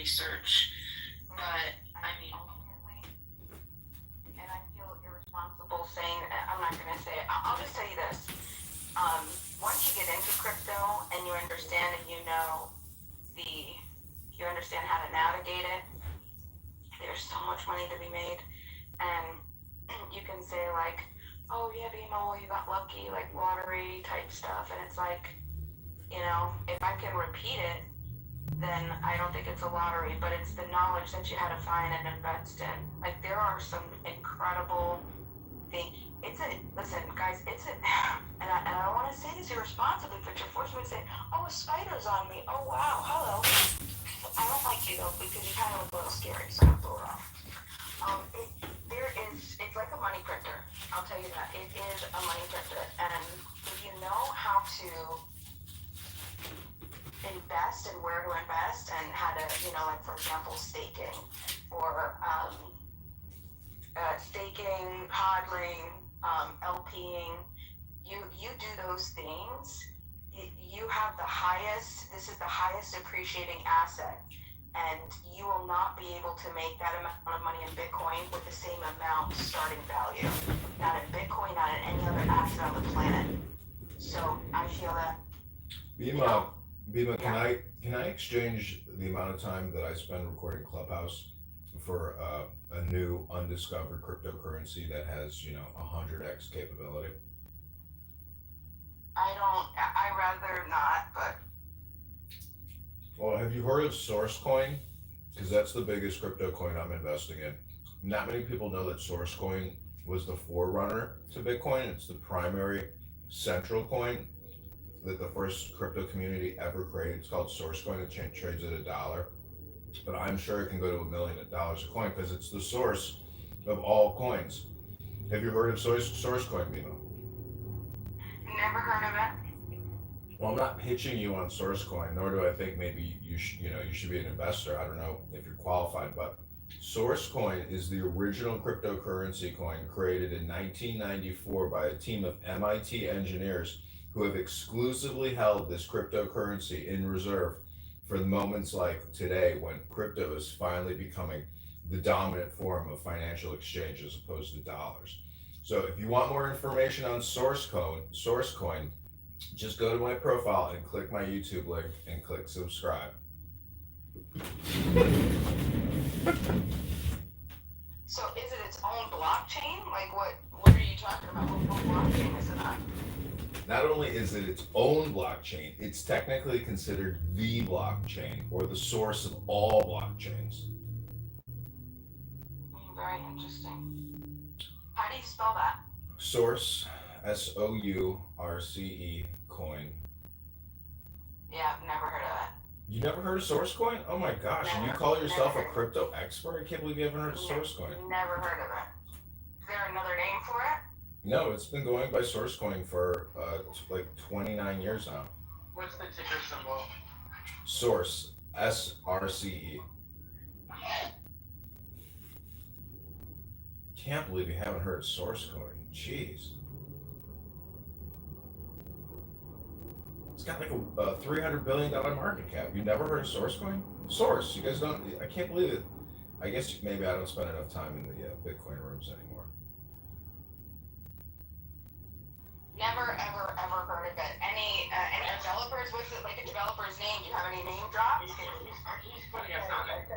research. But I mean, ultimately, and I feel irresponsible saying, I'm not going to say it. I'll just tell you this. Once you get into crypto and you understand and you understand how to navigate it, there's so much money to be made. And you can say like, oh yeah, BMO, you got lucky, like lottery type stuff. And it's like, if I can repeat it, then I don't think it's a lottery, but it's the knowledge that you had to find and invest in. Like there are some incredible things. Listen, guys, and I don't want to say this irresponsibly, but you're forcing me to say, oh, a spider's on me. Oh, wow, hello. I don't like you though, because you kind of look a little scary, so I'm blow it off. It's like a money printer. I'll tell you that. It is a money printer. And if you know how to invest and where to invest and how to, like for example, staking or hodling, LPing, you do those things, you have this is the highest appreciating asset. And you will not be able to make that amount of money in Bitcoin with the same amount starting value. Not in Bitcoin, not in any other asset on the planet. So I feel that. Bima, yeah. Can I exchange the amount of time that I spend recording Clubhouse for a new undiscovered cryptocurrency that has 100x capability? I rather not, but. Well, have you heard of SourceCoin? Because that's the biggest crypto coin I'm investing in. Not many people know that SourceCoin was the forerunner to Bitcoin. It's the primary central coin that the first crypto community ever created. It's called SourceCoin. It trades at $1, but I'm sure it can go to $1 million a coin because it's the source of all coins. Have you heard of SourceCoin, Mimo? Never heard of it. Well, I'm not pitching you on SourceCoin, nor do I think maybe you should be an investor. I don't know if you're qualified, but SourceCoin is the original cryptocurrency coin created in 1994 by a team of MIT engineers who have exclusively held this cryptocurrency in reserve for moments like today when crypto is finally becoming the dominant form of financial exchange as opposed to dollars. So if you want more information on SourceCoin, just go to my profile and click my YouTube link and click subscribe. So is it its own blockchain? Like what are you talking about? What blockchain is it on? Not only is it its own blockchain, it's technically considered the blockchain or the source of all blockchains. Very interesting. How do you spell that? Source, SOURCE coin. Yeah, I've never heard of that. You never heard of SourceCoin? Oh my gosh, and you call yourself a crypto expert? I can't believe you haven't heard of SourceCoin. Never heard of it. Is there another name for it? No, it's been going by SourceCoin for like 29 years now. What's the ticker symbol? Source, SRCE. Can't believe you haven't heard of SourceCoin. Jeez. It's got like a $300 billion market cap. You never heard of SourceCoin? Source, you guys don't, I can't believe it. I guess maybe I don't spend enough time in the Bitcoin rooms anymore. Never, ever, ever heard of it. Any developers? What's it like a developer's name? Do you have any name drops? He's putting us on it.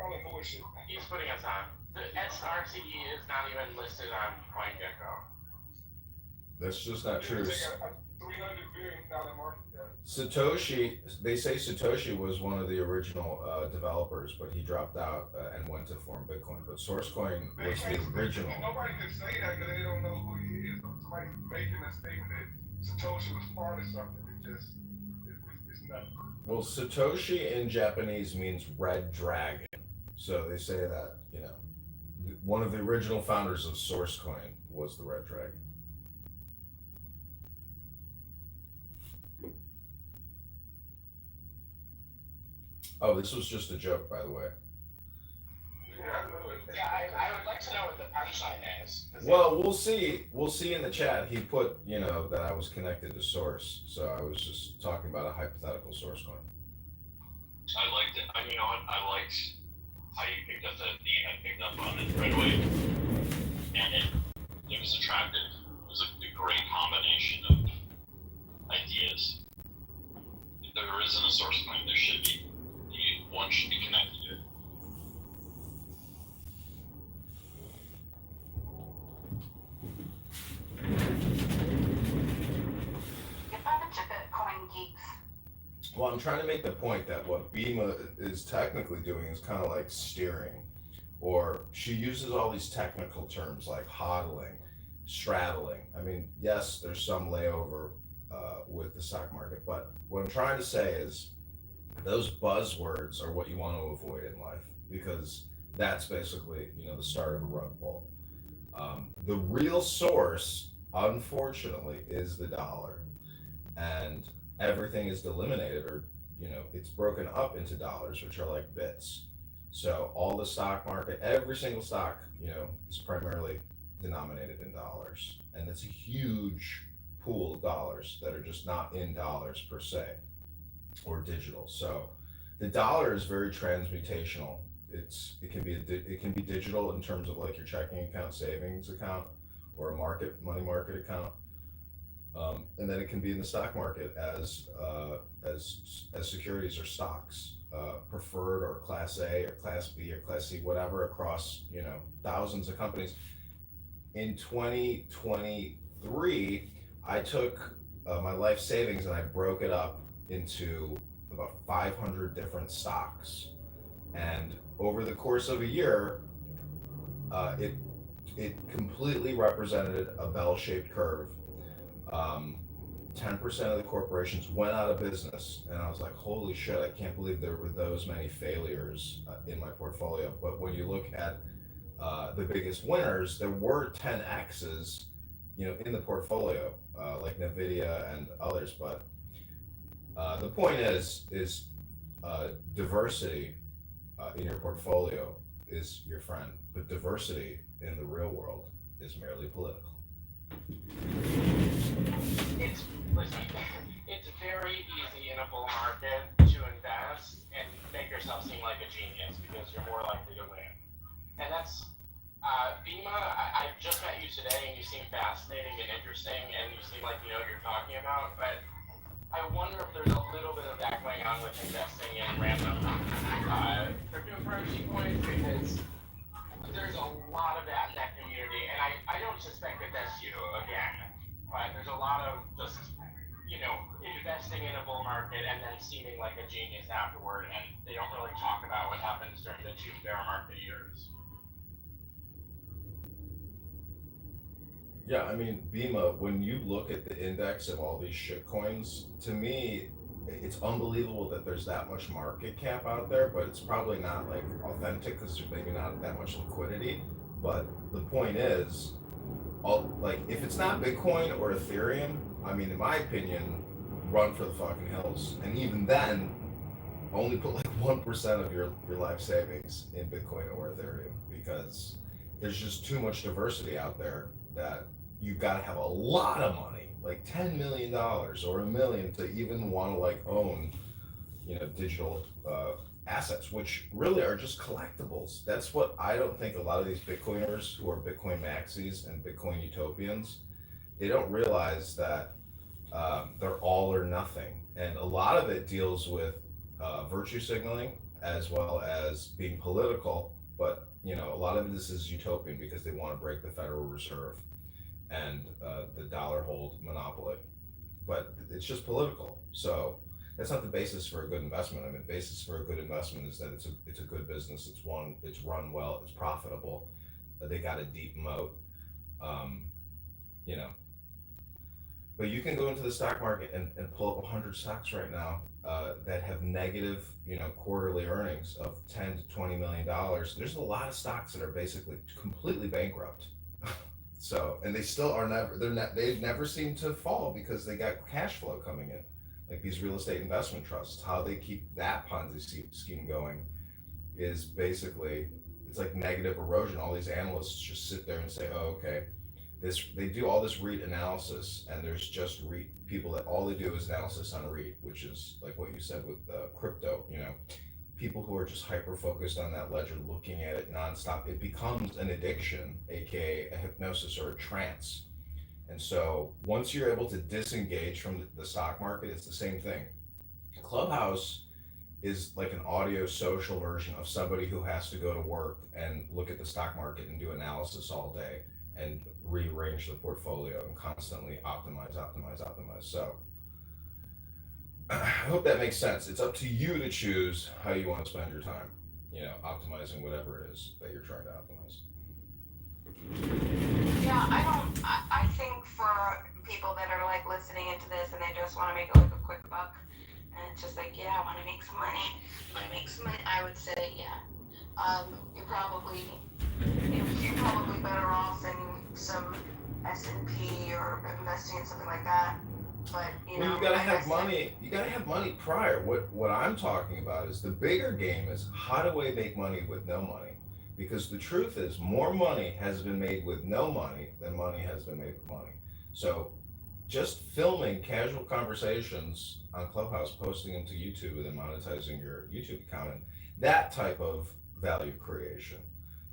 He's putting us on. The SRCE is not even listed on CoinGecko. That's just not true. $300 billion market cap. Satoshi, they say Satoshi was one of the original developers, but he dropped out and went to form Bitcoin. But SourceCoin was the original. Nobody can say that because they don't know who he is. Somebody making a statement that Satoshi was part of something. It's nothing. Well, Satoshi in Japanese means red dragon. So they say that, one of the original founders of SourceCoin was the red dragon. Oh, this was just a joke, by the way. Yeah, I would like to know what the punchline is. Well, we'll see. We'll see in the chat. He put, that I was connected to Source, so I was just talking about a hypothetical source coin. I liked it. I liked how you picked up that theme. I picked up on it right away, and it was attractive. It was a great combination of ideas. If there isn't a source coin, there should be. One should be connected to it. You're a bunch of Bitcoin geeks. Well, I'm trying to make the point that what Bima is technically doing is kind of like steering, or she uses all these technical terms like hodling, straddling. I mean, yes, there's some layover with the stock market, but what I'm trying to say is those buzzwords are what you want to avoid in life, because that's basically, the start of a rug pull. The real source, unfortunately, is the dollar, and everything is delimited, or it's broken up into dollars, which are like bits. So all the stock market, every single stock, is primarily denominated in dollars, and it's a huge pool of dollars that are just not in dollars per se, or digital. So the dollar is very transmutational. It can be digital in terms of like your checking account, savings account, or a money market account. And then it can be in the stock market as securities or stocks, preferred or Class A or Class B or Class C, whatever, across thousands of companies. In 2023, I took my life savings and I broke it up into about 500 different stocks, and over the course of a year, it completely represented a bell-shaped curve. 10% of the corporations went out of business, and I was like, holy shit, I can't believe there were those many failures in my portfolio. But when you look at the biggest winners, there were 10x's, in the portfolio, like Nvidia and others. But the point is diversity in your portfolio is your friend, but diversity in the real world is merely political. It's very easy in a bull market to invest and make yourself seem like a genius because you're more likely to win. And that's Bima. I just met you today, and you seem fascinating and interesting, and you seem like you know what you're talking about. But I wonder if there's a little bit of that going on with investing in random cryptocurrency coins, because there's a lot of that in that community, and I don't suspect that that's you again, but there's a lot of just investing in a bull market and then seeming like a genius afterward, and they don't really talk about what happens during the 2 bear market years. Yeah, I mean, Bima, when you look at the index of all these shit coins, to me, it's unbelievable that there's that much market cap out there, but it's probably not like authentic because there's maybe not that much liquidity. But the point is, like, if it's not Bitcoin or Ethereum, I mean, in my opinion, run for the fucking hills. And even then, only put like 1% of your life savings in Bitcoin or Ethereum, because there's just too much diversity out there that you've got to have a lot of money, like $10 million or $1 million, to even want to like own, digital assets, which really are just collectibles. That's what I don't think a lot of these Bitcoiners who are Bitcoin maxis and Bitcoin utopians, they don't realize that they're all or nothing. And a lot of it deals with virtue signaling as well as being political. But a lot of this is utopian because they want to break the Federal Reserve and the dollar hold monopoly. But it's just political. So that's not the basis for a good investment. I mean, the basis for a good investment is that it's a good business. It's run well. It's profitable. They got a deep moat. You know, but you can go into the stock market and pull up 100 stocks right now that have negative, quarterly earnings of $10 to $20 million. There's a lot of stocks that are basically completely bankrupt. So, and they still are they've never seem to fall because they got cash flow coming in, like these real estate investment trusts. How they keep that Ponzi scheme going is basically, it's like negative erosion. All these analysts just sit there and say, oh, okay, they do all this REIT analysis, and there's just REIT people that all they do is analysis on REIT, which is like what you said with crypto. people who are just hyper focused on that ledger, looking at it nonstop, it becomes an addiction, aka a hypnosis or a trance. And so once you're able to disengage from the stock market, it's the same thing. Clubhouse is like an audio social version of somebody who has to go to work and look at the stock market and do analysis all day and rearrange the portfolio and constantly optimize. So I hope that makes sense. It's up to you to choose how you want to spend your time, optimizing whatever it is that you're trying to optimize. Yeah, I think for people that are like listening into this and they just want to make like a quick buck, and it's just like, yeah, I want to make some money. I would say, yeah. You're probably better off in some S&P or investing in something like that. But Well, you gotta have money. You gotta have money prior. What I'm talking about is the bigger game is how do I make money with no money? Because the truth is, more money has been made with no money than money has been made with money. So just filming casual conversations on Clubhouse, posting them to YouTube, and then monetizing your YouTube account, and that type of value creation,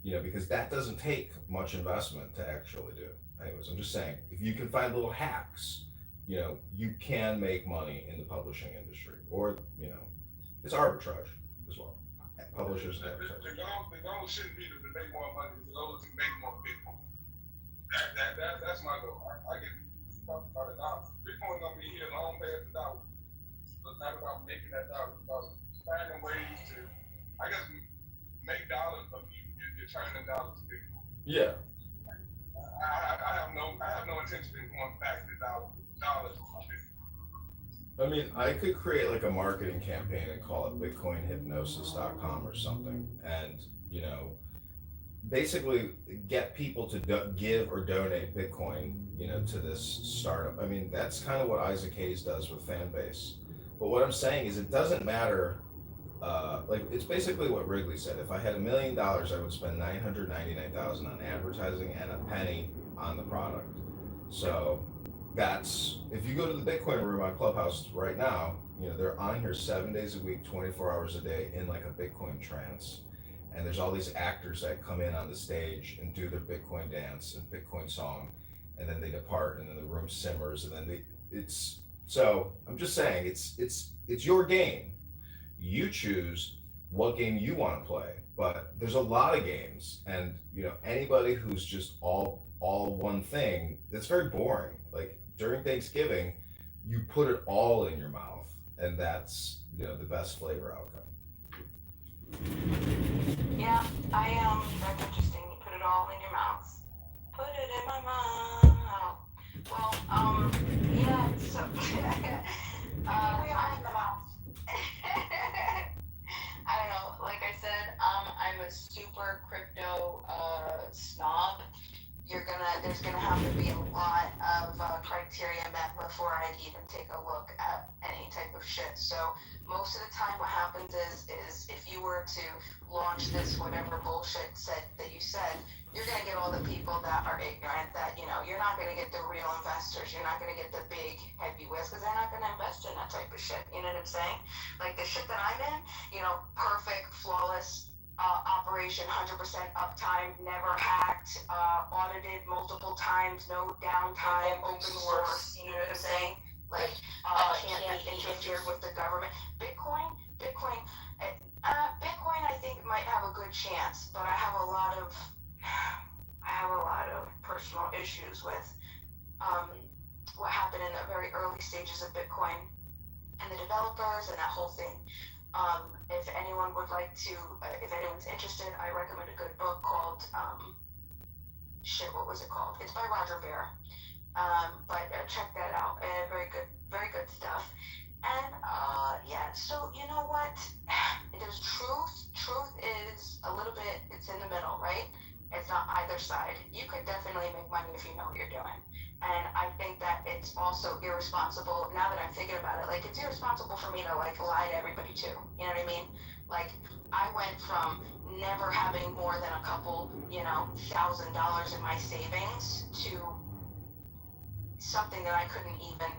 because that doesn't take much investment to actually do. Anyways, I'm just saying, if you can find little hacks, you can make money in the publishing industry, or, it's arbitrage as well. Publishers and advertisers. The goal shouldn't be to make more money. The goal is to make more Bitcoin. That's my goal. I get talked about it now. Bitcoin gonna be here long past the dollar. So it's not about making that dollar. It's about finding ways to, I guess, make dollars from you. You're turning dollars to Bitcoin. Yeah. I have no intention in going back to dollars on my Bitcoin. I mean, I could create like a marketing campaign and call it bitcoinhypnosis.com or something, and basically get people to give or donate Bitcoin, to this startup. I mean, that's kind of what Isaac Hayes does with Fanbase. But what I'm saying is, it doesn't matter. Like, it's basically what Wrigley said. If I had $1 million, I would spend $999,000 on advertising and a penny on the product. So that's, if you go to the Bitcoin room on Clubhouse right now, they're on here 7 days a week, 24 hours a day in like a Bitcoin trance. And there's all these actors that come in on the stage and do their Bitcoin dance and Bitcoin song, and then they depart, and then the room simmers, and then so I'm just saying, it's your game. You choose what game you want to play, but there's a lot of games, and anybody who's just all one thing, that's very boring. Like during Thanksgiving, you put it all in your mouth, and that's the best flavor outcome. Yeah, that's interesting. You put it all in your mouth. Put it in my mouth. Well, yeah, so, we are in the mouth. I don't know, like I said, I'm a super crypto, snob. There's gonna have to be a lot of criteria met before I'd even take a look at any type of shit. So most of the time what happens is if you were to launch this whatever bullshit that you said, you're gonna get all the people that are ignorant, that you're not gonna get the real investors, you're not gonna get the big heavy wheels, because they're not gonna invest in that type of shit. You know what I'm saying? Like the shit that I'm in, perfect, flawless, operation, 100% uptime, never hacked, audited multiple times, no downtime, open source, you know what I'm saying? Like, can't be interfered with the government. Bitcoin, I think might have a good chance, but I have a lot of personal issues with what happened in the very early stages of Bitcoin and the developers and that whole thing. If anyone would like to, if anyone's interested, I recommend a good book called, what was it called? It's by Roger Ver. But check that out. Very good stuff. And, yeah, so you know what? There's truth. Truth is a little bit, it's in the middle, right? It's not either side. You could definitely make money if you know what you're doing. And I think that it's also irresponsible, now that I'm thinking about it, like it's irresponsible for me to like lie to everybody too. You know what I mean? Like I went from never having more than a couple, $1,000 in my savings to something that I couldn't even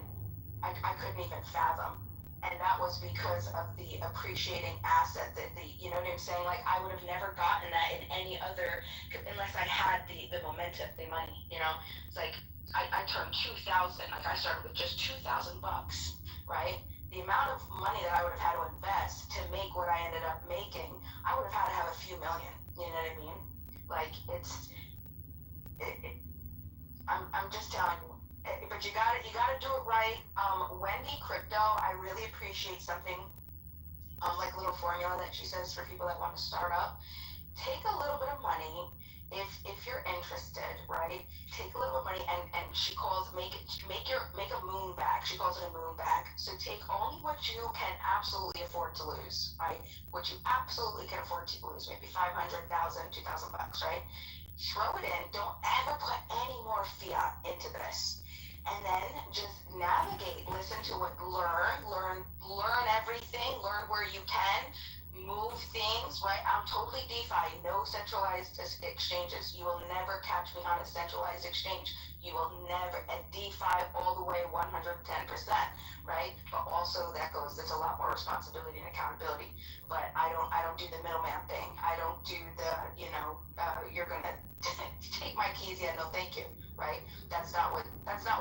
fathom. And that was because of the appreciating asset that you know what I'm saying? Like I would have never gotten that in any other, unless I had the momentum, the money, you know? It's like, I turned 2,000, like I started with just $2,000, right? The amount of money that I would have had to invest to make what I ended up making, I would have had to have a few million, you know what I mean? Like I'm just telling you, but you gotta do it right. Wendy Crypto, I really appreciate something, like a little formula that she says for people that want to start up. Take a little bit of money if you're interested, right? Take a little bit of money and she calls make a moon bag. She calls it a moon bag. So take only what you can absolutely afford to lose, right? What you absolutely can afford to lose, maybe 500,000, 2,000 bucks, right? Throw it in. Don't ever put any more fiat into this. And then just navigate, listen to what, learn everything, learn where you can, move things, right? I'm totally DeFi, no centralized exchanges. You will never catch me on a centralized exchange. You will never, at DeFi all the way 110%, right? But also there's a lot more responsibility and accountability. But I don't do the middleman thing. I don't do the, you're gonna take my keys, yeah, no thank you, right? That's not what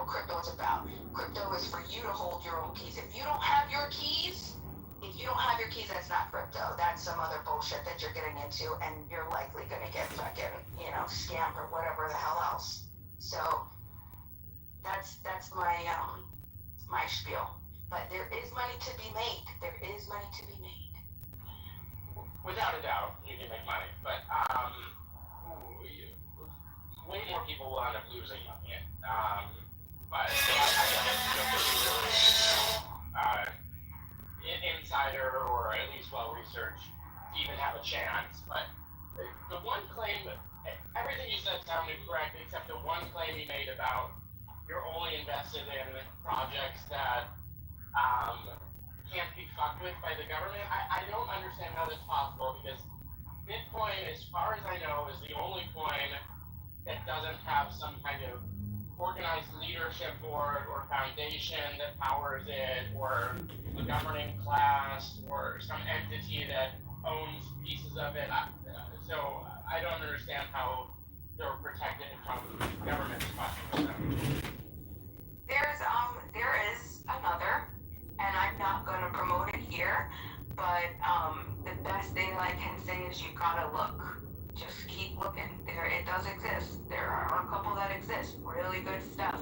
crypto is about. Crypto is for you to hold your own keys. If you don't have your keys, that's not crypto. That's some other bullshit that you're getting into, and you're likely gonna get fucking, scammed or whatever the hell else. So that's my my spiel. But there is money to be made. There is money to be made. Without a doubt, you can make money, but way more people will end up losing money. But so I guess insider or at least well researched to even have a chance. But the one claim, everything you said sounded correct, except the one claim you made about you're only invested in projects that can't be fucked with by the government. I don't understand how that's possible because Bitcoin, as far as I know, is the only coin that doesn't have some kind of organized leadership board or foundation that powers it, or a governing class, or some entity that owns pieces of it. So I don't understand how they're protected from government fucking with them. There is another, and I'm not gonna promote it here, but the best thing I can say is you gotta look. Just keep looking. It does exist. There are a couple that exist. Really good stuff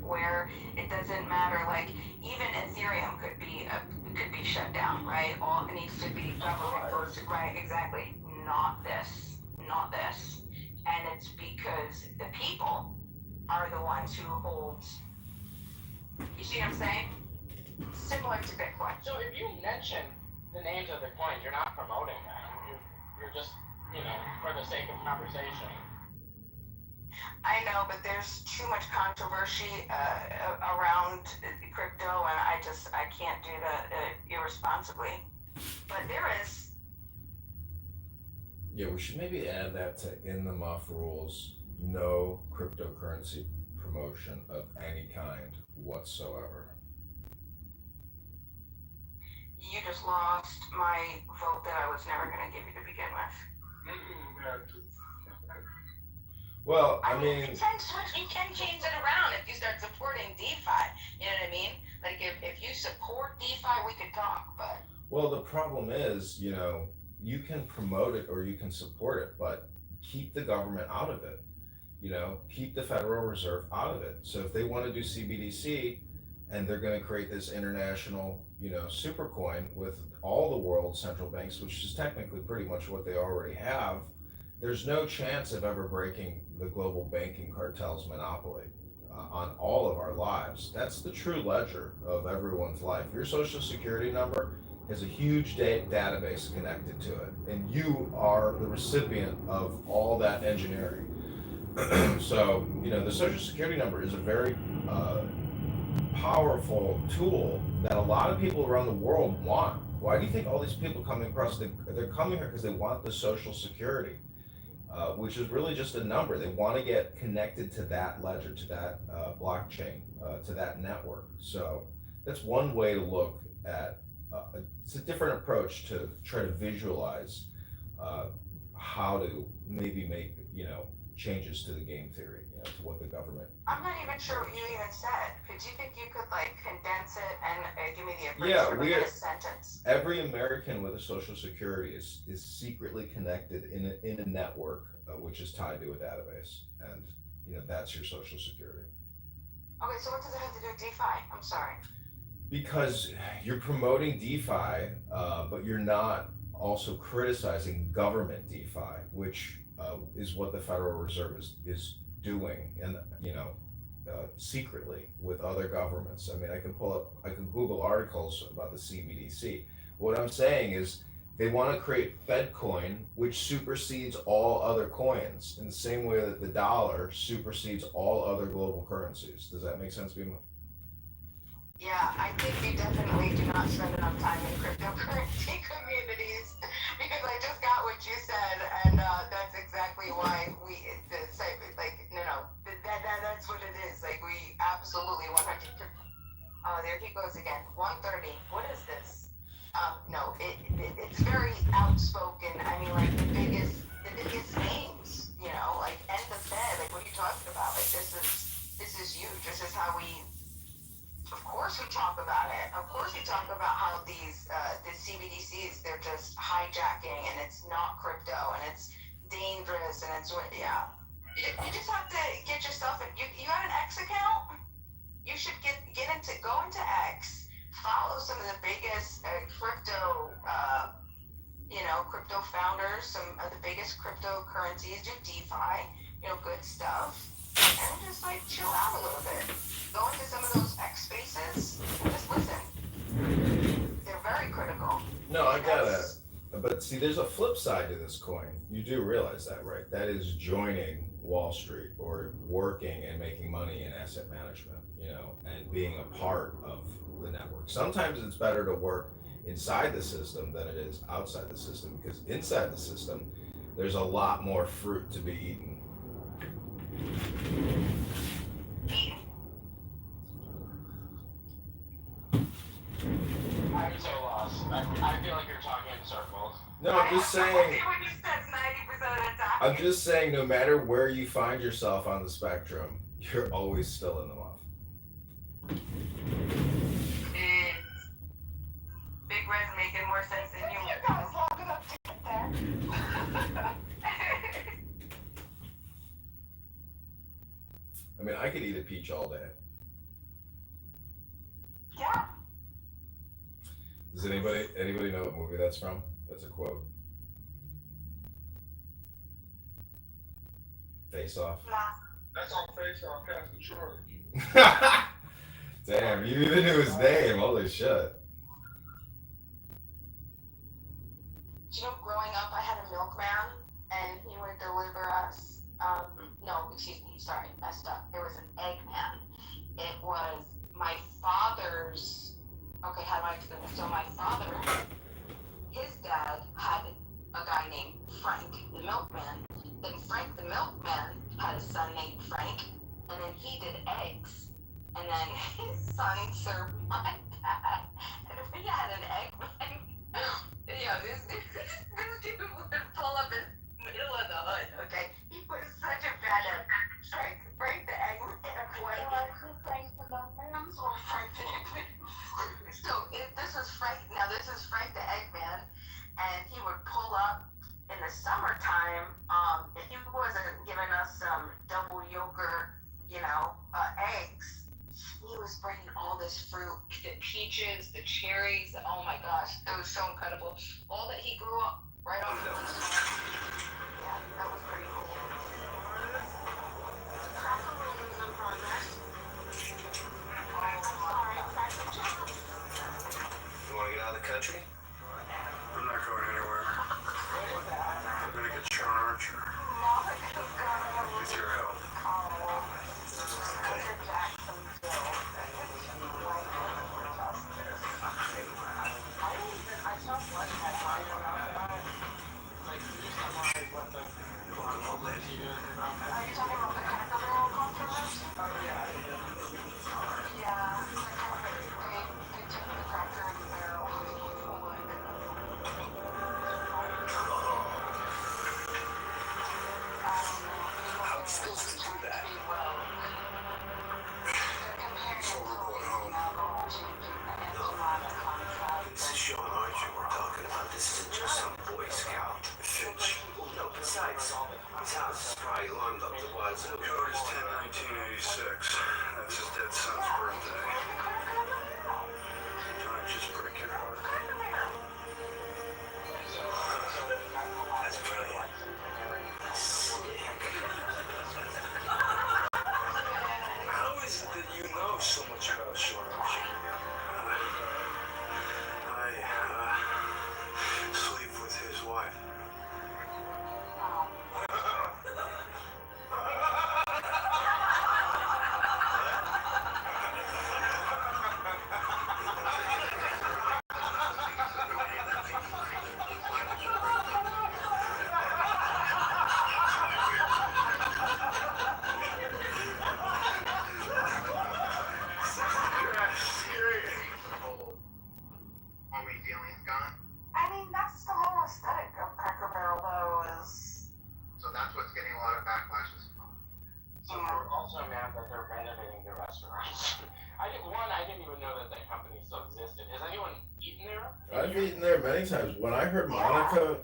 where it doesn't matter. Like even Ethereum could be shut down, right? All it needs to be government, right? Exactly. Not this. And it's because the people are the ones who hold. You see what I'm saying? Similar to Bitcoin. So if you mention the names of the coins, you're not promoting them. You're just, for the sake of conversation. I know, but there's too much controversy around crypto, and I can't do that irresponsibly. But there is. Yeah, we should maybe add that to in the muff rules, no cryptocurrency promotion of any kind whatsoever. You just lost my vote that I was never going to give you to begin with. Well, I mean, you can change it around if you start supporting DeFi. You know what I mean? Like if you support DeFi, we could talk. But well, the problem is, you can promote it or you can support it, but keep the government out of it. Keep the Federal Reserve out of it. So if they want to do CBDC and they're going to create this international, super coin with all the world central banks, which is technically pretty much what they already have, there's no chance of ever breaking the global banking cartel's monopoly on all of our lives. That's the true ledger of everyone's life. Your social security number has a huge database connected to it, and you are the recipient of all that engineering. So, the social security number is a very powerful tool that a lot of people around the world want. Why do you think all these people coming across, they're coming here because they want the social security, which is really just a number. They want to get connected to that ledger, to that blockchain, to that network. So that's one way to look at, it's a different approach to try to visualize how to maybe make, changes to the game theory, to what the government. I'm not even sure what you even said. Do you think you could like condense it and give me the approach Yeah, for a sentence? Every American with a social security is secretly connected in a network, which is tied to a database, and that's your social security. Okay, so what does it have to do with DeFi? I'm sorry. Because you're promoting DeFi, but you're not also criticizing government DeFi, which is what the Federal Reserve is doing, and secretly with other governments. I mean, I can Google articles about the CBDC. What I'm saying is they want to create FedCoin, which supersedes all other coins in the same way that the dollar supersedes all other global currencies. Does that make sense, Bima? Yeah, I think you definitely do not spend enough time in cryptocurrency communities because I just got what you said, and that's exactly why that's what it is. Like, we absolutely 100. Oh, there he goes again. 1:30. What is this? No, it's very outspoken. I mean, like the biggest names, like end the Fed. Like, what are you talking about? Like, this is huge. This is how we. Of course we talk about it. Of course we talk about how the CBDCs, they're just hijacking, and it's not crypto, and it's dangerous, and it's yeah. You just have to get yourself. You got an X account? You should go into X, follow some of the biggest crypto founders, some of the biggest cryptocurrencies, do DeFi, good stuff, and just like chill out a little bit. Go into some of those X spaces and just listen. They're very critical. No, I got it. But see, there's a flip side to this coin. You do realize that, right? That is joining Wall Street or working and making money in asset management, and being a part of the network. Sometimes it's better to work inside the system than it is outside the system, because inside the system, there's a lot more fruit to be eaten. I'm so lost. I feel like you're talking in circles. No, I'm just saying. What you said 90% of the time. I'm just saying, no matter where you find yourself on the spectrum, you're always still in the muff. Big Red's making more sense than you. You guys long enough to get there. I mean, I could eat a peach all day. Yeah. Does anybody know what movie that's from? That's a quote. Face Off. That's on Face Off, Pastor Troy. Damn, you even knew his name. Holy shit. Growing up, I had a milkman, and he would deliver us. No, excuse me, sorry, messed up. There was an eggman. It was my father's. Okay, how do I explain this? So my father, his dad had a guy named Frank, the milkman. Then Frank, the milkman, had a son named Frank, and then he did eggs. And then his son served my dad. And we had an eggman. This dude would pull up in the middle of the hood, okay? He was such a bad at Frank the eggman. Frank the milkman? Or Frank the eggman. So this is Frank the eggman, and he would pull up in the summertime. If he wasn't giving us some double yolker, eggs, he was bringing all this fruit, the peaches, the cherries. Oh my gosh, it was so incredible. All that he grew up right on the lunchtime. Yeah, that was pretty cool. You want to get out of the country? I'm not going anywhere. I'm going to get charged with your help. I felt like that. Besides, his house is probably long up the woods. Code is 10-1986. That's his dead son's birthday. Don't it just break your heart? That's brilliant. Sick. How is it that you know so much about short archery? I sleep with his wife. Homie feelings gone. I mean, that's the whole aesthetic of Cracker Barrel, though, is So that's what's getting a lot of backlashes. So we're also mad that they're renovating the restaurants. I didn't even know that company still existed. Has anyone eaten there? I've eaten there many times. When I heard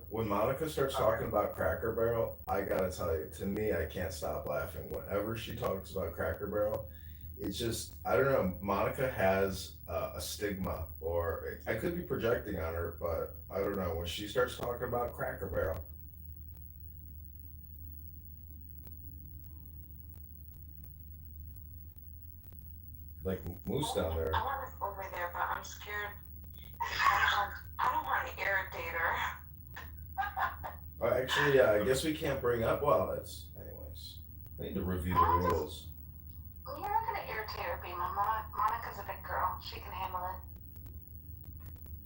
when Monica starts talking about Cracker Barrel, I gotta tell you, to me, I can't stop laughing. Whenever she talks about Cracker Barrel, it's just, I don't know, Monica has a stigma, or I could be projecting on her, but I don't know, when she starts talking about Cracker Barrel. Like Moose down there. I want to over there, but I'm scared. I don't want to irritate her. Actually, yeah, I guess we can't bring up, well, anyways. I need to review the rules. You're not going to irritate her, Bima. Monica's a big girl. She can handle it.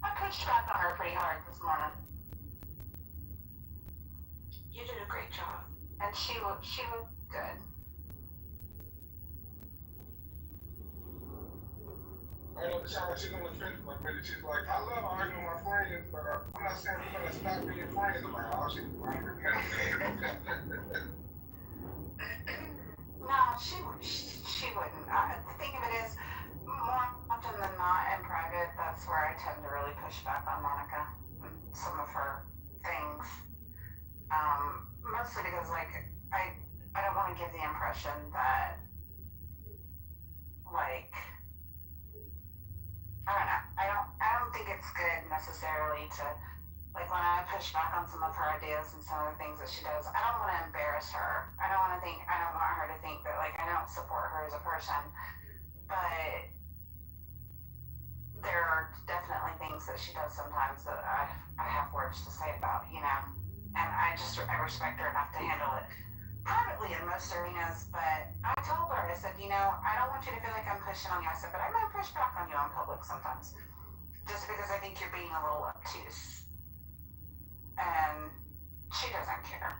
I pushed back on her pretty hard this morning. You did a great job. And she looked good. I know the sound she's doing friends with me. She's like, I love arguing with my friends, but I'm not saying we're gonna stop being friends. I'm like, oh, she's fine. No, she wouldn't. The thing of it is, more often than not in private, that's where I tend to really push back on Monica and some of her things. Mostly because, like, I don't want to give the impression that, like, I don't think it's good necessarily to, like, when I push back on some of her ideas and some of the things that she does, I don't want to embarrass her. I don't want her to think that, like, I don't support her as a person. But there are definitely things that she does sometimes that I have words to say about, you know. And I respect her enough to handle it privately in most arenas, but I told her, I said, you know, I don't want you to feel like I'm pushing on you. I said, but I might push back on you in public sometimes, just because I think you're being a little obtuse. And she doesn't care.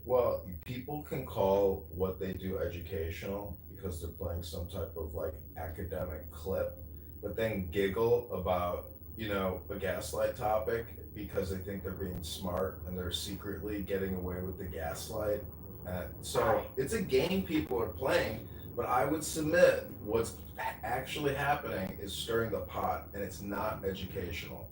Well, people can call what they do educational because they're playing some type of like academic clip, but then giggle about, you know, a gaslight topic because they think they're being smart and they're secretly getting away with the gaslight. So it's a game people are playing, but I would submit what's actually happening is stirring the pot, and it's not educational.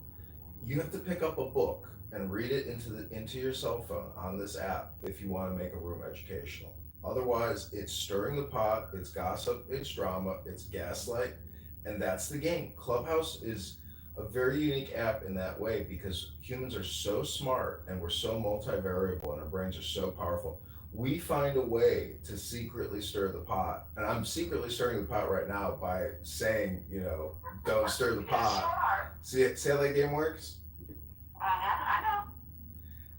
You have to pick up a book and read it into your cell phone on this app if you want to make a room educational. Otherwise, it's stirring the pot, it's gossip, it's drama, it's gaslight, and that's the game. Clubhouse is a very unique app in that way because humans are so smart and we're so multivariable and our brains are so powerful. We find a way to secretly stir the pot. And I'm secretly stirring the pot right now by saying, you know, don't stir the pot. See how that game works? I know.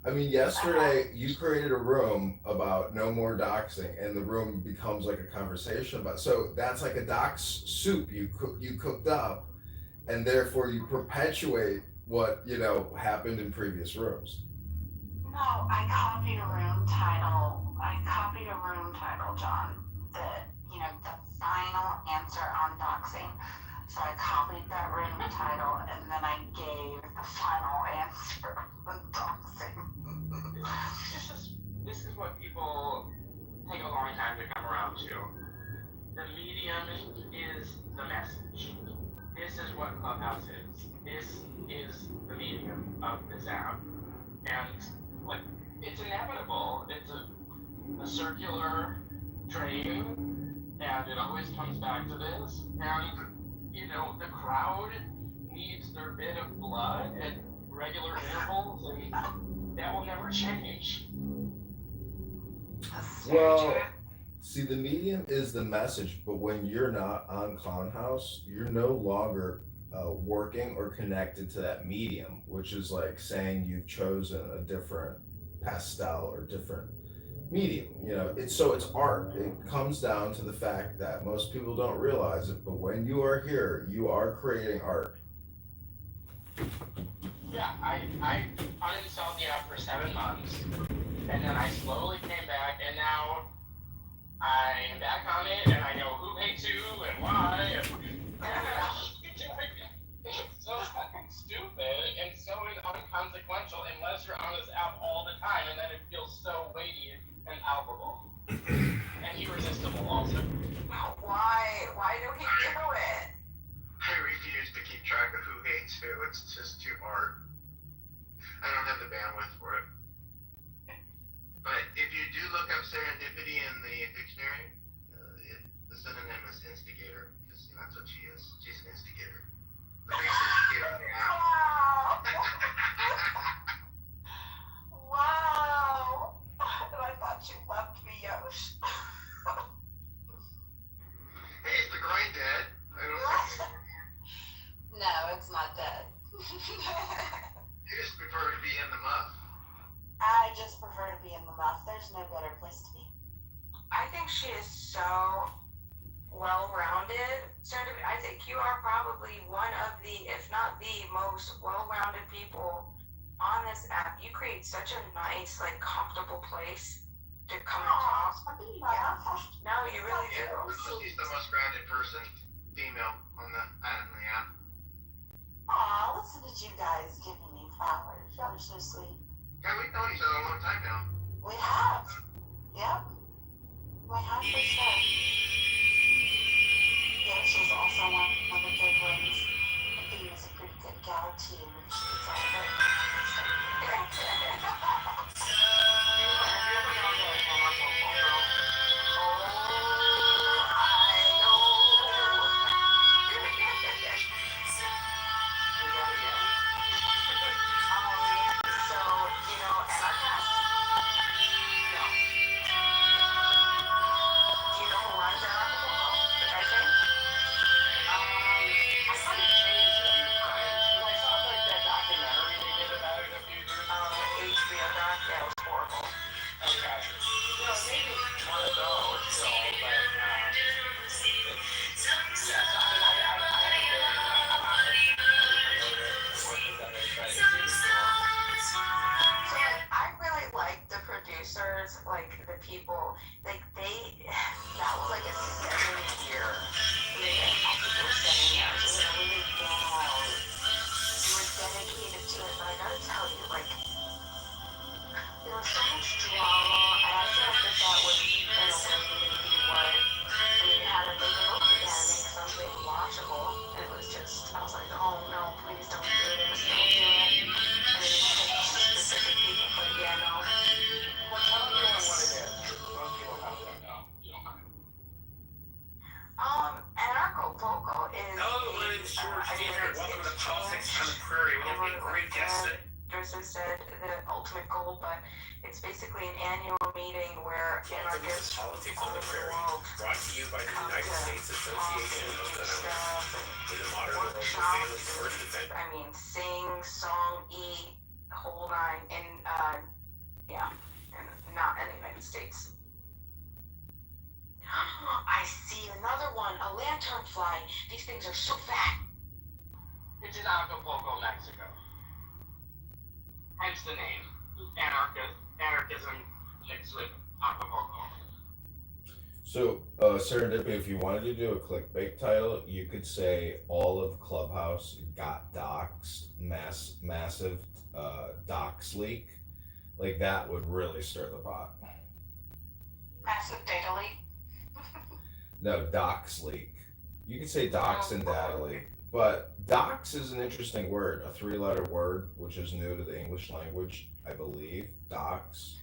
I mean, yesterday you created a room about no more doxing, and the room becomes like a conversation about. So that's like a dox soup you cooked up, and therefore you perpetuate what happened in previous rooms. No, I copied a room title. John. The final answer on doxing. So I copied that room title, and then I gave the final answer on doxing. This is what people take a long time to come around to. The medium is the message. This is what Clubhouse is. This is the medium of this app. And like it's inevitable. It's a circular train, and it always comes back to this. And the crowd needs their bit of blood at regular intervals, and that will never change. That's very Well, true. see, the medium is the message, but when you're not on Clown House, you're no longer working or connected to that medium, which is like saying you've chosen a different pastel or different medium. It's art. It comes down to the fact that most people don't realize it, but when you are here, you are creating art. Yeah, I uninstalled the app for 7 months, and then I slowly came back, and now I'm back on it, and I know who hates who and why, and it's so fucking stupid and so inconsequential unless you're on this app all the time, and then it feels so weighty and palpable and irresistible also. Why do we do it? I refuse to keep track of who hates who. It's just too hard. I don't have the bandwidth for it. But if you do look up serendipity in the dictionary, the synonym is instigator, because that's what she is. She's an instigator. The biggest instigator in the app. Wow. And I thought you loved me, Yosh. Hey, is the grind dead? I don't think No, it's not dead. you just prefer to be in the muff. I just prefer to be in the muff. There's no better place to be. I think she is so well-rounded. I think you are probably one of the, if not the most well-rounded people on this app. You create such a nice, like, comfortable place to come and talk. Yeah. No, you really do. She's the most grounded person, female, on the app. Aw, listen to you guys giving me flowers. Y'all are so sweet. Yeah, we've known each other a long time now. We have. Yep. We have for sure. Yeah, she's also one of the good ones. Being is a pretty good gal too. She's all her. Like the people, like that was like a 7 year. They were 7 years. It was really long. You were dedicated to it, but I gotta tell you, like, there was so much drama. I felt that was, in a way, maybe what we had to make it look again, make something watchable. And it was just, I was like, oh no, please don't do this, don't do it. And it just like specific people, but yeah, no. Well, tell everyone what it is. Most people out there know. You don't mind. Anarcho-Poco is. Hello, my name is George David. Welcome to Politics on the Prairie. We have a great guest today. Joseph said the ultimate goal, but it's basically an annual meeting where This is anarchists Politics all on the over the Prairie, world brought to you by the come United to States talk Association and of do Gun Owners. stuff In the and modern world, the workshops family's first defense. I mean, sing, song, eat, the whole nine, and yeah, and not in the United States. I see another one, a lanternfly. These things are so fat. It's in Acapulco, Mexico. Hence the name. Anarchism mixed with Acapulco. So, Serendipity, if you wanted to do a clickbait title, you could say all of Clubhouse got doxxed, massive dox leak. Like, that would really stir the pot. Massive data leak. No, dox leak. You could say dox and data leak. But docs is an interesting word, a three-letter word, which is new to the English language, I believe. Docs.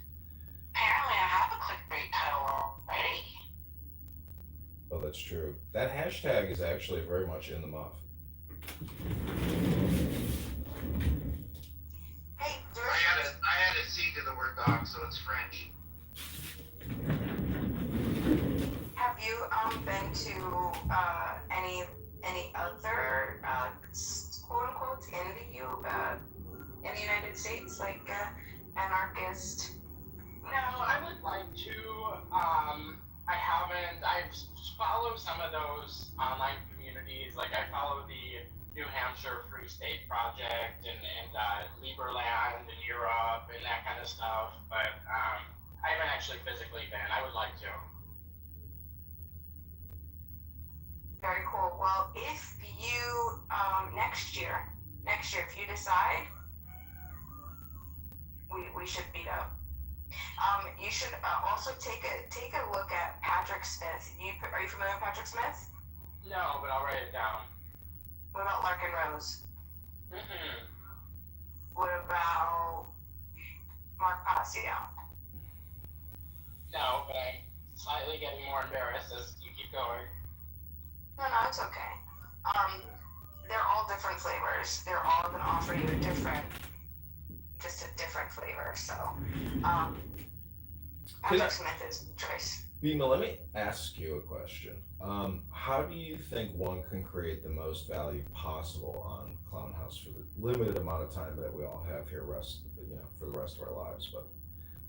Apparently, I have a clickbait title already. Oh, that's true. That hashtag is actually very much in the muff. Hey, I had a C to the word dog, so it's French. have you been to any other quote unquote in the United States, like anarchist? No, I would like to. I haven't. I've followed some of those online communities. Like I follow the New Hampshire Free State Project and Liberland in Europe and that kind of stuff. But I haven't actually physically been. I would like to. Very cool. Well, if you next year, if you decide we should meet up. You should also take a look at Patrick Smith. Are you familiar with Patrick Smith? No, but I'll write it down. What about Larkin Rose? Mm-hmm. What about Mark Passio? No, but I'm slightly getting more embarrassed as you keep going. No, it's okay. They're all different flavors. They're all gonna offer you just a different flavor. So, Patrick Smith is the choice. Bima, let me ask you a question. How do you think one can create the most value possible on Clown House for the limited amount of time that we all have here, for the rest of our lives? But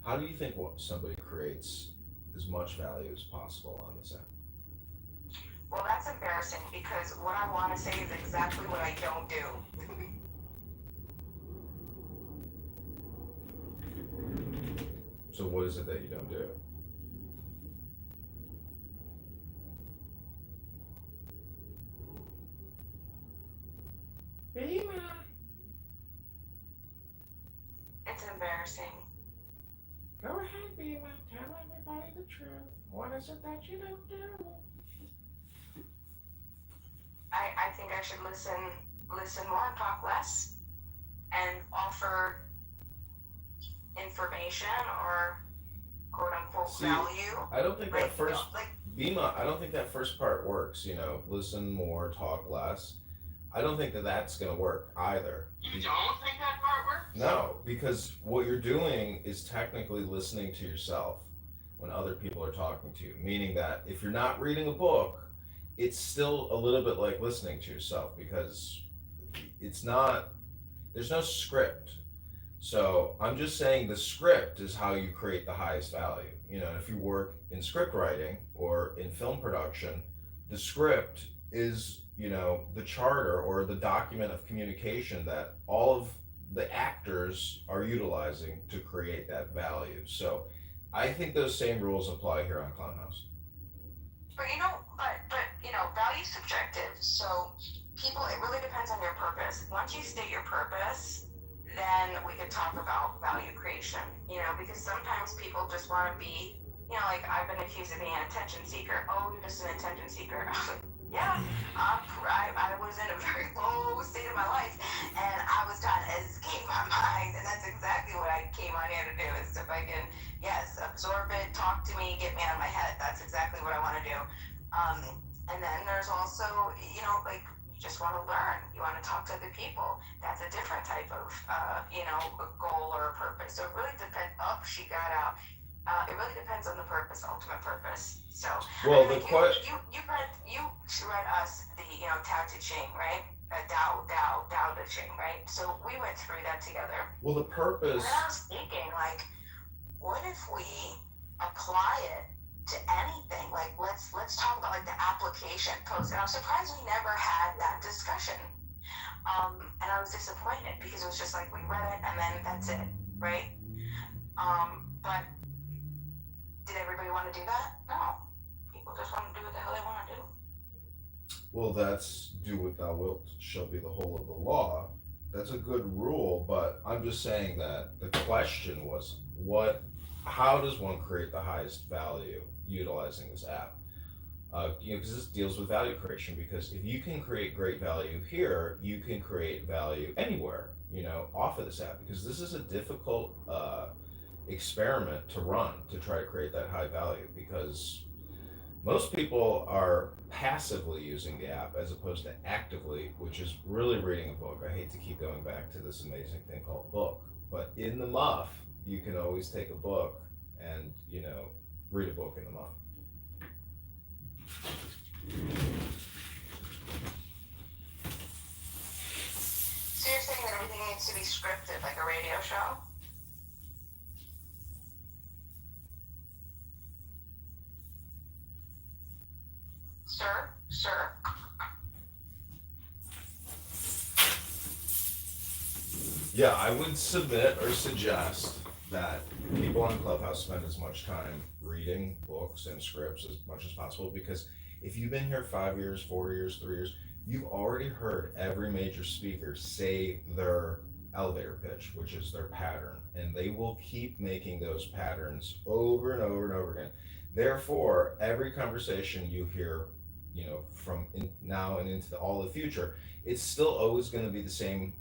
how do you think somebody creates as much value as possible on this app? Well, that's embarrassing because what I want to say is exactly what I don't do. So what is it that you don't do? It's embarrassing. Go ahead, Bima. Tell everybody the truth. What is it that you don't do? I think I should listen more and talk less and offer information or quote unquote value. I don't think that first like Bima, I don't think that first part works, listen more, talk less. I don't think that that's going to work either. You don't think that part works? No, because what you're doing is technically listening to yourself when other people are talking to you. Meaning that if you're not reading a book, it's still a little bit like listening to yourself because there's no script. So I'm just saying the script is how you create the highest value. If you work in script writing or in film production, the script is the charter or the document of communication that all of the actors are utilizing to create that value. So I think those same rules apply here on Clown House. But value's subjective. So it really depends on your purpose. Once you state your purpose, then we could talk about value creation. Because sometimes people just want to be, like I've been accused of being an attention seeker. Oh, you're just an attention seeker. Yeah, I was in a very low state of my life, and I was trying to escape my mind, and that's exactly what I came on here to do, is to fucking, yes, absorb it, talk to me, get me out of my head. That's exactly what I want to do. And then there's also, you just want to learn. You want to talk to other people. That's a different type of, goal or a purpose. So it really depends. Oh, she got out. It really depends on the purpose, ultimate purpose. So, well, you read us the Tao Te Ching, right? Tao Te Ching, right? So we went through that together. Well, the purpose. And I was thinking, what if we apply it to anything? Let's talk about the application post. And I'm surprised we never had that discussion. And I was disappointed because it was just we read it and then that's it, right? But did everybody want to do that? No. People just want to do what the hell they want to do. Well, that's do what thou wilt shall be the whole of the law. That's a good rule, but I'm just saying that the question was how does one create the highest value utilizing this app? Because this deals with value creation. Because if you can create great value here, you can create value anywhere, off of this app. Because this is a difficult experiment to run to try to create that high value. Because most people are passively using the app as opposed to actively, which is really reading a book. I hate to keep going back to this amazing thing called book, but in the muff, you can always take a book and, read a book in the muff. So you're saying that everything needs to be scripted like a radio show? Sir? Yeah, I would submit or suggest that people on Clubhouse spend as much time reading books and scripts as much as possible, because if you've been here 5 years, 4 years, 3 years, you've already heard every major speaker say their elevator pitch, which is their pattern, and they will keep making those patterns over and over and over again. Therefore, every conversation you hear, from now and into all the future, it's still always going to be the same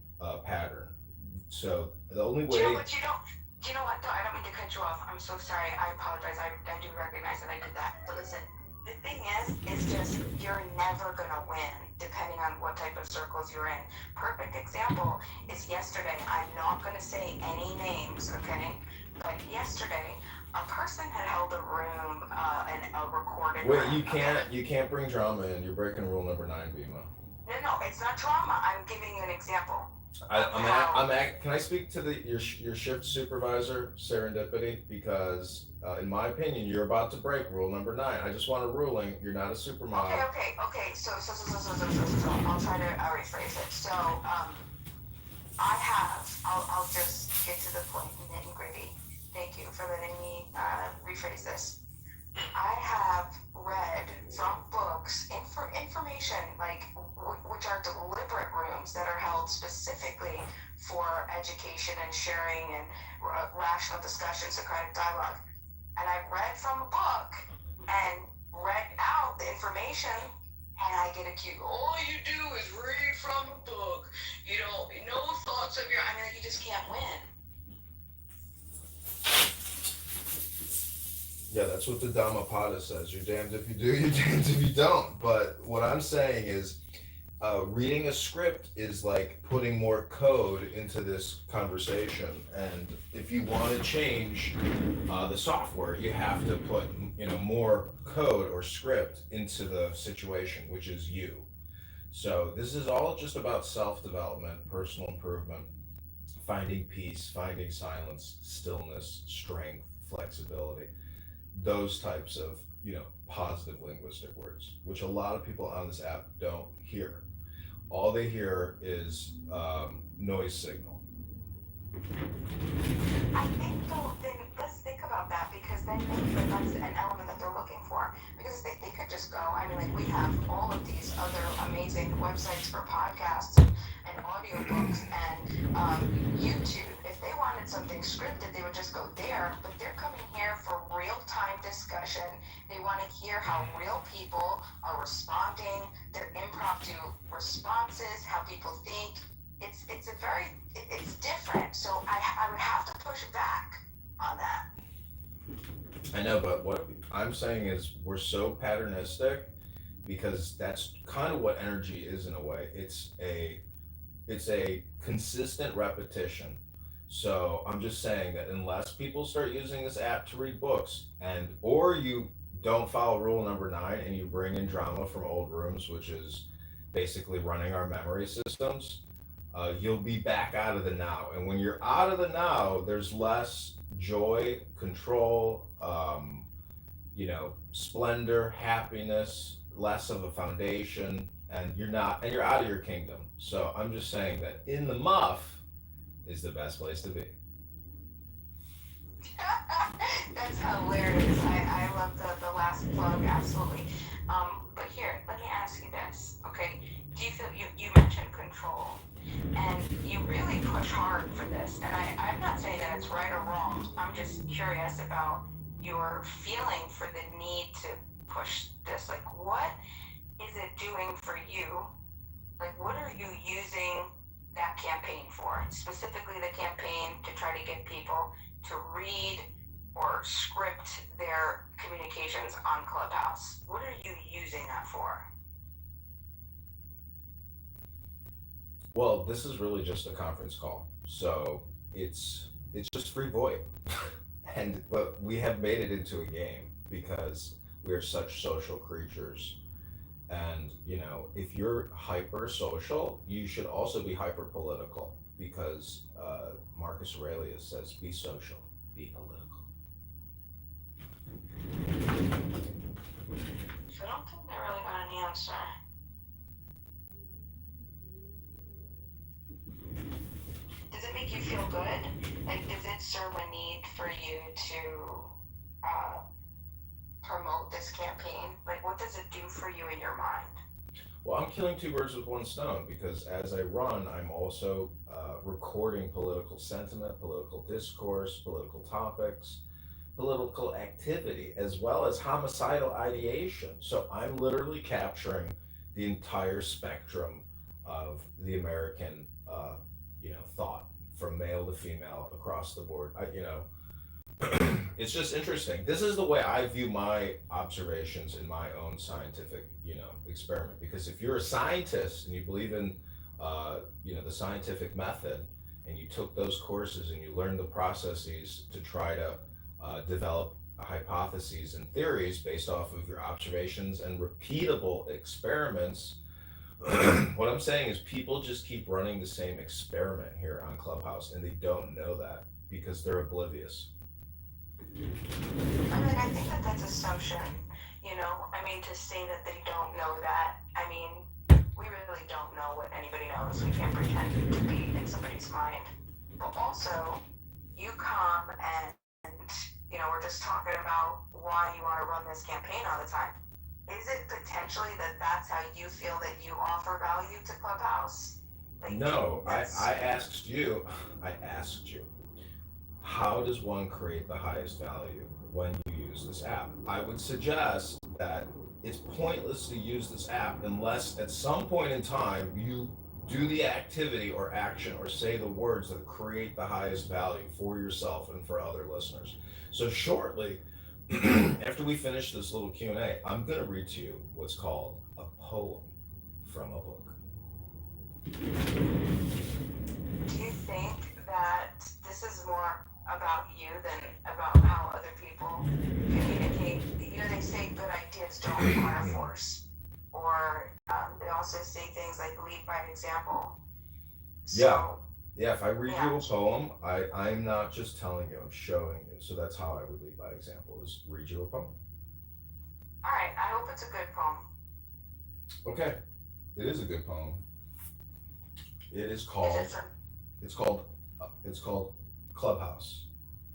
pattern. So the only way. Do you know what though? I don't mean to cut you off. I'm so sorry. I apologize. I do recognize that I did that. But listen, the thing is just you're never gonna win depending on what type of circles you're in. Perfect example is yesterday. I'm not gonna say any names, okay? But yesterday, a person had held a room and a recorded. Wait, room, you can't bring drama in. You're breaking rule number 9, Bima. No, it's not drama. I'm giving you an example. Can I speak to your shift supervisor, Serendipity? Because in my opinion, you're about to break rule number 9. I just want a ruling. You're not a supermodel. Okay. So I'll try to rephrase it. So I'll just get to the point, nitty gritty. Thank you for letting me rephrase this. I have read from books information which are deliberate rooms that are held specifically for education and sharing and rational discussion, Socratic dialogue. And I read from a book and read out the information, and I get accused. All you do is read from a book. No thoughts of you just can't win. Yeah, that's what the Dhammapada says. You're damned if you do, you're damned if you don't. But what I'm saying is, reading a script is like putting more code into this conversation. And if you want to change the software, you have to put more code or script into the situation, which is you. So this is all just about self-development, personal improvement, finding peace, finding silence, stillness, strength, flexibility. Those types of positive linguistic words, which a lot of people on this app don't hear. All they hear is noise signal. I think though, let's think about that, because then maybe that's an element that they're looking for. Because they could just go, we have all of these other amazing websites for podcasts and audiobooks and YouTube. If they wanted something scripted, they would just go there, but they're coming here for real-time discussion. They want to hear how real people are responding, their impromptu responses, how people think. It's different. So I would have to push back on that. I know, but what I'm saying is we're so patternistic, because that's kind of what energy is in a way. It's a consistent repetition. So I'm just saying that unless people start using this app to read books, or you don't follow rule number 9 and you bring in drama from old rooms, which is basically running our memory systems, you'll be back out of the now. And when you're out of the now, there's less joy, control, splendor, happiness, less of a foundation, and you're out of your kingdom. So I'm just saying that in the muff is the best place to be. That's hilarious. I love the last plug, absolutely. But here, let me ask you this, okay? Do you feel, you mentioned control, and you really push hard for this, and I'm not saying that it's right or wrong. I'm just curious about your feeling for the need to push this? Like, what is it doing for you? Like, what are you using that campaign for? Specifically, the campaign to try to get people to read or script their communications on Clubhouse. What are you using that for? Well, this is really just a conference call, so it's just free VoIP, but we have made it into a game because we are such social creatures. And if you're hyper social, you should also be hyper political because Marcus Aurelius says, "Be social, be political." So I don't think they really got an answer. Does it make you feel good? Like, does it serve a need for you to promote this campaign? Like, what does it do for you in your mind? Well, I'm killing two birds with one stone because as I run, I'm also recording political sentiment, political discourse, political topics, political activity, as well as homicidal ideation. So I'm literally capturing the entire spectrum of the American, thought from male to female across the board. It's just interesting. This is the way I view my observations in my own scientific, experiment. Because if you're a scientist and you believe in, the scientific method, and you took those courses and you learned the processes to try to develop hypotheses and theories based off of your observations and repeatable experiments. What I'm saying is people just keep running the same experiment here on Clubhouse and they don't know that because they're oblivious. I mean, I think that that's assumption, I mean, to say that they don't know that, I mean, we really don't know what anybody knows. We can't pretend to be in somebody's mind. But also, you come and, we're just talking about why you want to run this campaign all the time. Is it potentially that that's how you feel that you offer value to Clubhouse? Like, No, I asked you, how does one create the highest value when you use this app? I would suggest that it's pointless to use this app unless at some point in time you do the activity or action or say the words that create the highest value for yourself and for other listeners. So shortly, after we finish this little Q&A, I'm going to read to you what's called a poem from a book. Do you think that this is more about you than about how other people communicate? They say good ideas don't require force. Or they also say things like lead by example. So, Yeah, if I read you a poem, I'm not just telling you, I'm showing you. So that's how I would lead by example, is read you a poem. All right, I hope it's a good poem. Okay, it is a good poem. It is called, it's called Clubhouse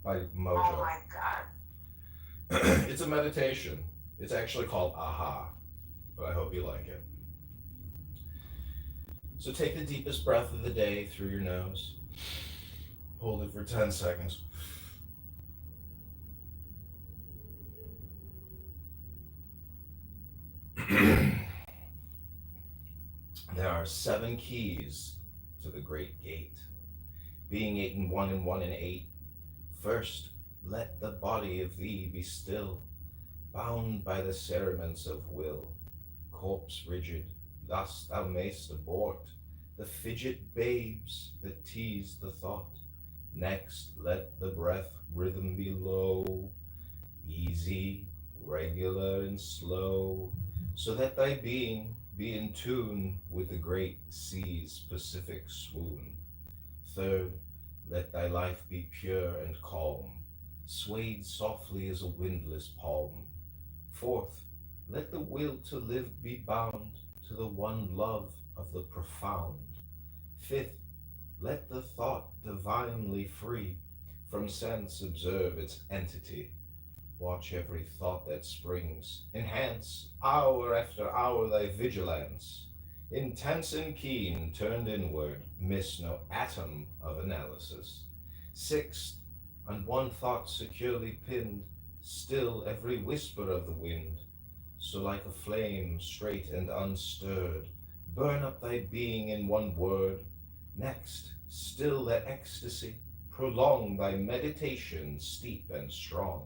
by Mojo. Oh my God. It's a meditation. It's actually called Aha, but I hope you like it. So take the deepest breath of the day through your nose. Hold it for 10 seconds. There are 7 keys to the great gate, being 8 and 1 and 1 and 8. First, let the body of thee be still, bound by the cerements of will, corpse rigid, thus thou mayst abort the fidget babes that tease the thought. Next, let the breath rhythm be low, easy, regular, and slow, so that thy being be in tune with the great sea's pacific swoon. Third, let thy life be pure and calm, swayed softly as a windless palm. Fourth, let the will to live be bound to the one love of the profound. Fifth, let the thought divinely free from sense observe its entity. Watch every thought that springs, enhance hour after hour thy vigilance. Intense and keen, turned inward, miss no atom of analysis. Sixth, on one thought securely pinned, still every whisper of the wind. So like a flame, straight and unstirred, burn up thy being in one word. Next, still that ecstasy, prolong thy meditation steep and strong,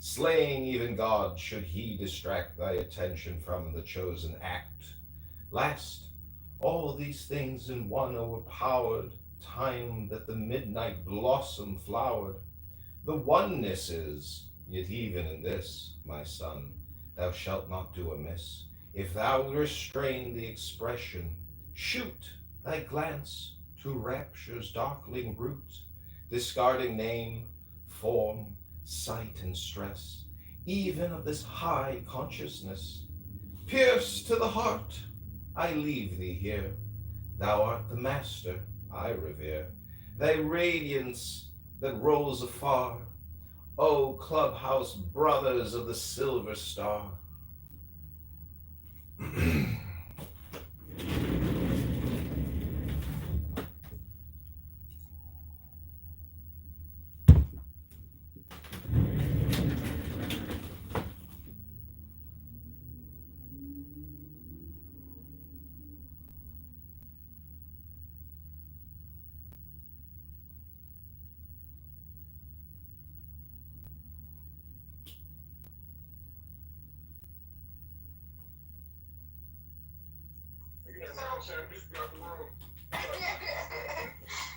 slaying even God should he distract thy attention from the chosen act. Last, all these things in one overpowered, time that the midnight blossom flowered. The oneness is, yet even in this, my son, thou shalt not do amiss. If thou restrain the expression, shoot thy glance to rapture's darkling root, discarding name, form, sight, and stress, even of this high consciousness. Pierce to the heart, I leave thee here. Thou art the master I revere. Thy radiance that rolls afar, O clubhouse brothers of the silver star.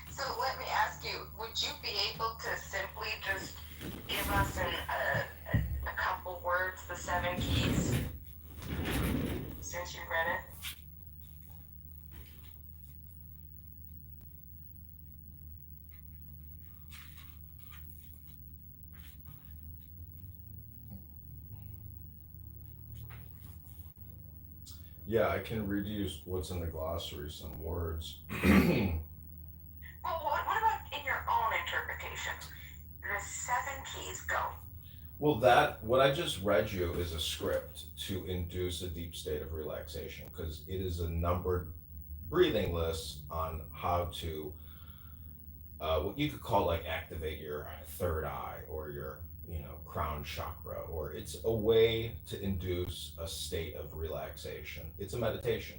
So let me ask you, would you be able to simply just give us a couple words, the 7 keys, since you read it? Yeah, I can read you what's in the glossary, some words. Well, what about in your own interpretation? The 7 keys go. Well, that, what I just read you is a script to induce a deep state of relaxation because it is a numbered breathing list on how to, what you could call like activate your third eye or your, crown chakra, or it's a way to induce a state of relaxation. It's a meditation.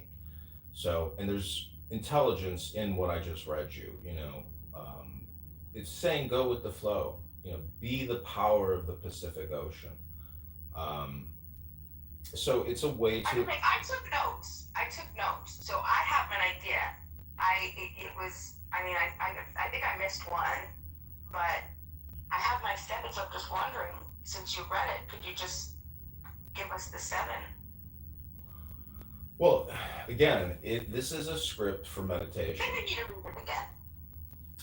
So, and there's intelligence in what I just read you, it's saying go with the flow, be the power of the Pacific Ocean. Um, so it's a way to. I took notes. So I have an idea. It was, I think I missed one, but I have my 7, so I'm just wondering, since you read it, could you just give us the 7? Well, again, this is a script for meditation. Maybe you need to read it again.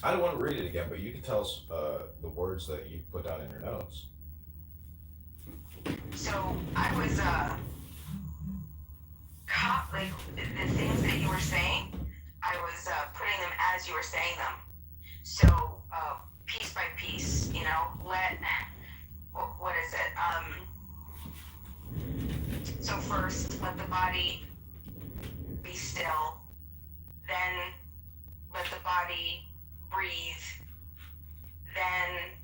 I don't want to read it again, but you can tell us the words that you put down in your notes. So I was caught, like the things that you were saying, I was putting them as you were saying them. So piece by piece, what is it? So first, let the body be still. Then let the body breathe. Then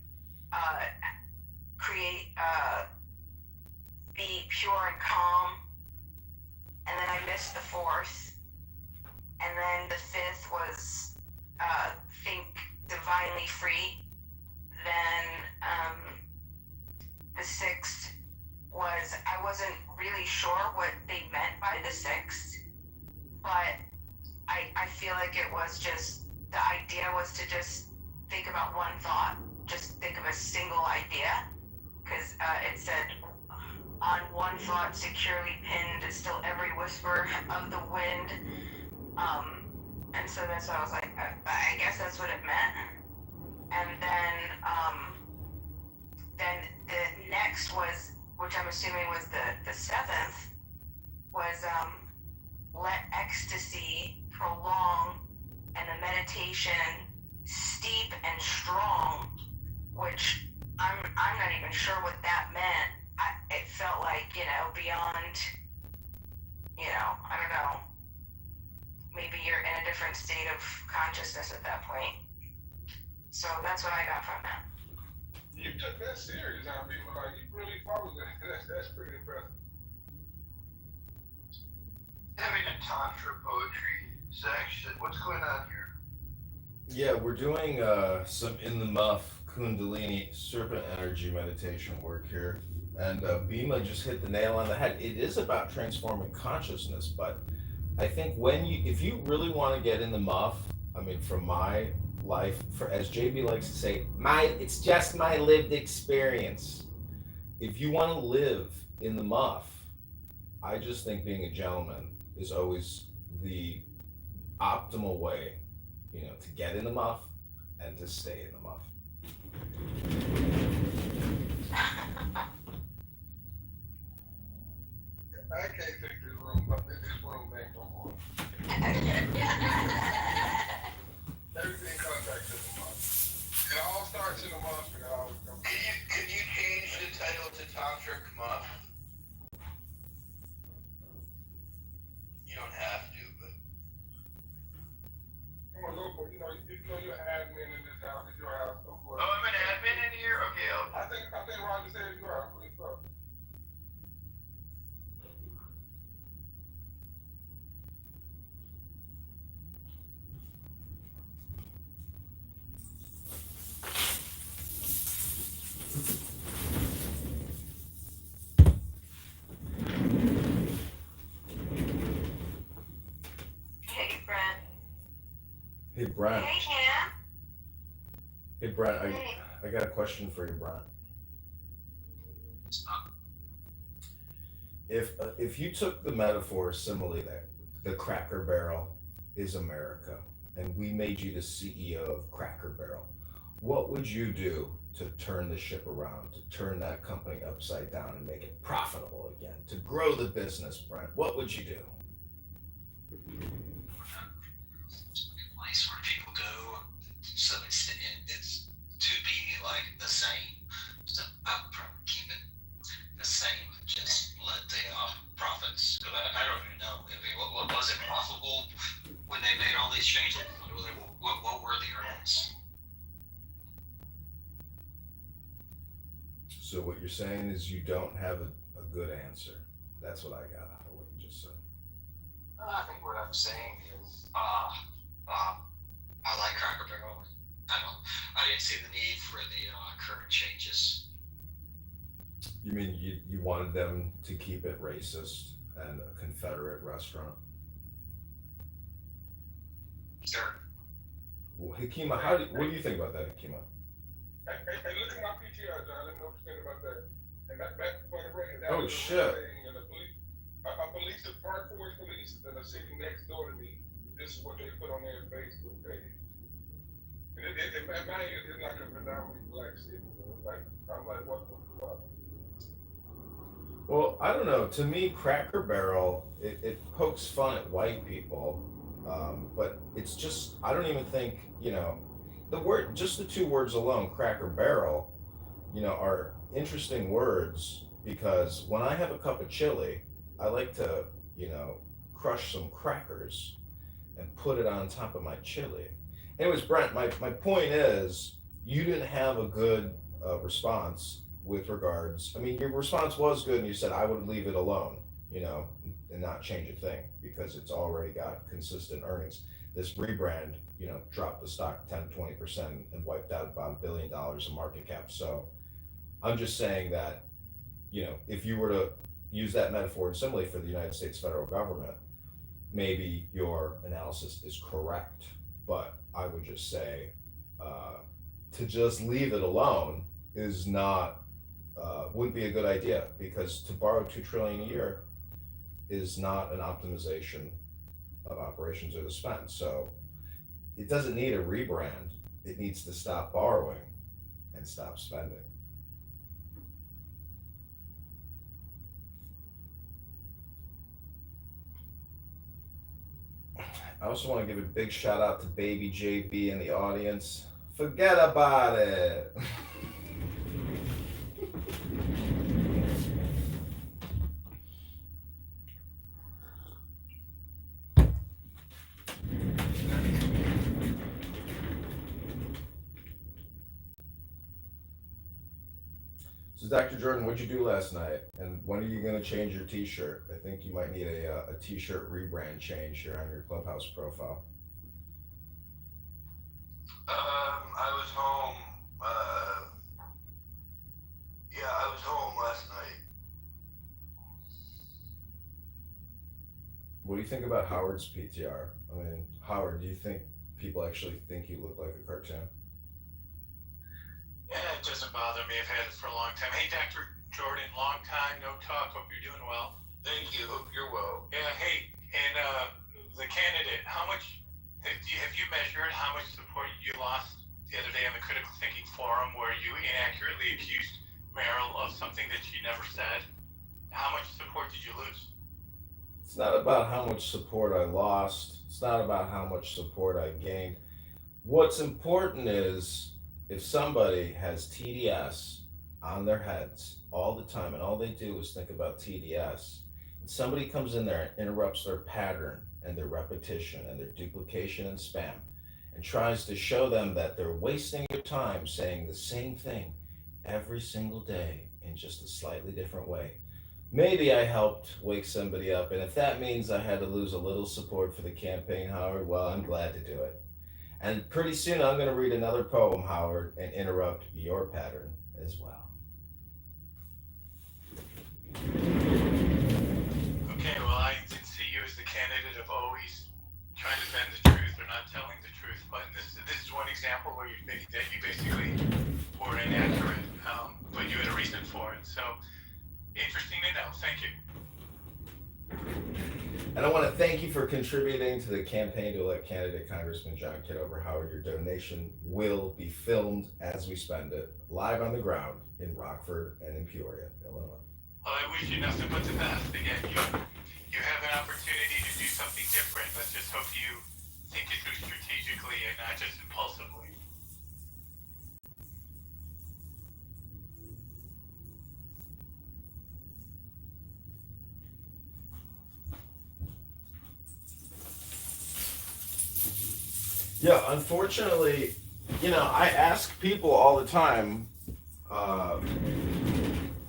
create, be pure and calm. And then I missed the 4th. And then the 5th was think divinely free. Then the 6th was, I wasn't really sure what they meant by the 6th, but I feel like it was just, the idea was to just think about one thought, just think of a single idea, because it said, on one thought securely pinned, still every whisper of the wind. And so that's what I was like, I guess that's what it meant. And then the next was, which I'm assuming was the 7th, was let ecstasy prolong and the meditation steep and strong, which I'm not even sure what that meant. It felt like, beyond, I don't know, maybe you're in a different state of consciousness at that point. So that's what I got from that. You took that serious, I mean, like you really followed that. That's pretty impressive. Tantra poetry section. What's going on here? Yeah, we're doing some in the muff Kundalini serpent energy meditation work here. And Bima just hit the nail on the head. It is about transforming consciousness, but I think if you really want to get in the muff, I mean, from my life, as JB likes to say, it's just my lived experience. If you want to live in the muff, I just think being a gentleman is always the optimal way, to get in the muff and to stay in the muff. I can't take this room, but this room ain't no more. Everything comes back to the month. It all starts in the month and it always comes back. Can you change the title to Tantric Muff? You don't have to, but. Come on, look for, you're an admin in this house, it's your house, so forth. Oh, I'm an admin in here? Okay, I think Roger said you are, I believe so. Hey, Brent. Hey, Brent. Hey, Cam. Hey, Brent, Hey. I got a question for you, Brent. If you took the metaphor simile that the Cracker Barrel is America, and we made you the CEO of Cracker Barrel, what would you do to turn the ship around, to turn that company upside down and make it profitable again, to grow the business, Brent? What would you do? Place where people go, so it's to be like the same. So I would probably keep it the same. Just let the profits go out. I don't even know. I mean, what was it profitable when they made all these changes? What were the earnings? So what you're saying is you don't have a good answer. That's what I got out of what you just said. I think what I'm saying is, I like Cracker Barrel. I didn't see the need for the current changes. You mean you wanted them to keep it racist and a Confederate restaurant? Sure. Well, Hakima, what do you think about that, Hakima? Hey, look at my PTR, John. Let me know what you think about that. And that for the record, that Oh, was a shit. thing, and the police, Park Forest police that are sitting next door to me. This is what they put on their Facebook page. And it's like a predominantly black city. So it's like, I'm like, what the fuck? Well, I don't know. To me, Cracker Barrel, it pokes fun at white people, but it's just, I don't even think, just the two words alone, Cracker Barrel, are interesting words, because when I have a cup of chili, I like to, crush some crackers and put it on top of my chili. Anyways, Brent, my point is, you didn't have a good response with regards. I mean, your response was good, and you said I would leave it alone, and not change a thing because it's already got consistent earnings. This rebrand, dropped the stock 10-20% and wiped out about $1 billion in market cap. So I'm just saying that, if you were to use that metaphor and simile for the United States federal government, maybe your analysis is correct. But I would just say to just leave it alone is not, wouldn't be a good idea, because to borrow $2 trillion a year is not an optimization of operations or the spend. So it doesn't need a rebrand. It needs to stop borrowing and stop spending. I also want to give a big shout out to baby JB in the audience. Forget about it. So, Dr. Jordan, what'd you do last night? And when are you going to change your T-shirt? I think you might need a T-shirt rebrand change here on your Clubhouse profile. I was home. Yeah, I was home last night. What do you think about Howard's PTR? I mean, Howard, do you think people actually think you look like a cartoon? Yeah, it doesn't bother me. I've had it for a long time. Hey, Dr. Jordan, long time no talk. Hope you're doing well. Thank you. Hope you're well. Yeah, hey, and the candidate, how much have you measured how much support you lost the other day on the Critical Thinking Forum where you inaccurately accused Merrill of something that she never said? How much support did you lose? It's not about how much support I lost. It's not about how much support I gained. What's important is if somebody has TDS on their heads all the time and all they do is think about TDS, and somebody comes in there and interrupts their pattern and their repetition and their duplication and spam and tries to show them that they're wasting their time saying the same thing every single day in just a slightly different way. Maybe I helped wake somebody up, and if that means I had to lose a little support for the campaign, Howard, well, I'm glad to do it. And pretty soon I'm going to read another poem, Howard, and interrupt your pattern as well. Okay, well, I did see you as the candidate of always trying to bend the truth or not telling the truth, but this is one example where you basically were inaccurate, but you had a reason for it. So interesting to know. Thank you. And I want to thank you for contributing to the campaign to elect candidate Congressman John Kitover. Howard, your donation will be filmed as we spend it live on the ground in Rockford and in Peoria, Illinois. Well, I wish you nothing but the best. Again, you have an opportunity to do something different. Let's just hope you think it through strategically and not just impulsively. Yeah, unfortunately, I ask people all the time. A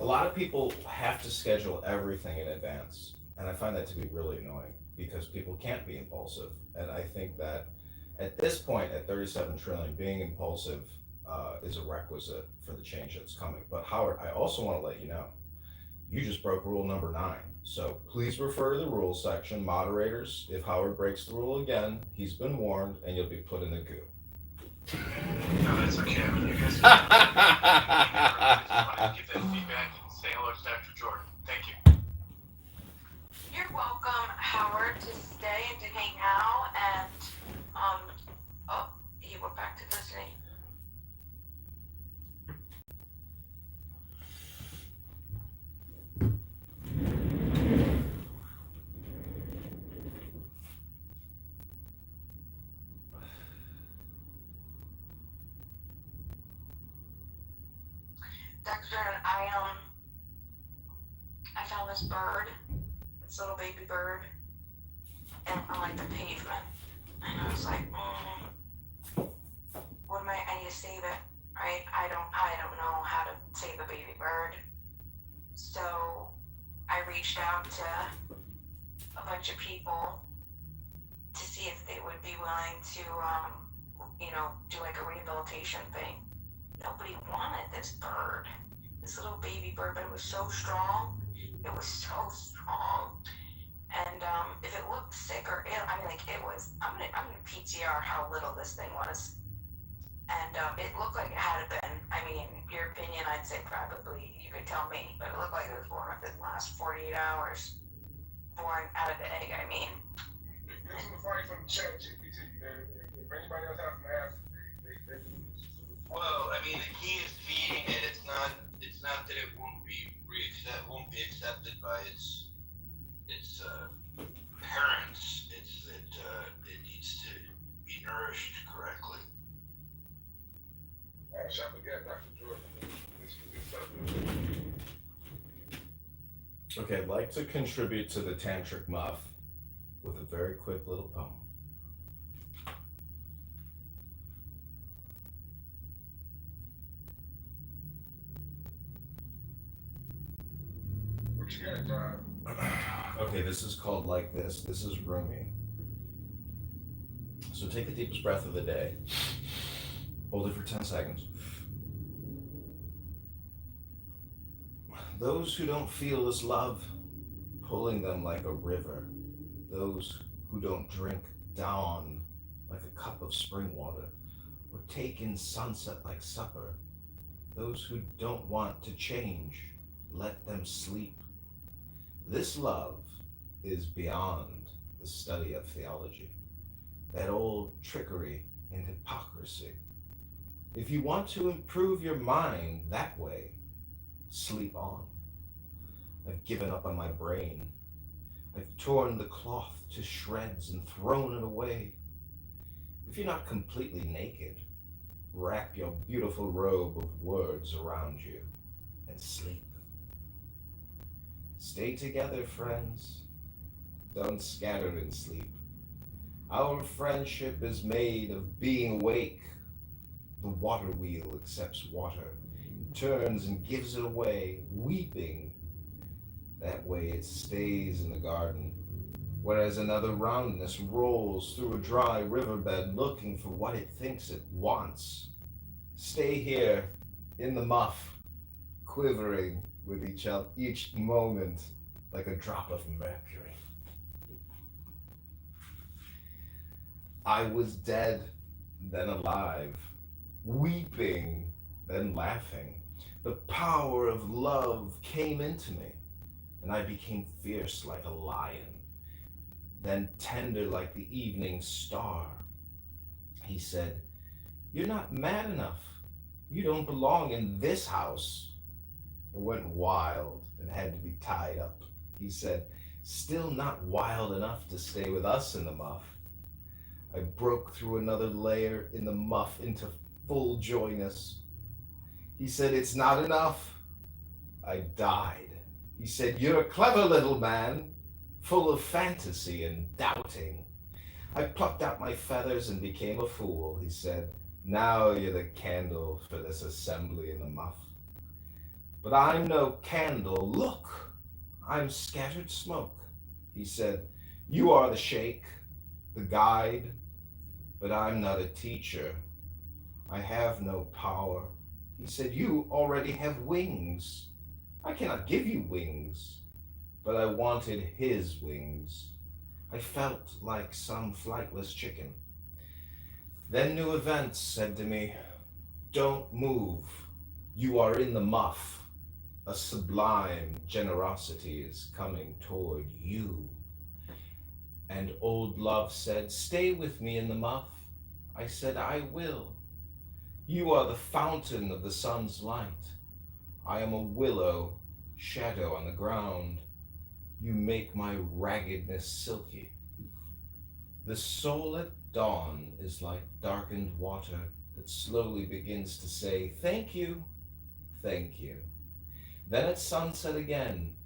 lot of people have to schedule everything in advance, and I find that to be really annoying because people can't be impulsive. And I think that at this point, at 37 trillion, being impulsive is a requisite for the change that's coming. But Howard, I also want to let you know, you just broke rule number 9. So please refer to the rules section. Moderators, if Howard breaks the rule again, he's been warned and you'll be put in the goo. No, that's okay. I mean, you guys give that feedback and say hello to Dr. Jordan. Thank you. You're welcome, Howard, to stay and to hang out. And oh, he went back to listening. Dr. Jordan, I found this bird, this little baby bird, and on like the pavement, and I was like, what am I need to save it, right? I don't know how to save a baby bird, so I reached out to a bunch of people to see if they would be willing to, do like a rehabilitation thing. Nobody wanted this bird, this little baby bird, but it was so strong. It was so strong. And if it looked sick or ill, it was. I'm gonna PTR how little this thing was. And it looked like it had been. Your opinion, I'd say probably you could tell me, but it looked like it was born within the last 48 hours. Born out of the egg. This is funny from Chat GPT. If anybody else has an answer, they can use it. Well, I mean, he is feeding it. It's not that it won't be accepted by its parents. It's that it needs to be nourished correctly. I shall forget Dr. Jordan. This stuff. Okay, I'd like to contribute to the Tantric Muff with a very quick little poem. What you got, John? Okay, this is called Like This. This is Rumi. So take the deepest breath of the day. Hold it for 10 seconds. Those who don't feel this love pulling them like a river, those who don't drink dawn like a cup of spring water, or take in sunset like supper, those who don't want to change, let them sleep. This love is beyond the study of theology, that old trickery and hypocrisy. If you want to improve your mind that way, sleep on. I've given up on my brain. I've torn the cloth to shreds and thrown it away. If you're not completely naked, wrap your beautiful robe of words around you and sleep. Stay together, friends. Don't scatter in sleep. Our friendship is made of being awake. The water wheel accepts water, turns and gives it away, weeping. That way it stays in the garden, whereas another roundness rolls through a dry riverbed looking for what it thinks it wants. Stay here in the muff, quivering with each moment like a drop of mercury. I was dead, then alive, weeping, then laughing. The power of love came into me, and I became fierce like a lion, then tender like the evening star. He said, "You're not mad enough. You don't belong in this house." I went wild and had to be tied up. He said, "Still not wild enough to stay with us in the muff." I broke through another layer in the muff into full joyness. He said, "It's not enough." I died. He said, "You're a clever little man, full of fantasy and doubting." I plucked out my feathers and became a fool. He said, "Now you're the candle for this assembly in the muff." But I'm no candle. Look, I'm scattered smoke. He said, "You are the shake, the guide, but I'm not a teacher. I have no power." He said, "You already have wings. I cannot give you wings." But I wanted his wings. I felt like some flightless chicken. Then new events said to me, "Don't move. You are in the muff. A sublime generosity is coming toward you." And old love said, "Stay with me in the muff." I said, "I will." You are the fountain of the sun's light. I am a willow, shadow on the ground. You make my raggedness silky. The soul at dawn is like darkened water that slowly begins to say, "Thank you, thank you." Then at sunset again,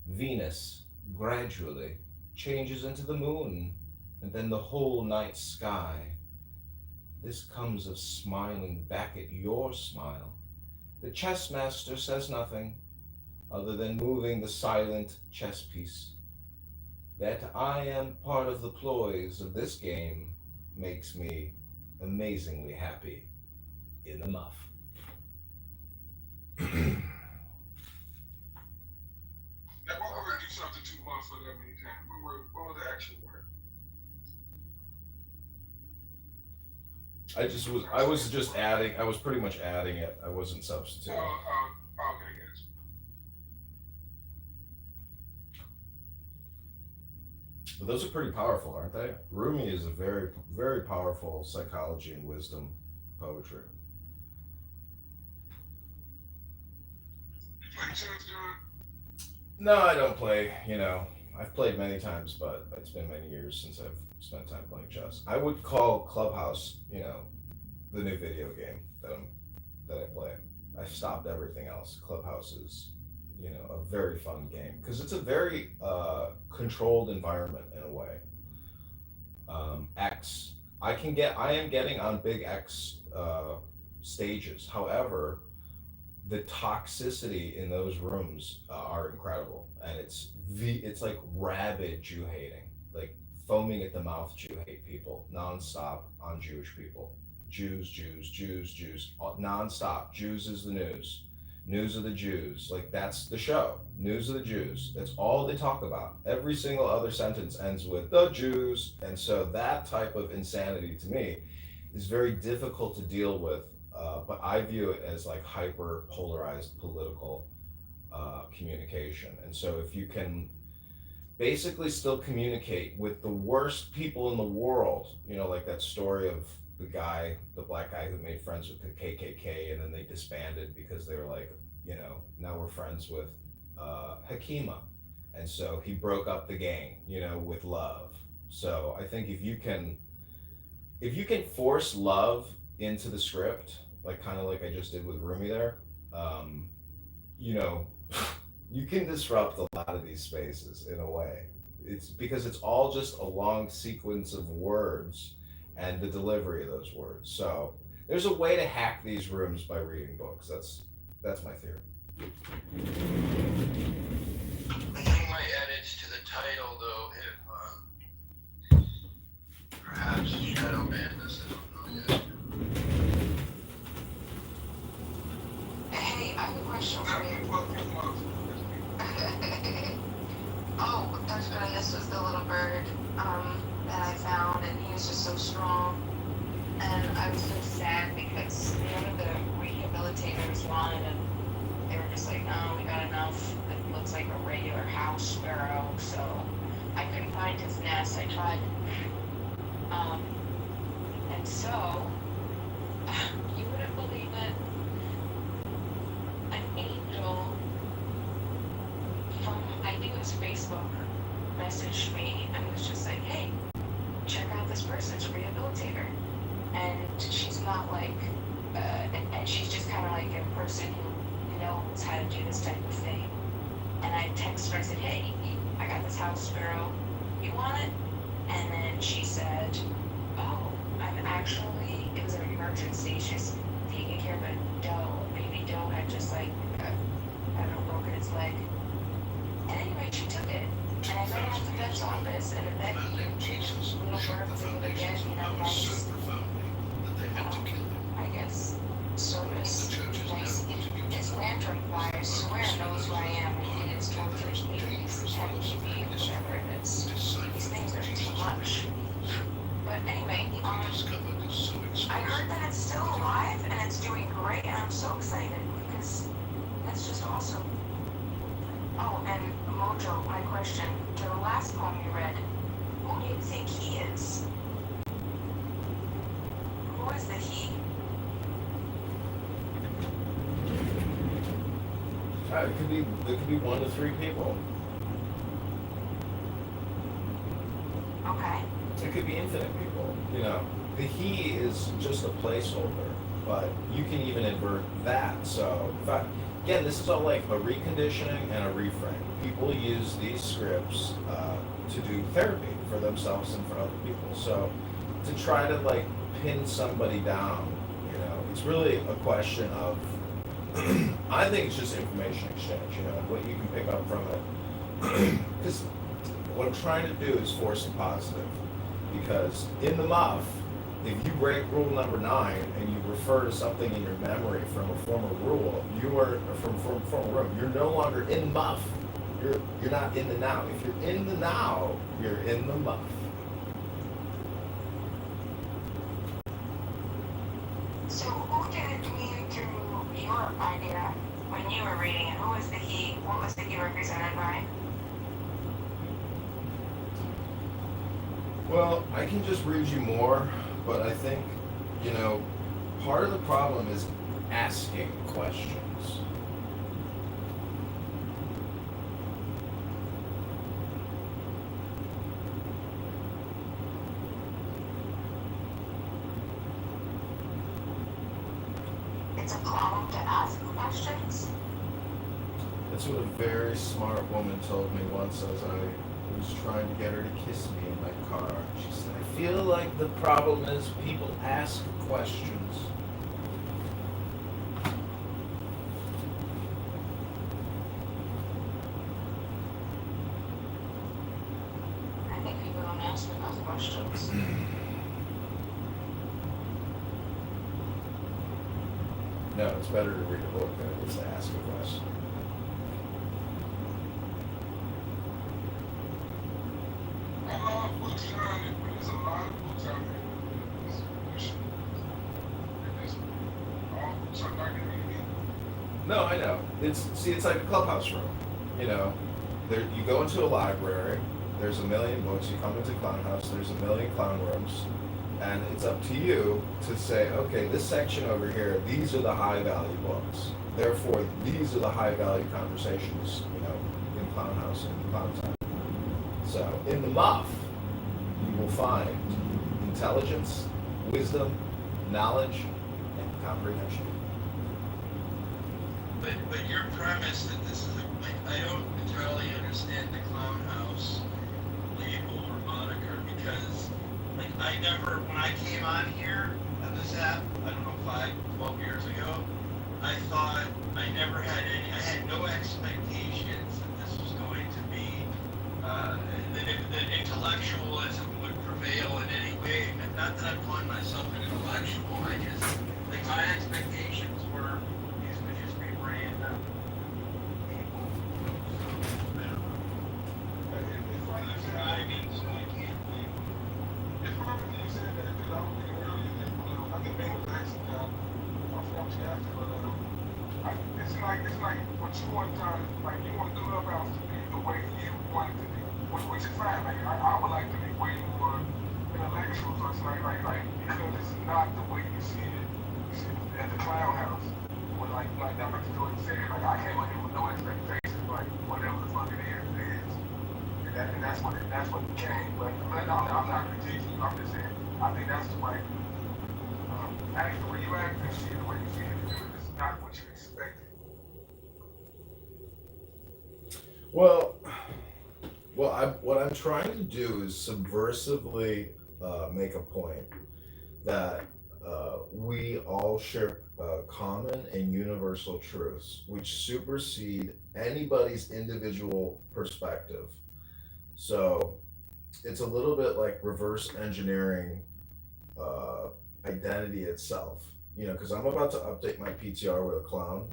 Venus gradually changes into the moon, and then the whole night sky. This comes of smiling back at your smile. The chess master says nothing other than moving the silent chess piece. That I am part of the ploys of this game makes me amazingly happy in the muff. Now, why would I do something 2 months for that many times? What was the actual word? I was just adding, I was pretty much adding it. I wasn't substituting. Okay, guys. But those are pretty powerful, aren't they? Rumi is a very, very powerful psychology and wisdom poetry. You play chess, John? No, I don't play, I've played many times, but it's been many years since I've spent time playing chess. I would call Clubhouse, the new video game that I play. I've stopped everything else. Clubhouse is, a very fun game because it's a very controlled environment in a way. I am getting on big X stages. However, the toxicity in those rooms are incredible, and it's like rabid Jew hating, like foaming at the mouth Jew hate people nonstop on Jewish people. Jews, Jews, Jews, Jews, nonstop. Jews is the news. News of the Jews. Like that's the show. News of the Jews. That's all they talk about. Every single other sentence ends with the Jews. And so that type of insanity to me is very difficult to deal with. But I view it as like hyper polarized political communication. And so if you can basically still communicate with the worst people in the world, like that story of the black guy who made friends with the KKK and then they disbanded because they were like, now we're friends with Hakima. And so he broke up the gang, with love. So I think if you can force love into the script, like kind of like I just did with Rumi there, you know, you can disrupt a lot of these spaces in a way. It's because it's all just a long sequence of words and the delivery of those words. So there's a way to hack these rooms by reading books. That's my theory. I think my edits to the title, though, if perhaps Shadow Madness, I don't know yet. Hey, I have a question for you. Oh, that's good. This was the little bird that I found, and he was just so strong. And I was so sad because none of the rehabilitators wanted him. They were just like, no, we got enough. It looks like a regular house sparrow. So I couldn't find his nest. I tried. And so, you wouldn't believe it. An angel from, I think it was Facebook, messaged me and was just like, hey, check out this person, it's a rehabilitator. And she's not like, and she's just kind of like a person who knows how to do this type of thing. And I texted her, I said, hey, I got this house sparrow, you want it? And then she said, oh, I'm actually, it was an emergency, she's taking care of a doe, a baby doe had just like, I don't know, broken its leg. And anyway, she took it. And I met her at the vet's office, and the vet little bird was able to get, nice, I guess, service. Nice. This lantern fly, I swear knows who I am, and it's tortures me, it's pretending to be whatever it is. These things are too much. But anyway, I heard that it's still alive, and it's doing great, and I'm so excited, because that's just awesome. Oh, and Mojo, my question, to the last poem you read, who do you think he is? Who is the he? It could be 1 to 3 people. Okay. It could be infinite people. The he is just a placeholder, but you can even invert that. So, in fact, again, this is all like a reconditioning and a reframe. People use these scripts to do therapy for themselves and for other people. So, to try to like pin somebody down, it's really a question of. I think it's just information exchange. What you can pick up from it. Because what I'm trying to do is force a positive. Because in the muff, if you break rule number 9 and you refer to something in your memory from a former rule, you are from a former room. You're no longer in muff. You're not in the now. If you're in the now, you're in the muff. So who did it mean through your idea when you were reading it? Who was the he? What was the he represented by? Well, I can just read you more, but I think, part of the problem is asking questions. It's a problem to ask questions. That's what a very smart woman told me once as I was trying to get her to kiss me in my car. She said, I feel like the problem is people ask questions. questions. No, it's better to read a book than it is to ask a question. A lot of books around it, but there's a lot of books out there. All books are not going to be. No, I know. It's like a clubhouse room. You know, you go into a library. There's a million books. You come into Clown House. There's a million clown rooms, and it's up to you to say, okay, this section over here, these are the high value books. Therefore, these are the high value conversations. You know, in Clown House and Clown Time. So, in the muff, you will find intelligence, wisdom, knowledge, and comprehension. But your premise that this is I don't entirely understand the Clown House label or moniker because I never, when I came on here on this app, I don't know, 12 years ago, I thought I never had I had no expectations that this was going to be, that intellectualism would prevail in any way. And not that I'm calling myself an intellectual, I just, my expectations were these would just be random people. So, I don't know. It's funny you said that. I mean, so I can't think. It's funny you said that because I was thinking earlier that I think Ben was asking I forgot what you asked him, but it's like what you want done, like you want Clubhouse to be the way you want it to be, which is fine. Like I would like to be way more intellectual, so it's like because it's not the way you see it at the Clown House. When like Dr. Jordan said, like I came in here with no expectations, like whatever the fuck it is. And that's what it became. But I'm not critiquing you. I'm just saying I think that's the way. Actually, the way you act and shit, the way you see it, it's not what you expected. Well, what I'm trying to do is subversively make a point that we all share common and universal truths, which supersede anybody's individual perspective. So it's a little bit like reverse engineering identity itself, you know, because I'm about to update my PTR with a clown,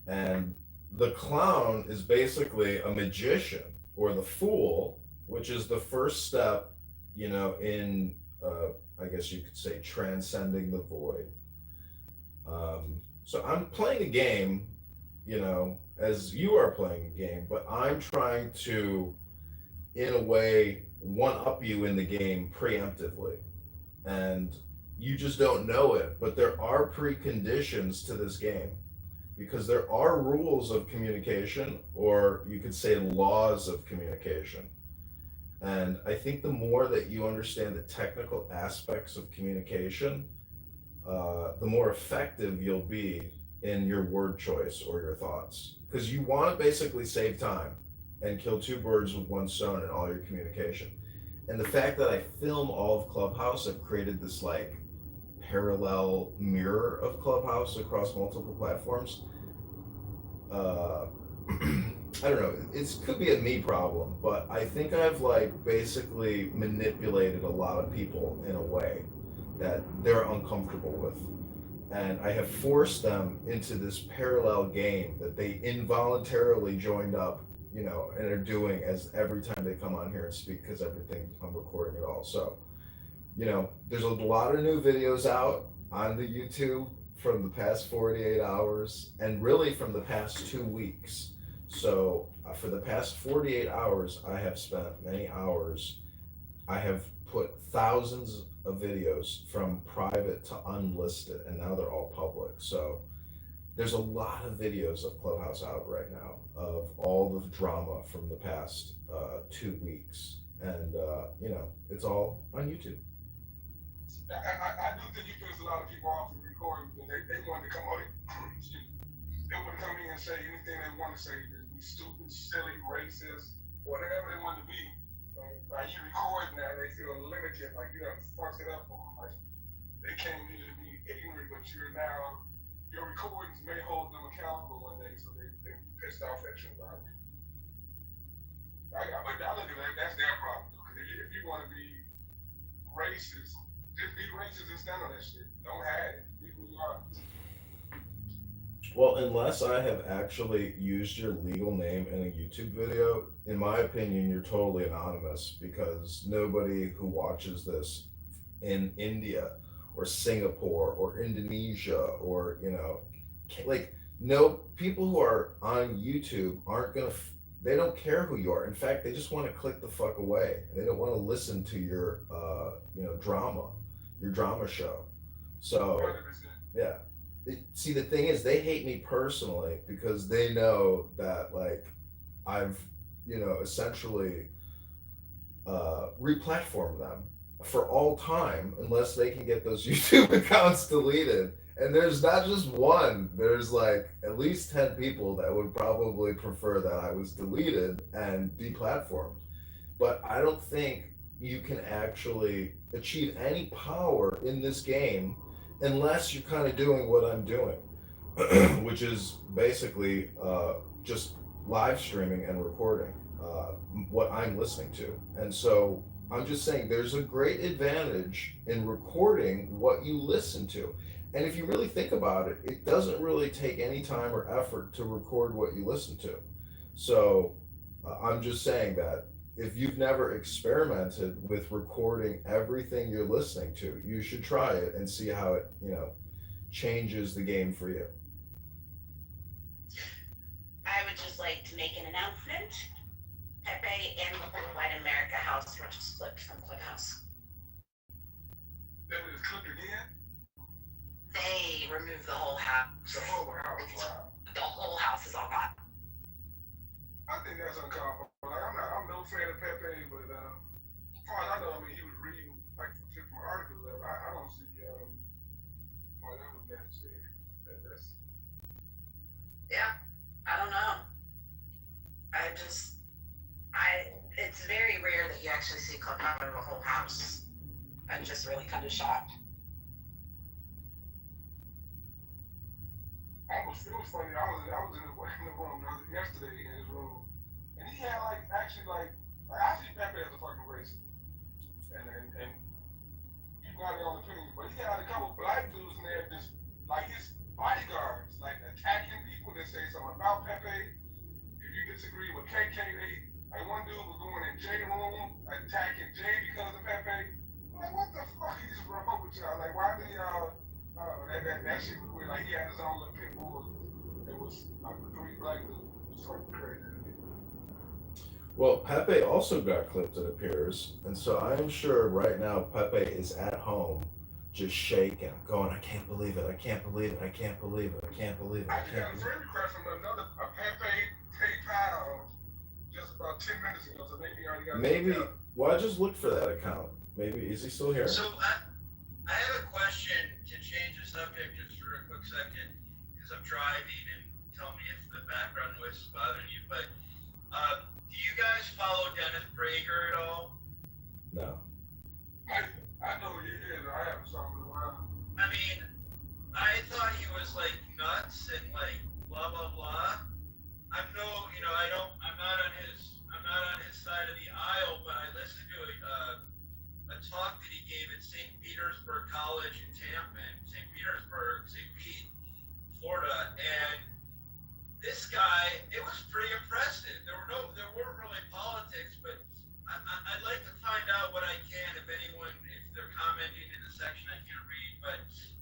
and the clown is basically a magician or the fool, which is the first step, you know, in I guess you could say transcending the void. So I'm playing a game, you know, as you are playing a game, but I'm trying to, in a way, one up you in the game preemptively. And you just don't know it, but there are preconditions to this game because there are rules of communication, or you could say laws of communication. And I think the more that you understand the technical aspects of communication, the more effective you'll be in your word choice or your thoughts. Because you want to basically save time and kill two birds with one stone in all your communication. And the fact that I film all of Clubhouse, I've created this like parallel mirror of Clubhouse across multiple platforms. I don't know, it could be a me problem, but I think I've like basically manipulated a lot of people in a way that they're uncomfortable with. And I have forced them into this parallel game that they involuntarily joined up, you know, and are doing as every time they come on here and speak, because everything, I'm recording it all. So, you know, there's a lot of new videos out on the YouTube from the past 48 hours and really from the past 2 weeks. So for the past 48 hours, I have spent many hours. I have put thousands of videos from private to unlisted, and now they're all public. So there's a lot of videos of Clubhouse out right now of all the drama from the past 2 weeks. And, you know, it's all on YouTube. I do think you piss a lot of people off in recording because they want to come on it. They want to come in and say anything they want to say, just be stupid, silly, racist, whatever they want to be. Like you record now, they feel limited, like you done fucked it up on them. Like they came here to be ignorant, but your recordings may hold them accountable one day, so they pissed off at you about it. But I look at that, that's their problem. Because if you want to be racist. Just be racist and stand on that shit. Don't hide it. Be who you are. Well, unless I have actually used your legal name in a YouTube video, in my opinion, you're totally anonymous because nobody who watches this in India or Singapore or Indonesia or, like, no, people who are on YouTube aren't gonna, they don't care who you are. In fact, they just want to click the fuck away. They don't want to listen to your, drama, your drama show. So, 100%. yeah. See, the thing is, they hate me personally because they know that, like, I've, essentially replatform them for all time unless they can get those YouTube accounts deleted. And there's not just one, there's like at least 10 people that would probably prefer that I was deleted and deplatformed. But I don't think you can actually achieve any power in this game unless you're kind of doing what I'm doing, which is basically just live streaming and recording what I'm listening to. And so I'm just saying there's a great advantage in recording what you listen to. And if you really think about it, it doesn't really take any time or effort to record what you listen to. So I'm just saying that if you've never experimented with recording everything you're listening to, you should try it and see how it, changes the game for you. I would just like to make an announcement. Pepe and the Whole White America House were just flipped from Clubhouse. They were just clicked again. They removed the whole house. The whole house. Wow. The whole house is all gone. I think that's uncalled for. Like, I'm no fan of Pepe, but as far as I know, I mean, he was reading like from articles. I don't see why that was necessary. That's Yeah, I don't know. It's very rare that you actually see Clubhouse of a whole house. I'm just really kind of shocked. it was funny. I was in the room yesterday in his room, and he had I see Pepe as a fucking racist, and you got your own opinion, but he had a couple black dudes in there just like his bodyguards, like attacking people that say something about Pepe. If you disagree with KK, like one dude was going in Jay room attacking Jay because of Pepe. I'm like, what the fuck is wrong with y'all? Like, why do y'all? That shit was weird. Like, he had his own little pit bull. It was like 3 black dudes. It was fucking crazy. Well, Pepe also got clipped, it appears, and so I'm sure right now Pepe is at home, just shaking, going, "I can't believe it! I can't believe it! I can't believe it! I can't believe it! I I just got can't a believe it!" friend request from a Pepe PayPal just about 10 minutes ago, so maybe I already got Maybe. it up. Well, I just looked for that account. Maybe is he still here? So I have a question to change the subject just for a quick second, because I'm driving, and tell me if the background noise is bothering you. But do you guys follow Dennis Prager at all? No. I know he is. I haven't saw him in a while. I mean, I thought he was like nuts and like blah blah blah. I'm not on his side of the aisle, but I listened to a talk that he gave at St. Petersburg College in Tampa, St. Pete, Florida, and this guy, it was pretty impressive. There weren't really politics, but I'd like to find out what I can, if they're commenting in the section I can't read, but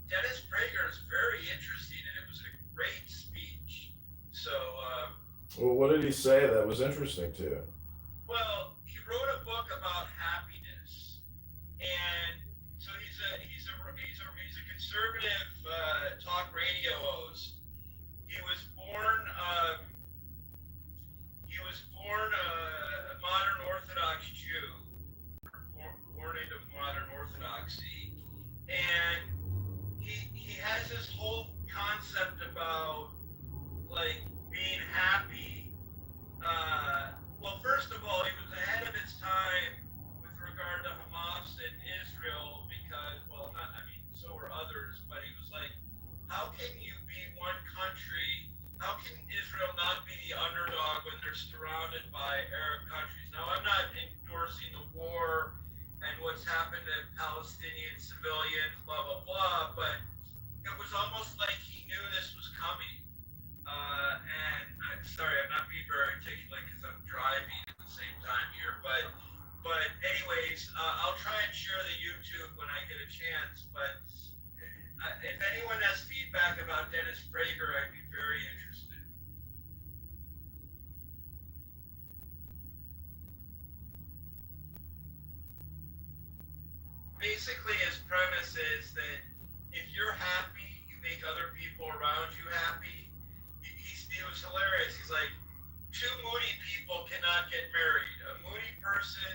Dennis Prager is very interesting, and it was a great speech. So, Well, what did he say that was interesting to you? well, he wrote a book about happiness, and so he's a conservative talk radio host. He was born a modern Orthodox Jew, born into modern Orthodoxy, and he has this whole concept about like being happy. Well, first of all, he was ahead of his time with regard to Hamas and Israel because, well, so were others, but he was like, how can you be one country? How can Israel not be the underdog when they're surrounded by Arab countries? Now, I'm not endorsing the war and what's happened to Palestinian civilians, blah, blah, blah. But it was almost like he knew this was coming. And I'm sorry, I'm not being very articulate because I'm driving at the same time here. But anyways, I'll try and share the YouTube when I get a chance. But if anyone has feedback about Dennis Prager, I'd be very interested. Basically, his premise is that if you're happy, you make other people around you happy. He was hilarious. He's like, two moody people cannot get married. A moody person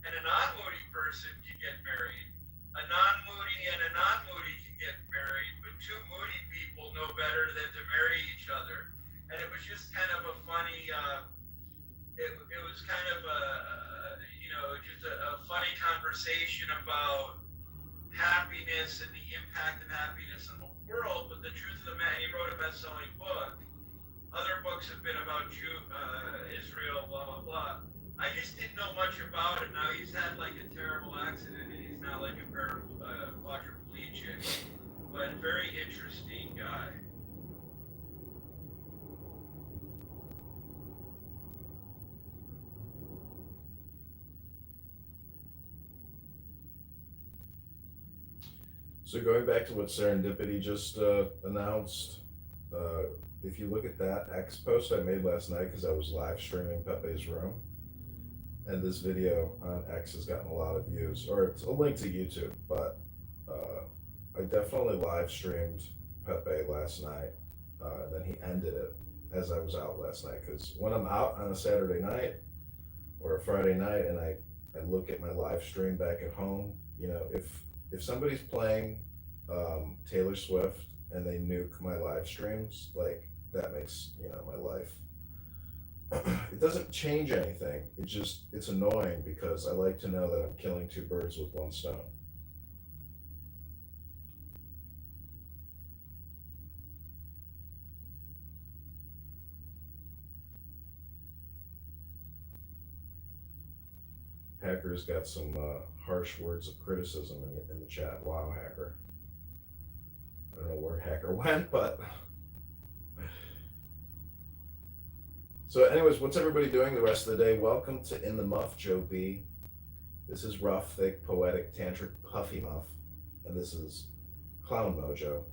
and a non-moody person can get married. A non-moody and a non-moody can get married, but two moody people know better than to marry each other. And it was just kind of a funny, it was kind of just a funny conversation about happiness and the impact of happiness in the world. But the truth of the matter, he wrote a best-selling book. Other books have been about Israel, blah, blah, blah. I just didn't know much about it. Now he's had like a terrible accident and he's now like a quadriplegic, but very interesting guy. So going back to what Serendipity just announced, if you look at that X post I made last night because I was live streaming Pepe's room, and this video on X has gotten a lot of views, or it's a link to YouTube, but I definitely live streamed Pepe last night, and then he ended it as I was out last night, because when I'm out on a Saturday night or a Friday night and I look at my live stream back at home, if somebody's playing Taylor Swift and they nuke my live streams, like that makes my life. It doesn't change anything. It's annoying because I like to know that I'm killing two birds with one stone. Hacker's got some harsh words of criticism in the chat. Wow, Hacker. I don't know where Hacker went, but. So anyways, what's everybody doing the rest of the day? Welcome to In the Muff, Joe B. This is rough, thick, poetic, tantric, puffy muff. And this is Clown Mojo.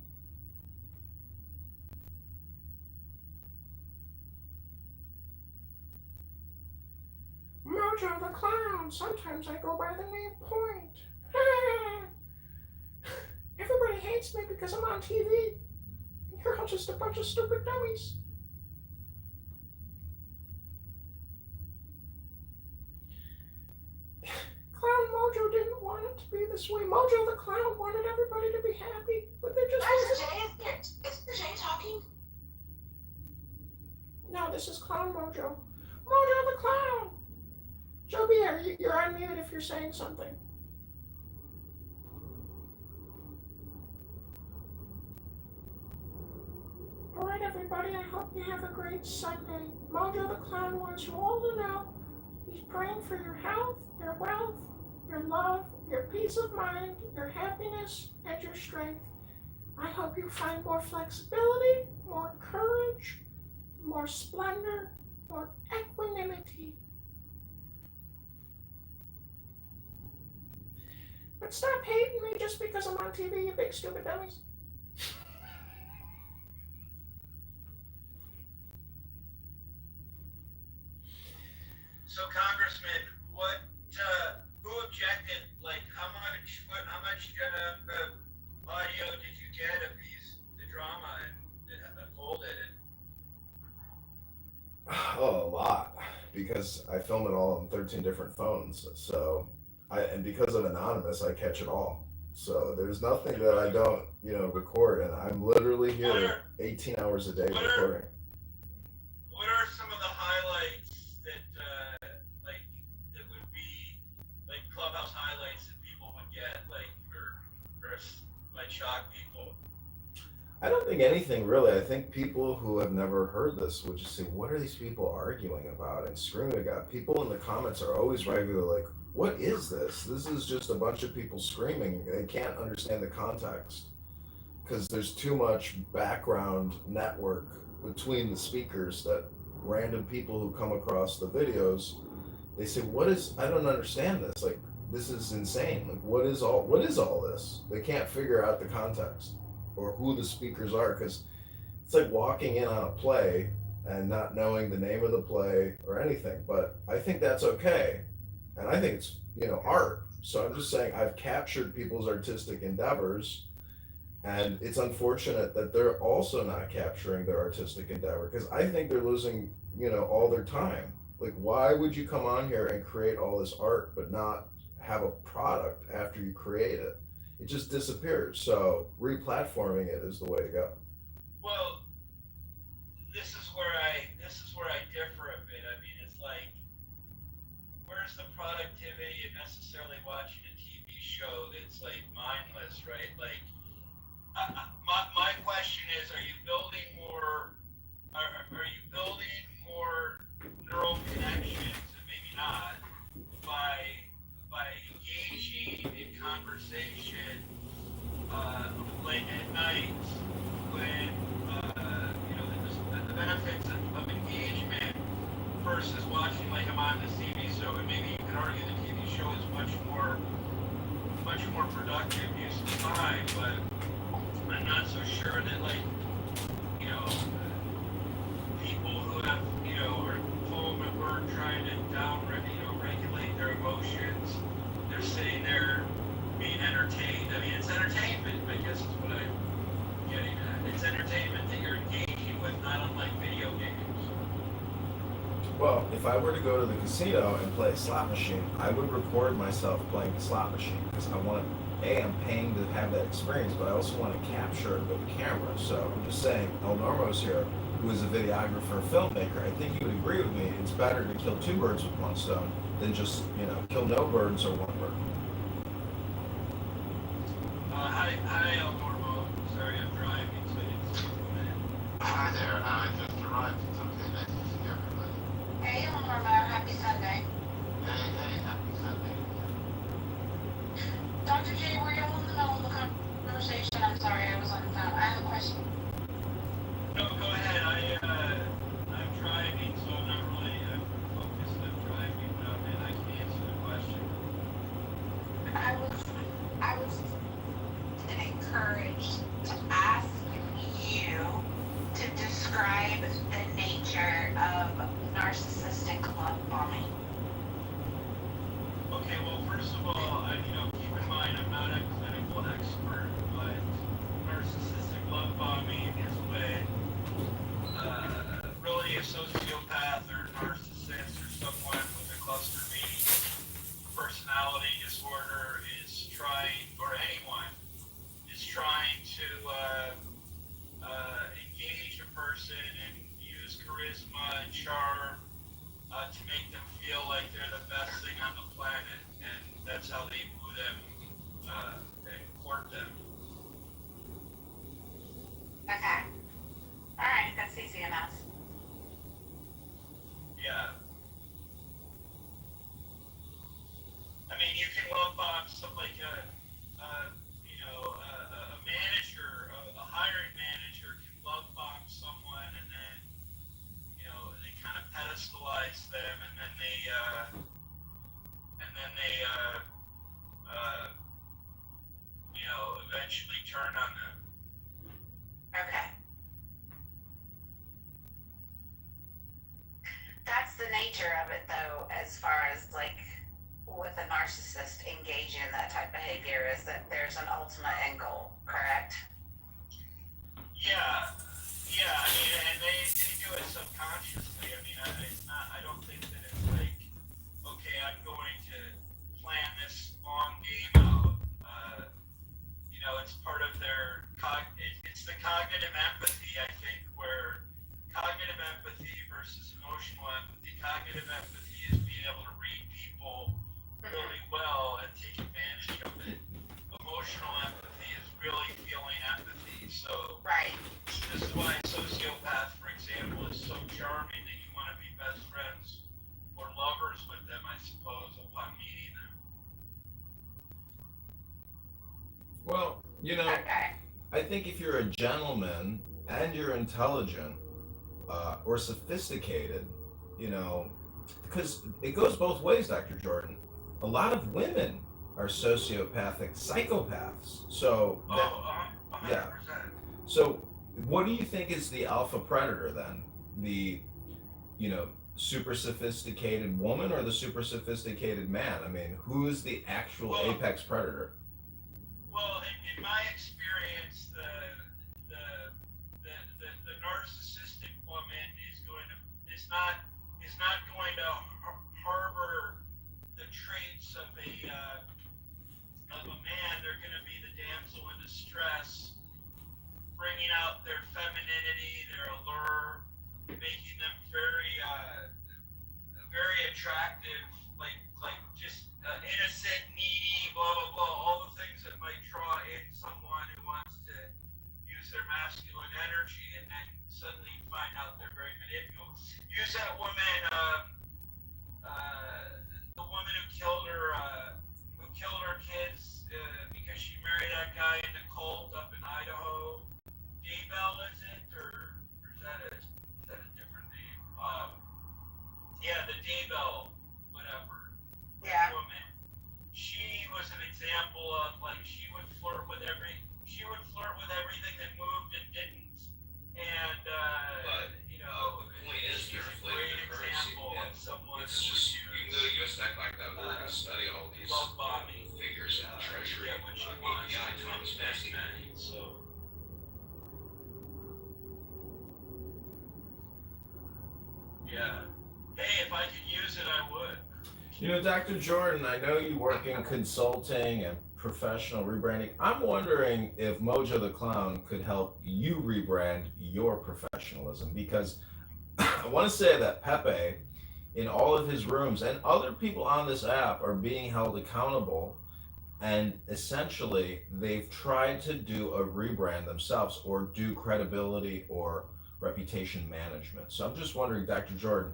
Mojo the Clown. Sometimes I go by the name Point. Everybody hates me because I'm on TV. You're all just a bunch of stupid dummies. Clown Mojo didn't want it to be this way. Mojo the Clown wanted everybody to be happy, but they just... Is Jay talking? No, this is Clown Mojo. Mojo the Clown! Joby, you're on mute if you're saying something. Alright everybody, I hope you have a great Sunday. Mojo the Clown wants you all to know he's praying for your health, your wealth, your love, your peace of mind, your happiness, and your strength. I hope you find more flexibility, more courage, more splendor, more equanimity. But stop hating me just because I'm on TV, you big stupid dummies. So, Congressman, who objected? Like, how much audio did you get of the drama and unfolded? Oh, a lot, because I film it all on 13 different phones. So, and because I'm anonymous, I catch it all. So there's nothing that I don't, record, and I'm literally here 18 hours a day recording. What are some of the highlights that would be like Clubhouse highlights that people would get, or might shock people? I don't think anything really. I think people who have never heard this would just say, what are these people arguing about and screaming about? People in the comments are always regular, like, what is this? This is just a bunch of people screaming. They can't understand the context because there's too much background network between the speakers that random people who come across the videos, they say, what is, I don't understand this. Like, this is insane. Like, what is all this? They can't figure out the context or who the speakers are, because it's like walking in on a play and not knowing the name of the play or anything. But I think that's okay. And I think it's, art. So I'm just saying I've captured people's artistic endeavors, and it's unfortunate that they're also not capturing their artistic endeavor, because I think they're losing, all their time. Like, why would you come on here and create all this art but not have a product after you create it? It just disappears. So replatforming it is the way to go. Well, this is where I differ a bit. I mean, it's like, where's the productivity in necessarily watching a TV show that's like mindless, right? Like, my question is, are you building more? Are you building more neural connections, and maybe not, by engaging in conversation late at night when the benefits of engagement versus watching like a mindless TV show? And maybe you could argue the TV show is much more productive use of time, but I'm not so sure that, like, people who have, are home and we're trying to regulate their emotions, they're sitting there being entertained. I mean, it's entertainment, I guess is what I'm getting at. It's entertainment that you're engaging with, not unlike video games. Well, if I were to go to the casino and play a slot machine, I would record myself playing the slot machine, because I want to, I'm paying to have that experience, but I also want to capture it with the camera. So I'm just saying, El Normo's here, who is a videographer, filmmaker. I think you would agree with me. It's better to kill two birds with one stone than just, kill no birds or one bird. Hi, El Normo. Sorry, I'm driving, so I didn't see you in. Hi there, I just arrived. It's okay, nice to see everybody. Hey, Norma, happy Sunday. Hey, happy Sunday. Dr. J, were you in the middle of the conversation? I'm sorry, I was on the phone. I have a question. No, go ahead. I'm driving, so I'm not really focused on driving, but I can answer the question. I was encouraged to ask you to describe the nature of narcissistic love bombing. Okay, well, first of all, keep in mind I'm not a clinical expert, but narcissistic love bombing is when really a sociopath or narcissist or someone with a cluster B personality disorder is trying, or anyone is trying to engage a person and use charisma and charm to make them feel like they're the best thing on the planet, and that's how they woo them and court them. Okay. Alright, that's easy enough. Yeah. I mean, you can love bomb something like a manager, a hiring manager can love bomb someone, and then, they kind of pedestalize them, and then they eventually turn on them. Okay. That's the nature of it, though, as far as like with a narcissist engaging in that type of behavior, is that there's an ultimate end goal, correct? Yeah. I mean, and they do it subconsciously. I mean, I don't think that it's like, okay, I'm going to plan this long game out. It's part of their it's the cognitive empathy, I think, where cognitive empathy versus emotional empathy. Cognitive empathy is being able to read people really well and take advantage of it. Emotional empathy is really feeling empathy. So Right. this is why a sociopath, for example, is so charming that you want to be best friends or lovers with them, I suppose, upon meeting them. Well, Okay. I think if you're a gentleman and you're intelligent or sophisticated, you know, because it goes both ways, Dr. Jordan. A lot of women are sociopathic psychopaths. So that, Oh, yeah. 100%. So what do you think is the alpha predator then? The, you know, super sophisticated woman or the super sophisticated man? I mean, who is the actual Well, apex predator? well, in my experience, the the narcissistic woman is not going to harbor the traits of a man. They're going to be the damsel in distress, bringing out their femininity, their allure, making them very attractive, like just innocent, needy, blah blah blah, all the things that might draw in someone who wants to use their masculine energy, and then suddenly you find out they're very manipulative. Use that woman, the woman who killed her kids because she married that guy in the cult up in Idaho. Daybell, is it, or is that a different name? Yeah, the Daybell, whatever. Yeah. Woman. She was an example of like she would flirt with everything that moved and didn't, and But you know, the point is, she's they're a inflating great the currency, example of and someone it's who just, would you can go to use US Tech like that, we're gonna study all these love bombing figures in the treasury, get what she wants API, to Thomas invest Massey. in. So yeah. Hey, if I could use it, I would. You know, Dr. Jordan, I know you work in consulting and professional rebranding. I'm wondering if Mojo the Clown could help you rebrand your professionalism because I want to say that Pepe, in all of his rooms, and other people on this app are being held accountable. And essentially, they've tried to do a rebrand themselves or do credibility or reputation management. So I'm just wondering, Dr. Jordan,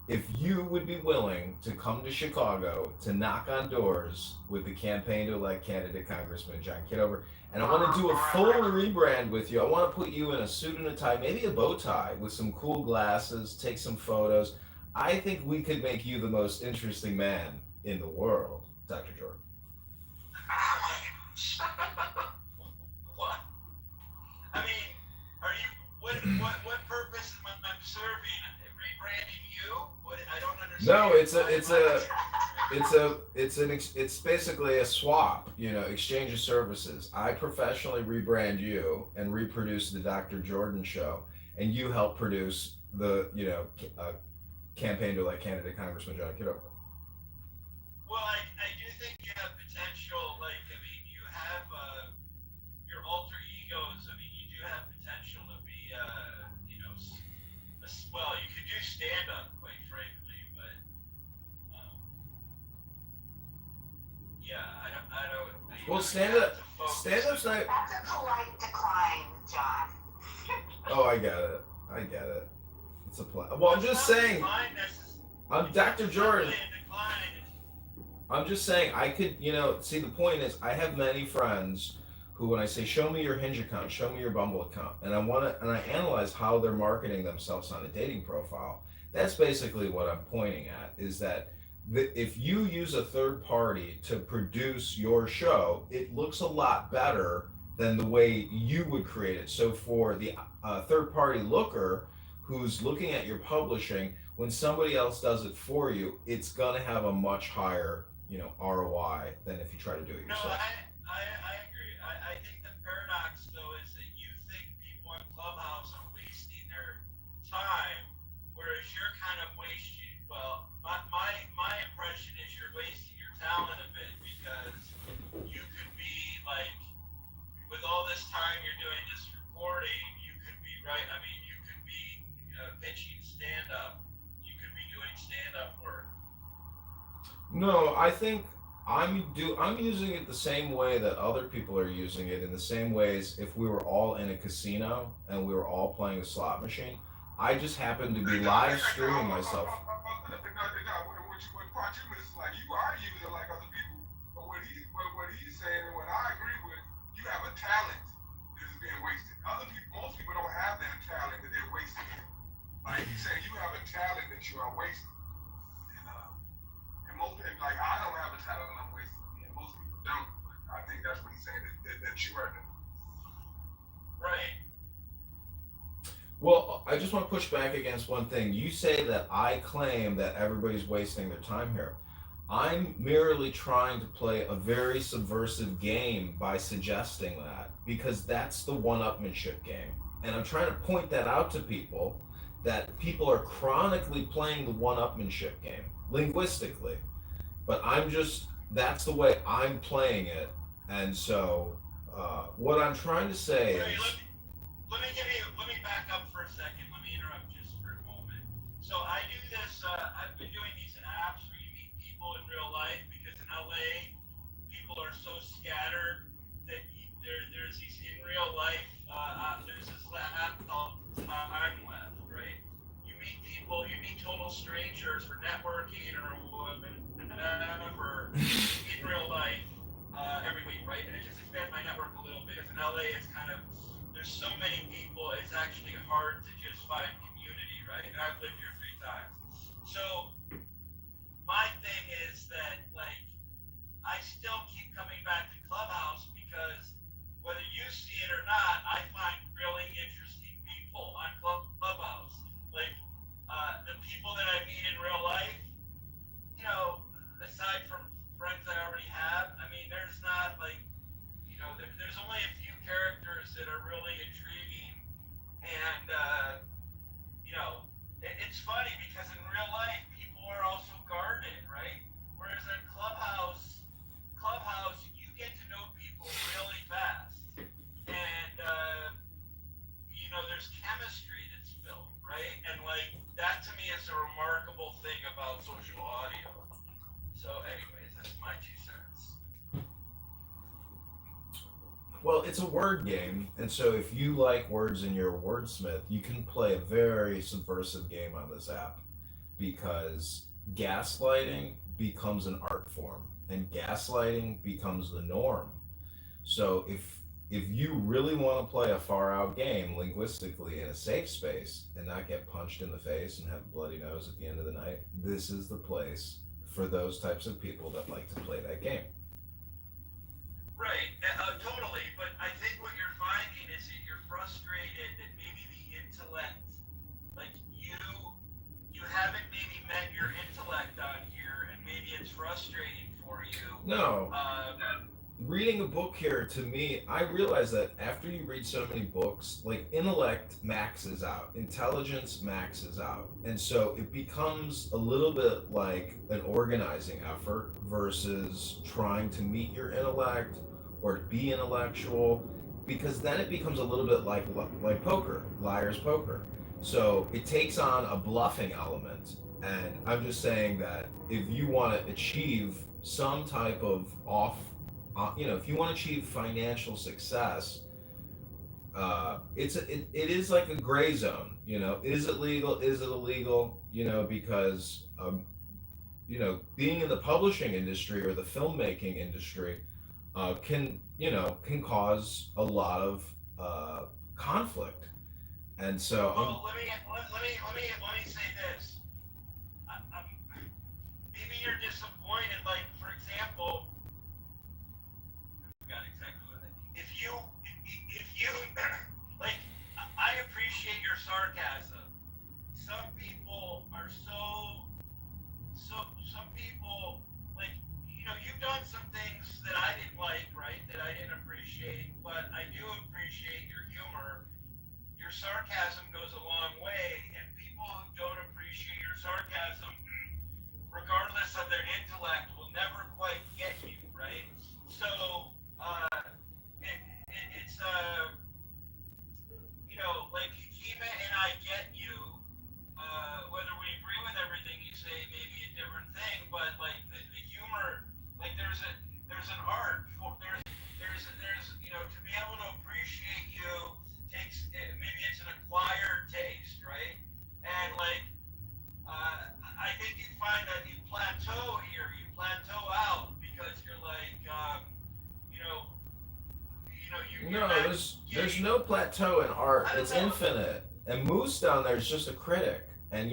if you would be willing to come to Chicago to knock on doors with the campaign to elect candidate Congressman John Kitover, and I want to do a full rebrand with you. I want to put you in a suit and a tie, maybe a bow tie with some cool glasses, take some photos. I think we could make you the most interesting man in the world, Dr. Jordan. What? I mean, are you? What purpose am I serving? Rebranding you? What? I don't understand. No, Why- it's basically a swap, you know, exchange of services. I professionally rebrand you and reproduce the Dr. Jordan show, and you help produce the, campaign to elect candidate Congressman John Kitover. Well, I do think you have potential. Like, I mean, you have your alter egos. I mean, you do have potential to be, well, you could do stand up, quite frankly, but yeah, I don't. Well, you stand have up, to focus stand up's not. That's a polite decline, John. Oh, I get it. I get it. It's a play. Well, I'm just saying. I'm Dr. Jordan. I'm just saying I could, see the point is I have many friends who when I say show me your Hinge account, show me your Bumble account, and I analyze how they're marketing themselves on a dating profile. That's basically what I'm pointing at is that if you use a third party to produce your show, it looks a lot better than the way you would create it. So for the third party looker who's looking at your publishing, when somebody else does it for you, it's gonna have a much higher, ROI than if you try to do it No, yourself. I agree. I think the paradox though is that you think people in Clubhouse are wasting their time, whereas you're kind of wasting. Well, my impression is you're wasting your talent a bit because you could be like, with all this time you're doing this recording, you could be right. I mean, you could be pitching stand up. You could be doing stand up work. No, I think I'm using it the same way that other people are using it in the same ways if we were all in a casino and we were all playing a slot machine. I just happen to be live streaming myself. What part you miss is like you are using like other people, but what he's saying and what I agree with talent that is being wasted. Other people, most people don't have that talent that they're wasting it. Like you say, you have a talent that you are wasting. And most people, like, I don't have a talent that I'm wasting. And most people don't. But I think that's what he's saying, that you are doing. Right. Well, I just want to push back against one thing. You say that I claim that everybody's wasting their time here. I'm merely trying to play a very subversive game by suggesting that, because that's the one-upmanship game. And I'm trying to point that out to people, that people are chronically playing the one-upmanship game, linguistically. But that's the way I'm playing it. And so, what I'm trying to say Hey, is, let me back up for a second. Let me interrupt just for a moment. So I do this, I've been doing these apps where you meet people in real life, because in LA, people are so scattered that there's these in real life, there's this app called Time Left, right? You meet people, you meet total strangers for networking or whatever in real life every week, right? And it just expands my network a little bit. Because in LA, it's kind of, there's so many people, it's actually hard to just find community, right? And I've lived here 3 times. So my thing is that, like, I still keep coming back to Clubhouse because whether you see it or not, I find really interesting people on Clubhouse. Like, the people that I meet in real life, you know, aside from friends I already have, I mean, there's not, like, you know, there's only a few characters that are really intriguing. And, you know, it's funny because in real life, people are also guarded, right? Whereas in Clubhouse, you get to know people really fast. And, you know, there's chemistry that's built, right? And, like, that to me is a remarkable thing about social audio. So anyways, that's my 2 cents. well, it's a word game, and so if you like words and you're a wordsmith, you can play a very subversive game on this app, because gaslighting becomes an art form, and gaslighting becomes the norm. So if you really want to play a far out game linguistically in a safe space and not get punched in the face and have a bloody nose at the end of the night, this is the place for those types of people that like to play that game. Right, totally. But I think what you're finding is that you're frustrated that maybe the intellect, like you haven't maybe met your intellect on here, and maybe it's frustrating for you. No. Reading a book here, to me, I realize that after you read so many books, like, intellect maxes out, intelligence maxes out, and so it becomes a little bit like an organizing effort versus trying to meet your intellect or to be intellectual, because then it becomes a little bit like poker, liar's poker. So it takes on a bluffing element, and I'm just saying that if you want to achieve some type of if you want to achieve financial success, it is like a gray zone. Is it legal? Is it illegal? Because being in the publishing industry or the filmmaking industry can cause a lot of conflict, and so Well, let me say this. Maybe you're disappointed. Like, for example, I forgot exactly what it. If you like, I appreciate your sarcasm. Some people are some people, like, you know, you've done some things that I didn't like, right? That I didn't appreciate, but I do appreciate your humor. Your sarcasm goes a long way, and people who don't appreciate your sarcasm, regardless of their intellect, will never quite get you, right? So, it's you know, like, Hikima and I get you. Whether we agree with everything you say may be a different thing, but, like, the humor, like, there's an art for there's you know, to be able to appreciate you takes, maybe it's an acquired taste, right? And, like, I think you find that you plateau here, you plateau out, because you're like, you know, There's no plateau in art. I don't It's know. infinite. And Moose down there is just a critic. And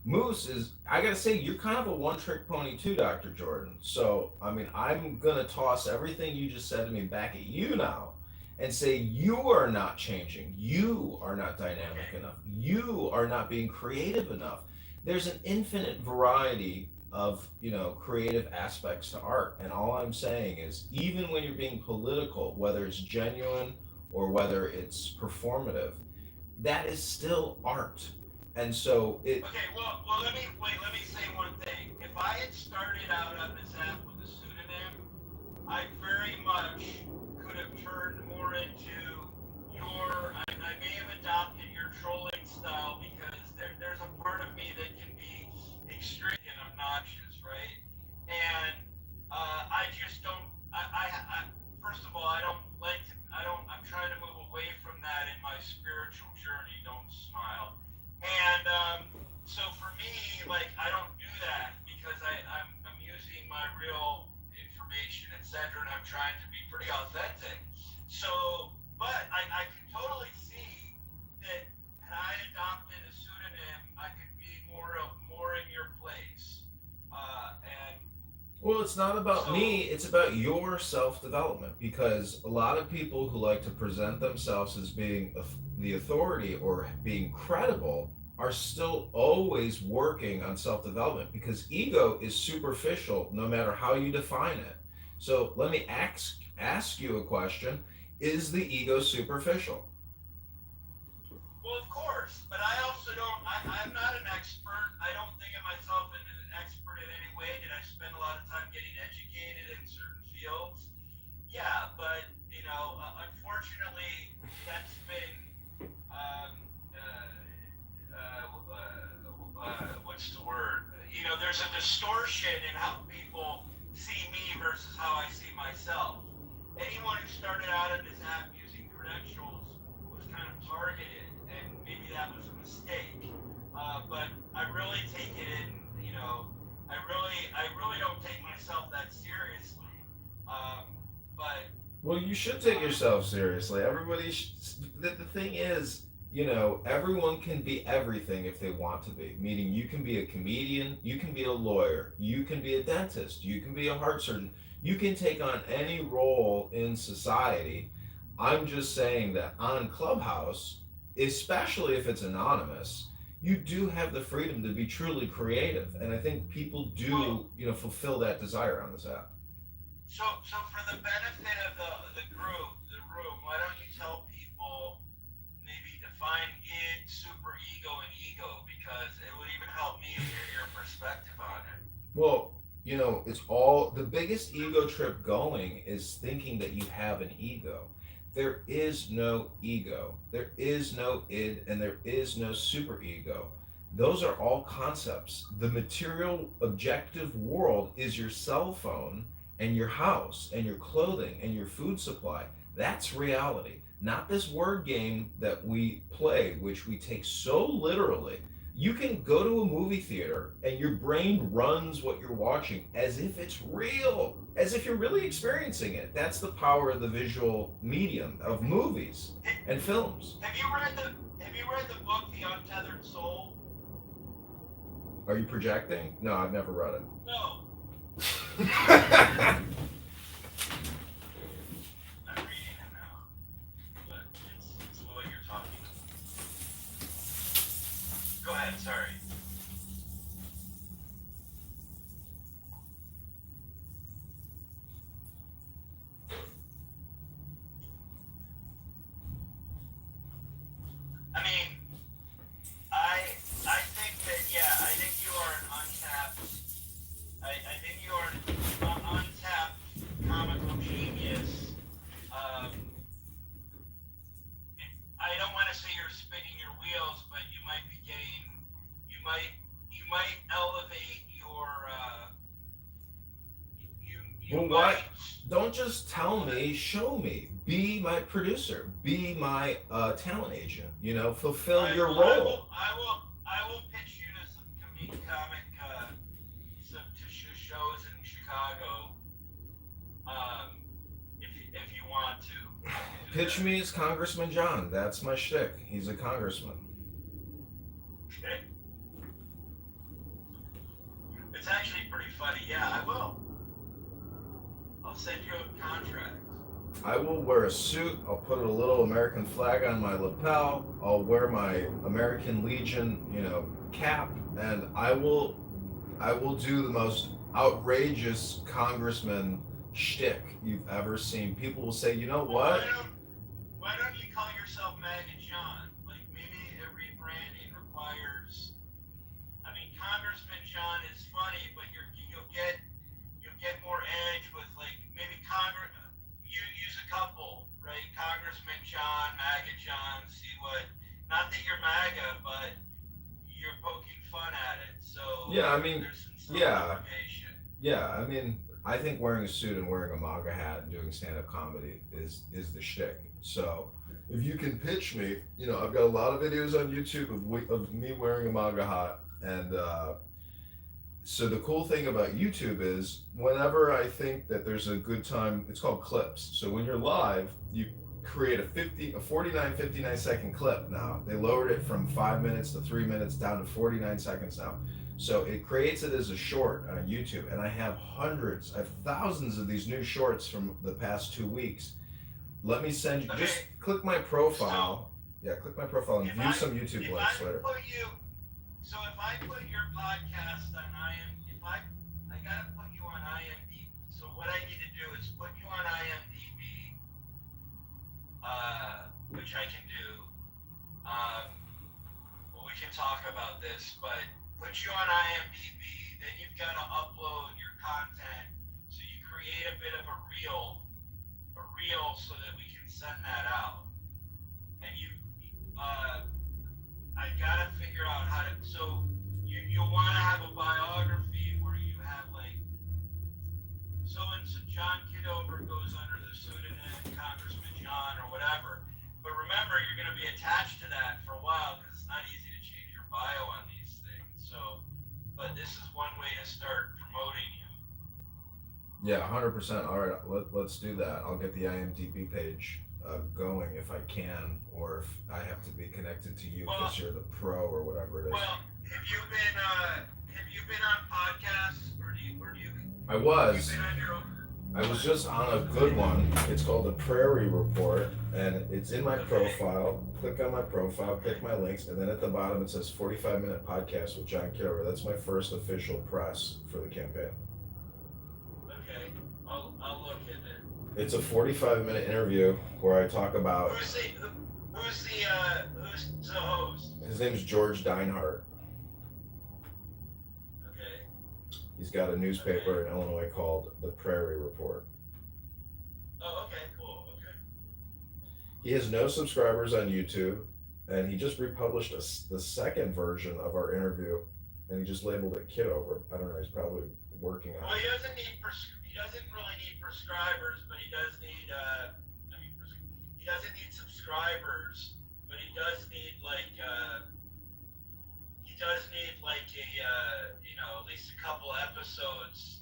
Moose is, I gotta say, you're kind of a one-trick pony too, Dr. Jordan. So, I mean, I'm gonna toss everything you just said to me back at you now and say you are not changing. You are not dynamic enough. You are not being creative enough. There's an infinite variety of, creative aspects to art. And all I'm saying is, even when you're being political, whether it's genuine or whether it's performative, that is still art. And so Okay, well, let me say one thing. If I had started out on this app with a pseudonym, I very much could have turned more into I may have adopted your trolling style because there's a part of me that can be extreme and obnoxious, right? And I just don't, first of all, I don't like to, I'm trying to move away from that in my spiritual journey, don't smile. And so for me, like, I don't do that because I'm using my real information, etc., and I'm trying to be pretty authentic. So, but I can totally see that had I adopted a pseudonym, I could be more in your place. And well, it's not about so, me, it's about your self-development, because a lot of people who like to present themselves as being the authority or being credible are still always working on self-development, because ego is superficial no matter how you define it. So let me ask you a question. Is the ego superficial? well, of course, but I also don't. I'm not an expert. I don't think of myself as an expert in any way. Did I spend a lot of time getting educated in certain fields? Yeah, but unfortunately, that's been what's the word? There's a distortion in how people see me versus how I see myself. Anyone who started out in this app using credentials was kind of targeted, and maybe that was a mistake. But I really take it in, I really don't take myself that seriously. But Well, you should take yourself seriously. The thing is, everyone can be everything if they want to be. Meaning, you can be a comedian, you can be a lawyer, you can be a dentist, you can be a heart surgeon. You can take on any role in society. I'm just saying that on Clubhouse, especially if it's anonymous, you do have the freedom to be truly creative. And I think people do, fulfill that desire on this app. so for the benefit of the group, the room, why don't you tell people maybe define id, super ego, and ego, because it would even help me hear your perspective on it. Well, it's the biggest ego trip going is thinking that you have an ego. There is no ego. There is no id, and there is no superego. Those are all concepts. The material objective world is your cell phone and your house and your clothing and your food supply. That's reality. Not this word game that we play, which we take so literally. You can go to a movie theater and your brain runs what you're watching as if it's real, as if you're really experiencing it. That's the power of the visual medium of movies and films. Have you read the book The Untethered Soul? Are you projecting? No, I've never read it. No. I'm reading it now, but it's what you're talking about. Go ahead, sorry. I mean, I think that, I think you are an untapped, I think you are an untapped comical genius. I don't want to say you're spinning your wheels, but you might be you might elevate your, Well, what? Don't just tell me, show me. Be my producer. Be my talent agent. Fulfill your role. I will pitch you to some comic to shows in Chicago. If you want to, I can do Pitch me as Congressman John. That's my shtick. He's a congressman. Okay. It's actually pretty funny. Yeah, I will. I'll send you a contract. I will wear a suit. I'll put a little American flag on my lapel. I'll wear my American Legion, cap, and I will do the most outrageous congressman shtick you've ever seen. People will say, you know what? Why don't you call yourself MAGA John? Like maybe a rebranding requires. I mean, Congressman John is funny, but you'll get more edge with like maybe You use a couple, right? Congressman John, MAGA John. See what? Not that you're MAGA, but you're poking fun at it. So Yeah, I mean, there's some yeah. implication. Yeah, I mean, I think wearing a suit and wearing a MAGA hat and doing stand-up comedy is the shtick. So if you can pitch me, I've got a lot of videos on YouTube of me wearing a MAGA hat, and so the cool thing about YouTube is whenever I think that there's a good time, it's called clips. So when you're live, you create a 49, 59 second clip now. They lowered it from 5 minutes to 3 minutes down to 49 seconds now. So it creates it as a short on YouTube, and I have thousands of these new shorts from the past 2 weeks. Let me send you, just click my profile. Click my profile and view some YouTube links later. So if I put your podcast on I gotta put you on IMDb. So what I need to do is put you on IMDb, which I can do. We can talk about this, but put you on IMDb, then you've got to upload your content. So you create a bit of a reel so that we can send that out. And I gotta figure out how to. So you'll want to have a biography where you have like so John Kitover goes under the pseudonym Congressman John or whatever. But remember, you're going to be attached to that for a while because it's not easy to change your bio on these things. So, but this is one way to start promoting you. Yeah, 100%. All right, let's do that. I'll get the IMDb page going if I can, or if I have to be connected to you because you're the pro or whatever it is. Well, have you been on podcasts or do you? I was. Have you been on your own? I was just on a good one. It's called the Prairie Report, and it's in my profile. Click on my profile, pick my links, and then at the bottom it says 45-minute podcast with John Kitover. That's my first official press for the campaign. Okay, I'll look in there. It's a 45-minute interview where I talk about. Who's the host? His name is George Deinhardt. Okay. He's got a newspaper in Illinois called the Prairie Report. Oh, okay, cool. Okay. He has no subscribers on YouTube, and he just republished the second version of our interview, and he just labeled it Kitover. I don't know. He's probably working on Well, it. he doesn't really need prescribers, but he does need. He doesn't need subscribers, but he does need at least a couple episodes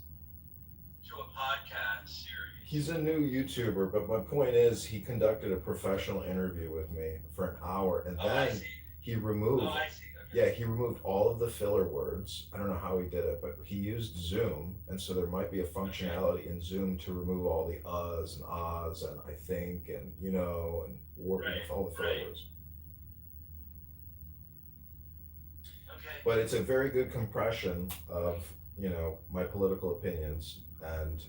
to a podcast series. He's a new YouTuber, but my point is he conducted a professional interview with me for an hour, and then he removed. Oh, I see. Okay. Yeah, he removed all of the filler words. I don't know how he did it, but he used Zoom, and so there might be a functionality in Zoom to remove all the uhs and ahs and I think and and all the filler words. Okay. But it's a very good compression of my political opinions and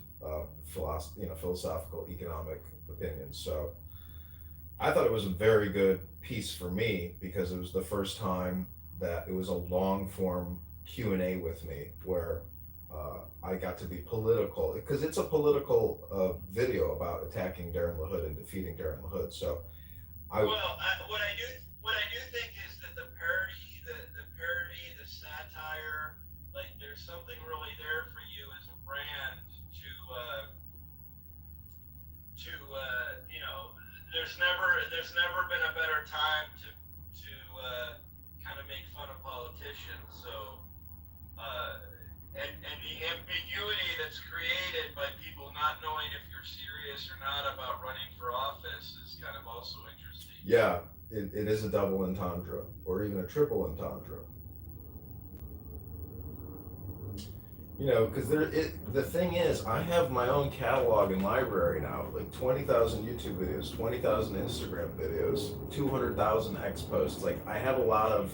philosophical economic opinions. So I thought it was a very good piece for me because it was the first time that it was a long form Q&A with me where I got to be political because it's a political video about attacking Darren LaHood and defeating Darren LaHood. So what I do think is that the parody, the satire, like there's something really there for you as a brand to there's never been a better time to kind of make fun of politicians. So and the ambiguity that's created by people not knowing if you're serious or not about running for office is kind of Yeah, it is a double entendre or even a triple entendre. You know, because the thing is, I have my own catalog and library now, like 20,000 YouTube videos, 20,000 Instagram videos, 200,000 X posts. Like I have a lot of,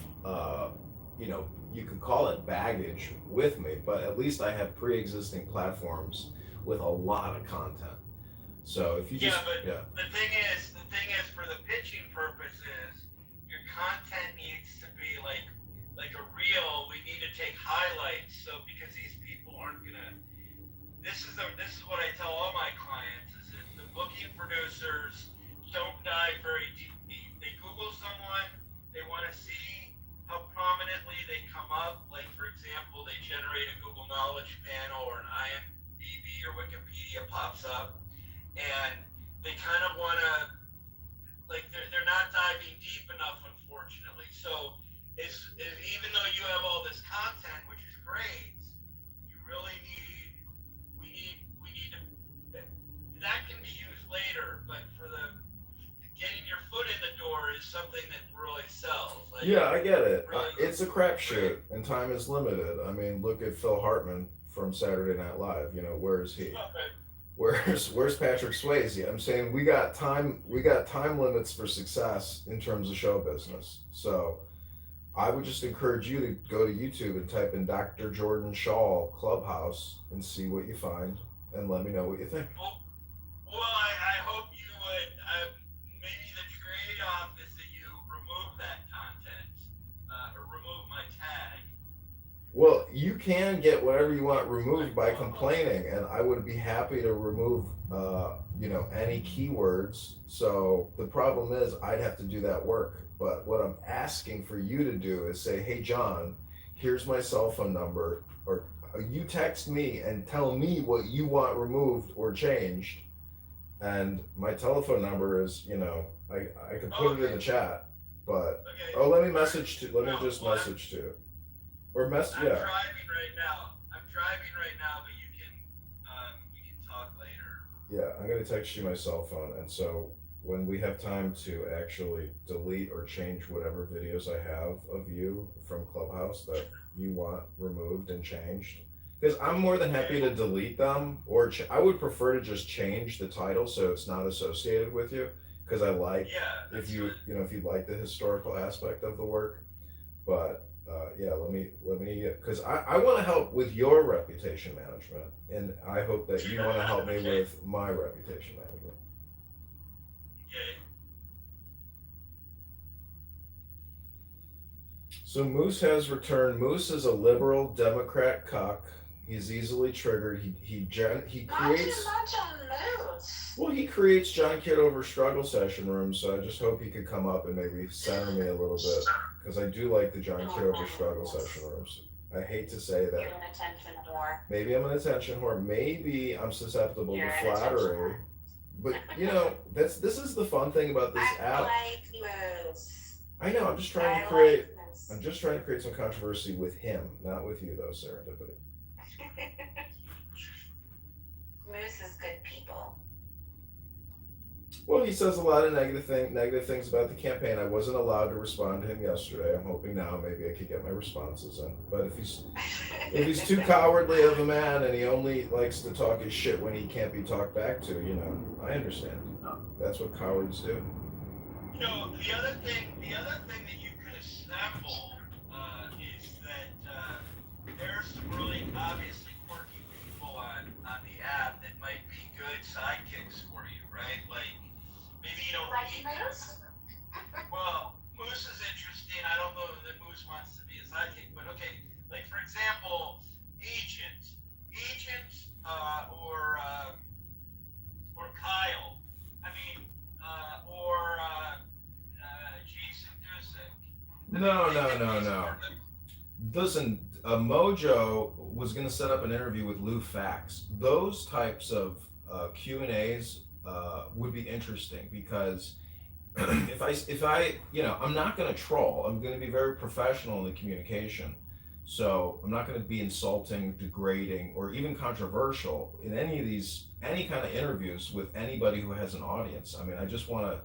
you know, you could call it baggage with me, but at least I have pre-existing platforms with a lot of content. So if you just, Yeah, but yeah, the thing is, for the pitching purposes, your content needs to be like a reel. We need to take highlights. So because these people aren't gonna, this is what I tell all my clients is that the booking producers don't dive very deep. They Google someone, they want to see how prominently they come up. Like for example, they generate a Google Knowledge Panel or an IMDb or Wikipedia pops up, and they kind of want to, like they're not diving deep enough, unfortunately. So is even though you have all this content, which is great, you really need we need to, that can be used later, but for the getting your foot in the door is something that really sells. Like, yeah, I get it. really, It's a crapshoot, and time is limited. I mean, look at Phil Hartman from Saturday Night Live. You know, where is he? Where's Patrick Swayze? I'm saying we got time limits for success in terms of show business. So I would just encourage you to go to YouTube and type in Dr. Jordan Shaw Clubhouse and see what you find and let me know what you think. well, I hope you would. Maybe the trade-off is that you remove that content or remove my tag. Well, you can get whatever you want removed by complaining, and I would be happy to remove, you know, any keywords. So the problem is, I'd have to do that work. But what I'm asking for you to do is say, "Hey, John, here's my cell phone number," or you text me and tell me what you want removed or changed, and my telephone number is, you know, I can put it in the chat. But Okay. oh, let me message to, let me No, just well, message to, or mess, I'm yeah. driving right now. But we can talk later. Yeah, I'm gonna text you my cell phone, and so when we have time to actually delete or change whatever videos I have of you from Clubhouse that you want removed and changed, because I'm more than happy to delete them, or I would prefer to just change the title so it's not associated with you, because I like Yeah. if you know if you like the historical aspect of the work, but yeah, let me because I want to help with your reputation management, and I hope that you want to help me Okay. with my reputation management. Okay. So Moose has returned. Moose is a liberal Democrat cuck. He's easily triggered. He Not too creates. much on Moose. Well, he creates John Kitover struggle session rooms. So I just hope he could come up and maybe center me a little bit, because I do like the John Kitover struggle session rooms. I hate to say You're that. an attention whore. Maybe I'm an attention whore. Maybe I'm susceptible You're to an attention flattery. But you know, this is the fun thing about this I app. like Moose. I know. I'm just trying I to create. like Moose. I'm just trying to create some controversy with him, not with you, though, Serendipity. Moose is good people. Well, he says a lot of negative things about the campaign. I wasn't allowed to respond to him yesterday. I'm hoping now maybe I could get my responses in. But if he's too cowardly of a man and he only likes to talk his shit when he can't be talked back to, you know, I understand. That's what cowards do. You know, the other thing that you could assemble is that there are some really obviously quirky people on the app that might be good sidekicks for you, right? Like maybe you don't Like need Moose? Well, Moose is interesting. I don't know that Moose wants to be a sidekick, but okay. Like for example, Agent, or Kyle. I mean, or Jason Dusick. No. Listen, Mojo was going to set up an interview with Lou Fax. Those types of Q&As would be interesting, because if I, you know, I'm not going to troll. I'm going to be very professional in the communication. So I'm not going to be insulting, degrading, or even controversial in any kind of interviews with anybody who has an audience. I mean, I just want to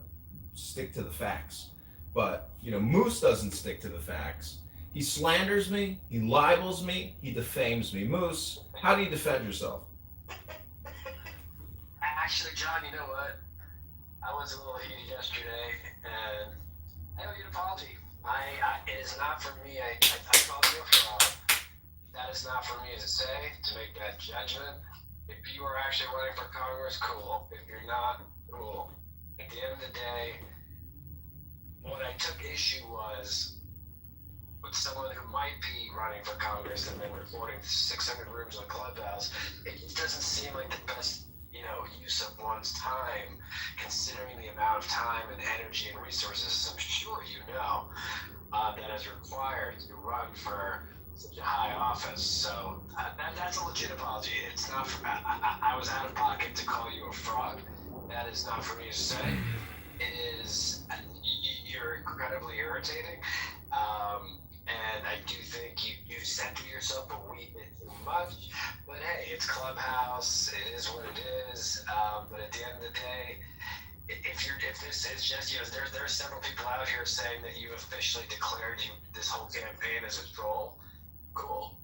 stick to the facts. But Moose doesn't stick to the facts. He slanders me, he libels me, he defames me. Moose, how do you defend yourself? Actually, John, you know what? I was a little heated yesterday, and I owe you an apology. It is not for me. I called you a fraud. That is not for me to say, to make that judgment. If you are actually running for Congress, cool. If you're not, cool. At the end of the day, what I took issue was with someone who might be running for Congress and then recording 600 rooms in a clubhouse. It just doesn't seem like the best, use of one's time, considering the amount of time and energy and resources, I'm sure that is required to run for such a high office. So that's a legit apology. It's not for, I was out of pocket to call you a fraud. That is not for me to say. It is, you're incredibly irritating. And I do think you center yourself a wee bit too much. But hey, it's Clubhouse. It is what it is. But at the end of the day, if this is just, there's several people out here saying that you officially declared this whole campaign as a troll. Cool.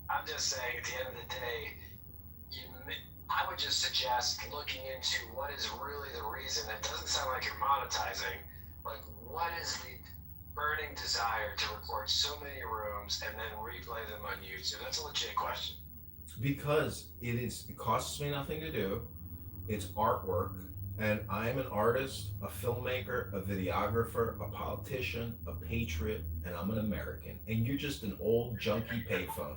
I'm just saying, at the end of the day, I would just suggest looking into what is really the reason. It doesn't sound like you're monetizing. Like, what is the burning desire to record so many rooms and then replay them on YouTube? That's a legit question. Because it costs me nothing to do. It's artwork, and I'm an artist, a filmmaker, a videographer, a politician, a patriot, and I'm an American. And you're just an old junky payphone.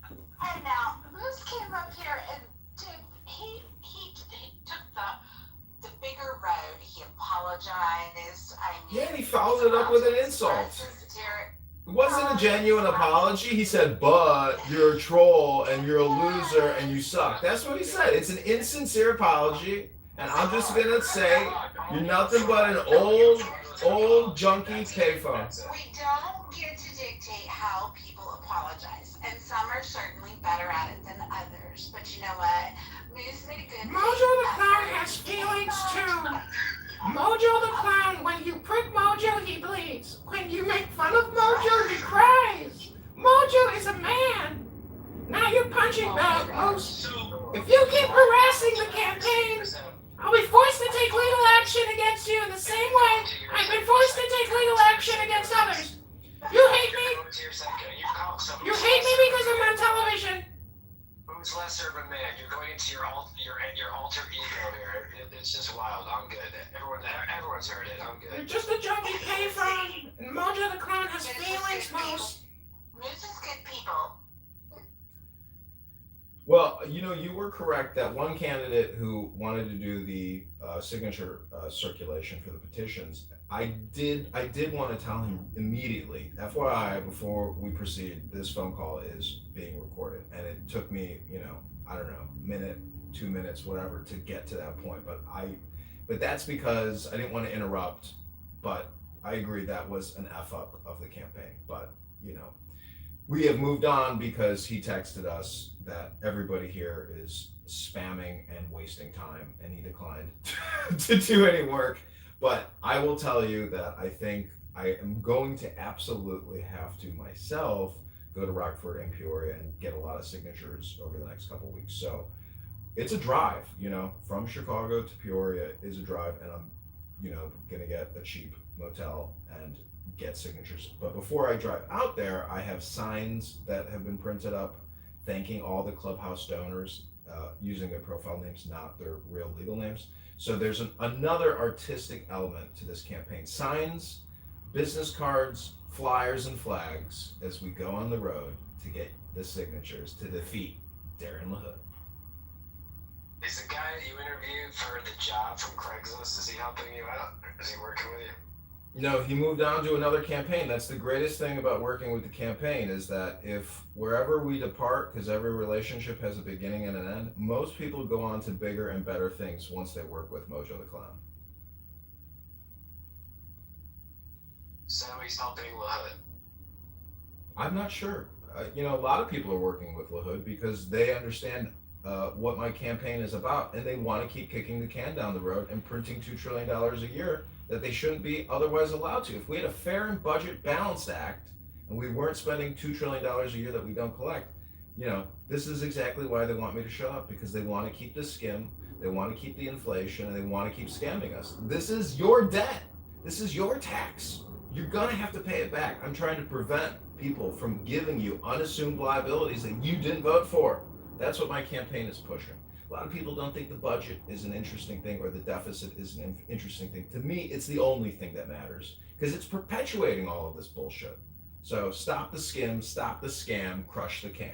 And now, Moose came up here and he took the bigger road. He apologized. Yeah, and he followed it up with an insult. It wasn't a genuine apology. He said, but you're a troll and you're a loser and you suck. That's what he said. It's an insincere apology. And I'm just going to say, you're nothing but an old junky payphone. We don't get to dictate how people apologize. And some are certainly better at it than others. But you know what? Moose made a good Mojo the Clown has feelings too. Mojo the Clown, when you prick Mojo, he bleeds. When you make fun of Mojo, he cries. Mojo is a man. Now you're punching back, Moose. If you keep harassing the campaign, I'll be forced to take legal action against you in the same way I've been forced to take legal action against others. You hate me? You hate me because I'm on television. Who's lesser of a man? You're going into your alter ego here. It's just wild. I'm good. Everyone's heard it. I'm good. You're just a junkie payphone, and Mojo the Clown has feelings, Moose. Moose is good people. Well, you were correct that one candidate who wanted to do the signature circulation for the petitions, I did want to tell him immediately, FYI, before we proceed, this phone call is being recorded. And it took me, I don't know, minute, 2 minutes, whatever, to get to that point. But that's because I didn't want to interrupt, but I agree that was an F up of the campaign. But, we have moved on because he texted us that everybody here is spamming and wasting time, and he declined to do any work. But I will tell you that I think I am going to absolutely have to myself go to Rockford and Peoria and get a lot of signatures over the next couple of weeks. So it's a drive, from Chicago to Peoria is a drive, and I'm, gonna get a cheap motel and get signatures. But before I drive out there, I have signs that have been printed up thanking all the Clubhouse donors using their profile names, not their real legal names. So there's another artistic element to this campaign. Signs, business cards, flyers, and flags as we go on the road to get the signatures to defeat Darren LaHood. Is the guy that you interviewed for the job from Craigslist, is he helping you out? Is he working with you? No, he moved on to another campaign. That's the greatest thing about working with the campaign, is that if wherever we depart, because every relationship has a beginning and an end, most people go on to bigger and better things once they work with Mojo the Clown. So he's helping LaHood. I'm not sure. A lot of people are working with LaHood because they understand what my campaign is about, and they want to keep kicking the can down the road and printing $2 trillion a year that they shouldn't be otherwise allowed to. If we had a fair and budget balanced act and we weren't spending $2 trillion a year that we don't collect, this is exactly why they want me to shut up, because they want to keep the skim, they want to keep the inflation, and they want to keep scamming us. This is your debt. This is your tax. You're going to have to pay it back. I'm trying to prevent people from giving you unassumed liabilities that you didn't vote for. That's what my campaign is pushing. A lot of people don't think the budget is an interesting thing or the deficit is an interesting thing. To me, it's the only thing that matters because it's perpetuating all of this bullshit. So stop the skim, stop the scam, crush the can.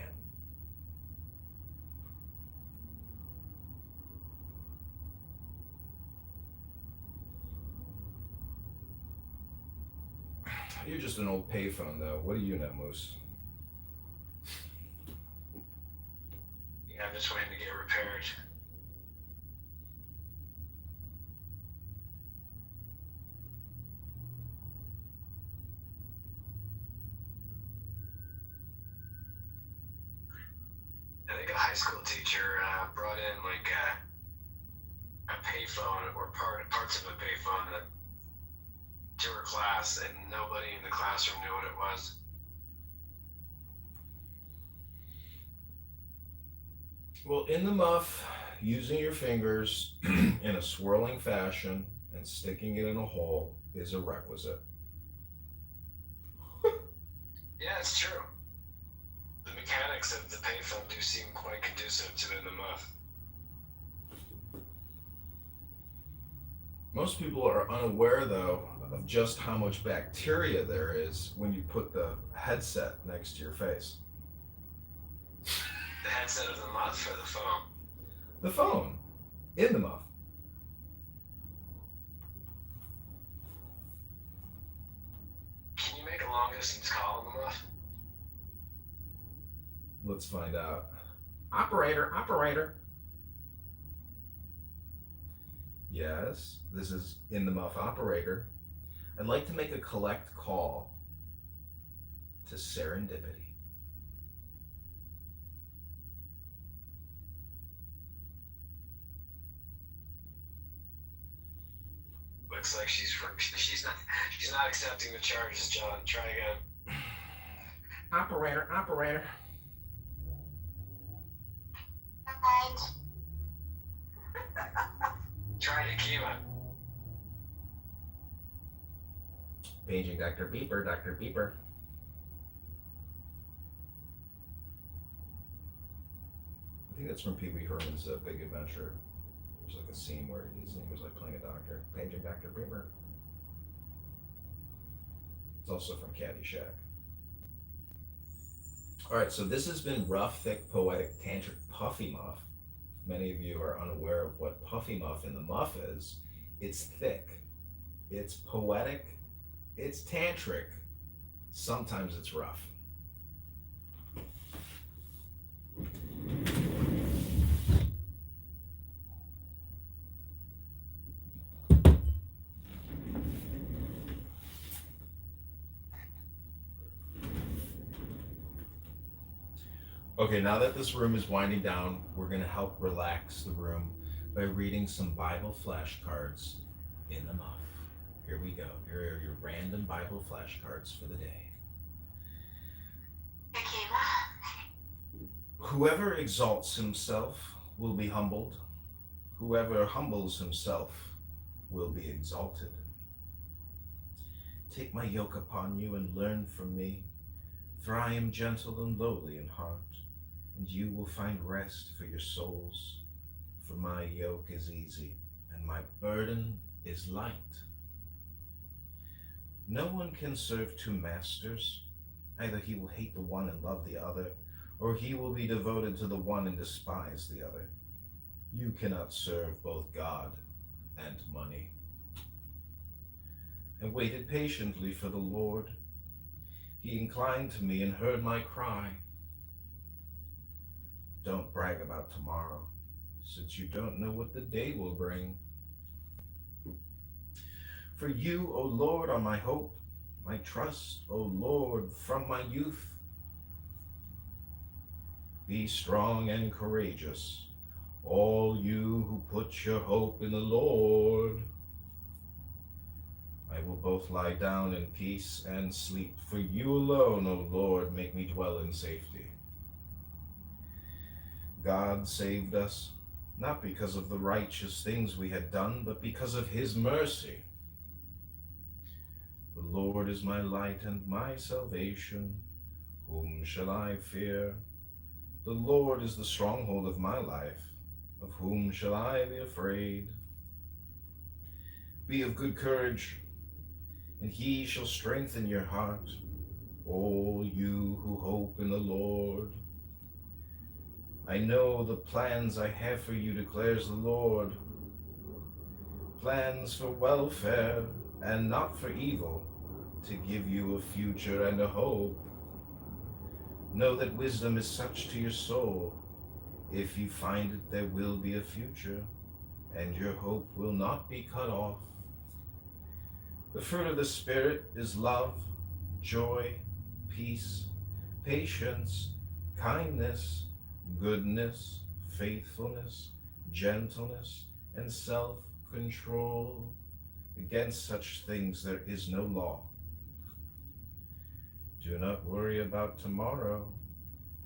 You're just an old payphone, though. What do you know, Moose? Yeah, I'm just waiting to get repaired. I think a high school teacher brought in like a payphone or parts of a payphone to her class, and nobody in the classroom knew what it was. Well, in the muff, using your fingers in a swirling fashion and sticking it in a hole is a requisite. Yeah, it's true. The mechanics of the payphone do seem quite conducive to in the muff. Most people are unaware, though, of just how much bacteria there is when you put the headset next to your face. The headset of the muff or the phone? The phone in the muff. Can you make a long distance call in the muff? Let's find out. Operator. Yes, this is in the muff operator. I'd like to make a collect call to Serendipity. Looks like she's not accepting the charges, John. Try again. Operator. Try Yakima. Paging Dr. Beeper. I think that's from Pee Wee Herman's Big Adventure. There's like a scene where he was like playing a doctor. Paging Dr. Beeper. It's also from Caddyshack. All right, so this has been rough, thick, poetic, tantric, puffy muff. Many of you are unaware of what puffy muff in the muff is. It's thick, it's poetic, it's tantric, sometimes it's rough. Okay, now that this room is winding down, we're going to help relax the room by reading some Bible flashcards in the muff. Here we go. Here are your random Bible flashcards for the day. Whoever exalts himself will be humbled. Whoever humbles himself will be exalted. Take my yoke upon you and learn from me, for I am gentle and lowly in heart, and you will find rest for your souls. For my yoke is easy, and my burden is light. No one can serve two masters. Either he will hate the one and love the other, or he will be devoted to the one and despise the other. You cannot serve both God and money. I waited patiently for the Lord. He inclined to me and heard my cry. Don't brag about tomorrow, since you don't know what the day will bring. For you, O Lord, are my hope, my trust, O Lord, from my youth. Be strong and courageous, all you who put your hope in the Lord. I will both lie down in peace and sleep, for you alone, O Lord, make me dwell in safety. God saved us, not because of the righteous things we had done, but because of his mercy. The Lord is my light and my salvation. Whom shall I fear? The Lord is the stronghold of my life. Of whom shall I be afraid? Be of good courage, and he shall strengthen your heart, all you who hope in the Lord. I know the plans I have for you, declares the Lord. Plans for welfare and not for evil, to give you a future and a hope. Know that wisdom is such to your soul. If you find it, there will be a future, and your hope will not be cut off. The fruit of the Spirit is love, joy, peace, patience, kindness, goodness, faithfulness, gentleness, and self-control. Against such things there is no law. Do not worry about tomorrow,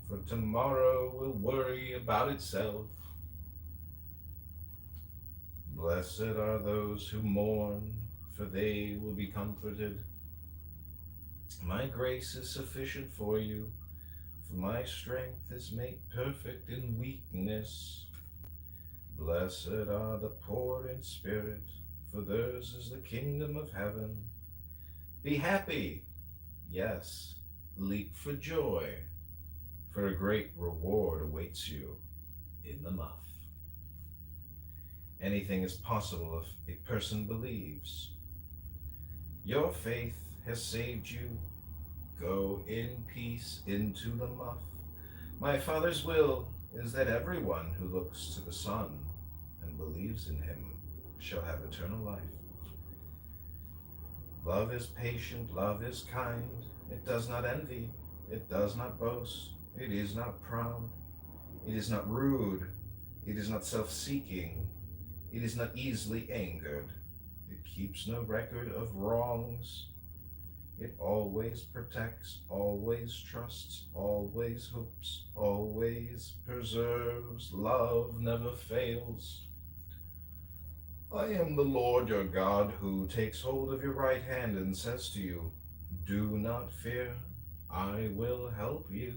for tomorrow will worry about itself. Blessed are those who mourn, for they will be comforted. My grace is sufficient for you, for my strength is made perfect in weakness. Blessed are the poor in spirit, for theirs is the kingdom of heaven. Be happy, yes, leap for joy, for a great reward awaits you in the muff. Anything is possible if a person believes. Your faith has saved you. Go in peace into the muff. My Father's will is that everyone who looks to the Son and believes in him shall have eternal life. Love is patient, love is kind. It does not envy, it does not boast, it is not proud, it is not rude, it is not self-seeking, it is not easily angered, it keeps no record of wrongs. It always protects, always trusts, always hopes, always preserves. Love never fails. I am the Lord your God, who takes hold of your right hand and says to you, do not fear, I will help you.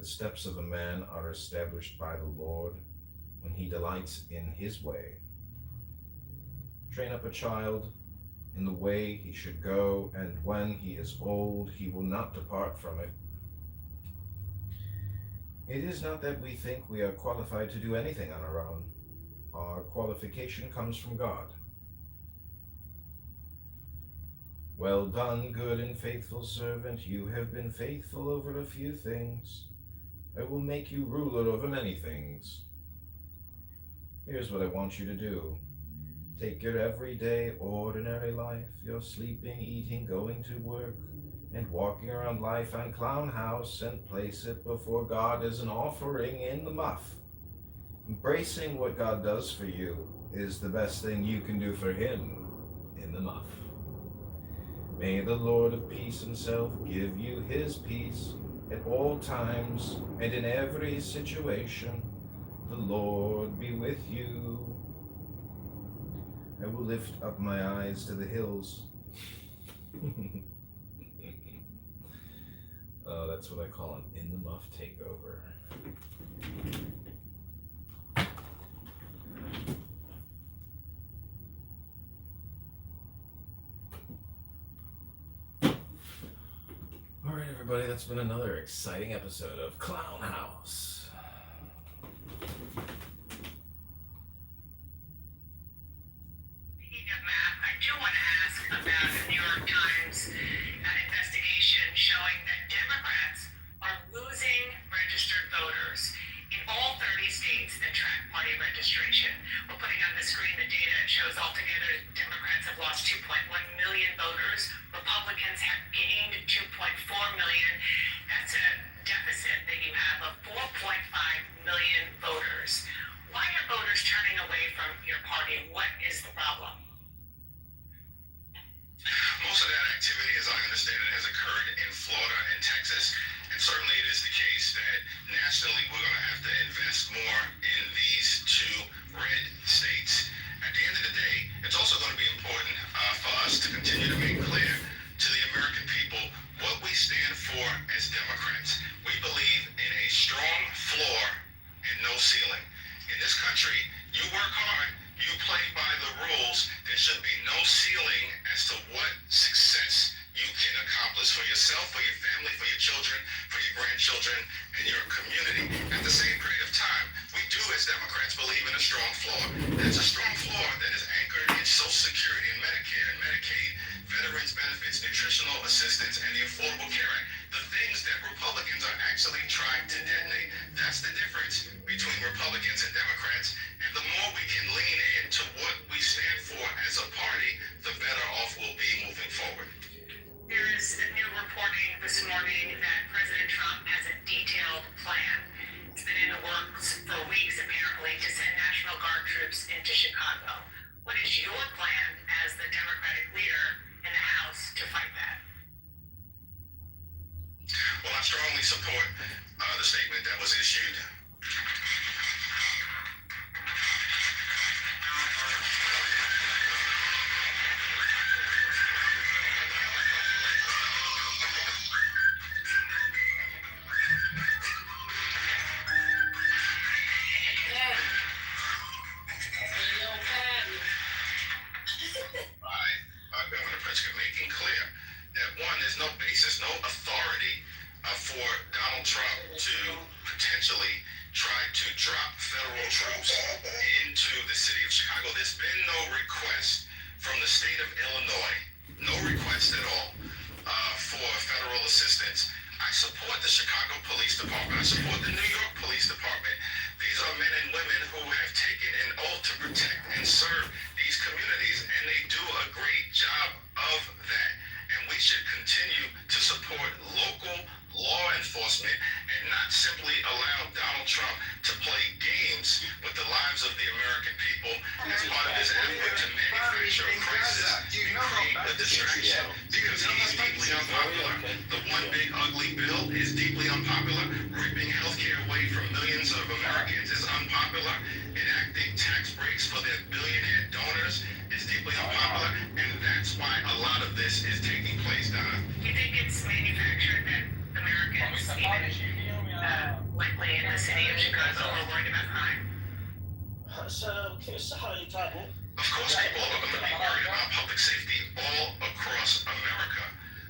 The steps of a man are established by the Lord when he delights in his way. Train up a child in the way he should go, and when he is old, he will not depart from it. It is not that we think we are qualified to do anything on our own. Our qualification comes from God. Well done, good and faithful servant. You have been faithful over a few things. I will make you ruler over many things. Here's what I want you to do. Take your everyday, ordinary life, your sleeping, eating, going to work, and walking around life on Clown House, and place it before God as an offering in the muff. Embracing what God does for you is the best thing you can do for him in the muff. May the Lord of peace himself give you his peace at all times and in every situation. The Lord be with you. I will lift up my eyes to the hills. That's what I call an in the muff takeover. All right, everybody, that's been another exciting episode of Clown House. Speaking of math, I do want to ask about a New York Times investigation showing that Democrats are losing registered voters in all 30 states that track party registration. We're putting on the screen the data. It shows altogether Democrats have lost 2.1 million voters. Republicans have gained 2.4 million. That's a deficit that you have Democrats, we believe in a strong floor and no ceiling. In this country, you work hard, you play by the rules. There should be no ceiling as to what success you can accomplish for yourself, for your family, for your children, for your grandchildren, and your community. At the same period of time, we do as Democrats believe in a strong floor. There's a strong floor that is anchored in Social Security and Medicare and Medicaid, veterans benefits, nutritional assistance, and the Affordable Care Act. The things that Republicans are actually trying to detonate. That's the difference between Republicans and Democrats. And the more we can lean into what we stand for as a party, the better off we'll be moving forward. There is new reporting this morning that President Trump has a detailed plan. It's been in the works for weeks, apparently, to send National Guard troops into Chicago. What is your plan as the Democratic leader in the House to fight that? Well, I strongly support the statement that was issued. Governor Pritzker, making clear that one, there's no basis, no authority for Donald Trump to potentially try to drop federal troops into the city of Chicago. There's been no request from the state of Illinois, no request at all for federal assistance. I support the Chicago Police Department. I support the New York Police Department. These are men and women who have taken an oath to protect and serve these communities, and they do a great job of that. And we should continue to support local law enforcement and not simply allow Donald Trump to play games with the lives of the American people as part of his effort to manufacture a crisis and create a distraction, because he's deeply unpopular. The one big ugly bill is deeply unpopular. Ripping healthcare away from millions of Americans is unpopular. Enacting tax breaks for their billionaire donors is deeply unpopular, and that's why a lot of this is taking place, Donna. Do you think it's manufactured that Americans, even likely in the city of Chicago, are worried about crime? So how are you talking? Of course, people are going to be worried about public safety all across America.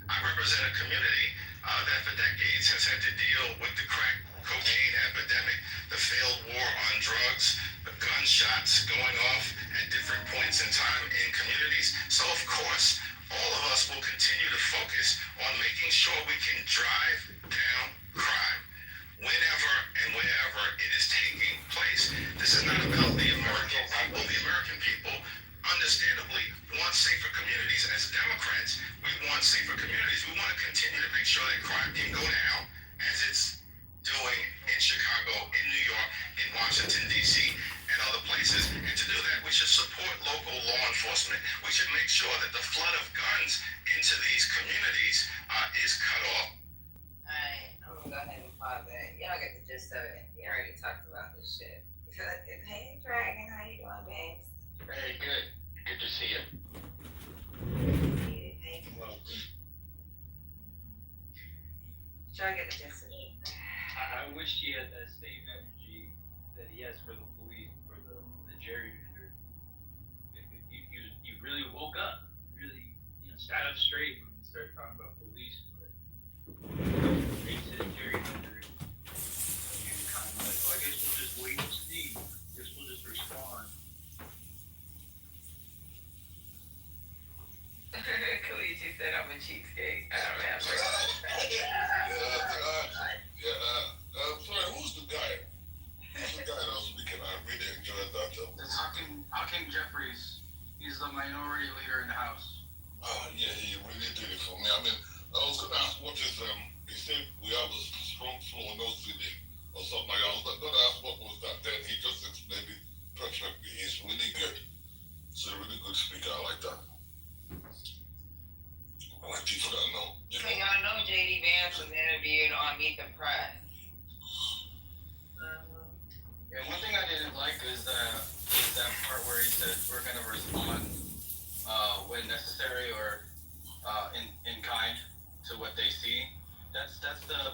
I represent a community that for decades has had to deal with the crack cocaine epidemic, the failed war on drugs, the gunshots going off at different points in time in communities. So, of course, all of us will continue to focus on making sure we can drive down crime whenever and wherever it is taking place. This is not about the American people. The American people, understandably, want safer communities. As Democrats, we want safer communities. We want to continue to make sure that crime can go down as it's doing in Chicago, in New York, in Washington, D.C., and other places. And to do that, we should support local law enforcement. We should make sure that the flood of guns into these communities is cut off. Alright, I'm gonna go ahead and pause it. Y'all get the gist of it. We already talked about this shit. Hey, Dragon, how you doing, babes? Very good. Good to see you. Hey. Y'all get the gist of it. I wish he had that same energy that he has for the police, for the gerrymander. You really woke up, really, sat up straight when you started talking about police. But they said gerrymander, you're kind of like, oh, I guess we'll just wait and see. I guess we'll just respond. Khaliji said I'm a cheapskate. I don't have Sorry, who's the guy? Who's the guy that was speaking? I really enjoyed that. It's Hakeem Jeffries. He's the minority leader in the House. Yeah, he really did it for me. I mean, I was going to ask what is, he said we have a strong flow, no ceiling, or something like that. I was going to ask what was that, then he just explained it perfectly. He's really good. He's a really good speaker. I like that. I like people that know. So y'all know JD Vance was interviewed on Meet the Press. Yeah, one thing I didn't like is that part where he said we're going to respond when necessary or in kind to what they see. That's the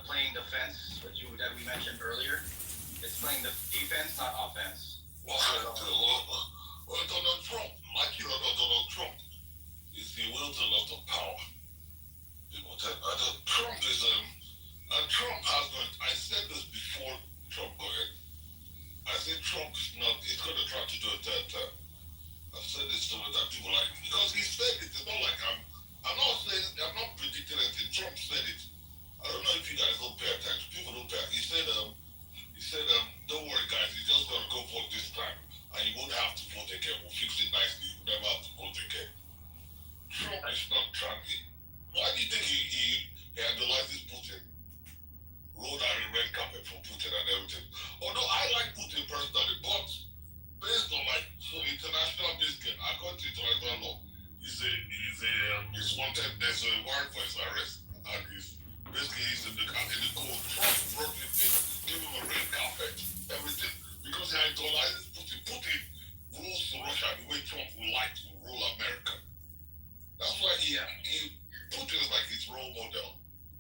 playing defense that we mentioned earlier. It's playing the defense, not offense. Well, Donald Trump, like you know, Donald Trump is the will to lot of power. Trump is Trump has not. I said this before Trump got in. I said Trump is not. He's going to try to do a third term. I've said this to that people like because he said it. It's not like I'm not saying. I'm not predicting anything. Trump said it. I don't know if you guys don't pay attention. People don't pay. He said don't worry guys. He's just going to go vote this time, and you won't have to vote again. We'll fix it nicely. You never have to vote again. Trump is not trying. Why do you think he idolizes Putin? Rolled out a red carpet for Putin and everything. Although I like Putin personally, but based on like so international business, according to international law, he's wanted. There's a warrant for his arrest, and he's in the cold. Trump brought him in, gave him a red carpet, everything because he idolizes Putin. Putin rules Russia the way Trump would like to rule America. That's why Putin is like his role model.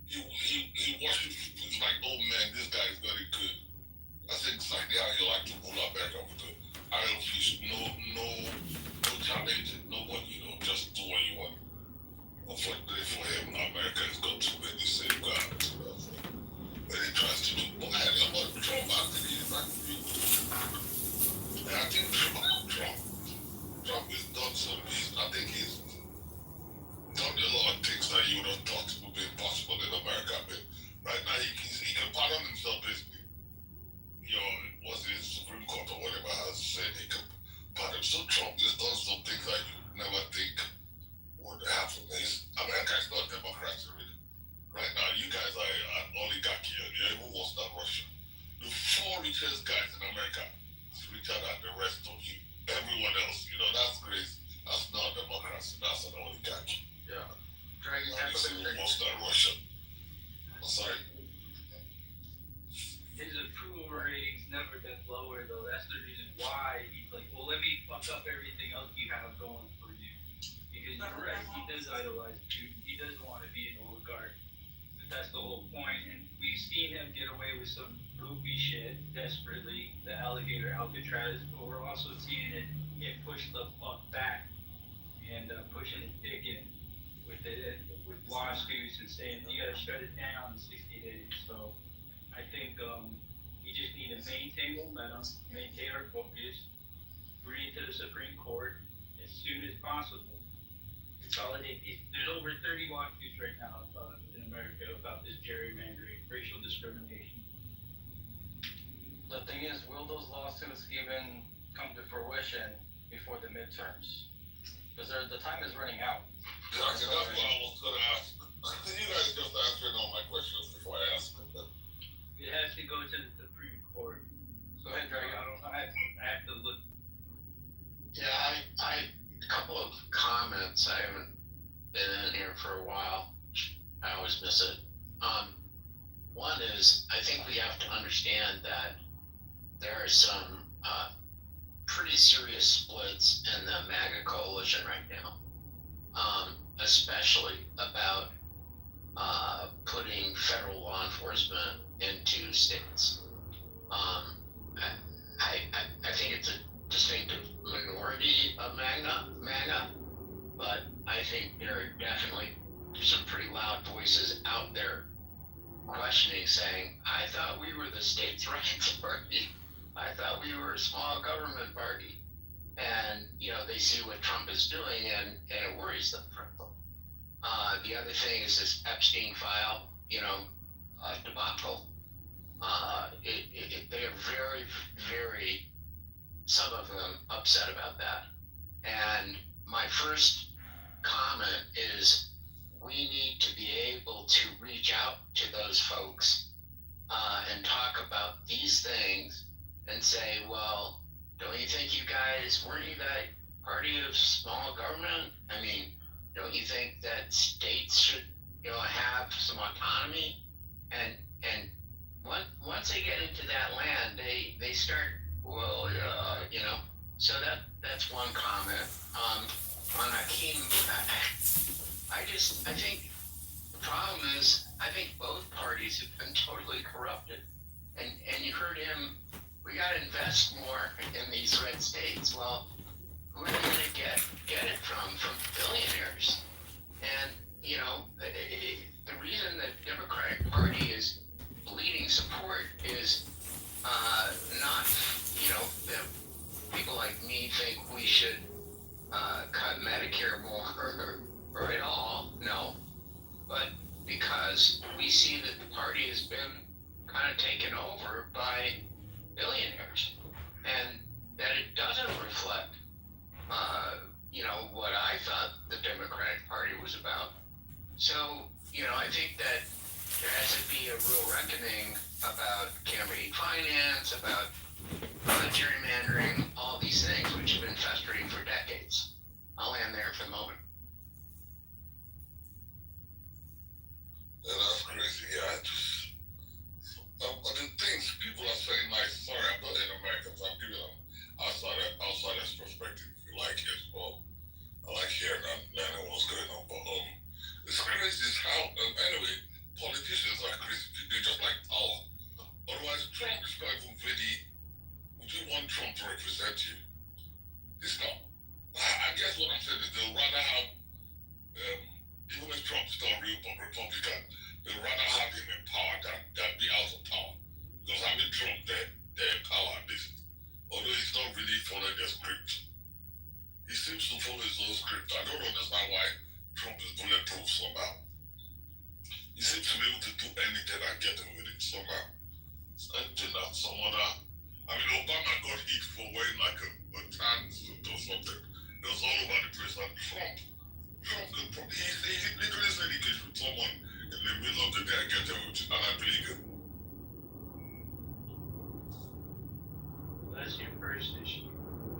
He worships. He's like, oh man, this guy is very good. That's exactly how you like to rule America with the iron fist. No challenge. Nobody, just do what you want. Unfortunately for him, America has got too many safeguards. When he tries to do, but Trump, I think he's not good. And I think Trump has done some. I think he's done a lot of things that you would have thought would be impossible in America, but right now he can pardon himself basically. Was it Supreme Court or whatever has said he can pardon. So Trump has done some things that you never think would happen. America is not a democracy really. Right now you guys are an oligarchy. Everyone wants that Russia. The 4 richest guys in America is richer than the rest of you. Everyone else, that's crazy. That's not a democracy. That's an oligarchy. Yeah. Dragon wants that Russia. Sorry? His approval rating's never been lower, though. That's the reason why he's like, well, let me fuck up everything else you have going for you. Because you're right, he does idolize Putin. He does want to be an oligarch. But that's the whole point. And we've seen him get away with some goofy shit desperately, the alligator Alcatraz, but we're also seeing it push the fuck back and pushing it dick in with lawsuits and saying you gotta shut it down in 60 days. So I think we just need to maintain momentum, maintain our focus, bring it to the Supreme Court as soon as possible. Consolidate these. There's over 30 lawsuits right now in America about this gerrymandering, racial discrimination. The thing is, will those lawsuits even come to fruition before the midterms? Because the time is running out. Yeah, that's what I was going to ask. You guys just answering all my questions before I ask them. It has to go to the Supreme Court. Go ahead, Dragon. I don't know. I have to look. Yeah, I a couple of comments. I haven't been in here for a while. I always miss it. One is, I think we have to understand that there are some pretty serious splits in the MAGA coalition right now, especially about putting federal law enforcement into states. I think it's a distinctive minority of MAGA, but I think there are definitely some pretty loud voices out there questioning, saying, I thought we were the states' rights party. I thought we were a small government party. And, they see what Trump is doing and it worries them, frankly. The other thing is this Epstein file, debacle. They are very, very, some of them upset about that. And my first comment is we need to be able to reach out to those folks and talk about these things and say, well, don't you think you guys, weren't you that party of small government? I mean, don't you think that states should, have some autonomy? And once they get into that land, they start, so that's one comment. On Hakeem, I think The problem is, I think both parties have been totally corrupted. And you heard him, we gotta invest more in these red states. Well, who are they gonna get it from? From billionaires. And, the reason the Democratic Party is bleeding support is not, that people like me think we should cut Medicare more or at all, no. But because we see that the party has been kind of taken over by billionaires and that it doesn't reflect, what I thought the Democratic Party was about. So, I think that there has to be a real reckoning about campaign finance, about gerrymandering, all these things which have been festering for decades. I'll end there for the moment. Yeah, that's crazy. Yeah, the things people are saying, like, sorry, I'm not in America, so I'm giving them outsider's perspective. If you like it, well, I like hearing and learning what's going on. But it's crazy is how, anyway, politicians are crazy. They just like power. Otherwise, Trump is not even really. Would you want Trump to represent you? It's not. I guess what I'm saying is they'll rather have, even if Trump's not a real Republican, they'll rather have him in power than be out of power. Because having Trump there, they're in power at least. Although he's not really following their script. He seems to follow his own script. I don't understand why Trump is bulletproof somehow. He seems to be able to do anything and get away with it somehow. Anything that some other. I mean, Obama got hit for wearing like a tan suit or something. It was all over the place. And Trump could probably, he literally said he could shoot someone in the middle of the day and get away with it. And I believe him. That's your first issue.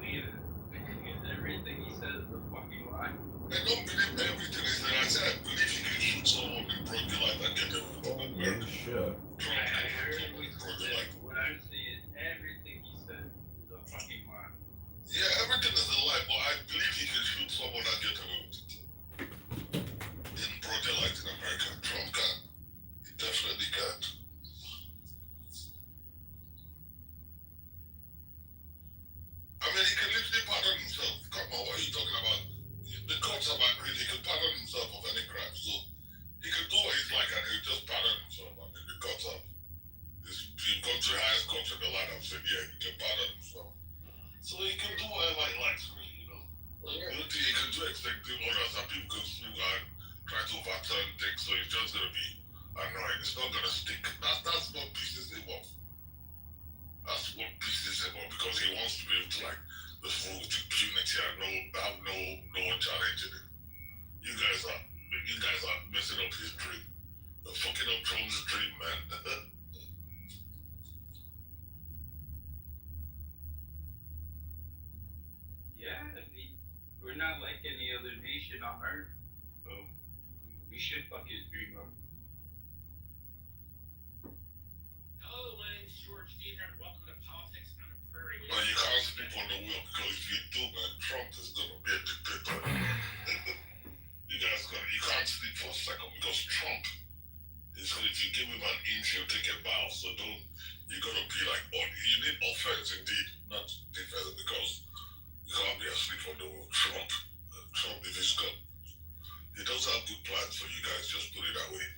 Believe it. Because everything he says is a fucking lie. I don't believe everything he said. I said I believe he can shoot someone in broad daylight and get away with it. Yeah, sure. I heard what he said. What I'm saying, everything he said is a fucking lie. Yeah, everything is a lie, but I believe he can shoot someone and get away with it. In broad daylight in America, Trump can. He definitely can. I mean, he can literally pardon himself. Come on, what are you talking about? The courts have agreed he can pardon himself of any crime, so he can do what he's like and he'll just pardon himself. I mean, the courts have. You've gone to the highest court in the land and said, yeah, he can pardon himself. So he can do whatever he likes, really, The only thing he can do is executive orders and people can sue and try to overturn things, so it's just going to be annoying. It's not going to stick. That's what peace is about. That's what peace is about, because he wants to be able to, like, the full with impunity and have no one challenging it. You guys are messing up his dream. You're fucking up Trump's dream, man. Yeah, we're not like any other nation on earth, so we should fuck his dream up. Hello, my name's George Deaver, and welcome to Politics on the Prairie. Well, you can't sleep on the wheel, because if you do, man, Trump is going to be a dictator. You can't sleep for a second, because Trump is going to, if you give him an inch, he'll take a bow. So you got to be like, you need offense indeed, not defense, because you can't be asleep on the wheel. Trump, if he's got, he does have good plans for you guys, just put it that way.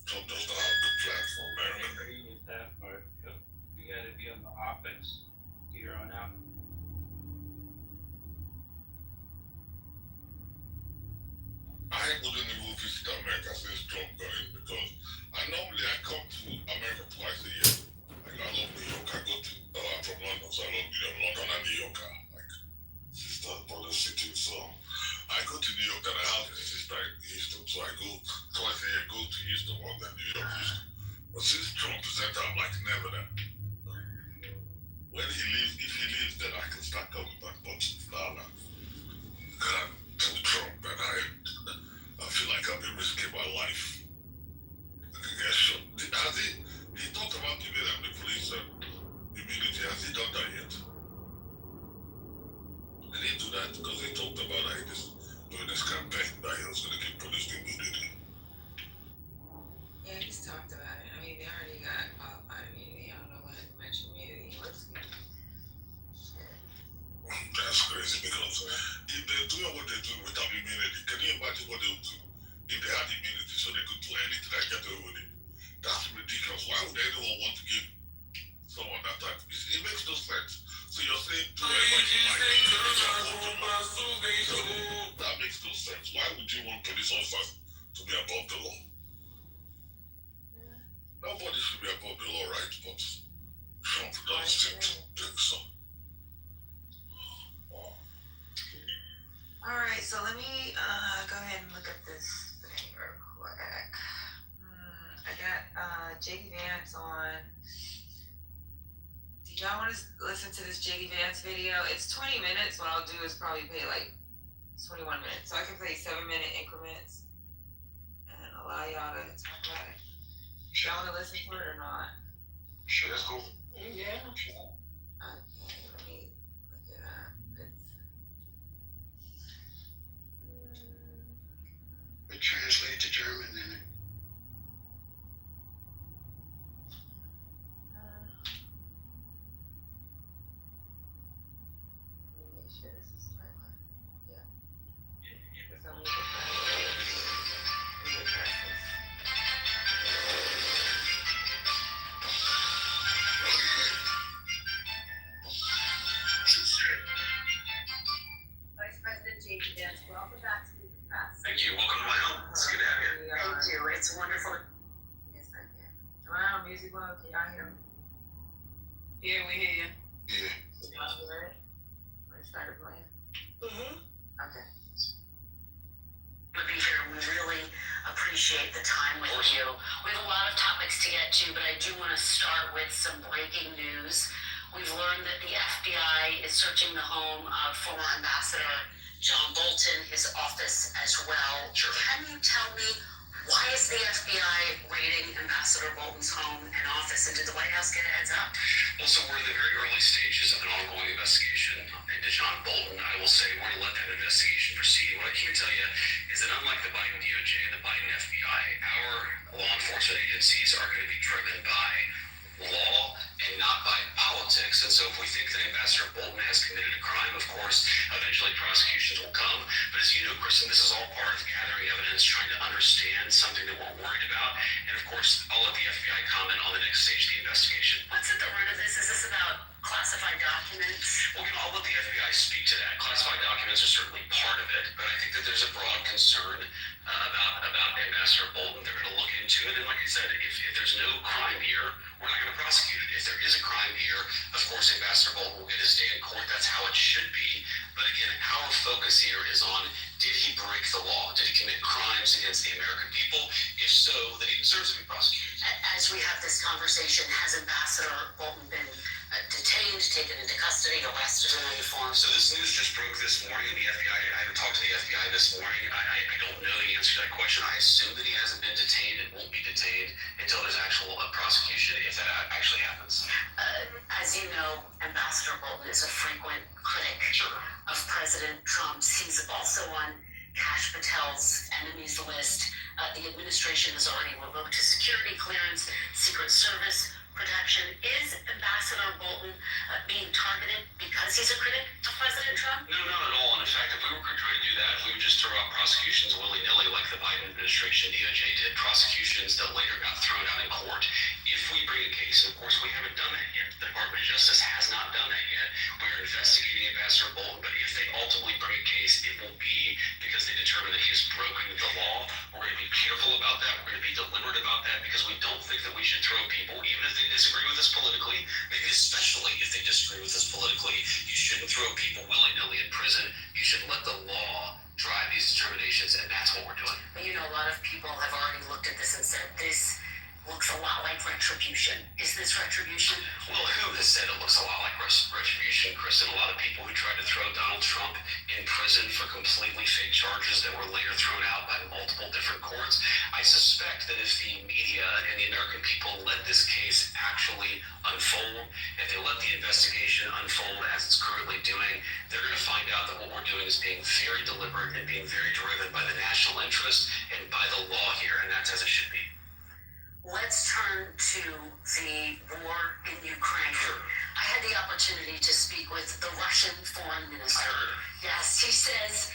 Trump does not have good plans for America. I agree with that part. Yep. We got to be on the offense here on out. I wouldn't even visit America since Trump got in, because I come to America twice a year. Like, I love New York. I'm from London, so I love London and New York are like sister brother cities. So I go to New York and I have a sister in Houston, so I go twice a year. Go to Houston more than New York used to. But since Trump is there, I'm like never there. When he leaves, if he leaves, then I can start coming back. But now, to Trump, and I feel like I've been risking my life. I can get shot. He talked about giving them the police immunity. Has he done that yet? Did he do that? Because he talked about during this campaign that he was going to give police immunity. just talked about it. I mean, they already got qualified immunity. I don't know what mention immunity was. That's crazy because if they're doing what they're doing without immunity, can you imagine what they would do if they had immunity so they could do anything and get away with it? That's ridiculous. Why would anyone want to give someone that type? It makes no sense. So you're saying do whatever you like. So that makes no sense. Why would you want police officers to be above the law? Nobody should be above the law, right? But Trump doesn't seem to think so. All right, so let me go ahead and look at this thing real quick. I got JD Vance on. Do y'all want to listen to this JD Vance video? It's 20 minutes. What I'll do is probably pay like 21 minutes. So I can play 7-minute increments and allow y'all to talk about it. Y'all want to listen to it or not? Sure, that's cool. Yeah. Okay, let me look it up. It translates to German and it. Let me make sure this is the right one. Yeah. So let me get this. Vice President J.D. Vance, welcome back to the press. Thank you. Welcome to my home. It's good to have you. Thank you. It's wonderful. Yes, I can. Wow, music well. Can y'all hear me? Yeah, we hear you. Yeah. Y'all hear it? When it started playing? Mm-hmm. Okay. To be here, we really appreciate the time with you. We have a lot of topics to get to, but I do want to start with some breaking news. We've learned that the FBI is searching the home of former Ambassador John Bolton, his office as well. Sure. Can you tell me, why is the FBI raiding Ambassador Bolton's home and office, and did the White House get a heads up? Well, so we're in the very early stages of an ongoing investigation into John Bolton. I will say we're going to let that investigation proceed. What I can tell you is that unlike the Biden DOJ and the Biden FBI, our law enforcement agencies are going to be driven by law and not by politics. And so if we think that Ambassador Bolton has committed a crime, of course, eventually prosecutions will come. But as you know, Kristen, this is all part of gathering evidence, trying to understand something that we're worried about. And of course, I'll let the FBI comment on the next stage of the investigation. What's at the root of this? Is this about classified documents? Well, I'll let the FBI speak to that. Classified documents are certainly part of it, but I think that there's a broad concern about Ambassador Bolton. They're going to look into it, and like I said, if there's no crime here, we're not going to prosecute it. If there is a crime here, of course, Ambassador Bolton will get his day in court. That's how it should be. But again, our focus here is on, did he break the law? Did he commit crimes against the American people? If so, then he deserves to be prosecuted. As we have this conversation, has Ambassador Bolton been detained, taken into custody, arrested in any form? So this news just broke this morning. The FBI, I haven't talked to the FBI this morning. I don't know the answer to that question. I assume that he hasn't been detained and won't be detained until there's actual prosecution, if that actually happens. As you know, Ambassador Bolton is a frequent critic of President Trump's. He's also on Kash Patel's enemies list. The administration has already revoked his security clearance, Secret Service protection. Is Ambassador Bolton being targeted because he's a critic of President Trump? No, not at all. And in fact, if we were trying to do that, we would just throw out prosecutions willy-nilly like the Biden administration, DOJ did, prosecutions that later got thrown out in court. If we bring a case, and of course we haven't done that yet, the Department of Justice has not done that yet, we're investigating Ambassador Bolton, but if they ultimately bring a case, it will be because they determine that he has broken the law. We're going to be careful about that. We're going to be deliberate about that because we don't think that we should throw people, even if they disagree with us politically, maybe especially if they disagree with us politically, you shouldn't throw people willy-nilly in prison. You should let the law drive these determinations, and that's what we're doing. But you know, a lot of people have already looked at this and said, this looks a lot like retribution. Is this retribution? Well, who has said it looks a lot like retribution, Kristen? A lot of people who tried to throw Donald Trump in prison for completely fake charges that were later thrown out by multiple different courts. I suspect that if the media and the American people let this case actually unfold, if they let the investigation unfold as it's currently doing, they're going to find out that what we're doing is being very deliberate and being very driven by the national interest and by the law here, and that's as it should be. let's turn to the war in Ukraine. I had the opportunity to speak with the Russian foreign minister. Yes, he says,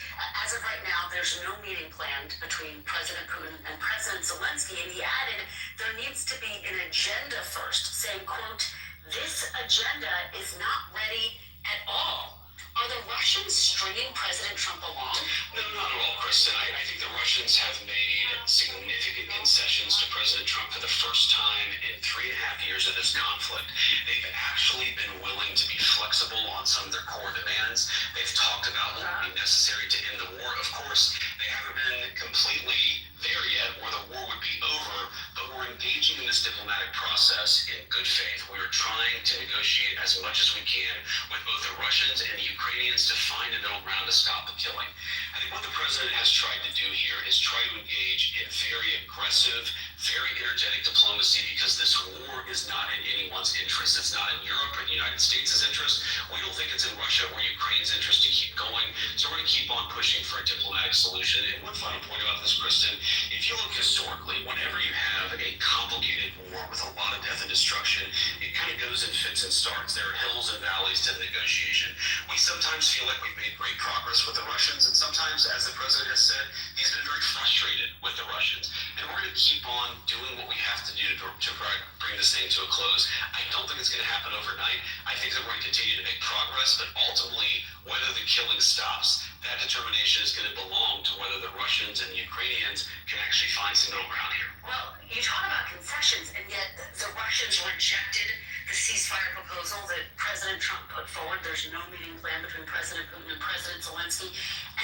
as of right now, there's no meeting planned between President Putin and President Zelensky, and he added there needs to be an agenda first, saying, quote, this agenda is not ready at all. Are the Russians stringing President Trump along? No, not at all, Kristen. I think the Russians have made significant concessions to President Trump for the first time in 3.5 years of this conflict. They've actually been willing to be flexible on some of their core demands. They've talked about what would be necessary to end the war. Of course, they haven't been completely there yet where the war would be over, but we're engaging in this diplomatic process in good faith. We are trying to negotiate as much as we can with both the Russians and the Ukrainians to find a middle ground to stop the killing. I think what the president has tried to do here is try to engage in very aggressive, very energetic diplomacy because this war is not in anyone's interest. It's not in Europe or the United States' interest. We don't think it's in Russia or Ukraine's interest to keep going. So we're going to keep on pushing for a diplomatic solution. And one final point about this, Kristen, if you look historically, whenever you have a complicated war with a lot of death and destruction, it kind of goes in fits and starts. There are hills and valleys to the negotiation. We sometimes feel like we've made great progress with the Russians, and sometimes, as the president has said, he's been very frustrated with the Russians. And we're going to keep on doing what we have to do to bring this thing to a close. I don't think it's going to happen overnight. I think that we're going to continue to make progress, but ultimately, whether the killing stops, that determination is going to belong to whether the Russians and the Ukrainians can actually find some middle ground here. Well, you talk about concessions, and yet the Russians rejected the ceasefire proposal that President Trump put forward. There's no meeting plan between President Putin and President Zelensky.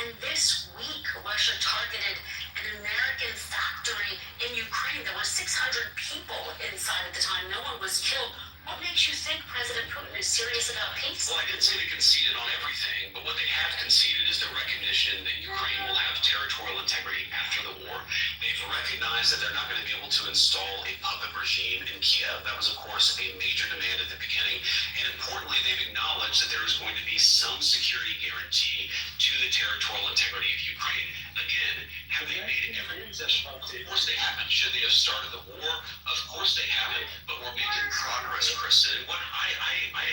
And this week, Russia targeted an American factory in Ukraine. There were 600 people inside at the time. No one was killed. What makes you think President Putin is serious about peace? Well, I didn't say they conceded on everything, but what they have conceded is the recognition that Ukraine will have territorial integrity after the war. They've recognized that they're not going to be able to install a puppet regime in Kiev. That was, of course, a major demand at the beginning. And importantly, they've acknowledged that there is going to be some security guarantee to the territorial integrity of Ukraine. Again, have they made every concession? Of course they haven't. Should they have started the war? Of course they haven't. But we're making progress, Kristen. What I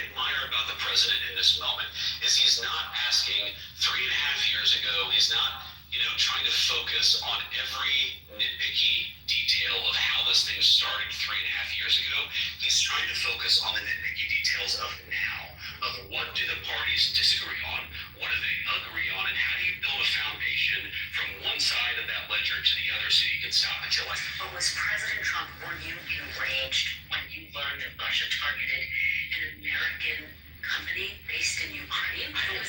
admire about the president in this moment is he's not asking 3.5 years ago, he's not, trying to focus on every nitpicky detail of how this thing started 3.5 years ago. He's trying to focus on the nitpicky details of now, of what do the parties disagree on, what do they agree on, and how do you build a foundation from one side of that ledger to the other so you can stop the killing. But was President Trump, were you enraged when you learned that Russia targeted an American company based in Ukraine? I don't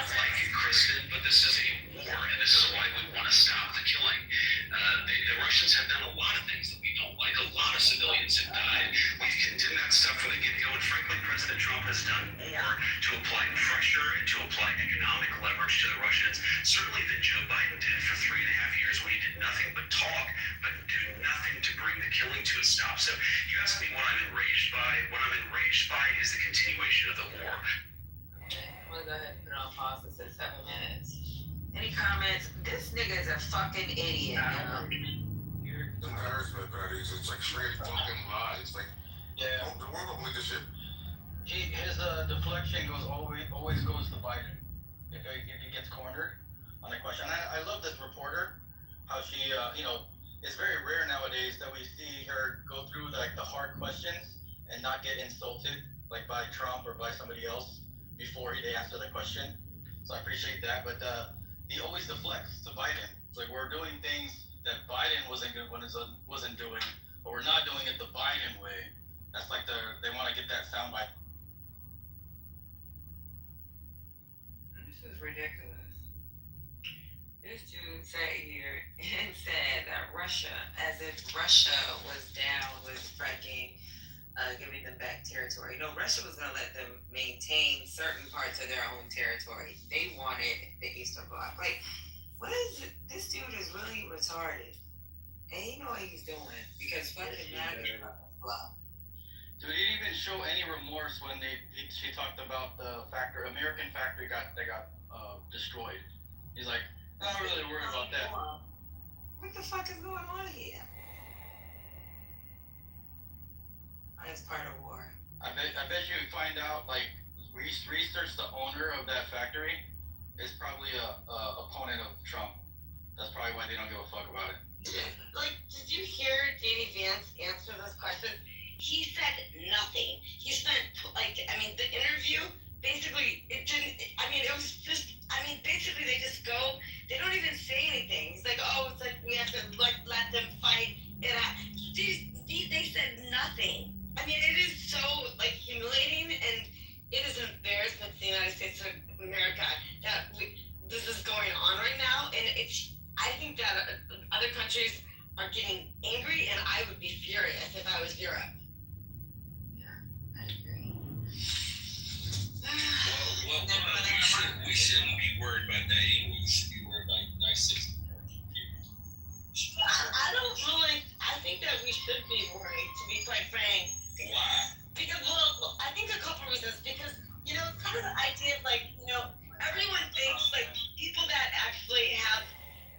like it, Kristen, but this is a war, and this is why we want to stop the killing. The Russians have done a lot of things that we don't like. A lot of civilians have died. We've condemned that stuff from the get-go, and frankly, President Trump has done more to apply pressure and to apply economic leverage to the Russians, certainly than Joe Biden did for 3.5 years when he did nothing but talk, but do nothing to bring the killing to a stop. So you ask me what I'm enraged by. What I'm enraged by is the continuation of the war. I'm gonna go ahead and put it on pause. It says 7 minutes. Any comments? This nigga is a fucking idiot, Embarrassment, but it's like straight fucking lies. Like, the world don't believe this shit. His deflection always goes to Biden if he gets cornered on a question. I love this reporter, how she, it's very rare nowadays that we see her go through like the hard questions and not get insulted like by Trump or by somebody else before they answer the question. So I appreciate that, but he always deflects to Biden. It's like we're doing things that Biden wasn't doing, but we're not doing it the Biden way. That's like they want to get that soundbite. This is ridiculous. This dude sat here and said that Russia, as if Russia was down with freaking giving them back territory. Russia was going to let them maintain certain parts of their own territory. They wanted the Eastern Bloc. Like, what is it? This dude is really retarded. And he know what he's doing because fucking now you're block. Dude, he didn't even show any remorse when she talked about the American factory that got destroyed. He's like, I'm not really worried about that. What the fuck is going on here? It's part of war. I bet you find out, like, research the owner of that factory is probably a opponent of Trump. That's probably why they don't give a fuck about it. Like, did you hear J.D. Vance answer this question? He said nothing. He spent, the interview, basically, it was just, basically they just go, they don't even say anything. It's like, oh, it's like we have to, like, let them fight. And they said nothing. I mean, it is so, like, humiliating, and it is an embarrassment to the United States of America that this is going on right now, and I think that other countries are getting angry, and I would be furious if I was Europe. Yeah, I agree. We shouldn't be worried about that anyway. We should be worried about the United States of America. I think that we should be worried, to be quite frank. Why? Because, well, I think a couple reasons. Because, kind of the idea of, like, everyone thinks, like, people that actually have,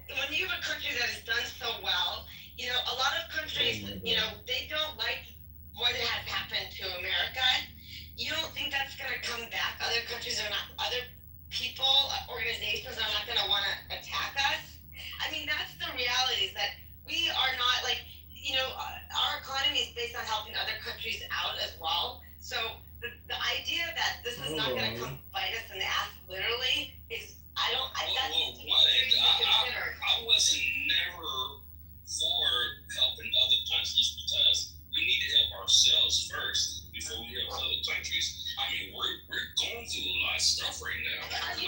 when you have a country that has done so well, a lot of countries, they don't like what has happened to America. You don't think that's going to come back? Other countries are not, other people, organizations are not going to want to attack us? I mean, that's the reality, is that we are not, like, our economy is based on helping other countries out as well. So the idea that this is not going to come bite us in the ass literally is, I wasn't never for helping other countries, because we need to help ourselves first before we help other countries. I mean, we're going through a lot of stuff right now. I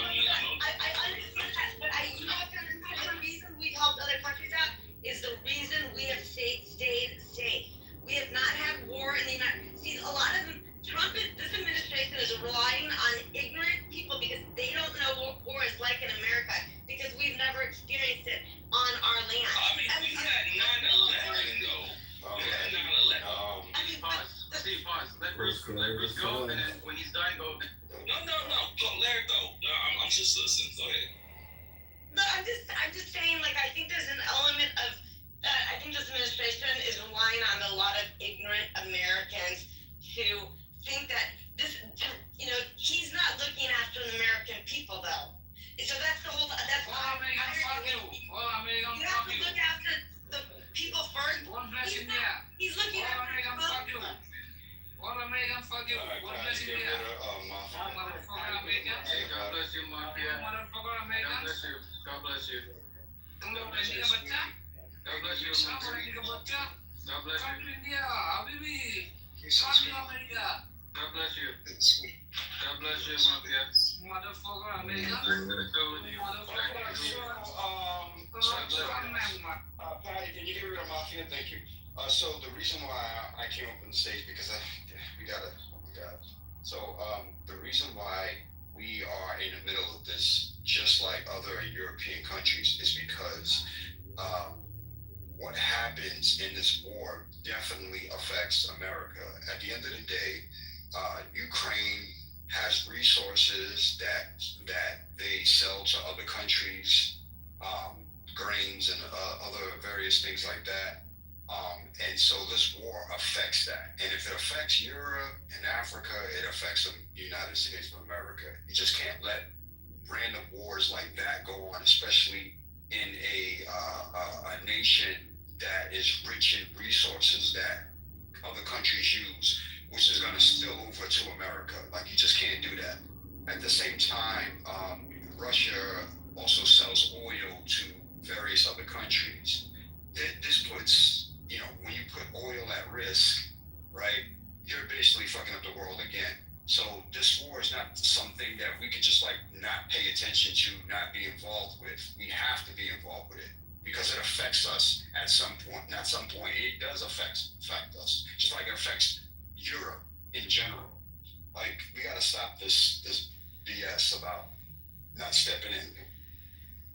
understand that, but you have to understand the reason we've helped other countries out is the reason we have stayed safe. We have not had war in the United States. See, a lot of this administration is relying on ignorant people because they don't know what war is like in America, because we've never experienced it on our land. I mean, we had 9/11 though. We had 9/11. Pause. Let Bruce go, and then when he's done, go. No. Go, Larry, go. No, I'm just listening. Go ahead. No, I'm just saying, like, I think there's an element of, I think this administration is relying on a lot of ignorant Americans to think that he's not looking after the American people, though. So that's the whole, that's why you have to look after the people first. He's looking after the people. Well, American, fuck you. What bless you, yeah. Motherfucker, American. Hey, God bless you, Mafia. Motherfucker, American. God bless you. तुम लोग बच्चे का बच्चा? God bless you. का बच्चा? God bless Come to you. India, अभी भी. Come to America. God bless you. God bless you, Mafia. Motherfucker, American. Patty, can you hear me on Mafia? Thank you. So the reason why I came up on the stage, because the reason why we are in the middle of this, just like other European countries, is because what happens in this war definitely affects America. At the end of the day, Ukraine has resources that they sell to other countries, grains and other various things like that. And so this war affects that. And if it affects Europe and Africa, it affects the United States of America. You just can't let random wars like that go on, especially in a nation that is rich in resources that other countries use, which is going to spill over to America. Like, you just can't do that. At the same time, Russia also sells oil to various other countries. This puts, when you put oil at risk, right, you're basically fucking up the world again. So this war is not something that we could just, like, not pay attention to, not be involved with. We have to be involved with it because it affects us at some point. Not some point, it does affect us, just like it affects Europe in general. Like, we got to stop this BS about not stepping in.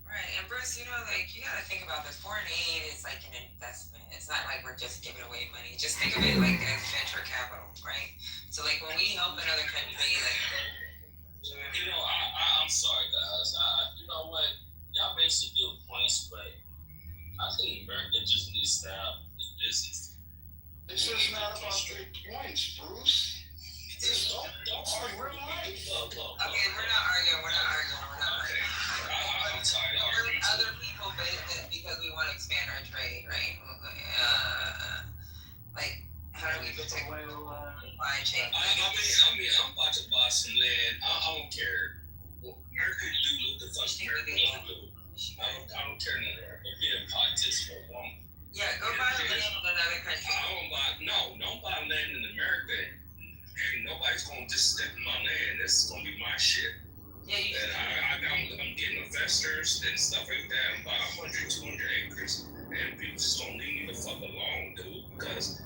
Right, and Bruce, you gotta think about this. Foreign aid is like an investment. It's not like we're just giving away money. Just think of it like as venture capital, right? So, like, when we help another country, I'm sorry, guys. You know what? Y'all made some good points, but I think is not about straight points, Bruce. Don't argue real life. Okay, we're not arguing. I'm tired of arguing. Other people business because we want to expand our trade, right? Like, how do we protect supply chain? I'm about to buy some land. I don't care. Well, America do what the fuck America wants to do. I don't care no more. I'm being politics for one. Yeah, go buy land in another country. Don't buy land in America. And nobody's gonna just step in my land. This is gonna be my shit. Yeah, I'm getting investors and stuff like that. I'm about 100, 200 acres, and people just don't leave me the fuck alone, dude. Because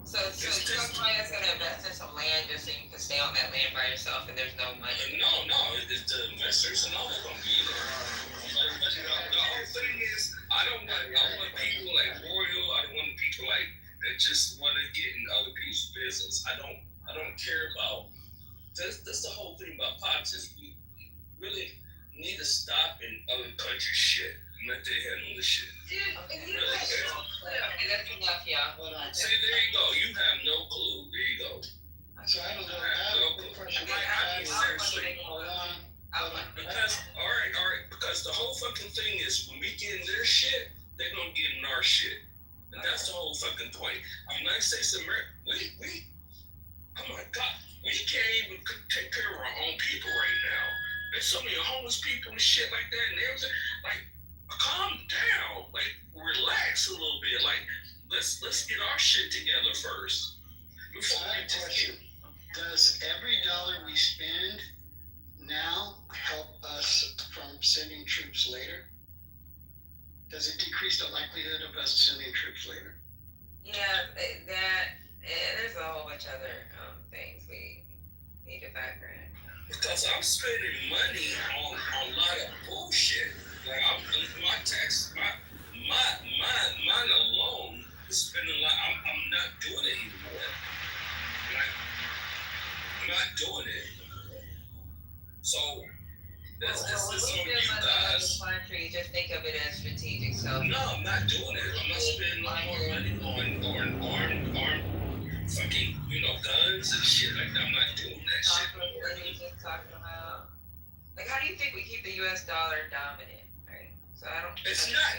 so somebody that's gonna invest in some land just so you can stay on that land by yourself and there's no money. No, it's the investors and all that gonna be there. The whole thing is, I don't want people like Royal. I don't want people like that just want to get in other people's business. I don't care about. That's the whole thing about politics. We really need to stop in other countries' shit and let they handle the shit. Dude, you really have no clue. Okay, that's enough, y'all. Hold on. See, there you go. You have no clue. There you go. So I don't know. I have a question. Seriously. Because because the whole fucking thing is when we get in their shit, they're gonna get in our shit. And that's the whole fucking point. The United States of America, we oh my God, we can't even take care of our own people right now. There's so many homeless people and shit like that, and everything. Like, calm down. Like, relax a little bit. Like, let's get our shit together first. Before I question, does every dollar we spend now help us from sending troops later? Does it decrease the likelihood of us sending troops later? Yeah, there's a whole bunch of other things we need to factor in. Because I'm spending money on a lot of bullshit. Like my tax, mine alone is spending a lot. I'm not doing it anymore. Like, I'm not doing it. So that's on you guys. Country, just think of it as strategic. So no, I'm not doing it. I'm not spending more money on fucking guns and shit like that. I'm not doing that shit. What are you just talking about? Like, how do you think we keep the U.S. dollar dominant? Right. So I don't. It's not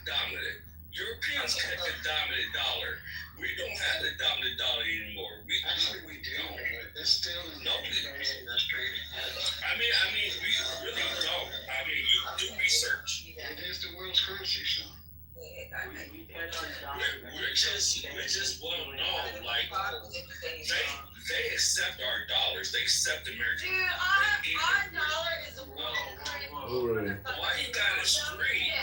dominant. Europeans kept the dominant dollar. We don't have the dominant dollar anymore. Actually, we do. It's still that's crazy. I mean, we really don't. I mean, you do research. It is the world's currency, so. We're just well known. Like, they accept our dollars. They accept American. Dude, our dollar is a world. Why you got it straight?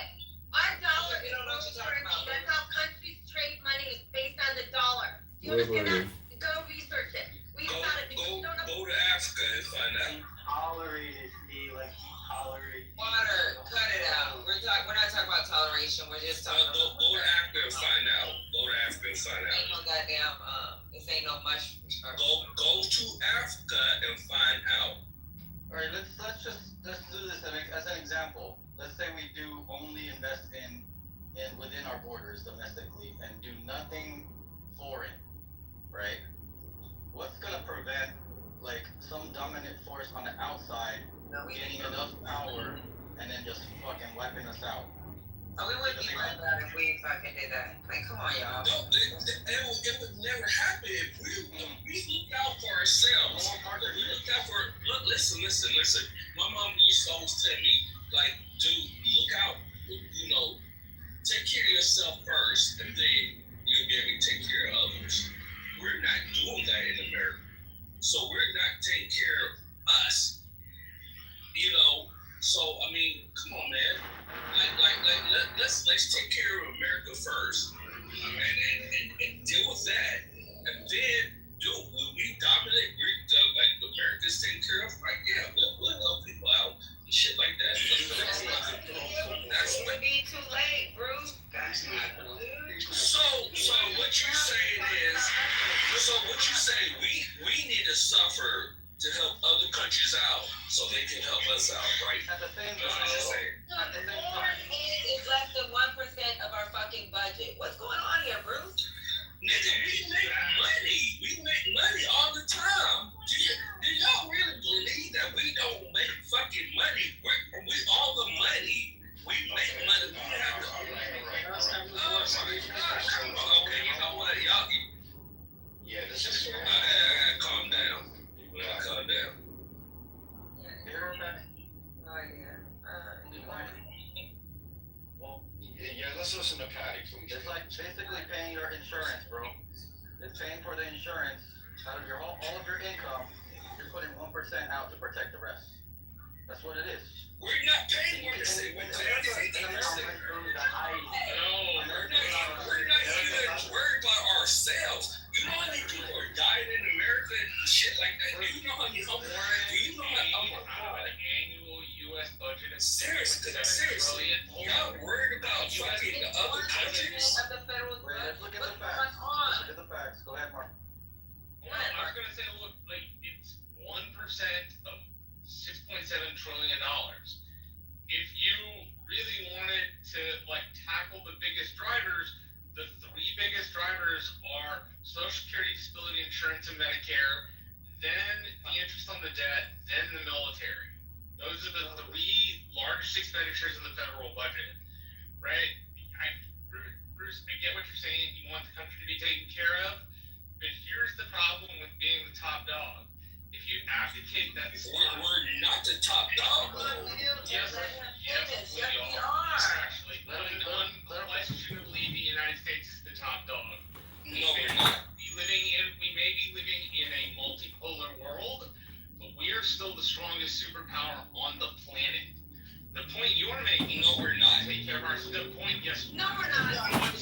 Our dollar is world currency. That's how countries trade money, is based on the dollar. Do you understand that? Go research it. Go to Africa and find out. Tolerated me like he tolerated. Water, cut it out. We're not talking about toleration. We're just talking go to Africa and find out. Go to Africa and find out. Ain't no goddamn this ain't no mush. Go to Africa and find out. All right, let's do this as an example. Let's say we do only invest in within our borders domestically and do nothing foreign, right? What's gonna prevent like some dominant force on the outside getting enough power and then just fucking wiping us out? Oh, we wouldn't be like that if we fucking did that. Like, come on, y'all. No, it would never happen if we look out for ourselves. We look out for. Listen. My mom used to always tell me, like, dude, look out. Take care of yourself first, and then you'll be able to take care of others. We're not doing that in America. So we're not taking care of us. So I mean, come on, man. Let's take care of America first, and deal with that, and then when we dominate, like America's taken care of. Like, yeah, we'll help people out and shit like that. It would be too late, Bruce. So what you're saying is, we need to suffer to help other countries out so they can help us out, right? At the same That's what you're saying. Is less than 1% of our fucking budget. What's going on here, Bruce? Nigga, paying for the insurance out of your all of your income. You're putting 1% out to protect the rest. That's what it is. We're not paying 1%. We're paying 50%. No, we're not even worried about ourselves. You know how many people are dying in America and shit like that? Do you know how many do you know how an annual U.S. budget of seriously, y'all worried about fucking the other countries? Let's look at the facts. Let's look at the facts. Go ahead, Mark. I was gonna say, look, like it's 1% of $6.7 trillion. If you really wanted to like tackle the biggest drivers, the three biggest drivers are Social Security, disability insurance, and Medicare, then the interest on the debt, then the military. Those are the three largest expenditures of the federal budget, right? Bruce, I get what you're saying. You want the country to be taken care of, but here's the problem with being the top dog. If you abdicate that slot, we're not the top dog. Yes, we are. Actually, unquestionably, the United States is the top dog. No, we're not. We may be living in a multipolar world, but we are still the strongest superpower on the planet. The point you're making, no, we're not. Take care of our. The point, yes. No, we're not. What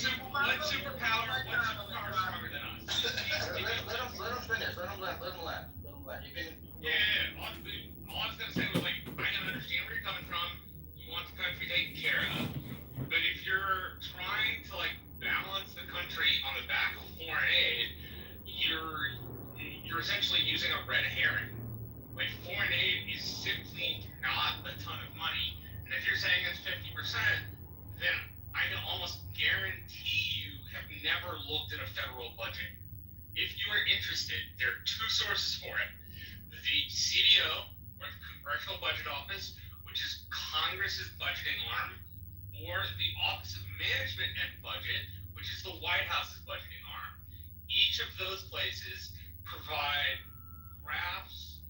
superpower is stronger than us? Let him finish. Let him land. You can. Yeah. All I was gonna say was like, I can understand where you're coming from. You want the country taken care of, but if you're trying to like balance the country on the back of foreign aid, you're essentially using a red herring. Like foreign aid is simply not a ton of money. And if you're saying it's 50%, then I can almost guarantee you have never looked at a federal budget. If you are interested, there are two sources for it. The CBO, or the Congressional Budget Office, which is Congress's budgeting arm, or the Office of Management and Budget, which is the White House's budgeting arm. Each of those places provide graphs,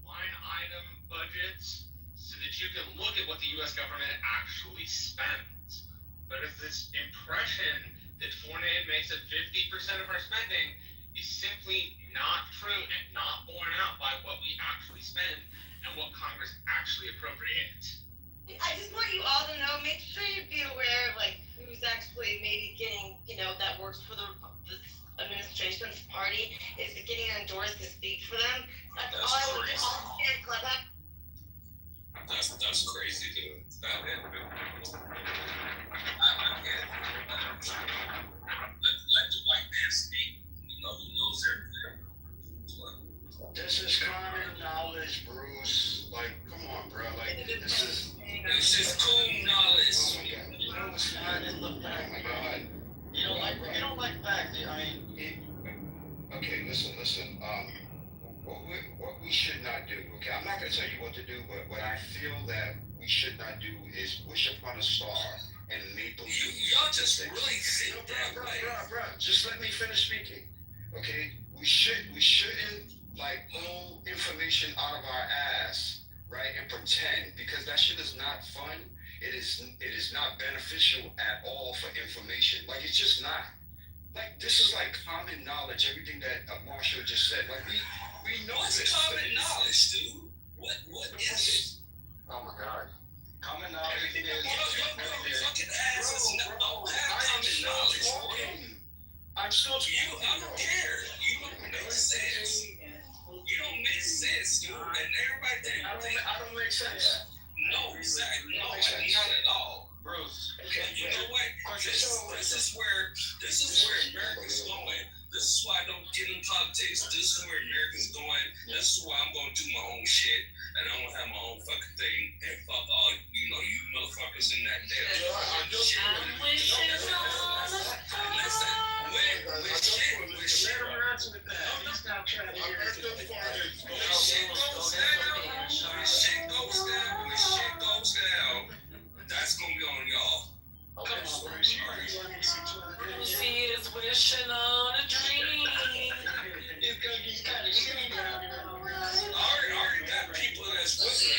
line item budgets, so that you can look at what the U.S. government actually spends. But if this impression that foreign aid makes up 50% of our spending is simply not true and not borne out by what we actually spend and what Congress actually appropriates. I just want you all to know, make sure you be aware of like who's actually maybe getting, that works for the administration's party, is getting endorsed to speak for them. That's all I would do. That's crazy, dude. I can't. Let the white man speak. He knows everything. This is common knowledge, Bruce. Like, come on, bro. Like, this is cool knowledge. Oh my God. No, it's not. It's the fact. Oh my God. You don't like facts. Okay, listen. What we should not do. Okay, I'm not gonna tell you what to do, but what I feel that we should not do is wish upon a star and maple. Y'all just really think that way. Bro, just let me finish speaking. Okay, we shouldn't like pull information out of our ass, right, and pretend, because that shit is not fun. It is not beneficial at all for information. Like, it's just not. Like, this is like common knowledge. Everything that Marshall just said. Like, we know what's this. Common knowledge, dude? What is it? Oh my God. Common knowledge is. Fucking asses don't have common knowledge. I'm still. I don't care. You don't make sense. You don't make sense, dude. And everybody thinks I don't make sense. No, exactly. No, not at all. Bruce. Okay, you know what? This is where America's going. This is why I don't get in politics. This is where America's going. This is why I'm going to do my own shit. And I'm going to have my own fucking thing. And fuck all, you motherfuckers in that damn shit. Listen, when shit goes down, that's going to be on y'all. Come on, Bruce. He is wishing on a dream. It's gonna be kind of shitty down here. I already got people that's listening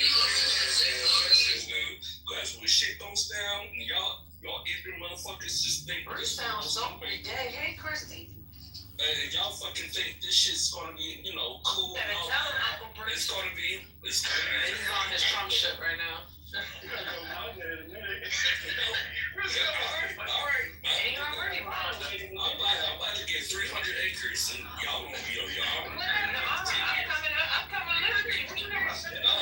because when shit goes down, y'all ignorant motherfuckers just think. Bruce sounds so pretty gay. Hey, Christy. y'all fucking think this shit's gonna be, you know, cool. Better No, tell him, Uncle Bruce. it's gonna be. He's on his Trump shit right now. All right. Ain't already, Mom. I'm about to get 300 acres and y'all gonna be on y'all. I'm coming with you. What you doing? No,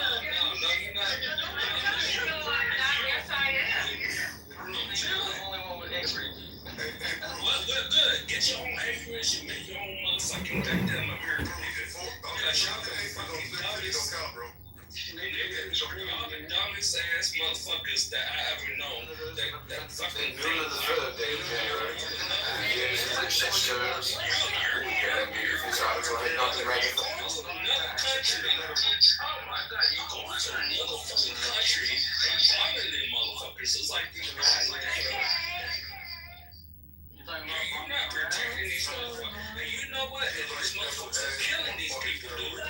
you're not. Yes, I am. You're the only one with acreage. Well, good. Get your own acreage and make your own motherfucking goddamn American nigga. Y'all the dumbest ass motherfuckers that I ever known. That fucking thing. Another country. Oh my God, you go to another fucking country and bother them motherfuckers. It's like these guys like, hey, you're not protecting these motherfuckers. And you know what? These motherfuckers are killing these people, dude.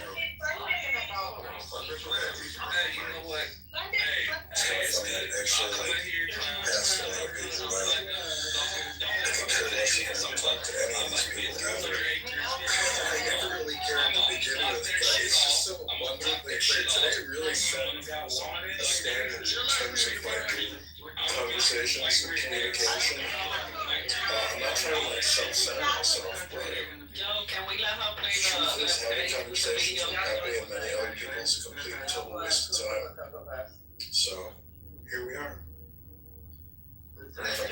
Hey, you know what? Hey, it's good. I'll come in here trying to conversations and communication. I'm not trying to like self-center myself, but Can we let her play truth is having conversations with Pepe and many other people is a complete and total waste of time. So here we are. As a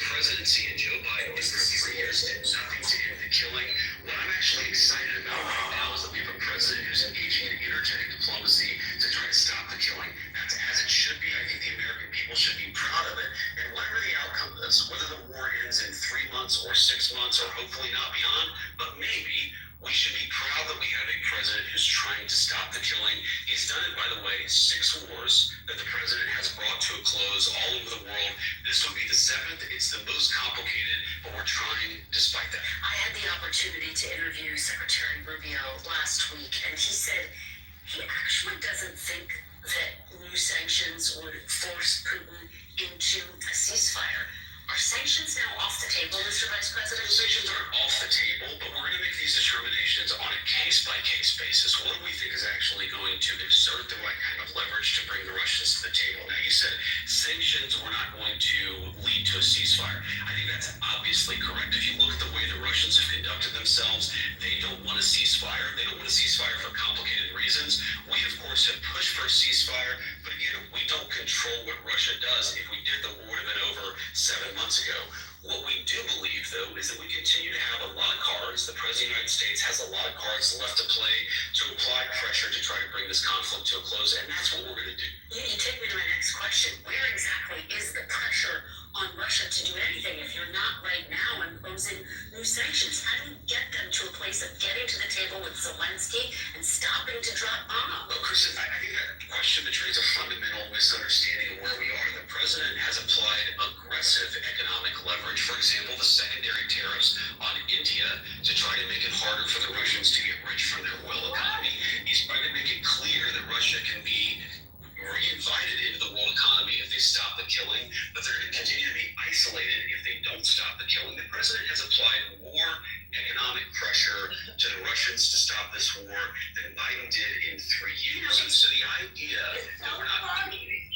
presidency and Joe Biden was for 3 years did nothing to end the killing. What I'm actually excited about right now is that we have a president who's engaging in energetic diplomacy to try to stop the killing. That's as it should be. I think the American people should be proud of it. And whatever the outcome is, whether the war ends in 3 months or 6 months or hopefully not beyond, but maybe we should be proud that we have a president who's trying to stop the killing. He's done it, by the way, 6 wars that the president has brought to a close all over the world. This would be the 7th. It's the most complicated, but we're trying despite that. I had the opportunity to interview Secretary Rubio last week, and he said he actually doesn't think that new sanctions would force Putin into a ceasefire. Are sanctions now off the table, Mr. Vice President? Sanctions aren't off the table, but we're going to make these determinations on a case-by-case basis. What do we think is actually going to exert the right kind of leverage to bring the Russians to the table? Now, you said sanctions were not going to lead to a ceasefire. I think that's obviously correct. If you look at the way the Russians have conducted themselves, they don't want a ceasefire. They don't want a ceasefire for complicated reasons. We, of course, have pushed for a ceasefire, but again, we don't control what Russia does. If we did, the war would have been over 7 months ago. What we do believe, though, is that we continue to have a lot of cards. The President of the United States has a lot of cards left to play to apply pressure to try to bring this conflict to a close, and that's what we're going to do. You take me to my next question. Where exactly is the pressure on Russia to do anything if you're not right now imposing new sanctions? How do you get them to a place of getting to the table with Zelensky and stopping to drop bombs? Well, Kristen, I think that question betrays a fundamental misunderstanding of where we are. The president has applied aggressive economic leverage. For example, the secondary tariffs on India to try to make it harder for the Russians to get rich from their oil economy. He's trying to make it clear that Russia can be re-invited into the world economy if they stop the killing, but they're going to continue to be isolated if they don't stop the killing. The president has applied more economic pressure to the Russians to stop this war than Biden did in 3 years. And so the idea that we're not doing anything,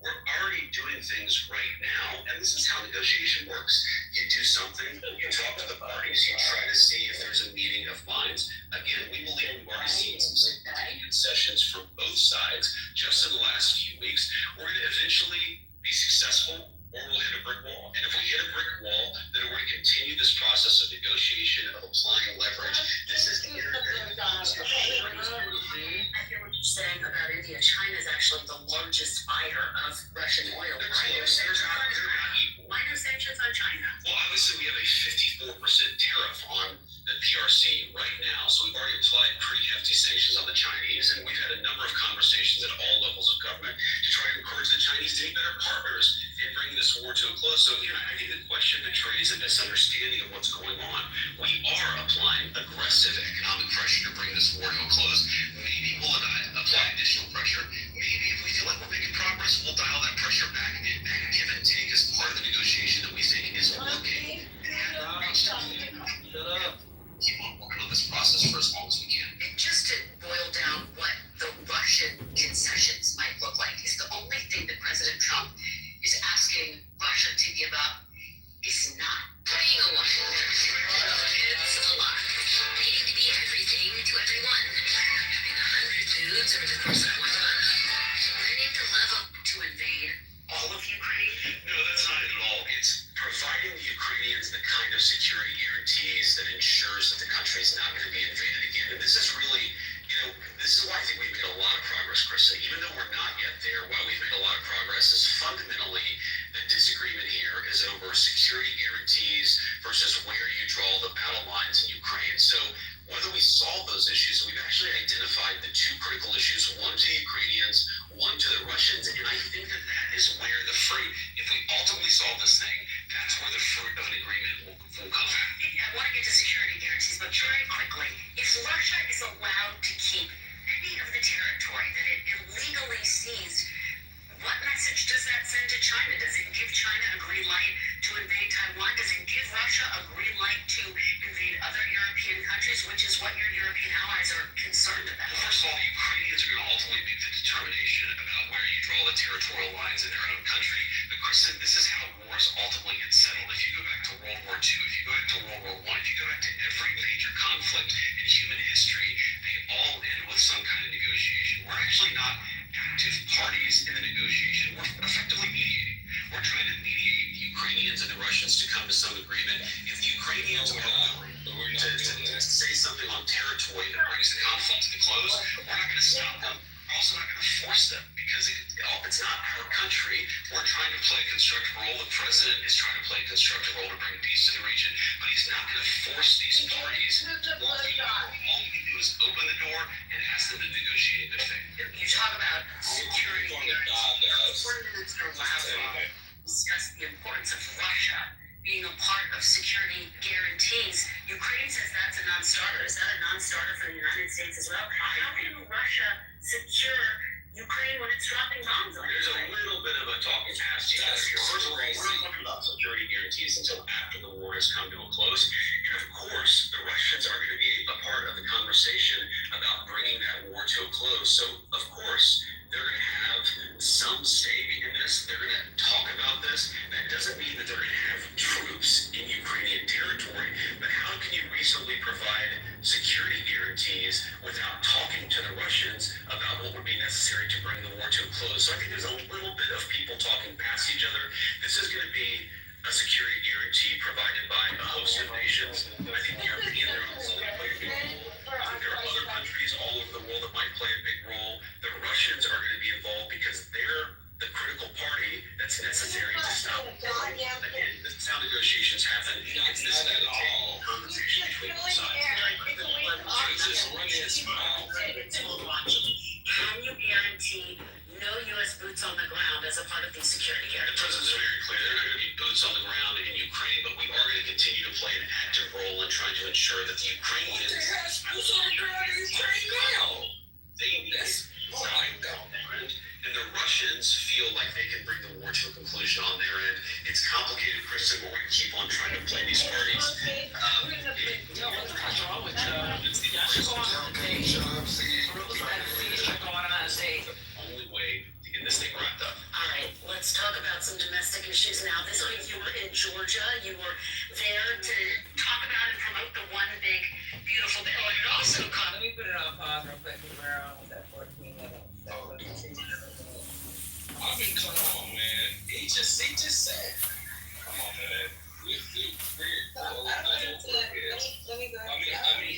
we're already doing things right now, and this is how negotiation works. You do something, you talk to the parties, you try to see if there's a meeting of minds. Again, we believe we've already seen some significant concessions from both sides just in the last few weeks. We're going to eventually be successful, or we'll hit a brick wall. And if we hit a brick wall, then we're going to continue this process of negotiation, of applying leverage. This is the internet. I hear what you're saying about India. China is actually the largest buyer of Russian oil. Why no sanctions on China? Well, obviously we have a 54% tariff on the PRC right now, so we've already applied pretty hefty sanctions on the Chinese, and we've had a number of conversations at all levels of government to try to encourage the Chinese to be better partners in bringing this war to a close. So, you know, I think the question betrays a misunderstanding of what's going on. We are applying aggressive economic pressure to bring this war to a close. Maybe we'll apply additional pressure. Maybe if we feel like we're making progress, we'll dial that pressure back. That give and take is part of the negotiation that we think is working. guarantees that ensures that the country is not going to be invaded again. And this is really, this is why I think we've made a lot of progress, Krista. Even though we're not yet there, why we've made a lot of progress is fundamentally the disagreement here is over security guarantees versus where you draw the battle lines in Ukraine. So whether we solve those issues, we've actually identified the two critical issues, one to the Ukrainians, one to the Russians, and I think that that is where the fruit, if we ultimately solve this thing, that's where the fruit of an agreement will come. I want to get to security guarantees, but very quickly, if Russia is allowed to keep any of the territory that it illegally seized, what message does that send to China? Does it give China a green light to invade Taiwan? Does it give Russia a green light to invade other European countries, which is what your European allies are concerned about? Well, first of all, the Ukrainians are going to ultimately make the determination about where you draw the territorial lines in their own country. But Kristen, this is how wars ultimately get settled. If you go back to World War II, if you go back to World War I, if you go back to every major conflict in human history, they all end with some kind of negotiation. We're actually not active parties in the negotiation. We're effectively mediating. We're trying to mediate the Ukrainians and the Russians to come to some agreement. If the Ukrainians are willing to say something on territory that brings the conflict to the close, we're not going to stop them. We're also not going to force them because it's not our country. We're trying to play a constructive role. The president is trying to play a constructive role to bring peace to the region, but he's not going to force these parties. All we can do is open the door and ask them to negotiate a good thing. You talk about security guarantees. 4 minutes in our last one, discuss the importance of Russia being a part of security guarantees. Ukraine says that's a non-starter. Is that a non-starter for the United States as well? How can Russia secure Ukraine when it's dropping bombs on There's a Ukraine? little bit of a talking past each other here. First of all, we're not talking about security guarantees until after the war has come to a close. And of course, the Russians are going to be a part of the conversation about bringing that war to a close. So, of course, they're going to have some stake in this. They're going to talk about this. That doesn't mean that they're going to have troops in Ukrainian territory, but how can you reasonably provide security guarantees without talking to the Russians about what would be necessary to bring the war to a close? So I think there's a little bit of people talking past each other. This is going to be a security guarantee provided by a host of nations. I think the Europeans are also going to play a big role. I think there are other countries all over the world that might play a big role. The Russians are going to be involved because they're the critical party that's necessary to stop. Again, this is how negotiations happen. It's this kind of conversation between both sides. Can you guarantee no U.S. boots on the ground as a part of these security The guarantees? president's very clear. There are not going to be boots on the ground in Ukraine, but we are going to continue to play an active role in trying to ensure that the Ukrainians. Boots on the ground in Ukraine now. They need it. And the Russians feel like they can bring the war to a conclusion on their end. It's complicated, Kristen, but we're going to keep on trying to play these parties. What's wrong with y'all should go on a date. Should go on a date. Only way to get this thing wrapped up. All right, let's talk about some domestic issues now. This week you were in Georgia. You were there to talk about and promote the one big, beautiful bill. And it also Let me put it on pause real quick because we're almost at 14 minutes. I've been come on, man. He just said. Come on, man. We Let me go. I mean,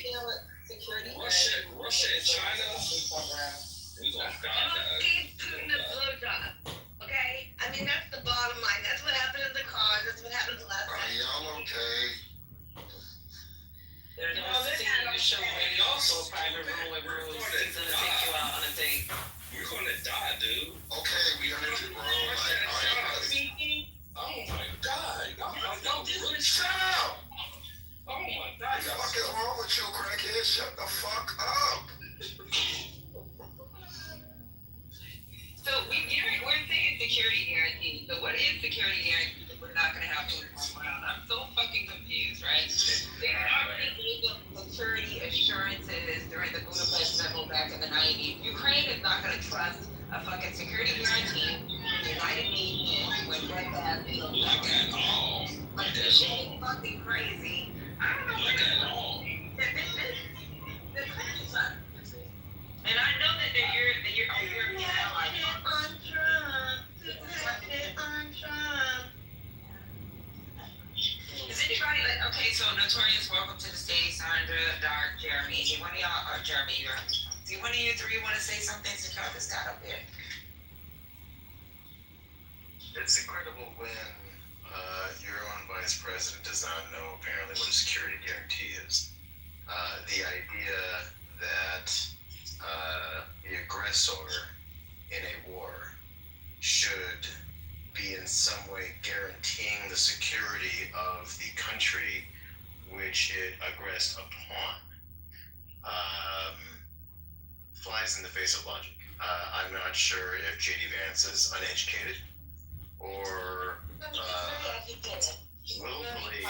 Security. Russia and China. We gonna die. He's putting the blowjob. Okay? I mean, that's the bottom line. That's what happened in the car. That's what happened the last time. Y'all okay? They're going to see you show me also a private room with Bruce. He's going to take you out on a date. We're gonna die, dude. Okay, we understand, bro. Oh my God. Y'all really Shut up! Oh my God. What the fuck is wrong with you, crackhead? Shut the fuck up! So we're saying security guarantee. So what is security guarantee if we're not going to have boots on the ground? I'm so fucking confused, right? They already gave them security assurances during the Budapest level back in the 90s. Ukraine is not going to trust a fucking security guarantee from the United Nations when Red Hat is like this shit is fucking crazy. I don't know what the country's not. And I know that you're our European ally. On Trump. On Trump. Is anybody like, okay, so Notorious Chris, welcome to the stage. Sandra, Dark, Jeremy. Do one of y'all, or Jeremy, do one of you three want to say something since y'all just got up here? It's incredible when your own vice president does not know apparently what a security guarantee is. The idea that the aggressor in a war should be in some way guaranteeing the security of the country which it aggressed upon flies in the face of logic. I'm not sure if J.D. Vance is uneducated or willfully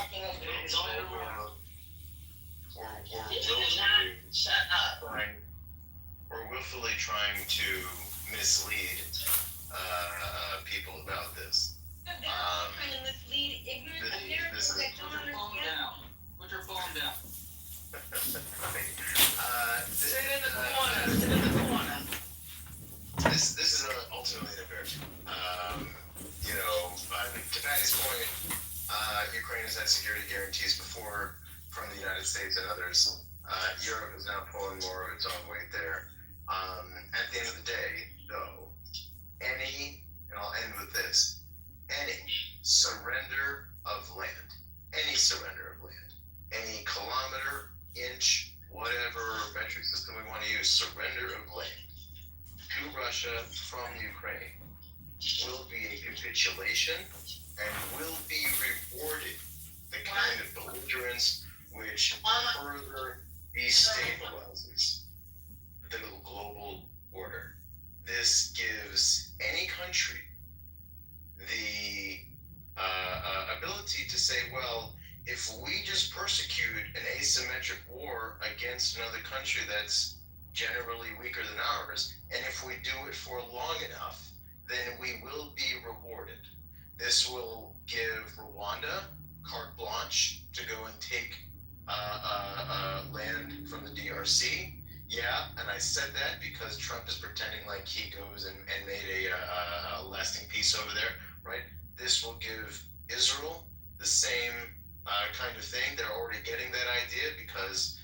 willfully trying to mislead people about this. Trying to mislead ignorant Americans that don't understand. Put your phone down. Sit in the corner. This is ultimately an embarrassment. To Patty's point, Ukraine has had security guarantees before from the United States and others. Europe is now pulling more of its own weight there. At the end of the day, though, and I'll end with this, any surrender of land, any kilometer, inch, whatever metric system we want to use, surrender of land to Russia from Ukraine will be a capitulation and will be rewarded the kind of belligerence which further destabilizes the global order. This gives any country the ability to say, well, if we just persecute an asymmetric war against another country that's generally weaker than ours, and if we do it for long enough, then we will be rewarded. This will give Rwanda carte blanche to go and take land from the DRC. Yeah, and I said that because Trump is pretending like he goes and made a lasting peace over there, right? This will give Israel the same kind of thing. They're already getting that idea because,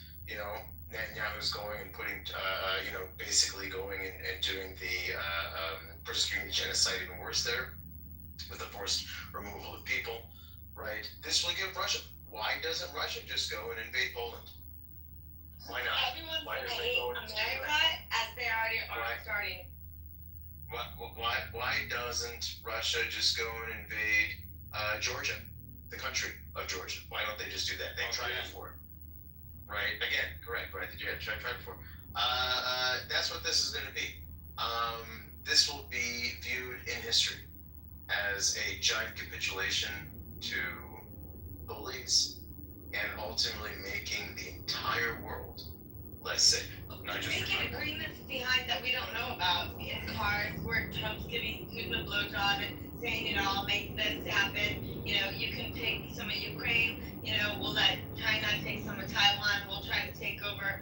Netanyahu's going and putting, basically going and doing the persecuting the genocide even worse there with the forced removal of people, right? This will give Russia. Why doesn't Russia just go and invade Poland? Why not? Everyone's Why gonna doesn't hate it go into America as they already are starting. Why doesn't Russia just go and invade Georgia, the country of Georgia? Why don't they just do that? They tried before, right? Again, correct, right? They tried before. That's what this is going to be. This will be viewed in history as a giant capitulation to bullies and ultimately making the entire world less safe. Not just Making agreements behind that we don't know about in cars where Trump's giving Putin a blowjob and saying, I'll make this happen. You can take some of Ukraine. We'll let China take some of Taiwan. We'll try to take over,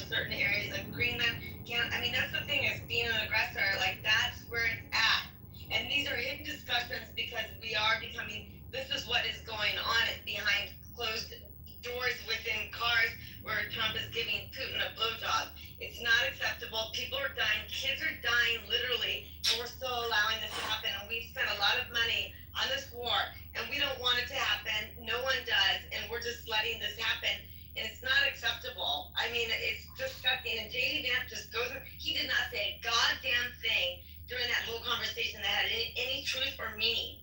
certain areas of Greenland. That's the thing is being an aggressor. Like that's where it's at. And these are hidden discussions because we are becoming. This is what is going on behind closed doors within cars where Trump is giving Putin a blowjob. It's not acceptable. People are dying. Kids are dying literally, and we're still allowing this to happen. And we've spent a lot of money on this war, and we don't want it to happen. No one does, and we're just letting this happen. And it's not acceptable. It's disgusting. And J.D. Vance just goes. He did not say a goddamn thing during that whole conversation that had any truth or meaning.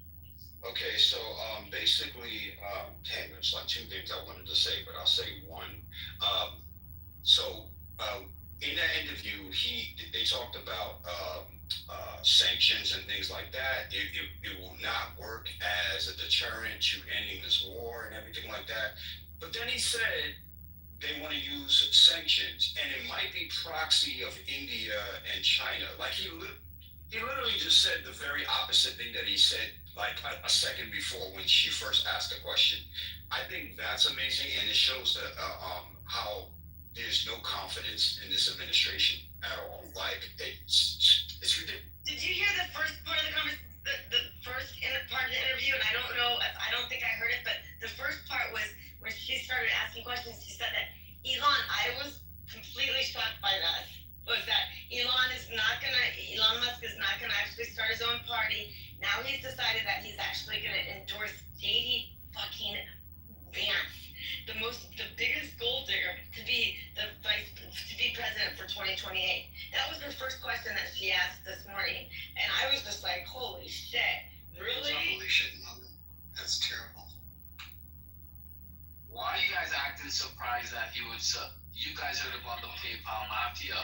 Okay, so basically, there's like two things I wanted to say, but I'll say one. In that interview, they talked about sanctions and things like that. It will not work as a deterrent to ending this war and everything like that. But then he said they want to use sanctions, and it might be proxy of India and China. Like he literally just said the very opposite thing that he said like a second before when she first asked the question. I think that's amazing, and it shows that how there's no confidence in this administration at all. Like it's ridiculous. Did you hear the first part of the conversation? The first part of the interview, and I don't think I heard it, but the first part was when she started asking questions, she said that Elon, I was completely shocked by this, was that Elon Musk is not gonna actually start his own party. Now he's decided that he's actually gonna endorse JD fucking Vance, the biggest gold digger to be president for 2028. That was her first question that she asked this morning, and I was just like, holy shit, really? Holy shit, London. That's terrible. Why are you guys acting surprised that he would? You guys heard about the PayPal mafia?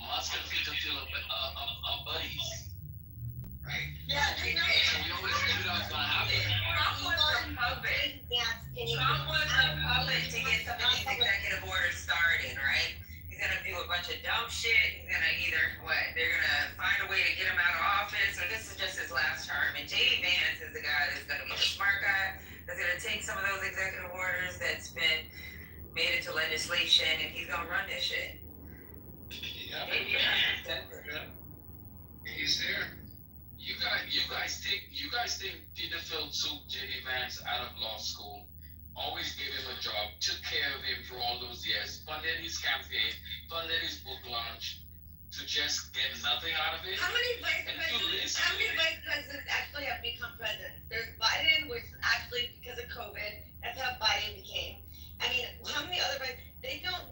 Musk and Peter Thiel are buddies. Right. Yeah, they know. So we always knew that was gonna happen. Trump was the puppet. Trump was the puppet to get some of these executive orders started, right? He's gonna do a bunch of dumb shit. He's gonna they're gonna find a way to get him out of office, or this is just his last term. And JD Vance is the guy that's gonna be the smart guy, that's gonna take some of those executive orders that's been made into legislation, and he's gonna run this shit. Yeah. He's there. You guys think Peter Thiel took JD Vance out of law school, always gave him a job, took care of him for all those years, funded his campaign, funded his book launch, to just get nothing out of it? How many vice presidents actually have become presidents? There's Biden, which actually because of COVID, that's how Biden became. I mean, how many other they don't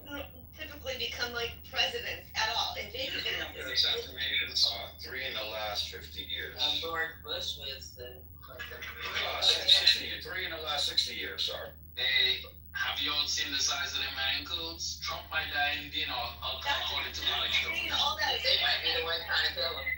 typically become like presidents at all. And JD Vance There's estimations on 3 in the last 50 years. George Bush was the president. 3 in the last 60 years, sorry. Hey, have you all seen the size of them ankles? Trump might die in according to Alex Jones. All that. They might be the one trying to kill him.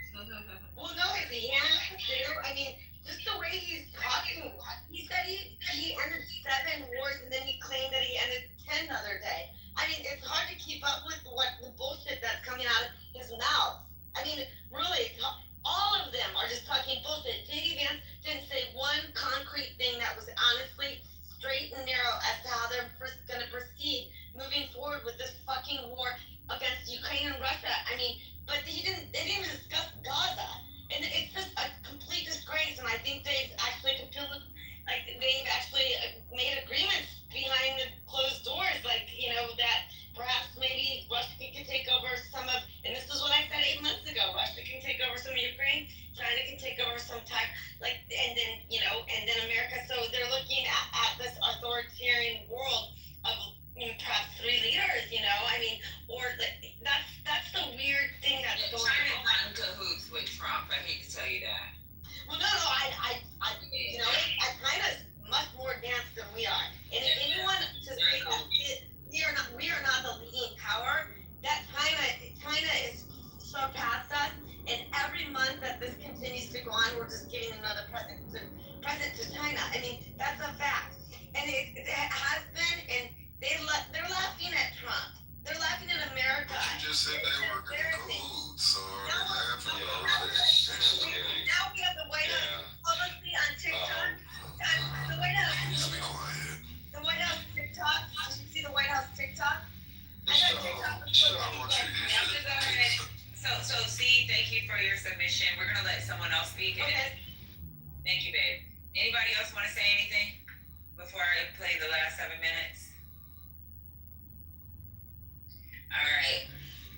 Well, no, if he has to, I mean, just the way he's talking. He said he ended 7 wars, and then he claimed that he ended 10 the other day. I mean, it's hard to keep up with the bullshit that's coming out of his mouth. I mean, really, all of them are just talking bullshit. JD Vance didn't say one concrete thing that was honestly straight and narrow as to how they're going to proceed moving forward with this fucking war against Ukraine and Russia. I mean, but they didn't even discuss Gaza. And it's just a complete disgrace, and I think they've actually made agreements behind the closed doors, that perhaps maybe Russia can take over some of, and this is what I said 8 months ago, Russia can take over some of Ukraine, China can take over some time, and then America. So they're looking at this authoritarian world of perhaps 3 leaders, that's the weird thing that's going on. China's not in cahoots with Trump. I hate to tell you that. Well, no, China's much more advanced than we are. And if anyone to say that we are not the leading power, that China is surpassed us, and every month that this continues to go on, we're just giving another present to China. I mean, that's a fact. And it has been, and they're laughing at Trump. They're laughing at America. But you just said they were cahoots, so they're laughing at Now we have the White House publicly on TikTok. The White House. Please be quiet. The White House TikTok. Did you see the White House TikTok? I got TikTok. So C, thank you for your submission. We're gonna let someone else speak. Okay. Thank you, babe. Anybody else want to say anything before I play the last 7 minutes? All right,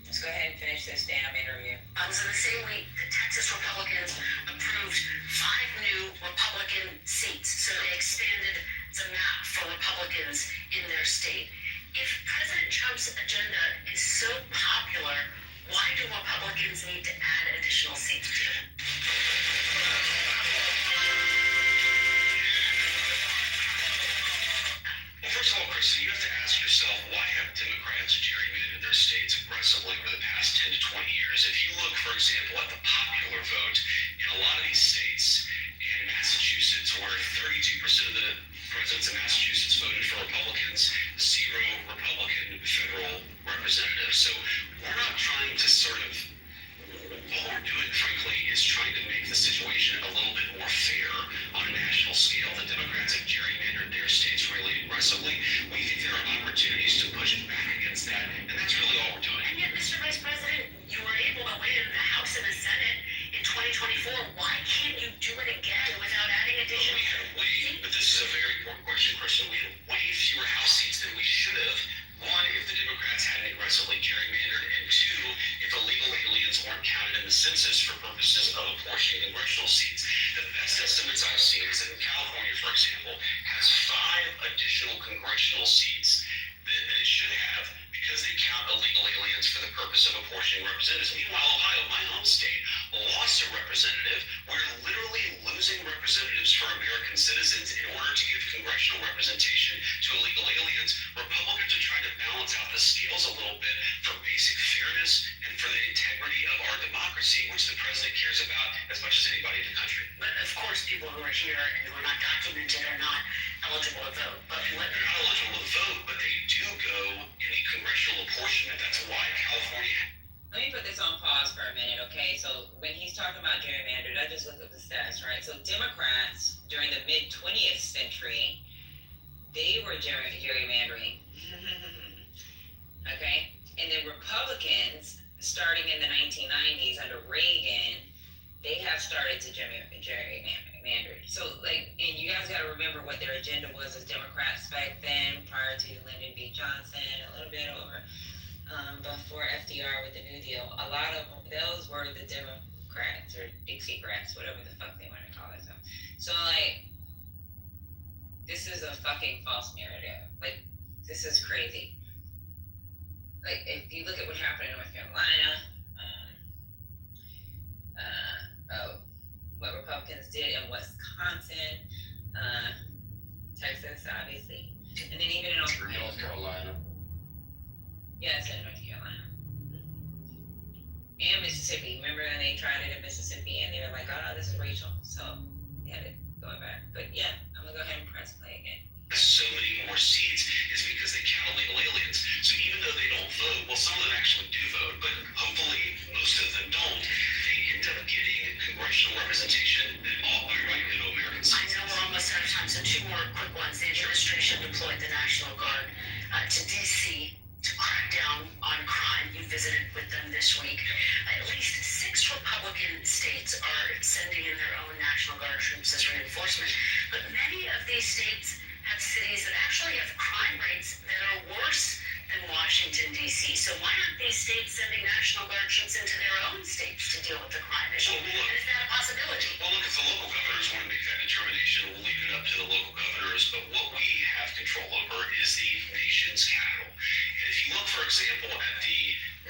let's go ahead and finish this damn interview. So the same week, the Texas Republicans approved 5 new Republican seats. So they expanded the map for Republicans in their state. If President Trump's agenda is so popular, why do Republicans need to add additional seats to it? Well, first of all, Kristen, you have to ask yourself, why have Democrats gerrymandered their states aggressively over the past 10 to 20 years? If you look, for example, at the popular vote in a lot of these states, in Massachusetts, where 32% of the residents in Massachusetts voted for Republicans, 0 Republican federal representatives. So we're not trying to all we're doing, frankly, is trying to make the situation a little bit more fair on a national scale. The Democrats have gerrymandered their states really aggressively. We think there are opportunities to push back against that, and that's really all we're doing. And yet, Mr. Vice President, you were able to win the House and the Senate in 2024. Why can't you do it again without adding additional We had way, but this is a very important question, Kristen. We had way fewer additional congressional seats than it should have, because they count illegal aliens for the purpose of apportioning representatives. Meanwhile, Ohio, my home state, lost a representative. We're literally losing representatives for American citizens in order to give congressional representation to illegal aliens. Republicans are trying to balance out the scales a little bit for basic fairness and for the integrity of our democracy, which the president cares about as much as anybody in the country. But of course, people who are here and who are not documented are not eligible to vote. But what They're not eligible to vote, but they do go in the congressional apportionment. That's why California. Let me put this on pause for a minute, okay? So when he's talking about gerrymandered, I just looked up the stats, right? So Democrats during the mid 20th century, they were gerrymandering, okay? And then Republicans, starting in the 1990s under Reagan, they have started to gerrymander. So, like, and you guys got to remember what their agenda was as Democrats back then, prior to Lyndon B. Johnson, a little bit over. Before FDR with the New Deal, a lot of those were the Democrats or Dixiecrats, whatever the fuck they want to call themselves. So, like, this is a fucking false narrative. Like, this is crazy. Like, if you look at what happened in North Carolina, what Republicans did in Wisconsin, Texas, obviously, and then even in Ohio. North Carolina. Yeah, it's in North Carolina. And Mississippi. Remember when they tried it in Mississippi and they were like, oh, this is racial. So they had to go back. But yeah, I'm going to go ahead and press play again. So many more seats is because they count illegal aliens. So even though they don't vote, well, some of them actually do vote, but hopefully most of them don't. They end up getting congressional representation that all by right into American citizens. I know we're almost out of time, so two more quick ones. The administration deployed the National Guard to D.C. to crack down on crime. You visited with them this week. At least 6 Republican states are sending in their own National Guard troops as reinforcement, but many of these states have cities that actually have crime rates that are worse than Washington, D.C. So why aren't these states sending National Guard troops into their own states to deal with the crime issue? And is that a possibility? Well, look, if the local governors want to make that determination, we'll leave it up to the local governors. But what we have control over is the nation's capital. And if you look, for example, at the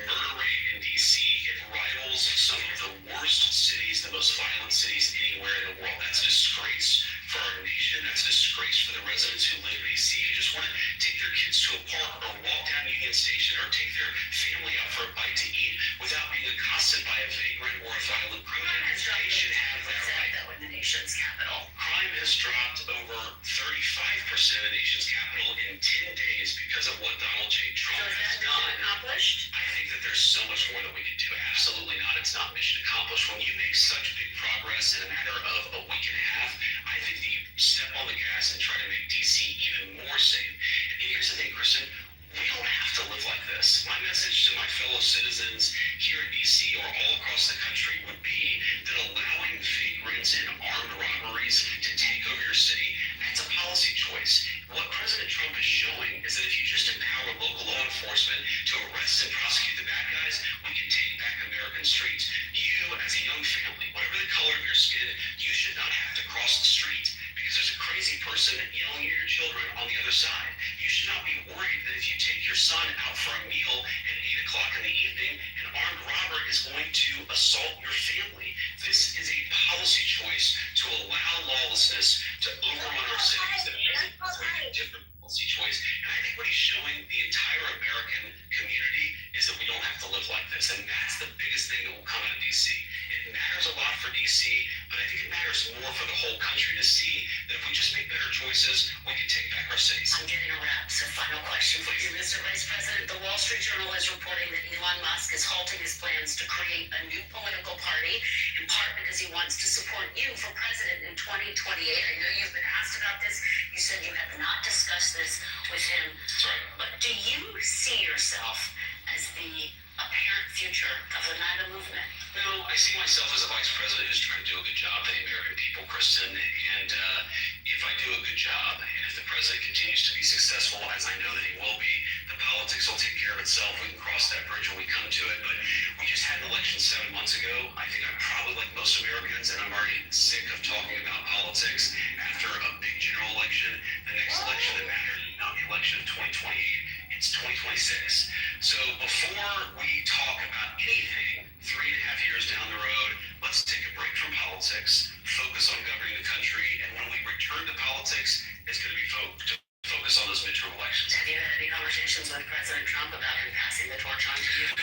murder rate in D.C., it rivals some of the worst cities, the most violent cities anywhere in the world. That's a disgrace for our nation. That's a disgrace for the residents who live in D.C. who just want to take their kids to a park or walk down Union Station or take their family out for a bite to eat without being accosted by a vagrant or a violent criminal. They should have that right. Though in the nation's capital, crime has dropped over 35% in the nation's capital in 10 days because of what Donald J. Trump has done. Accomplished? I think that there's so much more that we can do. Absolutely not. It's not mission accomplished. When you make such big progress in a matter of a week and a half, I think that you step on the gas and try to make DC even more safe. And here's the thing, Kristen, we don't have to live like this. My message to my fellow citizens here in DC or all across the country would be that allowing vagrants and armed robberies to take over your city, that's a policy choice. What President Trump is showing is that if you just empower local law enforcement to arrest and prosecute the bad guys, we can take back American streets. You, as a young family, whatever the color of your skin, you should not have to cross the street because there's a crazy person yelling at your children on the other side. You should not be worried that if you take your son out for a meal at 8 o'clock in the evening, an armed robber is going to assault your family. This is a policy choice to allow lawlessness to overrun our cities. That is a different policy choice. And I think what he's showing the entire American community is that we don't have to live like this. And that's the biggest thing that will come out of DC. It matters a lot for DC, but I think it matters more for the whole country to see that if we just make better choices, we can take back our cities. I'm getting a wrap, so final question for you, Mr. Vice President. The Wall Street Journal is reporting that Elon Musk is halting his plans to create a new political party, in part because he wants to support you for president in 2028. I know you've been asked about this. You said you have not discussed this with him. That's right. But do you see yourself as the apparent future of the MAGA movement? No, I see myself as a vice president who's trying to do a good job for the American people, Kristen. And if I do a good job, and if the president continues to be successful, as I know that he will be, the politics will take care of itself. We can cross that bridge when we come to it. But we just had an election 7 months ago. I think I'm probably like most Americans, and I'm already sick of talking about politics after a big general election. The next election that matters election of 2028. It's 2026. So before we talk about anything 3.5 years down the road, let's take a break from politics, focus on governing the country, and when we return to politics, it's going to be focus on those midterm elections. Have you had any conversations with President Trump about him passing the torch on to you?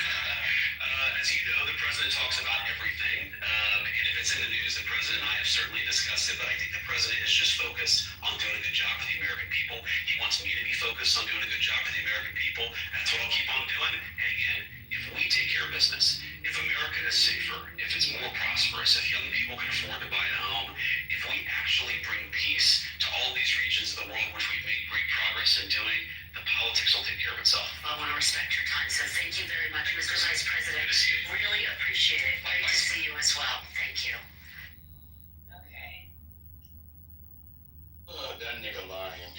As you know, the president talks about everything, and if it's in the news, the president and I have certainly discussed it, but I think the president is just focused on doing a good job for the American people. He wants me to be focused on doing a good job for the American people, and that's what I'll keep on doing. And again, if we take care of business, if America is safer, if it's more prosperous, if young people can afford to buy a home, if we actually bring peace to all these regions of the world, which we've made great progress in doing, the politics will take care of itself. I want to respect your time, so thank you very much, Mr. Vice President. Good to see you. Really appreciate it. Great to see you as well. Thank you. Okay. That nigga lying.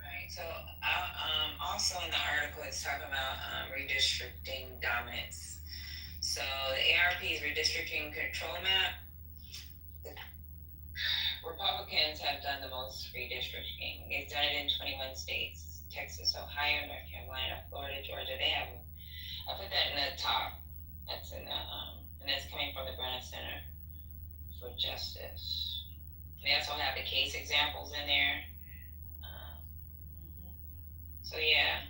Right. So, also in the article, it's talking about redistricting dominance. So the ARP's redistricting control map. The Republicans have done the most redistricting. They've done it in 21 states: Texas, Ohio, North Carolina, Florida, Georgia. They have. I put that in the top. That's in the and that's coming from the Brennan Center for Justice. They also have the case examples in there. So yeah,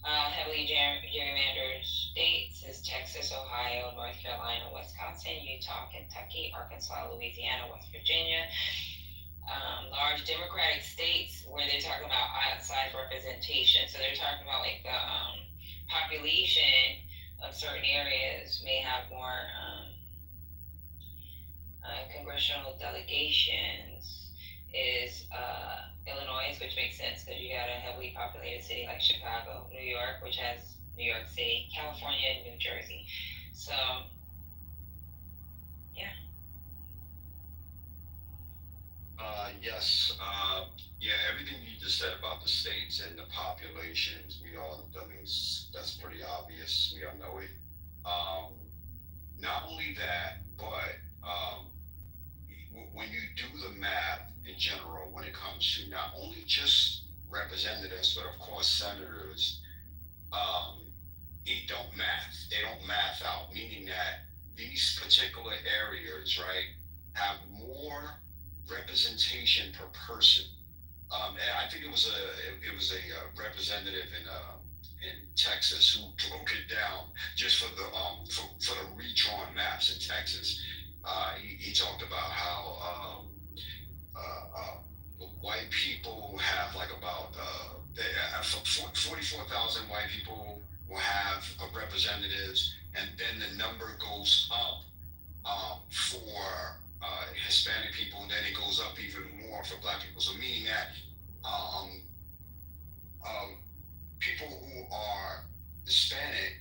heavily gerrymandered states is Texas, Ohio, North Carolina, Wisconsin, Utah, Kentucky, Arkansas, Louisiana, West Virginia. Large Democratic states where they're talking about outside representation. So they're talking about like the population of certain areas may have more congressional delegations is Illinois, which makes sense because you got a heavily populated city like Chicago, New York, which has New York City, California, and New Jersey. So, yeah. Yes. Yeah, everything you just said about the states and the populations, that's pretty obvious. We all know it. Not only that, but when you do the math in general, when it comes to not only just representatives, but of course senators, they don't math out, meaning that these particular areas, right, have more representation per person. And I think it was a representative in Texas who broke it down just for the redrawn maps in Texas. He talked about how white people have like about 44,000 white people will have representatives, and then the number goes up for Hispanic people, and then it goes up even more for Black people. So meaning that people who are Hispanic,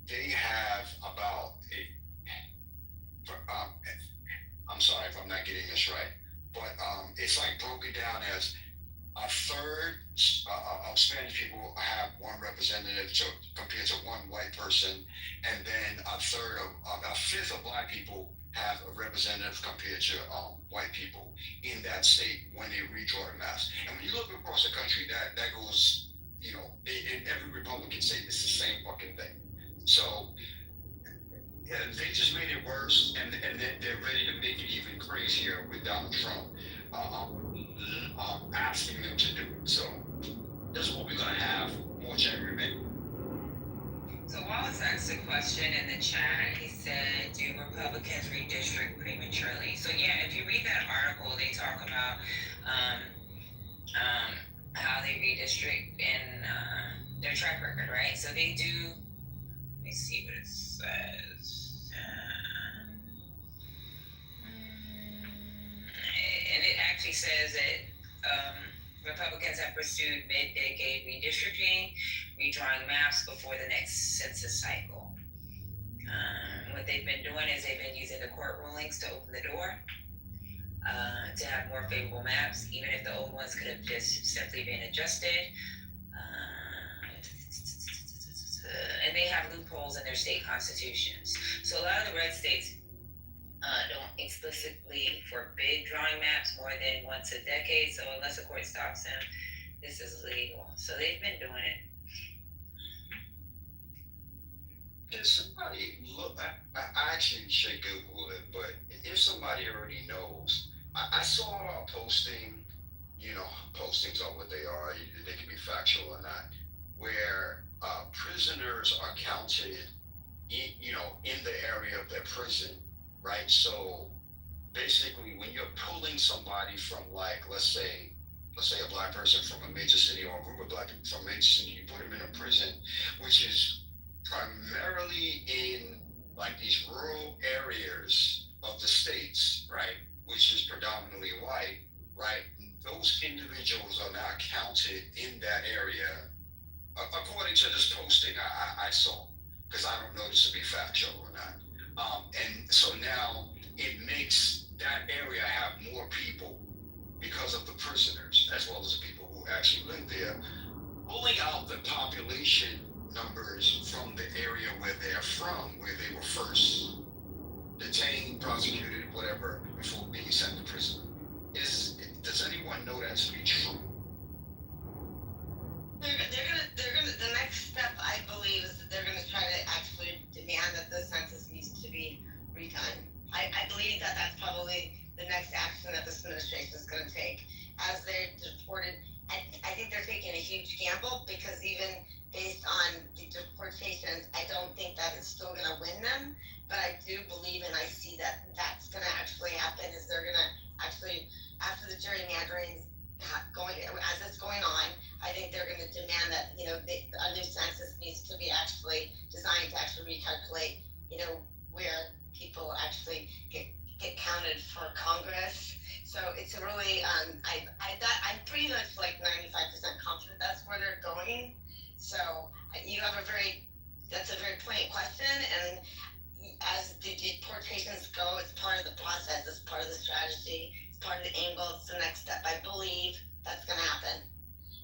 they have about I'm sorry if I'm not getting this right, but it's like broken down as a third of Spanish people have one representative compared to one white person, and then a fifth of Black people have a representative compared to white people in that state when they redraw the maps. And when you look across the country, that goes, in every Republican state, it's the same fucking thing. So yeah, they just made it worse, and they're ready to make it even crazier with Donald Trump asking them to do it. So this is what we're gonna have, more gerrymandering. So Wallace asked a question in the chat. He said, do Republicans redistrict prematurely? So yeah, if you read that article, they talk about how they redistrict in their track record, right? So they do, let me see what it says. And it actually says that Republicans have pursued mid-decade redistricting, redrawing maps before the next census cycle. What they've been doing is they've been using the court rulings to open the door to have more favorable maps, even if the old ones could have just simply been adjusted. And they have loopholes in their state constitutions. So a lot of the red states don't explicitly forbid drawing maps more than once a decade. So unless the court stops them, this is legal. So they've been doing it. Does somebody look? I actually should Google it, but if somebody already knows, I saw a posting. Postings are what they are. They can be factual or not. Where prisoners are counted, in the area of their prison, right? So basically, when you're pulling somebody from, like, let's say a black person from a major city or a group of black people from a major city, you put them in a prison, which is primarily in like these rural areas of the states, right? Which is predominantly white, right? Those individuals are now counted in that area, according to this posting I saw, because I don't know this to be factual or not. And so now it makes that area have more people because of the prisoners, as well as the people who actually live there, pulling out the population numbers from the area where they're from, where they were first detained, prosecuted, whatever, before being sent to prison. Does anyone know that to be true? The next step, I believe, is that they're gonna try to actually demand that the census needs to be redone. I believe that that's probably the next action that this administration is gonna take. As they're deported, I think they're taking a huge gamble, because even based on the deportations, I don't think that it's still gonna win them. But I do believe, and I see that that's gonna actually happen, is they're gonna actually, after the gerrymandering's as it's going on, I think they're going to demand that, a new census needs to be actually designed to actually recalculate, where people actually get counted for Congress. So it's a really, I'm pretty much like 95% confident that's where they're going. So that's a very poignant question, and as the deportations go, it's part of the process, it's part of the strategy, it's part of the angle, it's the next step. I believe that's going to happen.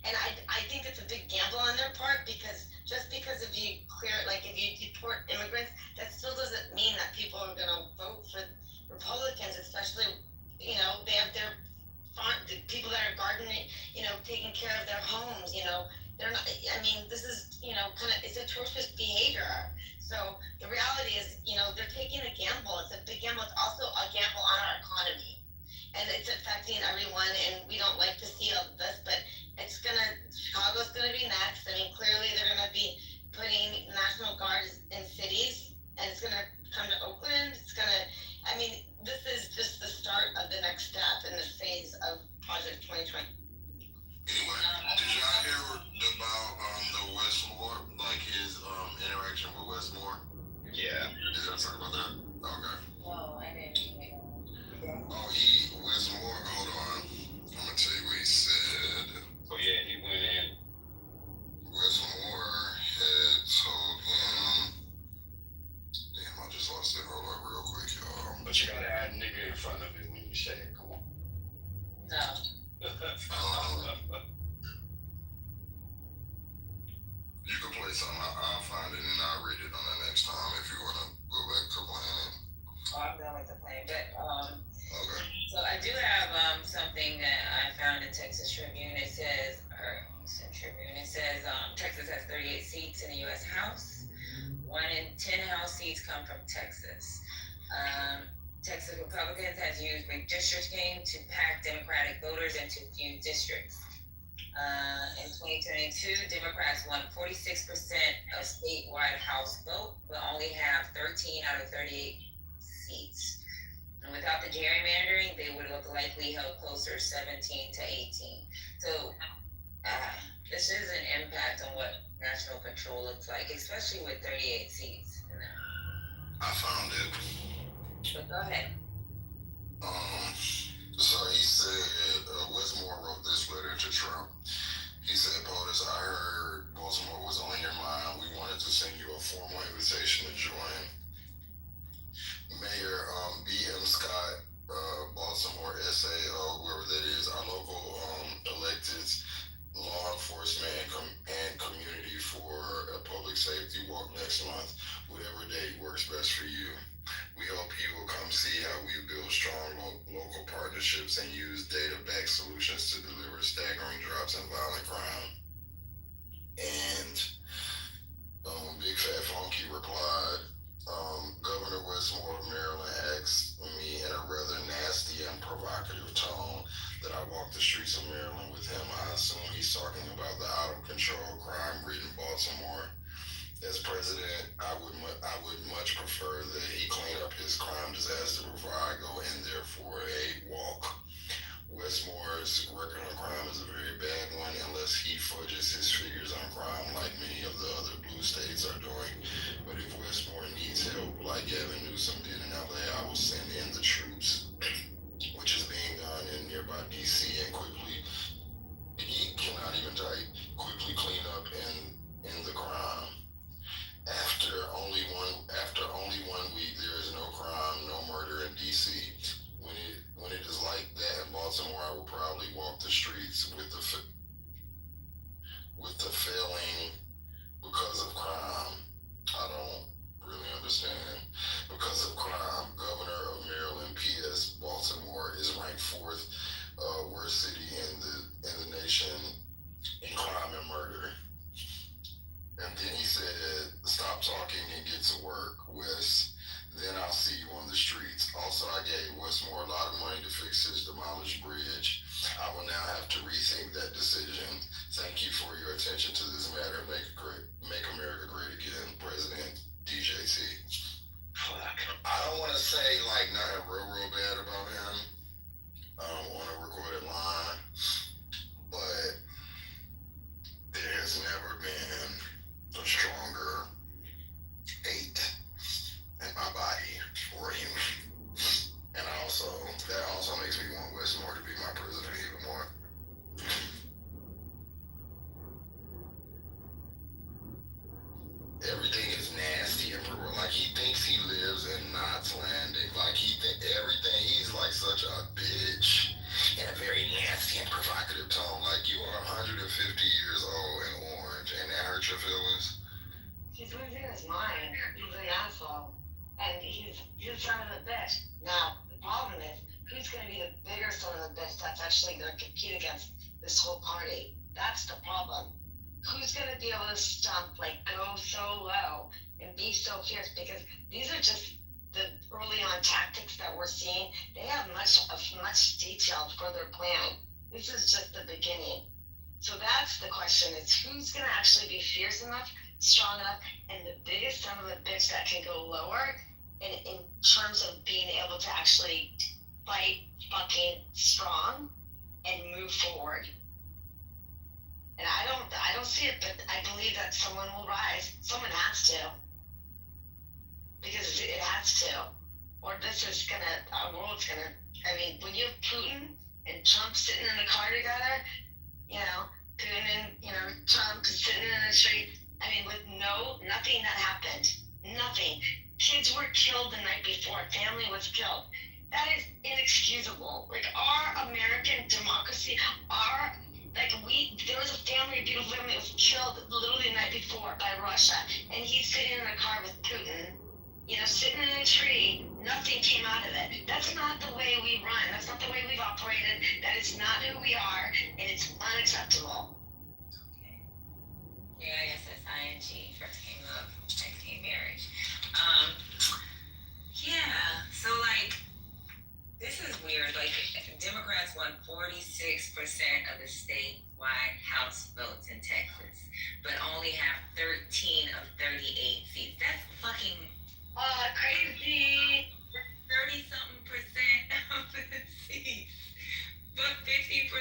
And I think it's a big gamble on their part, because just because if you deport immigrants, that still doesn't mean that people are going to vote for Republicans, especially, they have their the people that are gardening, taking care of their homes, they're not, this is, it's atrocious behavior. So the reality is, they're taking a gamble. It's a big gamble. It's also a gamble on our economy. And it's affecting everyone, and we don't like to see all of this, but Chicago's gonna be next. Clearly they're gonna be putting National Guards in cities, and it's gonna come to Oakland. This is just the start of the next step in this phase of Project 2020. Anyway, did y'all hear about the Westmore, like his interaction with Westmore? Yeah. Did y'all talk about that? Okay. No, I didn't. Westmore, hold on. I'm gonna tell you what he said. Oh yeah, he went in. Westmore had told him. Damn, I just lost it. Hold on real quick, y'all. But you gotta add nigga in front of it when you say it. Come on. No. You can play something. I'll find it and I'll read it on the next time if you want to go back to playing it. I'm done with the plan, but Okay. so I do have something that I found in Texas Tribune. It says, Texas has 38 seats in the U.S. House. 1 in 10 House seats come from Texas. Texas Republicans has used redistricting to pack Democratic voters into few districts. In 2022, Democrats won 46% of statewide House vote, but only have 13 out of 38 seats. And without the gerrymandering, they would have likely held closer 17 to 18. So this is an impact on what national control looks like, especially with 38 seats. I found it. But go ahead. So he said, Westmore wrote this letter to Trump. He said, POTUS, I heard Baltimore was on your mind. We wanted to send you a formal invitation to join. Mayor B.M. Scott, Baltimore SAO, whoever that is, our local electeds, law enforcement and community for a public safety walk next month, whatever date works best for you. We hope you will come see how we build strong local partnerships and use data-backed solutions to deliver staggering drops in violent crime And then he said, stop talking and get to work, Wes. Then I'll see you on the streets. Also, I gave Westmore a lot of money to fix his demolished bridge. I will now have to rethink that decision. Thank you for your attention to this matter. Make America great again, President DJT. I don't want to say like nothing real bad about him on a recorded line, but there has never been a stronger 8 in my body or a human. And that also makes me want Westmore to be my president even more. Everything is nasty and brutal. Like he thinks he lives in Knots Landing. Like everything. He's like such a bitch in a very nasty and provocative tone. Like you are 150 years old and orange, and that hurts your feelings. He's losing his mind. He's an asshole. And he's a son of a bitch. Now, the problem is, who's going to be the bigger son of a bitch that's actually going to compete against this whole party? That's the problem. Who's going to be able to go so low and be so fierce? Because these are just the early on tactics that we're seeing. They have much detailed further plan. This is just the beginning. So that's the question, is who's going to actually be fierce enough, strong enough, and the biggest son of a bitch that can go lower in terms of being able to actually fight fucking strong and move forward. And I don't see it, but I believe that someone will rise. Someone has to. Because it has to. Or this is our world's gonna, when you have Putin and Trump sitting in the car together, Putin and, Trump sitting in the street, with nothing that happened. Nothing. Kids were killed the night before. Family was killed. That is inexcusable. Like, our American democracy, there was a family, a beautiful family that was killed literally the night before by Russia, and he's sitting in a car with Putin, sitting in a tree. Nothing came out of it. That's not the way we run. That's not the way we've operated. That is not who we are, and it's unacceptable. Okay. Yeah, I guess that's ING, first came up, next came marriage. Yeah, so this is weird. Democrats won 46% of the statewide House votes in Texas, but only have 13 of 38 seats. That's fucking crazy. 30-something% of the seats, but 50%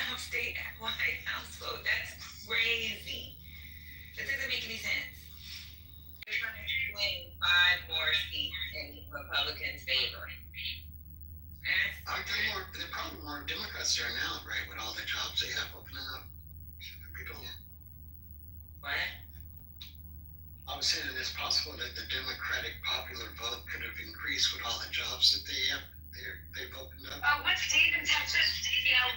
of statewide House vote. That's crazy. That doesn't make any sense. They're trying to win 5 more seats in Republicans' favor. There are probably more Democrats there now, right? With all the jobs they have opening up. What? I was saying that it's possible that the Democratic popular vote could have increased with all the jobs that they've opened up. What state in Texas?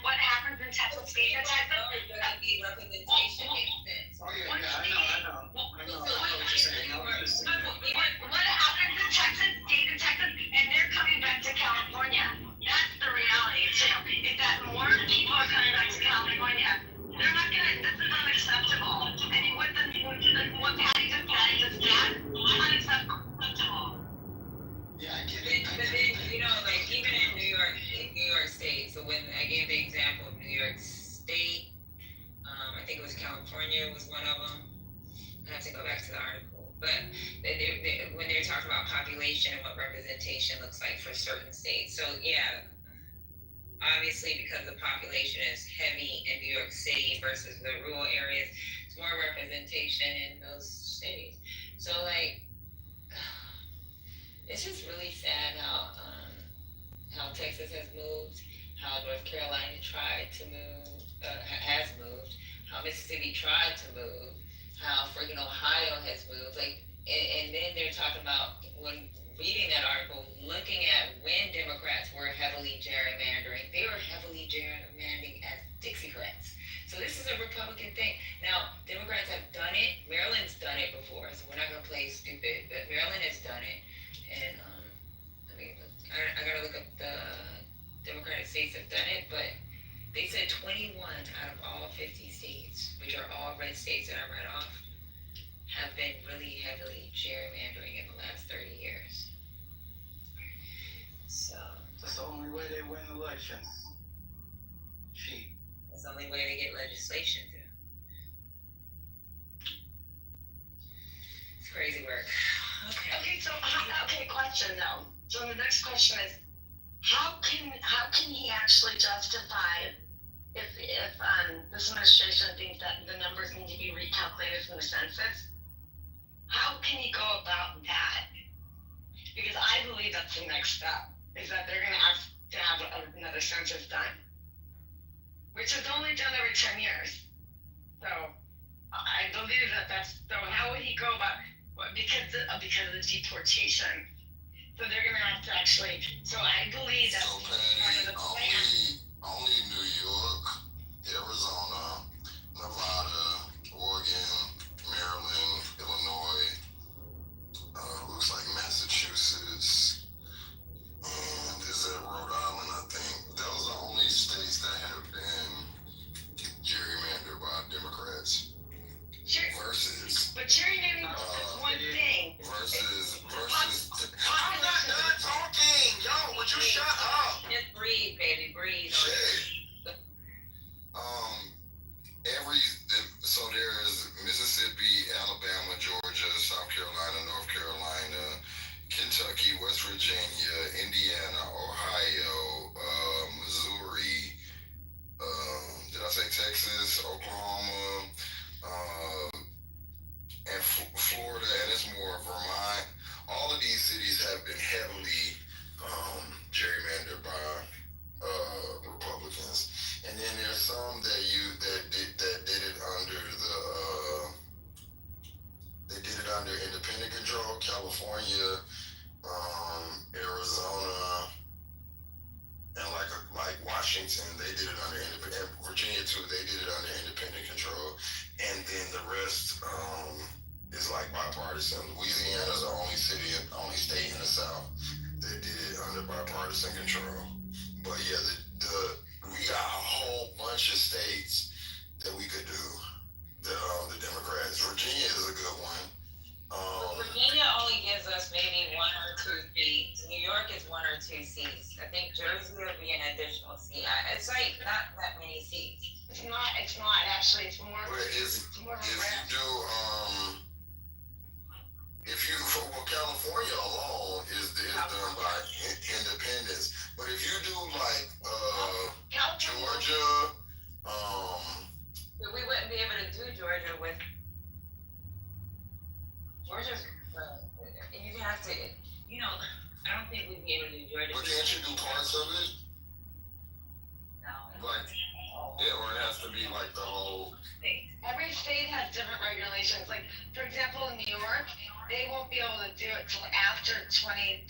What happens in Texas? State in Texas? There's gonna be representation makes sense. Oh yeah, I know. I know what you're saying. What happens in Texas? State in Texas, and they're coming back to California. That's the reality too. Is that more people are coming back to California? They're not gonna. This is unacceptable. What Patty just said, unacceptable. Yeah, I get it. But then, even in New York State, so when I gave the example of New York State, I think it was California was one of them. I have to go back to the article. But when they're talking about population and what representation looks like for certain states. So, yeah, obviously because the population is heavy in New York City versus the rural areas, it's more representation in those states. So, it's just really sad how Texas has moved, how North Carolina tried to move, has moved, how Mississippi tried to move, how freaking Ohio has moved. And then they're talking about, when reading that article, looking at when Democrats were heavily gerrymandering, they were heavily gerrymandering as Dixiecrats. So this is a Republican thing. Now, Democrats have done it. Maryland's done it before, so we're not going to play stupid, but Maryland has done it. And I gotta look up the Democratic states have done it, but they said 21 out of all 50 states, which are all red states that I read off, legislation sheet. That's the only way to get legislation through. It's crazy work. Okay, so question though. So the next question is, how can he actually justify if this administration thinks that the numbers need to be recalculated from the census? How can he go about that? Because I believe that's the next step, is that they're going to have another census done, which is only done every 10 years. So I believe that's, so how would he go about, because of the deportation. So they're going to have to actually, so I believe that's So, part of the plan. only New York, Arizona, Nevada, Oregon, Maryland, Illinois, looks like Massachusetts, and is it Rhode Island, I think. Those are the only states that have been gerrymandered by Democrats. But gerrymandering is one thing. Versus. I'm not done talking! Yo, would you shut up? Just breathe, baby, breathe. So there's Mississippi, Alabama, Georgia, South Carolina, North Carolina, Kentucky, West Virginia, Indiana, Ohio, Missouri, did I say Texas, Oklahoma, and Florida, and it's more Vermont. All of these cities have been heavily gerrymandered by Republicans, and then there's some that did it under independent control. California, Arizona, and like Washington, they did it under independent. Virginia too, they did it under independent control, and then the rest is like bipartisan. Louisiana is the only state in the South that did it under bipartisan control. But yeah, we got a whole bunch of states that we could do. The Democrats. Virginia is a good one. Virginia only gives us maybe 1 or 2 seats. New York is 1 or 2 seats. I think Jersey would be an additional seat. It's like not that many seats. It's not actually. It's more. But if you do, California alone is done by independents. But if you do like Georgia, But we wouldn't be able to do Georgia with Georgia's. You have to, I don't think we'd be able to do Georgia. But can't you do parts of it? No. Like, yeah, or it has to be like the whole. Every state has different regulations. Like, for example, in New York, they won't be able to do it till after 2026.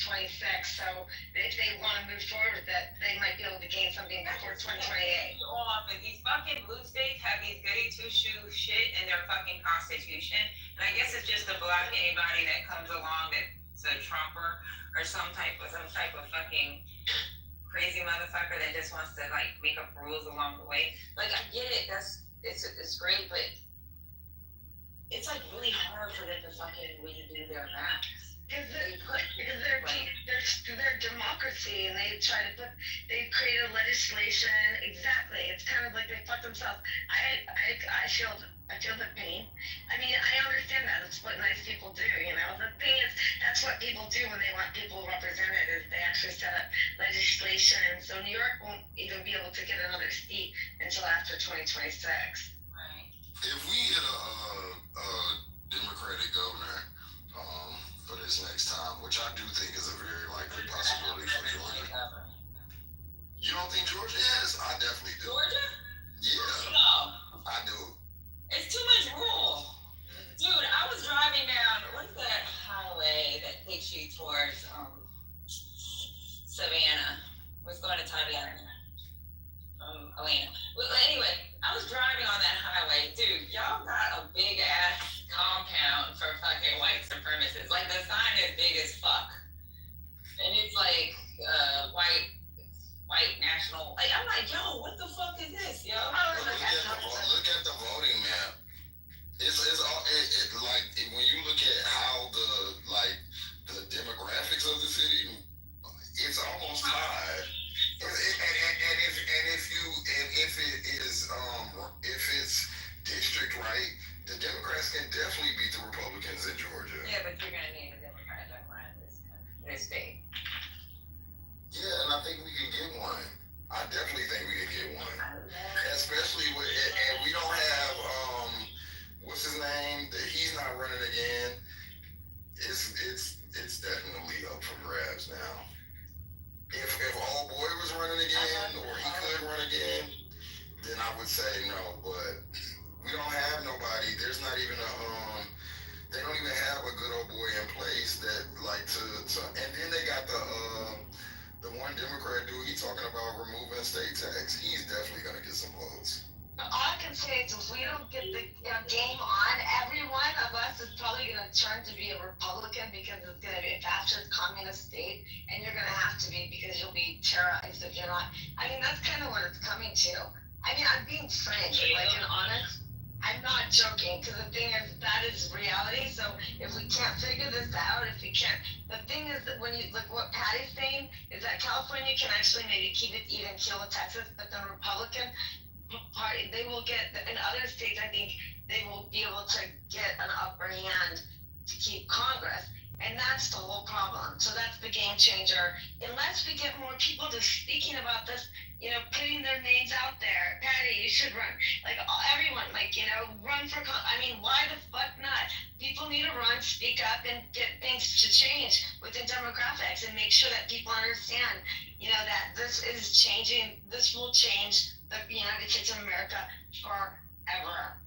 So if they want to move forward with that, they might be able to gain something before 2028. But these fucking blue states have these goody two-shoe shit in their fucking constitution. And I guess it's just to block anybody that comes along that's a Trumper or some type of fucking crazy motherfucker that just wants to like make up rules along the way. Like, I get it, it's great, but it's like really hard for them to fucking redo their maps. Because they're democracy, and they created legislation. Exactly. It's kind of like they fucked themselves. I feel the pain. I mean, I understand that. It's what nice people do, The thing is, that's what people do when they want people represented, is they actually set up legislation. So New York won't even be able to get another seat until after 2026. Right. If we get a Democratic governor for this next time, which I do think is a very likely possibility for Georgia. You don't think Georgia is? I definitely do. Georgia? Yeah. No. I do. It's too much rule. Dude, I was driving down, what's that highway that takes you towards Savannah? Was going to Tatiana from Atlanta. Well, anyway, I was driving on that turn to be a Republican because it's going to be a fascist communist state, and you're going to have to be because you'll be terrorized if you're not. I mean, that's kind of what it's coming to. I mean, I'm being frank, like, and honest. I'm not joking, because the thing is, that is reality. So if we can't figure this out, if we can't, the thing is that when you, like what Patty's saying, is that California can actually maybe keep it even kill with Texas, but the Republican party, they will get, in other states, I think they will be able to get an upper hand to keep Congress. And that's the whole problem. So that's the game changer. Unless we get more people to speaking about this, you know, putting their names out there. Patty, you should run. Like everyone, like, you know, run for, I mean, why the fuck not? People need to run, speak up, and get things to change within demographics and make sure that people understand, you know, that this is changing, this will change the United States of America forever.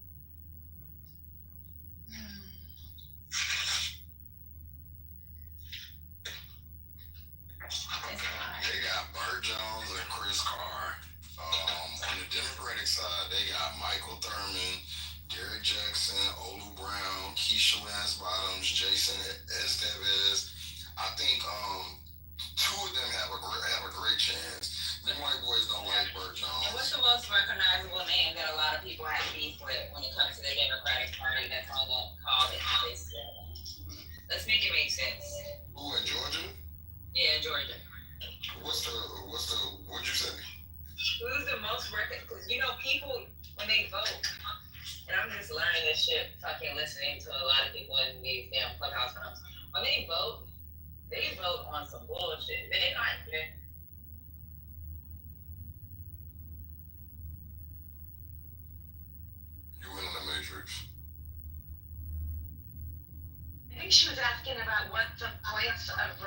They got Burt Jones and Chris Carr. On the Democratic side, they got Michael Thurman, Derek Jackson, Olu Brown, Keisha Lance Bottoms, Jason Estevez. I think two of them have a great chance. Them white boys don't like Burt Jones. And what's the most recognizable name that a lot of people have beef with when it comes to the Democratic Party that's on that call that Alice said? Let's make it make sense. Who, in Georgia? Yeah, Georgia. What'd you say? Who's the most because you know people when they vote, and I'm just learning this shit fucking listening to a lot of people in these damn clubhouse rooms. When they vote on some bullshit. They not You went in the Matrix. I think she was asking about what the points of,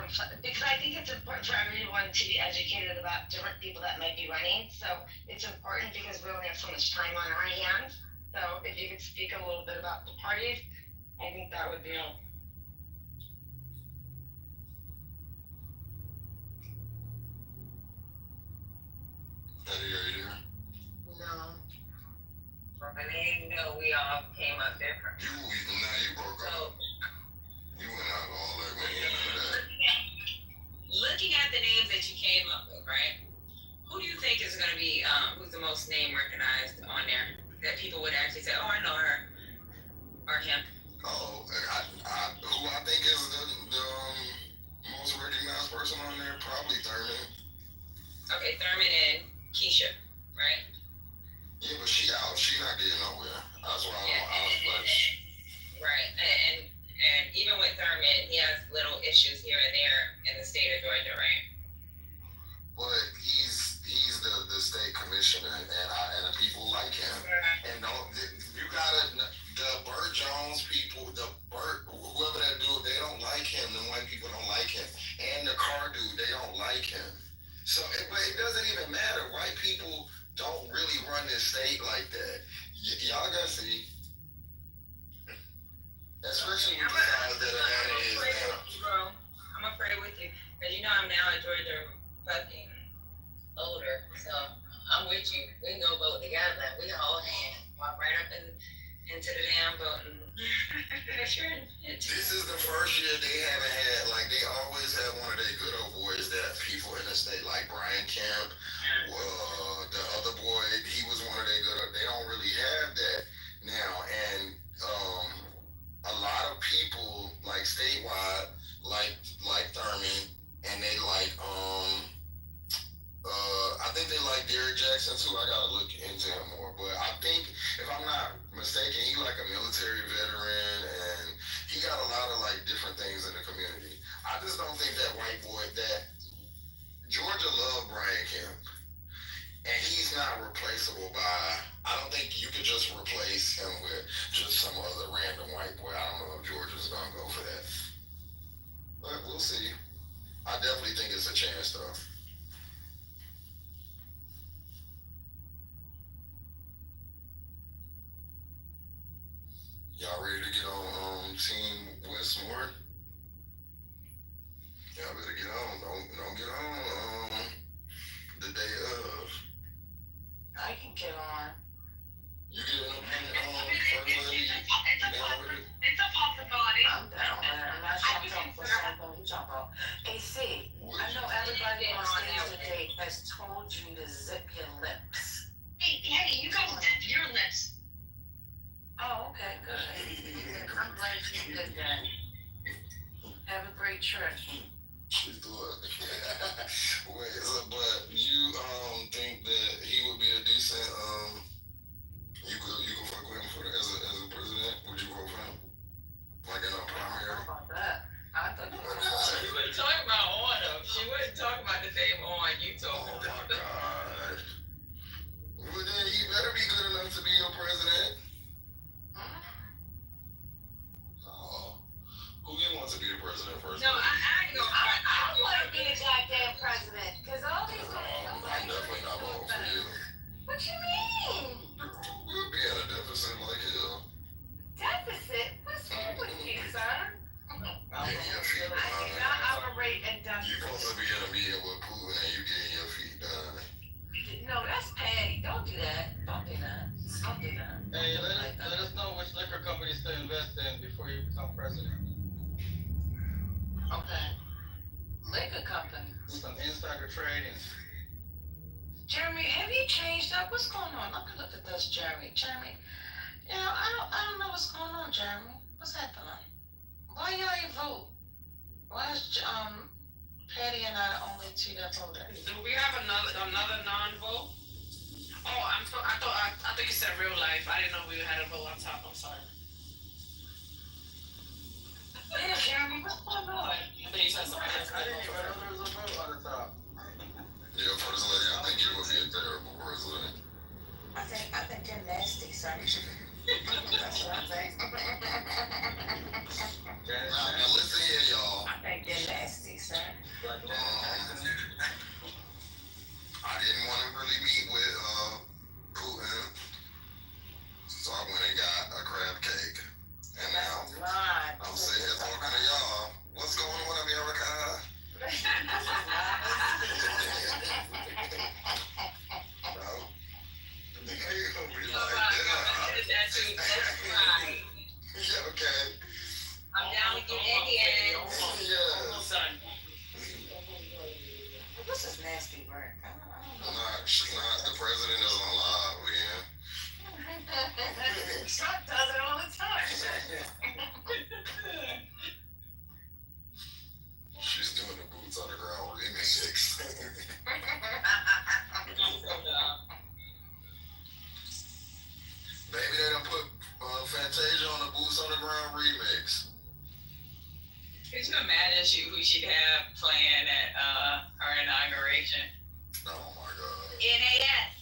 because I think it's important for everyone to be educated about different people that might be running. So it's important because we only have so much time on our hands. So if you could speak a little bit about the parties, I think that would be all. Eddie, are you there? No. I mean, no, we all came up different. You broke up. You went out all that. We ain't into that. Looking at the names that you came up with, right? Who do you think is going to be, who's the most name recognized on there? That people would actually say, oh, I know her. Or him. Oh, who I think is the most recognized person on there? Probably Thurman. Okay, Thurman and Keisha, right? Yeah, but she out. She not getting nowhere. That's why I was like... Right, and even with Thurman, he has little issues here and there in the state of Georgia, right? But he's the state commissioner, and the people like him. And you gotta, the Burt Jones people, whoever that dude, they don't like him. The white people don't like him. And the Carr dude, they don't like him. So, but it doesn't even matter. White people don't really run this state like that. Y'all gotta see. Especially with the size that Atlanta is now. Bro, I'm afraid with you. Because you know I'm now a Georgia fucking older. So I'm with you. We can go vote together. We can hold hands. Walk right up into the damn voting. This is the first year they haven't had, like, they always have one of their good old boys that people in the state, like Brian Kemp, the other boy, he was one of their good, they don't really have that now. And a lot of people, like statewide, like Thurman, and they like, I think they like Derek Jackson too. I gotta look into him more. But I think, if I'm not mistaken, he like a military veteran, and he got a lot of like different things in the community. I just don't think that white boy, that Georgia loved Brian Kemp, and he's not replaceable by, I don't think you could just replace him with just some other random white boy. I don't know if Georgia's gonna go for that. But we'll see. I definitely think it's a chance though. Y'all ready to get on a good day. Have a great trip. She's doing. Wait, so, but you think that he would be a decent you could fuck with him for as a president? Would you vote for him? Like in a primary? How about that? I thought you She wasn't talking about on him. She wasn't talking about the same on you talking Oh about. my God. Well then he better be good enough to be your president. Oh. Who you want to be the president first? No, I ain't gonna. I don't want to be the goddamn president, because all these I'm definitely not voting for you. What you mean? We'll be at a deficit like hell. Deficit? What's wrong with you, son? Getting your feet I do not operate in You're supposed to deficit. be in a meeting with Putin and you getting your feet done. No, that's petty. Don't do that. Don't do that. Don't do that. Hey, let us know which liquor companies to invest in before you become president. Okay. Liquor company. Some insider trading. Jeremy, have you changed up? What's going on? Let me look at this, Jeremy. Jeremy, you know, I don't know what's going on, Jeremy. What's happening? Why you ain't vote? Why is Patty and I the only two that voted? Do we have another non-vote? Oh, I thought you said real life. I didn't know we had a vote on top. I'm sorry. Yeah, Jeremy, what's going on? I think you said something else. I didn't even know there was a vote on the top. Yeah, first lady, I think you would be a terrible first lady. I think you're nasty, son. That's what I think. Now listen here, y'all. I think you're nasty, son. I didn't want to really meet with Putin, so I went and got a crab cake. And now I'm sitting here talking to y'all. What's going on, America? Okay. I'm down with you, Indians. Yes. This is nasty work. I don't know. Not the president doesn't lie again. Trump does it all the time. She's doing the boots on the ground remix. Maybe they done put Fantasia on the boots on the ground remix. Could you imagine who she'd have playing at her inauguration? Oh my God. NAS.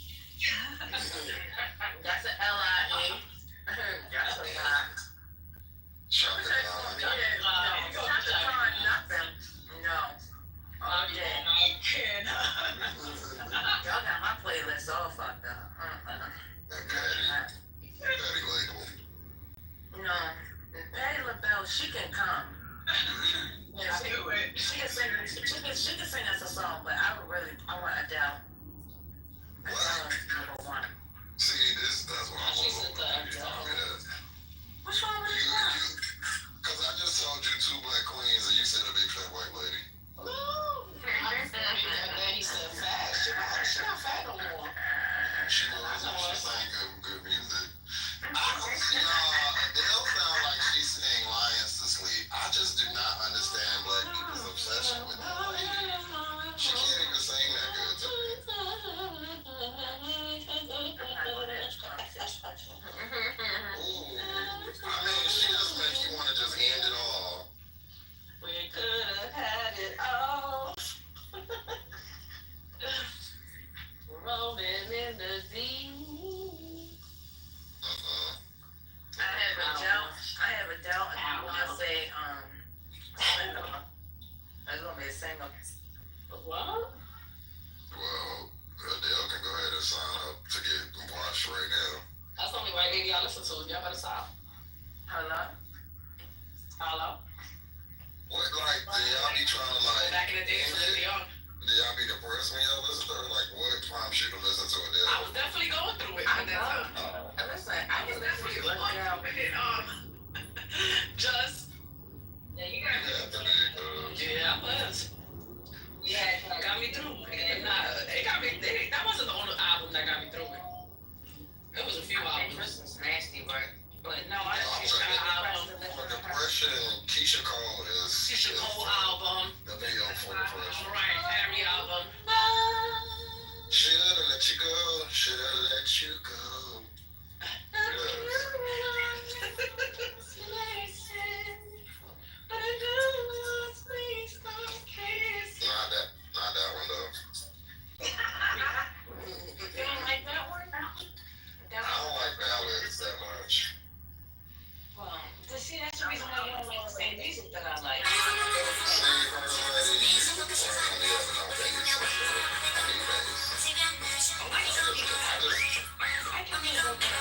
That's an LIA. That's a lot. Shut the Nothing. No. Oh, yeah. Y'all got my playlist all fucked up. Patty label. No. Patty LaBelle, she can come. Yeah, she can sing us a song, but I want Adele. Adele is number one. See, that's what I want. What's wrong with that? Because I just told you two black queens and you said a big fat white lady. He said fat. She not fat no more. She sang good music. Adele sound like she sang Lions to Sleep. I just do not understand black people's obsession with that lady. She can't even sing that good to me. Ooh, I mean, she just makes you want to just end it all. We could have had it all. Rolling in the deep. I have Adele and Beyonce, singer. That's gonna be a singer. What? Well, Adele can go ahead and sign up to get watched right now. That's the only white lady y'all listen to. Y'all better stop. Hello? What, like, do y'all be trying to, like, Back in the day, do y'all be depressed when y'all listen to her? Like, what prompts you to listen to Adele? I was definitely going through it. Listen, I was definitely going through it. Just. Yeah, you got me. Yeah, I was. Yeah, it got me through. That wasn't the only album that got me through it. It was a few albums. Christmas nasty work. But no, I For depression, Keisha Cole is Keisha Cole album. the video for the first one. Right, Harry album. Shoulda let you go, shoulda let you go. Not that one though. You don't like that one? I don't like ballads that much. Well, see, that's the reason why you don't like the same music that I like. See, first lady, you can no bass. I need bass. I can hear the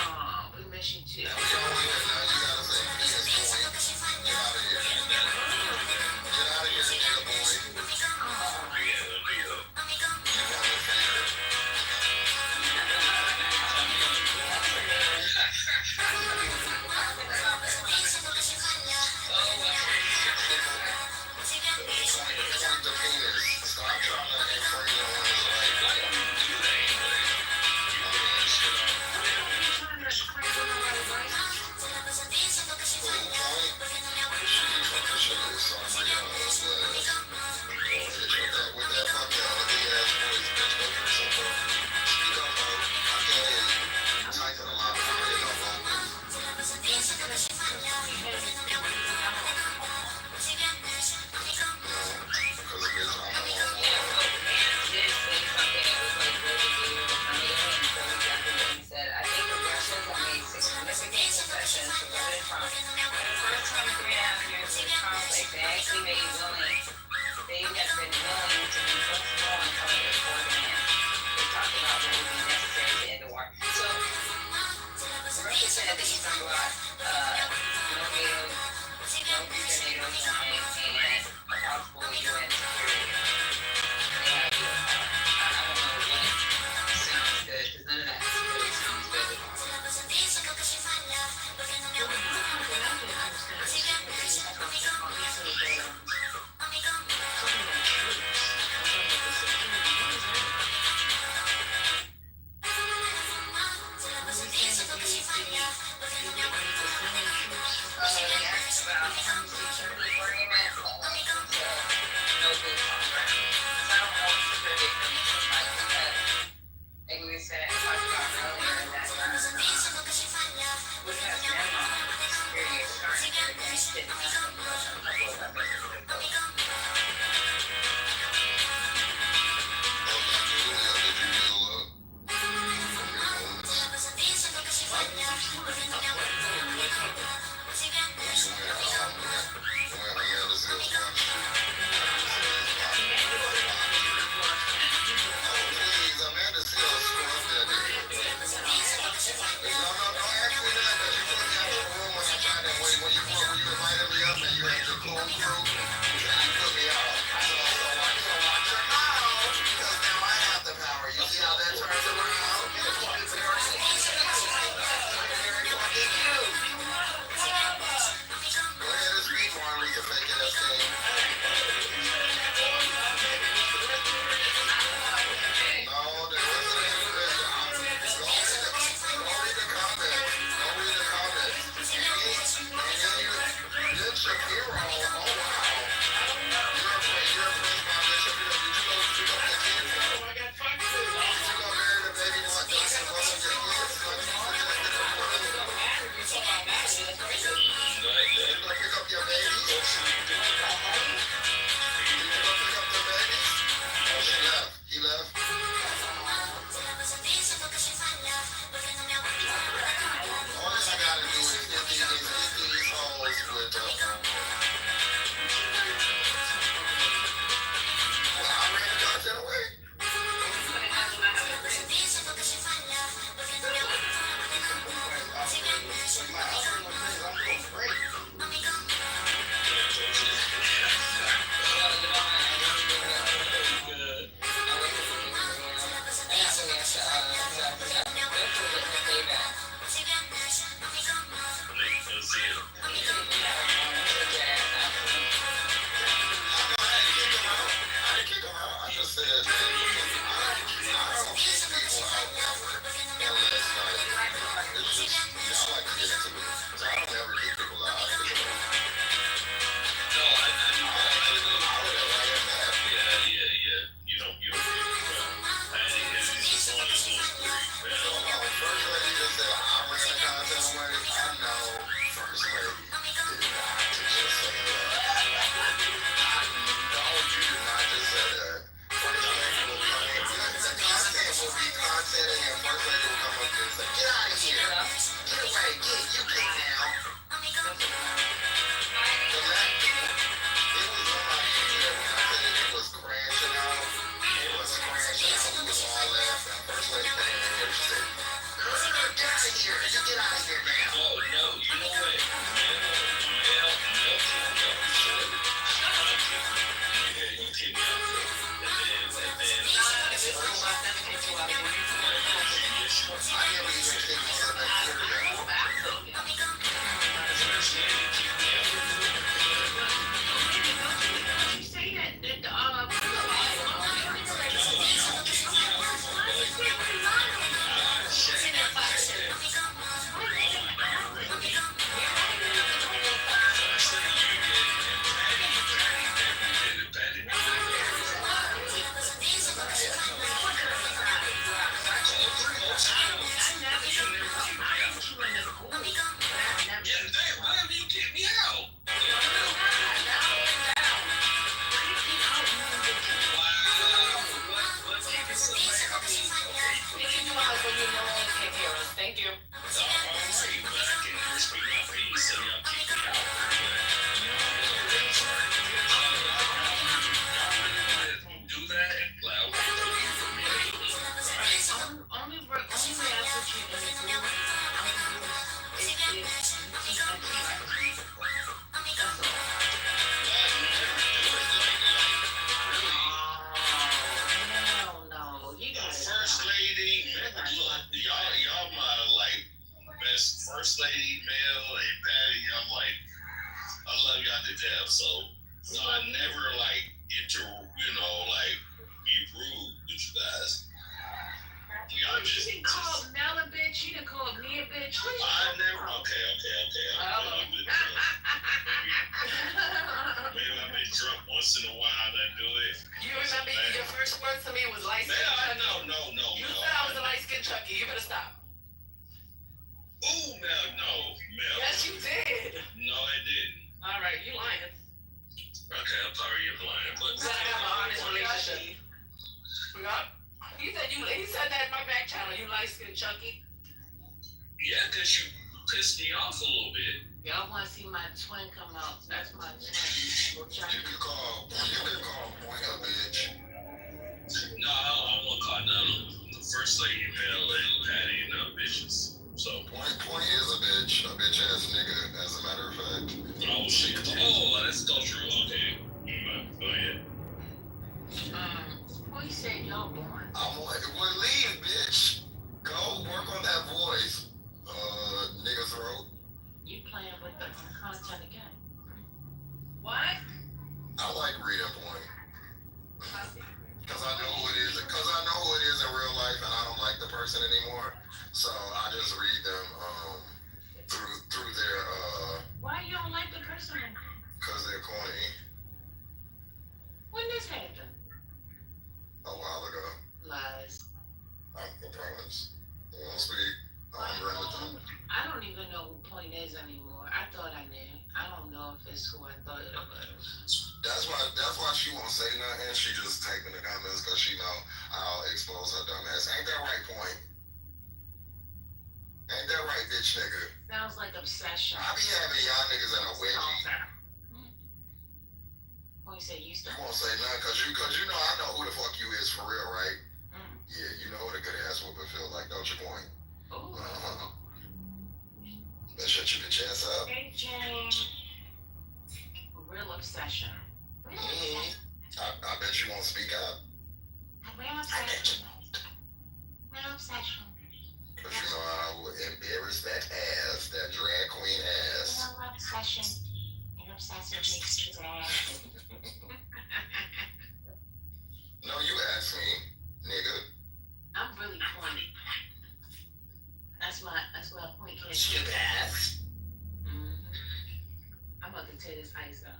Oh, we miss you too. first lady did not just say that. No, you did not just say that. First lady will come up, the content will be content, and first lady will come up and say, get out of here. Get away, you get now. The last, it was on my video when I said it was crashing out. It was crashing out. We was all laughing. First lady came in here, she said, get out of here. You get out of here now. Oh, no, you know what? Mel should. Yeah, you can and then. I never even think of that period. You say that Thank you. Do that loud. only way I put you in the group is if you keep That's all. Hell no. You got First lady, look, y'all my like best first lady, Mel and Patty. I'm like, I love y'all to death. So I never like like be rude with you guys. Y'all You just didn't call Mel a bitch. You didn't call me a bitch. What is I never. Okay. Maybe I've been drunk once in a while. I do it. You remember your first words to me was light skin Chucky? No. You said I was a light skin Chucky. You better stop. Ooh, Mel. Yes, you did. No, I didn't. All right, you lying. Okay, I'm sorry you're lying, but We gotta have an honest relationship. Yeah. He said that in my back channel. You light skin Chucky. yeah, because you pissed me off a little bit. Y'all want to see my twin come out? That's my twin. You could call Point a bitch. No, I won't call none of them. The first lady, Mel and Patty, and bitches. So Point is a bitch ass nigga, as a matter of fact. oh shit. Oh, that's cultural. Okay. Go ahead. What you said y'all born? Well, leave, bitch. Go work on that voice, nigga throat. You playing with the content again? What? I like reading Point. Because I know who it is. Because I know who it is in real life, and I don't like the person anymore. So I just read them through their Why you don't like the person? because they're corny. When this happened? A while ago. Lies. I promise. I won't speak. I'm religion. I don't even know who Point is anymore. I thought I knew. I don't know if it's who I thought it was. That's why she won't say nothing. She just taking the comments because she know I'll expose her dumb ass. Ain't that right, Point? Ain't that right, bitch nigga? Sounds like obsession. I be having y'all niggas in a wedgie. Point said you You won't say nothing because you know I know who the fuck you is for real, right? Yeah, you know what a good ass whooping feel like, don't you, Point? Ooh. Let's shut your bitch ass up. Hey, Jane. Real obsession. I bet you won't speak up. Real obsession. Real obsession. Because you know I will embarrass that ass, that drag queen ass. Real obsession. An obsessive makes his ass. No, you asked me, nigga. I'm really pointy. That's why Point can't Stupid ass. I'm about to tear this ice up.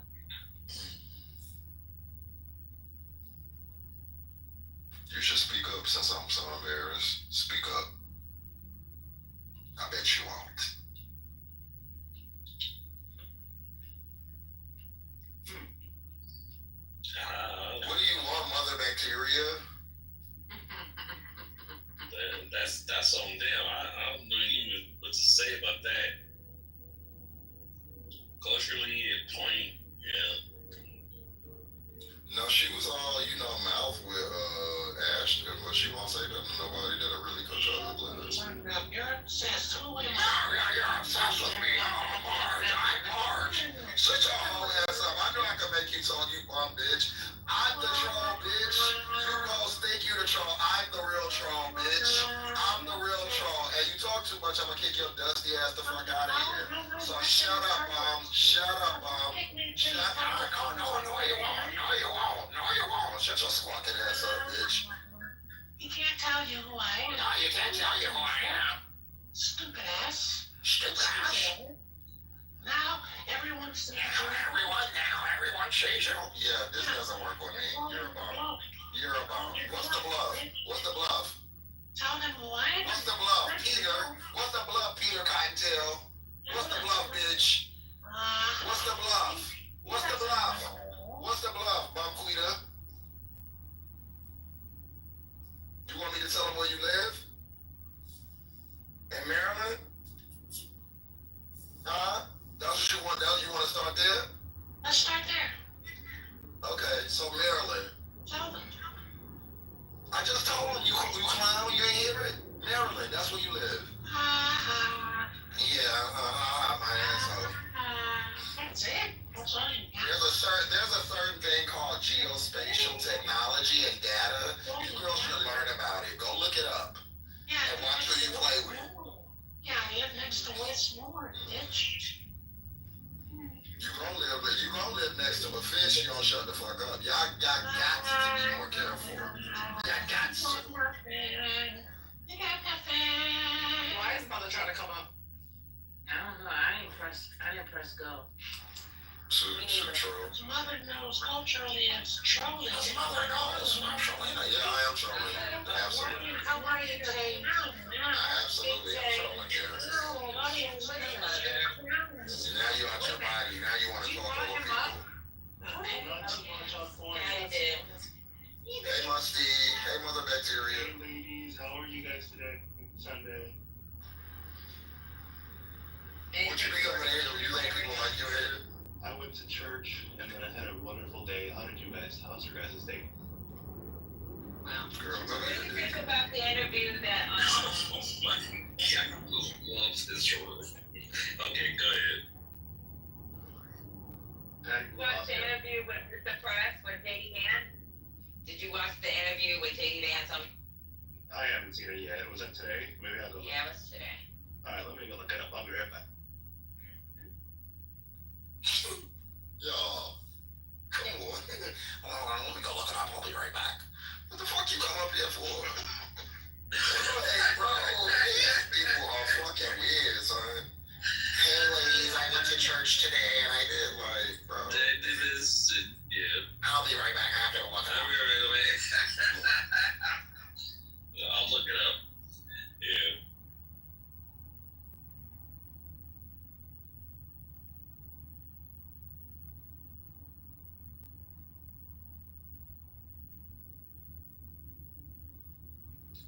You should speak up since I'm so embarrassed. Speak up. I bet you won't. talk, you bum bitch. I'm the troll, bitch. You gonna think you the troll. I'm the real troll, bitch. I'm the real troll. And you talk too much, I'm gonna kick your dusty ass the fuck out of here. So shut up, mom. Shut up, mom. Shut up. No, you won't. No, you won't. No, you won't. Shut your squawking ass up, bitch. You can't tell you who I am. No, you can't tell you who I am. Stupid ass. Stupid ass. Now, everyone sees you. Everyone sees you. Yeah, this doesn't work with me. You're a bum. You're a bum. What's the bluff? What's the bluff? Tell them who I am. What's the bluff, Peter? What's the bluff, Peter Cottontail? What's the bluff, bitch? What's the bluff? What's the bluff? What's the bluff, Bumquita? You want me to tell them where you live? In Maryland? Huh? That's what you want? You want to start there? Let's start there. Okay, so Maryland. Tell them. I just told them, you clown, you ain't hear it? Maryland, that's where you live. Yeah, my asshole. That's it. That's all you got. There's a certain thing called geospatial technology and data. You girls should learn about it. Go look it up. Yeah, And watch who you play with. Yeah, I live next to Westmore, bitch. You gonna live next to a fish, you gonna shut the fuck up. Y'all got to be more careful. Y'all got to. You got nothing. Why is mother trying to come up? I don't know. I didn't press go. Too true. Mother knows culturally it's trolling. Mother knows I'm trolling. Yeah, I am trolling. Absolutely. How are you today? Absolutely, I'm trolling, yeah. Now you out your body. Now you want to talk over people. Hey, Musty. Hey, Mother Bacteria. Hey, ladies. How are you guys today? Sunday. What you think of an interview? You think people like your head? I went to church and then I had a wonderful day. How did you guys? How's your guys' day? Girl, What do you think about the interview that Oh my God, loves this room. Okay, go ahead. watch the interview with the press with JD Vance? Did you watch the interview with JD Vance? I haven't seen it yet. Was that today? Maybe I'll go look. Yeah, it was today. Alright, let me go look it up. I'll be right back. Y'all, come on. Let me go look it up. I'll be right back. What the fuck you come up here for? Hey, bro. These people are fucking weird, son. Hey, ladies, I went to church today and I did like, bro. They did this, and, yeah. I'll be right back. I have to look it up. I'll look it up. Yeah.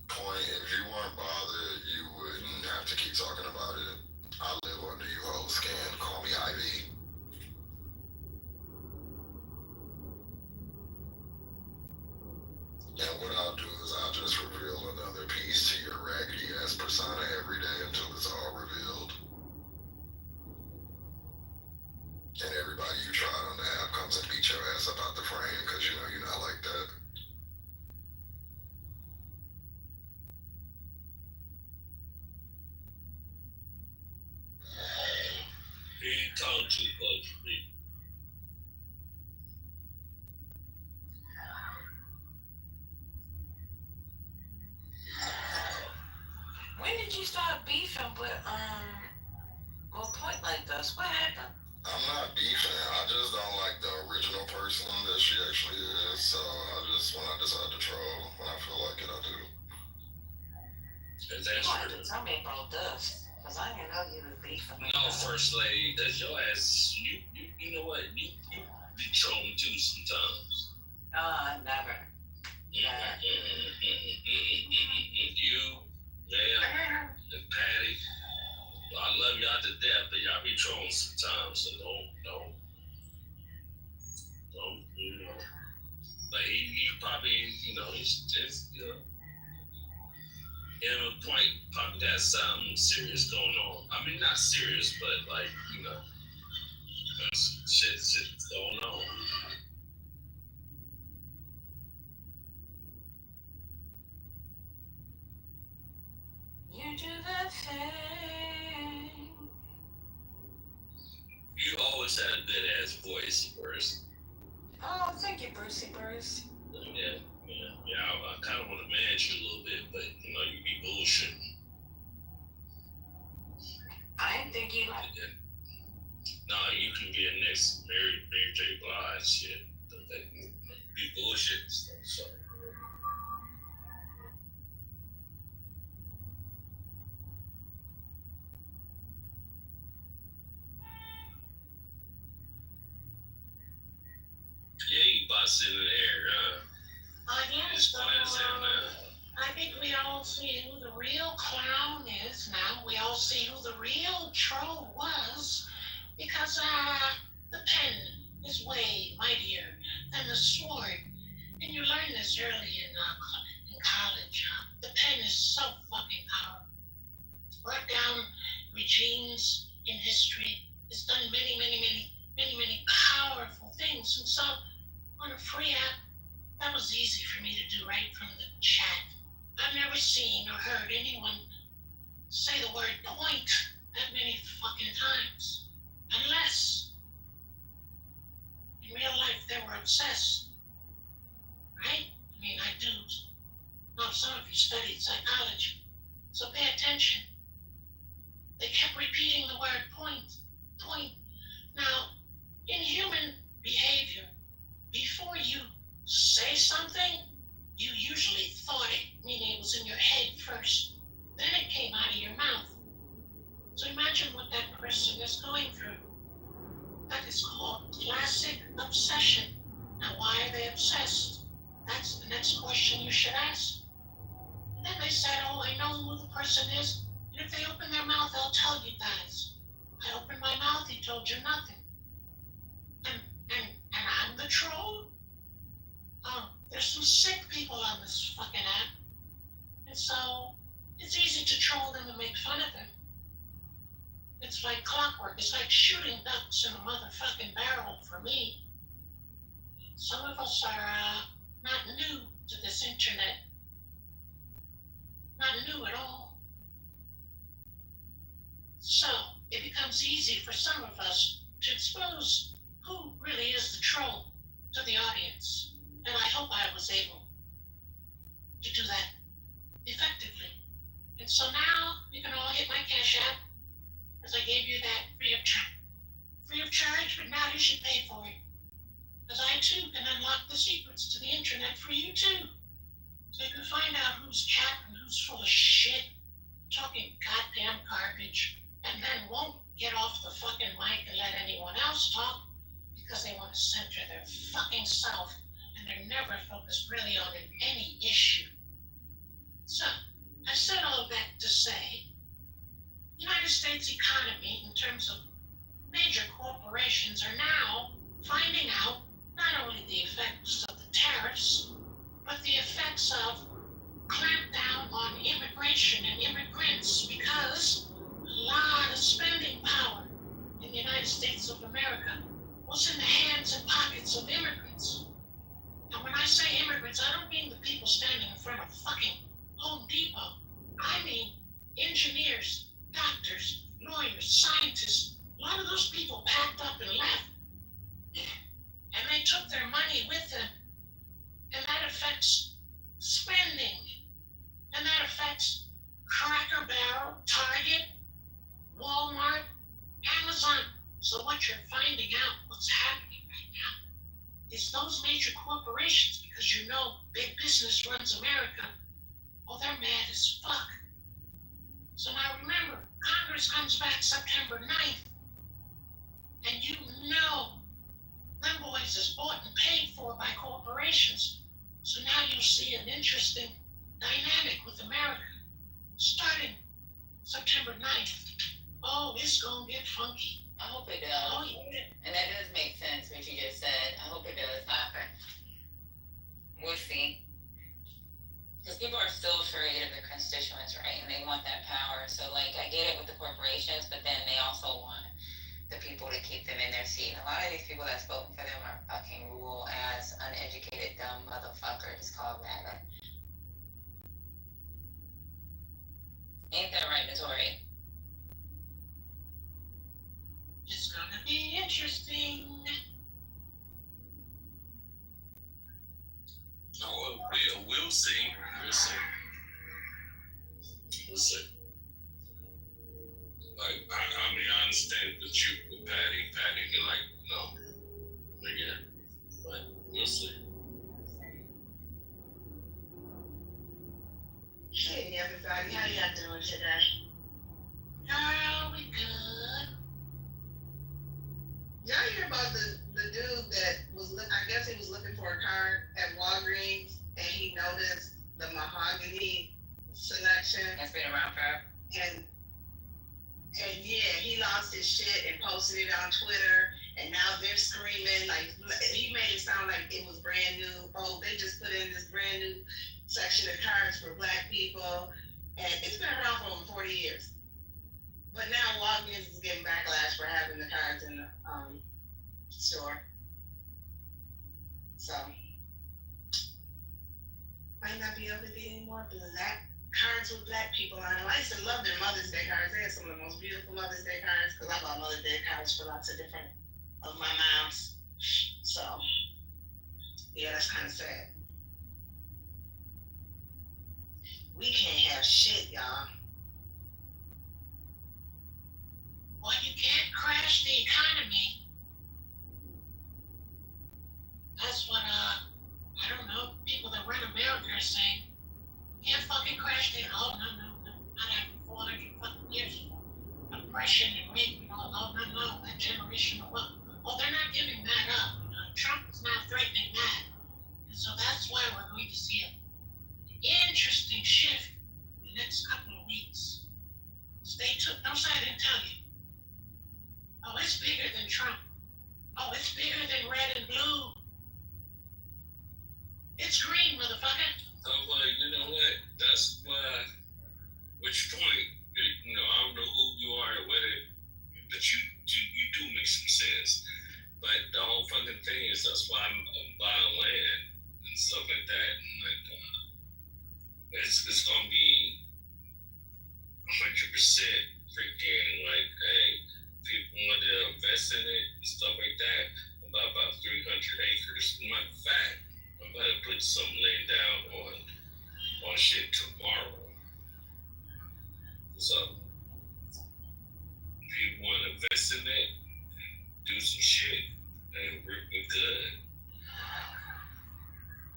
Point, if you weren't bothered, you wouldn't have to keep talking about it. I live under you, hoes. Can call me Ivy. And what I'll do is I'll just reveal another piece to your raggedy ass persona every day until it's all revealed. And everybody you tried on the app comes and beat your ass up out the frame because you know you're not like that. He talked too close to me. When did you start beefing with Point like this? What happened? I'm not beefing. I just don't like the original person that she actually is. So when I decide to troll, when I feel like it, I do. Is You that gonna have true? to tell me about this, cause I didn't know you was beefing. Like No, this. First Lady, that's your ass. You know what? You be trolling too sometimes. Never. You, ma'am, and Patty, I love y'all to death, but y'all be trolling sometimes, so don't, you know. Like, he probably, you know, he's just, you know. Him and Point probably got something serious going on. I mean, not serious, but like, you know, some shit going on. that thing. You always had a good ass voice, Bruce. Oh, thank you, Brucey Bruce. Yeah. I kind of want to manage you a little bit, but you know, you be bullshitting. I didn't think you like. No, you can be a next Mary J. Blige shit. That be bullshit and stuff. So. Yeah, you bust in the air, huh? I guess It's quiet as hell now. I think we all see who the real clown is now. We all see who the real troll was. Because the pen is way mightier than the sword. And you learn this early in college. The pen is so fucking powerful. It's brought down regimes in history. It's done many powerful things. And so on a free app, that was easy for me to do right from the chat. I've never seen or heard anyone say the word point that many fucking times. Unless, in real life, they were obsessed. Right? I mean, I do know some of you studied psychology. So pay attention. They kept repeating the word point, point. Now, in human behavior, before you say something, you usually thought it, meaning it was in your head first. Then it came out of your mouth. So imagine what that person is going through. That is called classic obsession. Now, why are they obsessed? That's the next question you should ask. And then they said, oh, I know who the person is. And if they open their mouth, they'll tell you guys. I opened my mouth, he told you nothing. And I'm the troll? Oh, there's some sick people on this fucking app. And so it's easy to troll them and make fun of them. It's like clockwork. It's like shooting ducks in a motherfucking barrel for me. Some of us are not new to this internet. Not new at all. So it becomes easy for some of us to expose who really is the troll to the audience. And I hope I was able to do that effectively. And so now you can all hit my Cash App, as I gave you that free of charge, but now you should pay for it. Because I too can unlock the secrets to the internet for you too. So you can find out who's cat and who's full of shit, talking goddamn garbage, and then won't get off the fucking mic and let anyone else talk because they want to center their fucking self and they're never focused really on any issue. So, I said all of that to say, the United States economy, in terms of major corporations, are now finding out not only the effects of the tariffs, but the effects of clampdown on immigration and immigrants, because a lot of spending power in the United States of America was in the hands and pockets of immigrants. And when I say immigrants, I don't mean the people standing in front of fucking Home Depot. I mean engineers, doctors, lawyers, scientists. A lot of those people packed up and left. And they took their money with them. And that affects spending. And that affects Cracker Barrel, Target, Walmart, Amazon. So what you're finding out, what's happening right now, is those major corporations, because you know big business runs America, oh, they're mad as fuck. So now remember, Congress comes back September 9th. And you know them boys is bought and paid for by corporations. So now you see an interesting dynamic with America. Starting September 9th. Oh, it's gonna get funky. I hope it does. Oh, yeah. And that does make sense, what you just said. I hope it does happen. We'll see. Because people are still afraid of their constituents, right? And they want that power. So, like, I get it with the corporations, but then they also want the people to keep them in their seat. And a lot of these people that's voting for them are fucking rule ass, uneducated, dumb motherfuckers called MAGA. Ain't that right, discriminatory. It's gonna be interesting. Oh, we'll see. We'll see. We'll see. Like, I mean, I understand that you with Patty, you're like, no, again, but we'll see. Hey everybody, how y'all doing today? Girl, we good. Y'all hear about the dude that was I guess he was looking for a car at Walgreens and he noticed the mahogany selection. That's been around forever. And yeah, he lost his shit and posted it on Twitter, and now they're screaming like he made it sound like it was brand new. Oh, they just put in this brand new section of cars for Black people, and it's been around for over 40 years. But now Walgreens is getting backlash for having the cars in the store. So might not be able to get any more black cards with Black people on them. I used to love their Mother's Day cards. They had some of the most beautiful Mother's Day cards because I bought Mother's Day cards for lots of different of my moms. So yeah, that's kind of sad. We can't have shit, y'all. Well, you can't crash the economy. That's what, I don't know, people that run America are saying. You can't fucking crash the, oh, no, not after 400 fucking years of oppression and rape and all, oh, no, that generation of wealth. Oh, they're not giving that up. Trump is not threatening that. And so that's why we're going to see an interesting shift in the next couple of weeks. Stay tuned. Don't say I didn't tell you. Oh, it's bigger than Trump. Oh, it's bigger than red and blue. It's green, motherfucker. I'm like, you know what? That's why, which point, I don't know who you are or whether, but you do make some sense. But the whole fucking thing is that's why I'm buying land and stuff like that. And like, it's gonna be 100% freaking like, hey, people want to invest in it and stuff like that. About 300 acres. Matter of fact, I'm about to put some land down on shit tomorrow. So people want to invest in it, do some shit, and we're good.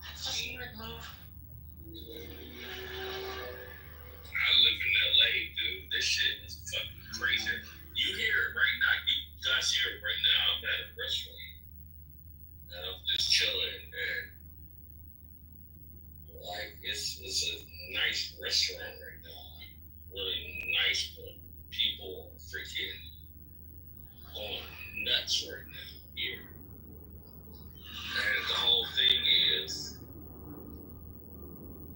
That's a smart move. I live in LA, dude. This shit is fucking crazy. You hear it right now. You guys hear it right now. I'm at a restaurant. And I'm just chilling, and like it's a nice restaurant right now. Really nice, but people are freaking going nuts right now here. And the whole thing is,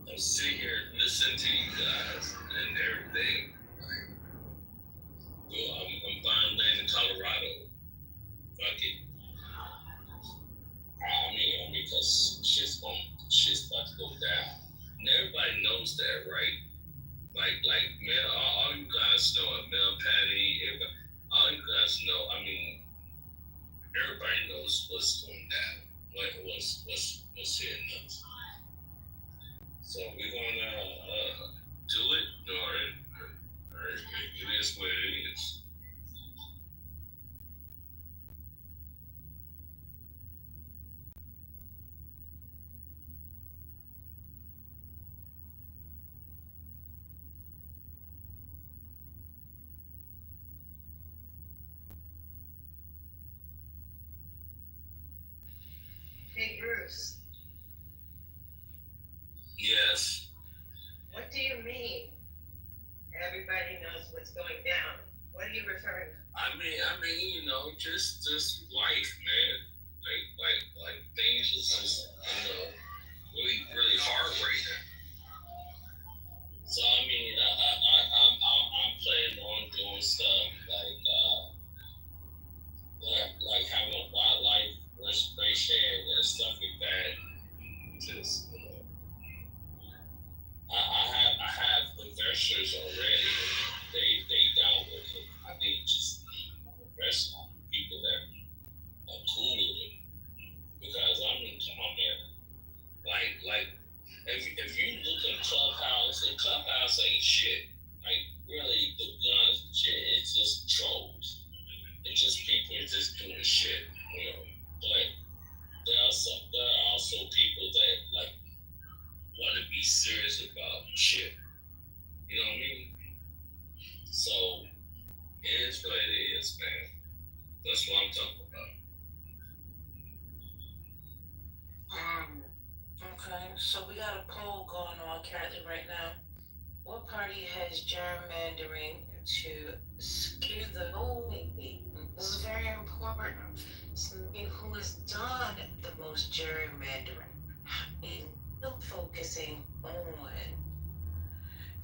I'm sitting here listening to you guys and everything. Like, I'm buying land in Colorado. Fuck it. I mean, because shit's about to go down. And everybody knows that, right? Like, man, all you guys know, Mel, Patty, everybody, all you guys know, I mean, everybody knows what's going down, what's hitting us. So we're gonna do it, or it is what it is. Hey Bruce, Yes. what do you mean? Everybody knows what's going down. What are you referring to? I mean, just life, man. Like things is just, really, really hard right now. So I mean, I'm planning on doing stuff like having a wildlife restoration and stuff like that. Just, I have investors already. ain't shit. Like, really, the honest shit, it's just trolls. It's just people just doing shit, you know. But there are also people that, like, want to be serious about shit. You know what I mean? So, it is what it is, man. That's what I'm talking about. Okay, so we got a poll going on currently right now. What party has gerrymandering to skew the voting? This is very important. Who has done the most gerrymandering? Still focusing on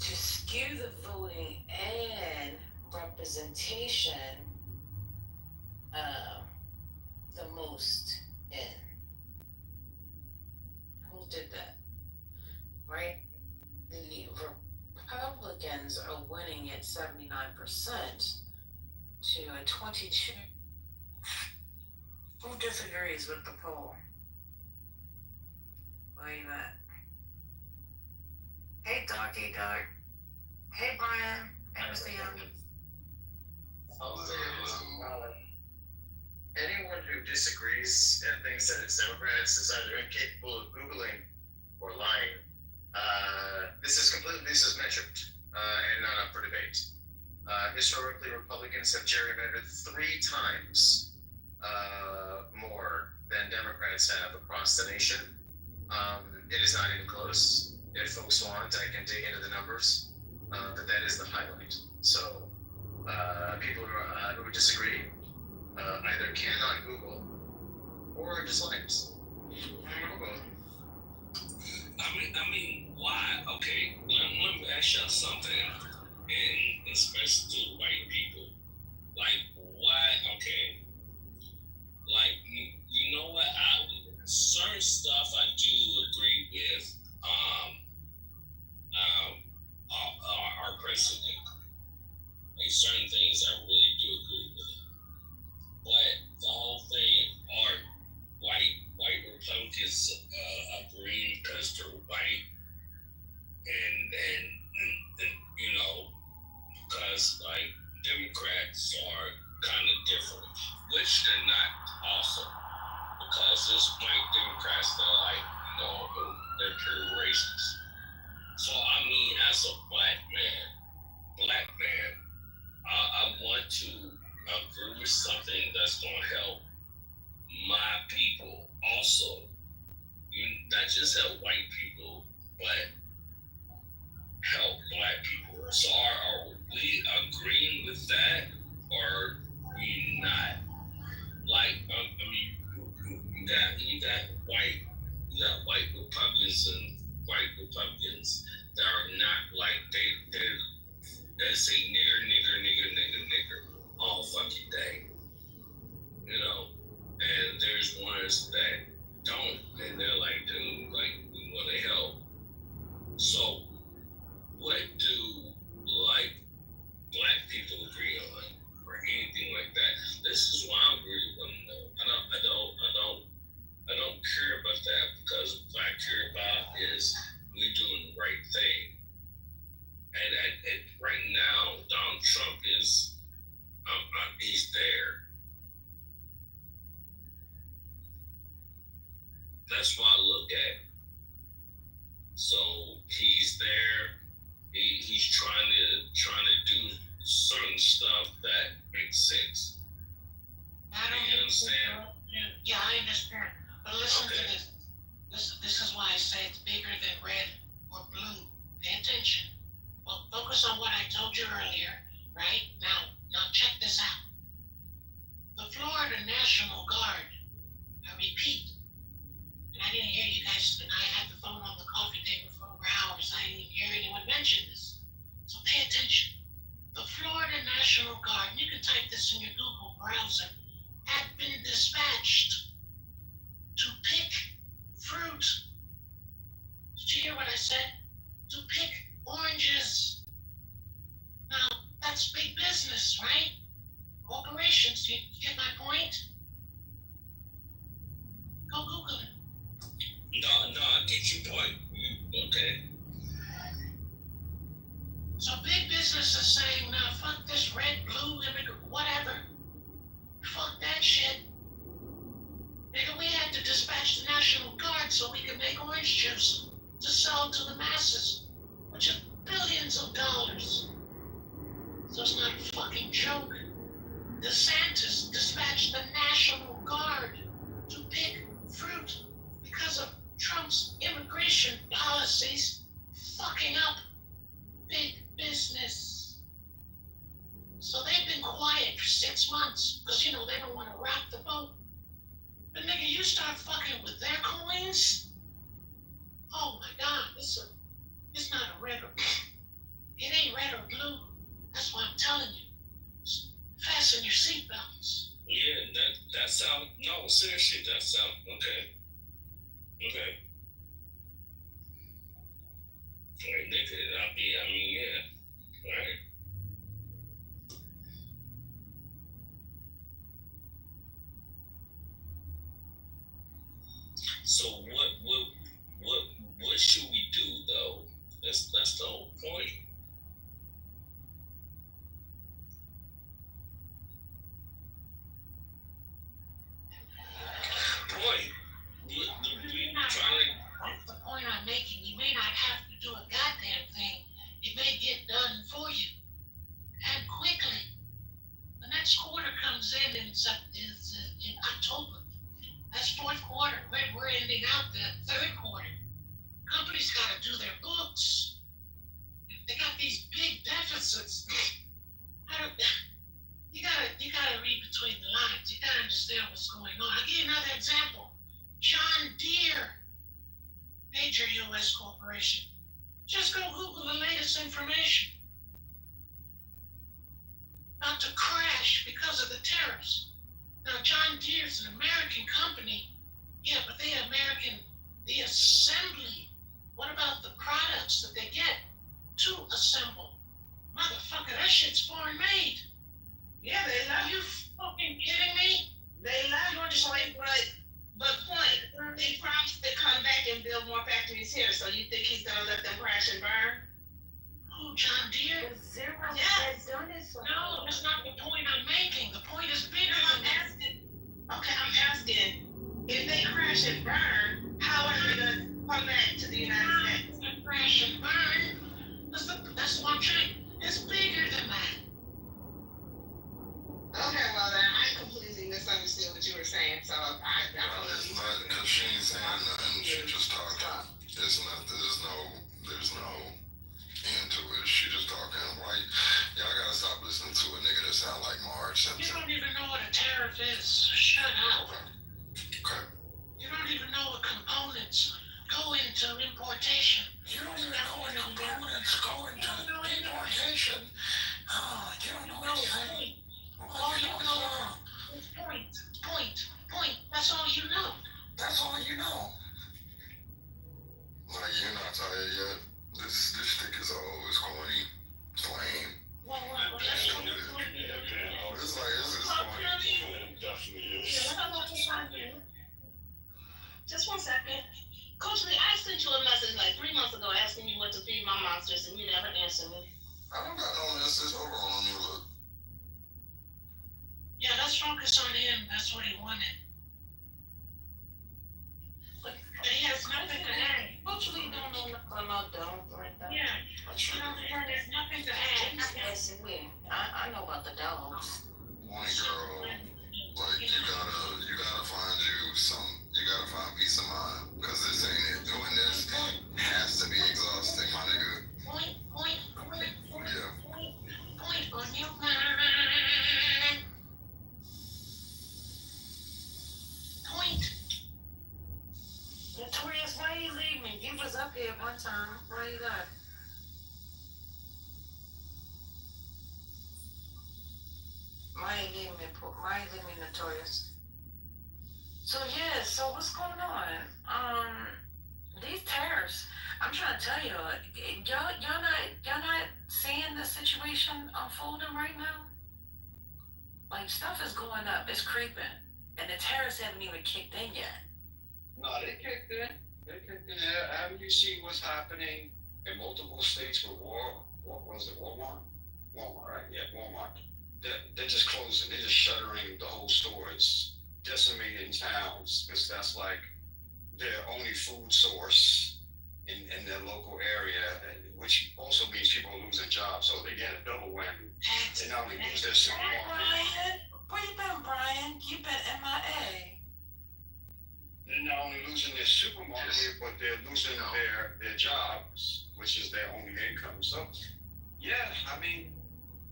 to skew the voting and representation the most in. Who did that? Right? The Republicans are winning at 79% to a 22. Who disagrees with the poll? Where you at? Hey, Doc. Hey, Brian. Hey, Mr. Young. I'll say this. Anyone who disagrees and thinks that it's Democrats is either incapable of Googling or lying. This is measured and not up for debate. Historically, Republicans have gerrymandered 3 times more than Democrats have across the nation. It is not even close. If folks want, I can dig into the numbers, but that is the highlight. So people who disagree either cannot Google or are just liars. I mean, why? Okay, let me ask y'all something, and especially to white people. Like, why? Okay, like, you know what? Certain stuff I do agree with. Our president. Like, certain things I really do agree with. But the whole thing, are white Republicans agreeing because they're white, and you know, because like Democrats are kind of different, which they're not also, because there's white Democrats that are like, you know, they're pure racist. So I mean, as a black man, I want to agree with something that's going to help my people also. Not just help white people, but help black people. So are we agreeing with that, or we not? Like, I mean, you got white Republicans and white Republicans that are not like they say nigger all fucking day, you know. And there's ones that don't, and they're like, dude, like, we want to help. So, what do like black people agree on, or anything like that? This is why I'm really want to know. I don't care about that, because what I care about is we doing the right thing. And right now, Donald Trump is, he's there. That's what I look at. So he's there. He's trying to do certain stuff that makes sense. You understand? Yeah, I understand. But listen to this. This is why I say it's bigger than red or blue. Pay attention. Well, focus on what I told you earlier, right? Now check this out. The Florida National Guard, I repeat, and I didn't hear you guys, and I had the phone on the coffee table for over hours. I didn't hear anyone mention this. So pay attention. The Florida National Guard, and you can type this in your Google browser, had been dispatched to pick fruit. Did you hear what I said? To pick oranges. Now, that's big business, right? Corporations, you get my point? Go Google it. No, I get your point. Okay. mixtures to sell to the masses, which are billions of dollars. So it's not a fucking joke. DeSantis dispatched the National Guard to pick fruit because of Trump's immigration policies fucking up big business. So they've been quiet for 6 months because, they don't want to rock the boat. But nigga, you start fucking with their coins, oh my God, it's not a red or it ain't red or blue. That's why I'm telling you. Fasten your seatbelts. Yeah, that sound no seriously. That sound okay. Okay. Right, nigga. I mean, yeah. Right. So what should we do though? That's the whole point. That's the point I'm making. You may not have to do a goddamn thing. It may get done for you, and quickly. The next quarter comes in October. That's fourth quarter. We're ending out the third quarter. Companies got to do their books. They got these big deficits. You gotta read between the lines. You gotta understand what's going on. I'll give you another example. John Deere, major U.S. corporation. Just go Google the latest information. About to crash because of the tariffs. Now, John Deere's an American company. Yeah, but they're American. The assembly. What about the products that they get to assemble? Motherfucker, that shit's foreign made. Yeah, they Are you fucking kidding me? They love but point. They promised to come back and build more factories here. So you think he's gonna let them crash and burn? Oh, John Deere? Zero. Yes. No, that's not the point I'm making. The point is bigger than that. I'm asking, if they crash and burn, how are they gonna come back to the United States? Crash and burn. That's what I'm saying. It's bigger than that. Okay, well then I completely misunderstood what you were saying, so I it's not because she ain't saying nothing. She just talking. There's no end to it. She just talking. Like, y'all gotta stop listening to a nigga that sound like Marge Simpson. You don't even know what a tariff is. Shut up. Okay. You don't even know what components go into importation. You don't even know what components go into importation. Oh, you don't know anything. All you know is point. That's all you know. That's all you know. Like, you're not tired yet? This stick is old. It's corny. It's lame. Well, let's go. It's corny. Definitely is. Just 1 second. Coach Lee, I sent you a message like 3 months ago asking you what to feed my monsters, and you never answered me. I don't got no message. Hold on, let me look. Yeah, let's focus on him. That's what he wanted. But he has nothing to add. Coach Lee don't know nothing about dogs like that. Yeah, there's nothing to add. Yes, I know about the dogs. One girl, like, you gotta find peace of mind, because this ain't it. Doing this has to be exhausting, my nigga. Point Yeah. on your mind. Point. Notorious, why you leave me? You was up here one time. Why you left? Why you leave me, Notorious? So yeah, so what's going on? These tariffs. I'm trying to tell you, y'all not seeing the situation unfolding right now. Like, stuff is going up, it's creeping, and the tariffs haven't even kicked in yet. No, they kicked in. Haven't you seen what's happening in multiple states with what was it, Walmart? Walmart, right? Yeah, Walmart. They're just closing. They're just shuttering the whole stores, decimating towns, because that's like their only food source in their local area, which also means people are losing jobs. So they get a double whammy. They not only lose their supermarket. Brian, where you been, Brian? You been MIA. They're not only losing their supermarket, but they're losing their jobs, which is their only income. So, yeah, I mean,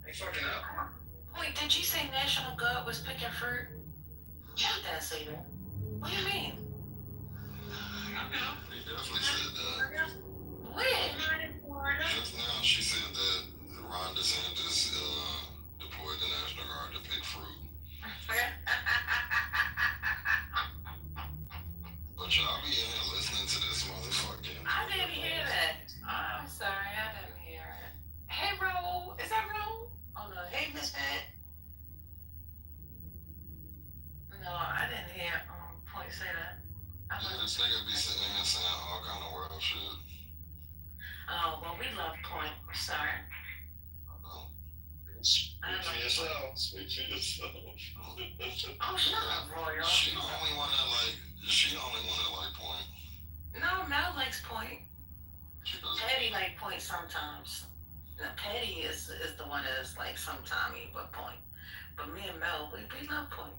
they fucking up. Wait, did you say National Guard was picking fruit? You didn't say that. What do you mean? I don't know. They definitely said that. When? Just now, she said that Ron DeSantis deployed the National Guard to pick fruit. But y'all be in here listening to this motherfucking. I didn't hear that. I'm sorry, I didn't hear it. Hey, Raul. Is that Raul? Oh, no. Hey, Miss Pat. No, I didn't hear Point say that. Yeah, this nigga be sitting here saying all kind of wild shit. Oh, well, we love Point. Sorry. Speak for yourself. Speak for yourself. Oh, shut up, Royal. She the only one that like Point. No, Mel likes Point. Patty like Point sometimes. Now, Patty is the one that's like sometimey but Point. But me and Mel, we love Point.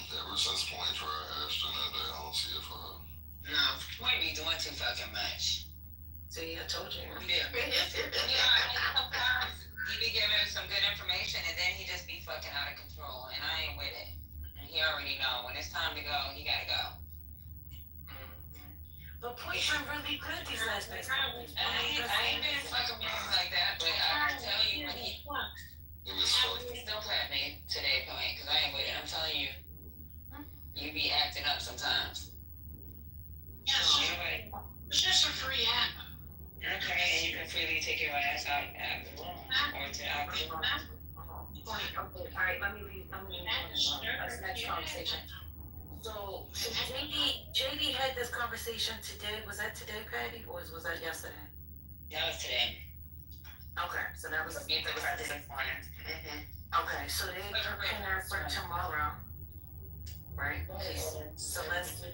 Ever since Point tried Ashton that day, I don't see it for her. No, Point be doing too fucking much. See, I told you. Yeah. Sometimes he be giving some good information and then he just be fucking out of control, and I ain't with it. And he already know when it's time to go, he gotta go. But Point been really good these last days. I ain't been fucking with him like that, but I can tell you when he still clap me today, Point, because I ain't with it. I'm telling you, you be acting up sometimes. Yeah, it's just a free app. Okay, and you can freely take your ass out the room or to out the room. Okay, all right, let me leave. That's next conversation. So JD had this conversation today. Was that today, Patty, or was that yesterday? That was today. Okay, so that was this morning. Okay, so they preparing for tomorrow, right? Celeste.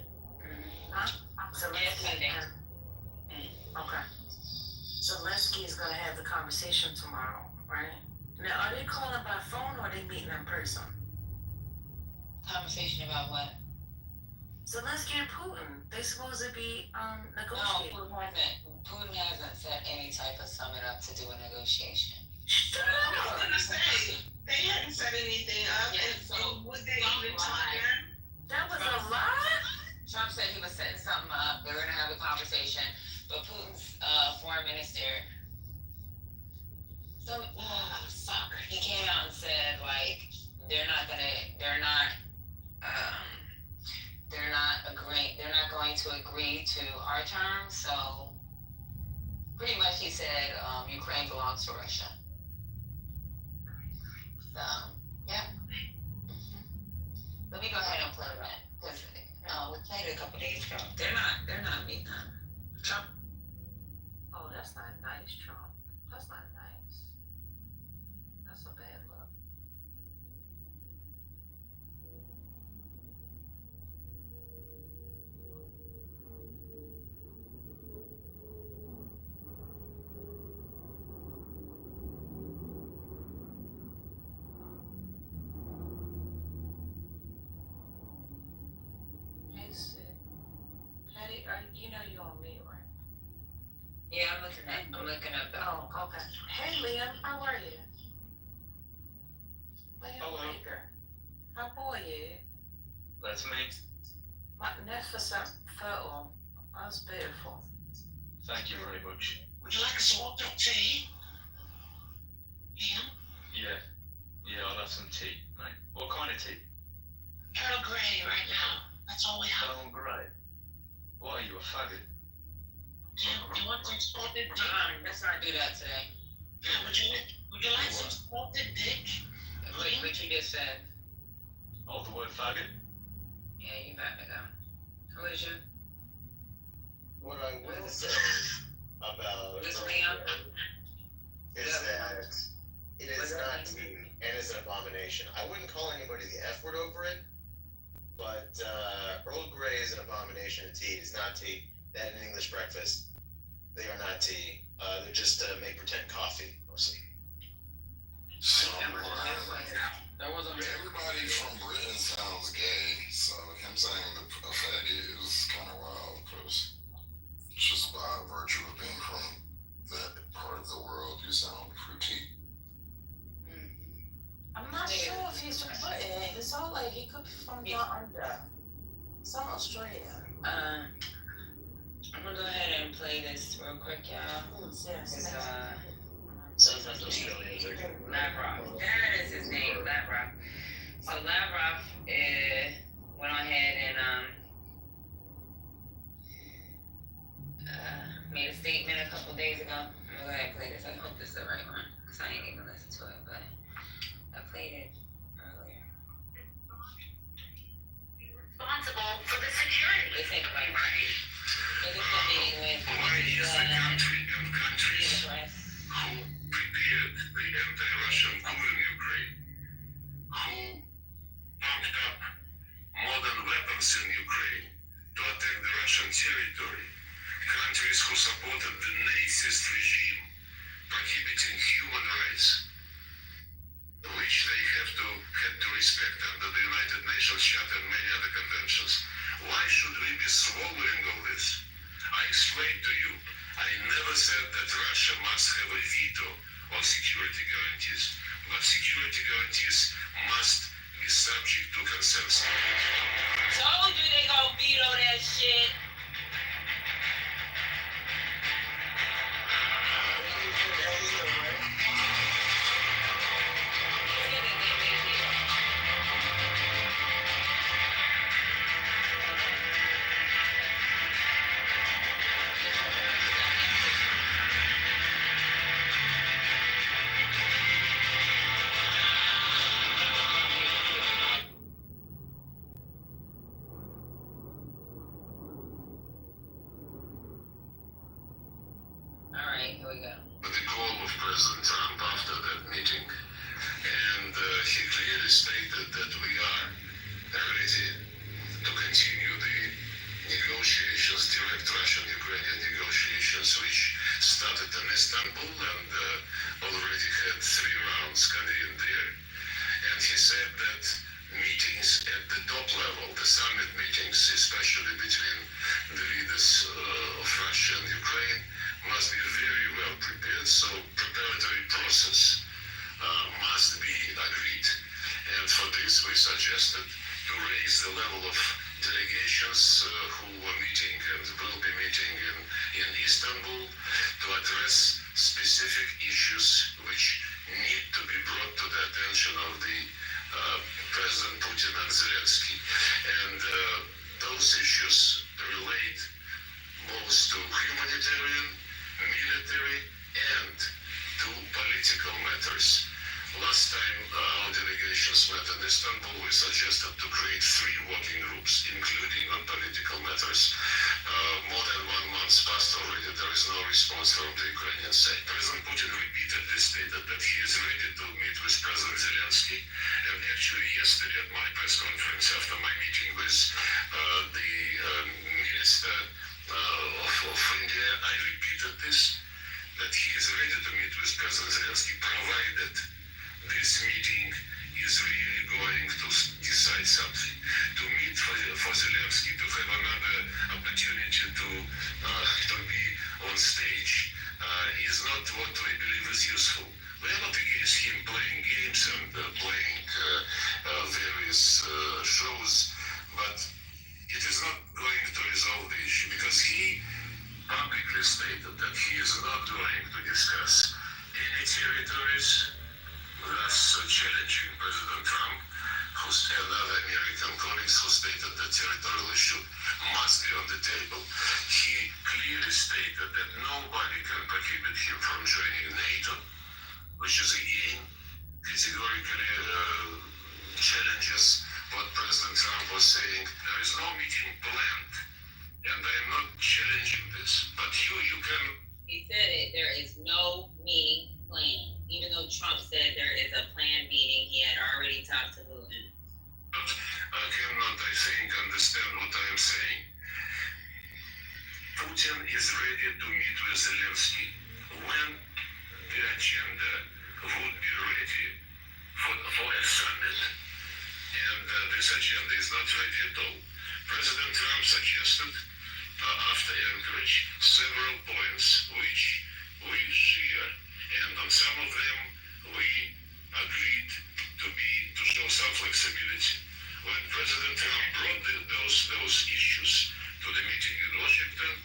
Huh? Zelensky. Okay. Zelensky is gonna have the conversation tomorrow, right? Now, are they calling by phone or are they meeting in person? Conversation about what? Zelensky and Putin. They supposed to be negotiating. No, Putin hasn't set any type of summit up to do a negotiation. I was gonna say they hadn't said anything up, and so would they even talk then? That was a lie? Trump said he was setting something up. They were gonna have a conversation, but Putin's foreign minister, he came out and said like they're not going to agree to our terms. So pretty much he said Ukraine belongs to Russia. So yeah. Let me go ahead and play that because we played it a couple days ago. They're not meeting Trump. Oh, that's not nice, Trump. That's not nice. That's a bad look. Hey, Sid. Patty, you know you're on me, right? Yeah, I'm looking up the. Oh, okay. Hey, Liam, how are you? Liam Baker. How are you? That's me. Magnificent photo. That's beautiful. Thank you very much. Would you like a swap of tea? Liam? Yeah, I'll have some tea, mate. What kind of tea? Earl Grey right now. That's all we have. Earl Grey. What are you, a faggot? Do you want some salted dick? Let's not do that today. Yeah, would you like some salted dick? What you just said. Oh, the word faggot? Yeah, you got me though. Who is you? What I will say about This Earl Liam? Grey is that it is not tea and is an abomination. I wouldn't call anybody the F word over it, But Earl Grey is an abomination of tea. It's not tea. That an English breakfast. They are not tea. They're just make pretend coffee mostly. So, That wasn't everybody from Britain sounds gay, so him saying the fatty is kind of wild, because just by virtue of being from that part of the world, you sound fruity. I'm not sure if he's from Britain. It's all like he could be from down under. Some Australia. I'm gonna go ahead and play this real quick, y'all. Yes. Sounds like Australians are getting Lavrov. That is his name, Lavrov. So Lavrov went on ahead and made a statement a couple days ago. I'm gonna go ahead and play this. I hope this is the right one, because I ain't even listened to it, but I played it earlier. Responsible for the security. This ain't the right one. So this is a meeting with Why is the country and countries who prepared the anti-Russian coup in Ukraine, who pumped up modern weapons in Ukraine to attack the Russian territory, countries who supported the Nazist regime prohibiting human rights, which they had to respect under the United Nations Charter and many other conventions. Why should we be swallowing all this? I explained to you, I never said that Russia must have a veto on security guarantees, but security guarantees must be subject to consensus. Told you they gonna veto that shit. Alright, here we go. The call of President Trump after that meeting, and he clearly stated that we are ready to continue the negotiations, direct Russian-Ukrainian negotiations, which started in Istanbul and already had 3 rounds convened there. And he said that meetings at the top level, the summit meetings, especially between the leaders of Russia and Ukraine, must be very well prepared. So preparatory process must be agreed. And for this, we suggested to raise the level of delegations who were meeting and will be meeting in Istanbul to address specific issues which need to be brought to the attention of the President Putin and Zelensky. And those issues relate both to humanitarian, military, and to political matters. Last time our delegations met in Istanbul, we suggested to create 3 working groups, including on political matters. More than 1 month passed already. There is no response from the Ukrainian side. President Putin repeatedly stated that he is ready to meet with President Zelensky. And actually yesterday at my press conference after my meeting with the Minister of India, I repeated this, that he is ready to meet with President Zelensky, provided this meeting is really going to decide something. To meet for Zelensky, to have another opportunity to be on stage is not what we believe is useful. We are not against him playing games and playing various shows, but it is not going to resolve the issue, because he publicly stated that he is not going to discuss any territories, thus challenging President Trump, and other American colleagues who stated that territorial issue must be on the table. He clearly stated that nobody can prohibit him from joining NATO, which is again categorically challenges what President Trump was saying. There is no meeting planned, and I am not challenging this, but you can... He said it, there is no meeting planned. Even though Trump said there is a planned meeting, he had already talked to Putin. Cannot, I think, understand what I am saying. Putin is ready to meet with Zelensky when the agenda would be ready for a summit. And this agenda is not ready at all. President Trump suggested after Anchorage several points which we share, and on some of them we agreed to show some flexibility. When President Trump brought those issues to the meeting in Washington,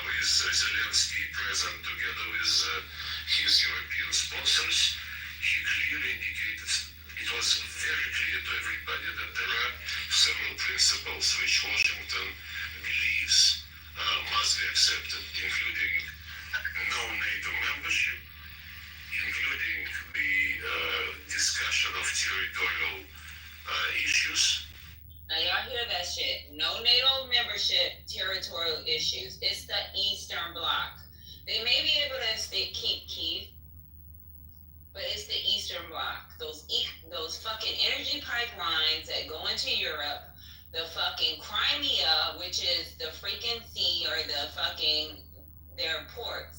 with Zelensky present together with his European sponsors, he clearly indicated, it was very clear to everybody that there are several principles which Washington believes must be accepted, including no NATO membership, including the discussion of territorial issues. Now y'all hear that shit. No NATO membership, territorial issues. It's the Eastern Bloc. They may be able to keep Kyiv, but it's the Eastern Bloc. Those fucking energy pipelines that go into Europe, the fucking Crimea, which is the freaking sea, or the fucking their ports.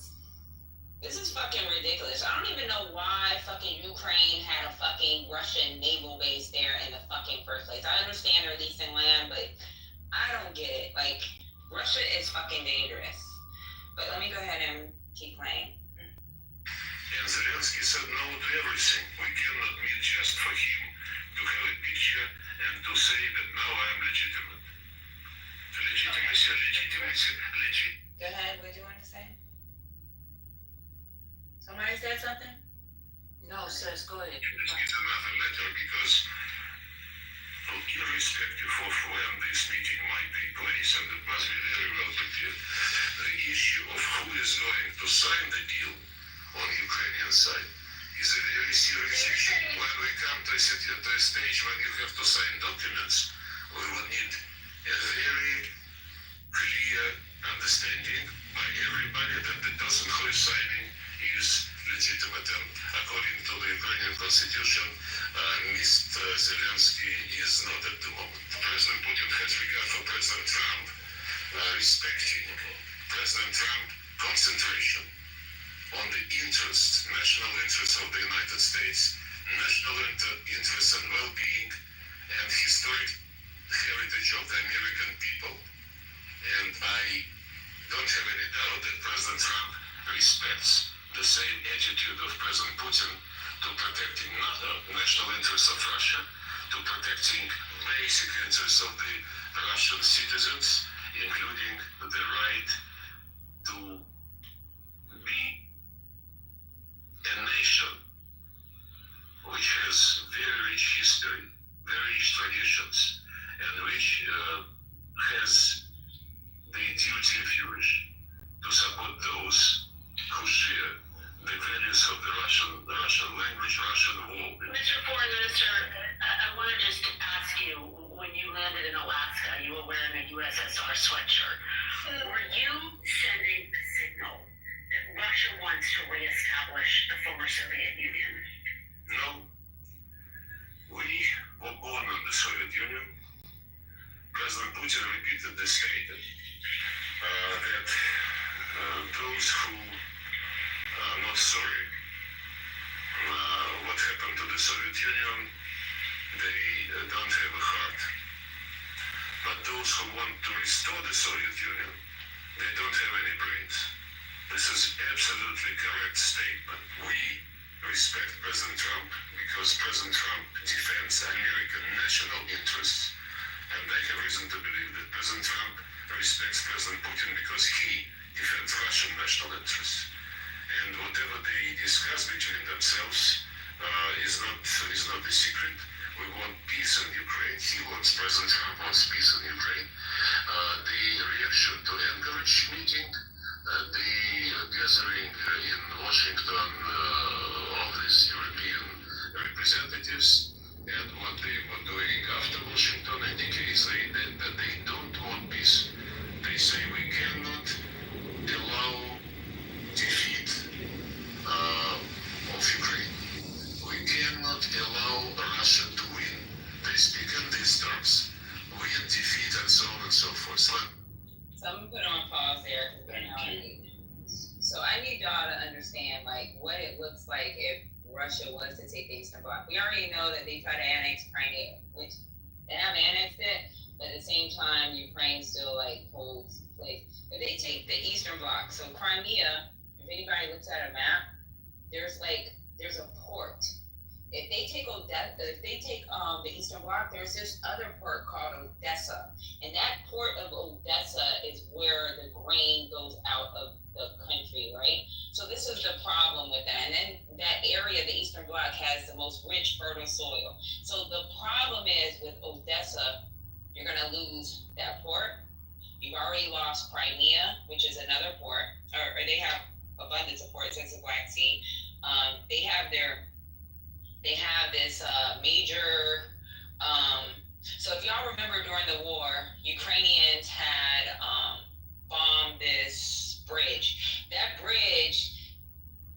This is fucking ridiculous. I don't even know why fucking Ukraine had a fucking Russian naval base there in the fucking first place. I understand they're leasing land, but I don't get it. Like, Russia is fucking dangerous. But let me go ahead and keep playing. And Zelensky said no to everything. We cannot meet just for him to have a picture and to say that now I am legitimate. Legitimacy. Go ahead, what do you want to say? Somebody said something? No, sis, go ahead. It's another letter because irrespective of when this meeting might take place, and it must be very well prepared, the issue of who is going to sign the deal on Ukrainian side is a very serious issue. When we come to a stage when you have to sign documents, we will need a very clear understanding by everybody that the person who is signing is legitimate. And according to the Ukrainian constitution, Mr. Zelensky is not at the moment. President Putin has regard for President Trump, respecting President Trump concentration on the interests, national interests of the United States, national interests and well-being, and historic heritage of the American people. And I don't have any doubt that President Trump respects the same attitude of President Putin to protecting national interests of Russia, to protecting basic interests of the Russian citizens, including the right to be a nation which has very rich history, very rich traditions, and which has the duty, if you wish, to support those who share the values of the Russian language, Russian world. Mr. Foreign Minister, I want to just ask you, when you landed in Alaska, you were wearing a USSR sweatshirt. Were you sending a signal that Russia wants to reestablish the former Soviet Union? No. We were born in the Soviet Union. President Putin repeatedly stated that those who are not sorry what happened to the Soviet Union, they don't have a heart. But those who want to restore the Soviet Union, they don't have any brains. This is absolutely correct statement. We respect President Trump because President Trump defends American national interests. And I have reason to believe that President Trump respects President Putin because he defends Russian national interests. And whatever they discuss between themselves is not a secret. We want peace in Ukraine. President Trump wants peace in Ukraine. The reaction to Anchorage meeting, the gathering in Washington of these European representatives, and what they were doing after Washington indicates that they don't want peace. They say we cannot allow defeat of Ukraine. We cannot allow Russia to win. They speak in these terms. will defeat and so on and so forth. So I'm gonna put on pause there because we're now at 8. So I need y'all to understand like what it looks like if Russia was to take the Eastern Bloc. We already know that they tried to annex Crimea, which they have annexed it, but at the same time Ukraine still like holds place. If they take the Eastern Bloc, so Crimea, if anybody looks at a map, there's a port. If they take the Eastern Bloc, there's this other port called Odessa, and that port of Odessa is where the grain goes out of the country, right? So this is the problem with that. And then that area, the Eastern Bloc, has the most rich, fertile soil. So the problem is with Odessa, you're going to lose that port. You've already lost Crimea, which is another port, or they have abundance of ports. It's the Black Sea. They have this major. So if y'all remember during the war, Ukrainians had bombed this bridge. That bridge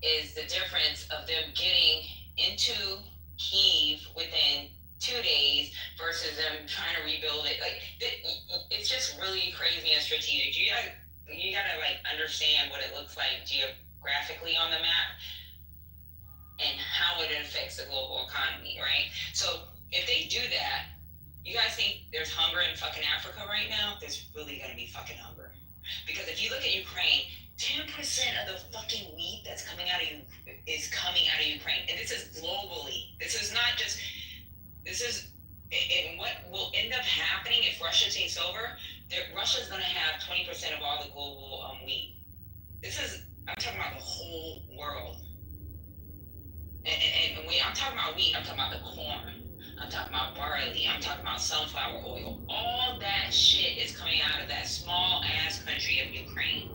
is the difference of them getting into Kyiv within 2 days versus them trying to rebuild it. Like it's just really crazy and strategic. You gotta like understand what it looks like geographically on the map and how it affects the global economy, right? So if they do that, you guys think there's hunger in fucking Africa right now? There's really gonna be fucking hunger. Because if you look at Ukraine, 10% of the fucking wheat that's coming out of is coming out of Ukraine. And this is globally. And what will end up happening if Russia takes over, Russia's gonna have 20% of all the global wheat. I'm talking about the whole world. And when I'm talking about wheat, I'm talking about the corn. I'm talking about barley. I'm talking about sunflower oil. All that shit is coming out of that small ass country of Ukraine.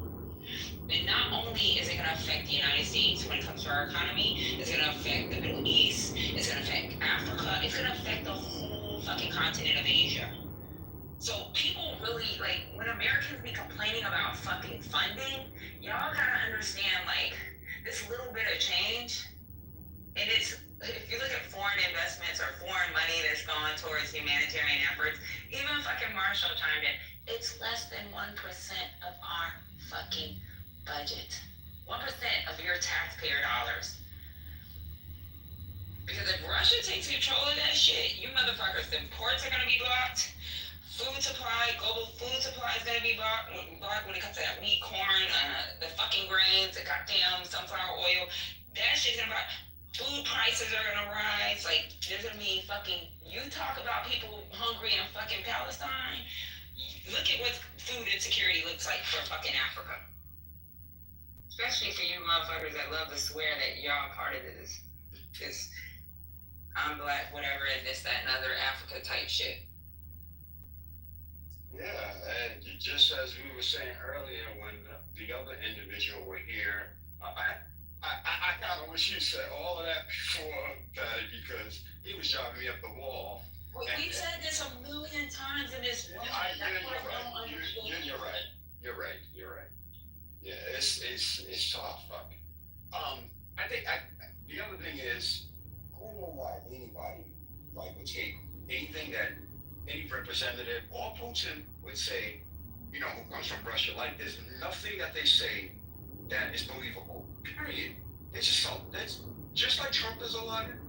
And not only is it going to affect the United States when it comes to our economy, it's going to affect the Middle East, it's going to affect Africa, it's going to affect the whole fucking continent of Asia. So people really, like, when Americans be complaining about fucking funding, y'all got to understand, like, this little bit of change. And if you look at foreign investments or foreign money that's going towards humanitarian efforts, even fucking Marshall chimed in, it's less than 1% of our fucking budget. 1% of your taxpayer dollars. Because if Russia takes control of that shit, you motherfuckers, the ports are gonna be blocked. Global food supply is gonna be blocked when it comes to that wheat, corn, the fucking grains, the goddamn sunflower oil. That shit's gonna block. Food prices are gonna rise. Like, there's gonna be fucking. You talk about people hungry in fucking Palestine. Look at what food insecurity looks like for fucking Africa. Especially for you motherfuckers that love to swear that y'all part of this I'm black, whatever, and this, that, and other Africa type shit. Yeah, and just as we were saying earlier, when the other individual were here, I kind of wish you said all of that before, Patty, because he was driving me up the wall. Well, we've said this a million times in this room. You're right. Yeah, it's tough. I think the other thing is, I don't know why anybody would take anything that any representative or Putin would say, who comes from Russia. Like, there's nothing that they say that is believable. Period. It's just like Trump is a liar.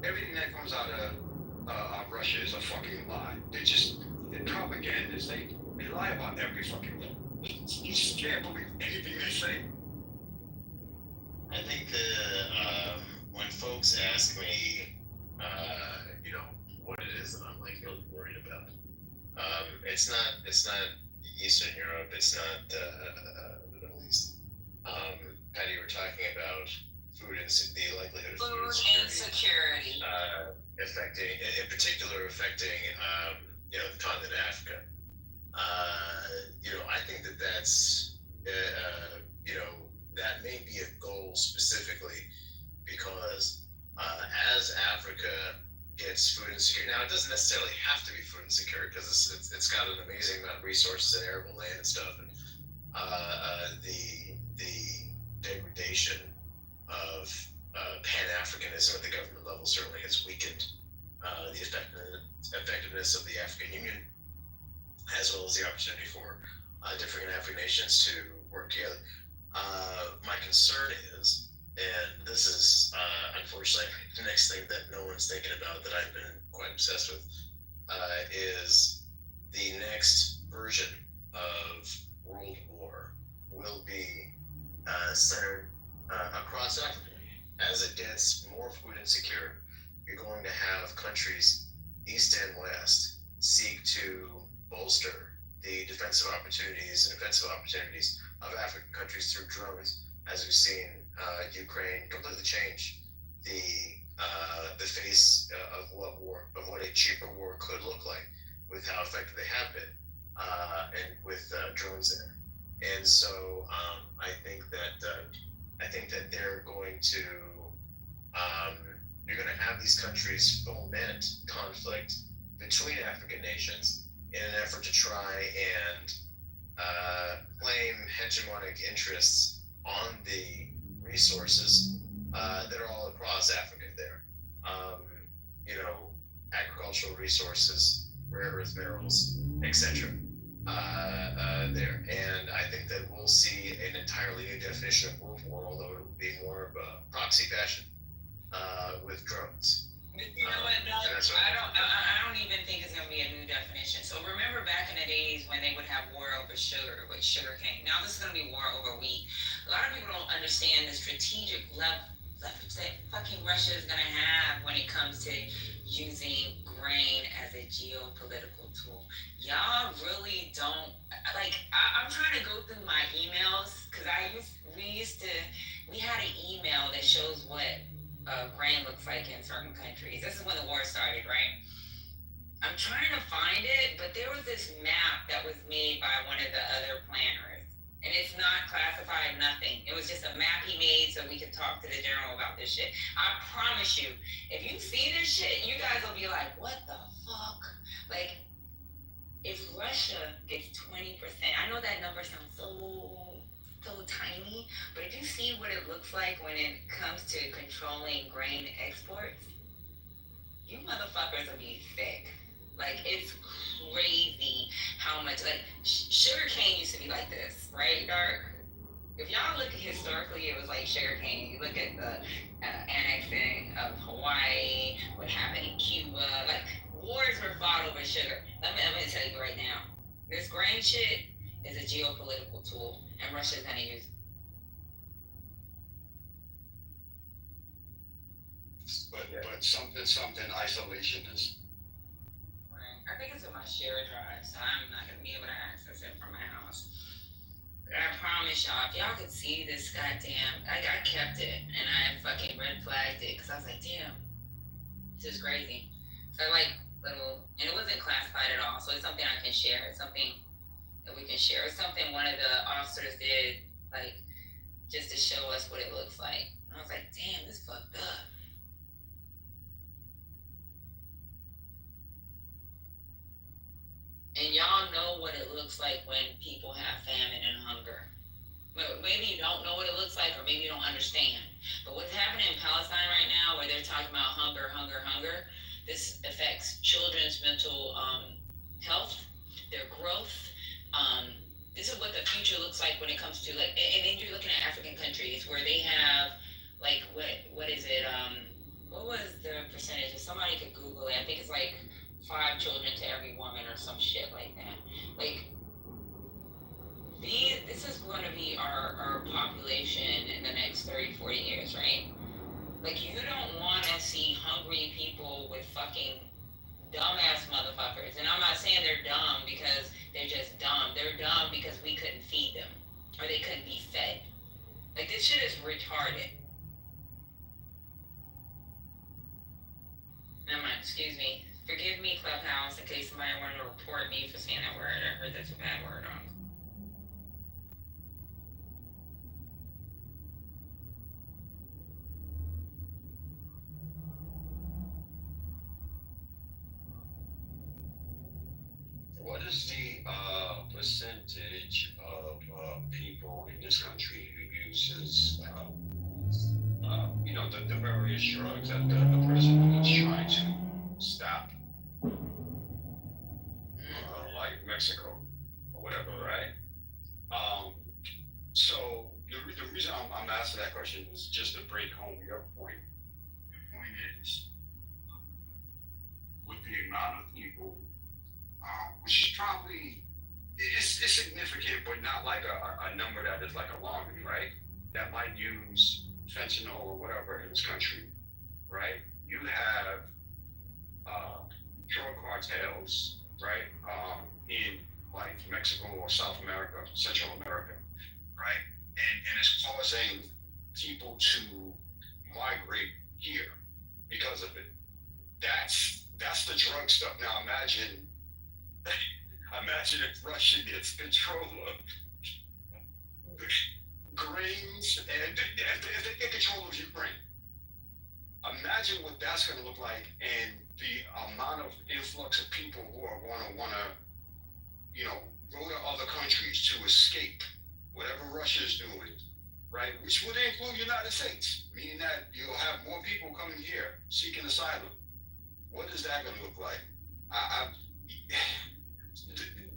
Everything that comes out of Russia is a fucking lie. They're propagandists. They lie about every fucking thing. You just can't believe anything they say. I think when folks ask me, what it is that I'm like really worried about, it's not Eastern Europe, it's not the Middle East. Patty, you were talking about food and the likelihood of food insecurity affecting the continent of Africa. I think that's that may be a goal specifically because as Africa gets food insecure, now it doesn't necessarily have to be food insecure because it's got an amazing amount of resources and arable land and stuff, and the degradation of Pan-Africanism at the government level certainly has weakened the effectiveness of the African Union. as well as the opportunity for different African nations to work together. My concern is, and this is unfortunately the next thing that no one's thinking about that I've been quite obsessed with, is the next version of World War will be centered across Africa. As it gets more food insecure, you're going to have countries, east and west, seek to bolster the defensive opportunities and offensive opportunities of African countries through drones, as we've seen Ukraine completely change the face of what a cheaper war could look like, with how effective they have been, and with drones there. And so I think that they're going to you're going to have these countries foment conflict between African nations in an effort to try and claim hegemonic interests on the resources that are all across Africa there. Agricultural resources, rare earth minerals, etc. There. And I think that we'll see an entirely new definition of World War, although it will be more of a proxy fashion with drones. You know what? No, I don't even think it's gonna be a new definition. So remember back in the days when they would have war over sugar with sugar cane. Now this is gonna be war over wheat. A lot of people don't understand the strategic leverage that fucking Russia is gonna have when it comes to using grain as a geopolitical tool. Y'all really don't like. I'm trying to go through my emails because we had an email that shows what grain looks like in certain countries. This is when the war started, right? I'm trying to find it, but there was this map that was made by one of the other planners, and it's not classified, nothing. It was just a map he made so we could talk to the general about this shit. I promise you, if you see this shit, you guys will be like, what the fuck? Like, if Russia gets 20%, I know that number sounds so tiny, but if you see what it looks like when it comes to controlling grain exports, you motherfuckers will be sick. Like, it's crazy how much, like, sugar cane used to be like this, right, Dark? If y'all look historically, it was like sugar cane. You look at the annexing of Hawaii, what happened in Cuba, like, wars were fought over sugar. Let me tell you right now, this grain shit is a geopolitical tool, and Russia's gonna use it. But something isolationist. Right. I think it's in my share drive, so I'm not gonna be able to access it from my house. But I promise y'all, if y'all could see this goddamn, I kept it and I fucking red flagged it because I was like, damn, this is crazy. So I like little, and it wasn't classified at all, so it's something I can share. It's something that we can share. It's something one of the officers did, like, just to show us what it looks like. And I was like, damn, this fucked up. And y'all know what it looks like when people have famine and hunger. Maybe you don't know what it looks like, or maybe you don't understand. But what's happening in Palestine right now, where they're talking about hunger, this affects children's mental health, their growth. This is what the future looks like when it comes to, like, and then you're looking at African countries where they have, like, what is it? What was the percentage? If somebody could Google it, I think it's like 5 children to every woman or some shit like that. Like, this is going to be our population in the next 30, 40 years, right? Like, you don't want to see hungry people with fucking dumbass motherfuckers. And I'm not saying they're dumb because they're just dumb. They're dumb because we couldn't feed them, or they couldn't be fed. Like, this shit is retarded. Never mind, excuse me. Forgive me, Clubhouse, in case somebody wanted to report me for saying that word. I heard that's a bad word on. What is the percentage of people in this country who uses, the various drugs that the president is trying to stop? Like Mexico or whatever, right? So the reason I'm asking that question is just to bring home your point. Your point is, with the amount of people, which is probably, it's significant, but not like a number that is like alarming, right? That might use fentanyl or whatever in this country, right? You have drug cartels, right? In like Mexico or South America, Central America, right? And it's causing people to migrate here because of it. That's the drug stuff. Now imagine if Russia gets control of grains and if they get control of Ukraine. Imagine what that's going to look like, and the amount of influx of people who are going to want to, go to other countries to escape whatever Russia is doing, right? Which would include the United States, meaning that you'll have more people coming here seeking asylum. What is that going to look like?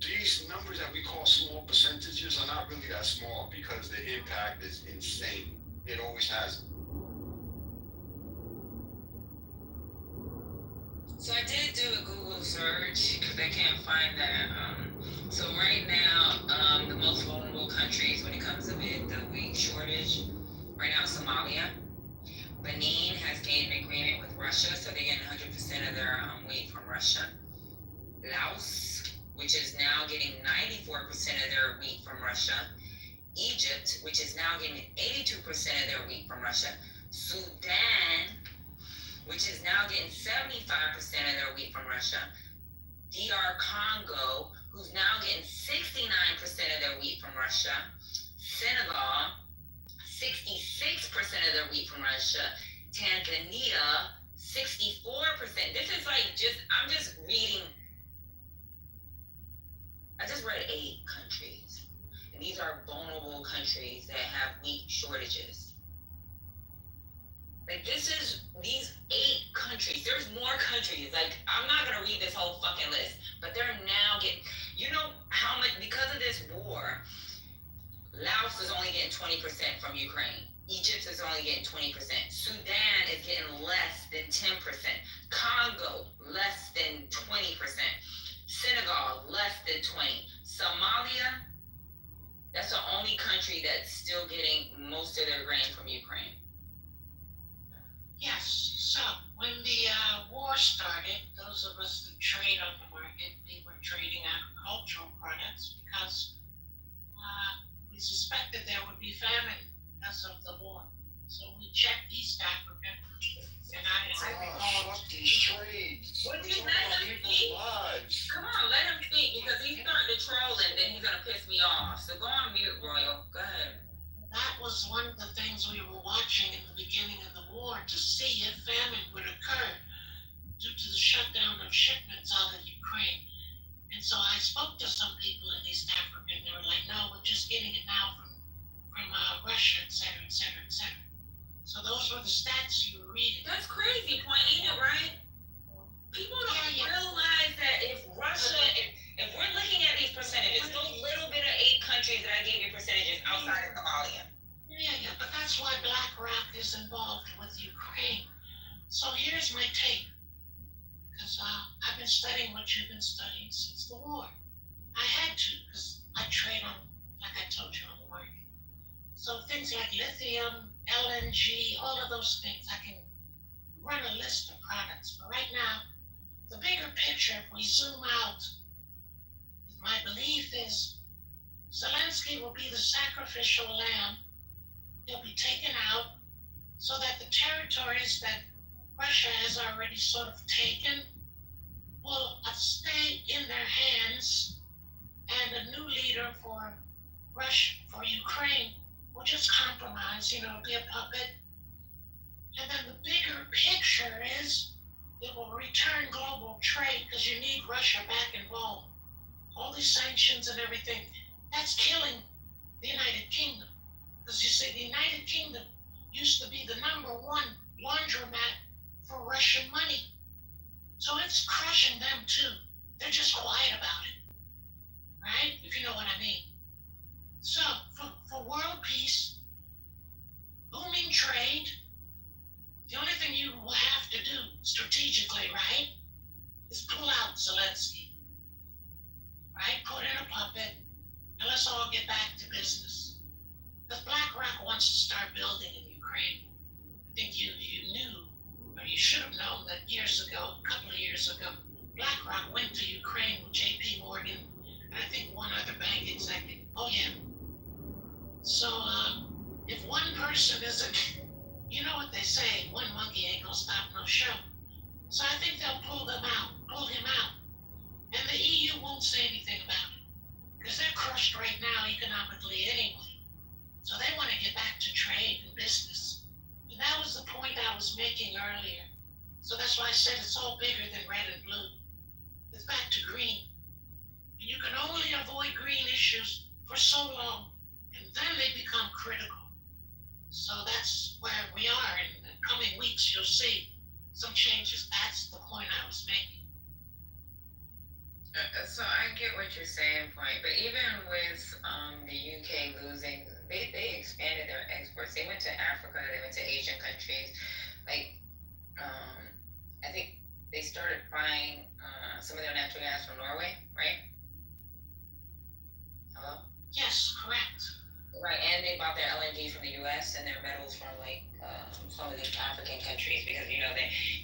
These numbers that we call small percentages are not really that small because the impact is insane. It always has. So I did do a Google search because I can't find that. So right now, the most vulnerable countries when it comes to the wheat shortage, right now Somalia. Benin has gained an agreement with Russia, so they're getting 100% of their wheat from Russia. Laos, which is now getting 94% of their wheat from Russia. Egypt, which is now getting 82% of their wheat from Russia. Sudan, which is now getting 75% of their wheat from Russia. DR Congo, who's now getting 69% of their wheat from Russia. Senegal, 66% of their wheat from Russia. Tanzania, 64%. This is like I'm just reading. I just read 8 countries. And these are vulnerable countries that have wheat shortages. Like these 8 countries, there's more countries. Like, I'm not gonna read this whole fucking list, but they're now getting, how much, because of this war, Laos is only getting 20% from Ukraine. Egypt is only getting 20%. Sudan is getting less than 10%. Congo, less than 20%. Senegal, less than 20%. Somalia, that's the only country that's still getting most of their grain from Ukraine. Yes, so when the war started, those of us that trade on the market, we were trading agricultural products because we suspected there would be famine because of the war. So we checked East Africa, and fuck these trades. Would you let him speak? Come on, let him speak, because he's starting to troll and then he's going to piss me off. So go on mute, Royal. Go ahead. That was one of the things we were watching in the beginning of the war to see if famine would occur due to the shutdown of shipments out of Ukraine. And so I spoke to some people in East Africa, and they were like, no, we're just getting it now from Russia, et cetera, et cetera, et cetera. So those were the stats you were reading. That's crazy, Juanita, right? People don't realize that if Russia, if we're looking at these percentages, those little bit of 8 countries that I gave you percentages outside of Somalia. Yeah, but that's why BlackRock is involved with Ukraine. So here's my take, because I've been studying what you've been studying since the war. I had to, because I trade on, like I told you, on the market. So things like lithium, LNG, all of those things, I can run a list of products. But right now, the bigger picture, if we zoom out, my belief is Zelensky will be the sacrificial lamb. He'll be taken out so that the territories that Russia has already sort of taken will stay in their hands, and a new leader for Ukraine will just compromise, be a puppet. And then the bigger picture is it will return global trade, because you need Russia back involved. All these sanctions and everything, that's killing the United Kingdom. Because you see, the United Kingdom used to be the #1 laundromat for Russian money. So it's crushing them too. They're just quiet about it. all get back to business. Because BlackRock wants to start building in Ukraine. I think you knew, or you should have known that years ago, a couple of years ago, BlackRock went to Ukraine with JP Morgan and I think one other bank executive. Oh yeah. So if one person isn't, you know what they say, one monkey ain't gonna stop no show. So I think they'll pull him out. And the EU won't say anything about it. Because they're crushed right now economically anyway. So they want to get back to trade and business. And that was the point I was making earlier. So that's why I said it's all bigger than red and blue. It's back to green. And you can only avoid green issues for so long, and then they become critical. So that's where we are. In the coming weeks, you'll see some changes. That's the point I was making. So I get what you're saying, point, but even with the UK losing, they expanded their exports. They went to Africa, they went to Asian countries. Like, I think they started buying some of their natural gas from Norway, right? Hello? Yes, correct. Right, and they bought their LNG from the U.S. and their metals from like some of these African countries because the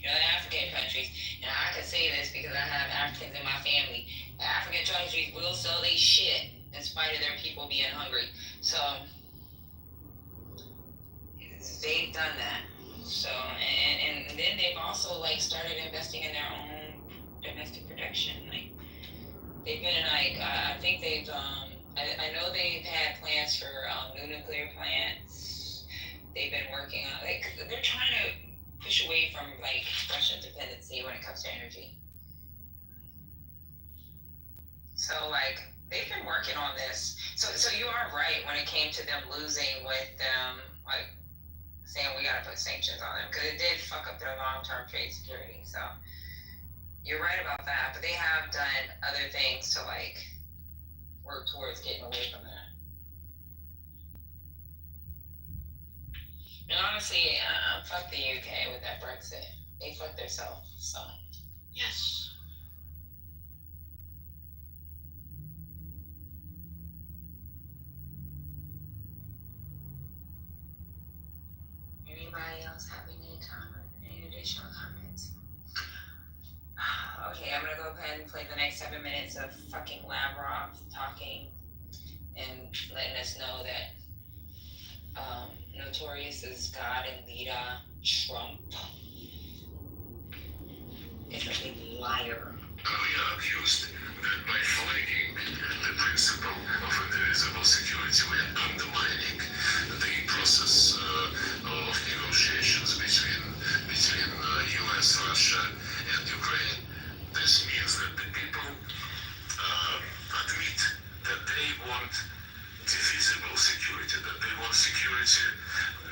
African countries, and I can say this because I have Africans in my family. African countries will sell their shit in spite of their people being hungry. So they've done that. So and then they've also like started investing in their own domestic production. Like they've been like I think they've I know they've had plans for new nuclear plants. They've been working on, like, they're trying to push away from, like, Russian dependency when it comes to energy. So, like, they've been working on this. So you are right when it came to them losing with them, like, saying we got to put sanctions on them, because it did fuck up their long-term trade security. So you're right about that. But they have done other things to, like, work towards getting away from that. And honestly, fuck the UK with that Brexit. They fucked themselves, so. Yes. Anybody else have any additional comments? Okay, I'm gonna go ahead and play the next 7 minutes of fucking Lavrov talking and letting us know that Notorious' God and leader, Trump, is a big liar. We are accused that by flanking the principle of indivisible security, we are undermining the process of negotiations between US, Russia, and Ukraine. This means that the people admit that they want divisible security, that they want security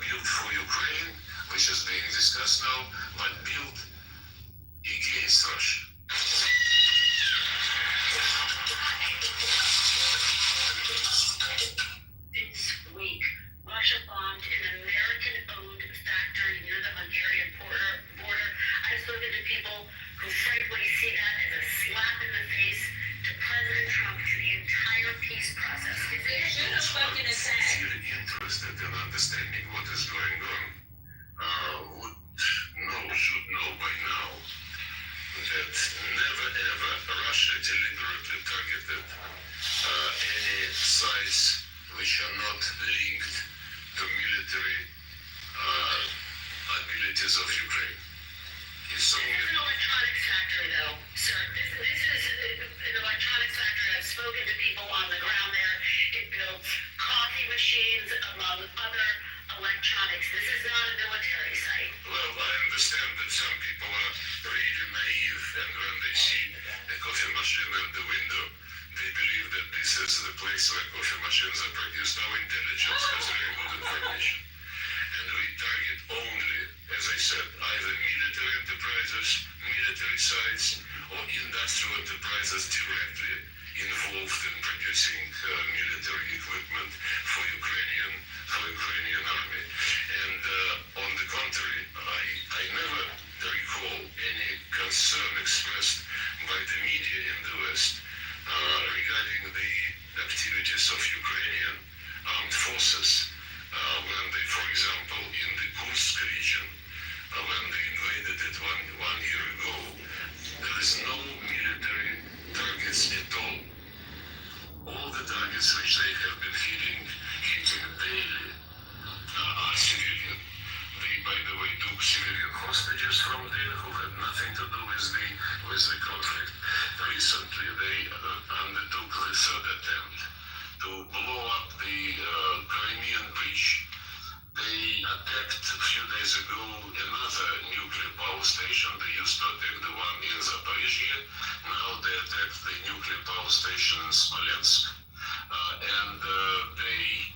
built for Ukraine, which is being discussed now, but built against Russia. This week, Russia bombed an American-owned factory near the Hungarian border. I've spoken to people who frankly see that as a slap in the face to President Trump, to the entire peace process. They should have fucking attacked. If you're interested in understanding what is going on, should know by now that never ever Russia deliberately targeted any sites which are not linked to military abilities of Ukraine. This is an electronics factory, though, sir. This is an electronics factory. I've spoken to people on the ground there. It builds coffee machines, among other electronics. This is not a military site. Well, I understand that some people are really naive, and when they see a coffee machine at the window, they believe that this is the place where coffee machines are produced. Our intelligence has very good information. And we target only, as I said, either military enterprises, military sites, or industrial enterprises directly involved in producing military equipment for Ukrainian army. And on the contrary, I never recall any concern expressed by the media in the West regarding the activities of Ukraine the third attempt to blow up the Crimean Bridge. They attacked a few days ago another nuclear power station. They used to attack the one in Zaporizhia. Now they attacked the nuclear power station in Smolensk. And they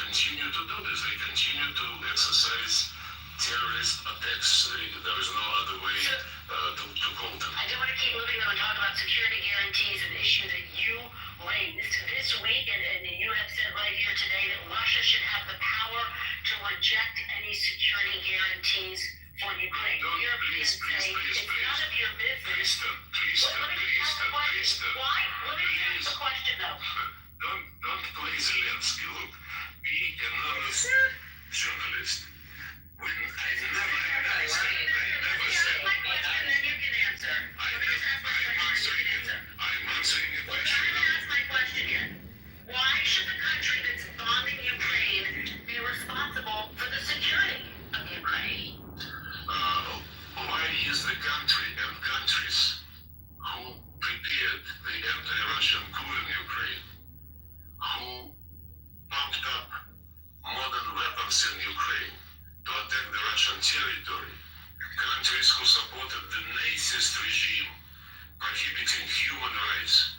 continue to do this. They continue to exercise terrorist attacks. There is no other way to call them. I do want to keep moving on and talk about security guarantees, an issue that you raised this week, and you have said right here today that Russia should have the power to reject any security guarantees for Ukraine. Europeans say it's none of your business. Let me just ask the question. Why? Let me just ask the question though. Don't play Zelensky. Look, be an honest journalist. I never said. My question, then you can answer. I'm answering a question. I'm going to ask my question here. Why should the country that's bombing Ukraine be responsible for the security of Ukraine? Why is the country and countries who prepared the anti-Russian coup in Ukraine, who pumped up modern weapons in Ukraine to attack the Russian territory, countries who supported the Nazist regime prohibiting human rights,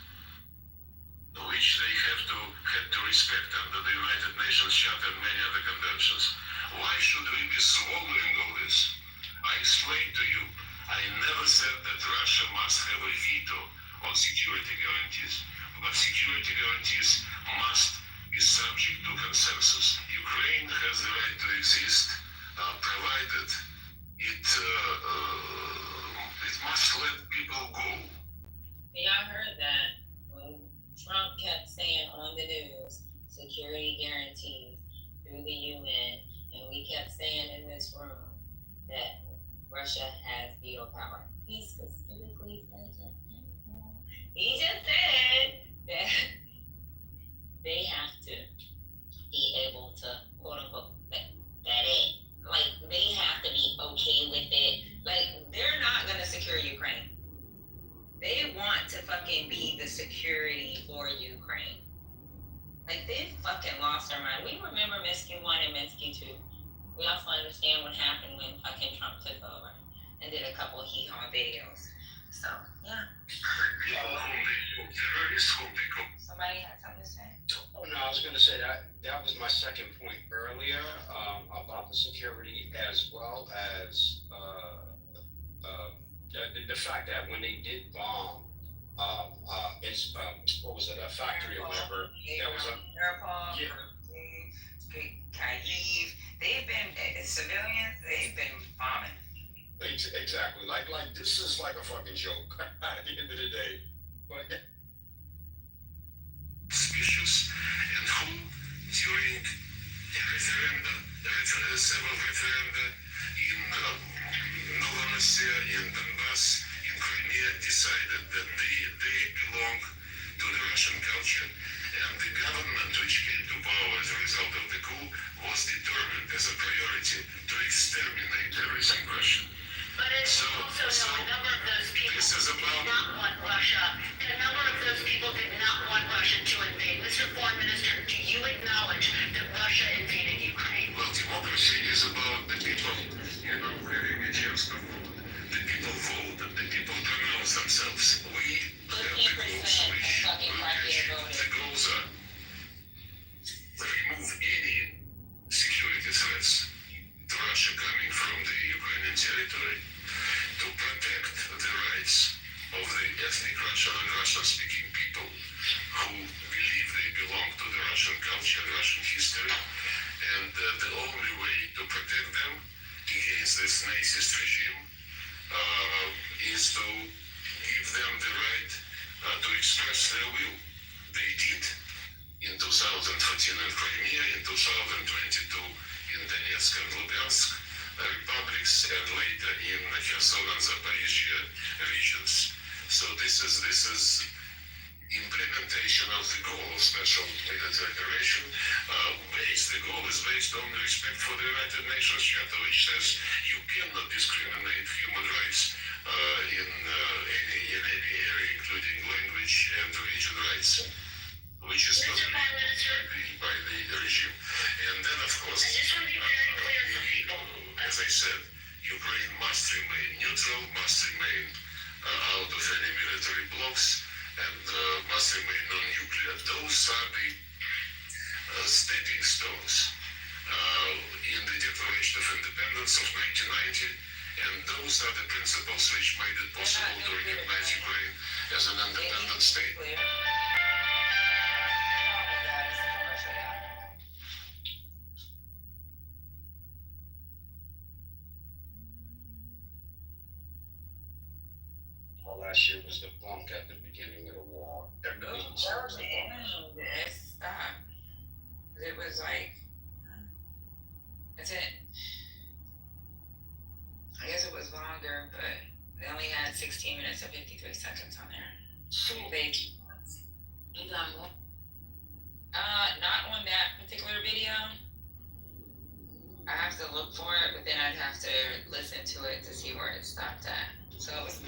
which they had to respect under the United Nations Charter and many other conventions. Why should we be swallowing all this? I explained to you, I never said that Russia must have a veto on security guarantees, but security guarantees must be subject to consensus. Ukraine has the right to exist, provided it must let people go. Y'all heard that when Trump kept saying on the news, security guarantees through the UN, and we kept saying in this room that Russia has veto power. He specifically said he just said that they have to be able to quote unquote that it. Like they have to be okay with it. Like they're not gonna secure Ukraine. They want to fucking be the security for Ukraine. Like they fucking lost their mind. We remember Minsky 1 and Minsky 2. We also understand what happened when fucking Trump took over and did a couple of hee-haw videos. So, yeah. Somebody had something to say? Oh, no, I was going to say that was my second point earlier about the security, as well as the fact that when they did bomb, what was it, a factory or whatever, that was Kyiv, they've been civilians. They've been bombing. Exactly. Like this is like a fucking joke at the end of the day. But suspicious, and who during several referenda in Novorossiya, in Donbass, in Crimea, decided that they belong to the Russian culture. And the government which came to power as a result of the coup was determined as a priority to exterminate everything Russian. But it's also a number of those people did not want Russia. A number of those people did not want Russia to invade. Mr. Foreign Minister, do you acknowledge that Russia invaded Ukraine? Well, democracy is about the people. You know, the people vote and the people pronounce themselves. We have the goals which the goals are remove any security threats to Russia coming from the Ukrainian territory, to protect the rights of the ethnic Russian and Russian-speaking people who believe they belong to the Russian culture and Russian history, and the only way to protect them against this Nazist regime is to give them the right to express their will. They did in 2014 in Crimea, in 2022 in Donetsk and Lugansk republics, and later in Kherson and Zaporizhia regions. So this is implementation of the goal of special military operation. The goal is based on respect for the United Nations Charter, which says you cannot discriminate human rights in any area, including language and religion rights. rights, which is not agreed by the regime. And then, of course, as I said, Ukraine must remain neutral, must remain out of any military blocs, and must remain non-nuclear. Those are the stepping stones in the Declaration of Independence of 1990, and those are the principles which made it possible to recognize Ukraine as an independent state. Well, last year was the bunk at the beginning of the war. Everything starts at once. It stopped. It was like, that's it. I guess it was longer, but they only had 16 minutes and 53 seconds on there. You got more? Not on that particular video. I have to look for it, but then I'd have to listen to it to see where it stopped at. So it was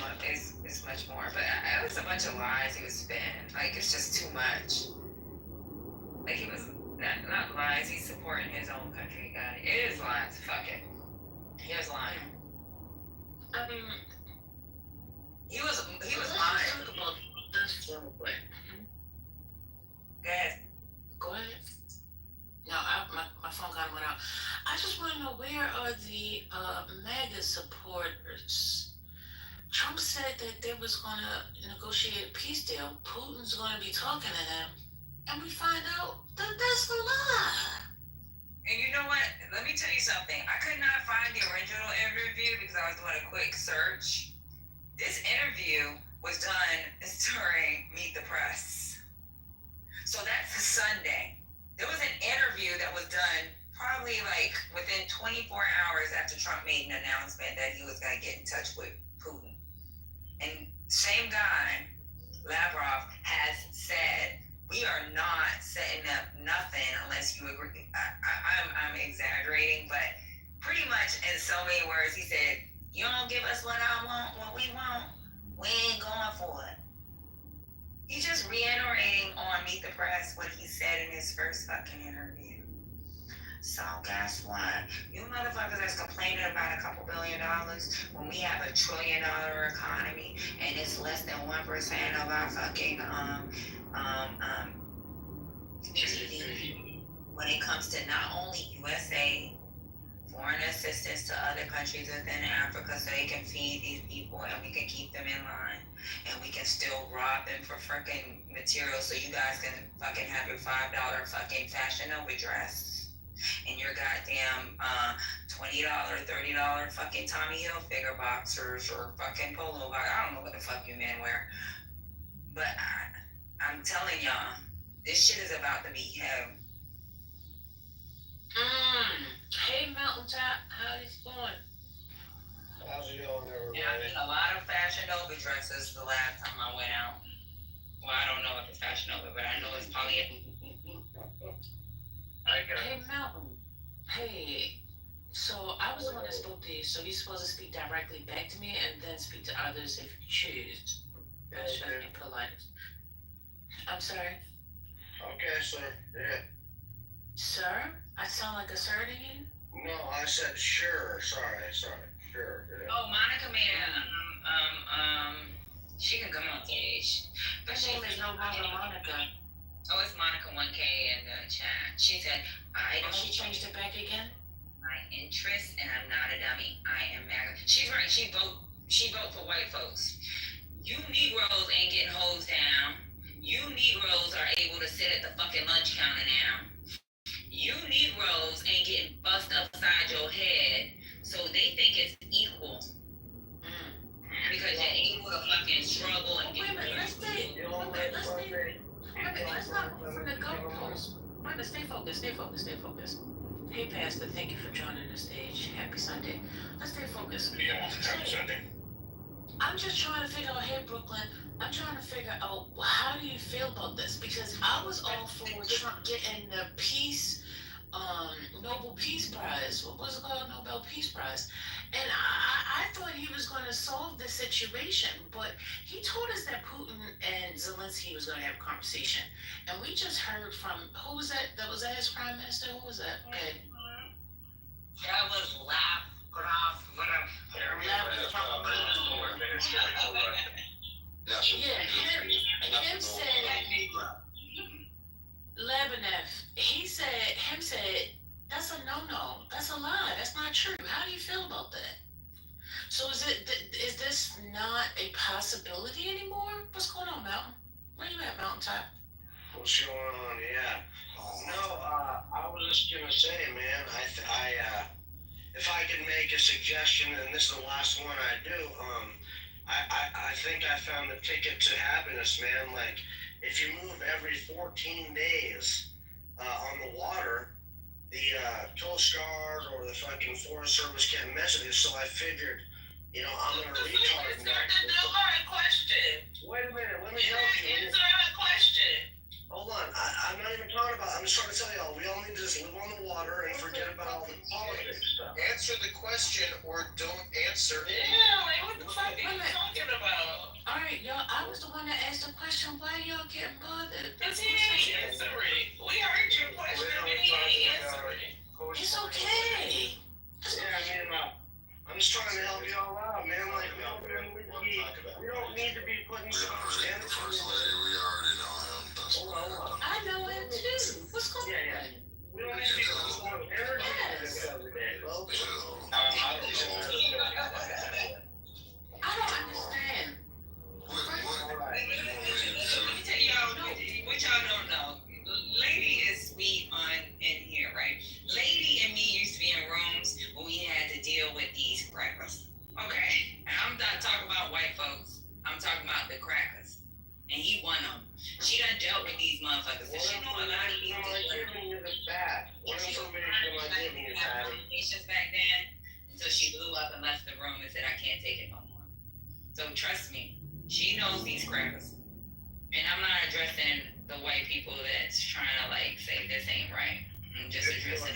it's much more, but it was a bunch of lies he was spitting. Like, it's just too much. Like, he was not lies. He's supporting his own country. God, it is lies. Fuck it. He was lying. I mean, He was let's lying. just talk about this real quick. Go ahead. Go ahead. No, my phone kind of went out. I just want to know, where are the MAGA supporters? Trump said that they was going to negotiate a peace deal. Putin's going to be talking to him, and we find out that that's a lie. And you know what? Let me tell you something. I could not find the original interview because I was doing a quick search. This interview was done during Meet the Press. So that's a Sunday. There was an interview that was done probably like within 24 hours after Trump made an announcement that he was going to get in touch with Putin. And same guy, Lavrov, has said, we are not setting up nothing unless you agree. I'm exaggerating, but pretty much in so many words, he said, you don't give us what I want, what we want, we ain't going for it. He's just reiterating on Meet the Press what he said in his first fucking interview. So guess what? You motherfuckers that's complaining about a couple $1 billion when we have $1 trillion economy and it's less than 1% of our fucking GDP when it comes to not only USA, foreign assistance to other countries within Africa so they can feed these people and we can keep them in line and we can still rob them for freaking materials so you guys can fucking have your $5 fucking Fashion Nova dress and your goddamn $20, $30 fucking Tommy Hilfiger boxers or fucking polo box. I don't know what the fuck you men wear. But I'm telling y'all, this shit is about to be him. Hey, Mountaintop, how is it going? How's it going, everybody? Yeah, I seen a lot of Fashion Nova dresses the last time I went out. Well, I don't know if it's Fashion Nova, but I know it's probably. Hey, Mountain. Hey, so I was the one that spoke to you, so you're supposed to speak directly back to me and then speak to others if you choose. That's just being polite. I'm sorry. Okay, sir. Yeah. Sir? I sound like a sir to you? No, I said sure. Sorry. Sure. Yeah. Oh, Monica made she can come on stage. But Her name is no longer Monica. Oh, it's Monica 1K in the chat. She said, I don't. She changed it back again? My interest, and I'm not a dummy. I am MAGA. She's right. She vote for white folks. You Negroes ain't getting hosed down. You Negroes are able to sit at the fucking lunch counter now. You Negroes ain't getting bust upside your head, so they think it's equal. Because you're able to fucking struggle and get. Wait a minute, let's not move from the goalposts. Wait a minute, stay focused. Hey, Pastor, thank you for joining the stage. Happy Sunday. Let's stay focused. Yeah, happy Sunday. I'm just trying to figure out, hey, Brooklyn, I'm trying to figure out, how do you feel about this? Because I was all for Trump getting the peace Nobel Peace Prize. What was it called? Nobel Peace Prize. And I thought he was going to solve the situation, but he told us that Putin and Zelensky was going to have a conversation. And we just heard from, who was that? That was his prime minister? Who was that? Okay. That was Lavrov, whatever. Yeah, him said, Lebanon, him said, that's a no-no. That's a lie. That's not true. How do you feel about that? So is this not a possibility anymore? What's going on, Mountain? Where you at, Mountaintop? What's going on? Yeah. No, I was just gonna say, man, if I could make a suggestion, and this is the last one I do, I think I found the ticket to happiness, man. Like, if you move every 14 days on the water, the Coast Guard or the fucking Forest Service can't mess with you. So I figured, I'm gonna retard that. Question. Wait a minute, let me help you. Answer my question. Hold on, I'm not even talking about. I'm just trying to tell y'all, we all need to just live on the water and forget about all the politics stuff. Answer the question or don't answer. Yeah, like what the fuck are you talking about? All right, y'all. I was the one that asked the question. Why y'all getting bothered? Cause he ain't answering. We heard your question and he ain't answering. It's okay. I'm just trying to help y'all out, man. Like, we don't need to be putting so much energy. First lady, we already know him. That's I know him too. What's going on? We don't need to be putting so much energy into this every day, folks. I don't understand. Let me tell y'all what y'all don't know. Lady is sweet in here, right? Lady and me used to be in rooms where we had to deal with these crackers. Okay, and I'm not talking about white folks. I'm talking about the crackers. And he one of them. She done dealt with these motherfuckers. So she know a lot of these conversations back then until she blew up and left the room and said, I can't take it no more. So trust me, she knows these crackers. And I'm not addressing the white people that's trying to say this ain't right. I'm just addressing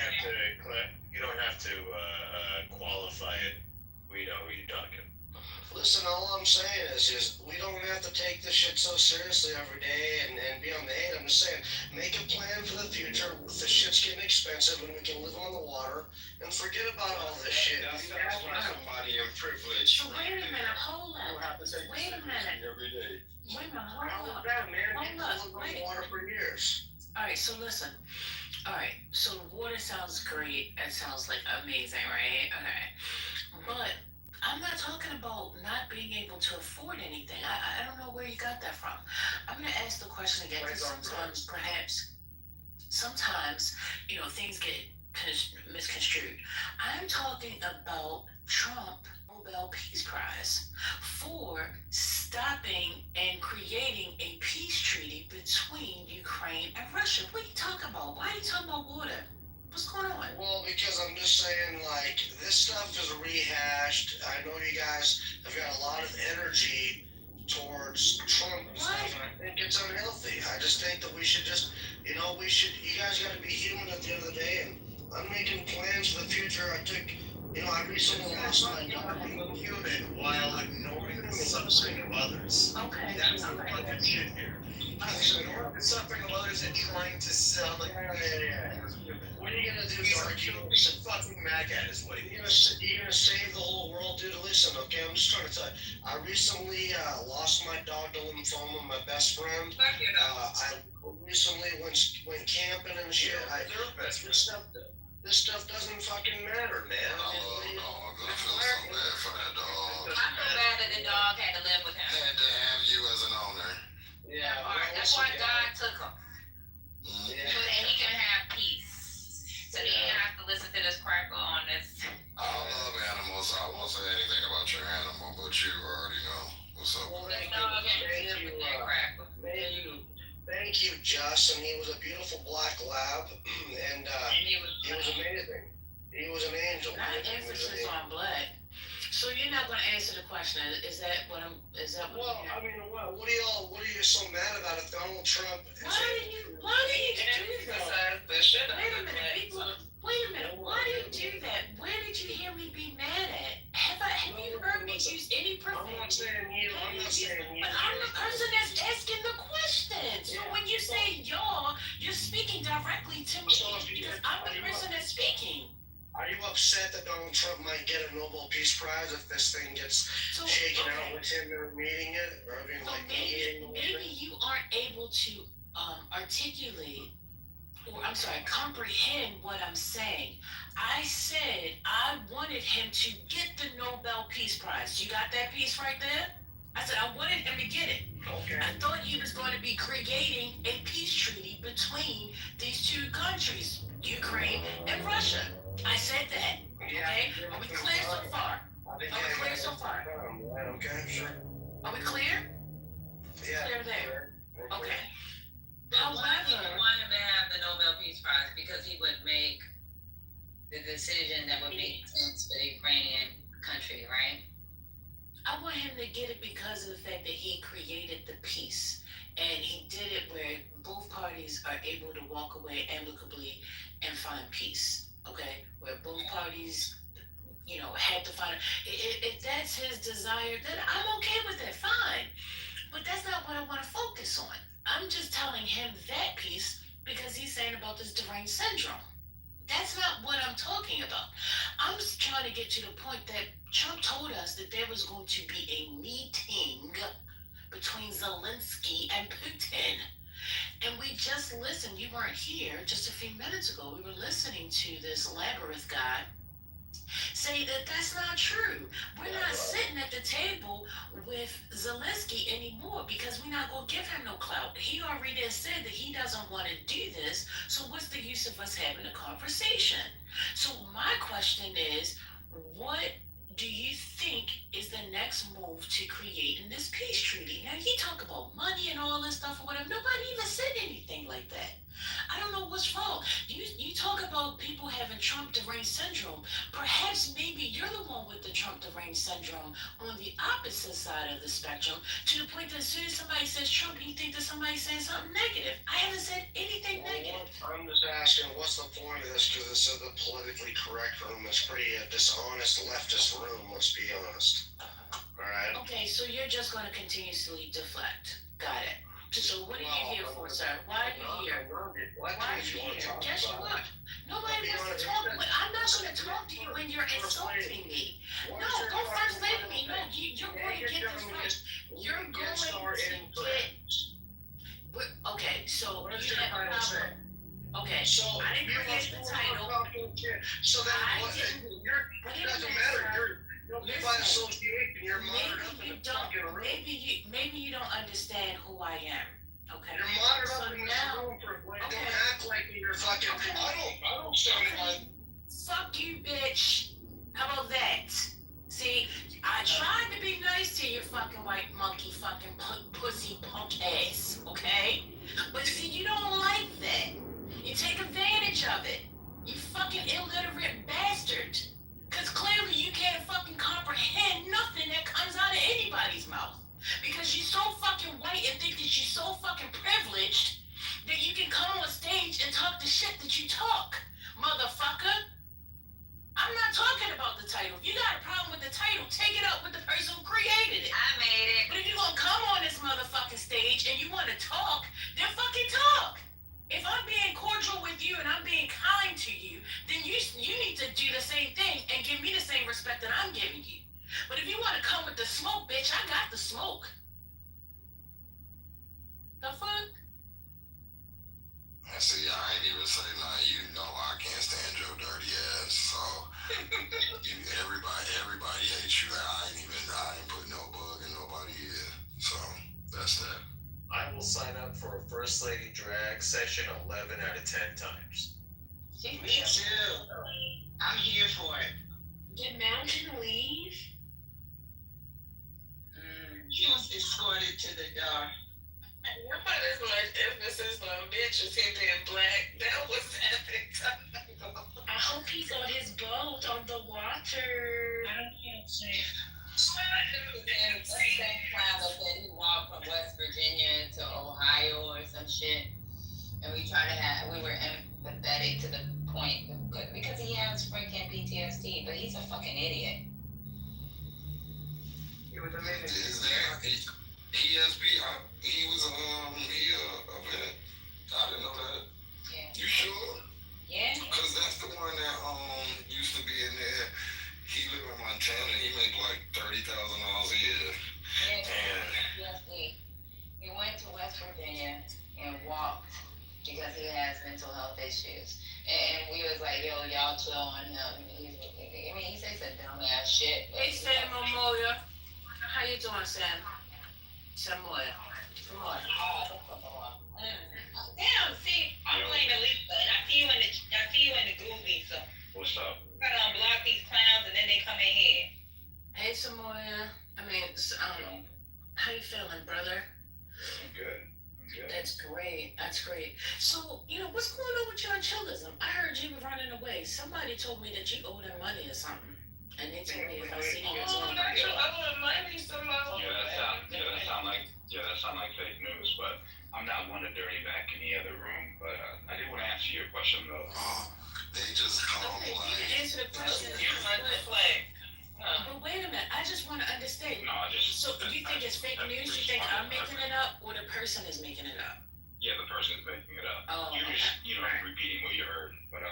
You don't have to qualify it. We know who you're talking. Listen, all I'm saying is we don't have to take this shit so seriously every day and be on the hate. I'm just saying, make a plan for the future. The shit's getting expensive and we can live on the water and forget about all this shit. Somebody in privilege. So wait a minute, hold on. Wait a minute. Every day. Wait a minute, How hold was on. that, man? Hold People up, live on wait. the water for years. Alright, so listen. Alright, so the water sounds great. It sounds like amazing, right? Okay. But I'm not talking about not being able to afford anything. I don't know where you got that from. I'm gonna ask the question again because sometimes, things get misconstrued. I'm talking about Trump Nobel Peace Prize for stopping and creating a peace treaty between Ukraine and Russia. What are you talking about? Why are you talking about water? What's going on? Well, because I'm just saying, this stuff is rehashed. I know you guys have got a lot of energy towards Trump and stuff, and I think it's unhealthy. I just think that we should just, you guys got to be human at the end of the day, and I'm making plans for the future. I recently lost my dog. Human while ignoring the suffering of others. Okay. That's the fucking shit here. Ignoring the suffering of others and trying to sell What are you gonna do? He's a fucking maggot is what he You're is. gonna save the whole world, dude. Listen, okay, I'm just trying to tell you. I recently lost my dog to lymphoma, my best friend. I recently went camping and shit. This stuff doesn't fucking matter, man. I feel so bad for that dog. I feel bad that the dog had to live with him. Had to have you as an owner. Yeah. That's why God took him. Mm-hmm. So that he can have peace. So he didn't have to listen to this cracker on this. I love animals. I won't say anything about your animal, but you already know what's up. Well, thank you, Justin. He was a beautiful black lab, and he was amazing. He was an angel. Not emphasis on black. So you're not going to answer the question. Is that what I'm? Is that what? Well, I mean, what are you so mad about if Donald Trump? Why did you do that? Wait a minute. Why do you do that? Where did you hear me be mad at? Have you heard me use any profanity? I'm not saying you. I'm not saying you. But I'm the person that's asking the question. So when you say y'all, you're speaking directly to me because I'm the person that's speaking. Are you upset that Donald Trump might get a Nobel Peace Prize if this thing gets shaken out with him meeting it? Or I mean, so maybe you aren't able to articulate, or I'm sorry, comprehend what I'm saying. I said I wanted him to get the Nobel Peace Prize. You got that piece right there? I said I wanted him to get it. Okay. I thought he was going to be creating a peace treaty between these two countries, Ukraine and Russia. I said that. Okay? Are we clear so far? Are we clear so far? Okay, sure. Are we clear? Yeah. Clear there. Okay. Why do you want him to have the Nobel Peace Prize? Because he would make the decision that would make sense for the Ukrainian country, right? I want him to get it because of the fact that he created the peace. And he did it where both parties are able to walk away amicably and find peace. Okay, where both parties, had to find. If that's his desire, then I'm okay with it. Fine, but that's not what I want to focus on. I'm just telling him that piece because he's saying about this deranged syndrome. That's not what I'm talking about. I'm just trying to get to the point that Trump told us that there was going to be a meeting between Zelensky and Putin. And we just listened, you weren't here, just a few minutes ago, we were listening to this Labyrinth guy say that that's not true. We're not sitting at the table with Zelensky anymore because we're not going to give him no clout. He already has said that he doesn't want to do this, so what's the use of us having a conversation? So my question is, what do you think is the next move to creating this peace treaty? Now, you talk about money and all this stuff or whatever. Nobody even said anything like that. I don't know what's wrong. You talk about people having Trump deranged syndrome. Perhaps maybe you're the one with the Trump deranged syndrome on the opposite side of the spectrum, to the point that as soon as somebody says Trump, you think that somebody's saying something negative. I haven't said anything negative. I'm just asking, what's the point of this? Because this is the politically correct room. It's pretty dishonest leftist room, let's be honest. All right? Okay, so you're just going to continuously deflect. Got it. So what are you here for, sir? Why are you here? Why are you here? Guess you are. Nobody wants to talk. I'm not going to talk to you when you're insulting me. No, don't first say to me. No, you're going to get this right. You're going to get. Okay, so you have a problem. Okay, so I didn't create the title. So then it doesn't matter. You're by association, you're monitored up in the fucking room. Maybe you don't understand who I am. Okay. You're monitored up in this room for don't act like you're fucking. I don't sound like. Fuck you, bitch. How about that? See, I tried to be nice to your fucking white monkey, fucking pussy punk ass, okay? But see, you don't like that. You take advantage of it. You fucking illiterate bastard. Because clearly you can't fucking comprehend nothing that comes out of anybody's mouth. Because you're so fucking white and think that you're so fucking privileged that you can come on stage and talk the shit that you talk, motherfucker. I'm not talking about the title. If you got a problem with the title, take it up with the person who created it. I made it. But if you're gonna come on this motherfucking stage and you wanna talk, then fucking talk. If I'm being cordial with you and I'm being kind to you, then you need to do the same thing and give me the same respect that I'm giving you. But if you want to come with the smoke, bitch, I got the smoke. The fuck? I see, I ain't even say nothing. You know I can't stand your dirty ass. So everybody hates you. I ain't put no bug in nobody ear. So that's that. I will sign up for a First Lady drag session 11 out of 10 times. Me too. I'm here for it. Did Mountain leave? She was escorted to the door. You put as much emphasis on bitches him being black. That was epic. I hope he's on his boat on the water. I don't care safe. That same clown that said he walked from West Virginia to Ohio or some shit. And we were empathetic to the point because he has freaking PTSD, but he's a fucking idiot. He was amazing. Is that PSP? He was a vet. I didn't know that. Yeah. You sure? Yeah. Cause that's the one that used to be in there. He lived in Montana. He made like $30,000 a year. Yeah. PTSD. He went to West Virginia and walked because he has mental health issues. And we was like, yo, y'all chill on him. He says some dumb ass shit. Hey, Sam Momoya. How you doing, Sam? Samoya. Damn, see, I'm blaming Lisa, and I see you in the Gooby, so. What's up? Gotta unblock these clowns, and then they come in here. Hey, Samoya. How you feeling, brother? I'm good. That's great. So, what's going on with your chillism? I heard you were running away. Somebody told me that you owed them money or something. And they told me if I see you again. Not you, I want money somehow. That sound like fake news, but I'm not one to dirty back in the other room. But I did want to answer your question though. They just call Okay, like. you can answer the question. But wait a minute, I just want to understand. No, So, do you think it's fake news? You think I'm making it up, or the person is making it up? Yeah, the person is making it up. Oh, You're just, repeating what you heard. But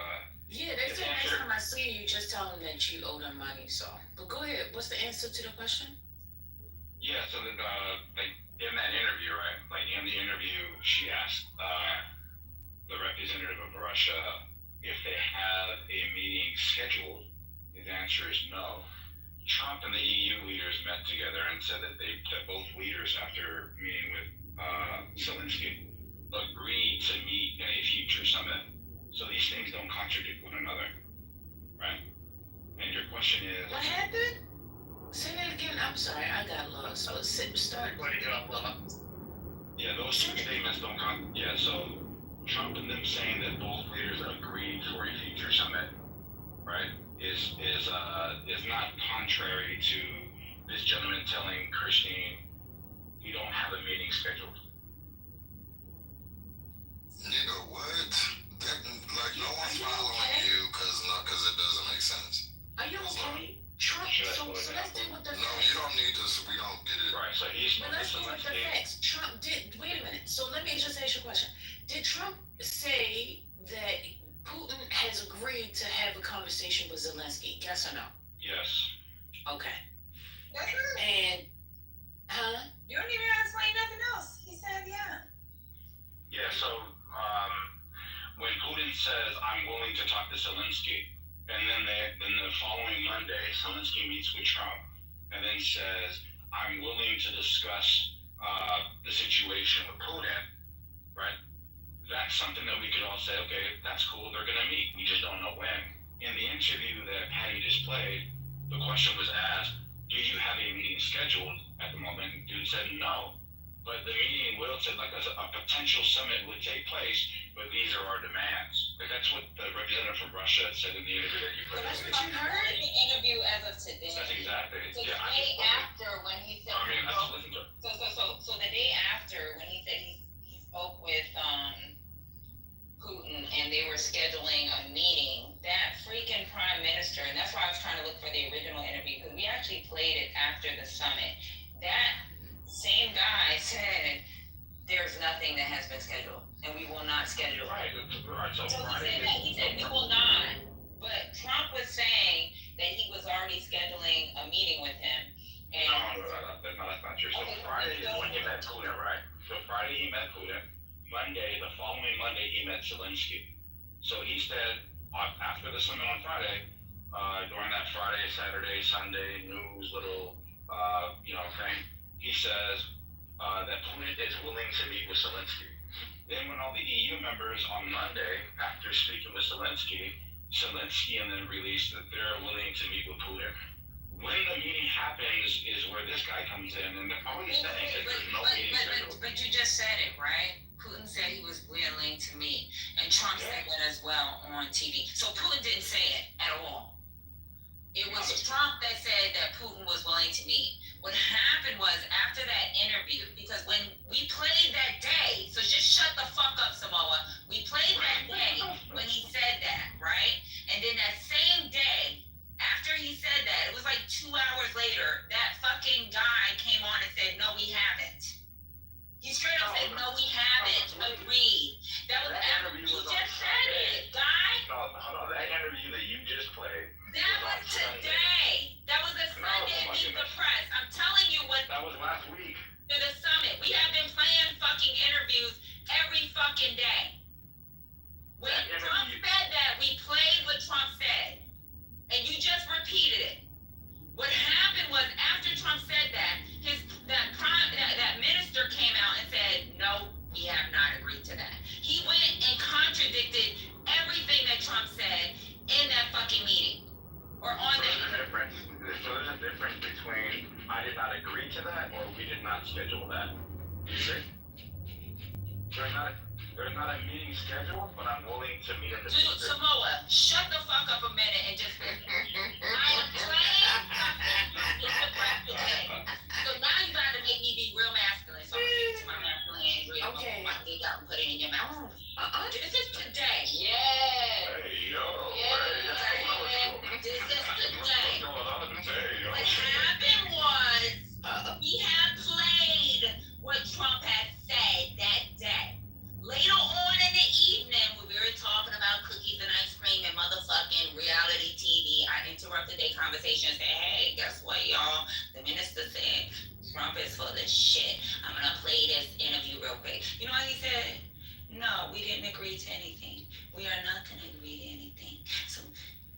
yeah, they said next time I see you, just tell them that you owe them money. So, but go ahead. What's the answer to the question? yeah, so that in that interview, right? Like in the interview, she asked the representative of Russia if they have a meeting scheduled. His answer is no. Trump and the EU leaders met together and said that both leaders, after meeting with Zelensky, agreed to meet in a future summit. So these things don't contradict one another, right? And your question is, What happened? Say that again. I'm sorry, I got lost. So start. yeah, those two statements don't so Trump and them saying that both leaders agreed for a future summit, right, is not contrary to this gentleman telling Christine, we don't have a meeting scheduled. Nigga, what? No one's following you because it doesn't make sense. Are you okay? Trump, so let's deal with the facts. No, you don't need to, we don't get it. Right, so he's But let's deal with the facts. Trump did, wait a minute. So let me just ask you a question. Did Trump say that Putin has agreed to have a conversation with Zelensky? Yes or no? Yes. Okay. That's it. And, You don't even explain nothing else. He said, yeah. Yeah, so when Putin says, I'm willing to talk to Zelensky, and then the following Monday, Zelensky meets with Trump, and then says, I'm willing to discuss the situation with Putin, right? That's something that we could all say, okay, that's cool, they're going to meet. We just don't know when. In the interview that Patty just played, the question was asked, do you have a meeting scheduled at the moment? Dude said no. But the meeting will said like a potential summit would take place, but these are our demands. Like that's what the representative from Russia said in the interview that you put. that's what you heard? The interview as of today. That's exactly. So Yeah, the day after when he said. I just listened to it. So the day after when he said he spoke with Putin and they were scheduling a meeting, that freaking prime minister, and that's why I was trying to look for the original interview because we actually played it after the summit. That same guy said there's nothing that has been scheduled and we will not schedule. Right. So he said we will not. But Trump was saying that he was already scheduling a meeting with him. And no, that's not true. So Friday is when he met Putin, right? So Friday he met Putin. The following Monday he met Zelensky. So he said after the summit on Friday, during that Friday, Saturday, Sunday news little thing, he says that Putin is willing to meet with Zelensky. Then when all the EU members on Monday, after speaking with Zelensky and then released that they're willing to meet with Putin. When the meeting happens is where this guy comes in, and all he's saying is there's no meeting scheduled. But you just said it, right? Putin said he was willing to meet, and Trump said that as well on TV. So Putin didn't say it at all. It was Trump that said that Putin fucking day. When Trump said that, we played what Trump said. And you just repeated it. What happened was after Trump said that, that minister came out and said, no, we have not agreed to that. He went and contradicted everything that Trump said in that fucking meeting. Or on that. So there's a difference between I did not agree to that or we did not schedule that. You see? There's not a meeting scheduled, but I'm willing to meet in the Dude, Samoa, shut the fuck up a minute and just I am playing something in the press today. So now you gotta make me be real masculine. So I'm gonna get to my masculine angry. Okay. I'm gonna dig out and put it in your mouth. This is today. Yeah. Hey, yo. This is today. What's going on today, yo? What happened was he had played what Trump had said that day. Later on in the evening, when we were talking about cookies and ice cream and motherfucking reality TV, I interrupted their conversation and said, hey, guess what, y'all? The minister said, Trump is full of shit. I'm going to play this interview real quick. You know what he said? No, we didn't agree to anything. We are not going to agree to anything. So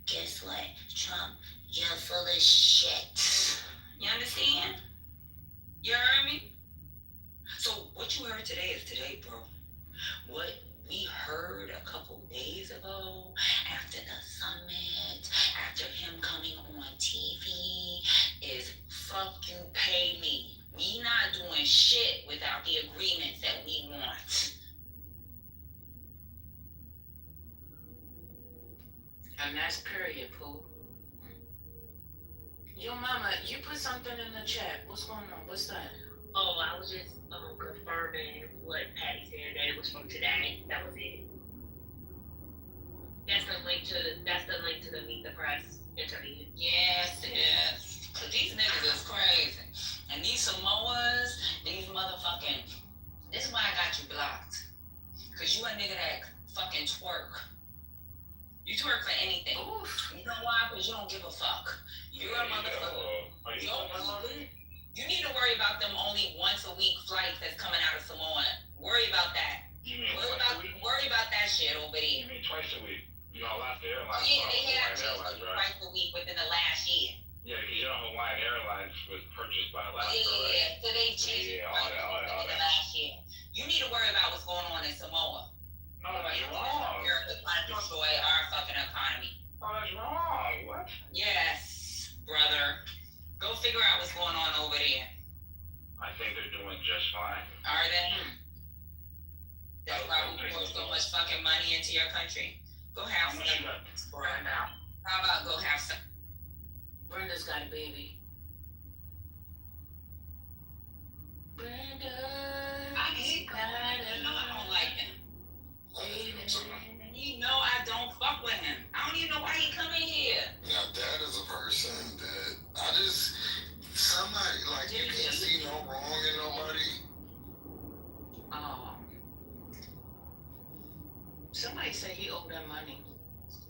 guess what? Trump, you're full of shit. You understand? You heard me? So what you heard today is today, bro. What we heard a couple days ago after the summit, after him coming on TV, is fuck you, pay me. We not doing shit without the agreements that we want. And that's period, Pooh. Yo, mama, you put something in the chat. What's going on? What's that? Oh, I was just confirming what Patty said, that it was from today. That was it. That's the link to the Meet the Press interview. Yes, yes. Cause these niggas is crazy. And these Samoas, these motherfucking, this is why I got you blocked. Cause you a nigga that fucking twerk. You twerk for anything. Oof. You know why? Cause you don't give a fuck. You're a motherfucker. You need to worry about them only once a week flights that's coming out of Samoa. Worry about that. You mean worry about that shit over there. You mean twice a week? You know, last airline. Yeah, they have changed twice a week within the last year. Yeah, because you know Hawaiian Airlines was purchased by Alaska, right? So they changed all that. The last year. You need to worry about what's going on in Samoa. No, that's wrong. America's trying to destroy our fucking economy. Oh, that's wrong. What? Yes, brother. Go figure out what's going on over there. I think they're doing just fine. Are they? That's why we pour so much fucking money into your country. Go have some. Right now. How about go have some? Brenda's got a baby. Brenda. I don't like him. You know I don't fuck with him. I don't even know why he come in here. Now that is a person that somebody, like, you can't see no wrong in nobody. Somebody said he owed them money.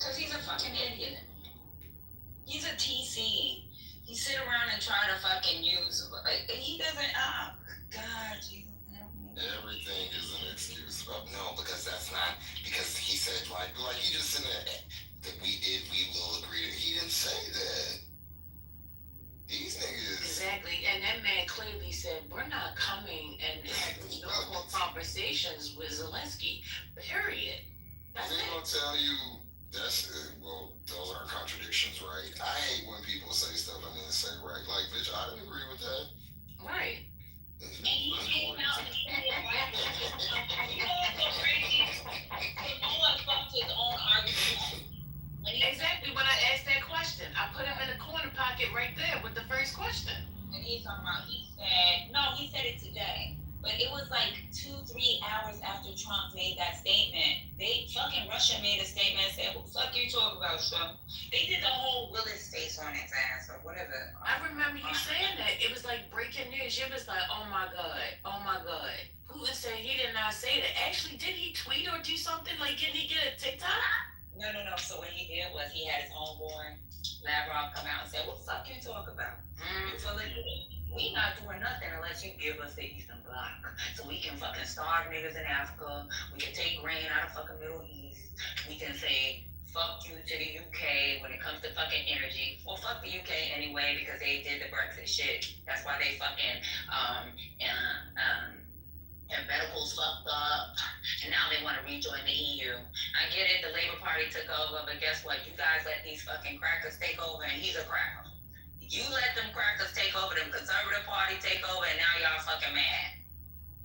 Cause he's a fucking idiot. He's a TC. He sit around and try to fucking use, like, he doesn't, God, Jesus. Everything is an excuse. No, because that's not, because he said, like he just said that we will agree. He didn't say that. These niggas. Exactly. And that man clearly said, we're not coming and having no more conversations with Zelensky. Period. That's it. Gonna tell you, those are contradictions, right? I hate when people say stuff and then say right. Like, bitch, I didn't agree with that. Right. And he came out and said, his own argument. Exactly when I asked that question. I put him in the corner pocket right there with the first question. And he's talking about, he said it today. But it was like 2-3 hours after Trump made that statement. Russia made a statement and said, what the fuck you talk about, Trump? They did the whole Willis face on his ass or whatever. I remember you saying that. It was like breaking news. You was like, oh my God. Putin said he did not say that. Actually, did he tweet or do something? Like, did he get a TikTok? No. So what he did was he had his homeboy, Lavrov, come out and say, what the fuck you talk about? You full of shit. We not doing nothing unless you give us the Eastern Bloc. So we can fucking starve niggas in Africa. We can take grain out of fucking Middle East. We can say fuck you to the UK when it comes to fucking energy. Well, fuck the UK anyway because they did the Brexit shit. That's why they fucking and medical's fucked up, and now they want to rejoin the EU. I get it, the Labour Party took over, but guess what? You guys let these fucking crackers take over, and he's a cracker. You let them crackers take over, them Conservative Party take over, and now y'all fucking mad.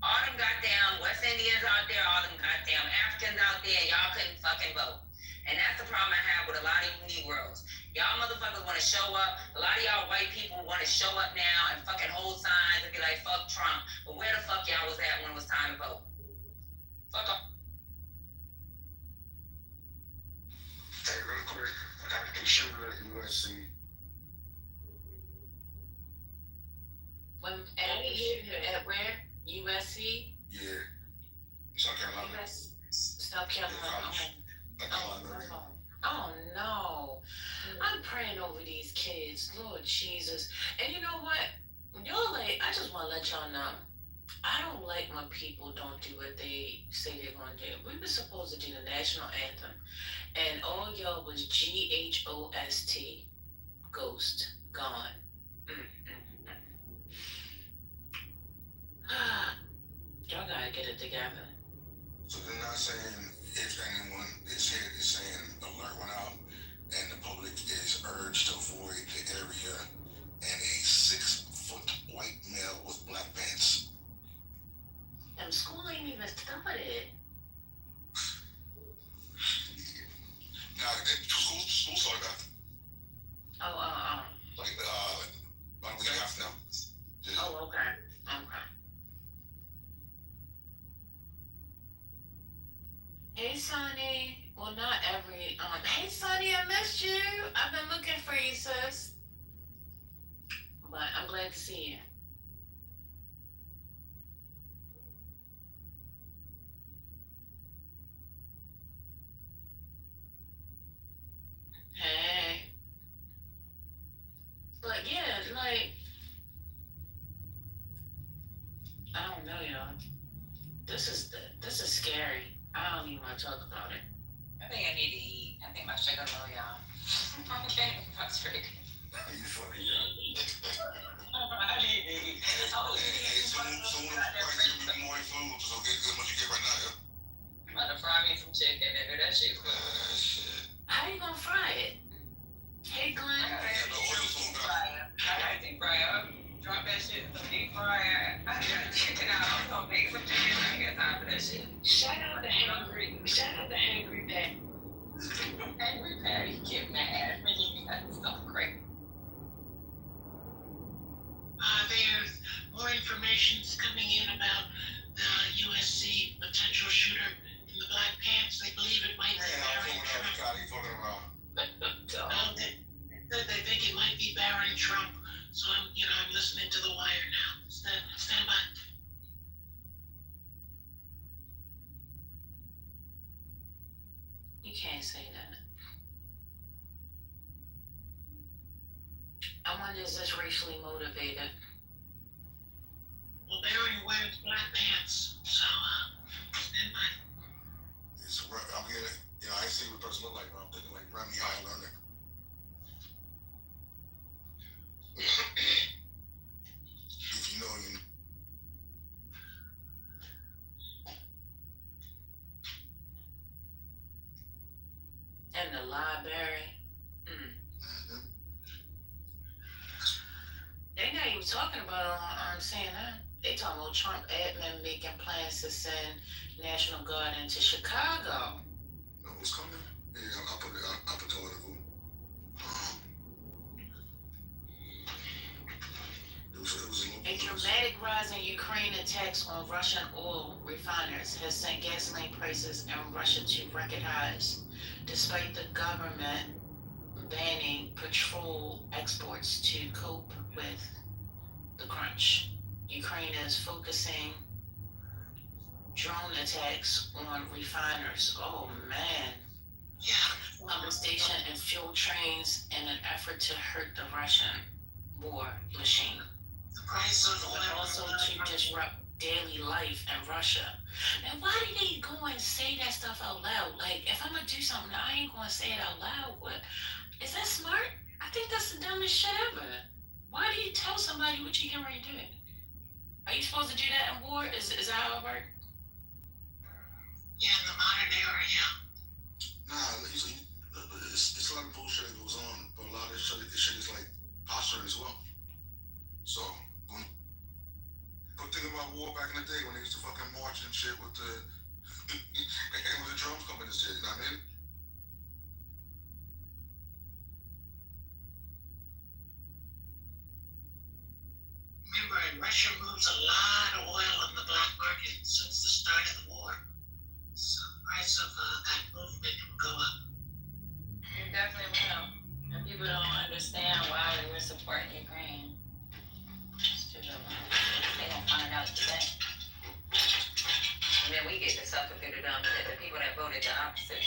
All them goddamn West Indians out there, all them goddamn Africans out there, y'all couldn't fucking vote. And that's the problem I have with a lot of you Negroes. Y'all motherfuckers want to show up. A lot of y'all white people want to show up now and fucking hold signs and be like, fuck Trump. But where the fuck y'all was at when it was time to vote? Fuck off. Hey, real quick, I can show you at USC. When at where? USC? Yeah. South Carolina. South Carolina. Oh no. I'm praying over these kids, Lord Jesus. And you know what? Y'all I just want to let y'all know. I don't like when people don't do what they say they're going to do. We were supposed to do the national anthem, and all y'all was GHOST, ghost, gone. Y'all gotta get it together. So they're not saying if anyone is hit, it's saying alert went out and the public is urged to avoid the area and a 6-foot white male with black pants. And school ain't even started. Nah, school started after. Like, about a week and a half now. Yeah. Oh, okay. Hey, Sonny. Well, not every. Hey, Sonny, I missed you. I've been looking for you, sis. But I'm glad to see you. Hey. But yeah, I don't know, y'all. This is scary. I don't even want to talk about it. I think I need to eat. I think my sugar low, y'all. I'm getting frustrated. You fucking young. I need to eat. Someone give me more food, so get as much you get right now, yo. I'm about to fry me some chicken, nigga. That shit's good. Shit. How you gonna fry it? Hey, Glenn. I got deep fryer. Drop that shit in the deep fryer. I got chicken out. I'm gonna make some chicken. I ain't got time for that shit. Shout out the hangry Patty. Hangry Patty get mad when you got stuff great. There's more information's coming in about the USC potential shooter in the black pants. They believe it might be Barron Trump. They think it might be Barron Trump. So I'm listening to the wire now. Stand by. You can't say that. I wonder, is this racially motivated? Well, Barron wears black pants, so stand by. I'm getting, I see what the person look like, but I'm thinking like Remy High Learning. If you know, you know. And the library. They're not even talking about it on CNN. They talking about Trump admin making plans to send National Guard into Chicago. Know what's coming? Yeah, I'll put it on the Google. A dramatic rise in Ukraine attacks on Russian oil refiners has sent gasoline prices in Russia to record highs, despite the government banning petrol exports to cope with the crunch. Ukraine is focusing drone attacks on refiners. Oh man. Yeah. Pump station and fuel trains in an effort to hurt the Russian war machine. the price of but oil also to disrupt daily life in Russia. Now, why did he go and say that stuff out loud? Like, if I'm gonna do something, I ain't gonna say it out loud. What? Is that smart? I think that's the dumbest shit ever. Why do you tell somebody what you can ready to do? Are you supposed to do that in war? Is that how it works? Yeah, in the modern era, yeah. Nah, it's a lot of bullshit that goes on, but a lot of shit is like posturing as well. So, think about war back in the day when they used to fucking march and shit with the with the drums coming and shit, you know what I mean? Remember, Russia moves a lot of oil on the black market since the start of the war. So the price of that movement will go up. It definitely will. And people don't understand why we're supporting Ukraine. They don't find out today. And then we get the sucker fitted on the people that voted the opposite.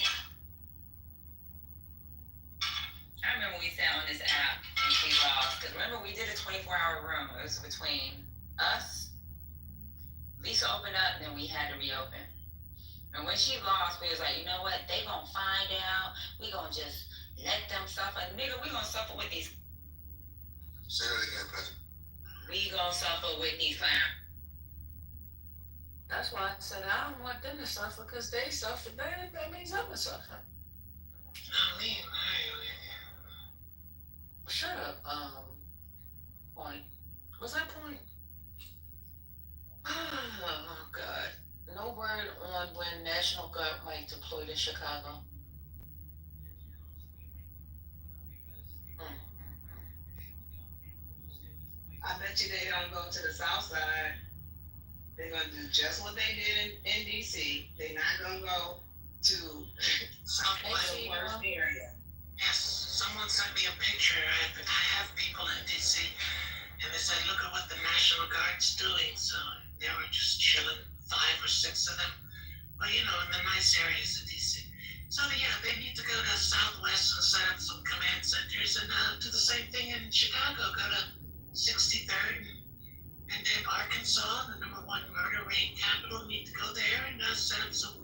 I remember we sat on this app and she lost. Because remember, we did a 24-hour room. It was between us. Lisa opened up, and then we had to reopen. And when she lost, we was like, you know what? They gonna find out. We gonna just let them suffer. Nigga, we gonna suffer with these. Say that again, President. We gonna suffer with these clowns. That's why I said I don't want them to suffer, because they suffer. That means I'm gonna suffer. I mean, Shut up, Point. Was that Point? Oh, God. No word on when National Guard might deploy to Chicago. I bet you they don't go to the south side. They're gonna do just what they did in DC. They're not gonna go to the worst area. Yes, someone sent me a picture. I have people in DC, and they said, look at what the National Guard's doing. So they were just chilling, 5 or 6 of them. But you know, in the nice areas of DC. So yeah, they need to go to Southwest and set up some command centers and do the same thing in Chicago. Go to 63rd and then Arkansas, the #1 murder rate capital. Need to go there and set up some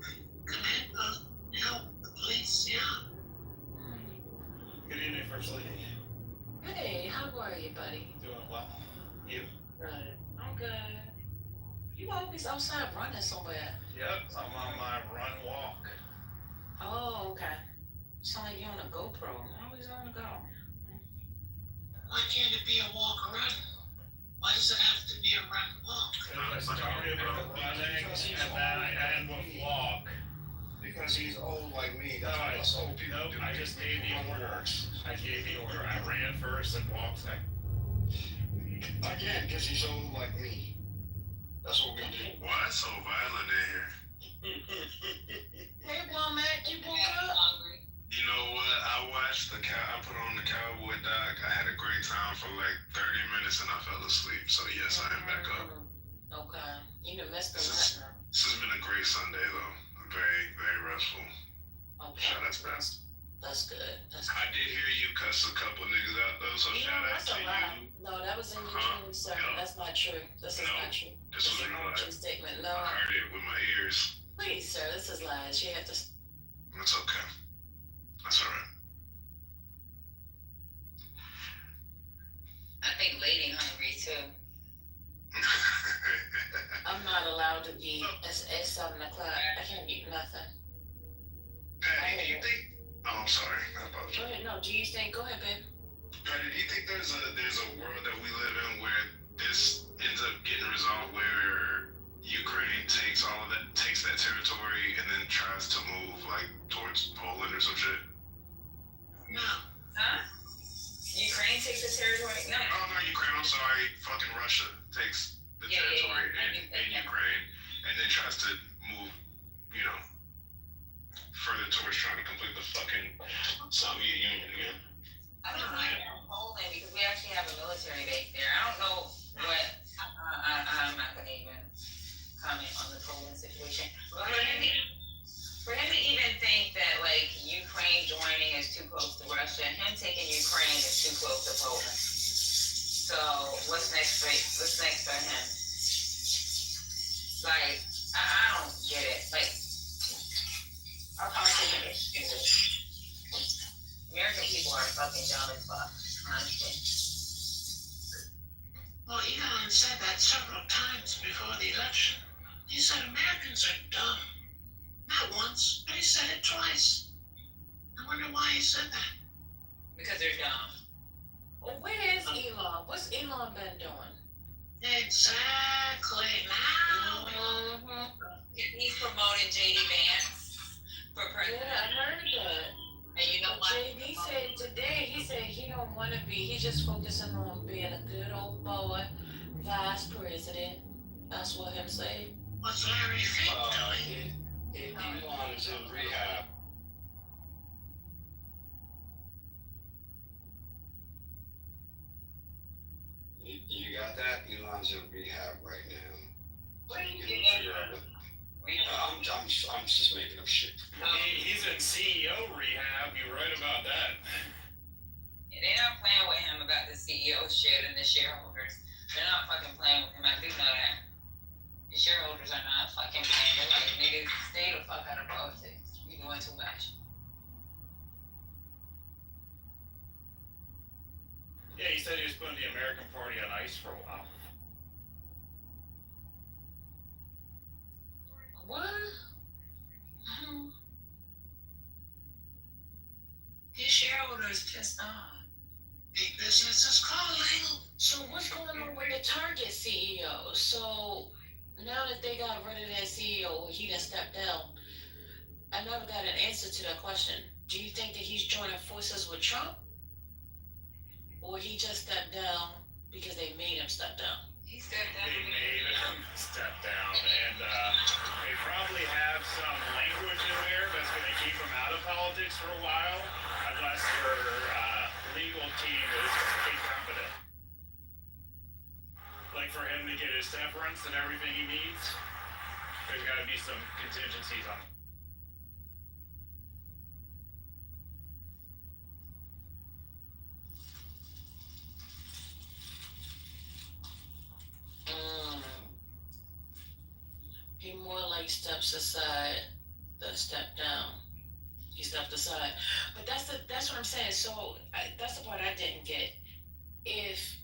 command posts. Help the police. Yeah. Good evening, First Lady. Hey, how are you, buddy? Doing well. You? Good. I'm good. You always outside running somewhere. Yep, I'm on my run walk. Oh, okay. Sound like you're on a GoPro. Always on the go. Why can't it be a walk or run? Why does it have to be a run walk? Because I started with running and then I end with walk. Because he's old like me. No, That's what old people nope, do. I just gave the order. I gave the order. I ran first and walked second. Again, because he's old like me. That's what we do. Why it's so violent in here? Hey, Womack, you woke up? You know what? I put on the Cowboy doc. I had a great time for like 30 minutes and I fell asleep. So yes, I am back up. Okay. You done missed a This lot now. has been a great Sunday though. Very, very restful. Okay. Shout out to that. That's good. I did hear you cuss a couple niggas out though, so You shout know, out that's to a lie. you. No, that was in your dream, sir. Yep. That's not true. This is not true. This was is a not a lie. true statement. No. I heard it with my ears. Please, sir, this is lies. You have to. That's okay. That's alright. I think Lady hungry too. I'm not allowed to eat. It's 7 o'clock. I can't eat nothing. Patty, do you think? Oh, I'm sorry. I Go apologize. ahead. No, do you think? Go ahead, babe. Patty, do you think there's a world that we live in where this ends up getting resolved, where Ukraine takes that territory and then tries to move like towards Poland or some shit? No. Huh? Ukraine takes the territory? No. Oh, not Ukraine. I'm sorry. Fucking Russia takes the territory in Ukraine and then tries to move, further towards trying to complete the fucking Soviet Union again. I don't know Poland because we actually have a military base there. I don't know what. I'm not gonna even comment on the Poland situation. But for him to even think that like Ukraine joining is too close to Russia, him taking Ukraine is too close to Poland. So what's next for said it twice. I wonder why he said that. Because they're dumb. Well, where is Elon? What's Elon been doing? Exactly. Now. He's promoting JD Vance for president. Yeah, I heard that. And you know what? JD said today, he said he don't want to be, he's just focusing on being a good old boy, vice president. That's what him say. What's Larry Fink doing? Elon is in rehab. You got that? Elon's in rehab right now. What are you Getting getting figure out what- I'm just making up shit. He's in CEO rehab. You're right about that. Yeah, they're not playing with him about the CEO shit and the shareholders. They're not fucking playing with him. I do know that. The shareholders are not fucking playing. They're like, nigga, stay the fuck out of politics. You're doing too much. Yeah, he said he was putting the American Party on ice for a while. What? His shareholders pissed off. Big business is calling. So what's going on with the Target CEO? So now that they got rid of their CEO, he done stepped down. I never got an answer to that question. Do you think that he's joining forces with Trump? Or he just stepped down because they made him step down? He stepped down. They made him step down, and they probably have some language in there that's going to keep him out of politics for a while, unless your legal team is incompetent. Like for him to get his severance and everything he needs, there's got to be some contingencies on it. He more like steps aside than step down. He stepped aside, but that's what I'm saying. So that's the part I didn't get. If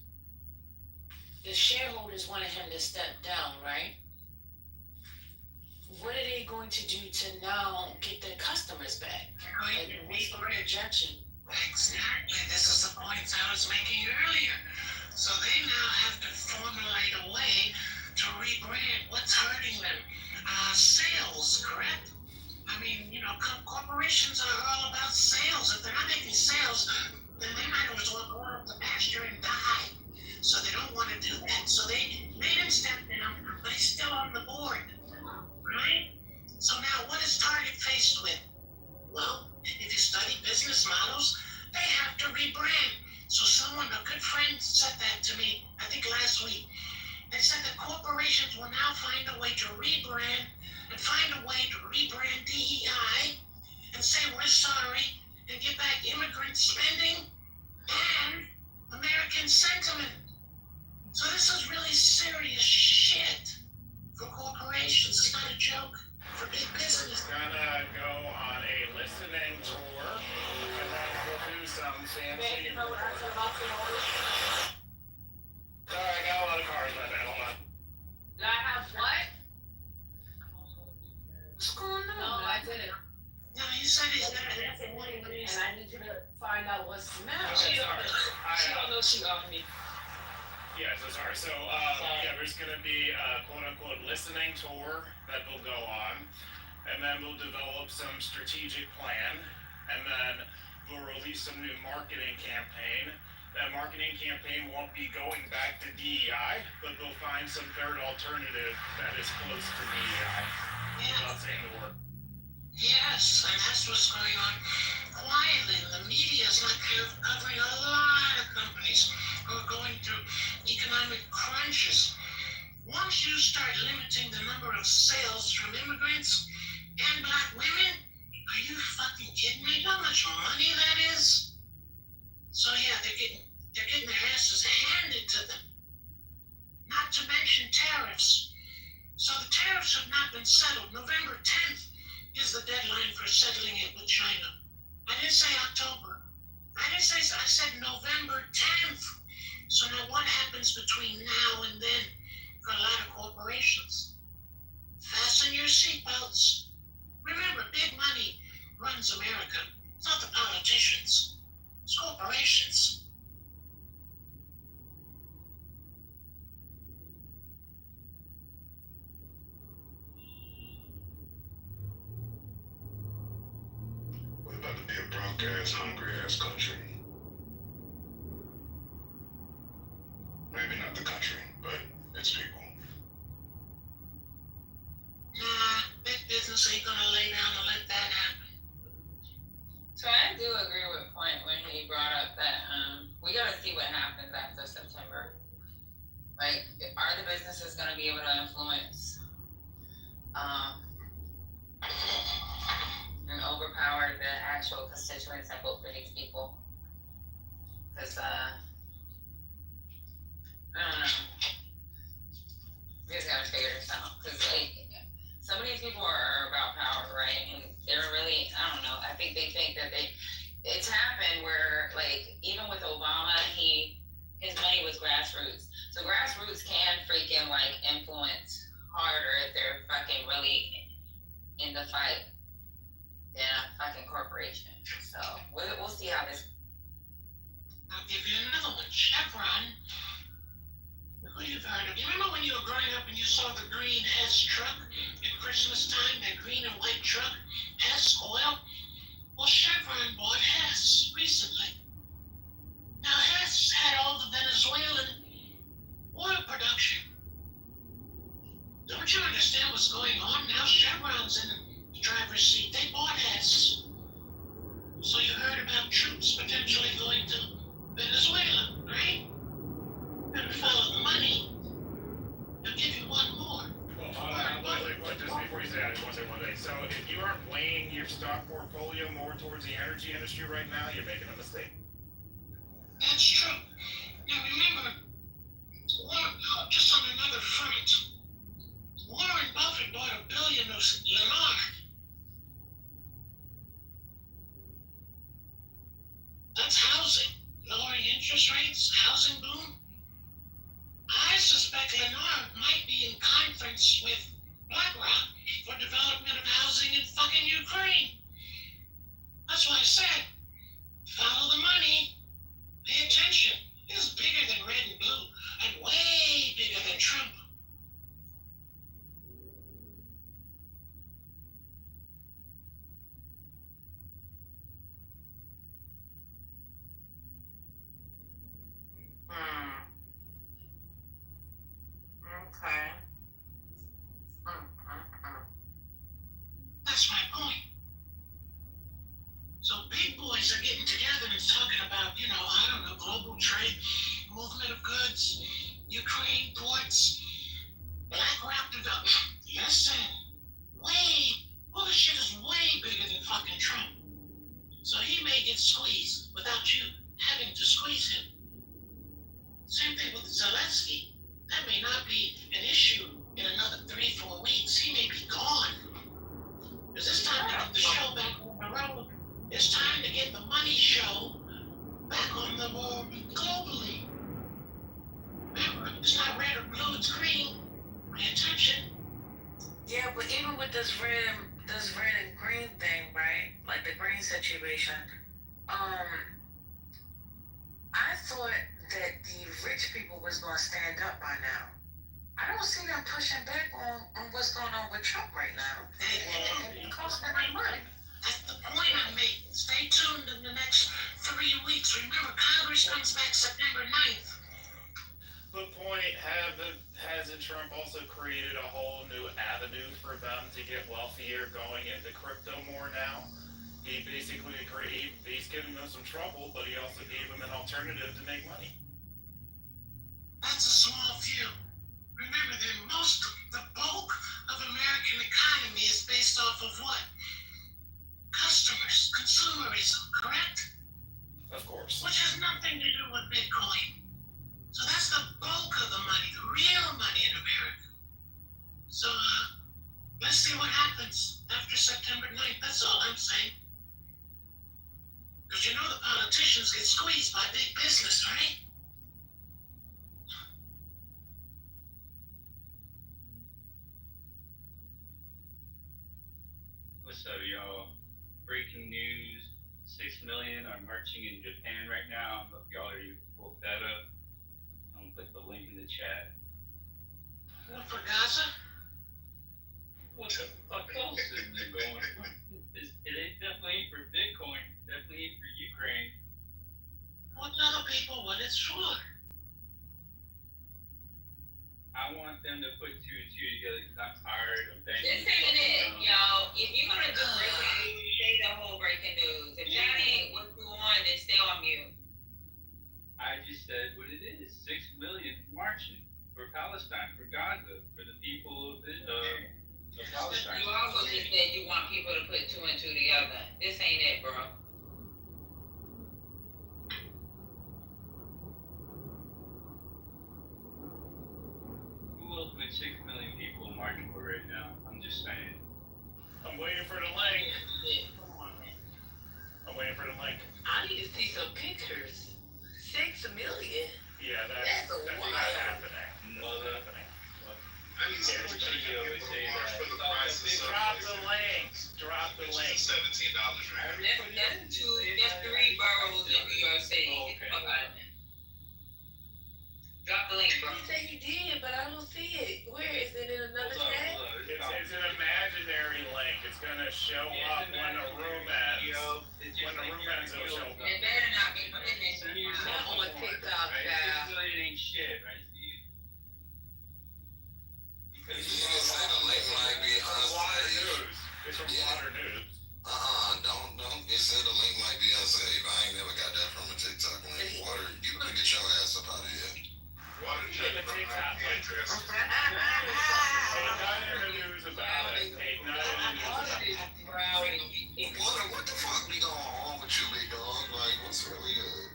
the shareholders wanted him to step down, right? What are they going to do to now get their customers back? Like, what's the projection? Exactly. This is the points I was making earlier. So they now have to formulate a way to rebrand. What's hurting them? Sales, correct? I mean, you know, corporations are all about sales. If they're not making sales, then they might as well go out to pasture and die. So they don't want to do that. So they made him step down, but he's still on the board, right? So now what is Target faced with? Well, if you study business models, they have to rebrand. So someone, a good friend, said that to me, I think last week. They said that corporations will now find a way to rebrand and find a way to rebrand DEI and say we're sorry and get back immigrant spending and American sentiment. So this is really serious shit for corporations. It's not a joke for big business. We're gonna go on a listening tour, and then we'll do some fancy. Sorry, I got a lot of cars right now. Hold on. Did I have what? What's going on? No, I didn't. No, you said he's got it. And I need you to find out what's the matter. Okay, sorry. She don't know she off me. Yeah, so sorry. So, yeah, there's going to be a quote-unquote listening tour that we'll go on, and then we'll develop some strategic plan, and then we'll release some new marketing campaign. That marketing campaign won't be going back to DEI, but we'll find some third alternative that is close to DEI. I'm not saying the word. Yes, and that's what's going on quietly. The media is not covering a lot of companies who are going through economic crunches. Once you start limiting the number of sales from immigrants and black women, are you fucking kidding me? You know how much money that is? So yeah, they're getting their asses handed to them. Not to mention tariffs. So the tariffs have not been settled. November 10th is the deadline for settling it with China. I didn't say October. I said November 10th. So now what happens between now and then for a lot of corporations? Fasten your seatbelts. Remember, big money runs America. It's not the politicians. It's corporations. We're about to be a broke ass, hungry ass country. Maybe not the country, but its people. Nah, big business ain't gonna lay down and let that happen. So I do agree with Point when he brought up that we gotta see what happens after September. Like, are the businesses gonna be able to influence and overpower the actual constituents that vote for these people? Because I don't know. We just gotta figure this out. Because like, some of these people are about power, right? And they're really, I don't know. I think they think that it's happened where, like, even with Obama, his money was grassroots. So grassroots can freaking like influence harder if they're fucking really in the fight than a fucking corporation. So we'll see how this. I'll give you another one. Chevron. Who you've heard of? You remember when you were growing up and you saw the green Hess truck at Christmas time? That green and white truck, Hess oil. Well, Chevron bought Hess recently. Now Hess had all the Venezuelan oil production. Don't you understand what's going on now? Chevron's in the driver's seat. They bought Hess. So you heard about troops potentially going to Venezuela, right? Better follow the money. I'll give you one more. Well, just before you say that, I just want to say one thing. So if you aren't weighing your stock portfolio more towards the energy industry right now, you're making a mistake. That's true. Now remember, just on another front, Warren Buffett bought $1 billion of Lennar. That's housing. Lowering interest rates, housing boom. I suspect Lennar might be in conference with BlackRock for development of housing in fucking Ukraine. That's why I said, follow the money. Pay attention. It's bigger than red and blue, and way bigger than Trump. Okay. That's my point. So big boys are getting together and talking about, I don't know, global trade, movement of goods, Ukraine ports, BlackRock development. Listen, all this shit is way bigger than fucking Trump. So he may get squeezed without you having to squeeze him. Same thing with Zelensky. That may not be an issue in another 3-4 weeks. He may be gone. Because it's time to get the show back on the road. It's time to get the money show back on the road globally. Remember, it's not red or blue, it's green. Pay attention. Yeah, but even with this red and green thing, right? Like the green situation, I thought that the rich people was gonna stand up by now. I don't see them pushing back on what's going on with Trump right now. It costs them money. That's the point I'm making. Stay tuned in the next 3 weeks. Remember, Congress comes back September 9th. The point, hasn't Trump also created a whole new avenue for them to get wealthier going into crypto more now? He basically he's giving them some trouble, but he also gave them an alternative to make money. That's a small few. Remember, the bulk of American economy is based off of what? Customers, consumerism, correct? Of course. Which has nothing to do with Bitcoin. So that's the bulk of the money, the real money in America. So let's see what happens after September 9th. That's all I'm saying. Because the politicians get squeezed by big business, right? What's up, y'all? breaking news. 6 million are marching in Japan right now. I don't know if y'all already woke that up. I'm gonna put the link in the chat. What, for Gaza? What the fuck else is it going on? It ain't definitely ain't for Bitcoin. Definitely ain't for Ukraine. What other people when it's short? I want them to put two and two together because I'm tired of banging. This ain't it, yo. If you're gonna do breaking news, say the whole breaking news. If that ain't what you want, then stay on mute. I just said what it is. 6 million marching for Palestine, for Gaza, for the people of Palestine. You also just said you want people to put two and two together. This ain't it, bro. Who else would 6 million people march for right now? I'm just saying. I'm waiting for the link. Come on, man. I'm waiting for the link. I need to see some pictures. 6 million. Yeah, That's a that's wild. not happening. Mother. I need some Yeah, pictures you of always people say who march that. for the price of Drop the something. link. Drop the link. $17 right now. That's 3 boroughs in New York City. Okay. Okay. Drop the link, bro. He said he did, but I don't see it. Where is it in another tab? It's an imaginary link. It's gonna show up when the room ends. When the room ends, it'll show up. It better not be putting it Not on TikTok, Right? child. 6 million ain't shit, right, Steve? You can say the link might be Water unsafe. News. It's from Yeah. Water News. Don't. It said the link might be unsafe. I ain't never got that from a TikTok link. Water, you better get your ass up out of here. Water Get the jet from TikTok my link. address. Ain't nothing in the news about it. Ain't nothing in the news about it. What the fuck be going on with you, big dog? Like, what's really good?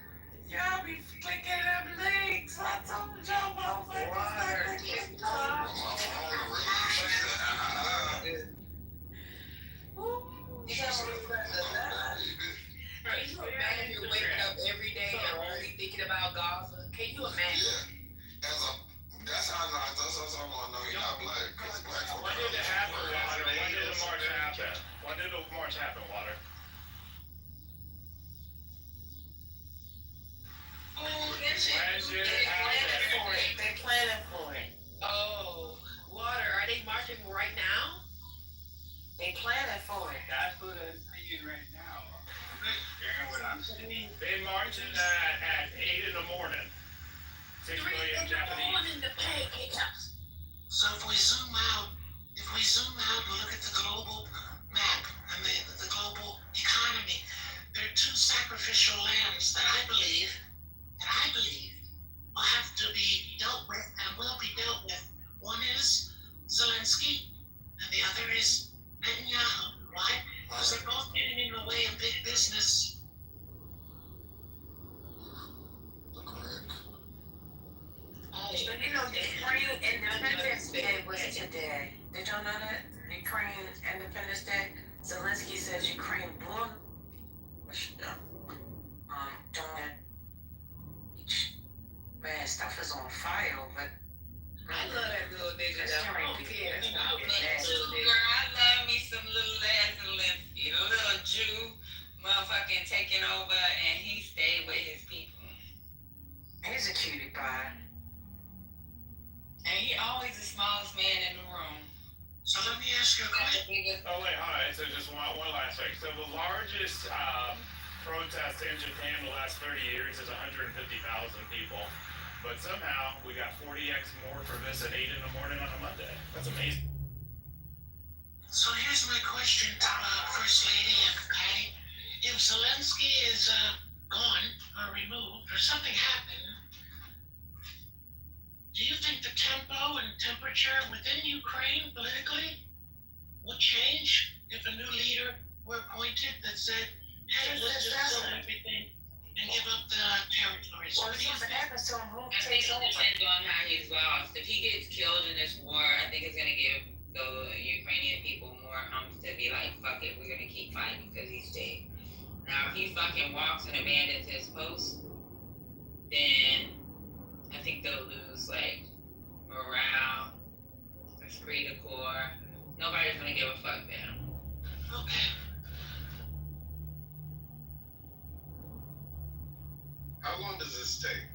Y'all be clicking them links. I told y'all motherfuckers not to TikTok. My phone really shit. Can you imagine waking up every day and only thinking about Gaza? Can you imagine? Yeah. That's how I know you're not black. Because black folk When did it happen, Water? When did the march happen? When did the march happen, Water? They're planning for it. Oh, Water, are they marching right now? They planning for it. That's what I'm seeing right now. I'm just sharing what I'm seeing. They marching at 8 in the morning. 6 million Japanese. So if we zoom out and look at the global map and the global economy, there are 2 sacrificial lambs that I believe will have to be dealt with and will be dealt with. One is Zelensky and the other is Netanyahu. Why? Because they're both getting in the way of big business. You know, Ukraine Independence Day was today. Did y'all know that? Ukraine Independence Day. Zelensky says Ukraine blew man, stuff is on fire, but I love that little nigga. I don't care. Girl, I love me some little ass Zelensky, a little Jew, motherfucking taking over, and he stayed with his people. he's a cutie pie. And he always the smallest man in the room. So let me ask you a question. Oh wait, all right. So just one last thing. So the largest protest in Japan in the last 30 years is 150,000 people, but somehow we got 40x more for this at 8 in the morning on a Monday. That's amazing. So here's my question to First Lady and Patty. If Zelensky is gone or removed or something happened, do you think the tempo and temperature within Ukraine politically would change if a new leader were appointed that said, hey, let's just kill everything and give up the territories? Well, if something happens to him, who I think takes it over? depends on how he's lost. If he gets killed in this war, I think it's gonna give the Ukrainian people more to be like, fuck it, we're gonna keep fighting because he's dead. Now, if he fucking walks and abandons his post, then I think they'll lose like morale, esprit de corps. Nobody's gonna give a fuck then. Okay. does this take?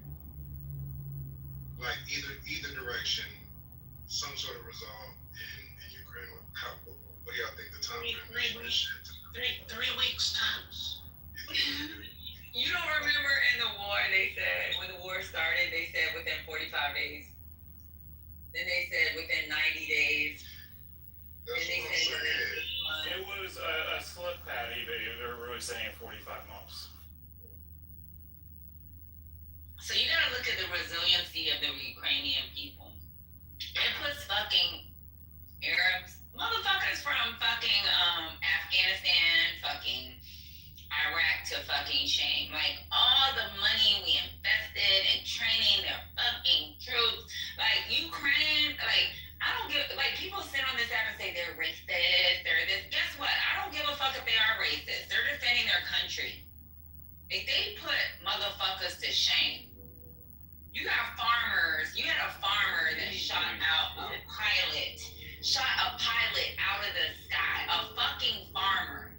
Like either direction, some sort of resolve in Ukraine. What do y'all think the time frame is? 3 weeks tops. You don't remember in the war, they said, when the war started, they said within 45 days. Then they said within 90 days. That's and they what I'm said saying. It was a slip patty. They're really saying 45 months. So you gotta look at the resiliency of the Ukrainian people. It puts fucking Arabs, motherfuckers from fucking Afghanistan, fucking Iraq to fucking shame. Like all the money we invested in training their fucking troops, like Ukraine, like I don't give, like people sit on this app and say they're racist, they're this. Guess what? I don't give a fuck if they are racist. They're defending their country. If they put motherfuckers to shame. You got farmers, you had a farmer that shot a pilot out of the sky, a fucking farmer.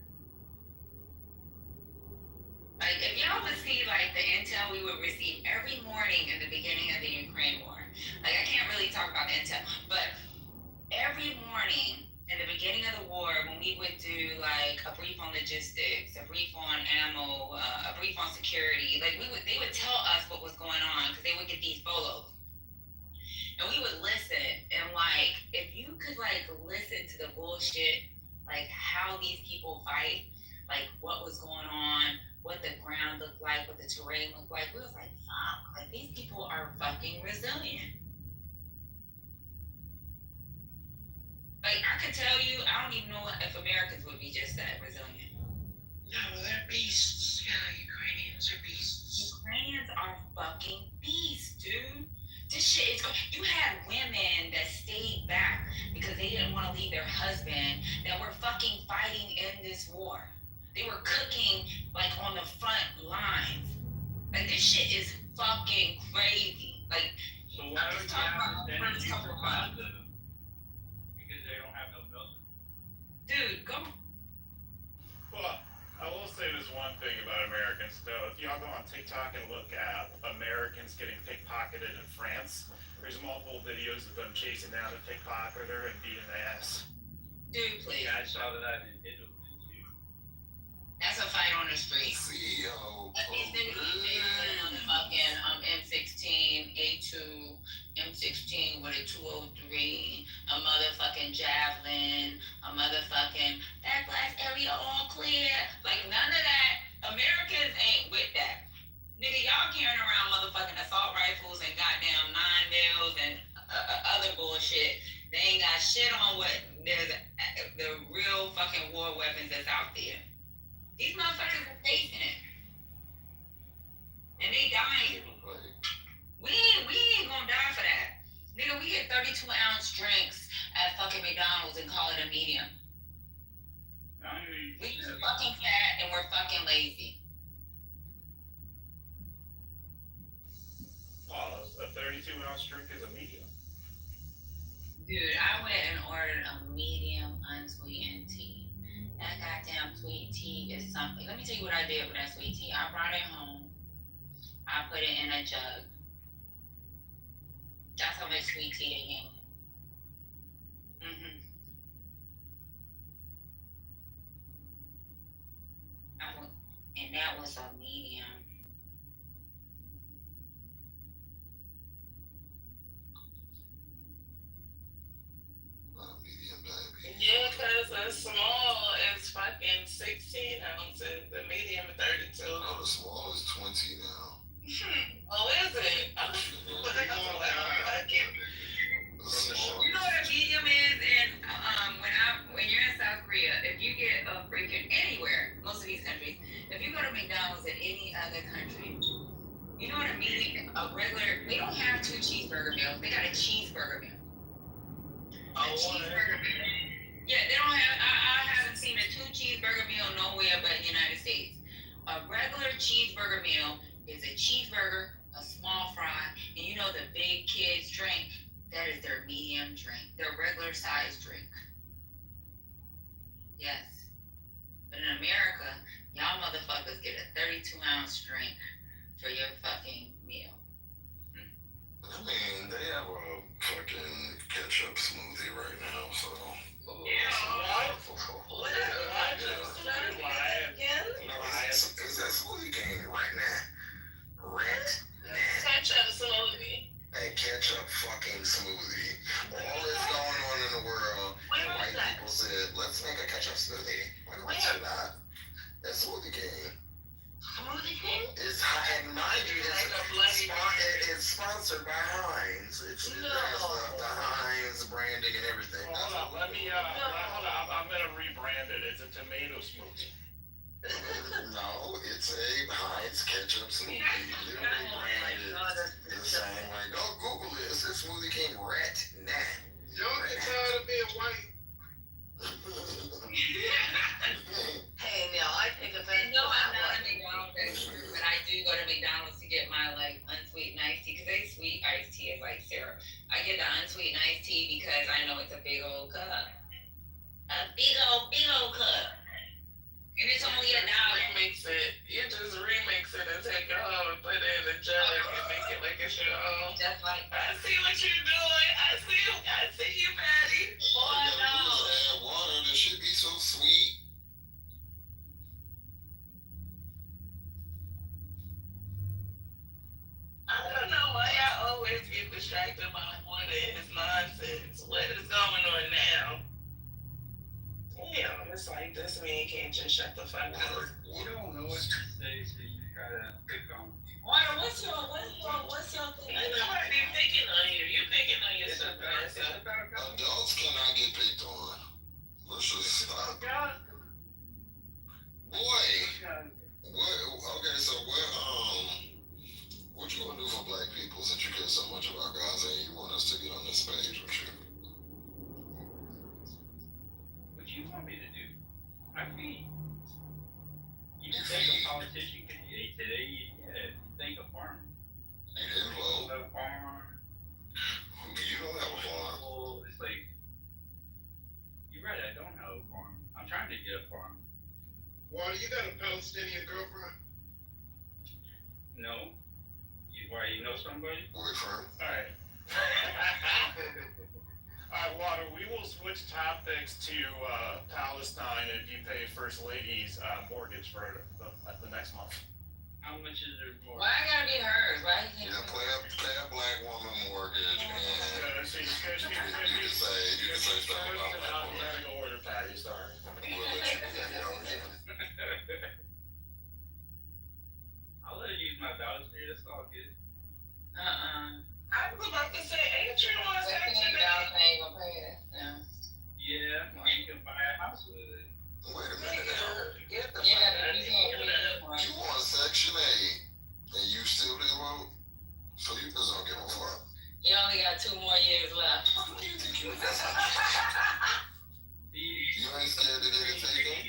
Like, if y'all would see, like, the intel we would receive every morning in the beginning of the Ukraine war, like, I can't really talk about the intel, but every morning in the beginning of the war, when we would do, like, a brief on logistics, a brief on ammo, a brief on security, like, they would tell us what was going on, because they would get these bolos. And we would listen, and, like, if you could, like, listen to the bullshit, like, how these people fight, like, what was going on, what the ground looked like, what the terrain looked like. We was like, fuck, like these people are fucking resilient. Like I could tell you, I don't even know if Americans would be just that resilient. No, they're beasts. Yeah, Ukrainians are beasts. Ukrainians are fucking beasts, dude. This shit is you had women that stayed back because they didn't want to leave their husband that were fucking fighting in this war. They were cooking like on the front lines. Like this shit is fucking crazy. Like so why I'm don't just you talking have about the to first couple of months. Because they don't have no milk. Dude, go. Well, I will say this one thing about Americans though. If y'all go on TikTok and look at Americans getting pickpocketed in France, there's multiple videos of them chasing down a pickpocketer and beating their ass. Dude, please. Yeah, I saw that in Italy. That's a fight on the street. CEO. He's on the fucking M16, A2, M16 with a 203, a motherfucking javelin, a motherfucking that glass area all clear. Like none of that. Americans ain't with that. Nigga, y'all carrying around motherfucking assault rifles and goddamn 9mm and other bullshit. They ain't got shit on what there's the real fucking war weapons that's out there. These motherfuckers are facing it. And they dying. We ain't gonna die for that. Nigga, we get 32-ounce drinks at fucking McDonald's and call it a medium. We just fucking fat and we're fucking lazy. Pause. A 32-ounce drink is a medium. Dude, I went and ordered a medium unsweetened tea. That goddamn sweet tea is something. Let me tell you what I did with that sweet tea. I brought it home. I put it in a jug. That's how much sweet tea they gave me. And that was a medium. Yeah, because a small is fucking 16 ounces, the medium 32. No, the small is 20 now. Oh, is it? You know what a medium is? And when you're in South Korea, if you get a freaking anywhere, most of these countries, if you go to McDonald's in any other country, you know what a medium, a regular, they don't have 2 cheeseburger meals. They got a cheeseburger meal. A cheeseburger meal. Yeah, they don't have, I haven't seen a 2 cheeseburger meal nowhere but in the United States. A regular cheeseburger meal is a cheeseburger, a small fry, and you know the big kids drink, that is their medium drink, their regular size drink. Yes. But in America, y'all motherfuckers get a 32-ounce drink for your fucking meal. I mean, they have a fucking ketchup smoothie right now, so. What It's that smoothie game right now. Red ketchup smoothie. a ketchup fucking smoothie. All that's going on in the world, and white people said, let's make a ketchup smoothie. Why not not? That's Smoothie King. Smoothie King? It's and mind you, it's sponsored by Heinz. It's it has the Heinz branding and everything. Well, hold on, let me hold on. I'm gonna rebrand it. It's a tomato smoothie. No, it's a Heinz ketchup smoothie. Literally branded the same way. Go Google it. It says Smoothie King Rat Nat. Y'all get tired of being white. Hey, now I take offense. No, I'm not a McDonald's expert, but I do go to McDonald's to get my like unsweetened iced tea because they sweet iced tea is like syrup. I get the unsweetened iced tea because I know it's a big old cup. A big old cup. And it's only $1. Remix it. You just remix it and take it home and put it in the jug and make it like it's your own. Just like I see what you're doing. I see you, Patty. Boy, no. Add water. This should be so sweet. I don't know why y'all always get distracted by what is nonsense. What is going on now? Damn, it's like this man can't just shut the fuck up. You don't know what to say, so you gotta pick on. Water, what's your thing? Ain't nobody picking on you. You picking on yourself. Adults cannot get picked on. Let's just stop. Boy, okay, so what you gonna do for black people since you care so much about Gaza and you want us to get on this page with you? What you want me to do? I feed. You think a politician can today? Yeah, you think a farmer. You didn't vote. A farm. You don't have a farm. Well, it's like, you're right, I don't have a farm. I'm trying to get a farm. Water, you got a Palestinian girlfriend? No. Why, you know somebody? Boyfriend. Alright. Alright, Water, we will switch topics to Palestine if you pay First Lady's mortgage for the next month. How much is it for? Why I gotta be hers? Why you Yeah, can't play a black woman mortgage and You can say stuff about black women. I'm gonna order Patty, sorry. We'll let you do that, I'll let her use my voucher, that's all good. I was about to say, ain't you on $15 Section 8? ain't gonna pay this. No. Yeah, well, you can buy a house with it. Wait a minute now. Get the Yeah, fuck out of you can't here. read one. You want Section 8 and you still didn't vote? So you just don't give a fuck. You only got 2 more years left. What do you think you See, You ain't scared to get it taken?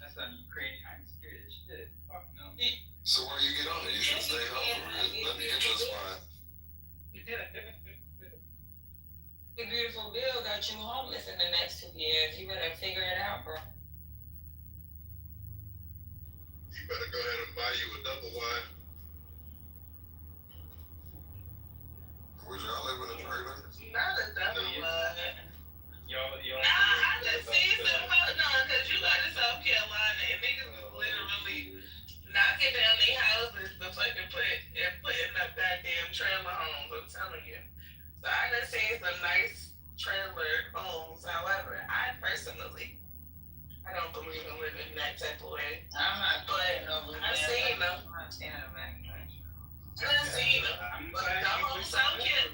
that's on Ukraine. I'm scared as shit. Fuck no. So where you get on it? You should stay home for it. Let me get your spot. The beautiful bill got you homeless in the next 2 years. You better figure it out, bro. You better go ahead and buy you a double wide. Would y'all live in a trailer? Not a double wide. Y'all. Nah, I just seen some hold on, cause you got to South Carolina and niggas is literally knocking down their houses to fucking putting up goddamn trailer homes. I'm telling you. So I done seen some nice trailer homes. However, I personally, I don't believe in living that type of way. I'm not But I've seen them. I'm standing back. I've seen them. But the whole South Carolina.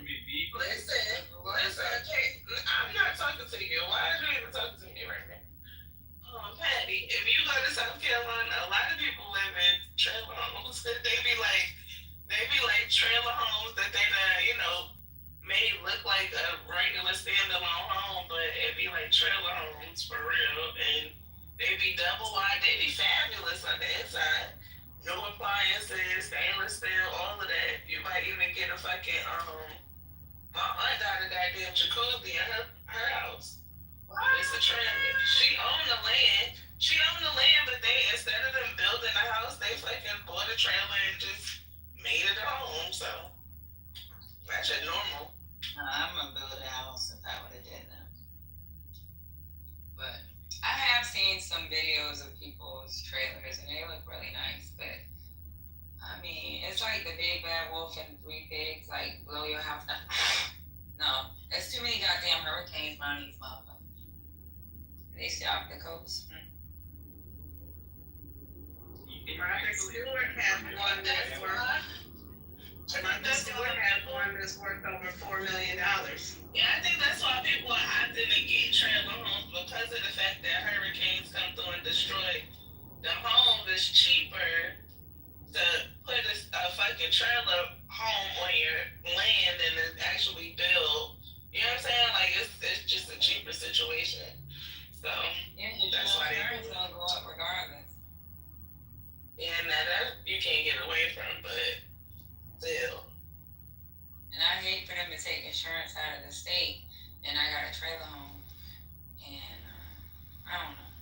Listen, okay, I'm not talking to you. Why are you even talking to me right now? Patty, if you go to South Carolina, a lot of people live in trailer homes. They be like trailer homes that they may look like a regular standalone home, but it be like trailer homes for real, and they be double wide. They be fabulous on the inside. No appliances, stainless steel, all of that. You might even get a fucking my aunt got a goddamn jacuzzi in her house. It's a trailer. She owned the land, but they, instead of them building a house, they fucking bought a trailer and just your house down. No, there's too many goddamn hurricanes around these motherfuckers. They stay off the coast. Martha Stewart has one that's worth. Martha Stewart has one that's worth over $4 million. Yeah, I think that's why people are opting to get trailer homes because of the fact that hurricanes come through and destroy the home. It's cheaper to put a fucking trailer home on your land than to actually build. You know what I'm saying? Like it's just a cheaper situation. So Yeah, that's why insurance gonna go up regardless. Yeah, that you can't get away from, but still. And I hate for them to take insurance out of the state, and I got a trailer home, and I don't know.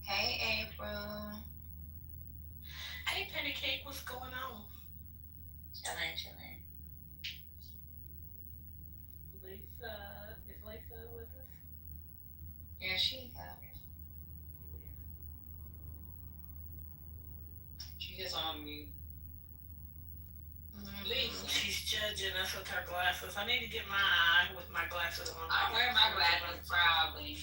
Hey, April. Hey, Penny Cake, what's going on? Chillin'. Lisa, is Lisa with us? Yeah, she's out. She just on mute. Lisa. She's judging us with her glasses. I need to get mine with my glasses on. I wear my glasses proudly.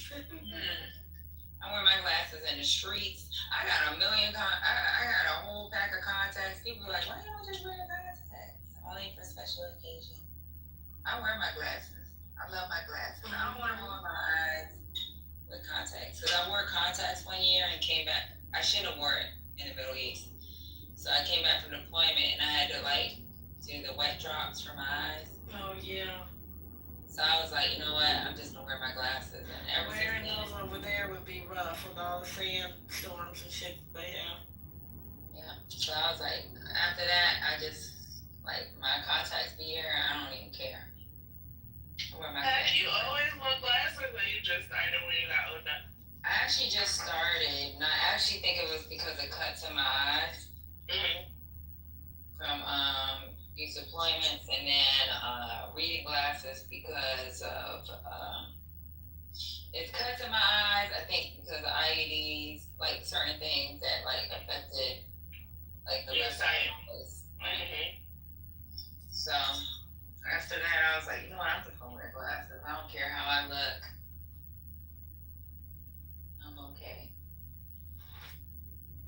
I wear my glasses in the streets. I got a million. I got a whole pack of contacts. People are like, why don't you just wear contacts? Only for special occasions. I wear my glasses. I love my glasses. I don't want to ruin my eyes with contacts because I wore contacts one year and came back. I should have worn it in the Middle East. So I came back from deployment and I had to do the wet drops for my eyes. Oh yeah. So I was like, you know what? I'm just gonna wear my glasses. And wearing those over there would be rough with all the sand storms and shit they have. Yeah. So I was like, after that, I just my contacts be here. I don't even care. I wear my Have you always worn glasses, or you just started when you got older? I actually just started, and I actually think it was because of cuts in my eyes. From these deployments, and then reading glasses because of it's cuts in my eyes. I think because of IEDs, certain things that affected the left eye. So after that, I was like, you know what? I'm just gonna wear glasses. I don't care how I look. I'm okay.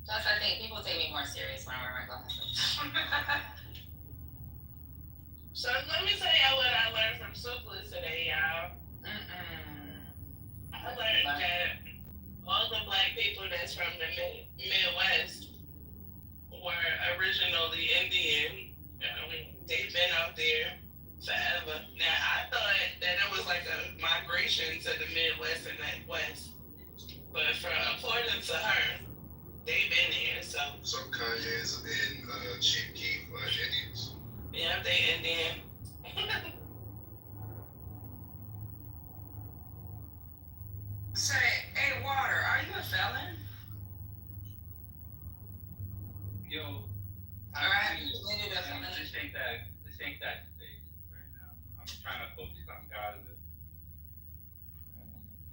Plus, I think people take me more serious when I wear my glasses. So let me tell y'all what I learned from Suplis today, y'all. I learned that all the black people that's from the Midwest were originally Indian. They've been out there forever. Now, I thought that it was like a migration to the Midwest and the West. But according to her, they've been there, so. So Kanye's and Chief Keef are Indians. Yeah, they Indian. Say, hey, Water, are you a felon? Yo. Have you committed a felony? This ain't that space right now. I'm trying to focus on God and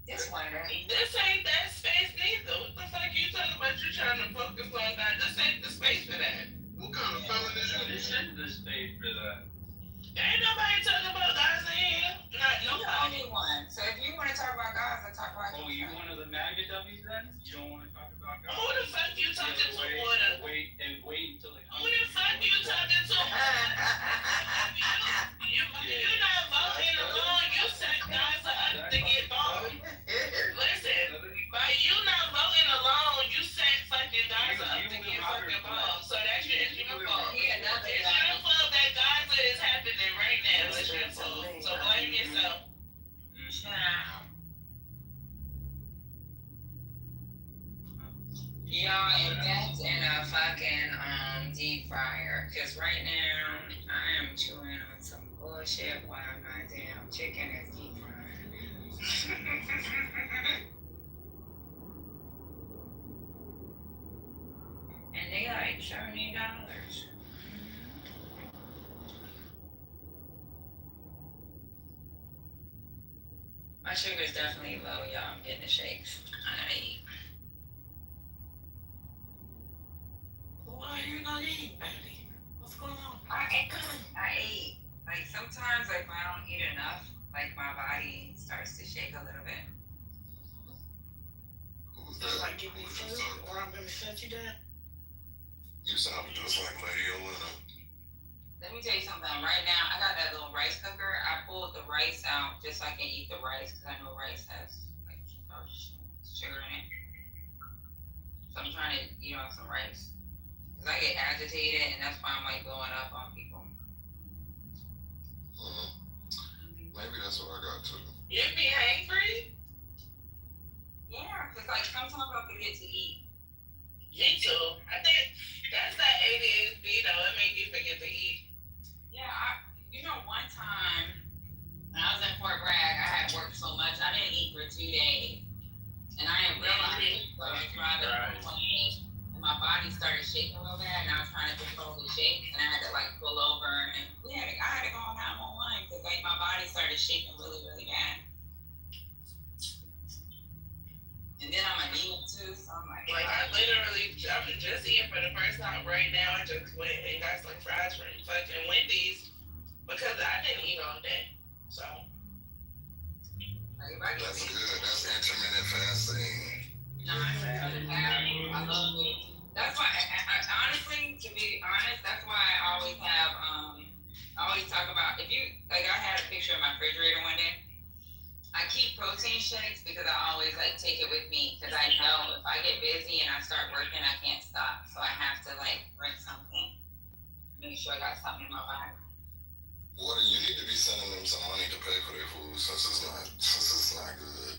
Just wondering. This ain't that space neither. What the fuck you talking about? You trying to focus on God? This ain't the space for that. What kind of felon is you? This is the space for that. Ain't nobody talking about God's in here. Not You're the only one. So if you want to talk about God, then talk about you one of the MAGA dummies then? You don't want to talk about God? Who the fuck you talking to, Water? Wait until it comes. Who the fuck you talking to? You're not voting alone. You sent guys up to get voted. Listen, by you not voting alone, you sent fucking Gaza up to get fucking bombed. So it's your fault. It's your fault that Gaza is happening right now. It's your fault. So blame yourself. Y'all, that's in a fucking deep fryer. Cause right now I am chewing on some bullshit while my damn chicken is deep frying. And they like $70. My sugar is definitely low, y'all. I'm getting the shakes. Why are you not eating, Patty? What's going on? I ate. like sometimes like if I don't eat enough, like my body starts to shake a little bit. Who's Just that? like give me food, or I'm gonna shut you down. You sound just like Lady Olena. Let me tell you something. Right now, I got that little rice cooker. I pulled the rice out just so I can eat the rice because I know rice has like sugar in it. So I'm trying to eat on some rice. Because I get agitated and that's why I'm like blowing up on people. Maybe that's what I got too. You be hangry? Yeah, because like sometimes I forget to eat. Me too. I think that's that ADHD though. It make you forget to eat. Yeah, one time when I was in Fort Bragg, I had worked so much, I didn't eat for 2 days. And I didn't realize it. So I was driving home one day, and my body started shaking real bad, and I was trying to control the shakes, and I had to like pull over, and I had to go on 911 because like my body started shaking really, really bad. And then I'm anemic too, so I'm like I'm just eating for the first time right now. I just went and got some fries from fucking Wendy's because I didn't eat all day. So That's good. That's intermittent fasting. I love it. That's why I honestly, to be honest, that's why I always have I always talk about if you like I had a picture in my refrigerator one day. I keep protein shakes because I always like take it with me because I know if I get busy and I start working, I can't stop. So I have to like drink something. Make sure I got something in my body. Water, you need to be sending them some money to pay for their food since it's not good.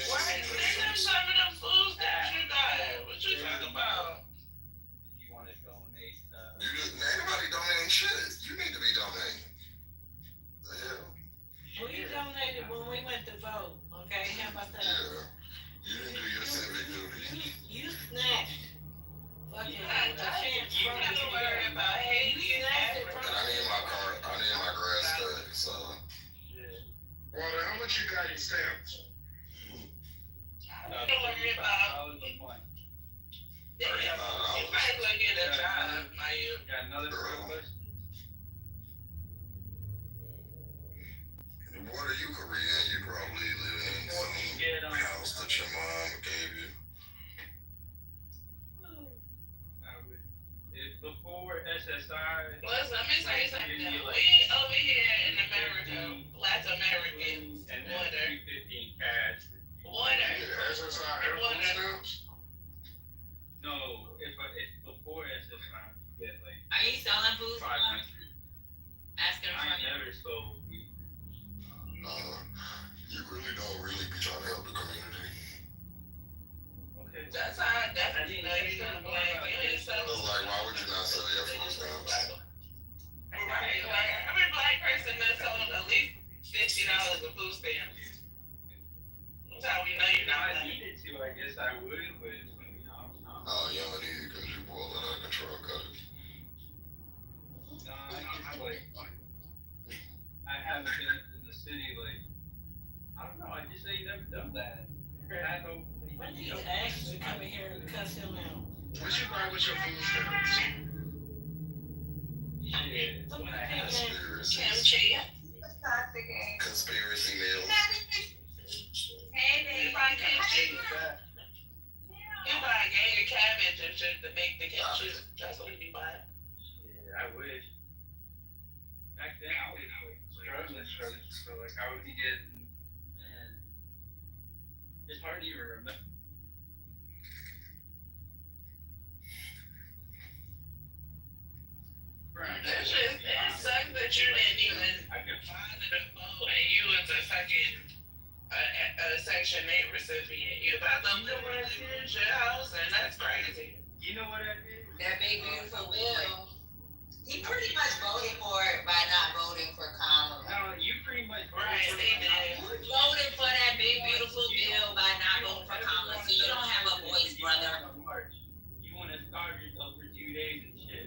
why send them some of them foods that you got? What you talking about? If you want to donate, Anybody donating shit. You need to be donating. The hell? We donated when we went to vote, okay? How about that? Yeah. You didn't do your civic duty. You snatched. Fucking You gotta worry about Haiti and Africa. And I need my grass fed, so. Water, how much you got in stamps? Don't worry about $30 a month. you might as well get a job, Got another question? Water, you Korean, you probably live in some house that your mom gave you. It's before SSI. Listen, let me tell you something. We over here in America, Black Americans, And then water. $3.50 in cash. Water. SSI airport stamps? No, if it's before SSI, you get like Are you selling food? 500. Ask them I for never sold weed. You really don't really be trying to help the community. Okay. That's how I definitely know you're gonna black. You ain't selling. Like, why would you not sell your food stamps? Right, like every black person that sold at least $50 of food stamps. That's how we know you're not If I black. needed to, I guess I would, but Oh, you don't need it because you're boiling out of control, cut it. no, I haven't been in the city like I don't know. I just ain't never done that. I know. When did you actually come in here and cuss him out? What you buy with your food stamps? Shit. When I have Kimchi. Conspiracy meals. Hey, baby, buy kimchi. You buy a gang of cabbage and shit to make the kimchi. That's what you buy. Yeah, I wish. Back then, I was like struggling, so like I would be getting, man, it's hard to even remember. That shit, it sucks that you didn't even find the vote and you was a fucking Section 8 recipient. You about to lose your house and that's crazy. You know what I did? That big beautiful bill. He pretty much voted for it by not voting for Kamala. No, you pretty much Right, they did. You voted for that big beautiful bill by not voting for Kamala, so you don't have a voice, brother. You want to starve yourself for 2 days and shit.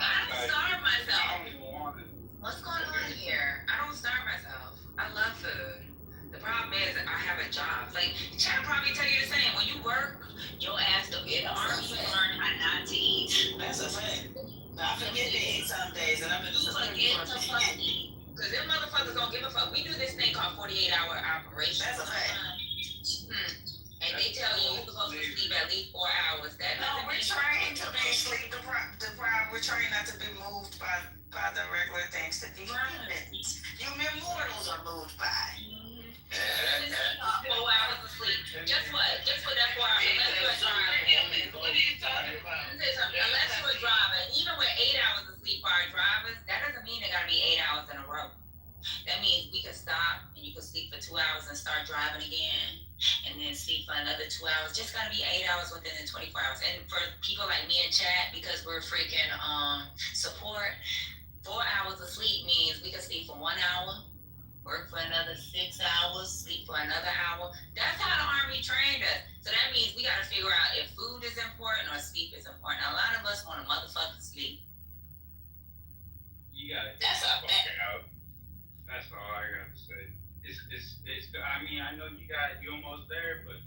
I don't starve myself. I don't even want to. What's going on here? I don't starve myself. I love food. The problem is I have a job. Like, Chad probably tell you the same. When you work, your ass don't get armed. You learn how not to eat. That's a fact. I forget to eat some days, and I've been You forget Racial That's a fact. And they tell you you're supposed to sleep at least 4 hours. That No, doesn't we're mean trying to be sleep deprived. We're trying not to be moved by the regular things that the humans, you mere mortals are moved by. It's 4 hours of sleep. Just what? Just for that 4 hours. Unless you're driving. What are you talking about? Let me tell you something. Unless you're driving, even with 8 hours of sleep for our drivers, that doesn't mean they gotta be 8 hours in a row. That means we can stop and you can sleep for 2 hours and start driving again, and then sleep for another 2 hours. Just gotta be 8 hours within the 24 hours. And for people like me and Chad, because we're freaking support, 4 hours of sleep means we can sleep for 1 hour, work for another 6 hours, sleep for another hour. That's how the Army trained us. So that means we gotta figure out if food is important or sleep is important. A lot of us want to motherfucking sleep. You gotta That's get a the fuck out. That's all I gotta say. It's. I mean, I know you're almost there, but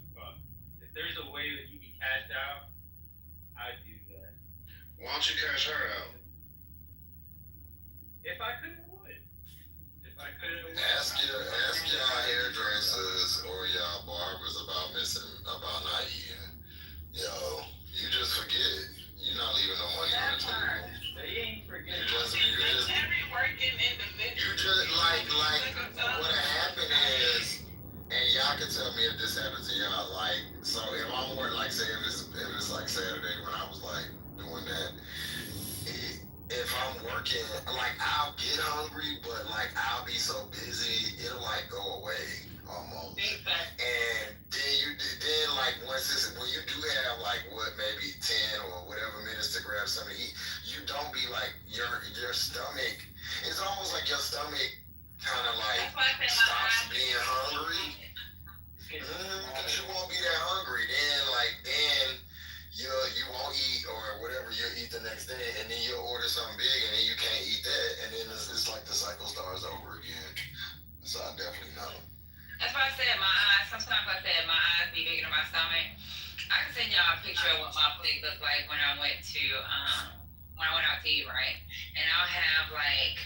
if there's a way that you can cash out, I'd do that. Why don't you cash her out? If I could, I would. If I could, I would. Ask y'all hairdressers or y'all barbers about not eating. Yo, you just forget. You're not leaving no money on the table. They ain't forgetting. Every working individual. You just like what happened is, and y'all can tell me if this happened to y'all. Like, so if I'm working, like, say if it's like Saturday when I was like doing that, if I'm working, like I'll get hungry, but like I'll be so busy, it'll like go away almost. And then like when you do have like maybe 10 or whatever minutes to grab something to eat, you don't be like your stomach. It's almost like your stomach kind of like stops being hungry. Because you won't be that hungry. Then you won't eat or whatever you'll eat the next day, and then you'll order something big, and then you can't eat that, and then it's like the cycle starts over again. So I definitely know. That's why I said my eyes. Sometimes I said my eyes be bigger than my stomach. I can send y'all a picture of what my plate looked like when I went out to eat, right? And I'll have like,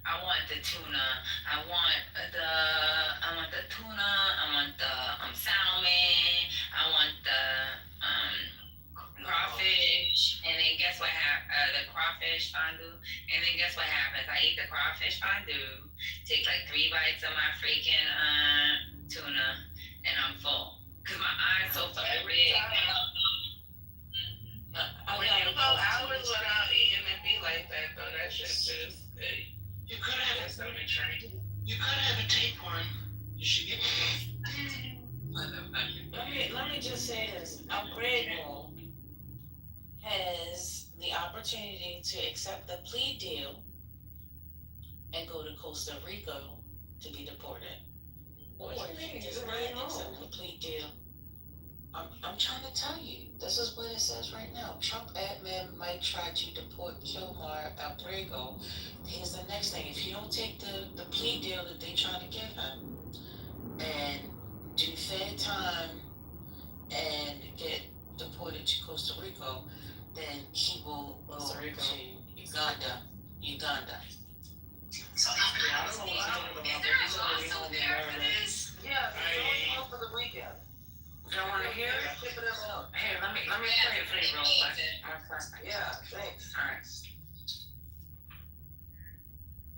I want the tuna, I want the tuna, I want the salmon, I want the crawfish, and then guess what the crawfish fondue, and then guess what happens? I eat the crawfish fondue, take like 3 bites of my freaking tuna, and I'm full. Cause my eyes so fucking big. When you go hours without eating and be like that though, that shit just you could have a tapeworm. You should get one. Let me just say this. Grego has the opportunity to accept the plea deal and go to Costa Rica to be deported. Or he does not accept the plea deal. I'm trying to tell you, this is what it says right now. Trump admin might try to deport Kilmar Abrego. Here's the next thing. If you don't take the plea deal that they trying to give him and do fair time and get deported to Costa Rica, then he will go to Uganda. So is there a lawsuit there for this? Yeah, it's going on for the weekend. Don't want to hear it? Here, let me play it for you real quick. Yeah, thanks. All right.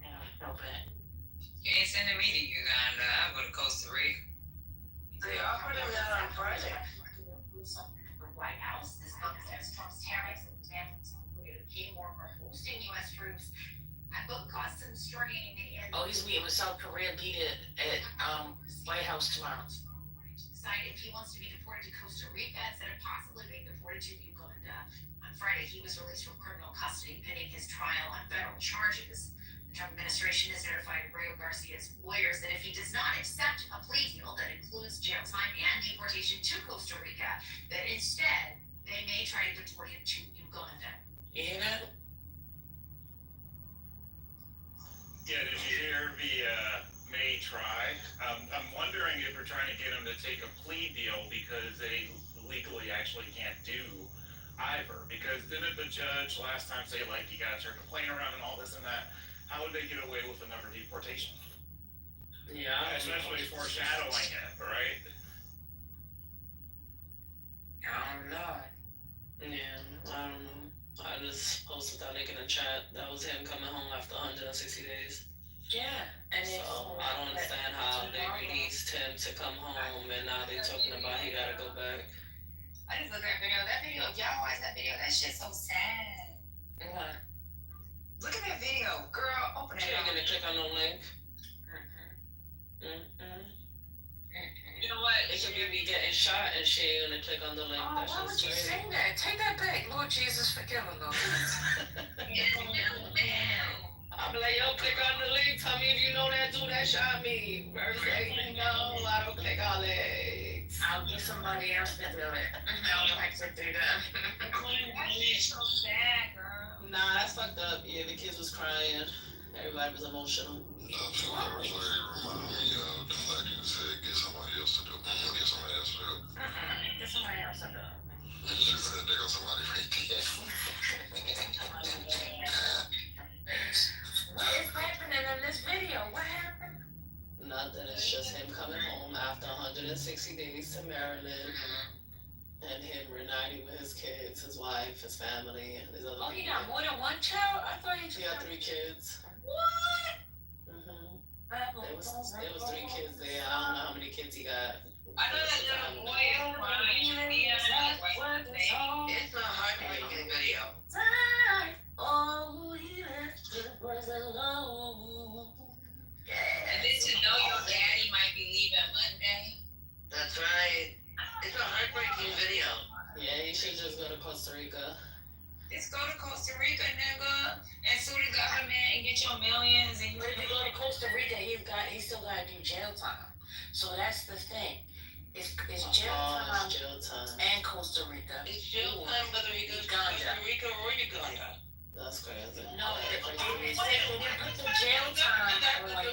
Yeah, so bad. You ain't sending me to Uganda. I'll go to Costa Rica. They offered him that on Friday. The White House is says Trump's tariffs and demands included to pay more for hosting U.S. troops at both costs and strain. Oh, he's meeting with South Korean leader at White House tomorrow. Decided if he wants to be deported to Costa Rica instead of possibly being deported to Uganda. On Friday, he was released from criminal custody pending his trial on federal charges. The Trump administration has notified Rio Garcia's lawyers that if he does not accept a plea deal that includes jail time and deportation to Costa Rica, that instead they may try to deport him to Uganda. You hear that? Yeah, did you hear the may try? I'm wondering if we're trying to get him to take a plea deal because they legally actually can't do either. Because didn't the judge last time say like you gotta turn the plane around and all this and that? How would they get away with another deportation? Yeah, Especially foreshadowing it, right? I don't know. Yeah, I don't know. I just posted that link in the chat. That was him coming home after 160 days. Yeah, and So I don't understand how they released him to come home and now they're talking about he gotta go back. I just looked at that video. That video, y'all watch that video. That shit's so sad. What? Look at that video, girl. Open She it ain't up. gonna click on no link. You know what? It could be me getting shot and she ain't gonna click on the link. Oh, why would you say that? Take that back. Lord Jesus, forgive her, Lord. I'll be like, yo, click on the link. Tell me if you know that dude that shot me. Verse 8, no, I don't click on links. I'll get somebody else to do it. I don't like to do that. That's so sad, girl. Nah, that's fucked up. Yeah, the kids was crying. Everybody was emotional. That's what I was like, remind me of the black dude said, get somebody else to do it. Get somebody else to do it. Get somebody else to do it. She said, there goes somebody right there. What is happening in this video? What happened? Nothing. It's just him coming home after 160 days to Maryland. And him reuniting with his kids, his wife, his family, and his other Oh, he people. got more than one child? I thought he He got 3 kids. What? There was 3 kids there. I don't know how many kids he got. I know that little boy is crying. It's a heartbreaking video. And then to know your daddy might be leaving Monday. That's right. It's a heartbreaking video. Yeah, he should just go to Costa Rica. Just go to Costa Rica, nigga, and sue the government and get your millions. And But if you go to Costa Rica, he still got to do jail time. So that's the thing. It's jail time Jail time. and Costa Rica. It's jail time whether he goes to Costa Rica or Uganda. That's crazy. No, they put the jail time for like,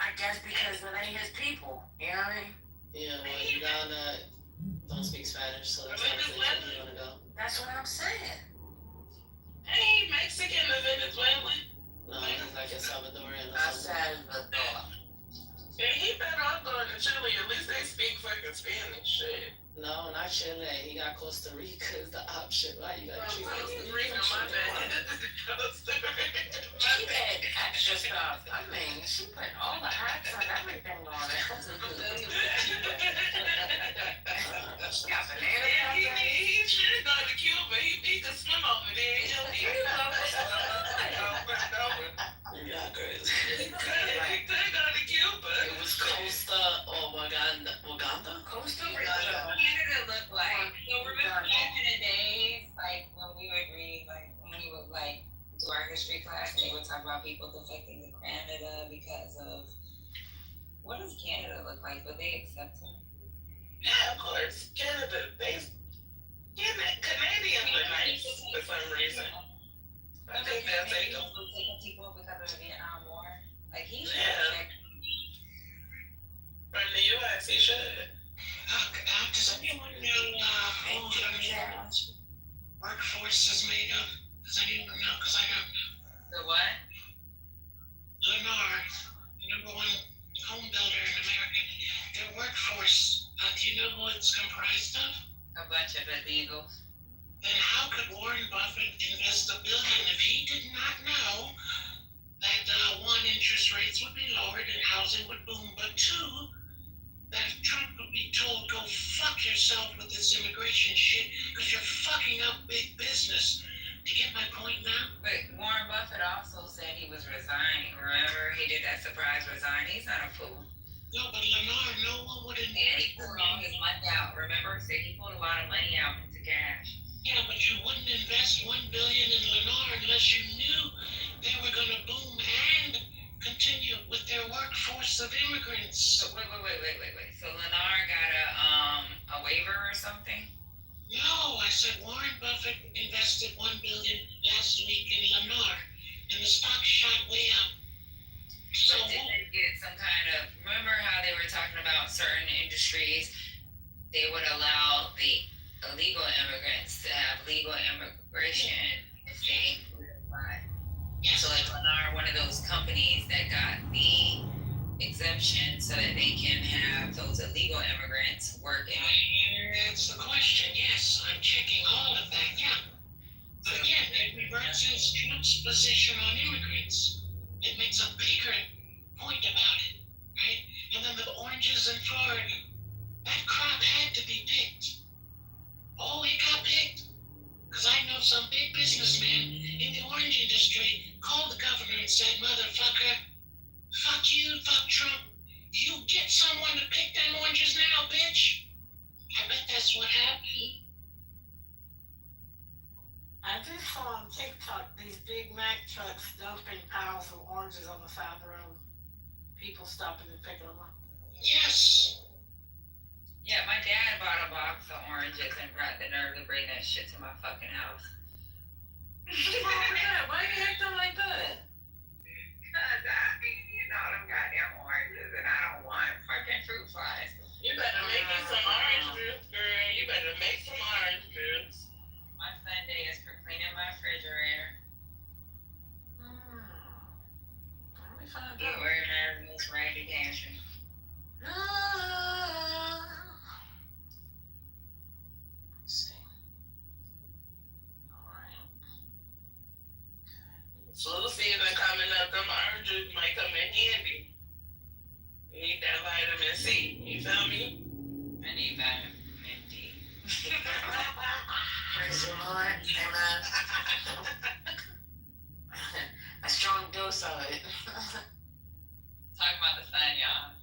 I guess because it ain't his people. You know what I mean? Yeah, well, Uganda don't speak Spanish, so that's not where you want to go. That's what I'm saying. Hey, Mexican or Venezuelan? No, he's like a Salvadorian or I something. said, Yeah, he better off going to Chile. At least they speak fucking Spanish. Shit. No, not Chile. He got Costa Rica is the option. Why you got Chile? Costa Rica, my bad. Costa Rica. she had extra stuff. I mean, she put all the hats and everything on it. She got banana peppers. He should have gone to Cuba. He could swim over there. You're not crazy. He could go to Cuba. It was Costa or Waganda. Costa What Rica. does Canada look like? So remember back in the days, like when we would read, like when we would like do our history class, and they would talk about people defecting to Canada because of what does Canada look like? Would they accept him? Yeah, of course. Canadians are nice for some reason. I think they'll take them. Taking people because of the Vietnam War. Like he should Yeah. From the U.S., he should. Does anyone know what the workforce is made of? Does anyone know? Because I don't know. The what? Lennar, the number one home builder in America, their workforce, do you know who it's comprised of? A bunch of illegals. Then how could Warren Buffett invest $1 billion if he did not know that one, interest rates would be lowered and housing would boom, but two, that Trump would be told, go fuck yourself with this immigration shit because you're fucking up big business. Do you get my point now? But Warren Buffett also said he was resigning. Remember, he did that surprise resign. He's not a fool. No, but Lennar, no one would invest. And he pulled all his money out. Remember, he said he pulled a lot of money out into cash. Yeah, but you wouldn't invest $1 billion in Lennar unless you knew they were going to boom and continue with their workforce of immigrants. So wait. So Lennar got a waiver or something? No, I said Warren Buffett invested $1 billion last week in Lennar, and the stock shot way up. So But did they get some kind of? Remember how they were talking about certain industries? They would allow the illegal immigrants to have legal immigration if they apply. yes, So like Lennar, one of those companies that got the businessman in the orange industry called the governor and said, "Motherfucker, fuck you, fuck Trump. You get someone to pick them oranges now, bitch." I bet that's what happened. I just saw on TikTok these Big Mac trucks dumping piles of oranges on the side of the road. People stopping to pick them up. Yes. Yeah, my dad bought a box of oranges and got the nerve to bring that shit to my fucking house. What's wrong with that? Why you acting like that? Cause you know them goddamn oranges and I don't want fucking fruit flies. You better make me some orange juice, girl. You better make some orange juice. My Sunday is for cleaning my refrigerator. Let me find out. Organizing this raggedy pantry. Let's see. Alright. Flu season coming up, them oranges might come in handy. You need that vitamin C, you feel me? I need vitamin D. Praise the Lord. Amen. A strong dose of it. Talking about the sun, y'all.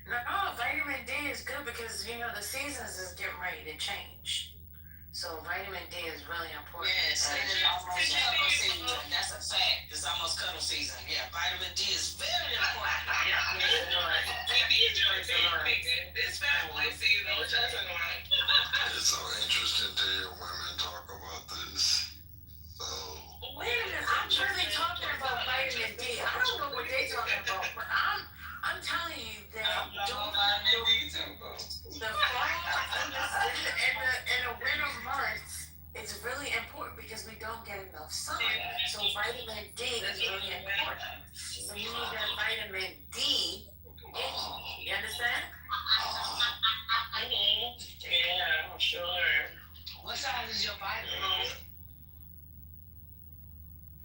No, vitamin D is good because, you know, the seasons is getting ready to change. So vitamin D is really important. Yes, it is almost cuddle season. That's a fact. It's almost cuddle season. Yeah, vitamin D is very important. This family season, what y'all talking about? It's so interesting to hear women talk about this. So. Wait a minute, I'm really talking about vitamin D. I don't know what they're talking about, but I'm telling you that the fall and the winter months, it's really important because we don't get enough sun. So vitamin D is really important. So you need that vitamin D in you. You understand? Yeah, I'm sure. What size is your vitamin?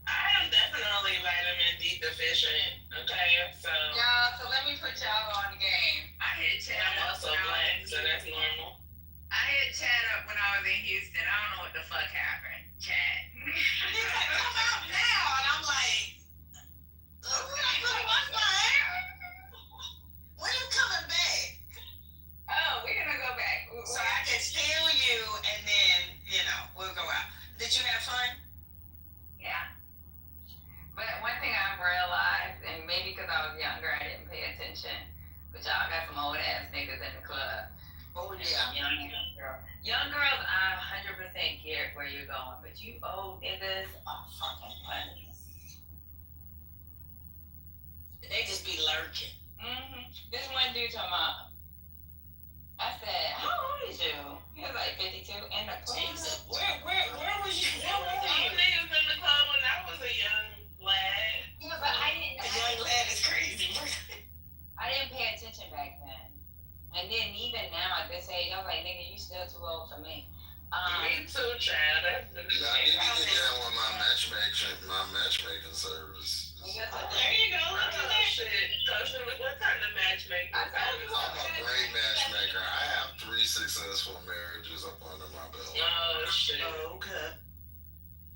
I am definitely vitamin D deficient. Okay, so. Y'all, so let me put y'all on the game. I hit Chad I'm up also when I was black, in so that's normal. I hit Chad up when I was in Houston. I don't know what the fuck happened. Chad. He's like, come out now. And I'm like, what's my hair? When you coming back? Oh, we're gonna go back. So I can steal you and then, you know, we'll go out. Did you have fun? Yeah. But one thing I've realized, and maybe because I was younger, I didn't pay attention, but y'all got some old ass niggas in the club. Oh, yeah. Young girls, I 100% get where you're going, but you old niggas are fucking funny. They just be lurking. This one dude told me, I said, how old is you? He was like 52 in the club. Jesus, where was you? There was some niggas in the club when I was a young lad. He was like, A young lad is crazy. I didn't pay attention back then. And then even now at this age, I was like, nigga, you still too old for me. Me too, child. I need to get down with my matchmaking service. There you go. Look at that shit. What kind of matchmaking? I'm a great matchmaker. I have 3 successful marriages up under my belt. Oh, shit. Oh, okay.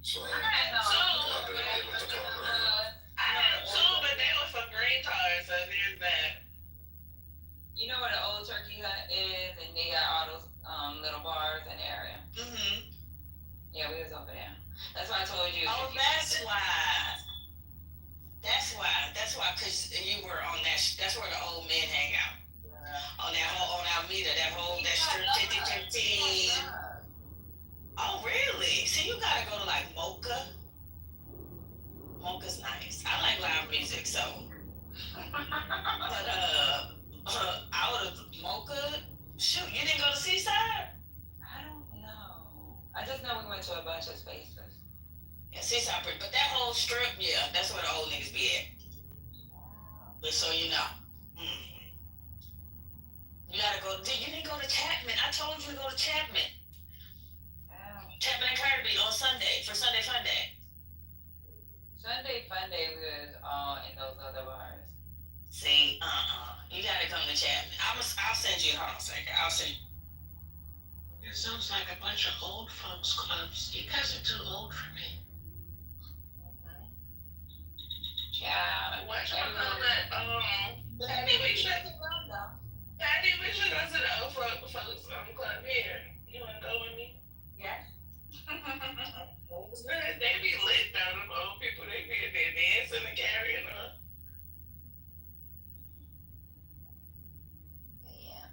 So I've been able to come around. I have two, but they were for green cards, so there's that. You know what an old turkey hut is, and they got all those little bars in the area. Yeah, we was over there. That's why I told you. Oh, that's why. That's why, because you were on that, that's where the old men hang out. On Almeida, that strip 50-15. Oh, really? So you gotta go to like Mocha. Mocha's nice. I like live music, so. But, out of Mocha, shoot, you didn't go to Seaside? I don't know. I just know we went to a bunch of spaces. Yeah, Seaside, but that whole strip, yeah, that's where the old niggas be at. But so you know. You gotta go, you didn't go to Chapman. I told you to go to Chapman. Chapman and Kirby on Sunday, for Sunday Fun Day. Sunday Fun Day, we was all in those other bars. See, you gotta come to Chapman. I'll send you, hold on a second, I'll send you. It sounds like a bunch of old folks clubs. You guys are too old for me. Yeah. What you call that? Patty, we should go to the old folks club here. You wanna go with me? Yes. They be lit down, them old people. They be in there dancing and carrying on. Yeah.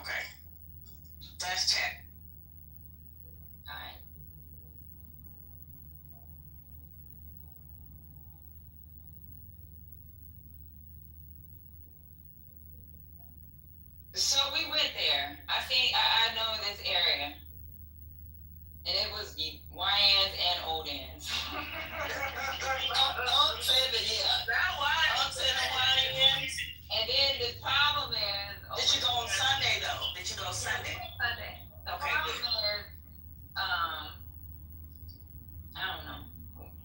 Okay. Let's check. All right. So we went there. I know this area. And it was YNs and old ends. Don't say the yeah. Don't say the YNs. And then the problem is. Did you go on Sunday though? Did you go Sunday? Sunday. The Okay, problem good. is, I don't know.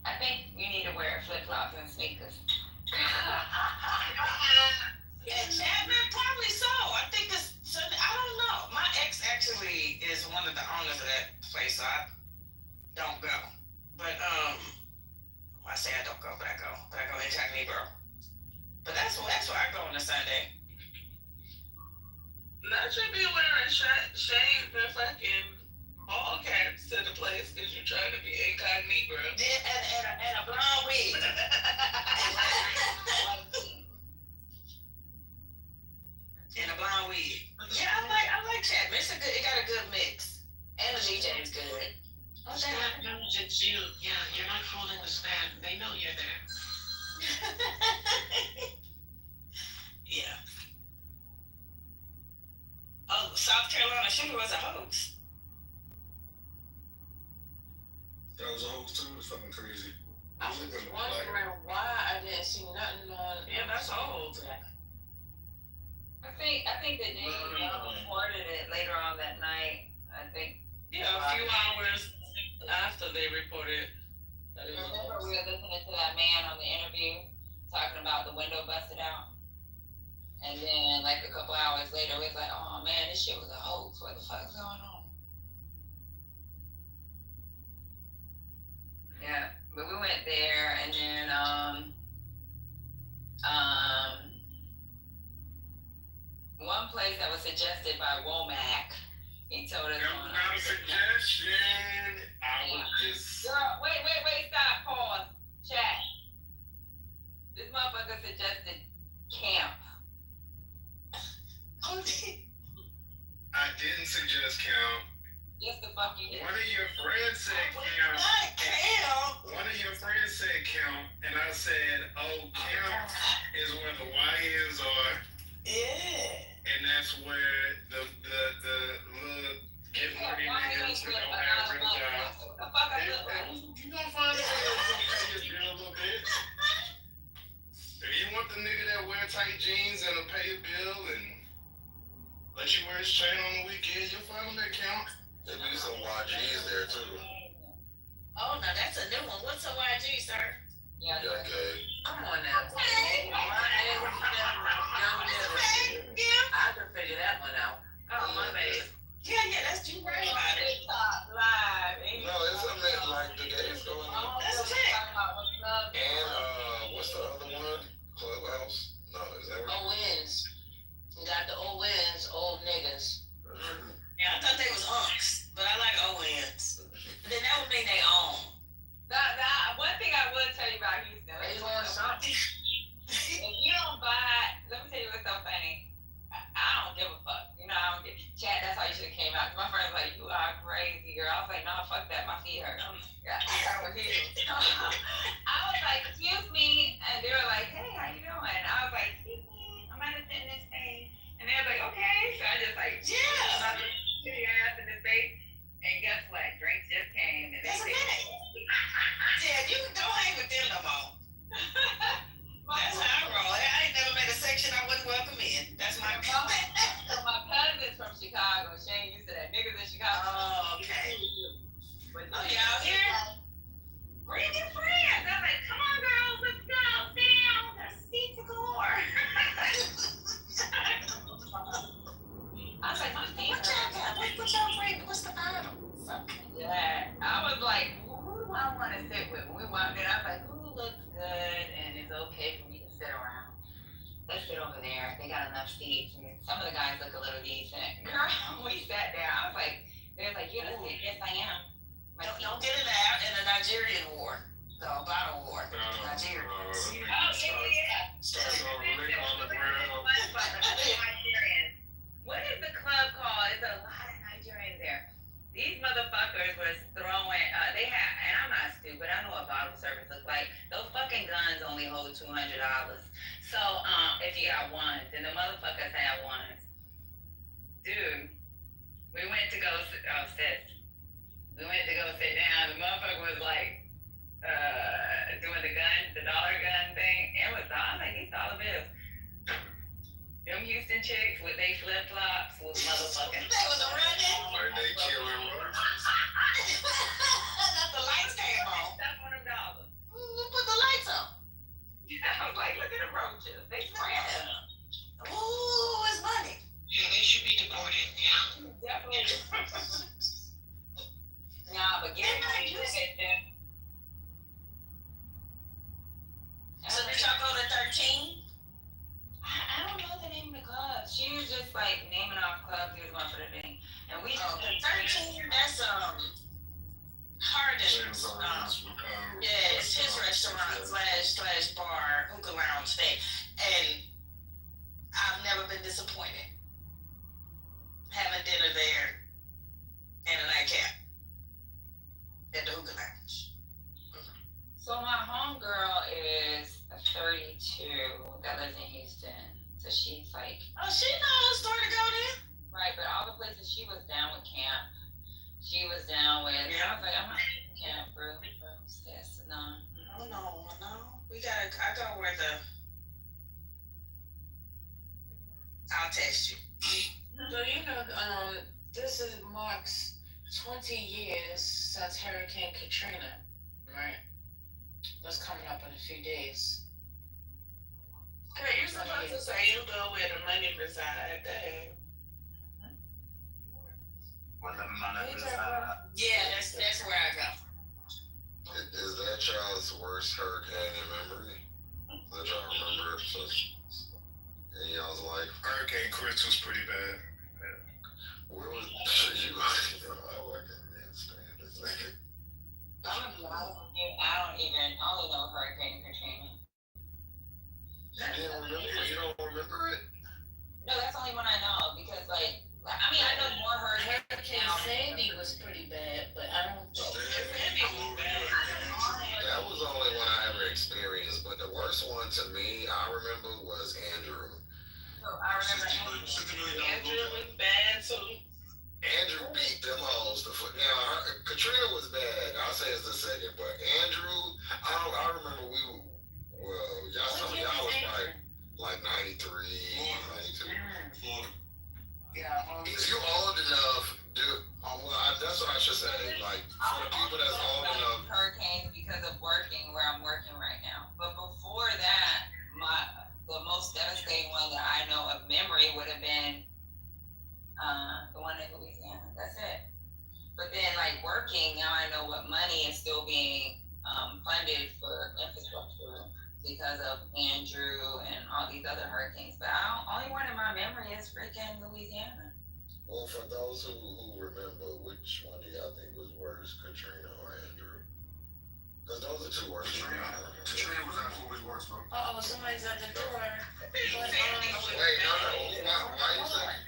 I think you need to wear flip flops and sneakers. And Chapman, probably so. I think it's Sunday. I don't know. My ex actually is one of the owners of that place, so I don't go. But I say I don't go, but I go. But I go incognito. But that's where I go on a Sunday. Not you be wearing shades and fucking ball caps to the place because you trying to be incognito. And a blonde wig. And a blonde wig. Yeah, I like Chapman. It got a good mix. And the DJ is good. The staff knows it's you. Yeah, you're not fooling the staff. They know you're there. Yeah. Oh, South Carolina shooter was a hoax. That was a hoax too. It's fucking crazy. I was wondering why I didn't see nothing on. Yeah, that's old. I think the news reported it later on that night. I think. Yeah, a few hours after they reported that it was a Remember, hoax. we were listening to that man on the interview talking about the window busted out. And then, like, a couple hours later, it was like, oh man, this shit was a hoax. What the fuck is going on? Yeah, but we went there, and then, one place that was suggested by Womack, he told us on. Not a suggestion. I would just. Girl, wait, stop, pause, chat. This motherfucker suggested camp. I didn't suggest count. Yes, the fuck you did. One of your friends said count. One of your friends said count, and I said, oh, count is where the YNs are. Yeah. And that's where the little get money niggas who don't have real jobs. You gonna find a nigga that's gonna pay his bill a little bit. If you want the nigga that wear tight jeans and will pay your bill and let you wear his chain on the weekend, you'll find him that count. There be some YGs there too. Oh, no, that's a new one. What's a YG, sir? Yeah, Okay. Come on now. Okay. I can figure that one out. Oh, my bad. Yeah, that's you right about it. TikTok live. No, it's something like the games going on. That's it. And what's the other one? Clubhouse? No, is that right? O-Ns. You got the O-Ns, old niggas. Yeah, I thought they was unks, but I like O-Ns. Then that would mean they own. One thing I will tell you about Houston. They want something. If you don't buy, let me tell you what's so funny. I don't give a fuck. You know, I don't get chat. That's how you should have came out. My friend's like, you are crazy, girl. got enough seats, and some of the guys look a little decent. Girl, we sat down. I was like, they was like, you're gonna sit? Yes, I am. Don't get in the Nigerian war, the Obama war, Nigeria. Start going lick on the ground. Nigerians. What is the club called? It's a lot of Nigerians there. These motherfuckers was throwing, they had, and I'm not stupid, I know what bottle service looks like. Those fucking guns only hold $200. So, if you got ones, and the motherfuckers had ones. Dude, we went to go, sis. We went to go sit down, the motherfucker was like, doing the dollar gun thing. It was, I was like, these dollar bills. Them Houston chicks with they flip-flops was motherfucking. They was around there? Are they killing roaches? Not the lights came on. That's $100. Who put the lights on? I was like, look at the roaches. They spraying them. Ooh, it's money. Yeah, they should be deported. Yeah. Definitely. Nah, but get it. So did y'all go to 13? I don't know the name of the club. She was just like naming off clubs he was going for the thing. And we 13, that's Hardin's. Yeah, it's his restaurant slash bar, hookah lounge thing. And I've never been disappointed having dinner there and a nightcap at the hookah lounge. So my homegirl is a 32 that lives in Houston. So she's like, oh, she knows where to go then. Right, but all the places she was down with camp. She was down with. Yeah. I was like, I'm not in camp, bro. Yes, no. No. I go where I'll text you. So this is marks 20 years since Hurricane Katrina, right? That's coming up in a few days. Hey, you're supposed to say you go where the money resides. Dang. Where the money resides. Yeah, that's where I go. Is that y'all's worst hurricane in memory? That y'all remember in y'all's life? Hurricane Chris was pretty bad. Where was you? Oh, I can't stand this nigga. I only know Hurricane Katrina. You don't remember it? No, that's the only one I know because I know more hurricanes. Hurricane Sandy was pretty bad, but I don't think that was the only one I ever experienced, but the worst one to me, I remember, was Andrew. So I remember Andrew was bad too. Andrew beat them hoes the foot. Now, Katrina was bad. I'll say it's the second, but Andrew, I remember some of y'all was probably like 93, 92. yeah. If you're old enough, that's what I should say. Like, for the people that's old enough. Hurricanes because of working where I'm working right now. But before that, the most devastating one that I know of memory would have been the one in Louisiana. That's it. But then, working, now I know what money is still being funded for infrastructure because of Andrew and all these other hurricanes. But only one in my memory is freaking Louisiana. Well, for those who remember, which one do y'all think was worse, Katrina or Andrew? Because those are two worst. Katrina was absolutely worse, bro. Oh, somebody's at the door. Wait, no. Why you think?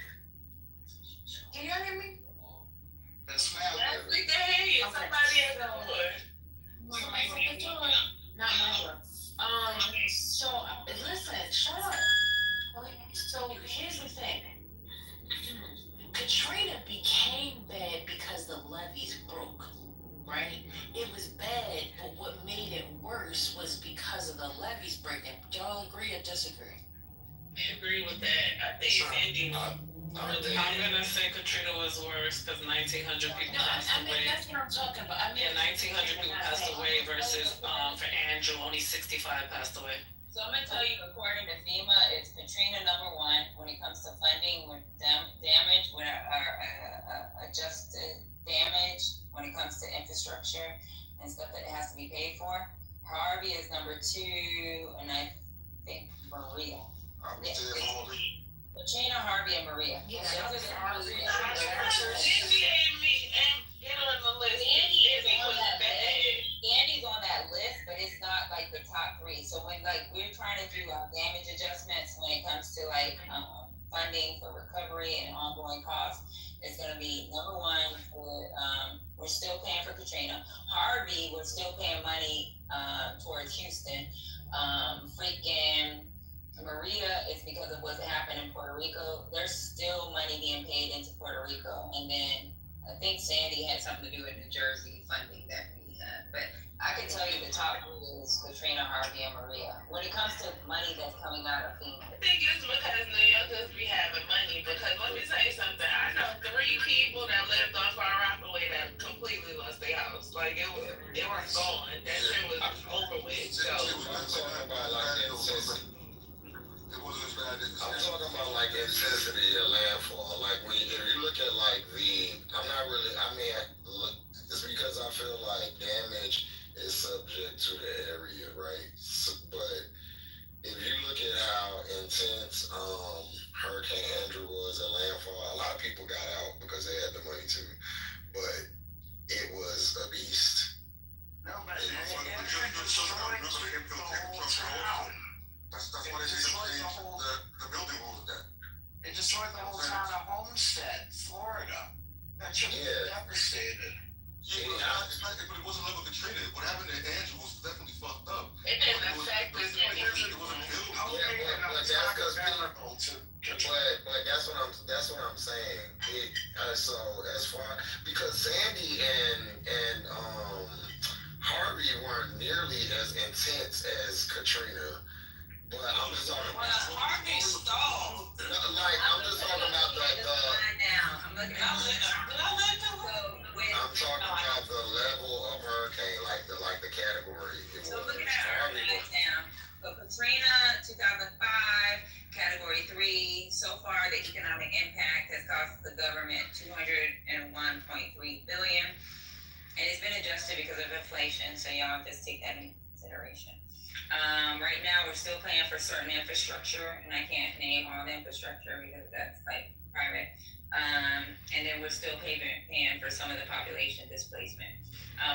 Can y'all hear me? That's mad. We can hear you. Somebody at the door. Somebody's at the door. Not my door. So listen, shut up. So here's the thing. Katrina became bad because the levees broke, right? It was bad, but what made it worse was because of the levees breaking. Do y'all agree or disagree? I agree with that. I think Sandy I'm gonna say Katrina was worse because 1,900 people passed away. That's what I'm talking about. 1,900 people passed away versus for Andrew, only 65 passed away. So I'm gonna tell you, according to FEMA, it's Katrina number one when it comes to funding with damage, when adjusted damage when it comes to infrastructure and stuff that it has to be paid for. Harvey is number two, and I think Maria. Katrina, Harvey, and Maria. Yeah, Those are the Harvey. three. Sandy and get her on the list. Sandy is Sandy on was that bad. list. Sandy's on that list, but it's not like the top three. So when like we're trying to do damage adjustments when it comes to like funding for recovery and ongoing costs, it's gonna be number one for we're still paying for Katrina. Harvey, we're still paying money towards Houston. Freaking Maria is because of what's happened in Puerto Rico. There's still money being paid into Puerto Rico. And then I think Sandy had something to do with New Jersey funding that we had. But I can tell you the top three is Katrina, Harvey, and Maria. When it comes to money that's coming out of FEMA. I think it's because New Yorkers be having money. Because let me tell you something. I know 3 people that lived on Far Rockaway that completely lost their house. Like it was gone. That shit was over with. So I'm talking about like incessant. I'm talking about like intensity of landfall. Like when if you look at like I'm not really. I mean, it's because I feel like damage is subject to the area, right? So, but if you look at how intense Hurricane Andrew was at landfall, a lot of people got out because they had the money to. But it was a beast. No, but that's why they the building rules that. It destroyed the whole town of Homestead, Florida. That should be devastated. Yeah, but it wasn't level Katrina. What happened to Andrew was definitely fucked up. it didn't affect as many people. But that's what I'm saying. So as far because Sandy and Harvey weren't nearly as intense as Katrina. But I'm just talking about Harvey stalled. I'm just talking about I'm looking at I'm talking about the level of hurricane, like the category. So looking at Harvey now. So Katrina, 2005, category 3. So far, the economic impact has cost the government $201.3 billion, and it's been adjusted because of inflation. So y'all just take that into consideration. Right now, we're still paying for certain infrastructure, and I can't name all the infrastructure because that's like private. And then we're still paying for some of the population displacement.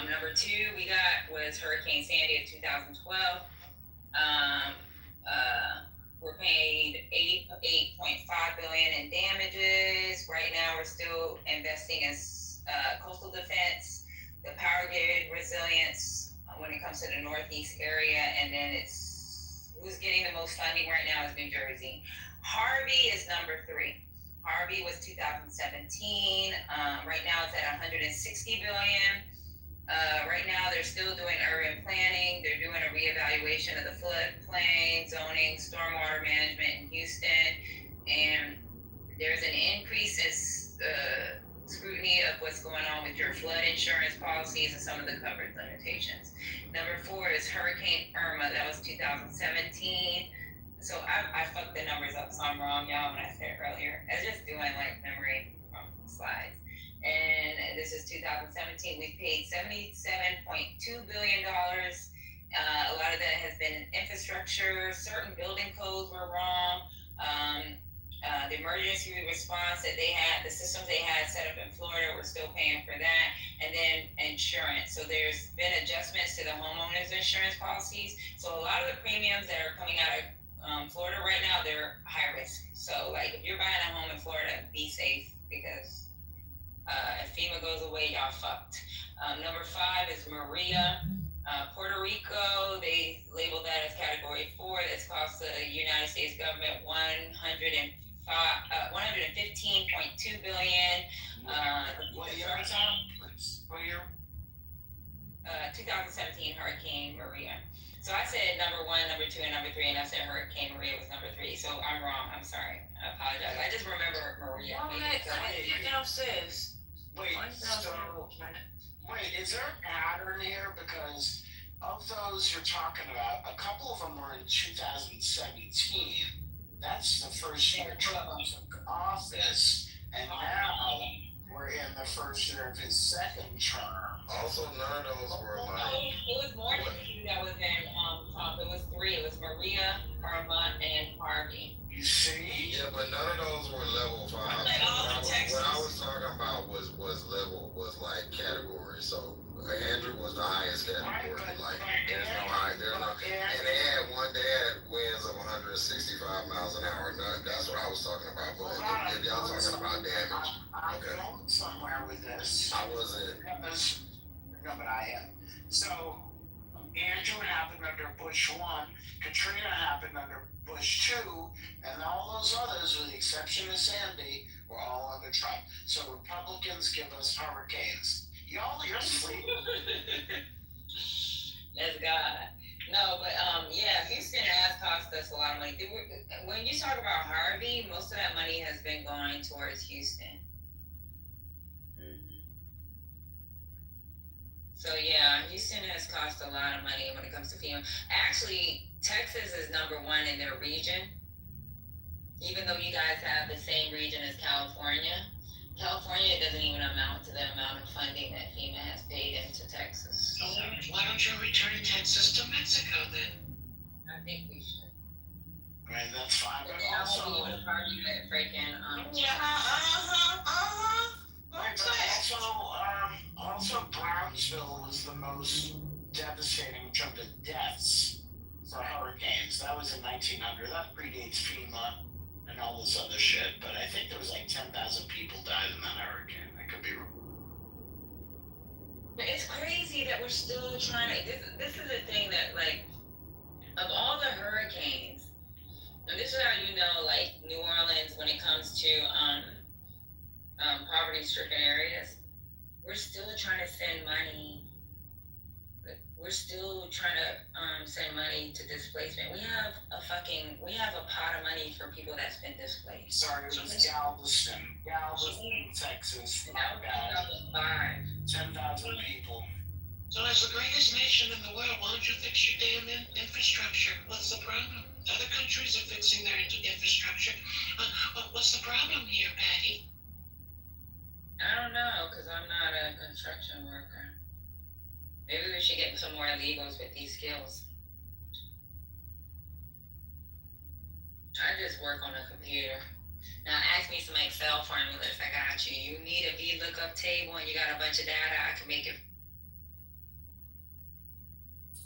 Number 2 we got was Hurricane Sandy of 2012. We're paid $88.5 billion in damages. Right now, we're still investing in coastal defense, the power grid resilience when it comes to the Northeast area, and then who's getting the most funding right now is New Jersey. Harvey is number 3. Harvey was 2017. Right now it's at $160 billion. Right now they're still doing urban planning. They're doing a reevaluation of the floodplain, zoning, stormwater management in Houston, and there's an increase in scrutiny of what's going on with your flood insurance policies and some of the coverage limitations. Number 4 is Hurricane Irma. That was 2017. So I fucked the numbers up, so I'm wrong, y'all, when I said it earlier. I was just doing like memory slides. And this is 2017. We've paid $77.2 billion. A lot of that has been infrastructure. Certain building codes were wrong. The emergency response that they had, the systems they had set up in Florida, we're still paying for that. And then insurance. So there's been adjustments to the homeowners insurance policies. So a lot of the premiums that are coming out of Florida right now, they're high risk. So like if you're buying a home in Florida, be safe because if FEMA goes away, y'all fucked. Number 5 is Maria. Puerto Rico, they labeled that as category 4. That's cost the United States government $115.2 billion. What year is that? What year? 2017 Hurricane Maria. So I said number 1, number 2, and number 3, and I said Hurricane Maria was number 3. So I'm wrong. I'm sorry. I apologize. I just remember Maria. Downstairs. Wait, is there a pattern here? Because of those you're talking about, a couple of them were in 2017. That's the first year Trump took office, and now we're in the first year of his second term. Also, none of those were like. It was more than 2 that was in Trump. It was 3. It was Maria, Irma, and Harvey. You see? Yeah, but none of a 65 miles an hour nut. That's what I was talking about. But if y'all talking about damage, I'm going somewhere with this. I wasn't. No, but I am. So, Andrew happened under Bush 1, Katrina happened under Bush 2, and all those others, with the exception of Sandy, were all under Trump. So Republicans give us hurricanes. You're sleeping. That's God. No, but yeah, Houston has cost us a lot of money. When you talk about Harvey, most of that money has been going towards Houston. So yeah, Houston has cost a lot of money when it comes to FEMA. Actually, Texas is number 1 in their region. Even though you guys have the same region as California, California doesn't even amount to the amount of funding that FEMA has paid into Texas. So why don't you return Texas to Mexico then? I think we should. I mean, that's fine, But but then I won't also... be able to party that freaking, Also, Brownsville was the most devastating in terms of deaths for hurricanes. That was in 1900. That predates FEMA and all this other shit. But I think there was like 10,000 people died in that hurricane. I could be wrong. But it's crazy that we're still trying to. This is the thing that, like, of all the hurricanes, and this is how you know, like, New Orleans, when it comes to poverty-stricken areas, we're still trying to send money. We're still trying to send money to displacement. We have a pot of money for people that's been displaced. Sorry, it was Galveston, Texas. That was 2005. 10,000 people. So as the greatest nation in the world, why don't you fix your damn infrastructure? What's the problem? Other countries are fixing their infrastructure. What's the problem here, Patty? I don't know, because I'm not a construction worker. Maybe we should get some more illegals with these skills. I just work on a computer. Now ask me some Excel formulas. I got you. You need a VLOOKUP table and you got a bunch of data. I can make it.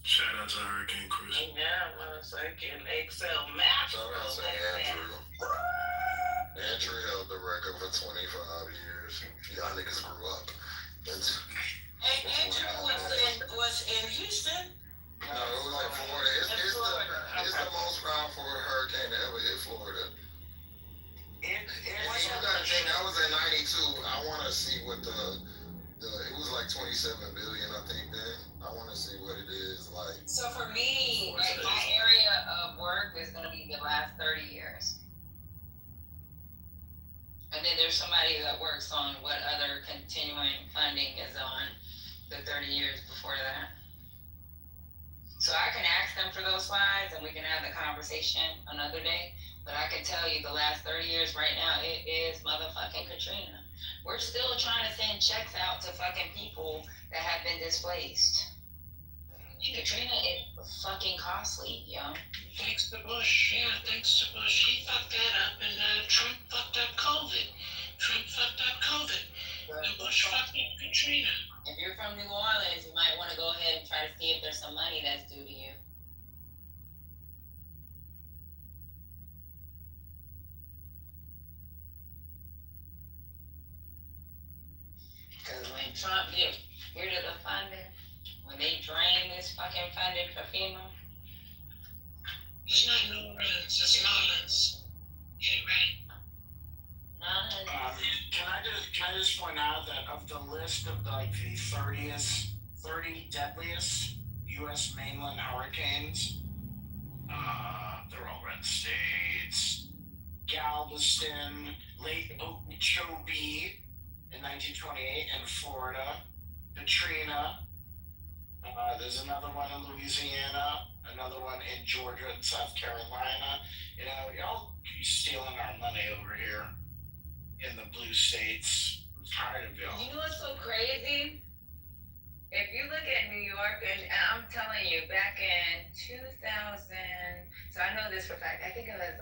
Shout out to Hurricane Chris. Yeah, I'm second Excel math. Shout out to Andrew. Andrew held the record for 25 years. Y'all niggas grew up. Hey, Andrew was in Houston. No, it was like Florida. It's the most powerful hurricane to ever hit Florida. You gotta think, that was in 92. I want to see what it was like 27 billion, I think, then. I want to see what it is like. So for me, like, my area of work is going to be the last 30 years. And then there's somebody that works on what other continuing funding is on the 30 years before that. So I can ask them for those slides and we can have the conversation another day. But I can tell you the last 30 years right now, it is motherfucking Katrina. We're still trying to send checks out to fucking people that have been displaced. Katrina is fucking costly, yo. Thanks to Bush, yeah, thanks to Bush. He fucked that up, and Trump fucked up COVID. And Bush fucked up Katrina. If you're from New Orleans, you might want to go ahead and try to see if there's some money that's due to you. Because when Trump get rid of the funding, when they drain this fucking funding for FEMA. It's not New Orleans, it's Nolans. Get it right. Can I just point out that of the list of the 30 deadliest U.S. mainland hurricanes, they're all red states. Galveston, Lake Okeechobee in 1928 in Florida, Katrina. There's another one in Louisiana, another one in Georgia and South Carolina. You know, y'all stealing our money over here in the blue states. I'm tired of y'all. You know what's so crazy? If you look at New York, and I'm telling you, back in 2000, so I know this for a fact, I think it was,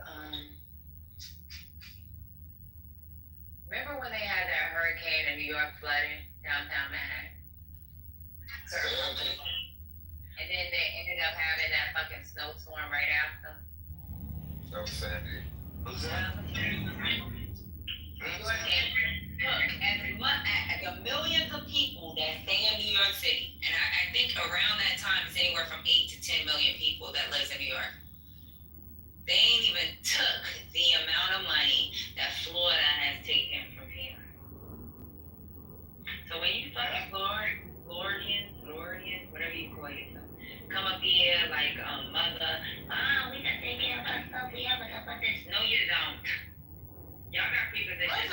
remember when they had that hurricane in New York flooding downtown Manhattan? And then they ended up having that fucking snowstorm right after. That was Sandy. What's that? Look, at the millions of people that stay in New York City, and I think around that time it's anywhere from 8 to 10 million people that lives in New York. They ain't even took the amount of money that Florida has taken from here. So when you fucking Floridians, whatever you call yourself, come up here like mother, we can take care of ourselves, we have enough of this. No, you don't. Y'all got prepositions.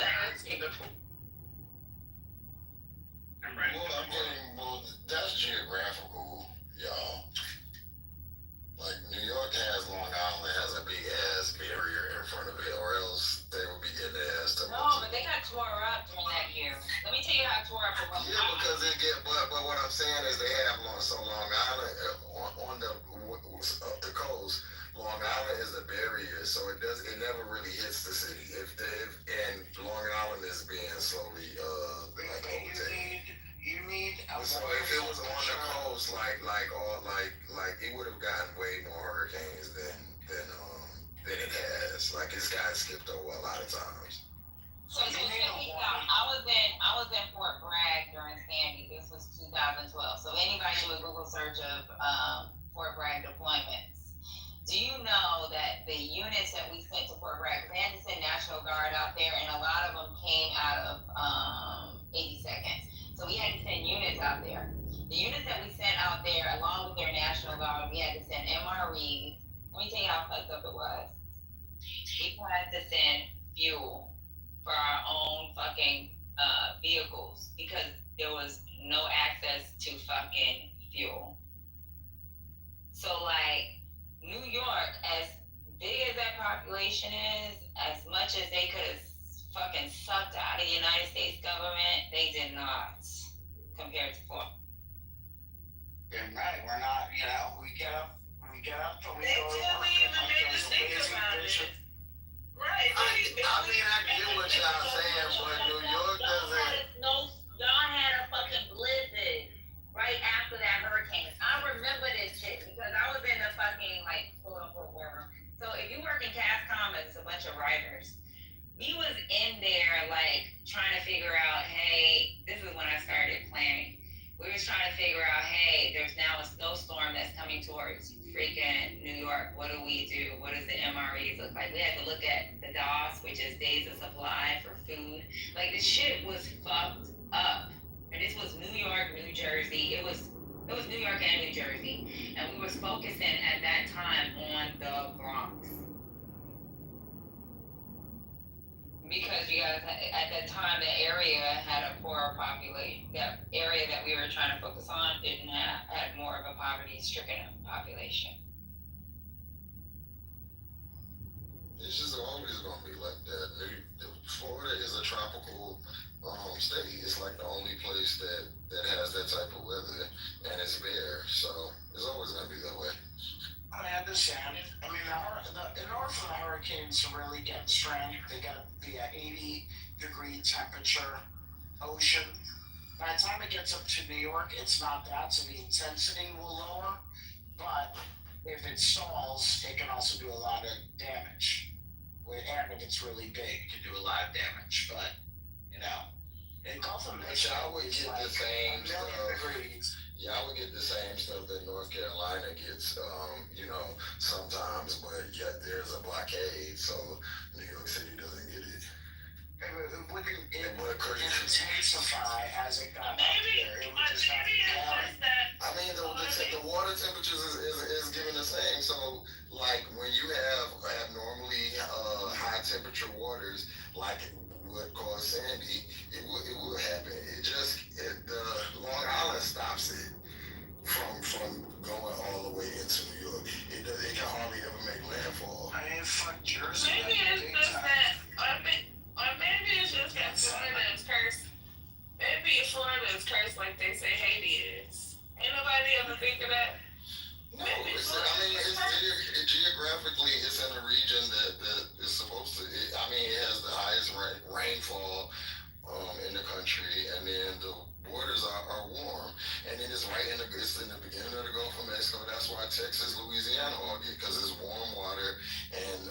I'm right. Well, that's geographical, y'all. Like, New York has Long Island, has a big ass barrier in front of it, or else they would be getting their ass to. No, but they got tore up during that year. Let me tell you how tore up it was. Yeah, because but what I'm saying is they have Long Island on the up the coast. Long Island is a barrier, so it never really hits the city. And Long Island is being slowly like overtaken. You need So if it was on the coast, like it would have gotten way more hurricanes than it has. Like, it's gotten skipped over a lot of times. So check me out. I was in Fort Bragg during Sandy. This was 2012. So anybody do a Google search of Fort Bragg deployments, do you know that the units that we sent to Fort Bragg, because they had to send National Guard out there, and a lot of them came out of 80 seconds. So we had to send units out there. The units that we sent out there, along with their National Guard, we had to send MREs. Let me tell you how fucked up it was. We had to send fuel for our own fucking vehicles because there was no access to fucking fuel. So, like, New York, as big as that population is, as much as they could have fucking sucked out of the United States government, they did not, compared to Florida. You're right, we're not, we get up and we go. They tell me even made us think about it. Right. I get what y'all saying, but New York doesn't. Y'all had a fucking blizzard right after that hurricane. I remember this shit because I was in the fucking, like, quote unquote war room. So if you work in CASCOM, it's a bunch of writers. We was in there, like, trying to figure out, hey, this is when I started planning. We was trying to figure out, hey, there's now a snowstorm that's coming towards freaking New York. What do we do? What does the MREs look like? We had to look at the DOS, which is days of supply for food. Like, this shit was fucked up. And this was New York, New Jersey. It was New York and New Jersey. And we was focusing at that time on the Bronx. Because you guys, at that time, the area had a poorer population. That area that we were trying to focus on had more of a poverty-stricken population. It's just always going to be like that. Florida is a tropical state. It's like the only place that has that type of weather, and it's bare. So it's always going to be that way. I understand. I mean, in order for the hurricanes to really get strength, they got to be at 80-degree temperature ocean. By the time it gets up to New York, it's not that, so the intensity will lower. But if it stalls, it can also do a lot of damage. And if it's really big, it can do a lot of damage. But, in Gulf of Mexico, I would get the same stuff. Degrees. Yeah, I would get the same stuff that North Carolina gets, sometimes, but yet there's a blockade, so New York City doesn't get it. It wouldn't intensify as it got up there. It would just have to I mean, the water temperatures is given the same. So, like, when you have normally high temperature waters, like what caused Sandy, it will happen. The Long Island stops it from going all the way into New York. It can hardly ever make landfall. I mean, fuck Jersey. Maybe it's just that, or maybe it's just that Florida is cursed. Maybe Florida is cursed like they say Haiti is. Ain't nobody ever think of that? No, geographically, it's in a region that is supposed to. It has the highest rainfall in the country, and then the waters are warm, and then it's in the beginning of the Gulf of Mexico. That's why Texas, Louisiana all get, because it's warm water, and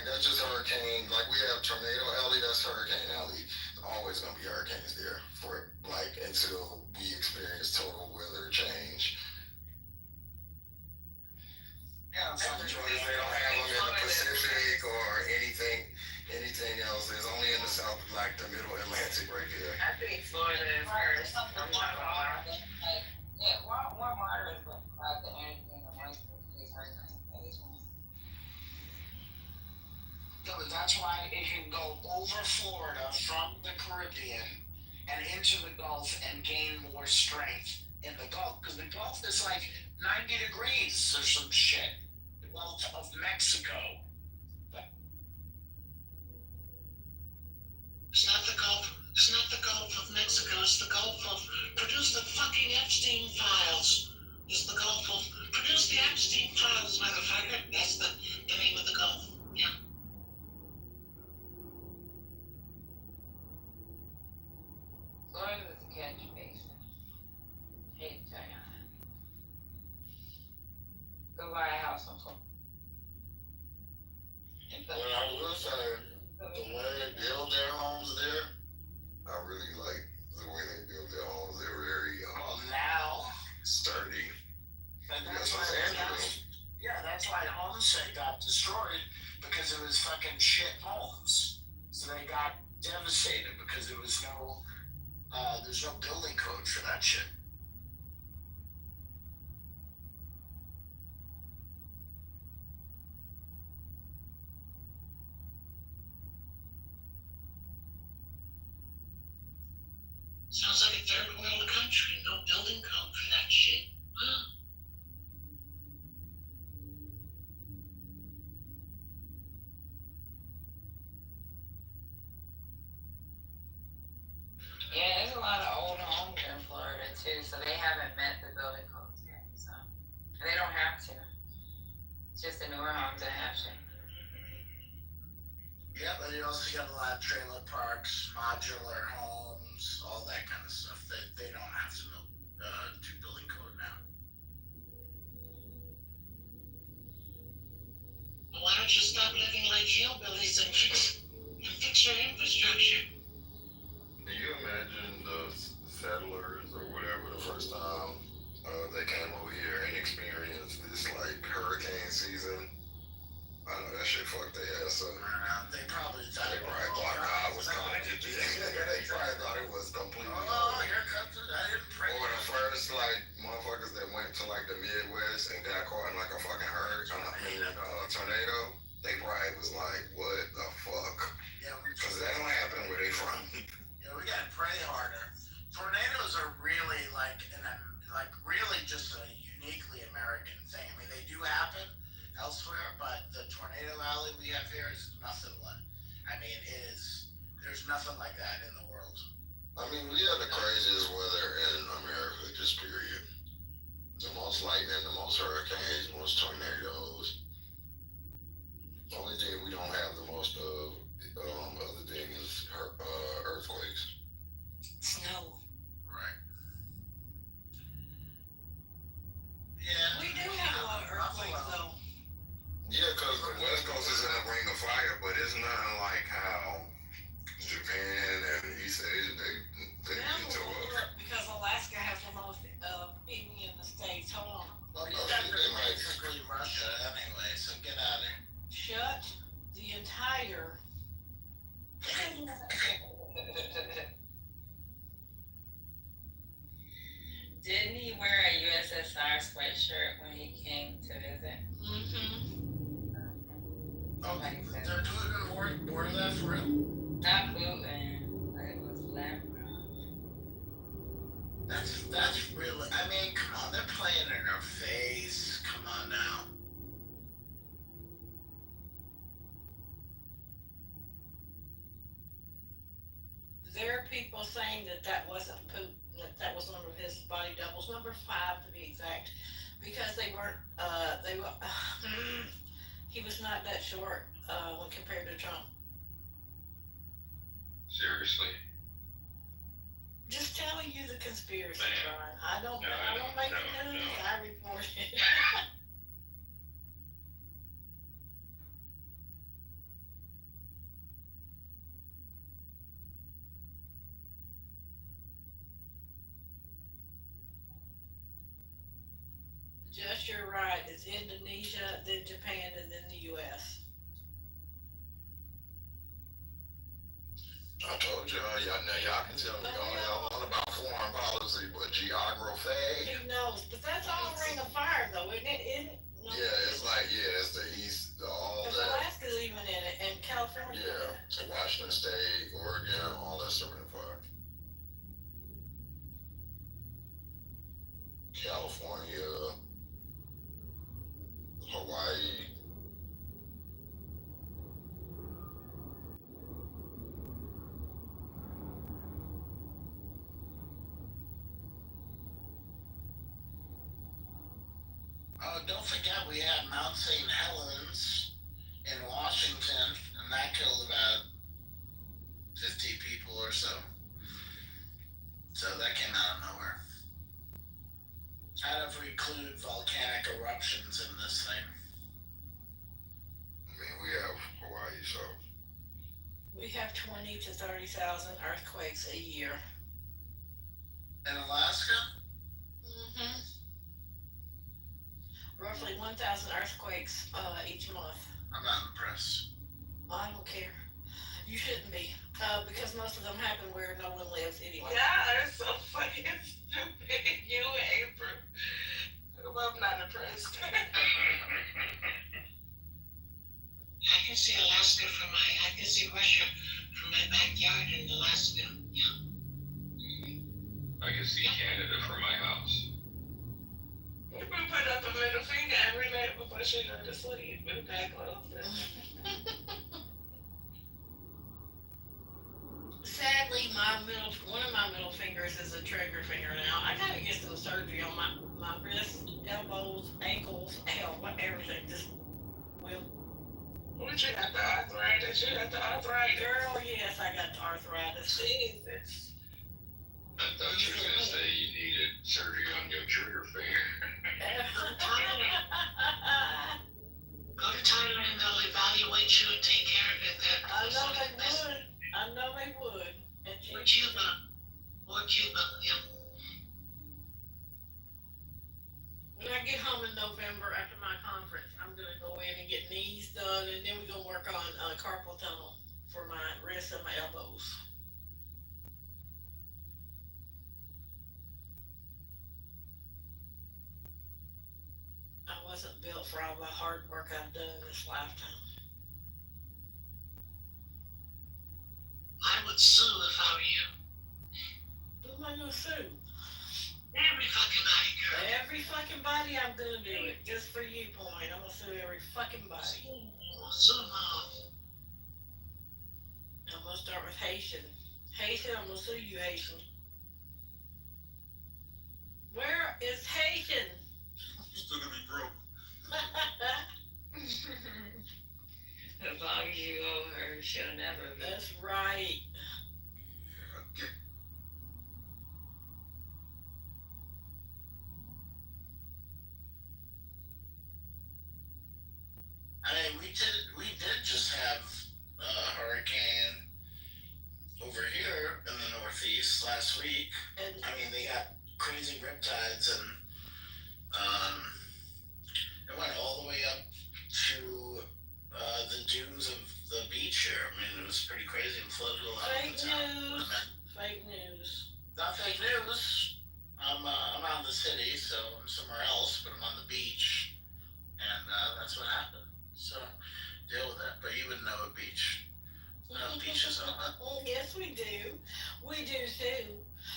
like that's just hurricane. Like we have Tornado Alley, that's Hurricane Alley. There's always gonna be hurricanes there for like until we experience total weather change. Yeah, They don't have them in the Pacific or anything else. There's only in the South, like the Middle Atlantic right there. I think Florida is first. I'm not gonna lie. Like, yeah, warm water is what provides the energy and the moisture to these hurricanes. No, but that's why it can go over Florida from the Caribbean and into the Gulf and gain more strength in the Gulf. Because the Gulf is like 90 degrees or some shit. The Gulf of Mexico. It's not the Gulf. It's not the Gulf of Mexico. It's the Gulf of produce the fucking Epstein files. It's the Gulf of produce the Epstein files, motherfucker. That's the name of the Gulf. Yeah. Florida is a catch basin. Hate to tell you. Go buy a house on Florida. But I will say, the way they build their homes there, I really like the way they build their homes. They're very Now, sturdy. and That's Los Angeles. yeah, that's why Homestead got destroyed because it was fucking shit homes. So they got devastated because there was there's no building code for that shit. Sounds like a third world country. No building code for that shit. Huh? Yeah, there's a lot of old homes in Florida too, so they haven't met the building codes yet. So and they don't have to. It's just the newer homes that have to. Yeah, but you also got a lot of trailer parks, modular homes, all that kind of stuff. They don't have to do building code now. Well, why don't you stop living like hillbillies and fix your infrastructure? Do you imagine the settlers or whatever the first time they came over here and experienced this like hurricane season? I know that shit fucked their ass up. They probably thought God was coming to get you. They probably thought it was completely over. Here comes it. I didn't pray. Or the first like motherfuckers that went to like the Midwest and got caught in like a fucking tornado. They probably was like, what the fuck? Yeah, because that don't happen where they from. Yeah, we gotta pray harder. Tornadoes are really really just a uniquely American thing. I mean, they do happen elsewhere, but the tornado alley we have here is nothing like. I mean, there's nothing like that in the world. I mean, we have the craziest weather in America, just period. The most lightning, the most hurricanes, the most tornadoes. The only thing we don't have the most of, other thing is earthquakes. Snow. Right. Yeah. We do have a lot of earthquakes, though. Yeah, because the West Coast is in a ring of fire, but it's nothing like how Japan and East Asia, they get to us. Because Alaska has the most people in the States. Hold on. Well, you got basically Russia anyway, so get out of there. Shut the entire. Didn't he wear a USSR sweatshirt when he came to visit? Oh, they're doing more of that for real? Not Putin, but it was Lavrov. That's really, I mean, come on, they're playing in our face. Come on now. There are people saying that wasn't Putin, that was one of his body doubles, number 5 to be exact, because they weren't, he was not that short when compared to Trump. Seriously? Just telling you the conspiracy, Man. Brian. I don't make the news, I report it. Just you're right. It's Indonesia, then Japan, and then the U.S. I told y'all now y'all can tell me all y'all want about foreign policy, but geography. He knows, but that's all Ring of Fire, though, isn't it? Isn't it? No. Yeah, it's like it's the East, all Because that. Alaska's even in it, and California. Yeah, Washington State, Oregon, all that stuff in the fire. California, Hawaii. Don't forget we had Mount St. Helens in Washington, and that killed about 50 people or so. So that came out of nowhere. How do we include volcanic eruptions in this thing? I mean, we have Hawaii, so. We have 20 to 30,000 earthquakes a year. In Alaska? Mm-hmm. Roughly 1,000 earthquakes each month. I'm not impressed. I don't care. You shouldn't be, because most of them happen where no one lives anyway. Yeah, it's so fucking stupid. You and April. I'm not impressed. I can see Alaska I can see Russia from my backyard in Alaska. Yeah. I can see Canada from my house. We put up a middle finger every night before she go to sleep with that close. Sadly, one of my middle fingers is a trigger finger now. I gotta get some surgery on my wrists, elbows, ankles, everything. Just will. What you got the arthritis? You got the arthritis. Girl, yes, I got the arthritis. Jesus. I thought you were gonna say you needed surgery on your trigger finger. Go to Thailand and they'll evaluate you and take care of it there. I know they would. Or Cuba. Yeah. When I get home in November after my conference, I'm gonna go in and get knees done, and then we're gonna work on carpal tunnel for my wrists and my elbows. I wasn't built for all the hard work I've done in this lifetime. I would sue if I were you. Who am I gonna sue? Every fucking body, girl. Every fucking body, I'm gonna do it. Just for you, Point. I'm gonna sue every fucking body. Sue them all. I'm gonna start with Haitian. Haitian, I'm gonna sue you, Haitian. Where is Haitian? You're still gonna be broke. As long as you owe her, she'll never be. That's right. I mean, we did just have a hurricane over here in the Northeast last week. And I mean, they got crazy riptides, and it went all the way up to the dunes of the beach here. I mean, it was pretty crazy and flooded a lot of the town. Fake news. Not fake news. I'm out in the city, so I'm somewhere else, but I'm on the beach, and that's what happened. So deal with that. But you wouldn't know a beach. Beaches on it. Yes, we do. We do too.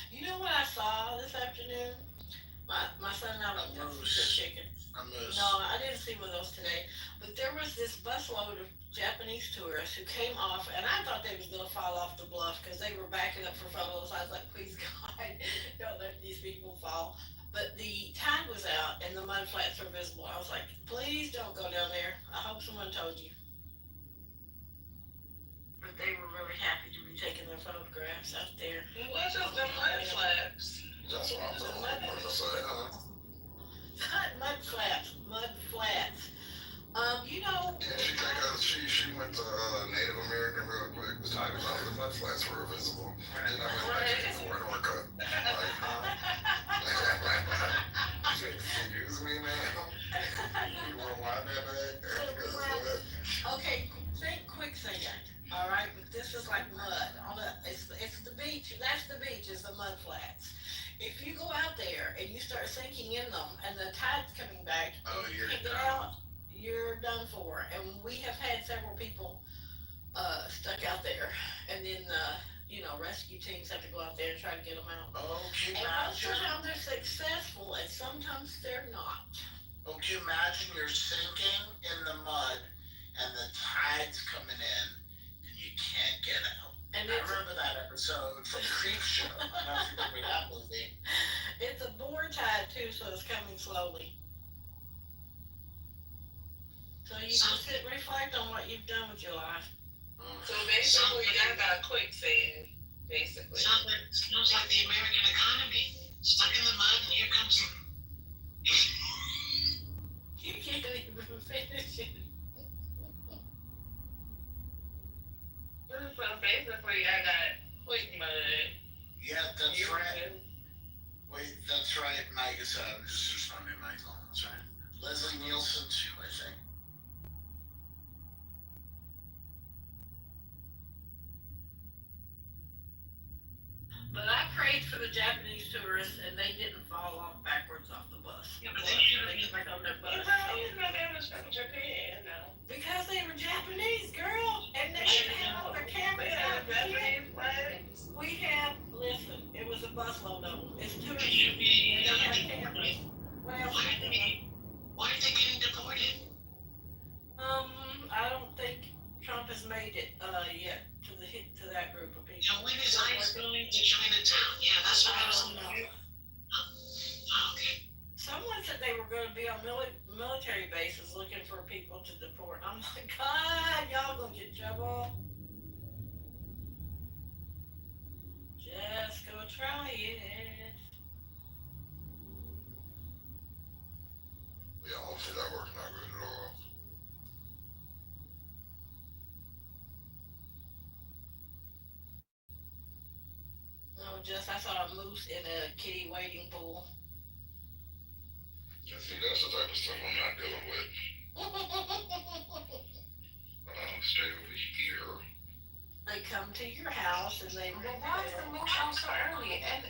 You know what I saw this afternoon? My son and I went to the chicken. A moose. No, I didn't see one of those today. But there was this busload of Japanese tourists who came off, and I thought they was gonna fall off the bluff because they were backing up for photos. I was like, please God, don't let these people fall. But the tide was out and the mud flats were visible. I was like, please don't go down there. I hope someone told you. But they were really happy to be taking their photographs out there. It was just the mud flaps. That's what I'm gonna say, huh? Not mud flaps, mud flats. You know. Yeah, she went to Native American real quick. Was talking about the mud flats were visible. And I went back to the corner workout. Like, huh? Excuse me, man. go out there and you start sinking in them, and the tide's coming back, Oh, and you you're can't get done. out, you're done for. And we have had several people stuck out there, and then rescue teams have to go out there and try to get them out. Oh, can you And most of the imagine? time they're successful, and sometimes they're not. Oh, can you imagine you're sinking in the mud and the tide's coming in and you can't get out? And I remember that episode from Creep Show. I don't know if you remember that movie. it's a board tide too, so it's coming slowly. So you can sit and reflect on what you've done with your life. So basically, y'all got quicksand, basically. Sounds like the American economy. Stuck in the mud, and here comes. You can't even finish it. So basically, I got quick mud. Yeah, that's right. Wait, that's right. Mike is just responding, Michael. That's right. Leslie Nielsen too, I think. But I prayed for the Japanese tourists, and they didn't fall off backwards off the bus. Yeah, but they should They get back on their bus. How is that damage from Japan now? Because they were Japanese, girl, and they didn't have all their cameras out. We have, listen, it was a busload of them. It's tourists. They don't have cameras. What else? Why are they getting deported? I don't think Trump has made it yet to that group of people. And when is ICE going to Chinatown? Yeah, that's what I was don't know. wondering. Oh, okay. Someone said they were going to be on military bases looking for people to deport. I'm like, God, y'all gonna get in trouble. Just go try it. Yeah, hopefully that works not good at all. No, just I saw a moose in a kitty wading pool. Yeah, see, that's the type of stuff I'm not dealing with. Stay over here. They come to your house and they. But why is the moose out so early? And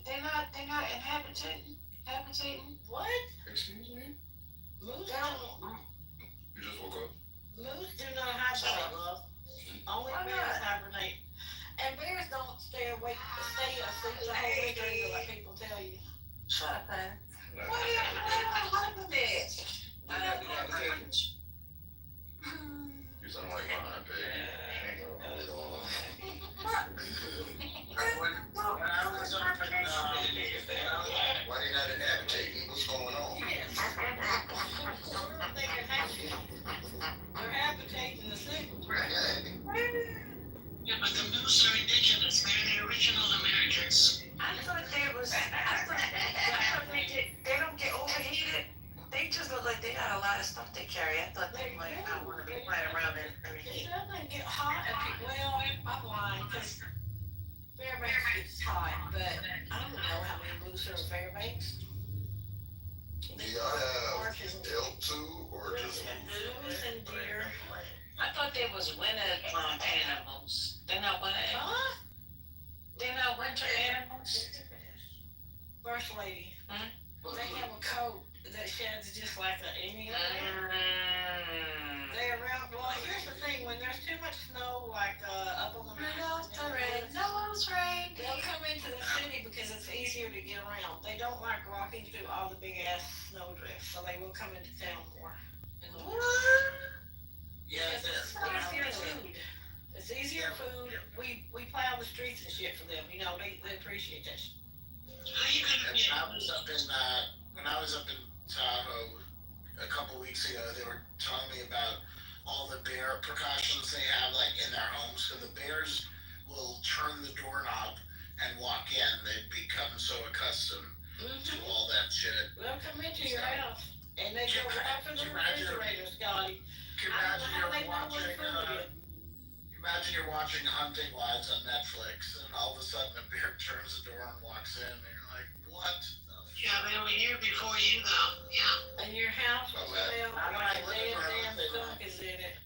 they're not habitating? What? Excuse me? Moose They don't. don't. You just woke up? Moose do not hibernate, love. Only Why bears not? hibernate. And bears don't stay asleep the whole winter either, like people tell you. Shut up, man. What do you hibernate? You sound like mine, baby. Why they not habitating? What's going on? Yes. They're habitating the sick. Yeah, but the moose are indigenous. They're the original Americans. I thought they don't get overheated. They just look like they got a lot of stuff they carry. I thought they might not want to be playing around in everything. It doesn't get hot. Well, I'm lying because Fairbanks gets hot, but I don't know how many moose are in Fairbanks. Do y'all have elk too, or just Moose and deer. I thought they was winter animals. They're not winter animals. Huh? They're not winter animals. First lady. Hmm? They have a coat that sheds just like any other. Mm. They're around. Well, here's the thing: when there's too much snow, like up on the Rudolph the mountains, red-nosed reindeer. they'll come into the city because it's easier to get around. They don't like walking through all the big ass snowdrifts, so they will come into town more. In the winter. Yeah, It's easier food. It's easier food. We plow the streets and shit for them. You know, they appreciate that shit. How you gonna And when I was up in Tahoe a couple weeks ago, they were telling me about all the bear precautions they have like in their homes. So the bears will turn the doorknob and walk in. They've become so accustomed to all that shit. They'll come into your house and they go right for the Imagine- refrigerator, Scotty. Can you I don't know how they imagine know what food is. imagine you're watching Hunting Wives on Netflix, and all of a sudden a bear turns the door and walks in, and you're like, what? Yeah, they were here before you, though. Yeah. And your house will smell I don't like a like dead living damn around skunk is in it.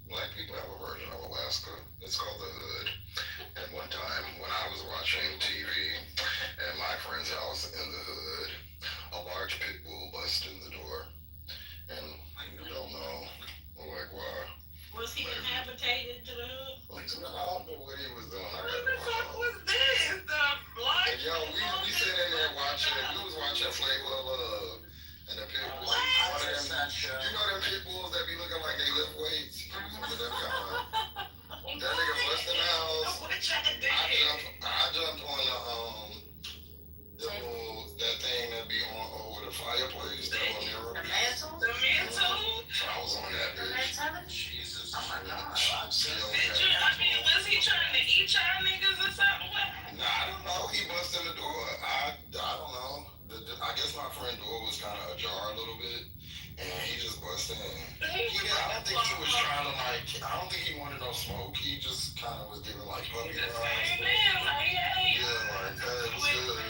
Black people have a version of Alaska. It's called the Hood. And one time when I was watching TV at my friend's house we sitting there watching. We was watching Flavor of Love, and the pit bulls. What? One of them, you know them pit bulls that be looking like they lift weights. One of them kind. That nigga busting the house. What y'all did? I jumped on that thing that be on over the fireplace. That little mirror. The mantle? The mantle? So I was on that bitch. Jesus. Oh my God. I'm still Did you, I mean, was he trying to eat y'all niggas or something? What? Nah, I don't know. He busted the door. I don't know. I guess my friend door was kind of ajar a little bit, and he just busted in. I don't think he was trying to I don't think he wanted no smoke. He just kind of was giving like puppy vibes. Yeah, like, hey. Yeah, like hey, what's good?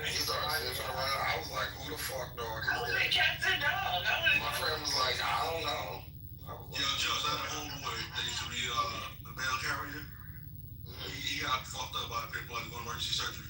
He started sniffing around. I was like, who the fuck dog is I would have that? kept the dog. My friend was like, I don't know. Yo, Josh, I had a homeboy that used to be a mail carrier. He got fucked up by a pit bull at one emergency surgery.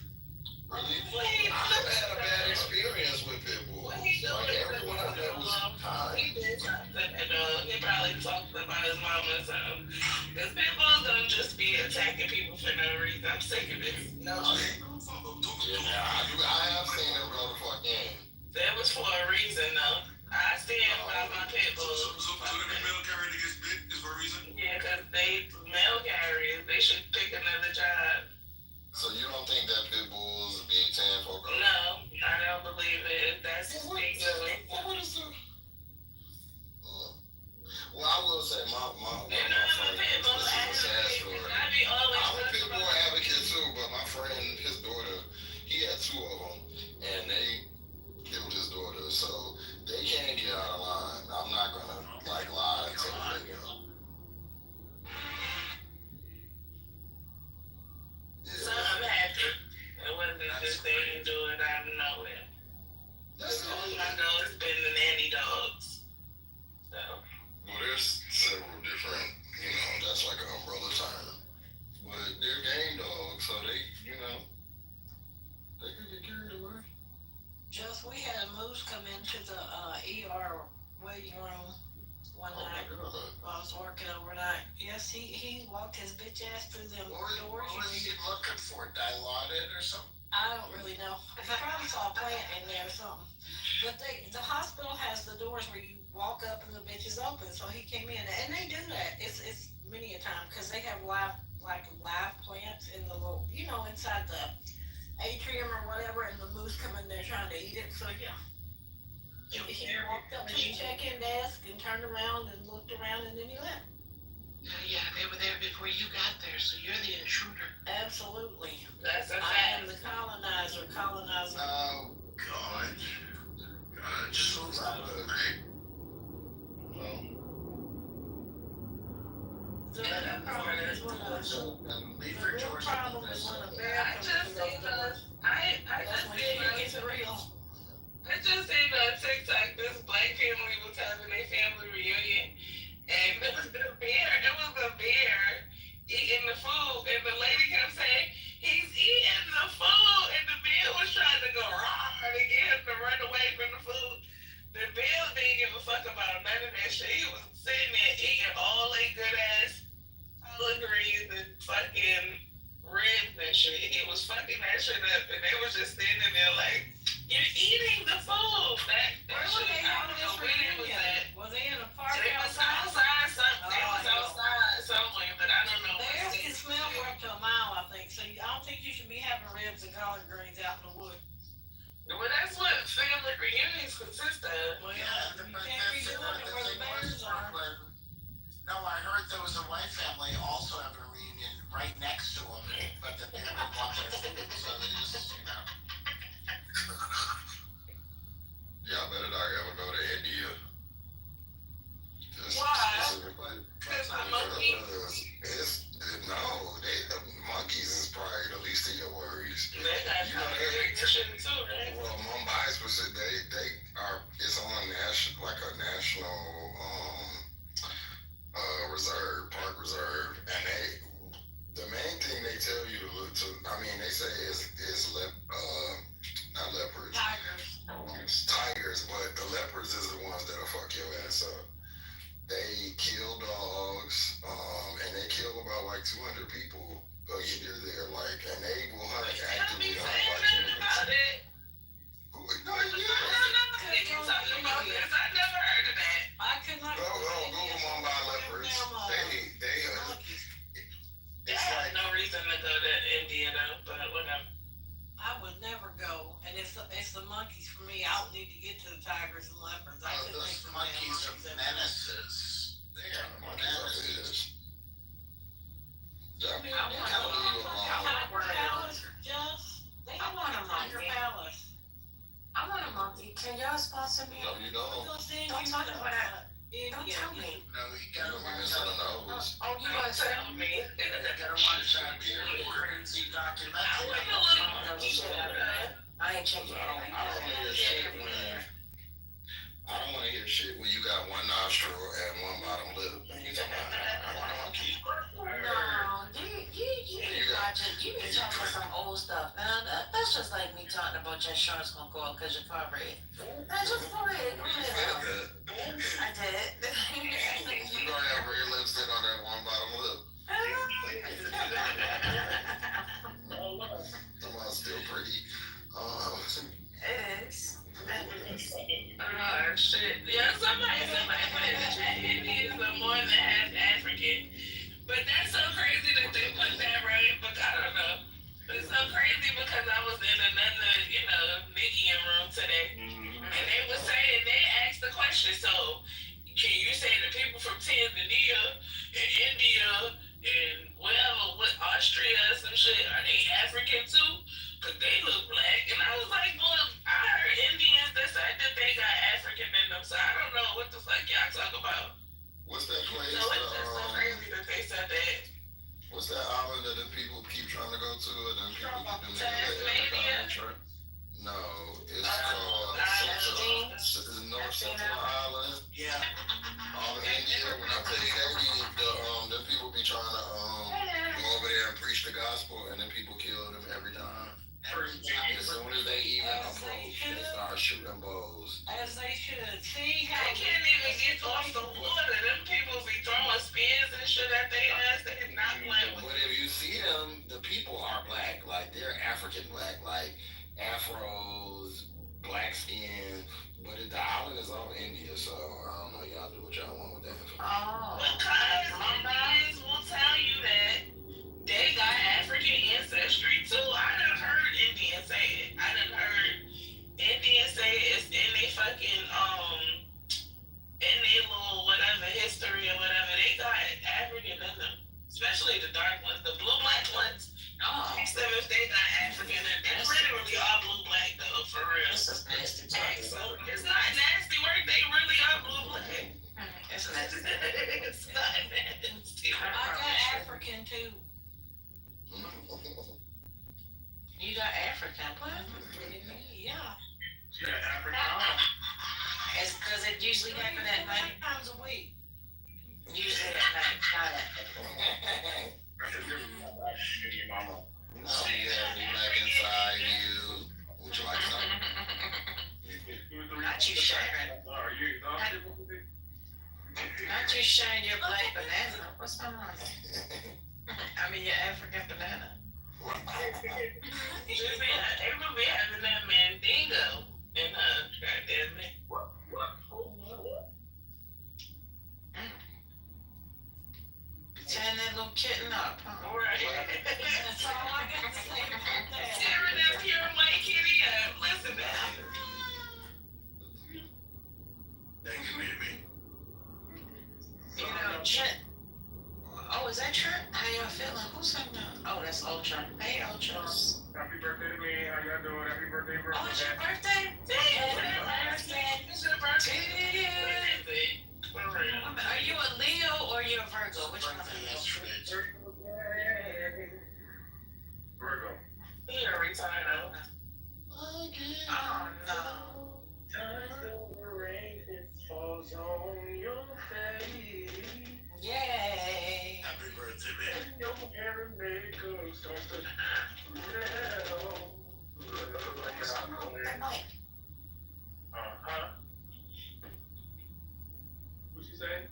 Really? I've had a bad experience with pit bulls. Like everyone I met was high. He did something, and he probably talked about his mama or something. Because pit bulls don't just be attacking people for no reason. I'm sick of this. No. Yeah, I have seen them go the fuck in. That was for a reason, though. I stand by my pit bulls. So every mail carrier that gets bit is for a reason? Yeah, because they mail carriers. They should pick another job. So you don't think that pit bulls be tearing folk up? No, I don't believe it. That's What is the? Well, I will say my friend. This is a sad story. I'm a pit bull advocate too, but my friend, his daughter, he had two of them, and they killed his daughter, so they can't get out of line. I'm not gonna lie and tell them they go. So I'm happy. It wasn't just they didn't do it out of nowhere. All I know has been the nanny dogs. So. Well, there's several different, that's like an umbrella term. But they're game dogs, so they could get carried away. Just, we had a moose come into the ER waiting room one night while I was working overnight. Yes, he walked his bitch ass through them doors. What was he looking for? Dilaudid or something? I don't really know. He probably saw a plant in there or something. But the hospital has the doors where you walk up and the bitch is open. So he came in, and they do that. It's many a time because they have live plants in the little, inside the atrium or whatever, and the moose come in there trying to eat it. So yeah. He walked up to the check-in desk and turned around and looked around, and then he left. Yeah, they were there before you got there, so you're the intruder. Absolutely. That's a I am the colonizer. Oh, God. God, just so loud. The problem is when a bear I just seen on TikTok this black family was having a family reunion, and it was the bear eating the food, and the lady kept saying, he's eating the food, and the bear was trying to go raw to get him to run away from the food. The bear didn't give a fuck about none of that shit. He was sitting there eating all they good ass collard greens and fucking ribs and shit. He was fucking that shit up, and they was just standing there like, you're eating the food. That shit, I don't know where they was at. Was they in a park They was outside? outside somewhere, but I don't know. Bears can smell for up to a mile, I think. So I don't think you should be having ribs and collard greens out in the woods. Well, that's what family reunions consist of. Well, Yeah, you but can't be doing it where the bears are. No, I heard there was a white family also having a reunion right next to them, but the bear didn't want their food, so they just, Y'all better not ever go to India. Why? Because I'm monkey. The monkeys is probably the least of your worries. They got competition too, right? Well, Mumbai specific, they are. It's on a national park reserve, and the main thing they tell you to look to. I mean, they say it's need to get to the tigers and leopards. I could Those take the monkeys are monkeys over. menaces. They are menaces. I want a Palace, Jess. They have want a Tiger monkey. Palace. I want a monkey. Can y'all sponsor me? No, you don't. Don't talk about that. Don't tell me. No, you You gotta don't be watch missing out. the nose. Oh, you gonna tell me? You gotta watch out the crazy documentary. No shit. I ain't checking it out. I don't want to hear shit when you got one nostril and one bottom lip. You talking about, I want a monkey. No, you be watching, you be talking some old stuff. Man, that's just like me talking about your insurance gonna go up because your car red. Man, just go ahead. Go ahead. I did. You gonna have red lipstick on that one bottom lip. Somehow still pretty. It is. Oh shit. Yeah, somebody put in the chat, Indians are more than half African. But that's so crazy that they put that, right? But I don't know. It's so crazy because I was in another, Nigian room today. And they were saying, they asked the question, so can you say the people from Tanzania and India and whatever, with Austria or some shit, are they African too? Because they look black. And I was like, well, I heard Indians that said that they got African in them, so I don't know what the fuck y'all talk about. What's that place? So it's just so crazy that they said that. What's that island that them people keep trying to go to? And then people keep them Tasmania? No, it's called North Central Island. Yeah. India. When I tell you them people be trying to go over there and preach the gospel, and then people kill them every time. As soon as they even approach, they start shooting bows. As they should. See how They can't even get off the water. Them people be throwing spears and shit at their ass. They not playing with. But if you see them, the people are black. Like, they're African black. Like, afros, black skin. But the island is all India, so I don't know. Y'all do what y'all want with that. Because Indians will tell you that they got African ancestry too. I done heard Indians say it. I done heard Indians say it's in they fucking in their little whatever history or whatever. They got African in them, especially the dark ones, the blue black ones. Ask them if they got African in them. They're literally all blue black though, for real. This is nasty. So it's not nasty work. They really are blue black. It's nasty. It's not nasty. I got African too. You got African. What? Yeah. You got African. It's because it usually happens at night. 20 times a week. Usually at night. Not at Mama. No, you have me black inside you. Would you like some? Not you sharing. Are you exhausted? Not you sharing your black banana. What's going on? I mean your African banana. They will be having that mandingo in goddamn it. Turn that little kitten up, huh? Right. That's all I got to say about that. Tearing that pure white kitty up. Listen to that. Thank you, baby. Trent. Oh, is that Trent? How y'all feeling? Who's saying that? Oh, that's Ultra. Hey, Ultra. Happy birthday to me. How y'all doing? Happy birthday, bro. Oh, it's your birthday? It's your birthday. Are you a Leo or you a Virgo? Which one are you? Virgo. He a retard though. Oh, no. Falls on your face. Yay. Happy birthday, man. And your hair and makeup starts to rattle. That mic. Huh? What you say?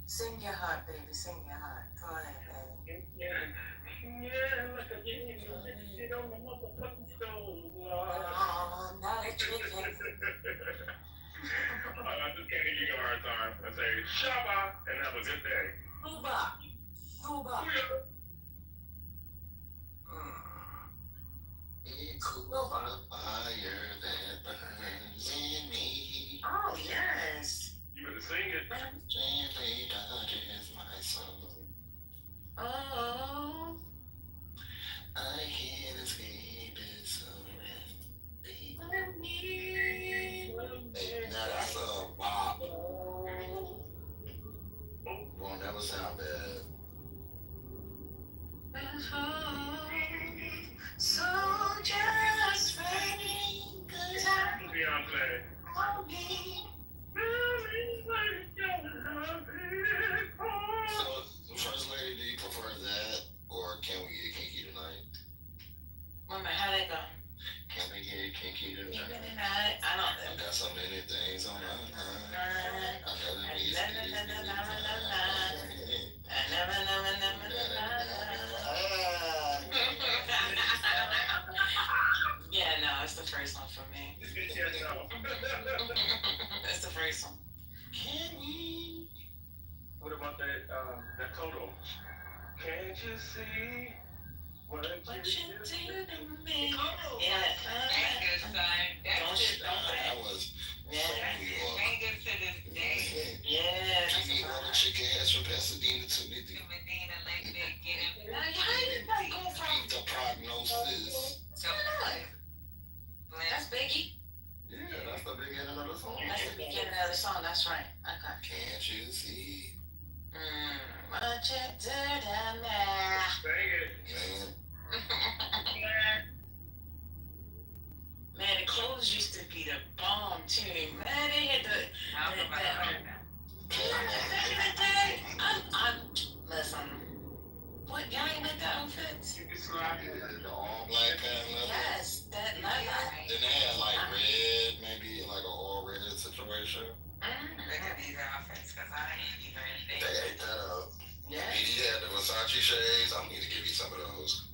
Sing your heart, baby. Sing your heart. Go ahead, baby. Yeah, like a shit on the motherfucking stove. Oh, not a chicken. I just can't give you a hard time. I say, Shabba, and have a good day. Booba. Booba. Booyah. Cool. Kitover. Fire that burns in me. Oh, yes. You better sing it. Gently touches my soul. Oh, I hear the sleep is surrounding. let me. Hey, now that's a bop. Won't never sound bad. So just ready, 'cause I Beyonce. want me. So, First Lady, do you prefer that, or can we get kinky tonight? Wait a minute, how that go? Can we get kinky tonight? I don't I know. got so many things on my mind. I never I be Yeah, no, it's the first one for me. It's the first one. Can we? What about that total? Can't you see what you do to me? Oh, Yeah. that's good, son. That's That was Yeah. New York. good to this day. Yeah. You need all the chicken ass from Pasadena to me. To Medina, let me get him. How you gonna go from? The prognosis. So, That's Biggie. Yeah, that's the beginning of the song. That's the beginning of the song. That's right. Okay. Can't you see? What you do to me? Sing it. Man, Man, the clothes used to be the bomb too. Man, they had the. Listen. What y'all ain't with the outfits? You can slide it. the all black patent leather. Yes, that leather. Then they had like red, maybe like an all red situation. Look at these outfits, because I ain't even anything. They ate that up. Yeah. He had the Versace shades. I need to give you some of those.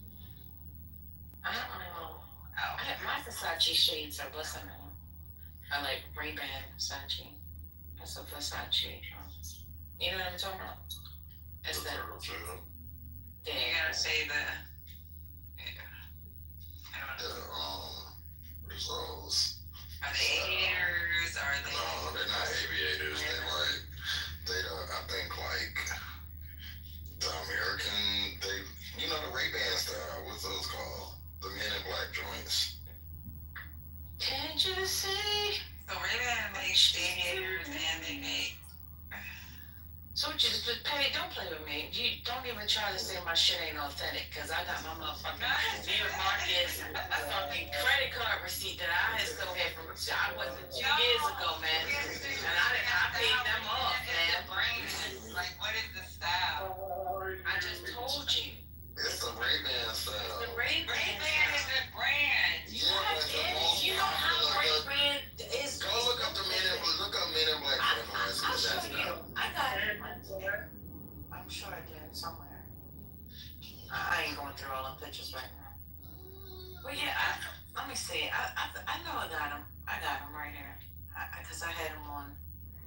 I don't know. I have my Versace shades are busting now. I like Ray-Ban Versace. That's a Versace. You know what I'm talking about? It's that. You gotta say the. What's those? Are they aviators? Are they? No, they're not aviators. I think like the American, the Ray-Ban style. What's those called? The Men in Black joints. Can't you see? So Ray-Ban makes aviators and they make. So just Patty, don't play with me. You don't even try to say my shit ain't authentic, cause I got my motherfucking Neiman Marcus fucking credit card receipt that I still had from I wasn't 2 years ago, man. And I paid them off, man. Like, what is the style? I just told you. It's the Ray-Ban style. It's the Ray-Ban is a brand. Yeah, but the most you know how Ray-Ban is. Go look up Men in Black. I'll show you. I got it. I'm sure I did somewhere. I ain't going through all them pictures right now. But yeah, let me see. I know I got them. I got them right here. Cause I had them on.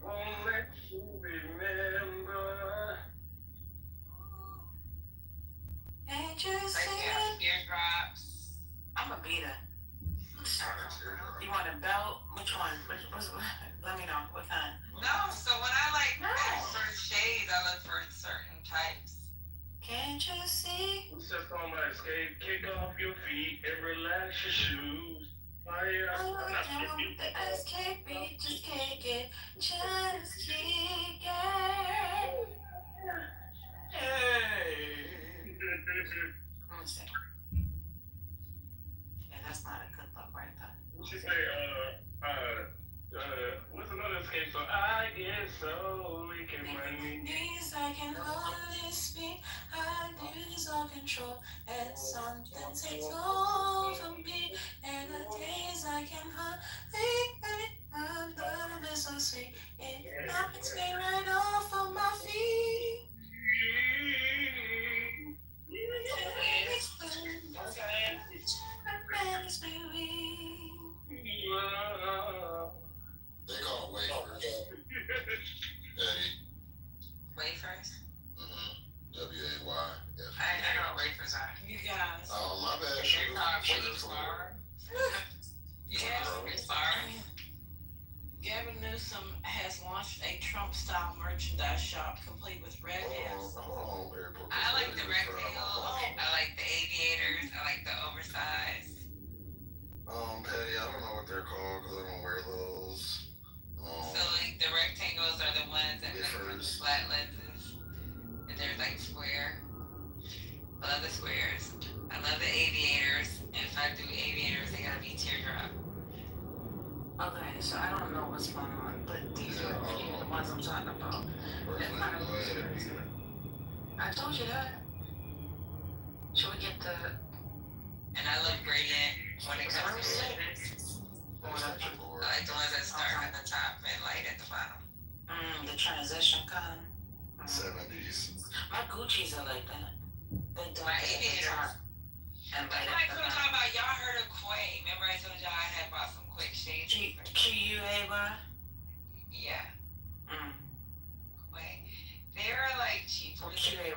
Won't let you remember. Can't you see? Teardrops. I'm a beater. You want a belt? Which one? Let me know. What kind? No, so when I certain shades, I look for certain types. Can't you see? We step on my skate, kick off your feet and relax your shoes. I'm not kidding. The SKB, just kick it. Just kick it. Hey. Let me see. Yeah, that's not a good look right there. What you say, what's another escape song? I get so weak in my knees. I can hardly speak. I lose all control. And something takes over me. And the days I can hardly wait. My love is so sweet. It knocks me right off of my feet. They call wafers. Eddie. Wafers? W-A-Y. I know what wafers are. You guys. Oh, my bad. Sugar. swamp style merchandise shop complete with red hairs. I like the rectangles. I like the aviators. I like the oversized. Patty, I don't know what they're called because I don't wear those. So like the rectangles are the ones that like with the flat lenses, and they're like square. I love the squares. I love the aviators. And if I do aviators, they gotta be teardrop. Okay, so I don't know what's going on, but these are the ones I'm talking about. I told you that. Should we get the? And I love gradient when it comes to it. I like the ones that start at the top and light at the bottom. The transition kind. 70s. My Gucci's are like that. They don't My at the aviators. top and light Like at the we were bottom. talking about, y'all heard of Quay? Remember I told y'all I had bought some quick shades? QUA. Yeah. Quay. They're like cheap. Or QAY.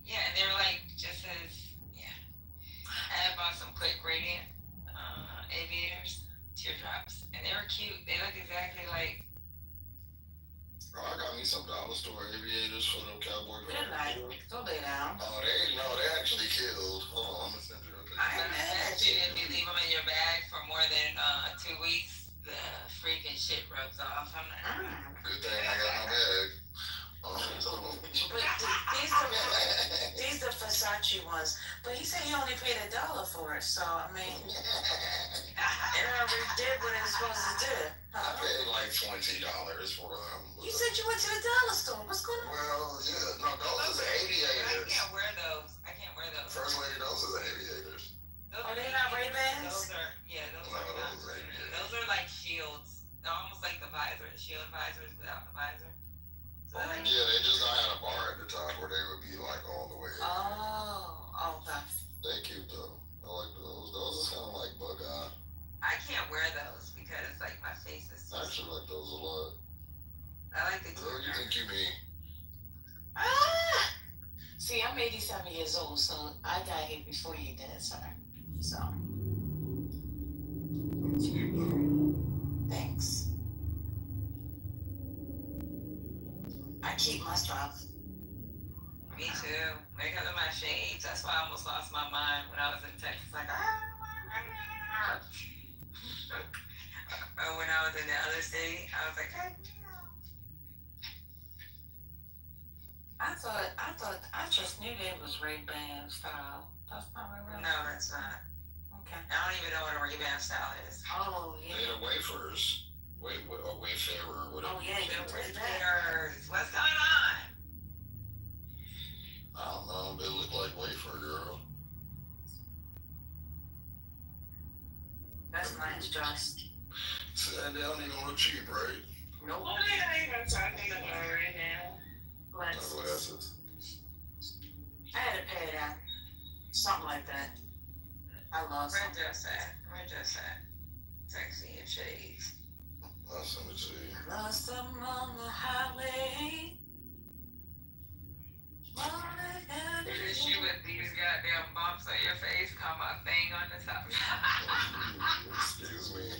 Yeah, and they're like just as, yeah. I had bought some quick gradient aviators, teardrops, and they were cute. They look exactly like. Oh, I got me some dollar store aviators for them cowboy Good night. Go lay down. Oh, they actually killed. Hold on, I'm gonna send you a picture. I ain't mad at you. If you leave them in your bag for more than 2 weeks, the freaking shit rubs off. I'm like, Good thing I got my bag. But these the Versace ones. But he said he only paid $1 for it, so I mean, it already did what it was supposed to do. I paid like $20 for them. You said you went to the dollar store. What's going on? Well, yeah, no, those is I aviators. can't wear those. I can't wear those. First lady, those is aviators. Are they not Ray-Bans? Those are, yeah, those No, are not. those are aviators. Those are like shields. They're almost like the visor, the shield visors without the visor. So like, Yeah, they just don't have a bar at the top where they would be like all the way. Oh, okay. They cute though. I like those. Those is kind of like bug eye. I can't wear those because like my face is. I actually like those a lot. I like the. What do you think you mean? See, I'm 87 years old, so I got here before you did, sir. So. That's cute though. Thanks. I keep my stuff. Me too. Make up my shades. That's why I almost lost my mind when I was in Texas. Like, or when I was in the other city, I was like, I just knew that was Ray-Ban style. That's not Ray-Ban. No, that's not. Okay. I don't even know what a Ray-Ban style is. Oh, yeah. They're wafers. Wayfarer, whatever. Oh, yeah, The you're Wayfarers. What's going on? I don't know. They look like wafer, girl. That's nice, Josh. See, they don't even look cheap, right? Nope. What are you even talking about right now? Glasses. I had to pay that. Something like that. I lost Where something. just at? Where just at? Sexy and shades. I'll send it to you. Lost them on the highway. Because you with these goddamn bumps on your face, come a thing on the top. Excuse me.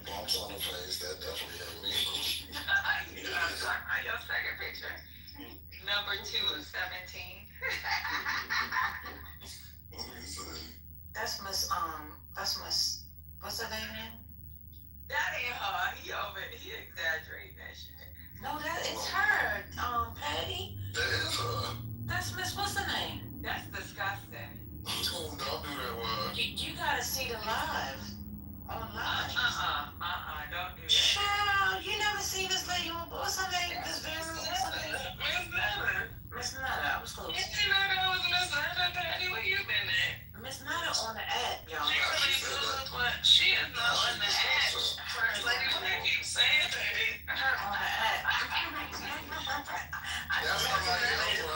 Bumps on the face, that definitely ain't me. You know what I'm talking about, your second picture. Number 2 of 17. Let me see. That's Miss, what's her name again? That ain't her. He exaggerating that shit. No, that is her, Patty. That is her. That's Miss, what's her name? That's disgusting. Don't do that one. You gotta see the live. Online. Don't do that. Child, you never seen this lady on, what's her name? This very, what's her name? Miss Nana. Miss Nada, I was close. You didn't know that was Miss Nana, Patty? Where you been at? Miss Nada on the app, y'all. She really do look like she is not on the app. First lady, when they keep saying that. Her on the app.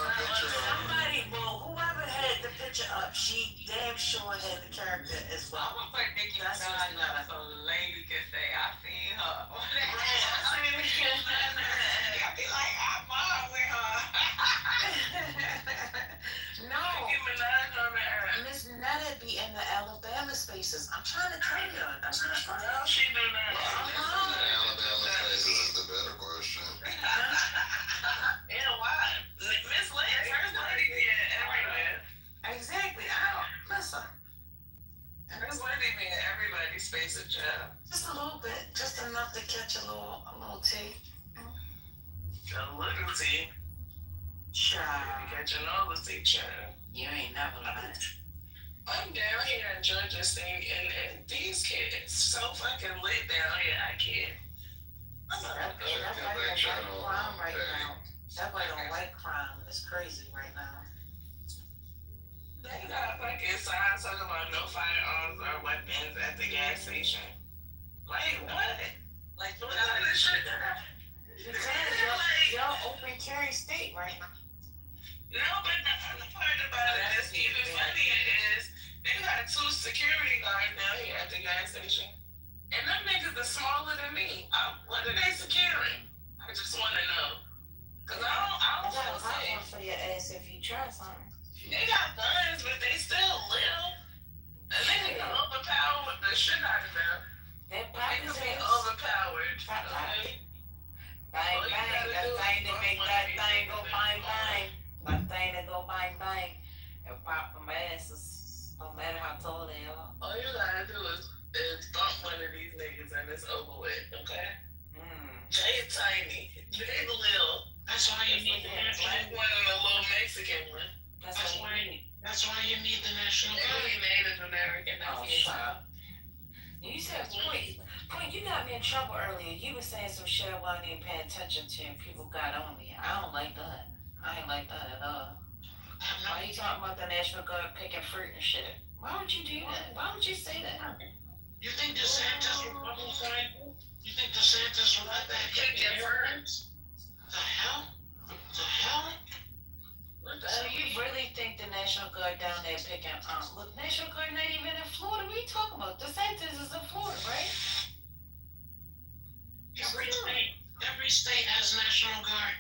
Somebody, well, whoever had the picture up, she damn sure had the character as well. I'm gonna put Nicki Minaj up so a lady can say, I seen her. I'll be like, I'm on with her. No. Nicki Minaj on there. Miss Netta be in the Alabama spaces. I'm trying to tell you. No, she do not. Alabama spaces is the better question. somebody space in jail? Just a little bit, just enough to catch a little tea. A little tea. Child, Catching all the tea, child. you ain't never lied. I'm down here in Georgia State, and these kids so fucking lit down here. I can't. I'm not That boy don't like crime right now. That boy don't like crime. It's crazy right now. They got fucking signs talking about no firearms or weapons at the gas station. Like what? Like what kind of shit? Because y'all open carry state right now. No, but the other part about it that's even funnier is they got 2 security guards down here at the gas station. And them niggas are smaller than me. What are they securing? I just want to know. Because I don't got a hot feel one for your ass if you try something. They got guns, but they still little. And they can overpower the shit out of them. They can be overpowered. Okay? Bang, bang. That thing to make that thing go bang, bang. That thing to go bang, bang. And pop them asses. No matter how tall they are. All you gotta do is bump one of these niggas and it's over with, okay? They tiny. They little. That's why you need the black one and a little Mexican one. That's why you need the National Guard. Maybe Native American. You said, point, you got me in trouble earlier. You were saying some shit I wasn't even paying attention to and people got on me. I don't like that. I ain't like that at all. Why you talking about the National Guard picking fruit and shit? Why would you do that? Why would you say that? You think DeSantis will qualify? You think DeSantis will let that get different? The hell? The hell? So you really think the National Guard down there picking, look, National Guard not even in Florida. What are you talking about? DeSantis is in Florida, right? Every state has National Guard.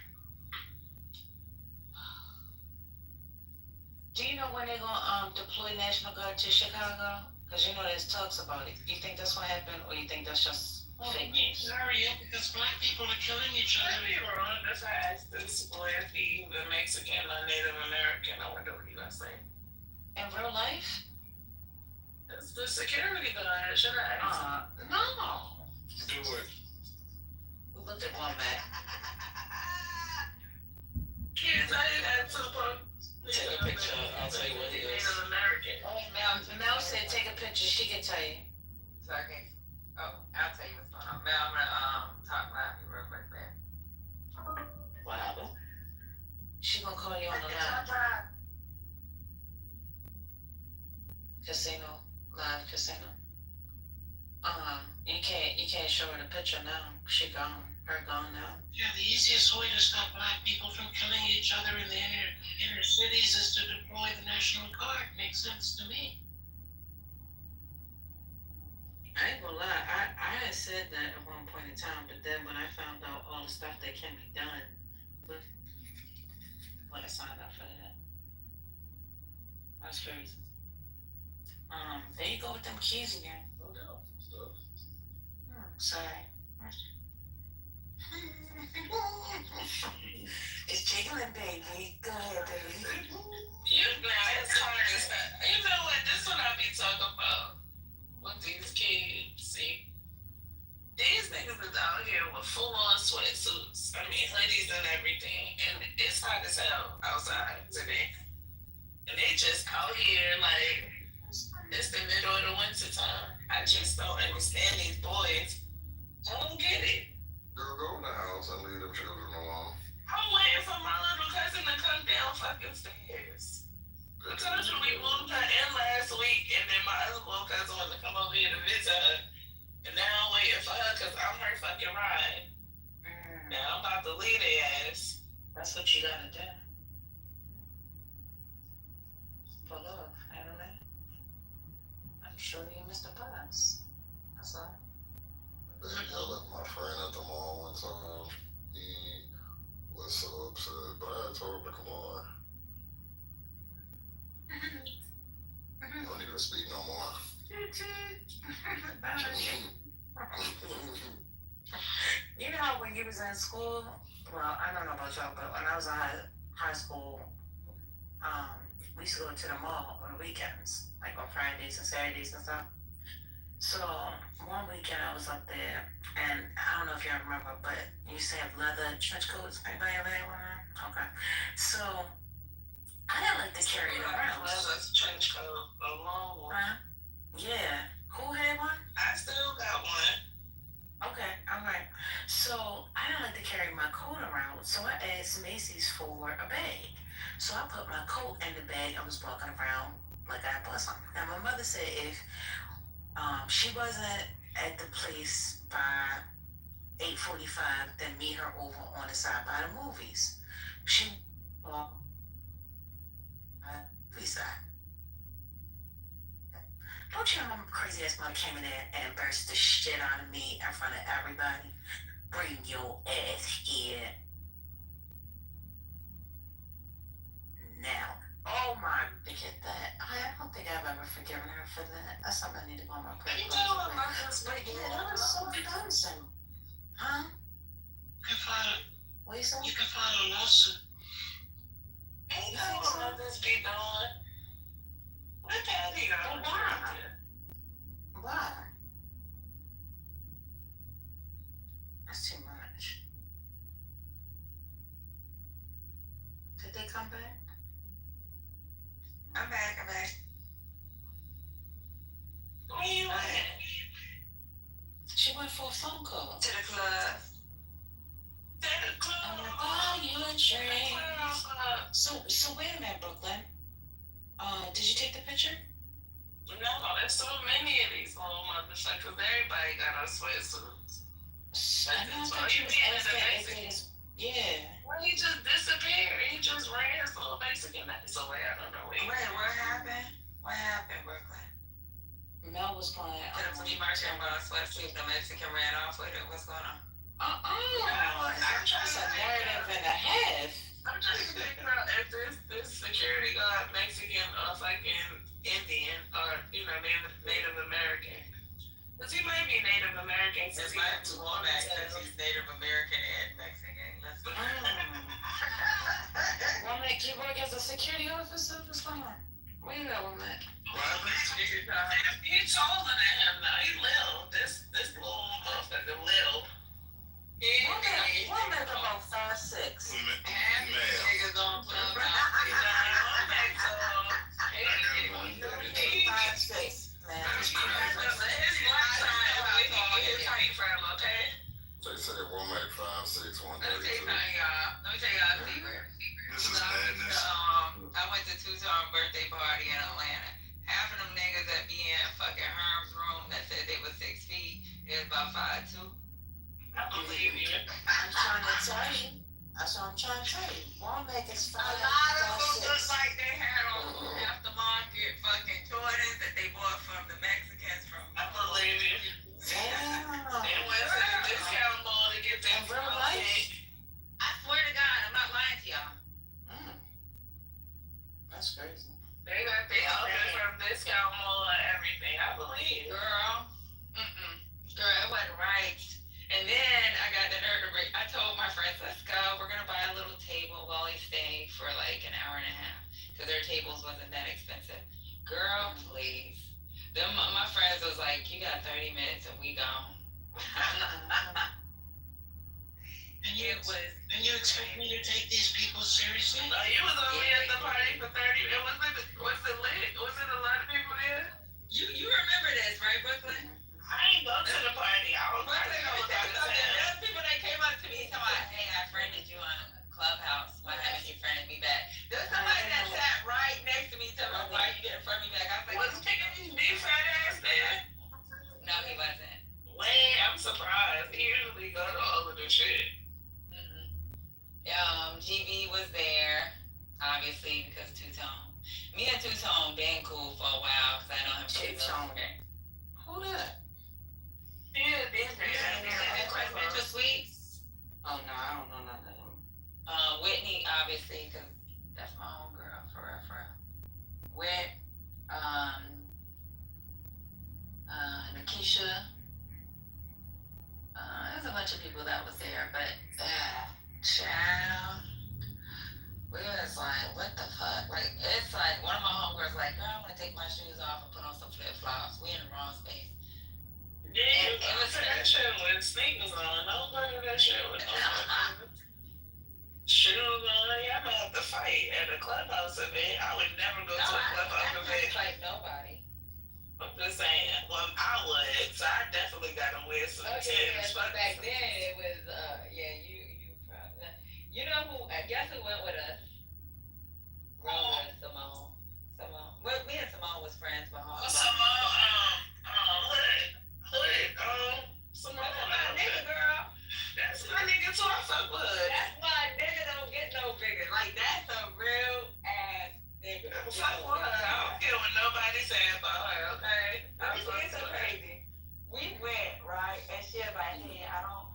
Do you know when they're gonna deploy National Guard to Chicago? Because you know there's talks about it. You think that's gonna happen, or you think that's just fake news? Sorry, because black people are killing each other. You're wrong. That's why I asked this boy if he either Mexican or Native American. I wonder what he was saying. In real life? It's the security guard. Should I ask? No. Do it. Look at one man. Kids, I didn't have to Take a picture. I'll tell you what he is. Native American. Mel said take a picture. She can tell you. So I can, I'll tell you what's going on. Mel, I'm gonna talk loud real quick, man. What happened? She gonna call you on the line. Casino, live casino. You can't show her the picture now. She gone. Her gone now. Yeah, the easiest way to stop black people from killing each other in the inner cities is to deploy the National Guard. Makes sense to me. I ain't gonna lie, I had said that at one point in time, but then when I found out all the stuff that can be done, when I signed up for that. That's crazy. There you go with them keys again. Sorry. It's jiggling, baby. Go ahead, baby. It's hard as hell. You know what? This is what I be talking about with these kids. See, these niggas is out here with full-on sweatsuits. I mean, hoodies and everything, and it's hot as hell outside today. And they just out here like it's the middle of the winter time. I just don't understand these boys. I don't get it. Girl, go in the house and leave them children alone. I'm waiting for my little cousin to come down fucking stairs. I told you we moved her in last week, and then my other little cousin wanted to come over here to visit her. And now I'm waiting for her because I'm her fucking ride. Now I'm about to leave their ass. That's what you gotta do. For love, I don't know. I'm sure you missed the bus. That's all. They yelled at my friend at the mall one time. He was so upset, but I told him to come on. I don't need to speak no more. You know how when you was in school, well, I don't know about y'all, but when I was in high school, we used to go to the mall on the weekends, like on Fridays and Saturdays and stuff. So you remember, but you used to have leather trench coats. Anybody ever had one? Okay. So I didn't like to carry it around. Leather trench coat, a long one. Huh? Yeah. Who had one? I still got one. Okay, all right. So I didn't like to carry my coat around, so I asked Macy's for a bag. So I put my coat in the bag. I was walking around like I bought something. Now my mother said if she wasn't at the place by 8:45, then meet her over on the side by the movies. She walked movie side. Don't you remember crazy ass mother came in there and embarrassed the shit out of me in front of everybody? Bring your ass here. Now. Oh my, forget that. I don't think I've ever forgiven her for that. That's something I need to go on my prayer. You know what my husband did? Yeah, that was so embarrassing. Huh? What you say? You can file a lawsuit. Ain't no mothers be doing. What the hell you got? Why? That's too much. Did they come back? I'm back. Where you at? She went for a phone call. To the club. I'm gonna buy you a drink. So wait a minute, Brooklyn. Did you take the picture? No, there's so many of these little motherfuckers. Everybody got on sweatsuits. I know that you was asking. Yeah. Well, he just disappeared. He just ran his little Mexican ass away. I don't know. Wait, what happened? What happened, Brooklyn? Mel was going. When you marched in about a sweatsuit, the Mexican ran off with it. What's going on? That's a narrative and a half. I'm just thinking about if this security guard Mexican or fucking Indian or Native American. Because he might be Native American since he had two women. Because he's Native American and Mexican. Let's go. Woman, you work as a security officer? What's going on? Where you at, woman? He's taller than him now. He little. This little motherfucker little. Woman's about 5'6". Niggas on club. 5'6", man. They say woman at 5'6", 132. Let me tell y'all a secret. This is madness. I went to two-time birthday party in Atlanta. Half of them niggas that be in fucking Herm's room that said they was 6 feet, they was about 5'2". I believe you. I'm trying to tell you. That's what I'm trying to tell you. Womack is 5'6". A lot of them look like they had on aftermarket fucking Jordans that they bought from the Mexicans from. I believe you. Damn. They went to the discount mall to get their real life. I swear to God, I'm not lying to y'all. That's crazy. They got their outfit from discount mall and everything. I believe. Girl, it wasn't right. And then I got the nerve to break. I told my friends, let's go. We're going to buy a little table while we stay for like an hour and a half. Because their tables wasn't that expensive. Girl, please. My friends was like, you got 30 minutes and we gone. And you expect me to take these people seriously? No, you was only at the party for 30 minutes. Was it lit? Was it a lot of people there? You remember this, right, Brooklyn? I ain't go to the party. I was like, there's people that came up to me and said, hey, I friended you on Clubhouse. Why haven't you friended me back? There's somebody that sat right next to me telling me, why you didn't friend me back? I was like, was Picking big fat ass there? No, he wasn't. Wait, I'm surprised. He usually go to all of this shit. GB was there, obviously, because Two-Tone. Me and Two-Tone been cool for a while, because I know him from Two-Tone. Who that? Yeah, Presidential Suites. Oh, no, I don't know nothing. Whitney, obviously, because that's my homegirl, for real. Whit, Nikisha. There's a bunch of people that was there, but, child, we was like, what the fuck? Like, it's like, one of my homegirls like, girl, I want to take my shoes off and put on some flip-flops. We in the wrong space. Yeah, it was that shit with sneakers on. No, girl. that shit with nobody. Shoot, I'm gonna have to fight at a clubhouse event. I would never go to a clubhouse event. Like nobody. I'm just saying. Well, I would. So I definitely gotta wear some Timbs. But back then it was you probably you know who I guess who went with us? Rosa and Simone. Well, me and Simone was friends for home. Simone, that's my nigga, girl. That's my nigga too. I fuck with. That's why a nigga don't get no bigger. Like that's a real ass nigga. I fuck with her. I don't care what nobody says about her. Okay. It's so crazy. We went right, and she was like, "Hey, I don't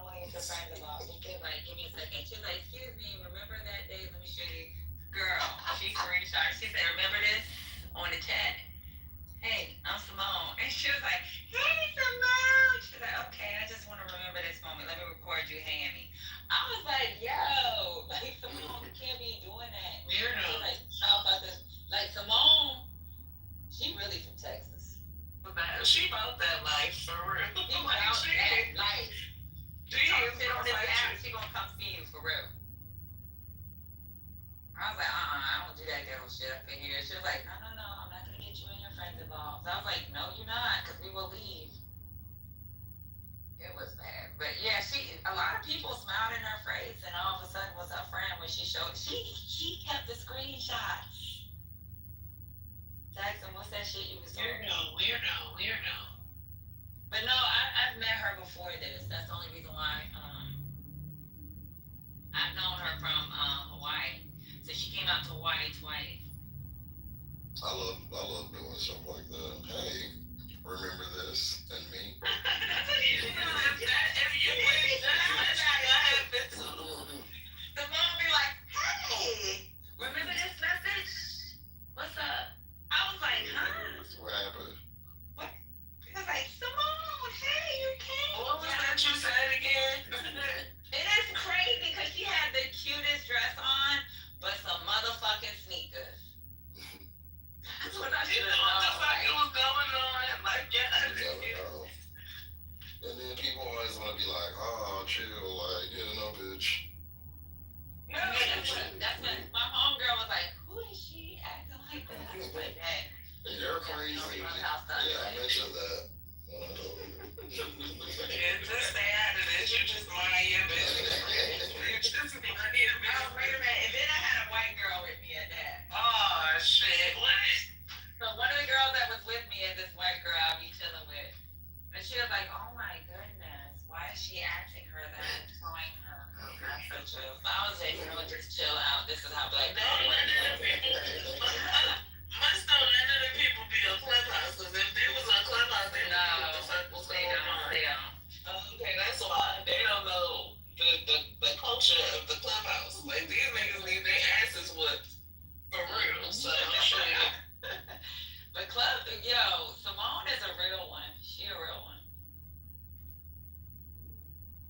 want to get your friends involved." She was like, "Give me a second." She was like, "Excuse me, remember that day? Let me show you." Girl, she screenshot. She said, "Remember this on the chat? Hey, I'm Simone." And she was like, "Hey, Simone." She's like, "Okay, I just want to remember this moment. Let me record you hanging me." I was like, "Yo, like Simone, you can't be doing that." Weirdo. Like, how about this? Like Simone, she really from Texas. She about that life for real. She about that life. Do you sit on this app? She gonna come see you for real. I was like, I don't do that ghetto shit up in here. She was like, no, I'm not gonna get you and your friends involved. So I was like, no, you're not, because we will leave. It was bad. But yeah, a lot of people smiled in her face, and all of a sudden was her friend when she showed, she kept the screenshots. Jackson, what's that shit you was doing? Weirdo. But no, I've met her before this. That's the only reason why. I've known her from Hawaii. So she came out to Hawaii twice. I love doing something like that. Hey, remember this and me? That's what you do. If you win that, happen too. The mom be like, "Hey, remember this message? What's up?" I was like, "Huh? What happened?" What? It was like, "Simone, hey, you came." What was that you said again? It is crazy because she had the cutest dress on, but some motherfucking sneakers. That's what I didn't know what the fuck was going on. Like, yeah. And then people always want to be like, "Oh, chill, like, no, bitch." No, that's what my homegirl was like. Who is she acting like that? I was like, "Hey, you're crazy." Yeah, I mentioned that. Yeah, just stay out of this. You just mind your business. Oh, wait a minute. And then I had a white girl with me at that. Oh, shit. What? So one of the girls that was with me is this white girl I'll be chilling with. And she was like, "Oh my goodness, why is she asking her that and showing her messages?" I was like, just chill out. This is how black people work. Must know none of the people be on Clubhouse, because if they was on Clubhouse, they know what the fuck was going on. They don't. Okay, that's why. They don't know the culture of the Clubhouse. Like, these niggas need their asses whipped. For real. So, shit. But Simone is a real one. She a real one.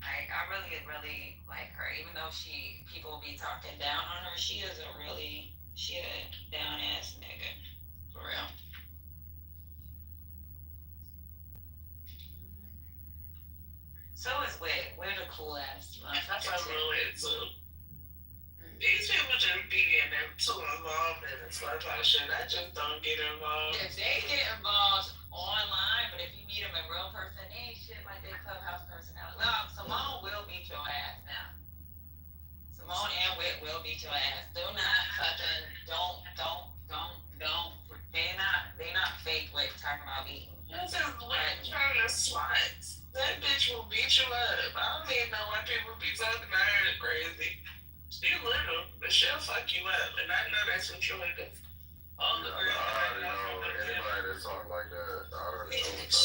Like, I really like her. Even though people be talking down on her, she a down ass nigga. For real. So is Wit. We're the cool ass motherfuckers. That's really it too. These people just be getting too involved in this Clubhouse shit. I just don't get involved. If they get involved online, but if you meet them in real person, they ain't shit like their Clubhouse personality. Well, Simone will beat your ass now. Simone and Wit will beat your ass. Do not fucking don't. They not fake Wit talking about beating. That's just Wit trying to swat. That bitch will beat you up. I don't even know why people be talking to her crazy. She little, but she'll fuck you up, and I know that's what you're looking for. All the girls. I already know anybody that talk like that. I already know what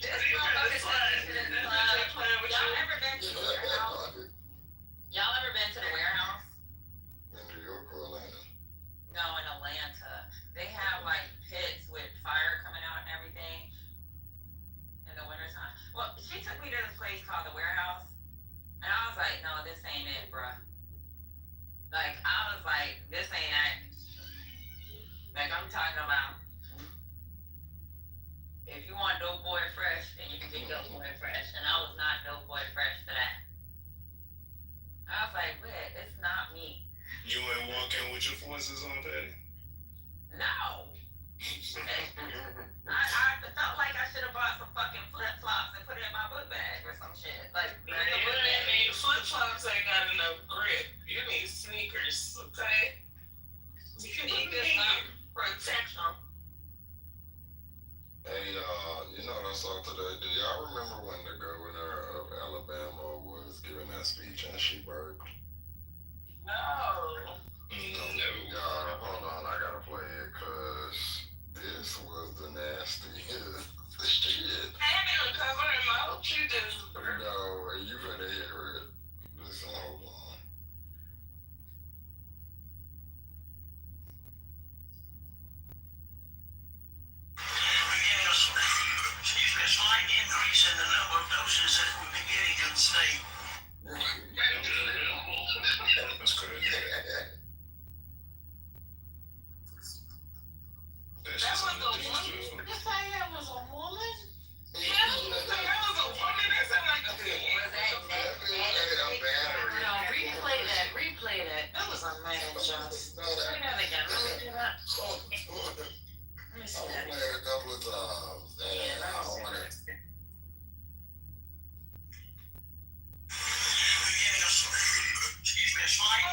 This motherfucker said to the club. Y'all ever been to the warehouse? Y'all ever been to the warehouse? In New York or Atlanta? No, in Atlanta. They have like pits with fire coming out and everything in the wintertime. Well, she took me to this place called the warehouse, and I was like, no, this ain't it, bruh. Like, I was like, this ain't it. Like, I'm talking about, if you want Dope Boy Fresh, then you can get Dope Boy Fresh. And I was not Dope Boy Fresh for that. I was like, wait, it's not me. You ain't walk in with your forces on, Patty? No. I felt like I should have bought some fucking flip flops and put it in my book bag or some shit. Like, flip flops ain't got enough grip. You need sneakers, okay? You need protection. Hey, you know what I saw today? Do y'all remember when the governor of Alabama was giving that speech and she burped? No. Hold on, I gotta play it, cause this was the nastiest shit. I ain't even covering my mouth. You just burped. No, you better hear it. Listen, hold on. A slight increase in the number of doses that we've been getting in the state. That's crazy. That was a woman? You say that was a woman? Yeah, you say that was a woman? That sounded like a man. No, replay that. That was a man, Josh. Say that again. Let me see that. Let me see that. I played a couple of times. And I don't want it. Excuse me, a slight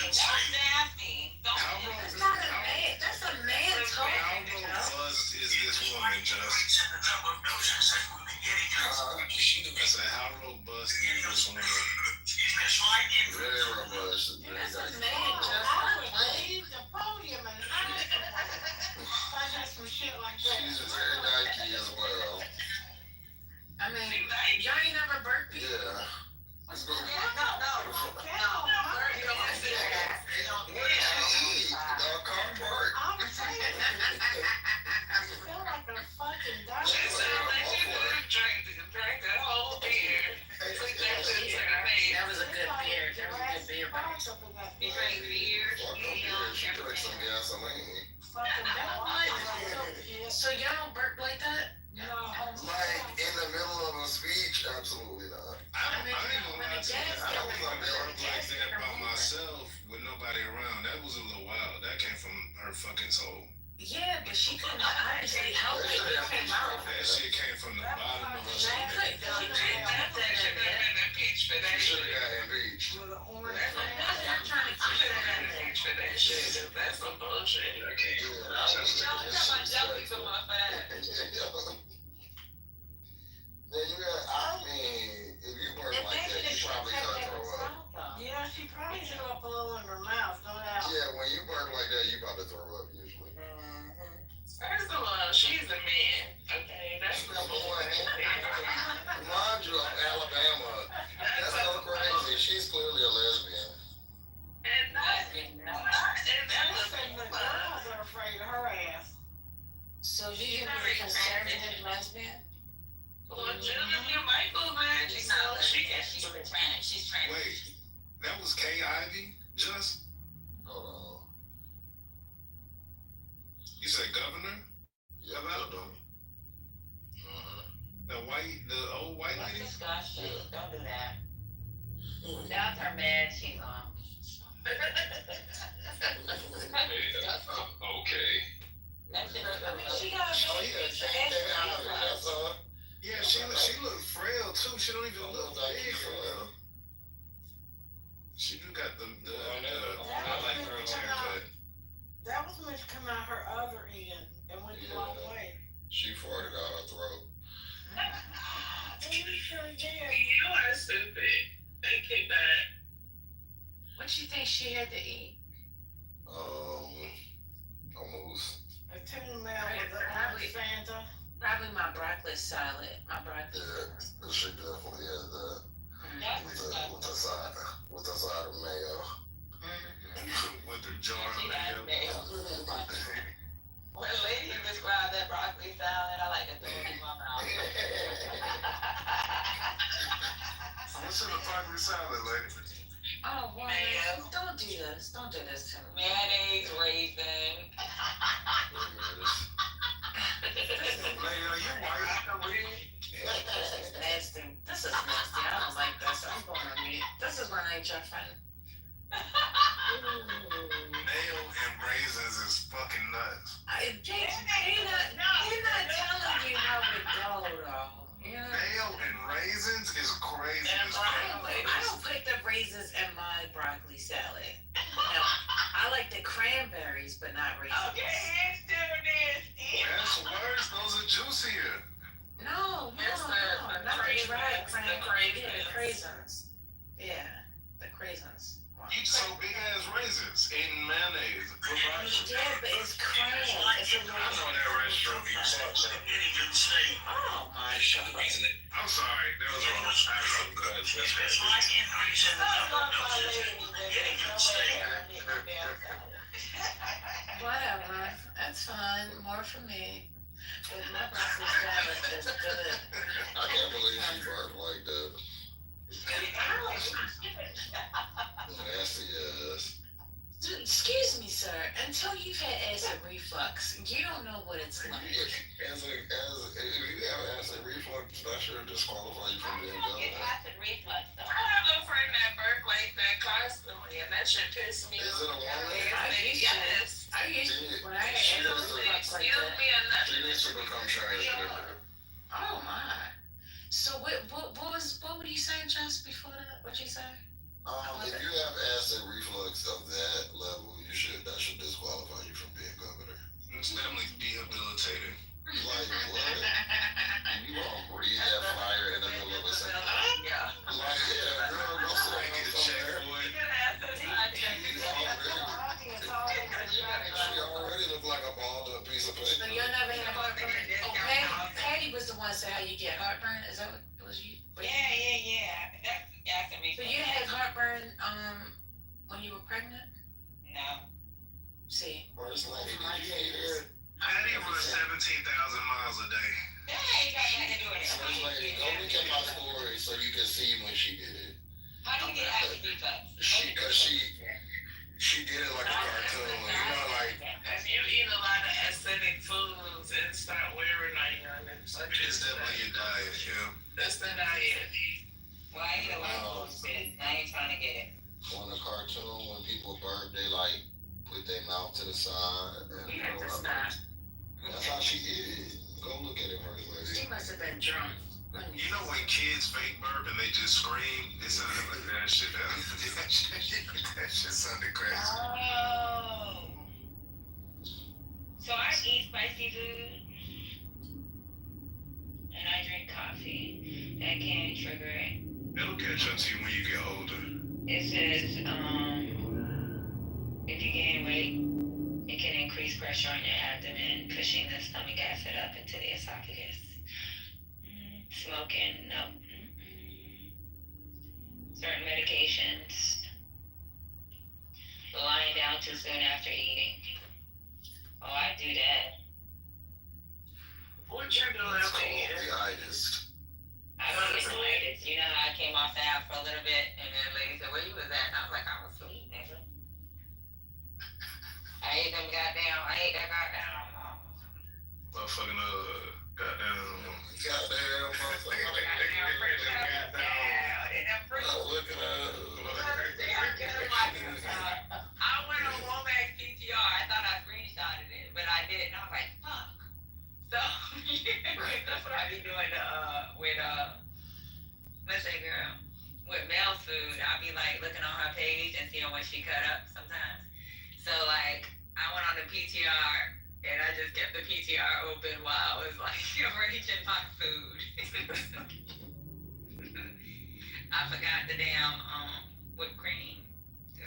That's nasty. That's not a man. That's a man talking. How robust is this woman, Just? I said, how robust is this woman? Very robust. That's a man, Josh. I would leave the podium and hide if I had some shit like that. She's very Nike as well. I mean, y'all ain't never burped people? Yeah. Let's go. No. What did she eat? Cardboard? I was saying, you feel like a fucking dog. She sounded like she drank that whole beer. Took that shit to her face. That was a good beer. That was a good beer. You drank beer. Fuck no beer. She drank some gasoline. So y'all don't burp like that? Like in the middle of a speech? Absolutely not. I ain't gonna lie to you. I don't burp like that by myself with nobody around. That was a little wild. That came from her fucking soul. Yeah, but she couldn't obviously help it. That shit came from the bottom of her She soul. couldn't help it. Should have been impeached for that She should shit. have got impeached. I'm trying to keep Should have that been in there. impeached for that shit. That's some bullshit. Then you got, I mean, if you work like that, you probably gotta throw up. Yeah, she probably threw up a little in her mouth, no doubt. Yeah, when you work like that, you about to throw up usually. First of all, she's a man. Okay, that's number one. Mind you, Alabama, that's so crazy. She's clearly a lesbian. And that was The girls are afraid of her ass. So you can be a conservative lesbian? well, Julia Michaels, man, she know she can. She's trans. She's trans. Wait, that was Kay Ivey? Just? Hold on. You said governor? Yeah, Alabama. The old white Don't lady? discuss shit. Don't do that. That's her bed she's on. Okay. That shit She got Oh yeah, Kay Ivey, that's her. Yeah, she looked frail too. She don't even look big for her. She do got the I like her haircut. That was meant to come out her other end and went the wrong way. She farted out her throat. You sure did. You are stupid. Thank you, that. What you think she had to eat? A moose. A tuna melt with the orange Fanta. Probably my broccoli salad. Yeah, she definitely had that. With the side of mayo. With the jar She of has mayo. When lady described that broccoli salad, I like to throw it in my mouth. What's in the broccoli salad, lady? Oh, boy. Man. Don't do this. Don't do this to me. Mayonnaise, raisin. This is nasty. This is nasty. I don't like this. I'm going on mute. This is when I ain't your friend. Mayo and raisins is fucking nuts. They're not telling you how it go, though. You know? Mayo and raisins is crazy as fuck. I don't put the raisins in my broccoli salad. No, I like the cranberries, but not raisins. Okay, it's still nasty. That's worse. Those are juicier. No, not the dried cranberries. Yeah, the craisins. Yeah, the craisins. Eat so big ass raisins in mayonnaise. Yeah, but it's cran. It's a little. I know that restaurant be sauce. Oh my god. I'm sorry, that was wrong. Whatever, that's fine. More for me. But my broccoli salad is good. I can't believe she barked like that. Nasty ass. Excuse me, sir. Until you've had acid reflux, you don't know what it's like. If you have acid reflux, that should disqualify you from being governor. Acid reflux, though. I have a friend that burped like that constantly, and that shit pissed me off. Is it a woman? Yes. I used to, when I had acid reflux like Excuse me, that. enough. She needs to become transgender. Oh my. So what were you saying just before that? What'd you say? If you have acid reflux of that level, that should disqualify you from being governor. It's definitely debilitating. Like what? You won't breathe that fire in the middle of a sentence. Yeah. Like, yeah, girl, go sit down somewhere. She already looked like a balled up piece of So paper. you'll never had heartburn? Oh, Patty was the one saying how you get heartburn. Is that what it was you? Yeah. That's acid reflux. So you had heartburn when you were pregnant? No. See. First lady, did you hear? Patty runs 17,000 miles a day. That ain't got nothing to do with it. First lady, go look at my story so you can see when she did it. How do you get acid reflux? She did it like a cartoon, you know, like. If you eat a lot of acidic foods and start wearing on you, and such It's definitely your diet, yeah. that's the diet. Well, I eat a lot of food, sis. I ain't trying to get it. On the cartoon, when people burp, they like put their mouth to the side and You have to stop. That's how she is. Go look at it, first lady. She must have been drunk. You know when kids fake burp and they just scream? It sounded like that shit. That shit sounded crazy. Oh. So I eat spicy food, and I drink coffee. That can trigger it. It'll catch up to you when you get older. It says, if you gain weight, it can increase pressure on your abdomen, pushing the stomach acid up into the esophagus. Smoking, no. Certain medications. Lying down too soon after eating. Oh, I do that. What you do It's after called eating? itis. I don't get itis. You know how I came off the app for a little bit, and then the lady said, "Where you was at?" And I was like, "I was asleep, nigga." I ate that goddamn. Motherfucking, goddamn. Goddamn, motherfucker. Look at her. I went on Womack PTR. I thought I screenshotted it, but I didn't. I was like, fuck. So that's what I be doing with let's say girl, with Mel's food. I be like looking on her page and seeing what she cut up sometimes. So like I went on the PTR and I just kept the PTR open while I was like arranging my food. I forgot the damn whipped cream.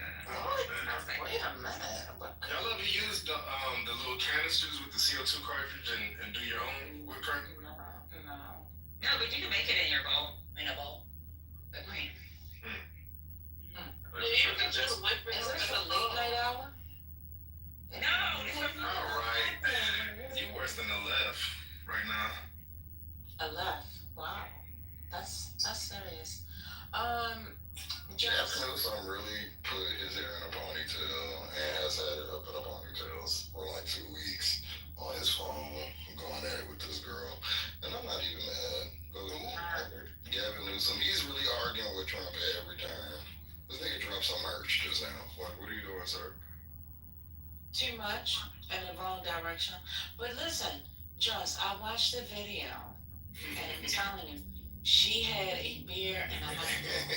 Wait a minute. Y'all ever use the little canisters with the CO2 cartridge and do your own whipped cream? No, but you can make it in your bowl. In a bowl. Whipped cream. You can just whip it. Is this a late night hour? No, this is Alright. You worse than the left right now. A left. Wow. That's serious. Jeff Newsom really put his hair in a ponytail and has had it up in a ponytail for like 2 weeks on his phone, going at it with this girl. And I'm not even Just, I watched the video, and I'm telling you, she had a beer and a hot dog.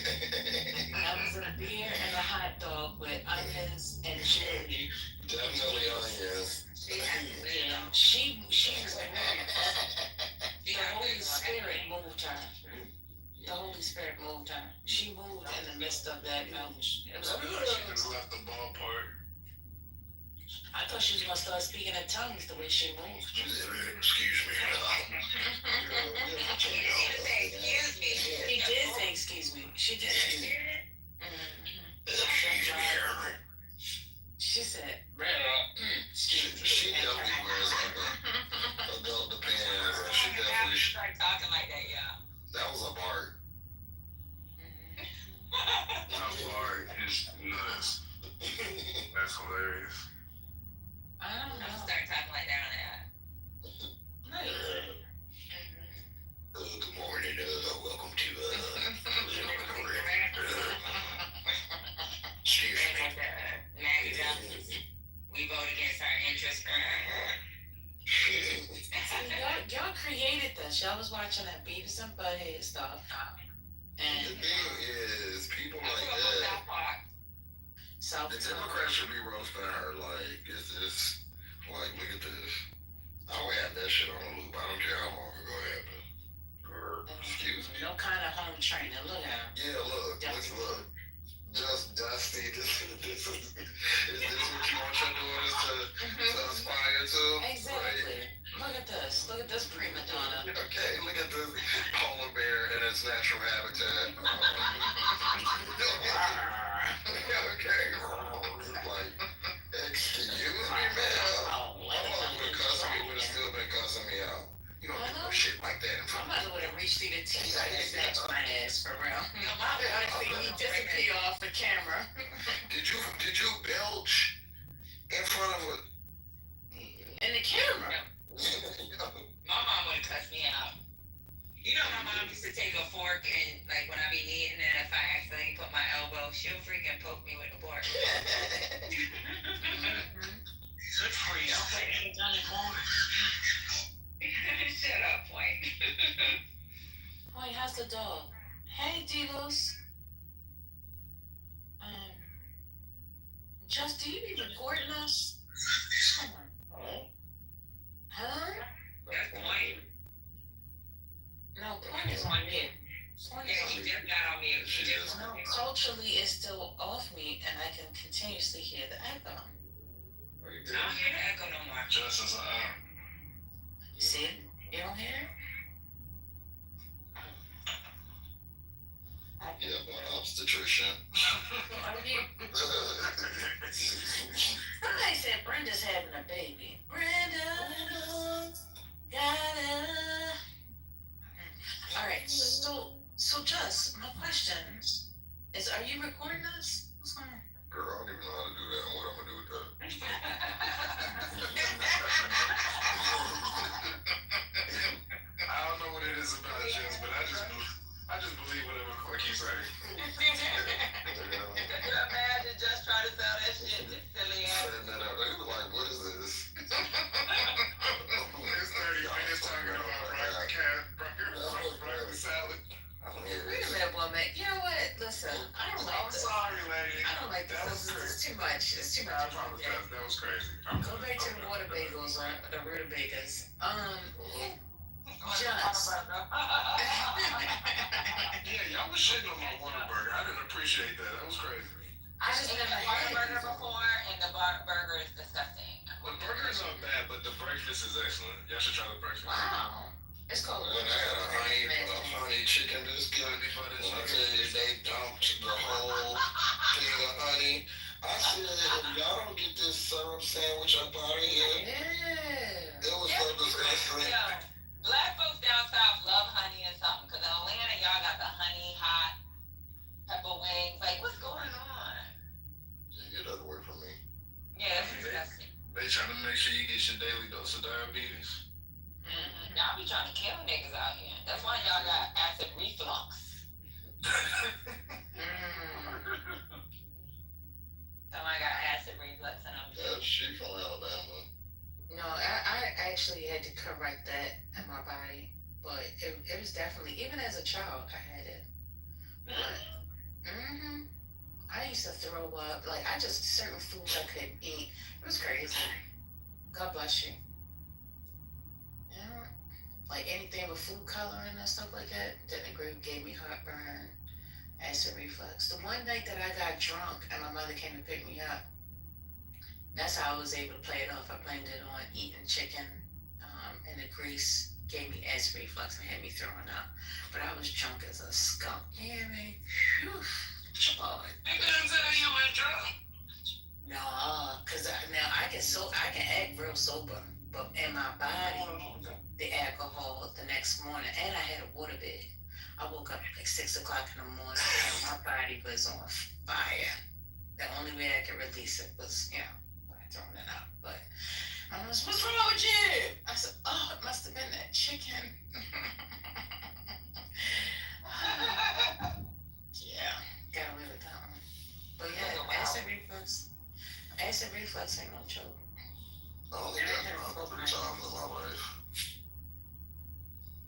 That was a beer and a hot dog with onions and chili. Definitely onions. Yeah, she was moved. The Holy Spirit moved her. The Holy Spirit moved her. She moved in the midst of that couch. It was She left the ballpark. I thought she was gonna start speaking in tongues the way she moved. Excuse me. Excuse me. She did say excuse me. She did. Excuse me. She said, Excuse me. She definitely wears like adult depends. She definitely. Start talking like that, yeah. That was a bark. That part is nuts. That's hilarious. I don't know. Start talking like that on that. Good morning. Welcome to excuse me. Maggie Johnson, we vote against our interests. Y'all created this. Y'all was watching that Beavis and Butthead stuff. And The thing is, people like that. South The Democrats should be roasting her. Like, is this like? Look at this. I would have that shit on a loop. I don't care how long ago it happened. Excuse me. no kind of home training. Look at her. Yeah, look. Just Dusty. Is this what you want your daughters to aspire to? Exactly. Right. Look at this. Look at this prima donna. Okay, look at this polar bear in its natural habitat. Okay. Like, excuse me, man. I would have cussed me, would have still been cussing me out. You don't do no shit like that. Somebody would have reached through the teeth and snatched my ass for real. I see me disappear off the camera. Did you belch in front of a In the camera? My mom would have cussed me out. You know, my mom used to take a fork and, like, when I be eating, and if I accidentally put my elbow, she'll freaking poke me with the fork. Good for you. Okay, done it more. Shut up, Point. Point, how's the dog? Hey, Delos. Just, do you be recording us? Come on. Huh? That's Point. No, Point is on mute. Yeah, he just got on mute. He just No, culturally it's still off mute, and I can continuously hear the echo. I don't hear the echo no more. Just as See? You don't hear it? Yeah, my obstetrician. Are you? Somebody said Brenda's having a baby. Brenda, gotta. All right, so just my question is, are you recording us? What's going on? Girl, I don't even know how to do that. What I'm gonna do with that? I don't know what it is about Jess, but I just believe whatever Clark keeps saying. Could you imagine just trying to sell that shit, this silly ass? Setting that up. They were like, what is this? It's 30 minutes talking about broccoli salad. Wait a minute, woman. You know what? Listen, I don't like I'm this. sorry, lady. I don't like this. This is too much. It's too much. I apologize. That was crazy. Go back to the water bagels or the rutabagas. Just. Yeah, y'all was shitting on my Whataburger. I didn't appreciate that. That was crazy. I just never had burger before, and the burger is disgusting. The burgers aren't bad, but the breakfast is excellent. Y'all should try the breakfast. Wow. It's called When I had a honey chicken biscuit, when I tell you they dumped the whole thing of honey, I said, if y'all don't get this syrup sandwich up out of here, it was so disgusting. Yeah. Black folks down south love honey or something, because in Atlanta, y'all got the honey hot pepper wings. Like, what's going on? You get that away from me. Yeah, that's disgusting. They trying to make sure you get your daily dose of diabetes. Y'all be trying to kill niggas out here. That's why y'all got acid reflux. Somebody got acid reflux and I'm Yeah, she from Alabama. No, I actually had to correct that in my body, but it was definitely, even as a child, I had it. But, I used to throw up. Like, I just, certain foods I couldn't eat. It was crazy. God bless you. Yeah. Like anything with food coloring and stuff like that, didn't agree, gave me heartburn, acid reflux. The one night that I got drunk and my mother came to pick me up, that's how I was able to play it off. I blamed it on eating chicken, and the grease gave me acid reflux and had me throwing up. But I was drunk as a skunk. You hear me? Phew. Lord. They couldn't tell you were drunk. No, cause I can act real sober, but in my body, the alcohol the next morning, and I had a water bed. I woke up like 6 o'clock in the morning, and my body was on fire. The only way I could release it was, by throwing it out. But I was, what's wrong with you? I said, oh, it must have been that chicken. Yeah, got away with that one. But yeah, acid reflux ain't no joke. I only got about 3 times in my life.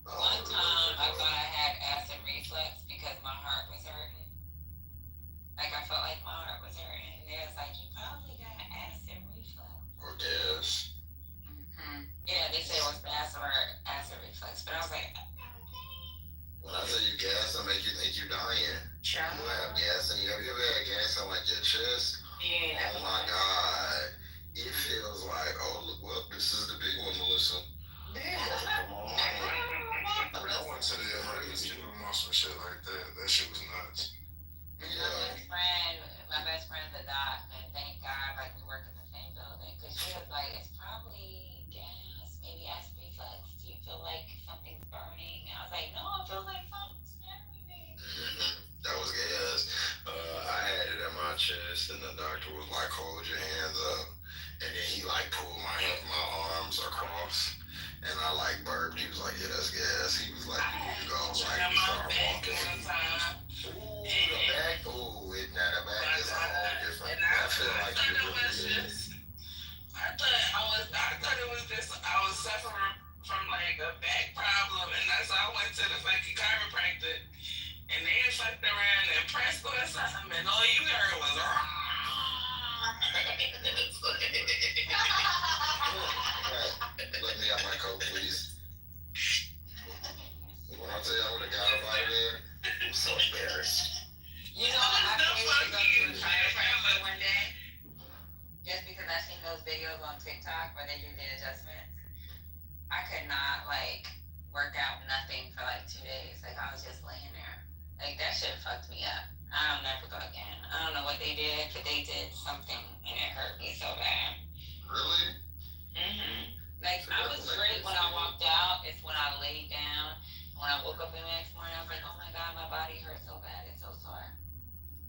One time I thought I had acid reflux because my heart was hurting. Like I felt like my heart was hurting. And they was like, you probably got acid reflux. Or gas. Yeah, they say it was acid reflux. But I was like, when I say you gas, I make you think you're dying. Child. You have gas and you ever had gas on like your chest? Yeah. Oh my God. It feels like, oh, look, well, this is the big one, Melissa. Come on. I went to the emergency room on some shit like that. That shit was nuts. My best friend's a doc, and thank God, like we work in the same building, because she was like, it's probably gas, maybe acid reflux. Do you feel like something's burning? And I was like, no, it feels like something's stabbing me. That was gas. I had it in my chest, and the doctor was like, hold your hands up. And then he like pulled my arms across, and I like burped. He was like, yeah, that's gas. He was like, you need to go. Like, you start walking. Ooh, the back. Ooh, the back is a whole different. I feel like you really I thought it was just I was suffering from like a back problem, and so I went to the fucking chiropractor, and they fucked around and pressed on something, and all you heard was let me have my coat, please. When I tell you I would have got up out of there, I'm so embarrassed. You know, I paid to go to a chiropractor one day, just because I seen those videos on TikTok where they do the adjustments. I could not work out nothing for 2 days. I was just laying there. That shit fucked me up. I'll never go again. I don't know what they did, but they did something and it hurt me so bad. Really? I was great when I walked out. It's when I laid down. When I woke up the next morning, I was like, oh my God, my body hurts so bad. It's so sore.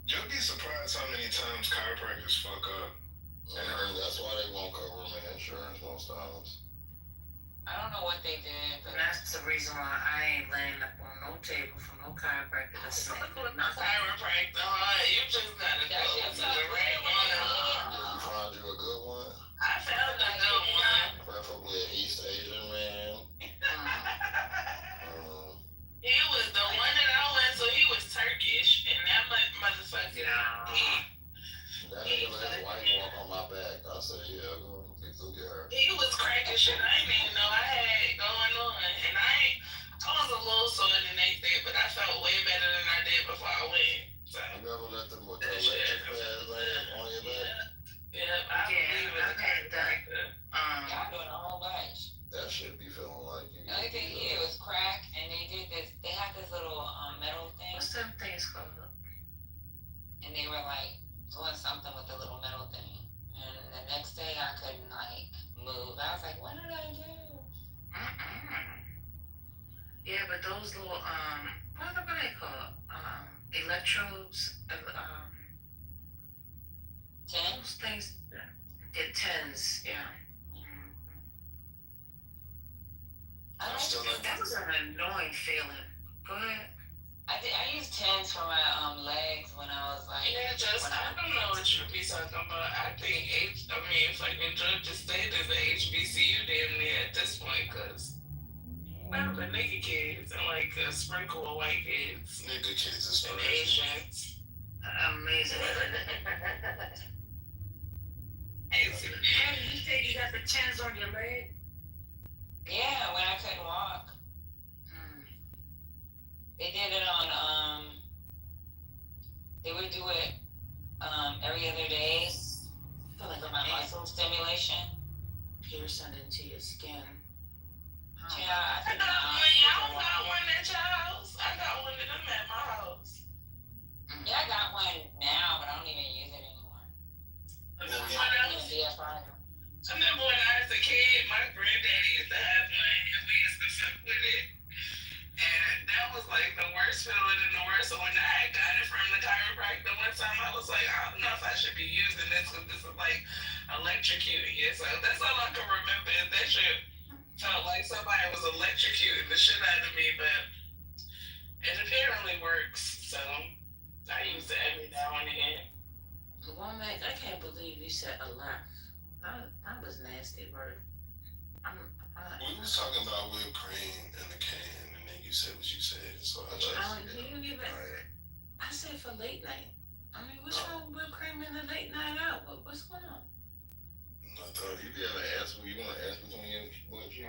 You'll be surprised how many times chiropractors fuck up. That's why they won't cover them in insurance most times. I don't know what they did, but that's the reason why I ain't laying up on no table for no chiropractor to sit. Chiropractor, you just gotta go to the right one. You find you a good one? I found a good one. Preferably an East Asian man. He was the one that I went to. He was Turkish, and that motherfucker. That nigga let his wife walk on my back. I said, yeah, go get her. He was cracking shit I didn't even know I had going on, and I was a little sore the next day, but I felt way better than I did before I went. So. You never let them with the electric pads on your back? Yeah, I've had that. Y'all doing a whole bunch. That should be feeling like you. The only thing here was crack, and they had this little metal thing. What's them things called? And they were doing something with the little metal thing. And the next day I couldn't move. I was like, what did I do? Yeah, but those little what are they called? Electrodes. Tens? Those things. Tens. Yeah. That was an annoying feeling. Go ahead. I used tens for my legs when I was like. Yeah, just I don't know what you be talking about. I think fucking Georgia State is a HBCU damn near at this point, cause none of the nigga kids and like a sprinkle of white kids. Nigga kids is And crazy. Asians. Amazing. Hey, so, you said you got the tens on your leg? Yeah, when I couldn't walk. They did it on, they would do it every other day for like my muscle stimulation. Piercing into your skin. Yeah, I got one at your house. I got one of them at my house. Yeah, I got one now, but I don't even use it anymore. I remember when I was a kid, my granddaddy used to have one, and we used to fuck with it. And that was like the worst feeling in the world. So when I got it from the chiropractor one time, I was like, I don't know if I should be using this because this is like electrocuting it. So that's all I can remember. Is that shit felt like somebody was electrocuting the shit out of me, but it apparently works. So I use it every now and again. Woman, I can't believe you said a lot. That was nasty word. We was talking about whipped cream in the can, and then you said what you said, so I just. I said for late night. I mean, what's wrong with whipped cream in the late night hour? What's going on? I thought you be able to ask me. You want to ask between your whipped cream?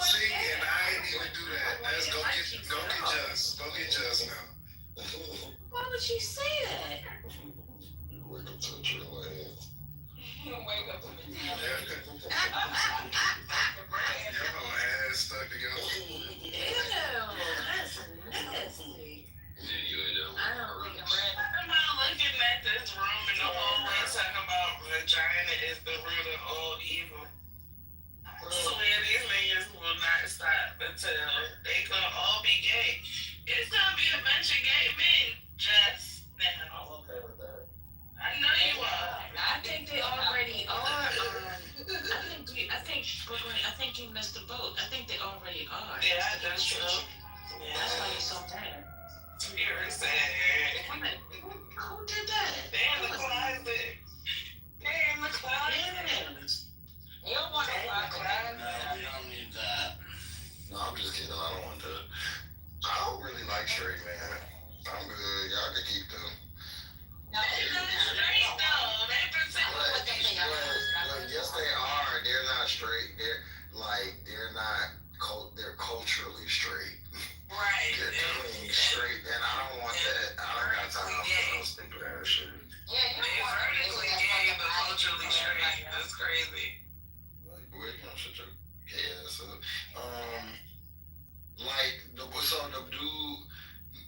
See, and I ain't even do that. Let's go get Just. Go get Just now. Why would you say that? Wake up to a trail ahead. Wake up to the Your whole ass stuck together. Ew, that's nasty. You ain't never. I don't think I'm looking at this room in the hallway talking about vagina is the root of all evil. I swear these niggas will not stop until they gonna all be gay. It's gonna be a bunch of gay men just now. I'm okay with that. I know you are. I think they already are. I think you missed the boat. I think they already are. Yeah, that's true. Yeah. That's why you're so mad. You're sad. Who did that? They're in the closet. They're in the closet. You don't want to walk around. No, you don't need that. No, I'm just kidding. I don't want that. I don't really like straight, man. I'm good. Y'all can keep them. No, They're not straight though. They've been saying what they think. But yes, they are. They're not straight. They're culturally straight. Right. They're clean, straight, and I don't want that. I don't got time for those stupid ass shit. Yeah, you don't They're want to vertically gay, but culturally straight. That's crazy. Like, boy, you don't shut your gay ass up. So the dude,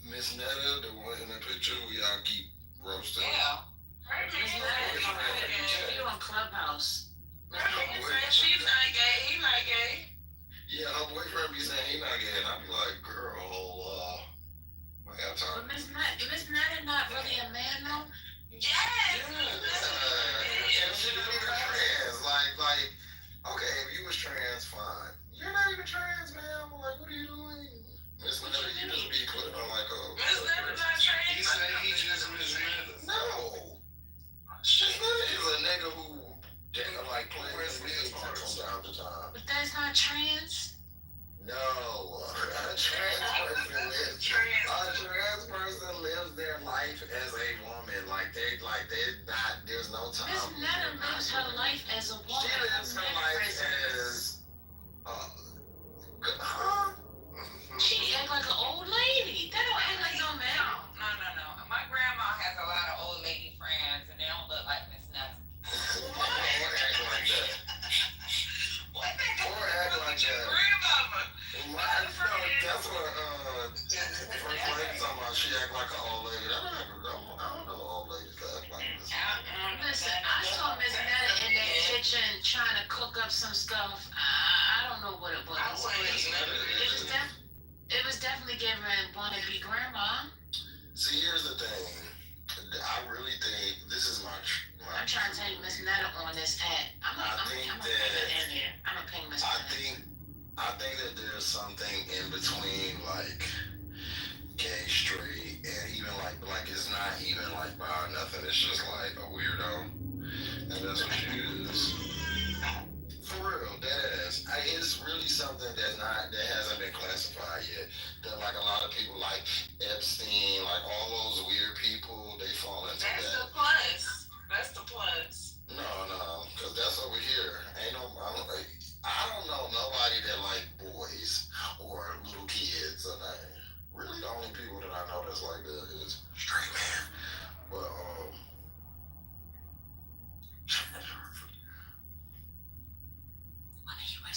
Miss Netta, the one in the picture, we all keep roasting. Yeah. You on Clubhouse. She's not gay. He's not gay. Yeah, her boyfriend be saying he not gay, and I be like, girl, I got time. But Miss Netta not really a man though. Yes. And she was even trans. Like, okay, if you was trans, fine. You're not even trans, man. Like, what are you doing? Miss Netta, you just be put on like a. Miss Netta's not trans. He said he just Miss Netta. No. Miss Netta is a nigga who like plays his parts from time to time. But that's not trans. No, a trans person lives their life as a woman. Like they not. There's no time. Miss Netta lives her life as a woman. She lives her life as. Huh? She act like an old lady. That don't act like no man. No. My grandma has a lot of old lady friends, and they don't look like Miss Netta. Or act like that. What the hell? Or act like that. Grandmama. That's what First Lady talking about. She act like an old lady. I don't know old ladies that act like this. Listen, I saw Miss Netta in that kitchen trying to cook up some stuff. I don't know what it was. It was definitely giving wannabe grandma. See, here's the thing. I really think this is my I'm trying to tell you, Miss Netta on this app. I'm gonna ping it in here. I'm gonna ping Miss Netta. I think that there's something in between like gay, straight, and even like it's not even like bi or nothing. It's just like a weirdo, and that's what she is. For real, that ass. It's really something that hasn't been classified yet. That like a lot of people like Epstein, like all those weird people, they fall into That's that. the plus. That's the plus. No, because that's over here. Ain't no, I don't know nobody that like boys or little kids or nothing. Really, the only people that I know that's like that is straight man. But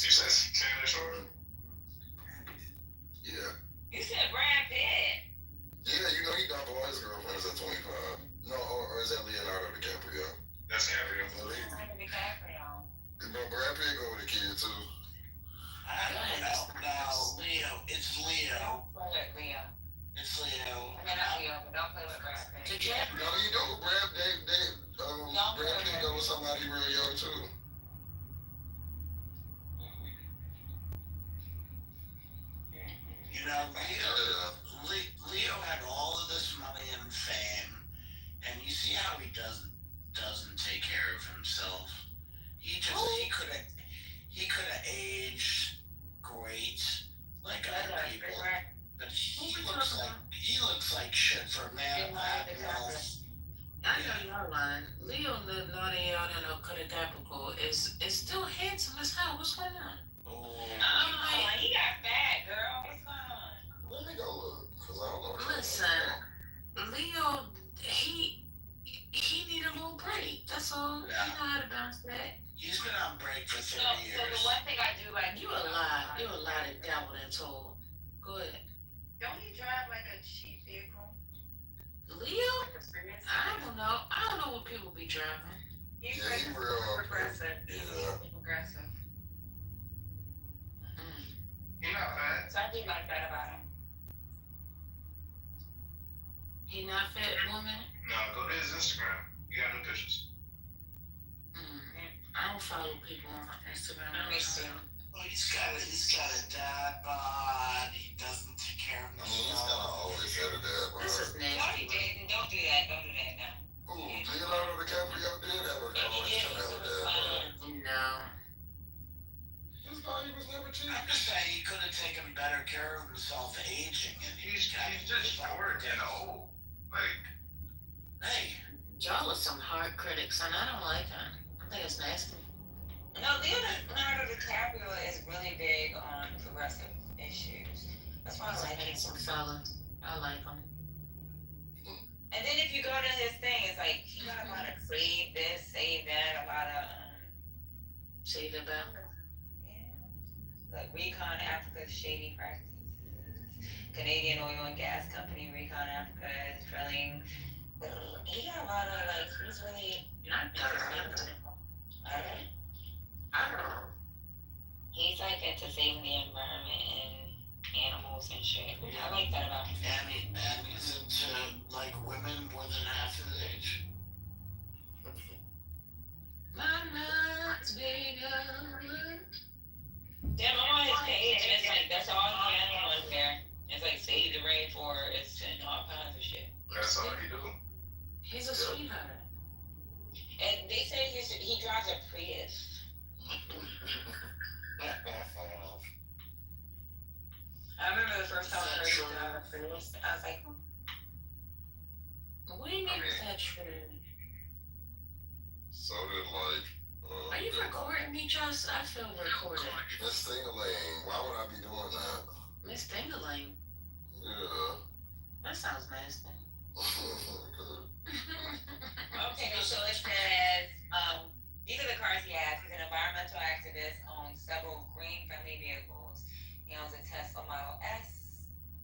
You said Taylor Short? yeah, You said Brad Pitt. yeah, you know he dumped all his girlfriends at 25. No, or is that Leonardo DiCaprio? That's Gabriel. DiCaprio. But Brad Pitt go with a kid too. I don't know. No, Leo. It's Leo. Don't play with Leo. It's Leo. I mean, not Leo, but don't play with Brad Pitt. No, you know Brad Pitt go with somebody real young too. You know, Leo had all of this money and fame, and you see how he doesn't take care of himself. He could have aged great like other people, but he looks like shit for a man of that wealth. I know y'all lying. Leo Leonardo DiCaprio is still handsome as hell. What's going on? Oh, He got fat, girl. What's going on? Let me go look, cause I don't know. Listen, Leo, he need a little break. That's all. Yeah. You know how to bounce back. he's been on break for 30 So years. the one thing I do like You a lie. You a lie to devil and told. Go ahead. Don't he drive like a cheap vehicle? Leo? I don't know. I don't know what people be driving. He's Yeah, he real progressive. Yeah. He's progressive. He not fat. So I do like that about him. He not fat, woman? No, go to his Instagram. He got new pictures. I don't follow people on Instagram. Let me see. Well, he's got a dad bod. He doesn't take care of I mean, he's kind of himself. always had a dad, bro. This is Don't nasty. do that. Don't do that. Don't do that now. Ooh, Leonardo DiCaprio did have a always kind of have a dad, bro. No. His body was never cheap. I'm just saying he could have taken better care of himself aging, and He's just short and old. Like, hey, Y'all are some hard critics, and I don't like him. I think it's nasty. No, Leonardo DiCaprio is really big on progressive issues. That's why I He's a like him. handsome fella. I like him. And then if you go to his thing, it's like he got a lot of save this, save that, a lot of See the bell? like Recon Africa's shady practices. Canadian oil and gas company Recon Africa is drilling. He got a lot of like he's really he's like into saving the environment and animals and shit. I like that about him. and he's into like women more than half his age. My nuts bigger. Damn, I'm on his page and it's like that's all he has on there. It's like save the rainforest and all kinds of shit. that's all he do. He's a sweetheart. And they say he drives a Prius. I remember the first time I heard him drive a Prius. I was like, What do you mean is that true? So did like. Are you recording me, Joss? I feel recorded. Miss Thingling, why would I be doing that? Miss Dingaling. Yeah. That sounds nasty. okay, so it says, these are the cars he has. He's an environmental activist, owns several green-friendly vehicles. He owns a Tesla Model S,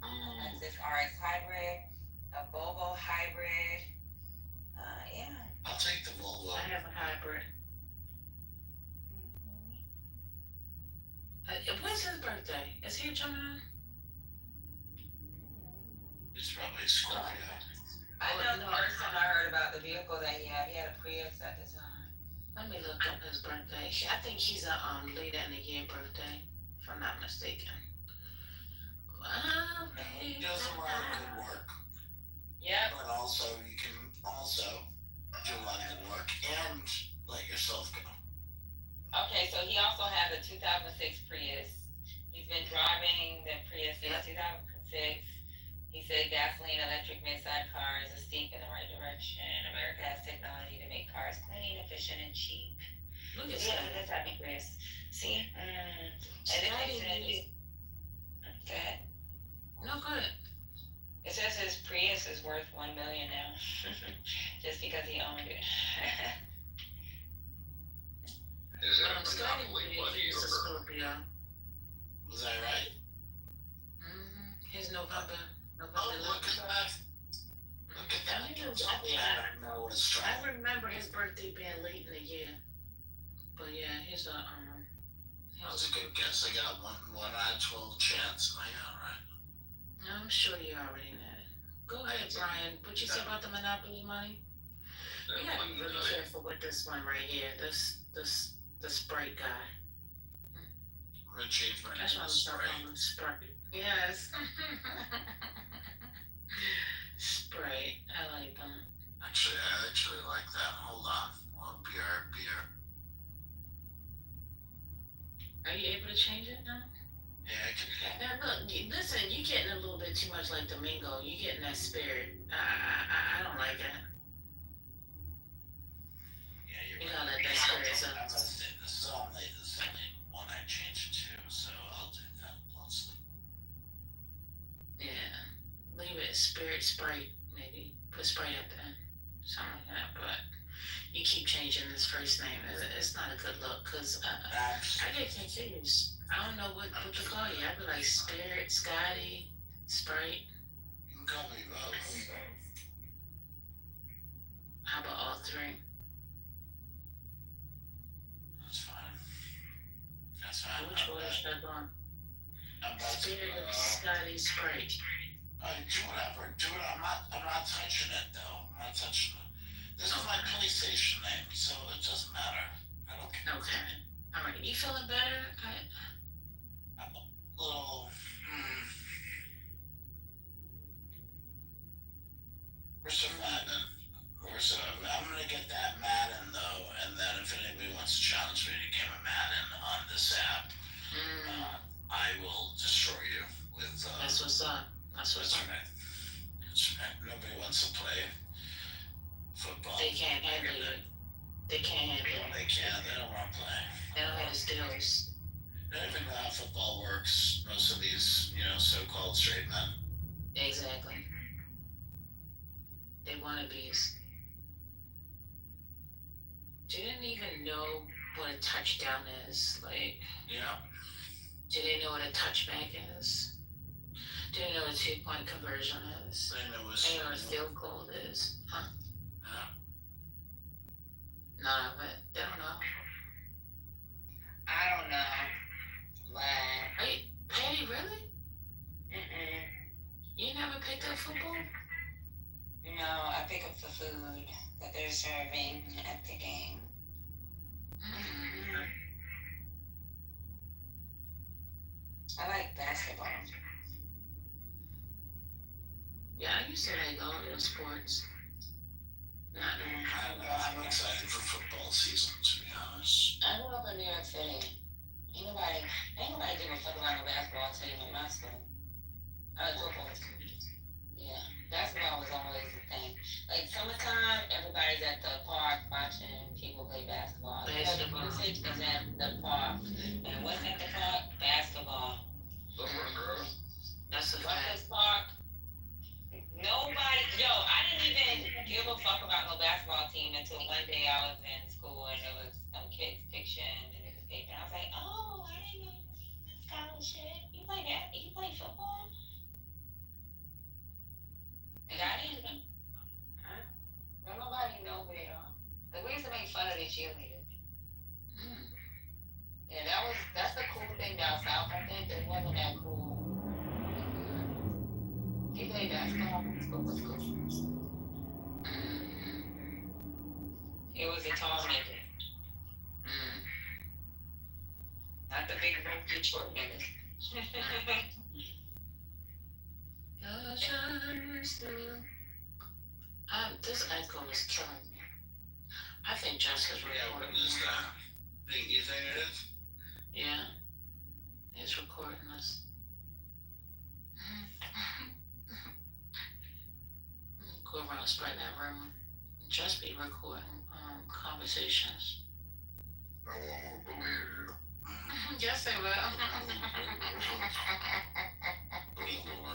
a Lexus RX Hybrid, a Volvo Hybrid. Yeah. I'll take the Volvo. I have a hybrid. When's his birthday? Is he a Gemini? It's probably a Scorpio. I know the first time I heard about the vehicle that he had a Prius at the time. Let me look up his birthday. I think he's a later in the year birthday, if I'm not mistaken. He does a lot of good work. Yep. But also, you can also do a lot of good work and let yourself go. Okay, so he also has a 2006 Prius. He's been driving the Prius since 2006. He said gasoline, electric, mid-side cars, a step in the right direction. America has technology to make cars clean, efficient, and cheap. Look at Yeah, that. that's happy Chris. See? And then he said, good. No good. It says his Prius is worth $1 million now, just because he owned it. Is that a Scotty monopoly believes money he's a or? Scorpio. Was I right? His November. Oh, look at that. Look at that. I know what's I trying. remember his birthday being late in the year. But yeah, he's a That was a good guess. I got one out of 12 chance, and I got it right. I'm sure you already know. Go ahead, Brian. What you say about the Monopoly money? We gotta be really careful with this one right here. The Sprite guy. I'm gonna change my name That's why to I'm talking Sprite. about Sprite. Yes. Sprite. I like them. Actually, I actually like that. Hold on. Well, beer. Are you able to change it now? Yeah, I can. Now look, listen, you're getting a little bit too much like Domingo. You're getting that spirit. I don't like it. Yeah, you're You right. gotta let that spirit I'm up. gonna say this is only one I changed it to, so I'll do that closely. Yeah. Leave it Spirit Sprite, maybe. Put Sprite at the end. Something like that. But you keep changing this first name. It's not a good look because I get confused. I don't know what to call you. I'd be like Spirit, Scotty, Sprite. You can call me both. How about all three? That's fine. That's fine. Which order should I go on? Spirit, Scotty, Sprite. Do whatever. Do it. I'm not touching it though. I'm not touching it. This is my PlayStation name, so it doesn't matter. I don't care. Okay. All right. You feeling better? I'm a little. Where's the Madden? I'm gonna get that Madden though, and then if anybody wants to challenge me to game of Madden on this app, I will destroy you with. That's what's up. That's what's up. Right. That's right. Nobody wants to play football. They can't handle it. They can't handle it. They can't. They don't want to play. They don't have the skills. They don't even know how football works. Most of these, so-called straight men. Exactly. They wannabes. They didn't even know what a touchdown is. Like, Yeah. do they know what a touchback is? Do they know what a 2-point conversion is? They know They know what a field goal is? Huh? Yeah. None of it. They don't know. I don't know. But, Hey, Patty, really? mm-mm. You never picked up football? No, I pick up the food that they're serving at the game. I like basketball. Yeah, I used to like all those sports. Not no more. I'm excited for football season, to be honest. I grew up in New York City. Ain't nobody give a fuck about no basketball team in my school. Football team. Yeah, basketball was always the thing. Like summertime, everybody's at the park watching people play basketball. The music is at the park, and what's at the park? Basketball. That's a Rutgers fact. Park. Nobody, I didn't even give a fuck about no basketball team until one day I was in school and there was some kid's picture in the newspaper. And I was like, oh, I didn't know you was this kind of shit. You play that? You play football? And I didn't know. Huh? Don't nobody know who they are. Like, we used to make fun of the cheerleaders. Yeah, that's the cool thing down south. I think it wasn't that cool. You play basketball in school? What's cool? It was a tall nigga. Not the big bulky short niggas. This echo is killing me. I think Jessica's Yeah, what recording. is that? You think it is? Yeah, it's recording us. Go around, spread that room. Just be recording conversations. I won't believe you. Yes, they will.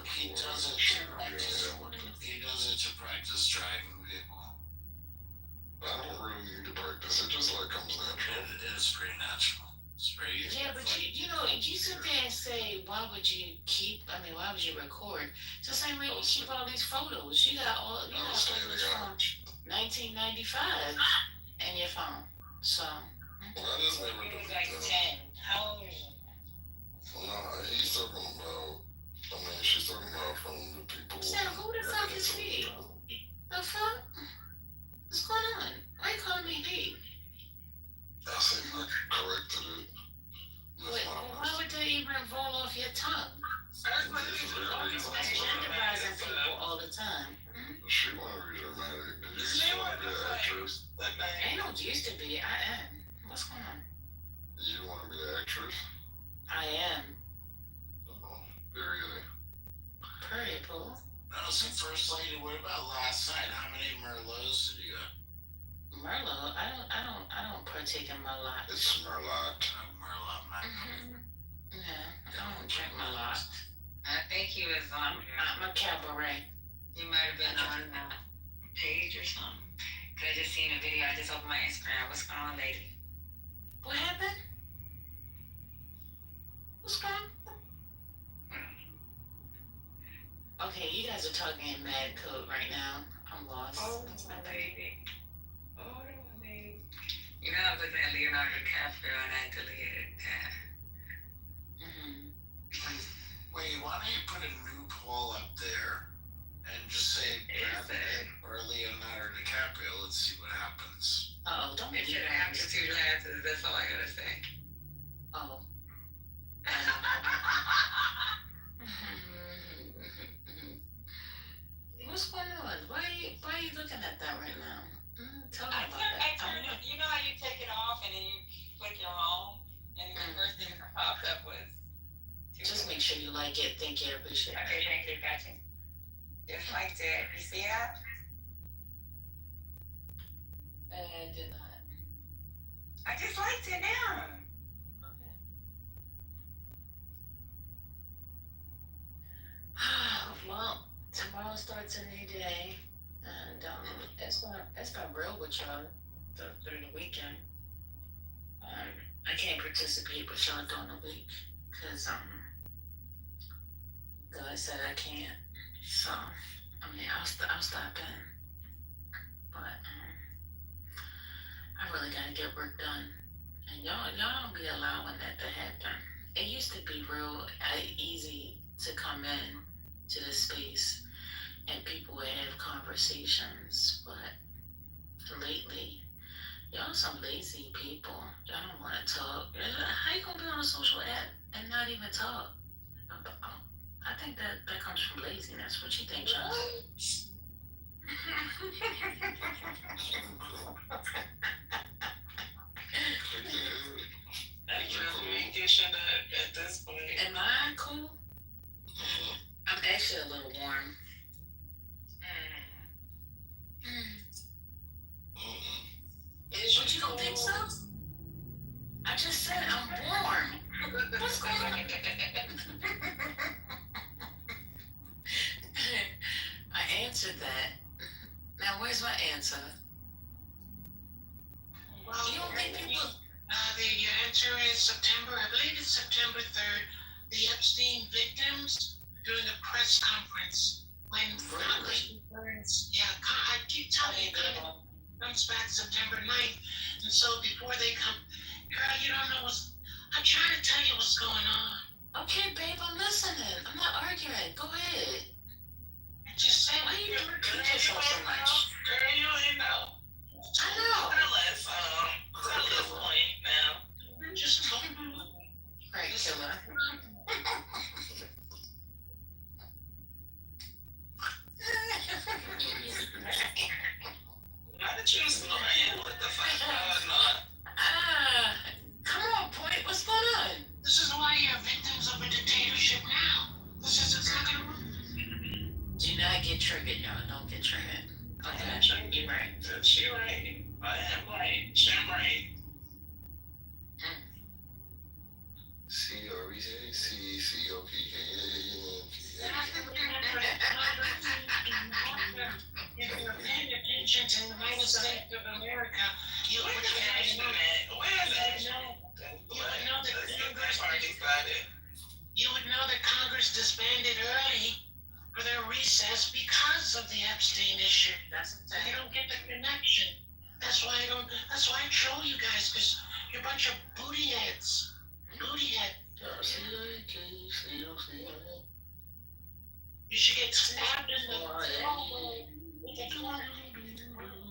He does it to practice driving people. I don't really need to practice. It just like comes natural. It is pretty natural. It's very easy. Yeah, but you sit there and say, why would you record? It's the same way you keep all these photos. You got photos from 1995 in your phone. So. Well, I just never He was did like that. 10. How old was you? No, he's talking about. She's talking about from the people. So who the fuck is he? The fuck? What's going on? Why you calling me he? I said I corrected it. Wait, why would that even roll off your tongue? Genderizing people all the time. She want to be dramatic. Did you used to want to be an actress? I don't used to be. I am. What's going on? You want to be an actress? I am. Really? Period, Paul. So first lady, what about last night? How many Merlots did you get? Merlot? I don't partake in Merlot. It's Merlot. Merlot, man. Yeah, I don't drink Merlot. I think he was on. I'm a cabaret. He might have been on a page or something. Cause I just seen a video. I just opened my Instagram. What's going on, lady? What happened? What's going on? Okay, you guys are talking in mad code right now. I'm lost. Oh, baby. You know, I was looking at Leonardo DiCaprio and I deleted that. Wait, why don't you put a new poll up there and just say Brad Pitt or Leonardo DiCaprio? Let's see what happens. Uh-oh, don't It do should that. have the two glasses. That's all I gotta say. Oh. What's going on? Why are you looking at that right now? Tell me about that. You know how you take it off and then you click your home and the first thing that popped up was. Just make sure you like it. Thank you. I appreciate it. Okay, thank you. Gotcha. Just liked it. You see that? I did not. I just liked it now. Okay. Well, tomorrow starts a new day, and it's been real with y'all through the weekend. I can't participate with y'all during the week because God said I can't. So I'll stop in, but I really gotta get work done, and y'all don't be allowing that to happen. It used to be real easy to come in to the space and people would have conversations, but lately, y'all some lazy people. Y'all don't want to talk. How you gonna be on a social app and not even talk? I think that comes from laziness. What you think, John? At this point. Am I cool? I'm actually a little warm. But you don't think so? I just said I'm warm. What's going on? I answered that. Now where's my answer? Well, You don't think people... the answer is September, I believe it's September 3rd, the Epstein victims doing a press conference when Congressman Burns, I keep telling you, comes back September 9th. And so before they come, girl, you don't know I'm trying to tell you what's going on. Okay, babe, I'm listening. I'm not arguing. Go ahead. I just said, Why you repeat yourself so much? Girl, you ain't know. I know. Tell this point now. Just told me. Right, killer. triggered, y'all. Don't get triggered. Okay, you're right. She right. I am right. I'm right. If you're paying attention to the United States of America, you would know that Congress disbanded early for their recess because of the Epstein issue. That's a You don't get the connection. That's why I troll you guys, because you're a bunch of booty heads. Booty head. You should get stabbed in the elbow with a fork.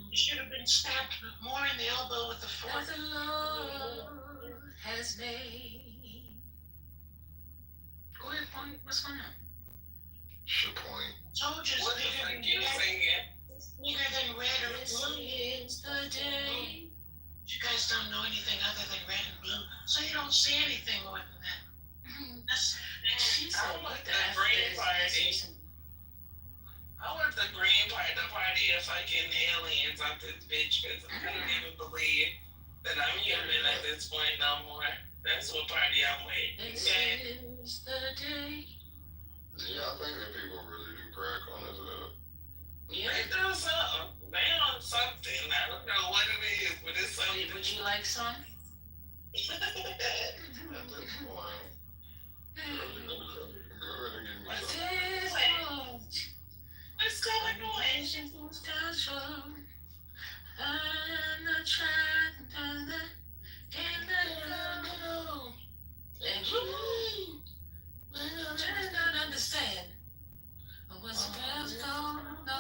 You should have been stabbed more in the elbow with a fork. the Lord has made. Go ahead, Point. What's going on? Soldiers What the bigger fuck than you red, singing? bigger than red or This blue. is the day. You guys don't know anything other than red and blue, so you don't see anything more than that. That's She I said, want what the the F green is party. this? I want the green part, the party of fucking aliens out this bitch, because I don't even believe that I'm human at this point no more. That's what party I'm with. This Okay? is the day. Yeah, I think that people really do crack on this. Yeah. They do something. They on something. I don't know what it is, but it's something. Would you like some? At this point, go ahead and give me What's some. this? What's going on? Patience was control. I'm not trying to do that. Can't let it go. And you just don't understand. But what's supposed to go, no.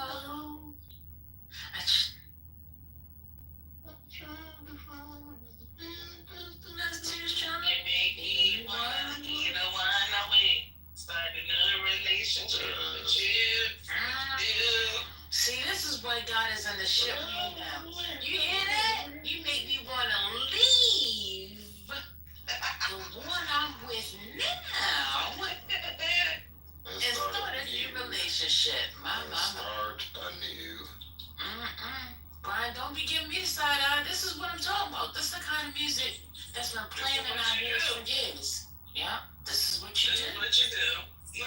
You make me wanna be the one I with. Start another relationship with you. See, this is why God is in the ship right now. You hear that? You make me want to leave the one I'm with now and start a new relationship. My. Start anew. Brian, don't be giving me the side eye. This is what I'm talking about. This is the kind of music that's been playing in our ears for years. Yeah, this is what you This do. is what you do. Yeah,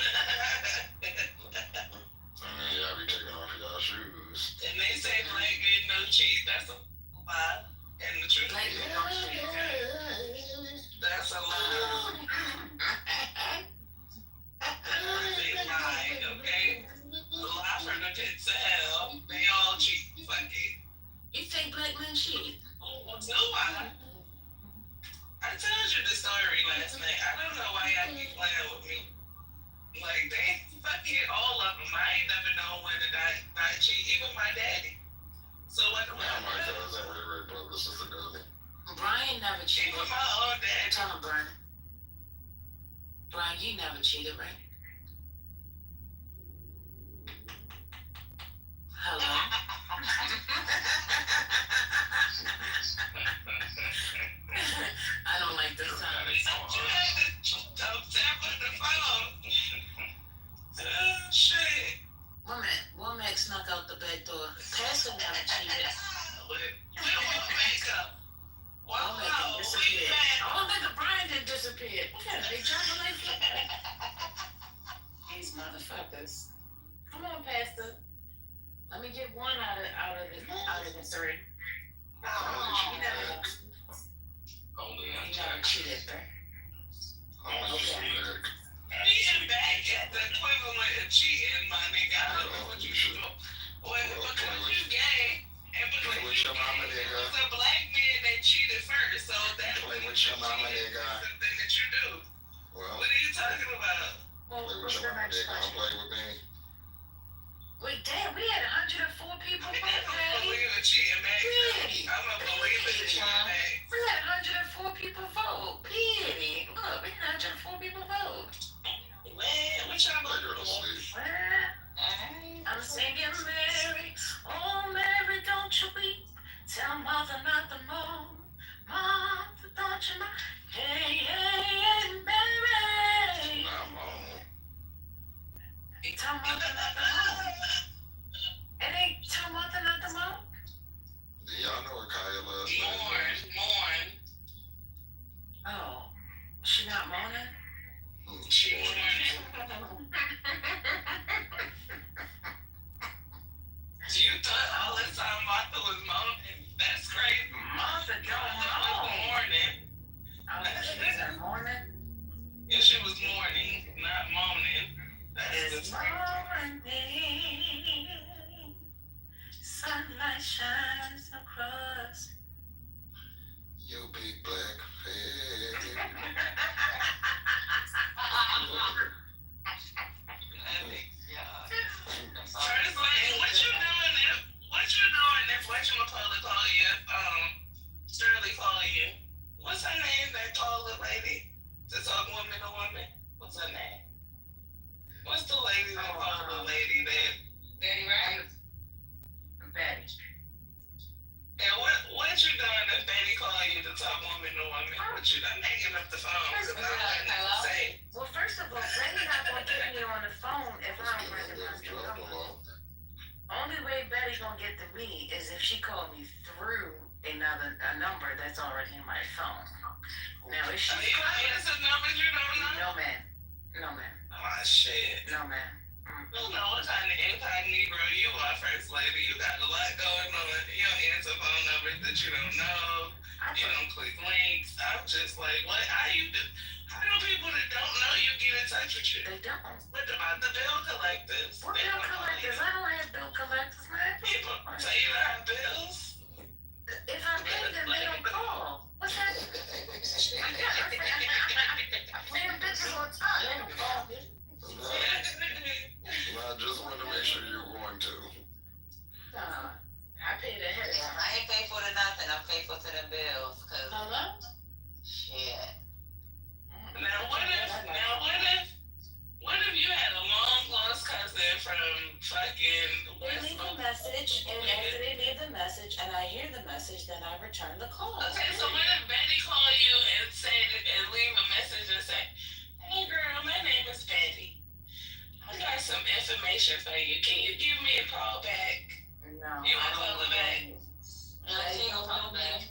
I be taking off y'all shoes. And they say black men don't cheat. That's a lie. And the truth Black is, men don't cheat. that's a lie. That's a big lie, okay? The lie from the pits of hell. They all cheat. Fuck it. You think black men cheat? Well, do I? I told you the story last night. I don't know why y'all keep playing with me. Like, they fucking all of them. I ain't never known when to not cheat. Even my daddy. So what do Now my I do? cousin, Ray brother, sister cousin. Brian never cheated. Even my own dad. Tell him, Brian. Brian, you never cheated, right? Hello? I don't like this sound. You had to tap on the phone. Shit. Womack snuck out the back door. Pastor never cheated. What makeup? Wow, Womack we disappeared. mad. Oh, nigga, Brian didn't disappear. What kind of big trouble like that? These motherfuckers. Come on, Pastor. Let me get one out of the three. Oh, You never cheated, bro. being back at the equivalent of cheating, my nigga. I don't know what you do. Because you gay, and because you gay, it was a black man that cheated first, so that Play with your mama, nigga. something that you do. Well, What are you talking about? Well, play with what's your the mama, next nigga. Don't question? play with me. Wait, damn, we had 104 people I vote, don't Patty. believe in cheating, man. Really? I'm a believer in cheating, man. We had 104 people vote. Period. Look, we had 104 people vote. Man, what y'all Let her looking to for? sleep. I'm singing Mary, oh Mary, don't you weep. Tell mother not the moan. Mother, don't you mind? Hey, hey, Mary. Nah, I'm on. Tell mother not the moan. Oh, she not moaning? She mourning. You thought all this time Martha was moaning? That's crazy. Martha don't Martha was moan. mourning. Oh, she was in mourning? Yeah, she was mourning, not moaning. It's morning, sunlight shines across. Your big black face. First lady, what you doing if whatchamacallit call you, Shirley call you? What's her name that called the lady to talk woman to woman? What's her name? What's the lady that called the lady that? Betty, right? Betty. And what you doing if Betty call you to talk woman to woman? What you done hanging up the phone? Cause I don't have nothing to say. Well, first of all, Betty not gonna get me on the phone if I don't recognize the number. Only way Betty gonna get to me is if she called me through a number that's already in my phone. Now, if she It's a number you don't know? No, ma'am. No, ma'am. Oh, shit. No, ma'am. I don't know what kind of incognito you are, First Lady. You got a lot going on. You don't answer phone numbers that you don't know. You don't click links. I'm just like, what? How do people that don't know you get in touch with you? They don't. What about the bill collectors? What bill collectors? I don't have bill collectors, man. People say you don't have bills. If I pay them, they don't call. What's that? Man, bitches on top. They don't call me. I just wanted to make sure you're going to. I paid ahead. I ain't faithful to nothing. I'm faithful to the bills. Cause Hello? shit. Now what if you had a long lost cousin from fucking They leave a message, and after they leave the message, and I hear the message, then I return the call. Okay, so what if Betty call you and say and leave a message and say, "Hey girl, my name is Betty. I got some information for you. Can you give me a call back?" No. You want to call her back? No, she ain't gonna call back.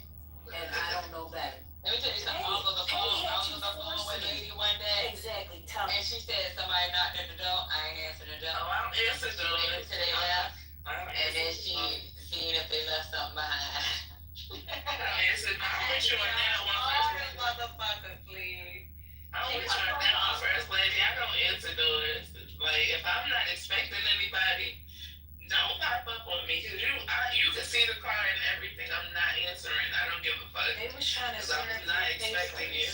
And I don't know better. Let me tell you something. I was on the phone with a lady one day. Exactly. Tell me. And she said somebody knocked at the door. I ain't answered the door. Oh, I don't answer She waited till they left. I don't And then she seen if they left something behind. I don't answer. I'm with you on that one, First Lady. Motherfucker, please. I'm with you on that one, First Lady. I don't answer doors. Like, if I'm not expecting anybody, don't pop up on me. Cause you can see the car and everything. I'm not answering. I don't give a fuck. They was trying to Cause I'm not expecting you.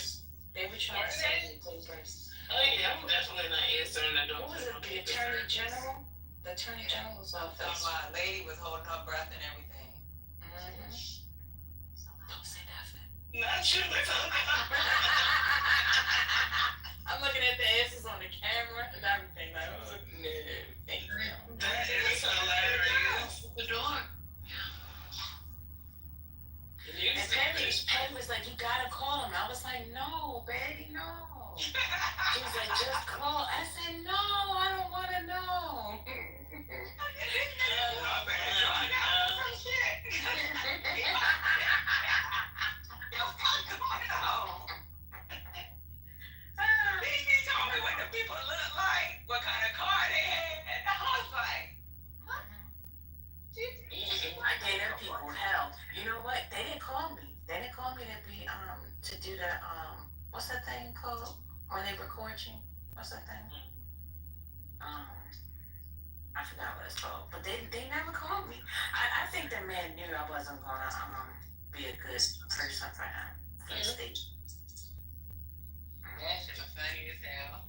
They were trying to send me papers. Oh yeah, I'm definitely not answering the door. What was it? The Attorney General? The Attorney General's office. Some lady was holding her breath and everything. Mm-hmm. Don't say nothing. Not you. I'm looking at the answers on the camera and everything. Like, oh, no, thank you. That is hilarious. The door. And Patty was like, you gotta call him. I was like, no, baby, no. She was like, just call. I said, no, I don't want to know. He told me what the people look like, what kind of car they had. And I was like, what? I gave them people hell. You know what? They didn't call me. They didn't call me to do that, what's that thing called when they record you? What's that thing? I forgot what it's called. But they never called me. I think the man knew I wasn't gonna be a good person for him, for the state. That shit was funny as hell.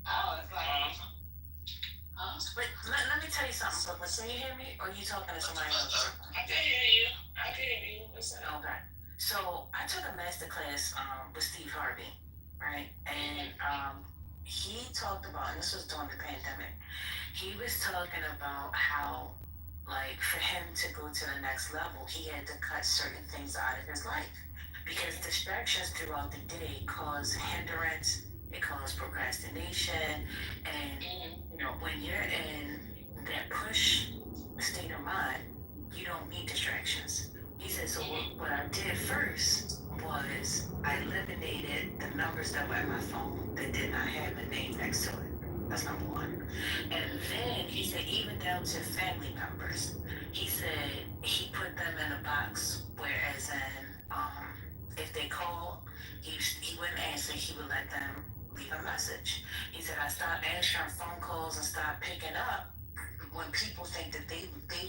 I was like, But let me tell you something, Brooklyn. Can you hear me? Or are you talking to somebody else? I can hear you. I can hear you. What's up? Okay. So I took a master class with Steve Harvey, right? And he talked about, and this was during the pandemic, he was talking about how, like, for him to go to the next level, he had to cut certain things out of his life. Because distractions throughout the day cause hindrance, it causes procrastination, and, you know, when you're in that push state of mind, you don't need distractions. He said, so what I did first was I eliminated the numbers that were in my phone that did not have a name next to it. That's number one. And then he said, even down to family members, he said he put them in a box, whereas if they call, he wouldn't answer, he would let them leave a message. He said, I stopped answering phone calls and stopped picking up when people think that they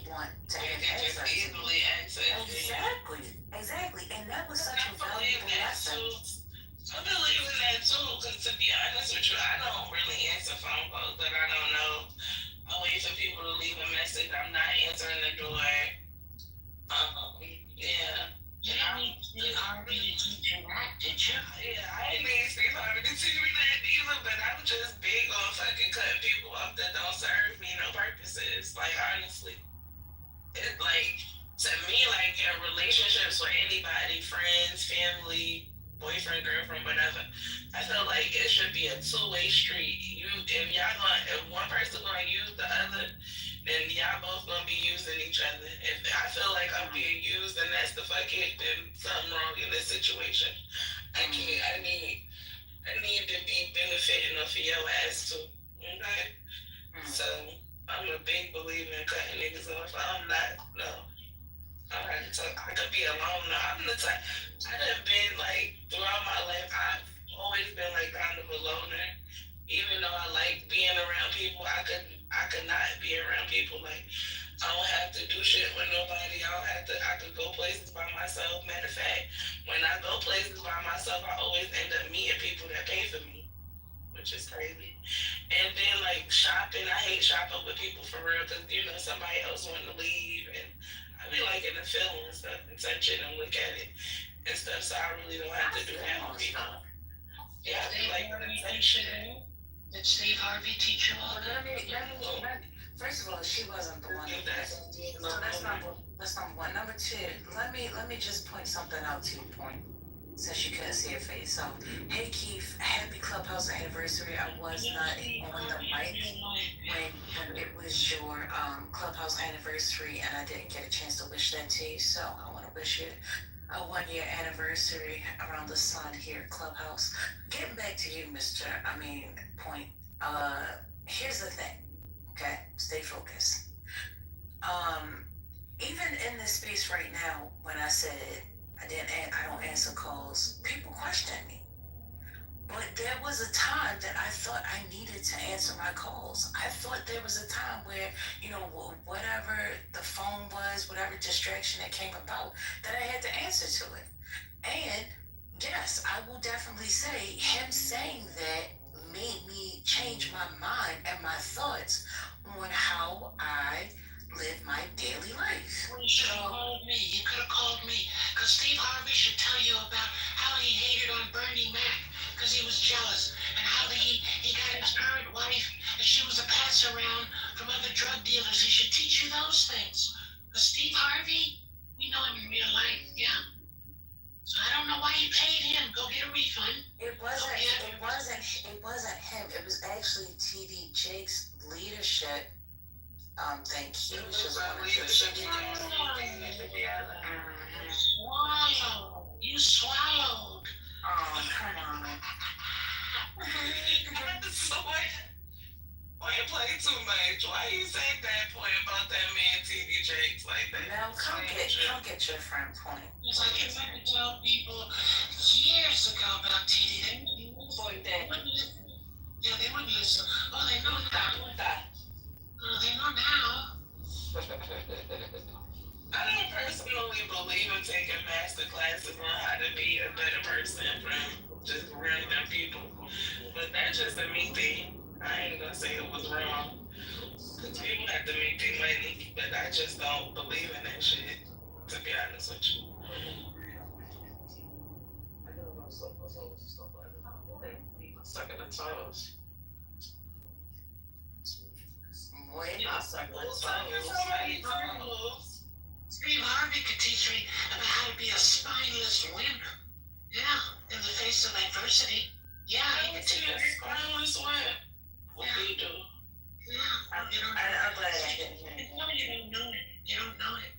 want to have just access. easily access. Exactly. And that was such a valuable lesson. I believe in that too, because to be honest with you, I don't really answer phone calls that I don't know. I wait for people to leave a message. I'm not answering the door. Yeah. You already teach you that, did you? Yeah, I ain't need Steve Harvey to teach me that either, but I'm just big on fucking cutting people off that don't serve me no purposes. Like, honestly. It, like, to me, like, in relationships with anybody, friends, family, boyfriend, girlfriend, whatever, I feel like it should be a two-way street. If one person gonna use the other, then y'all both gonna be using each other. If I feel like I'm being used and that's the fuck it, then something wrong in this situation. I need to be benefiting off of your ass too. Okay? So I'm a big believer in cutting niggas off. I'm not, no. I could be alone. No, I'm the type. I done been like throughout my life. I've always been like kind of a loner. Even though I like being around people, I could not be around people. Like I don't have to do shit with nobody. I could go places by myself. Matter of fact, when I go places by myself, I always end up meeting people that pay for me, which is crazy. And then like shopping, I hate shopping with people for real because somebody else want to leave and I be like in the film and stuff and touch it and look at it and stuff. So I really don't have to do that with people. Yeah, I be like in the touch it. Did Steve Harvey teach you all that? First of all, she wasn't the one. So that's number one. Number two, let me just point something out to you, since you couldn't see her face. So, hey Keith, happy Clubhouse anniversary. I was not on the mic when it was your Clubhouse anniversary, and I didn't get a chance to wish that to you. So I want to wish you a 1-year anniversary around the sun here at Clubhouse. Getting back to you, Point. Here's the thing. Okay, stay focused. Even in this space right now, when I said I don't answer calls, people question me. But there was a time that I thought I needed to answer my calls. I thought there was a time where, whatever the phone was, whatever distraction that came about, that I had to answer to it. And yes, I will definitely say him saying that made me change my mind and my thoughts on how I live my daily life. Well, you should have called me. You could have called me. Because Steve Harvey should tell you about how he hated on Bernie Mac because he was jealous. And how he got his current wife and she was a pass around from other drug dealers. He should teach you those things. Because Steve Harvey, we know him in real life, yeah? So I don't know why you paid him. Go get a refund. It wasn't him. It was actually TD Jake's leadership thing. He was just one of leadership. You swallowed. Oh, come on. Why you play too much? Why you say that point about that man TD Jakes like that? Now come get your friend Point. It's like if I could tell people years ago about TD, they wouldn't listen. Yeah, they wouldn't listen. Oh, they know now. They know now. I don't personally believe in taking master classes on how to be a better person from just random people. But that's just a me thing. I ain't gonna say it was wrong. Because people have to make their money. But I just don't believe in that shit, to be honest with you. I know about stuff like that. Sucking the toes. Steve Harvey could teach me about how to be a spineless winner. Yeah, in the face of adversity. Yeah, he could teach me. Spineless winner. What do you do? Yeah, I'm glad I didn't hear it. You don't know it. You don't know it.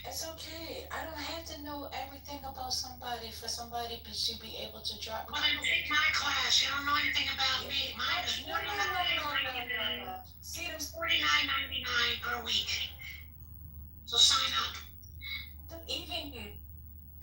It's okay. I don't have to know everything about somebody for somebody to be able to drop Well, then take my class. You don't know anything about me. Mine is No. See them $49.99 per week. So sign up. even you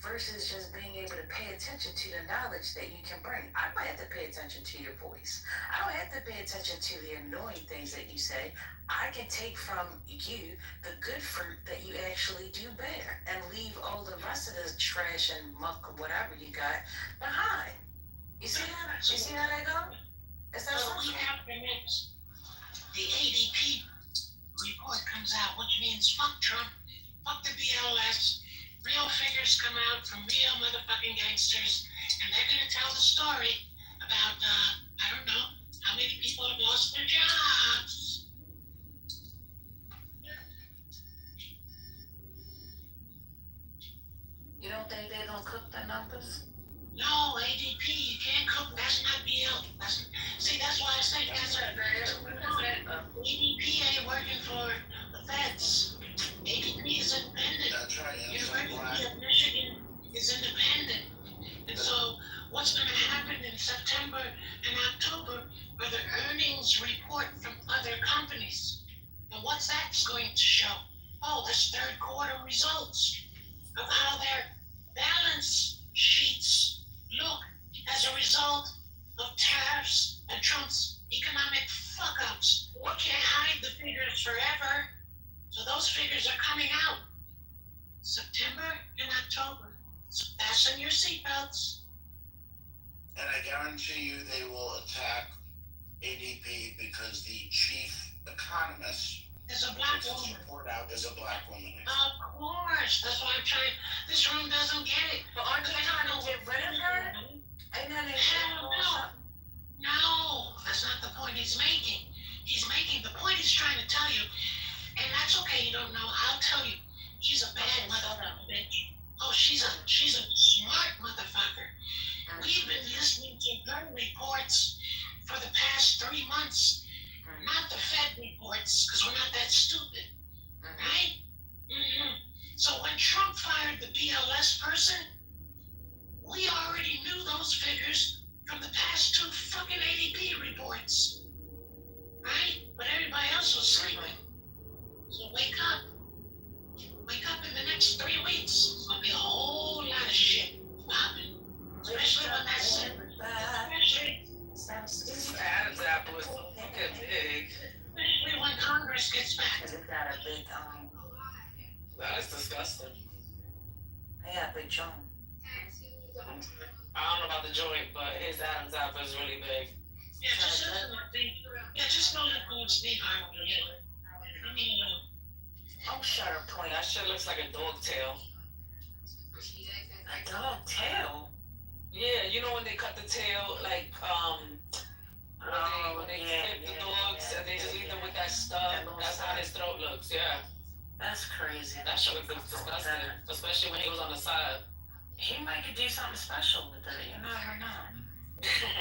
versus just being able to pay attention to the knowledge that you can bring. I don't have to pay attention to your voice. I don't have to pay attention to the annoying things that you say. I can take from you the good fruit that you actually do bear and leave all the rest of the trash and muck or whatever you got behind. You see that? You see how that go? Is that So we have the next. The ADP report comes out, which means fuck Trump, fuck the BLS. Real figures come out from real motherfucking gangsters, and they're gonna tell the story about, I don't know, how many people have lost their jobs. You don't think they're gonna cook the numbers? No, ADP, you can't cook, that's not BL. That's why I said that's ADP ain't working for the feds. ADP is independent. That's right. University of Michigan is independent. And so what's going to happen in September and October are the earnings report from other companies. And what's that's going to show? Oh, this third quarter results of how their balance sheets look as a result of tariffs and Trump's economic fuck-ups. We can't hide the figures forever. So those figures are coming out September and October. So fasten your seatbelts. And I guarantee you they will attack ADP because the chief economist is a black woman. Report out is a black woman. Of course. That's why I'm trying. This room doesn't get it. But aren't you trying to get rid of her? Hell no. No, that's not the point he's making. The point he's trying to tell you, and that's okay, you don't know, I'll tell you, she's a bad motherfucker, bitch. Oh, she's a smart motherfucker. We've been listening to her reports for the past 3 months, not the Fed reports, because we're not that stupid, right? Mm-hmm. So when Trump fired the BLS person, we already knew those figures from the past 2 fucking ADP reports, right? But everybody else was sleeping. So wake up. Wake up in the next 3 weeks. It's gonna be a whole lot of shit popping. Especially when that's Adam's apple is so fucking big. Especially when Congress gets back. It's got a big, That is disgusting. I got a big joint. I don't know about the joint, but his Adam's apple is really big. Yeah, just know that things need harmony. I mean, oh, shut up, point. That shit looks like a dog tail. A dog tail? Yeah, you know when they cut the tail, like, when they clip the dogs and they just leave them with that stuff, that's how his throat looks, yeah. That's crazy. That shit looks disgusting, especially when he was on the side. He might could do something special with it, you never know. John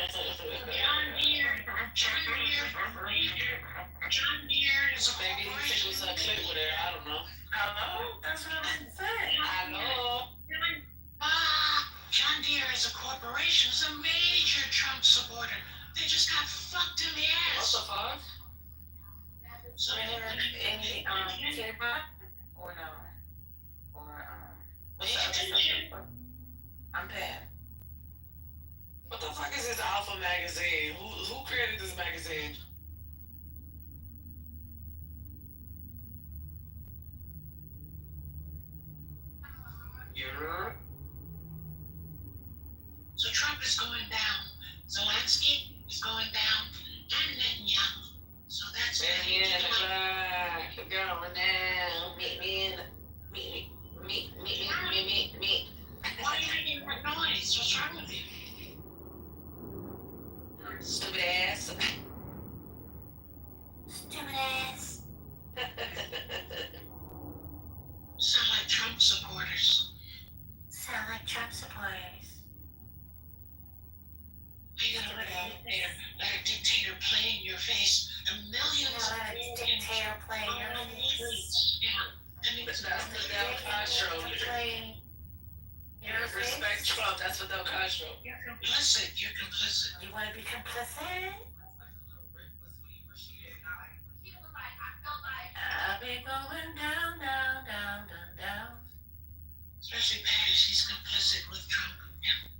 Deere is a maybe he tickles a clip with it, I don't know. Hello? That's what I'm saying. Hello? John Deere as a corporation is a major Trump supporter. They just got fucked in the ass. What the fuck? So any paper or no? Or what's the other stuff? I'm paying. What the fuck is this Alpha magazine? Who created this magazine? Yeah. So Trump is going down. Zelensky is going down. And Netanyahu. So that's it. Going down. Meet me. Why are you making that noise? What's wrong with you? Stupid ass. Stupid ass. Sound like Trump supporters. Sound like Trump supporters. You gotta let a dictator play in your face. And millions of dictator play in your face. Yeah. I mean, complicit. You're complicit. You want to be complicit? I've been going down, down, down, down, down. Especially Patty, she's complicit with Trump. Yeah.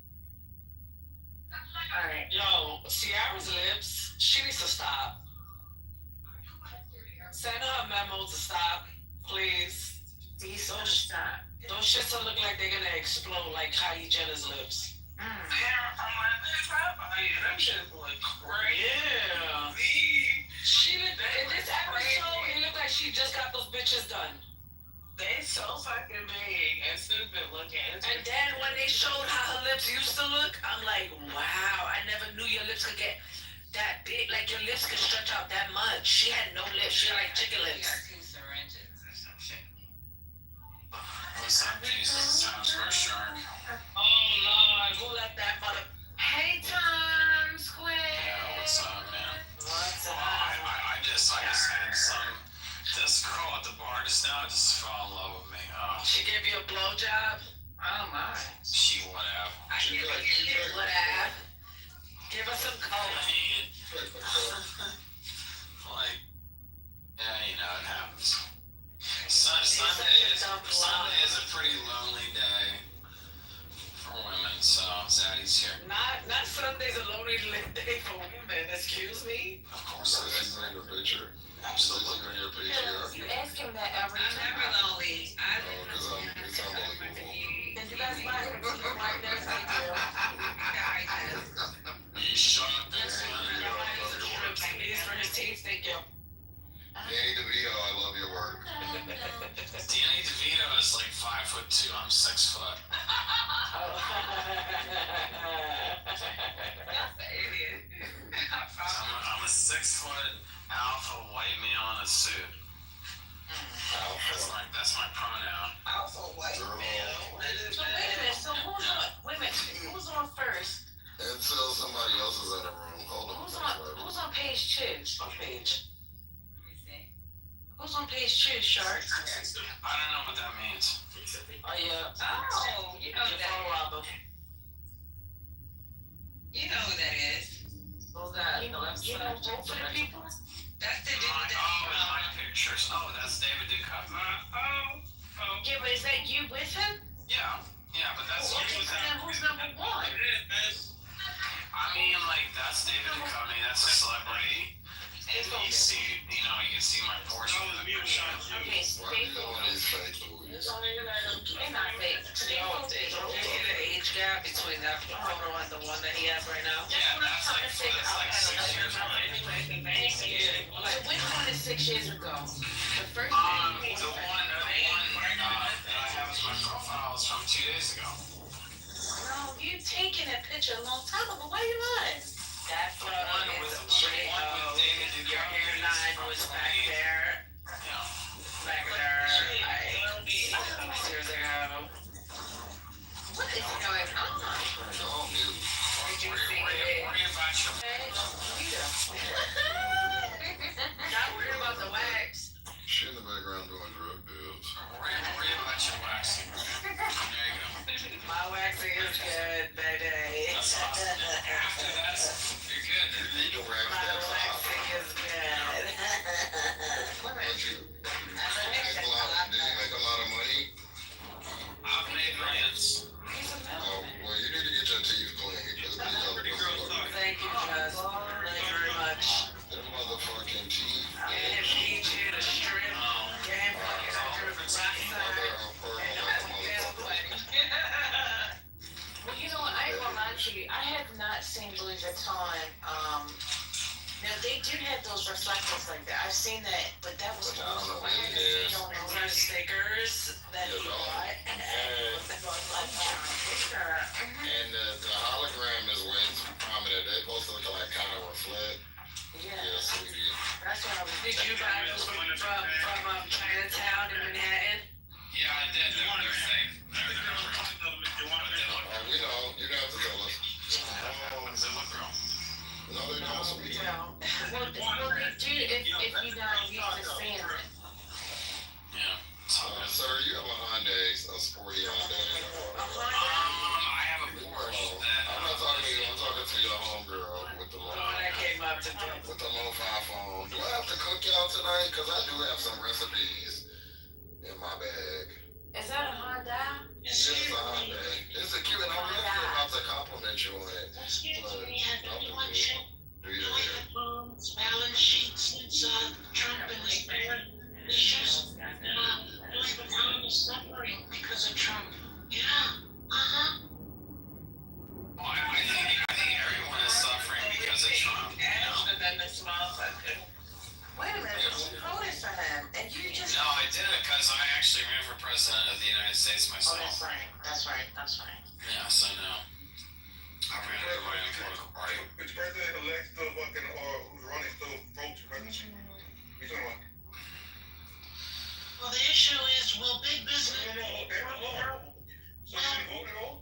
All right. Yo, Ciara's lips, she needs to stop. Send her a memo to stop, please. These don't stop. Those shits will look like they're gonna explode like Kylie Jenner's lips. Yeah, I'm like, this rapper, yeah, them shit look crazy. Yeah. She looked, in this episode, it looked like she just got those bitches done. They so fucking big and stupid looking. And then when they showed how her lips used to look, I'm like, wow, I never knew your lips could get that big. Like your lips could stretch out that much. She had no lips. She had like chicken lips. She got 2 syringes or some shit. What's up, Jesus? Times Square Shark. Oh Lord, who let that mother? Hey, Tom Square. Yeah, what's up, man? What's up? I just had this girl at the bar just now just fell in love with me. She gave you a blowjob? Oh my. She would have. What have? Give us some coke. Like, yeah, you know, it happens. Sunday is a pretty lonely day for women, so Zaddy's here. Not Sunday's a lonely day for women, excuse me? Of course it is. Your picture. Absolutely. Your picture. You ask him that every I'm time. never lonely. Because it's unbelievable. Did you guys buy him teeth whiteners? I do. You shut up this Please for his teeth, thank you. Danny DeVito, I love your work. Danny DeVito is like 5'2". I'm 6 foot. That's an alien. I'm a 6 foot alpha white male in a suit. That's my pronoun. Alpha white male. So wait a minute. So who's on first? Until somebody else is in the room. Hold on. Who's on page 2? On page. Let me see. Who's on page 2, Shark? I don't know what that means. Oh yeah. Oh, you know who that is. Robber. You know who that is. Who's that? You know vote for the people? That's the dude that. My pictures. Oh, that's David Duchovny. Yeah, but is that you with him? Yeah, but that's Okay, so then who's number 1? I mean, like, that's David Duchovny. That's a celebrity. And you can see my portion of the picture. Okay, Why do you want these fake movies? They're not fake. Is the age gap between that photo and the one that he has right now? Yeah, that's like 6 years old. So which one is 6 years ago? The first The one that I have as my profile is from 2 days ago. No, you taking that picture a long time ago. Why you lying? That The photo one is with David your hairline was back there. Yeah. Back there. 6 years ago. What is going on? Oh, mute. Worry about your Not worried about the wax. She in the background doing drug deals. worry about your waxing. There you go. My waxing is good, baby. That's awesome. After that, you're good. You need to wax My that top. waxing is good. Don't you? Do you make a lot of money? I've made millions. Oh, well, you need to get your teeth clean because these other motherfuckers. Thank you, Jess. Thank you very much. Them motherfucking teeth. And need you to strip. Game fucking under the rock Well, you know what? I ain't gonna lie to you. I have not seen Louis Vuitton. Now they do have those reflectors like that. I've seen that, but that was But I don't know I what haven't it is. seen on Those are stickers that he bought. And the hologram is way too prominent. They're supposed to look like kind of reflect. Yeah, Yeah, sweetie. that's what I was. Did you buy those from Chinatown in Manhattan? Yeah, I did. They're fake. They're real. Oh, we know. You don't have to tell us. They look real. No, they don't, sweetie. Well, they do if you're not used to seeing it. Yeah. Sir, you have a Hyundai, a sporty Hyundai. A Honda? I have a Porsche that. I'm not talking to you. I'm about to do. With the lo-fi phone. Do I have to cook y'all tonight? Because I do have some recipes in my bag. Is that a Honda? Yes, it's a Honda. It's a cute, and I'm really about to compliment you on it. Excuse But me, has I'll do anyone it. checked Do you balance sheets since Trump and his fair issues? Louis Vuitton is suffering because of Trump. Yeah, Well, I think everyone is suffering because of Trump. And then this motherfucker. Wait a minute, you voted for him, and you just. No, I didn't because I actually ran for president of the United States Oh, myself. that's right. That's right. That's right. Yeah, so no. I ran for my own political party. Which president-elect still fucking, or who's running still votes for presidency? You talking about? well, the issue is, will big business? No, okay, hold on. So you didn't vote at all?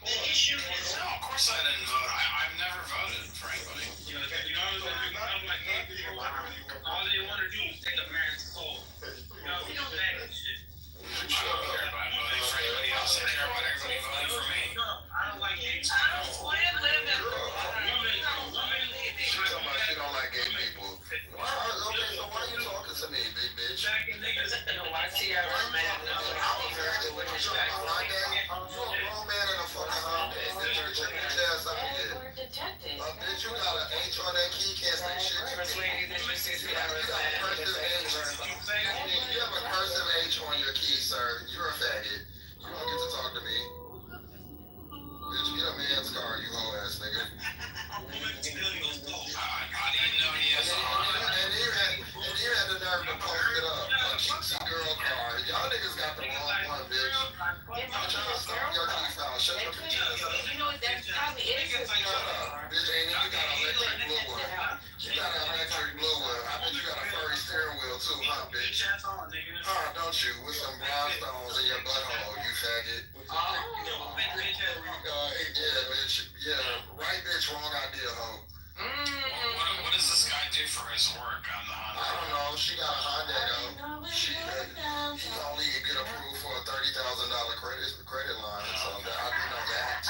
The issue is, No, of course I didn't vote. I've never voted for anybody. You know, not like gay people. All they want to do is take a man's soul. You know, we don't that shit. I don't care about voting for anybody else. I care about everybody voting for me. No, I don't like gay people. I don't want to live in. She talking about she don't like gay people. Why? Okay, so why you talking to me, big bitch? Why see her man? I'm very good with you. Honda, you a grown man in a fucking Honda. Get your bitch ass up here. Bitch, you got an H on that key, can't say shit to me. You got a cursive H. You have a cursive H on your key, sir. You're a faggot. You don't get to talk to me. Bitch, get a man's car, you hoe ass nigga. How do you know he has a Honda? And you had the nerve to post it up. A cutesy girl car. Y'all niggas got the wrong one, bitch. I'm trying to stop your key foul. Shut your bitch ass up. You know what? That probably is his Shut up, bitch. And you got an electric blue one. You got an electric blue one. I bet you got a furry steering wheel too, huh, bitch? Huh, don't you? With some rhinestones in your butthole, you faggot. Yeah, bitch. Yeah, right, bitch. Wrong idea, hoe. What does this guy do for his work on the Honda? I don't know. She got a Honda though. He only get approved for a $30,000 credit line. So I do know that.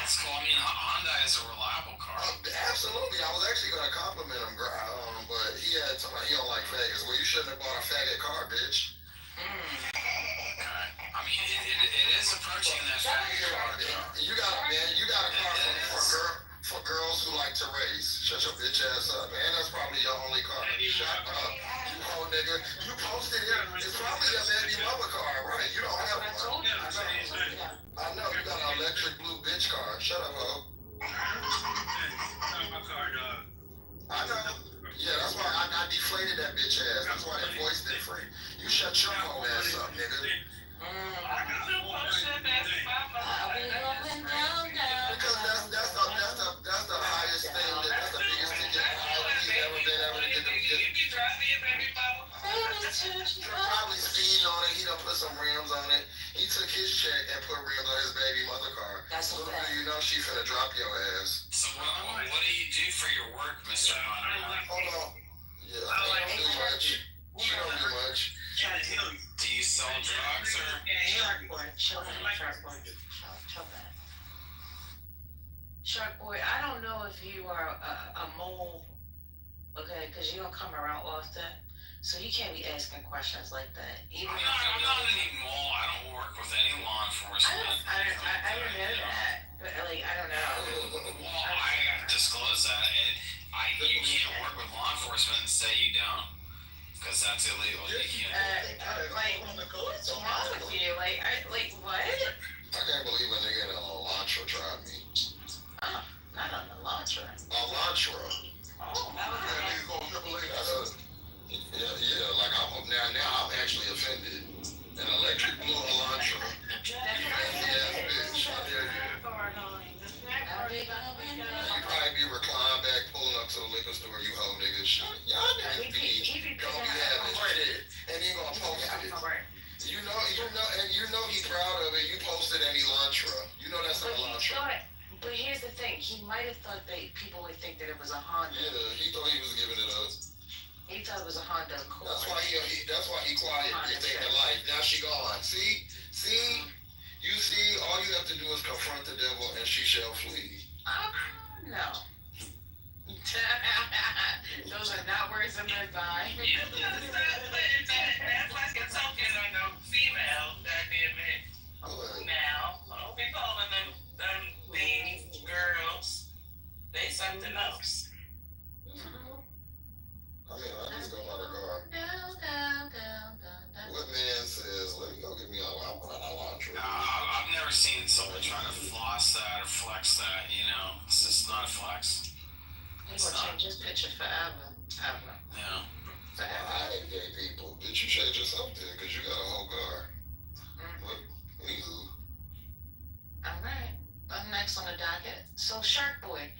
That's cool. I mean, Honda is a reliable car. Absolutely. I was actually going to compliment him, but he had somebody he don't like faggots. Well, you shouldn't have bought a faggot car, bitch. I mean, it is approaching that faggot car. You got a car for girls who like to race. Shut your bitch ass up, man. That's probably your only car. Shut up, you hoe nigga. You posted it. It's probably your baby mother car, right? You don't have one. I know. You got an electric blue bitch car. Shut up, hoe. I know. Yeah, that's why I deflated that bitch ass. That's why they voiced it free. You shut your whole ass up, nigga. Because that's the highest thing. That's the biggest thing he's ever been able to get them. Probably speeding on it. He done put some rims on it. He took his check and put rims on his baby mother car. Little do you know she finna drop your ass. So what do you do for your work, Mr. Honda? Hold on. Yeah, I don't do much. She don't do much. Do you sell drugs or? Shark Boy, I don't know if you are a mole, okay, because you don't come around often, so you can't be asking questions like that. I'm not any mole. I don't work with any law enforcement. I don't know that, but like, I don't know. Well, I disclose that. You can't work with law enforcement and say you don't, because that's illegal. You can't. What's wrong with you? What? I can't believe a nigga in a Elantra tried me. Oh, not on the Elantra. Elantra. Oh, yeah, like now I'm actually offended. An electric blue Elantra. Bitch. You probably be reclined back, pulling up to the liquor store, you hoe niggas. Y'all niggas be gonna be having shit, and he gonna post it. You know he proud of it. You posted an Elantra. You know that's an Elantra. But here's the thing, he might have thought that people would think that it was a Honda. Yeah, he thought he was giving it up. He thought it was a Honda Accord. That's why he quiet. He's taking life. Now she gone. See, you see, all you have to do is confront the devil and she shall flee. No. You gotta stop putting that fucking token on the female, goddamn it. Now, don't be calling them things girls. They something else. I mean, I just go by the car. What man says, let me go get me a laundry? I've never seen someone trying to floss that or flex that, you know. It's just not a flex. He's gonna change his picture forever. Ever. Yeah. Forever. I hate gay people. Bitch, you change yourself then, because you got a whole car. What? Anywho. Alright. I'm next on the docket. So, Shark Boy.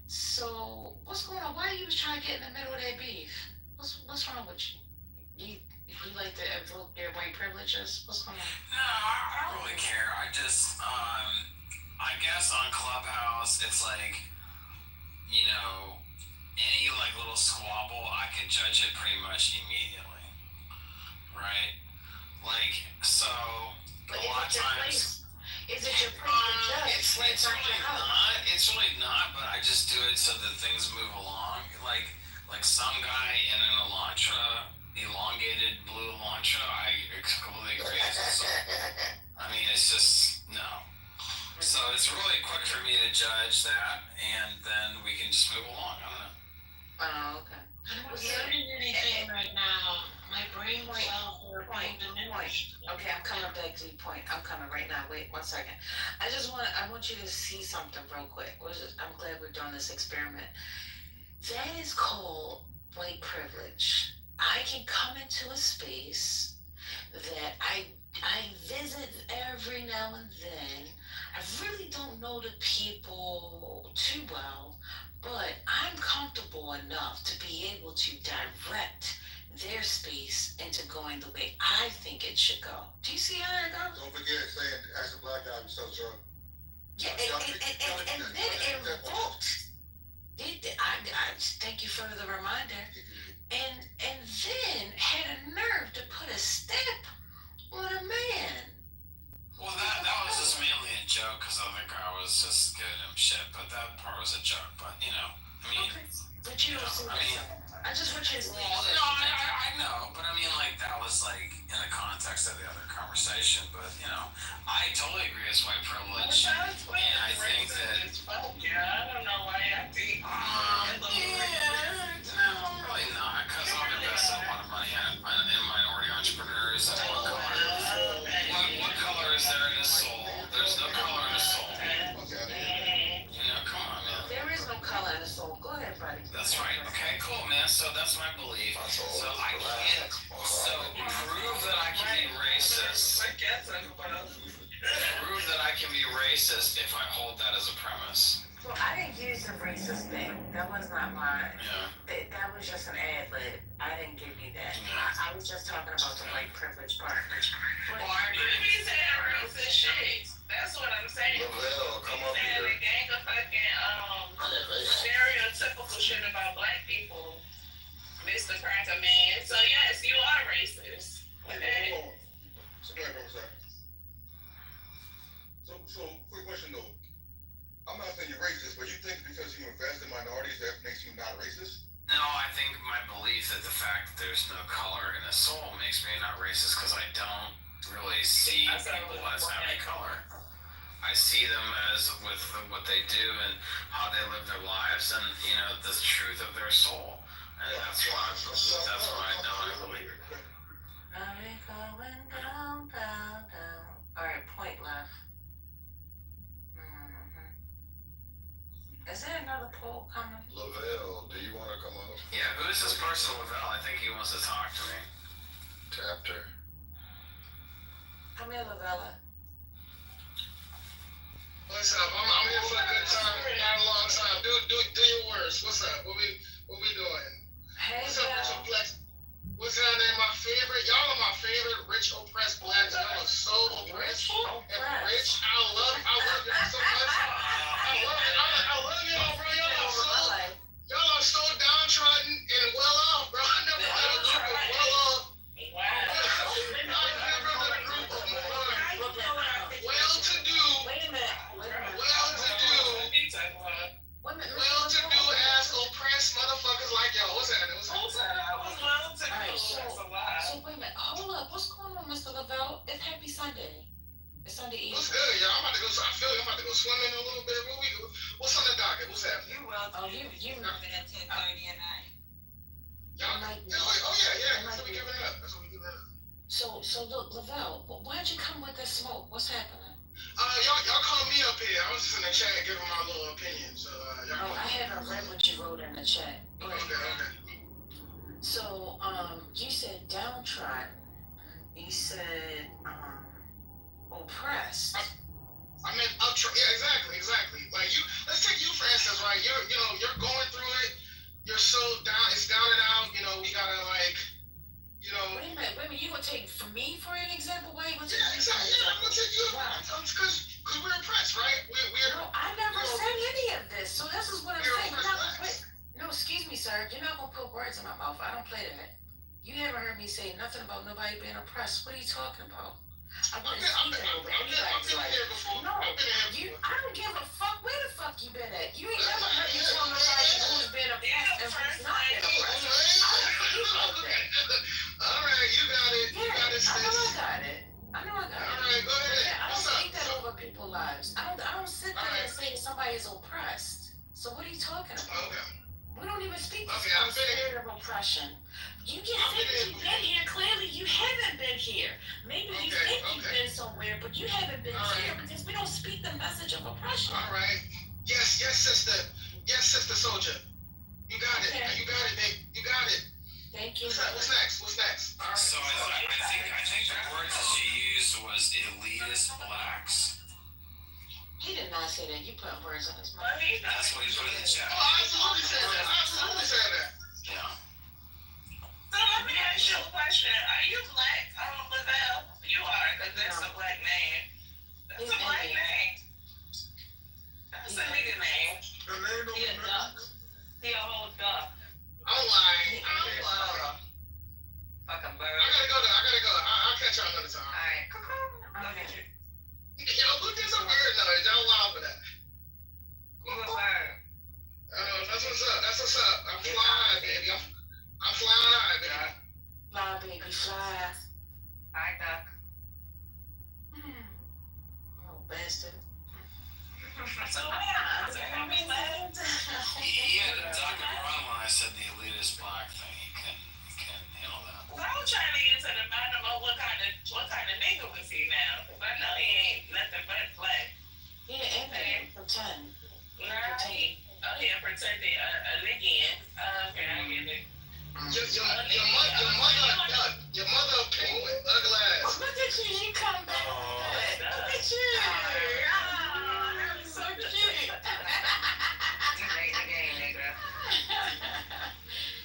So, what's going on? Why you was trying to get in the middle of that beef? What's wrong with you? You like to evoke their white privileges? What's going on? No, I don't really care. I just, I guess on Clubhouse, it's like, you know, any like little squabble, I can judge it pretty much immediately, right? Like, so But a lot of times. Is it your place to judge? It's really not. It's really not. But I just do it so that things move along. Like some guy in an Elantra, elongated blue Elantra, I completely agree. So, I mean, it's just no. So it's really quick for me to judge that, and then we can just move along. I don't know. Oh, okay. I'm not learning anything right now. My brain cells are being diminished. Okay, I'm coming back to your point. I'm coming right now. Wait 1 second. I want you to see something real quick. I'm glad we're doing this experiment. That is called white privilege. I can come into a space that I visit every now and then. I really don't know the people too well, but I'm comfortable enough to be able to direct their space into going the way I think it should go. Do you see how that goes? Don't forget saying, as a black guy, you sell drugs. Yeah, and then it revoked. I thank you for the reminder. And then had a nerve to put a stamp on a man. Well, that was just mainly a joke because I think I was just giving him shit, but that part was a joke. But you know, I mean, Okay. But you don't see I just want you to see. Well, no, I know, but I mean, like that was like in the context of the other conversation. But you know, I totally agree it's white privilege, and I think that. Yeah, I don't know why I think. No, really not, because I've invested a lot of money in minority entrepreneurs. And what color is there in his soul? There's no color in his soul. You know, come on, man. There is no color in the soul. Go ahead, buddy. That's right. Okay, cool, man. So that's my belief. So I can't. So prove that I can be racist. Prove that I can be racist if I hold that as a premise. Well, I didn't use the racist thing. That was not mine. Yeah. That was just an ad lib. I didn't give you that. I was just talking about the white privilege part. Well, you be saying racist shit. That's what I'm saying. Lavelle, come up here. The gang of fucking stereotypical shit about black people. Mr. Carter, man. So yes, you are racist. Okay. So, quick question though. I'm not saying you're racist, but you think because you invest in minorities that makes you not racist? No, I think my belief that the fact that there's no color in the soul makes me not racist because I don't really see people as having color. I see them as with what they do and how they live their lives and, you know, the truth of their soul. And that's what I know and I believe. I'm going down, down, down. All right, point left. Is there another poll coming? Lavelle, do you want to come up? Yeah, who is this person, Lavelle? I think he wants to talk to me. Tapped her. Come here, Lavella. What's up? I'm here for a good time, not a long time. Do your worst. What's up? What we doing? Hey, what's up, Rich Oppressed? What's her name? My favorite. Y'all are my favorite rich oppressed blacks. Y'all are so oppressed and rich. I love y'all so much. I love y'all, bro. Y'all are so downtrodden and well off, bro. I never met a group of well off. Well-to-do ass swimming a little bit. What's on the docket? What's happening? You will. Oh, you Coming at 10:30 at night. Y'all, might be. yeah. That's what we giving up. So look, Lavelle, why'd you come with that smoke? What's happening? Y'all called me up here. I was just in the chat giving my little opinion. So y'all. I haven't read what you wrote in the chat. Okay. So you said downtrodden. You said oppressed. I mean, yeah, exactly. Like let's take you for instance, right? You're going through it. You're so down. It's down and out. We gotta Wait a minute. You gonna take for me for an example? Why you gonna take Yeah, exactly. Yeah, I'm gonna take you. Because we're oppressed, right? No, I never said any of this. So this is what I'm saying. No, excuse me, sir. You're not gonna put words in my mouth. I don't play that. You haven't heard me say nothing about nobody being oppressed. What are you talking about? I've been here before. No, I don't give a fuck where the fuck you been at. You ain't never heard me tell nobody who's been oppressed and who's not been oppressed. I don't speak like that. All right, you got it. Yeah, I know I got it. All right, go ahead. Yeah, I don't speak that over people's lives. I don't sit there and say that somebody is oppressed. So what are you talking about? Okay. We don't even speak Okay, the spirit of oppression. You just said that you've been here. Clearly, you haven't been here. Maybe you think you've been somewhere, but you haven't been here because we don't speak the message of oppression. All right. Yes, sister. Yes, sister soldier. You got it. You got it, babe. You got it. Thank you. What's next? All right. So I think the words that she used was elitist blacks. He did not say that. You put words on his mouth. That's what he put in the chat. Oh, I absolutely said that. Yeah. So let me ask you a question. Are you black, Lavelle? You are, because that's a black name. That's a black name. That's a nigga name. He a duck. He a whole duck. I'm lying. Fucking bird. I gotta go. I'll catch y'all another time. Alright. Go get you. Look at some bird noise. Y'all wild for that. You a bird. That's what's up. I'm flying high, baby. I'm flying high, baby. Fly, baby, fly. Hi, duck. Oh, bastard. So what happened? He had a duck and run when I said the elitist black thing. He can handle that. Well, I was trying to get to the bottom of what kind of nigga was he now? Because I know he ain't nothing but black. Yeah, and pretend. Right. Oh, yeah, pretending a nigga. Okay, I get it. Your mother a penguin, ugly ass. Look at you, you come back. Look at you. That was so cute. You make the game, nigga.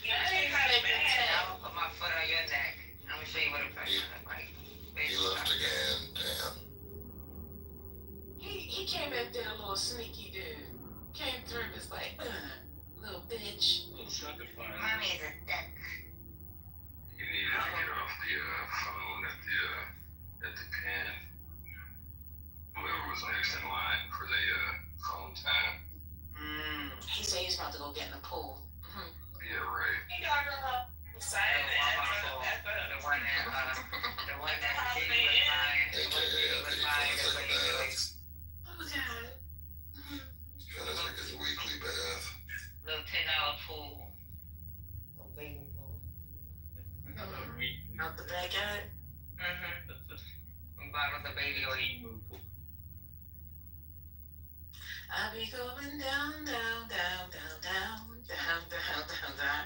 Yeah, I ain't got it, man. I'm gonna put my foot on your neck. I'm gonna show you what a person looks like. He left again, damn. He came and did a little sneaky dude. Came through, was like, little bitch. Mommy is a duck. You need to get off the phone at the pen. Whoever was next in line for the phone time. He said he's about to go get in the pool. Yeah, right. He got her excited the one that she was buying. Oh, God. That's like his weekly bath. Little $10 pool. Out the backyard? Bottom of the baby oil. I'll be going down, down, down, down, down, down, down, down, down.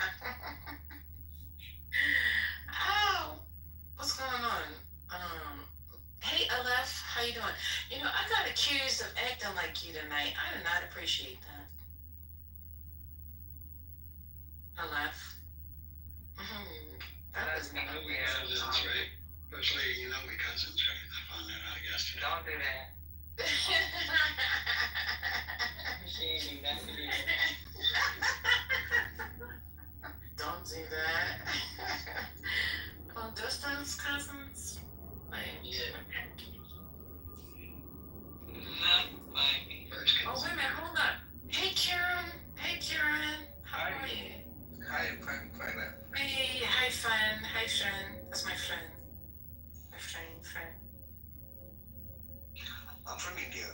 Ow! What's going on? Hey, Aleph, how you doing? I got accused of acting like you tonight. I did not appreciate that. Aleph. That was not Especially, we cousins, right? I found that out yesterday. Don't do that. She ain't do that to you. Don't do that. Oh, Dustin's cousins? Yeah. Oh, wait a minute, hold on. Hey, Karen. How are you? Hi, Hey, hi, friend. That's my friend. I'm from India.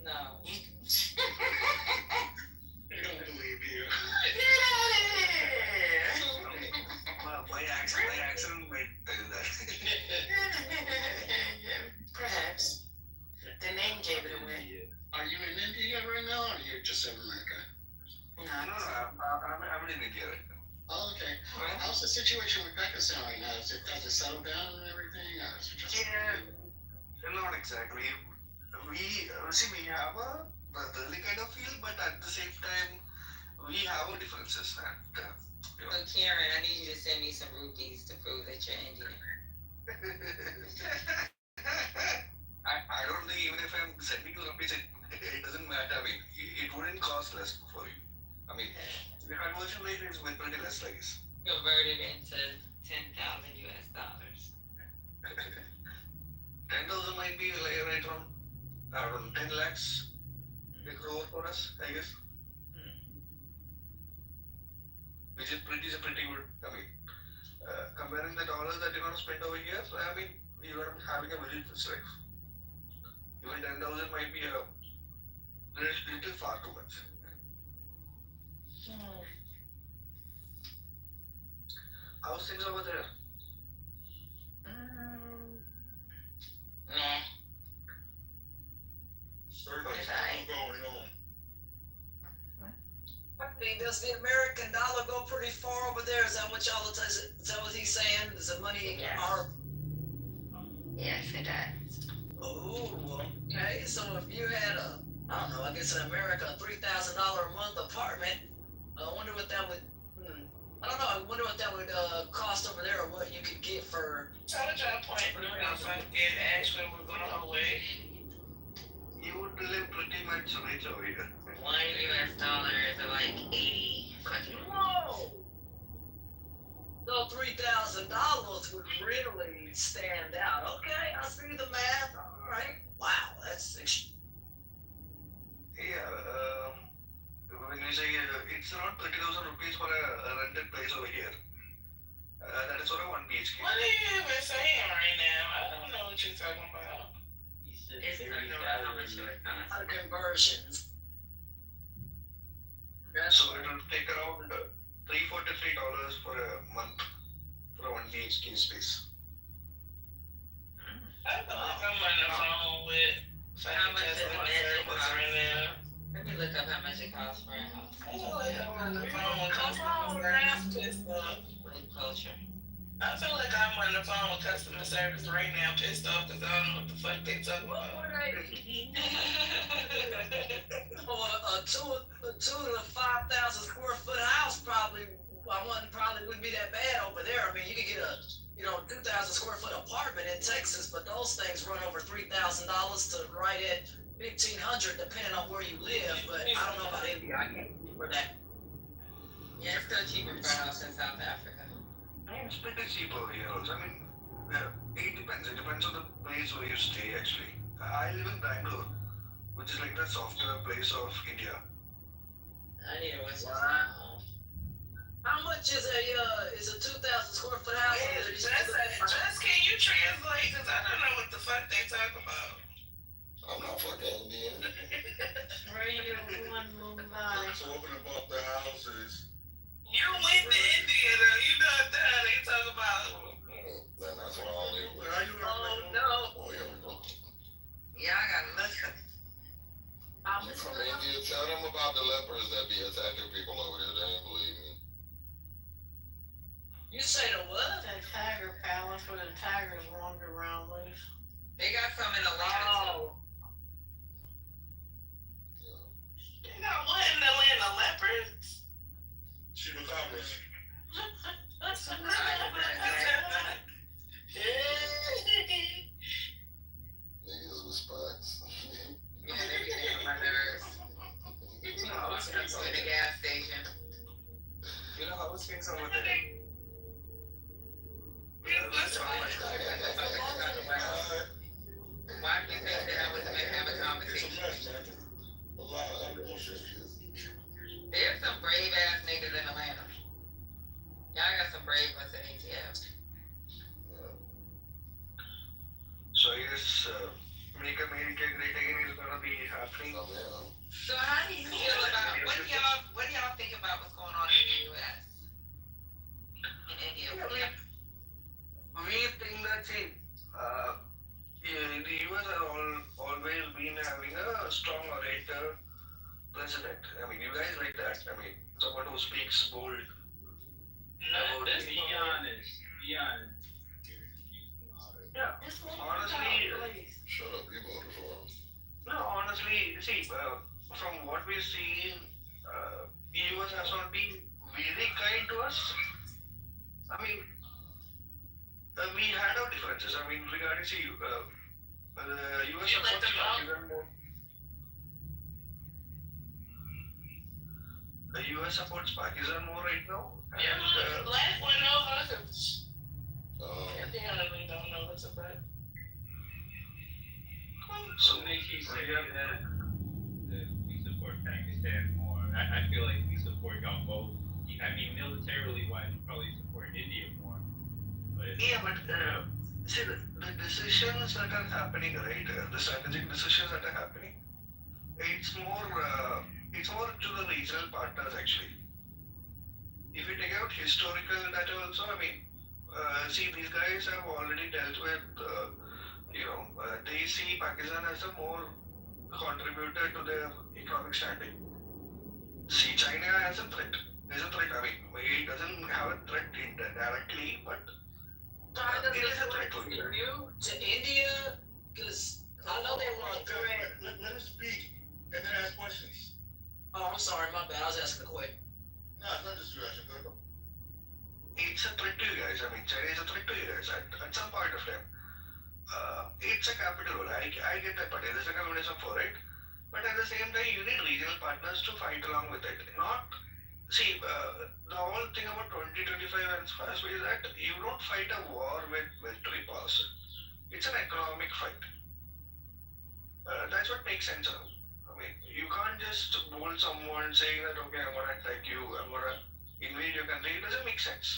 No. I don't believe you. Get out of here. Well, my accent might tell that. Perhaps. The name gave it away. Are you in India right now, or you're just in America? No, I'm in India right now. Oh, okay. How's the situation with Pakistan right now? Has it settled down and everything, or is it just? Yeah, not exactly. We have a brotherly kind of feel, but at the same time, we have our differences. And So Karen, I need you to send me some rupees to prove that you're Indian. I don't think even if I'm sending you rupees, it doesn't matter. I mean, it wouldn't cost less for you. I mean, the conversion rate is pretty less, I guess. Converted into $10,000 US. 10,000 might be like right around, I don't know, 10 lakhs, a crore for us, I guess. Which is pretty good. I mean, comparing the dollars that you're going to spend over here, I mean, you're going to be having a very rich life. Even 10,000 might be a little far too much. How's things over there? Nah. What's going on? I mean, does the American dollar go pretty far over there? Is that what y'all? Is that what he's saying? Is the money? Yes. Yes, it does. Oh, okay. So if you had I don't know, I guess in America, a $3,000 a month apartment, I wonder what that would. I don't know. I wonder what that would cost over there, or what you could get for. Try to point for the motherfucker actually we're going away. You would live pretty much rich over here. $1 US is like 80 fucking. Whoa! So $3,000 would really stand out. Okay, I see the math. All right. Wow, that's. Yeah. When you say it's around 30,000 rupees for a rented place over here. That is for a 1 BHK. What are you even saying right now? I don't know what you're talking about. It's how much it would cost. Conversions. So it will take around $343 for a month for a 1 BHK space. I feel like I'm on the phone with How much does a mansion cost? right now. Let me look up how much it costs for a house. I feel like I'm on the phone with customer service pissed off. Culture. I feel like I'm on the phone with customer service right now pissed off because I don't know what the fuck they talking about. Or a 2 to 5,000 square foot house probably wouldn't be that bad over there. I mean, you could get a 2,000 square foot apartment in Texas, but those things run over $3,000 to right at 1,500 depending on where you live. But I don't know about India. I can't for that. Yeah, it's still cheaper for a house in South Africa. It's pretty cheap over here also. I mean, it depends. It depends on the place where you stay actually. I live in Bangalore, which is like the softer place of India. I need a Western Wow. How much is a 2,000 square foot house? Just can you translate? Because I don't know what the fuck they talk about. I'm not fucking Indian. Talking about the houses. You went to India though. You know what they talk about. Then that's what I'll do. Oh no. Oh, yeah. Yeah, I gotta listen. You from India? Tell them about the lepers that be attacking people over there. They ain't believe me. You say the what? The tiger palace where the tigers wander around loose. They got some in Atlanta too. You got what in Atlanta? Leopards? Chupacabras. Niggas with spots. Yeah, they be getting on my nerves. In the gas station. You know how things over there. Why do you think that I was gonna have a conversation? There's some brave ass niggas in Atlanta. Y'all got some brave ones in ATF. So I guess Make America Great Again is gonna be happening. So how do you feel about what do y'all think about what's going on in the U.S. in India? We think that the US has always been having a strong orator president. I mean, you guys like that. I mean, someone who speaks bold. Let's be honest. Be honest. Yeah. Honestly, Shut up, you voted for him. no, honestly, see, from what we see, US has not been very kind to us. I mean, we had our differences. I mean, regarding US supports Pakistan more. The US supports Pakistan more right now. Yeah, And, the black one knows. Apparently don't know what's about. So they keep saying that we support Pakistan more. I feel like we support y'all both. I mean, militarily wise, we probably support India more. But yeah, but see, the decisions that are happening, right? The strategic decisions that are happening, it's more to the regional partners actually. If you take out historical data also, I mean, see, these guys have already dealt with, they see Pakistan as a more contributor to their economic standing. See, China as a threat. Is a threat. I mean, it doesn't have a threat directly, but it is a threat to India. To India, because I know they want to threat. Let us speak and then ask questions. Oh, I'm sorry, my bad. I was asking a question. No, it's not distraction. Go. It's a threat to you guys. I mean, China is a threat to you guys at some point of time. It's a capital role. I get that, but there's a communism for it. But at the same time, you need regional partners to fight along with it. The whole thing about 2025 and fast is that you don't fight a war with military powers. It's an economic fight. That's what makes sense now. I mean, you can't just bolt someone saying that, okay, I'm going to attack you, I'm going to invade your country. It doesn't make sense.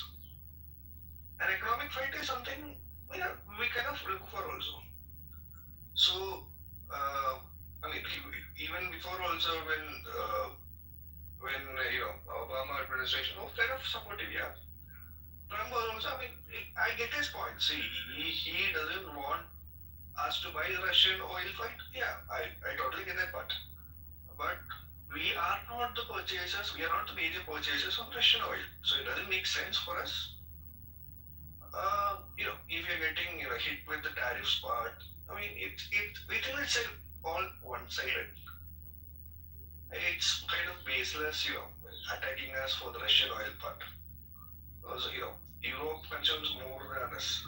An economic fight is something we kind of look for also. So, I mean, even before also when Obama administration was kind of supportive, yeah. Trump was also, I mean, I get his point. See, he doesn't want us to buy the Russian oil fight. Yeah, I totally get that part. But we are not the purchasers, we are not the major purchasers of Russian oil. So it doesn't make sense for us. If you're getting hit with the tariffs part, I mean, within itself all one-sided. It's kind of baseless, attacking us for the Russian oil part. Because, Europe consumes more than us.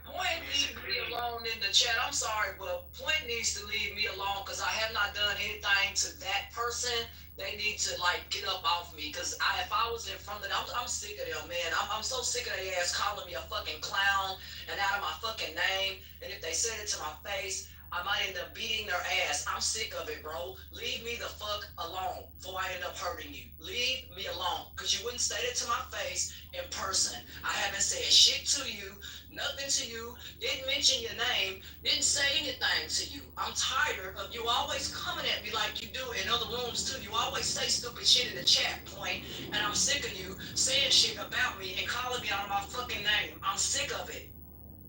Point needs to be alone in the chat. I'm sorry, but Point needs to leave me alone because I have not done anything to that person. They need to get up off me because if I was in front of them, I'm sick of them, man. I'm so sick of their ass calling me a fucking clown and out of my fucking name. And if they said it to my face, I might end up beating their ass. I'm sick of it, bro. Leave me the fuck alone before I end up hurting you. Leave me alone because you wouldn't say it to my face in person. I haven't said shit to you. Nothing to you, didn't mention your name, didn't say anything to you. I'm tired of you always coming at me like you do in other rooms too. You always say stupid shit in the chat, Point, and I'm sick of you saying shit about me and calling me out of my fucking name. I'm sick of it.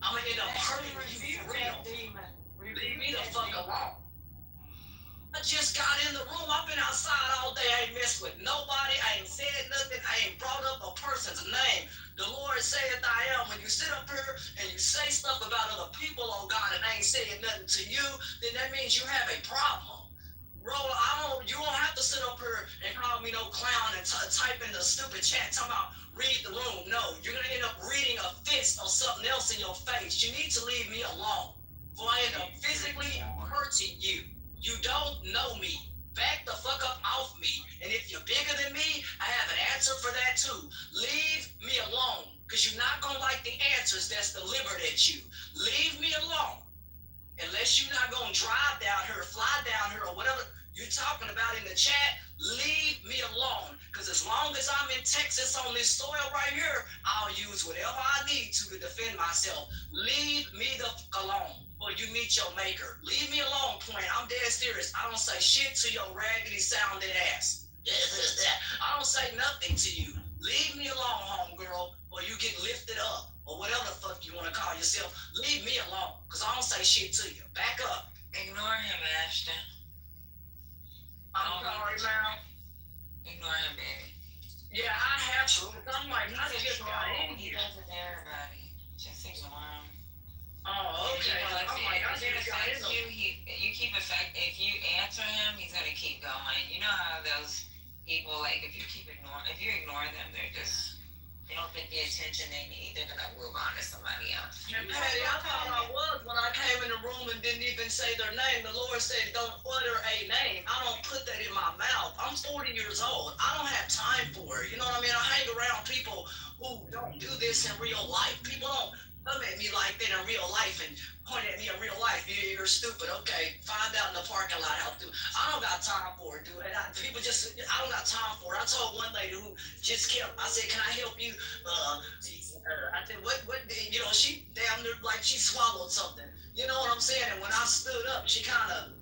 I'm gonna end up hurting you for real. Leave me the fuck alone. I just got in the room. I've been outside all day. I ain't messed with nobody. I ain't said nothing. I ain't brought up a person's name. The Lord saith I am. When you sit up here and you say stuff about other people, oh God, and I ain't saying nothing to you, then that means you have a problem. Bro, you won't have to sit up here and call me no clown and type in the stupid chat talking about read the room. No, you're going to end up reading a fist or something else in your face. You need to leave me alone before I end up physically hurting you. You don't know me. Back the fuck up off me. And if you're bigger than me, I have an answer for that too. Leave me alone. Because you're not going to like the answers that's delivered at you. Leave me alone. Unless you're not going to drive down here, fly down here, or whatever you're talking about in the chat, leave me alone. Because as long as I'm in Texas on this soil right here, I'll use whatever I need to defend myself. Leave me the fuck alone. Before you meet your maker. Leave me alone, Point. I'm dead serious. I don't say shit to your raggedy sounding ass. I don't say nothing to you. Leave me alone, homegirl, or you get lifted up, or whatever the fuck you want to call yourself. Leave me alone, because I don't say shit to you. Back up. Ignore him, Ashton. I'm sorry, man. Ignore him, baby. Yeah, I have to. I'm like, I just got in He here. does it to everybody. Just ignore him. Oh, okay. You know, I'm like, I if it just got in affects here. you keep if you answer him, he's gonna keep going. You know how those people, like, if you ignore them, they don't get the attention they need. They're gonna move on to somebody else. And Patty, I thought I was when I came in the room and didn't even say their name. The Lord said, don't utter a name. I don't put that in my mouth. I'm 40 years old. I don't have time for it. You know what I mean? I hang around people who don't do this in real life. People don't come at me like that in real life and point at me in real life. You're stupid. Okay, find out in the parking lot how to do. I don't got time for it, dude. People just, I don't got time for it. I told one lady who just kept, I said, can I help you? I said, what, you know, she damn near like she swallowed something. You know what I'm saying? And when I stood up, she kind of,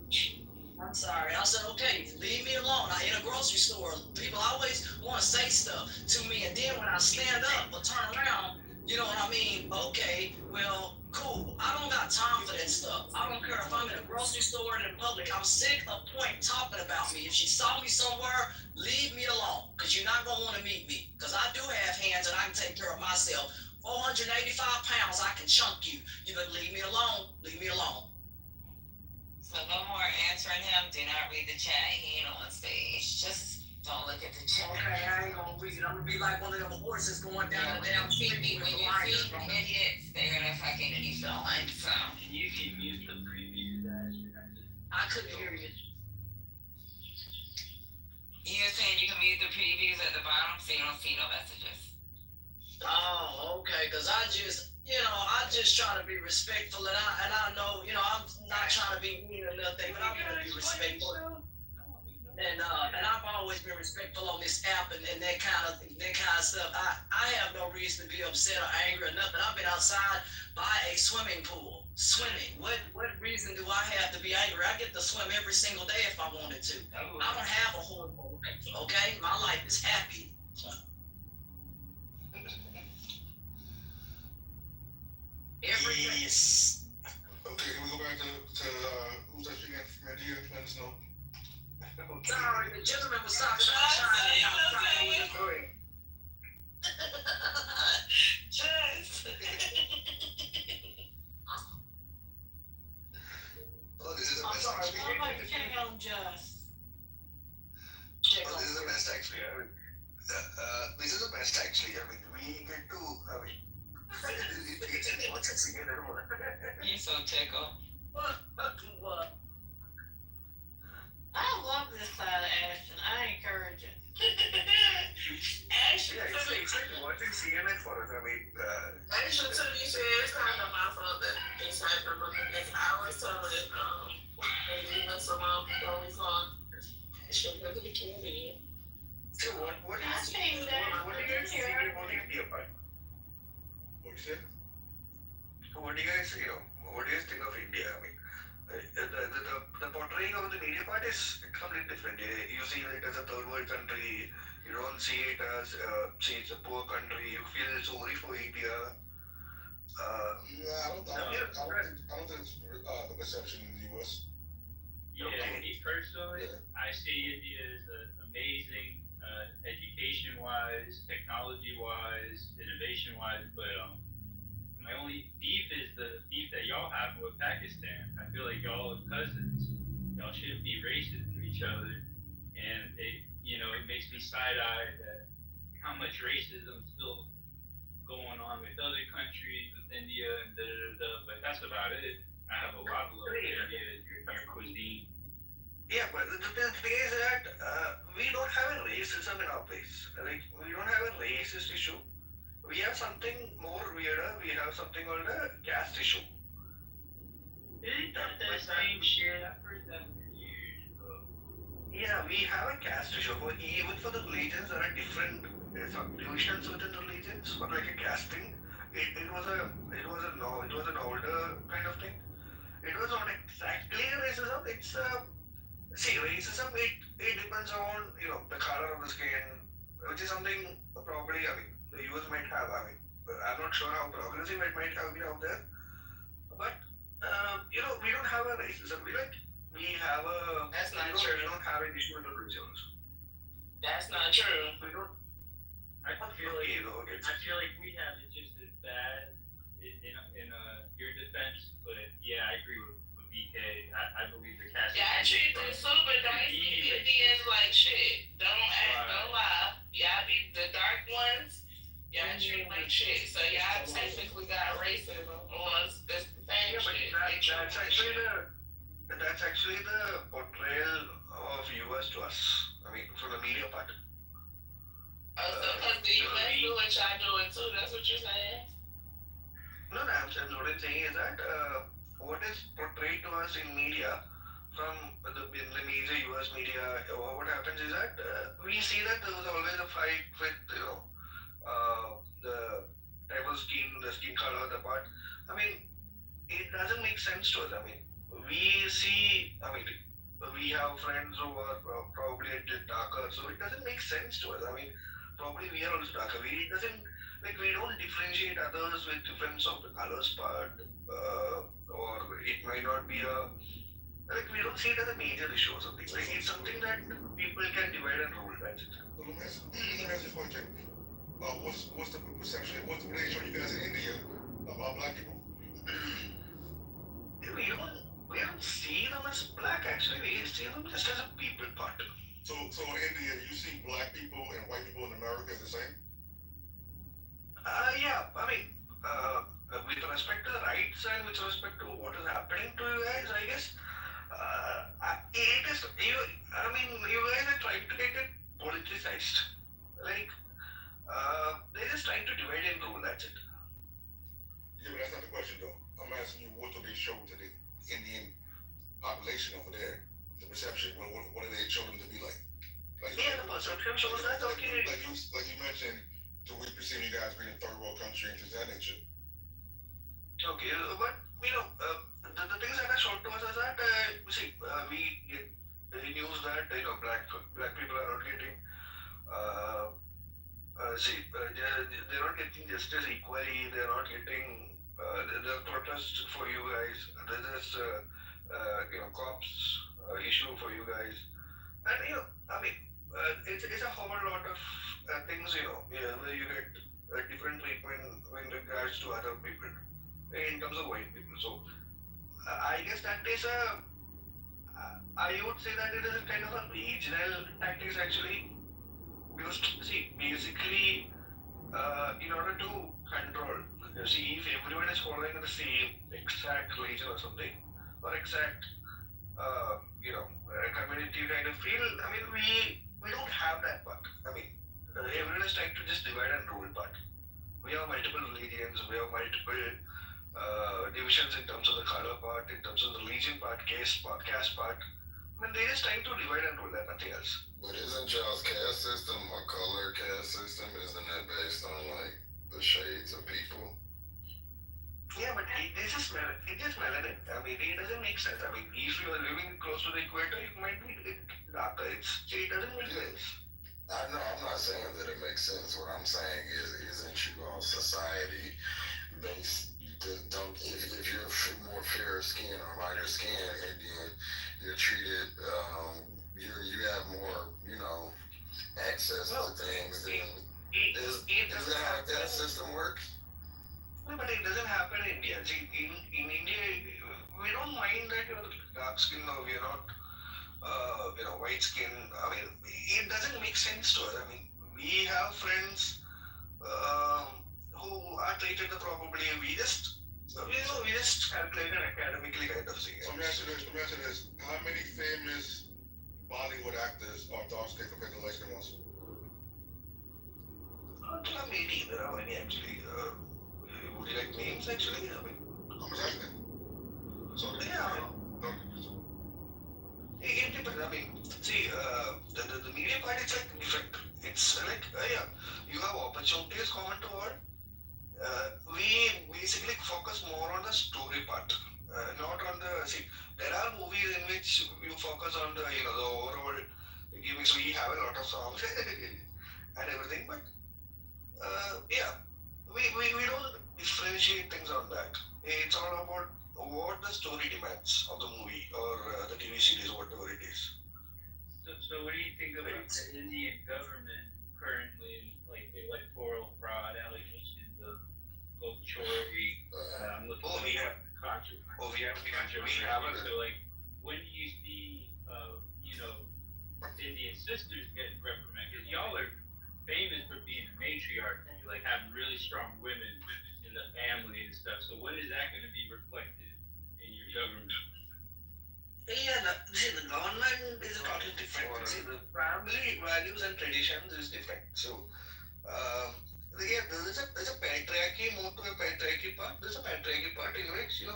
I'm sorry. I said, okay, leave me alone. In a grocery store, people always want to say stuff to me. And then when I stand up or turn around, you know what I mean? Okay, well, cool. I don't got time for that stuff. I don't care if I'm in a grocery store and in public. I'm sick of Point talking about me. If she saw me somewhere, leave me alone. Because you're not going to want to meet me. Because I do have hands and I can take care of myself. 485 pounds, I can chunk you. You better leave me alone. Leave me alone. So no more answering him. Do not read the chat. He ain't on stage. Just don't look at the chat. Okay, I ain't gonna read it. I'm gonna be like one of them horses going down the damn street. When you see idiots, they're gonna fucking keep going. So. Can you mute the previews? I couldn't hear you. You're saying you can mute the previews at the bottom so you don't see no messages. Oh, okay. Cause I just try to be respectful, and I know, I'm not trying to be mean or nothing, but I'm gonna be respectful. And I've always been respectful on this app and that kind of stuff. I have no reason to be upset or angry or nothing. I've been outside by a swimming pool, swimming. What reason do I have to be angry? I get to swim every single day if I wanted to. I don't have a horrible life, okay? My life is happy. Yes. Okay, can we go back to who's that again from India? Let us know. Sorry, the gentleman was talking about China. Just. Oh, this is the I'm best sorry. actually. Somebody check on Just. Oh, this is the best actually. I mean, this is the best actually. I mean, we get to. I mean, what's it again? I don't know. You're so tickled. What? I love this side of Ashton. I encourage it. Ashton, Yeah, it's like watching CNN for us. I mean, Ashton to me said it's kind of my fault that things happen because I always tell it, and you know, someone always on Ashton, look at the community. so what do you I see? think that What do you guys think about India, part? What's it? What do you guys, what do you guys think of India? I mean, the portraying of the media part is completely different. You see it as a third world country. You don't see it as it's a poor country. You feel sorry for India. I don't think it's the perception in the US. Yeah, me personally, I see India as amazing, education-wise, technology-wise, innovation-wise, but my only beef is the beef that y'all have with Pakistan. I feel like y'all are cousins. Y'all shouldn't be racist to each other, and it makes me side-eye that how much racism still going on with other countries, with India and but that's about it. I have a lot of love for India, your cuisine. Yeah, but the thing is that we don't have a racism in our place. Like, we don't have a racist issue. We have something more weirder. We have something called a caste issue. Isn't that the same shit? I've heard that for years, bro. Yeah, we have a caste issue. Even for the religions, there are different subdivisions within the religions. For like a caste thing, it was an older kind of thing. it was not exactly racism. It's see, racism. It depends on the color of the skin, which is something probably the US might have. I'm not sure how progressive it might have been out there, but we don't have a racism. We have a. That's not we true. don't have an issue with religions. That's not true. We don't. I feel like we have it just as bad in your defense, but yeah, I agree with BK. I believe the cast. Yeah, I treat the super dark Indians like shit. Don't lie. Y'all be the dark ones. Y'all treat them like shit. So y'all technically got racism. Well, it's the same shit. That's actually the portrayal of US to us. From the media part. Because the US do what y'all doing too. That's what you're saying. No, what I'm saying is that what is portrayed to us in media from in the major US media, what happens is that we see that there was always a fight with the tribal skin, the skin color, the part. It doesn't make sense to us. We see. We have friends who are probably a bit darker, so it doesn't make sense to us. Probably we are also darker. We don't differentiate others with difference of the colors part, or it might not be we don't see it as a major issue or something. It's something that people can divide and rule. That's it. Let me ask you one thing. What's the perception? What they show you guys in India about black people? We don't see them as black. Actually, we see them just as a people part. So in India, you see black people and white people in America as the same? Yeah. With respect to the rights and with respect to what is happening to you guys, I guess it is. You guys are trying to get it politicized. They're just trying to divide and rule. That's it. Yeah, but that's not the question, though. I'm asking you, what do they show to the Indian population over there? The perception. What do they show them to be like? The perception shows that. Okay. Like you mentioned, we perceive you guys being a third world country and things of that nature. Okay, but the things that are shown to us is that we get news that black people are not getting they're not getting justice equally. They're not getting the protest for you guys. There's cops issue for you guys, and it's a whole lot of things where you get different treatment in regards to other people in terms of white people. So I guess that is I would say that it is a kind of a regional tactics actually, because basically in order to control, if everyone is following the same exact region or something, or exact community kind of feel, we don't have that part. Everyone is trying to just divide and rule part. We have multiple religions, we have multiple divisions in terms of the color part, in terms of the religion part, caste part. They're just trying to divide and rule, that nothing else. But isn't y'all's caste system a color caste system? Isn't it based on the shades of people? Yeah, but it's just melanin. It doesn't make sense. If you are living close to the equator, you might be darker. It doesn't make sense. I know, I'm not saying that it makes sense. What I'm saying is, isn't you all society based? If you're more fair skin or lighter skin Indian, you're treated, you have more, access to things. Is that how that system works? No, but it doesn't happen in India. See, in India, we don't mind that you're dark skin or we're not, white skin. It doesn't make sense to us. We have friends who are treated appropriately. We just calculate it academically kind of thing. So let me ask you this. How many famous Bollywood actors are dark skinned compared to light skinned ones? Maybe there are many actually. Would you like names actually? I'm asking. So yeah. It depends. See, the media part is different. It's you have opportunities common to all. We basically focus more on the story part, not on the which you focus on the the overall gimmicks. We have a lot of songs and everything, but yeah, we don't differentiate things on that. It's all about what the story demands of the movie or the TV series, whatever it is. So what do you think about the Indian government currently, like they like oral fraud allegations of vote choice? I'm looking at we have controversy. So like, when do you see Indian sisters getting reprimanded? Because y'all are famous for being a matriarch, like having really strong women in the family and stuff. So when is that going to be reflected in your government? Yeah, the government is totally different. See, the family values and traditions is different. So, yeah, there's a patriarchy, more to a patriarchy part. There's a patriarchy part in which, in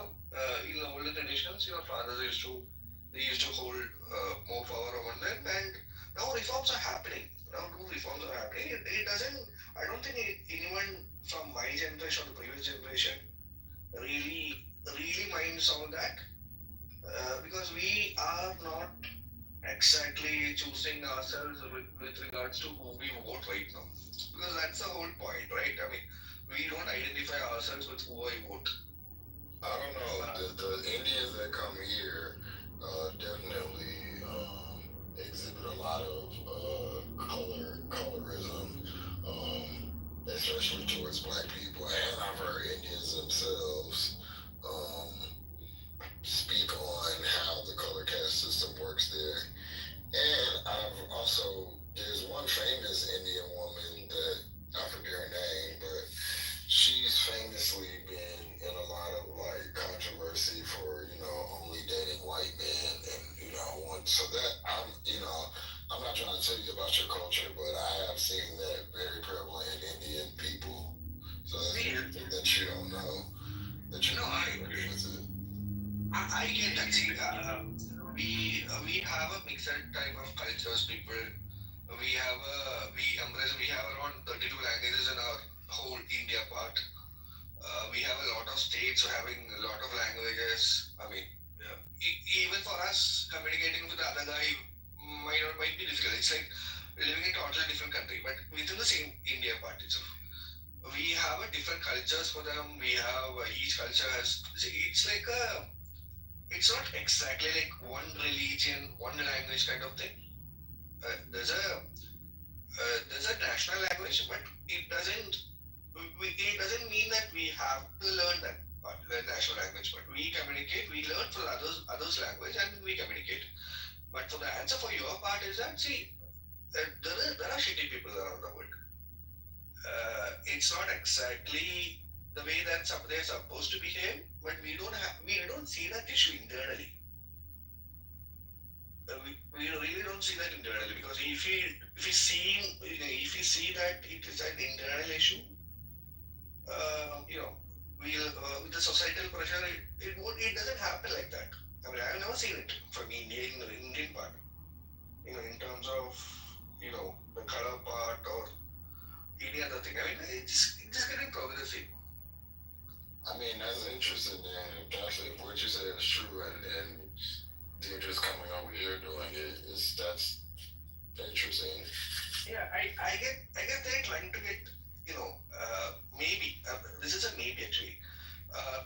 older traditions, fathers used to hold more power over them, and now reforms are happening. Now, two reforms are happening. It doesn't, I don't think anyone from my generation or the previous generation really minds all that. Because we are not exactly choosing ourselves with regards to who we vote right now. Because that's the whole point, right? I mean, we don't identify ourselves with who I vote. I don't know. The Indians that come here definitely exhibit a lot of colorism, especially towards black people. And I've heard Indians themselves speak on how the color caste system works there. And I've also, there's one famous Indian woman that I forget her name, but she's famously been in a lot of like controversy for, only dating white men and, so that I'm not trying to tell you about your culture, but I have seen that very prevalent in Indian people. So that's something that you don't know, that you know I agree with it. I get that. See, we have a mixed type of cultures, people. We have around 32 languages in our whole India part. We have a lot of states having a lot of languages. I mean, even for us, communicating with the other guy might be difficult. It's like living in a totally different country, but within the same India part itself. We have a different cultures for them. We have each culture has. It's like it's not exactly like one religion, one language kind of thing. There's a national language, but it doesn't mean that we have to learn that national language. But we communicate, we learn for others language, and we communicate. But for the answer for your part is that see, there are shitty people around the world. It's not exactly the way that they're supposed to behave, but we don't see that issue internally. We really don't see that internally, because if we see that it is an internal issue, with the societal pressure, it doesn't happen like that. I mean, I've never seen it from the Indian part. In terms of the color part or any other thing. I mean, it's getting progressive. I mean, that's interesting, Dan. If what you said is true, and they're just coming over here doing it, that's interesting. Yeah, I get they're trying to get, maybe, this is a maybe actually,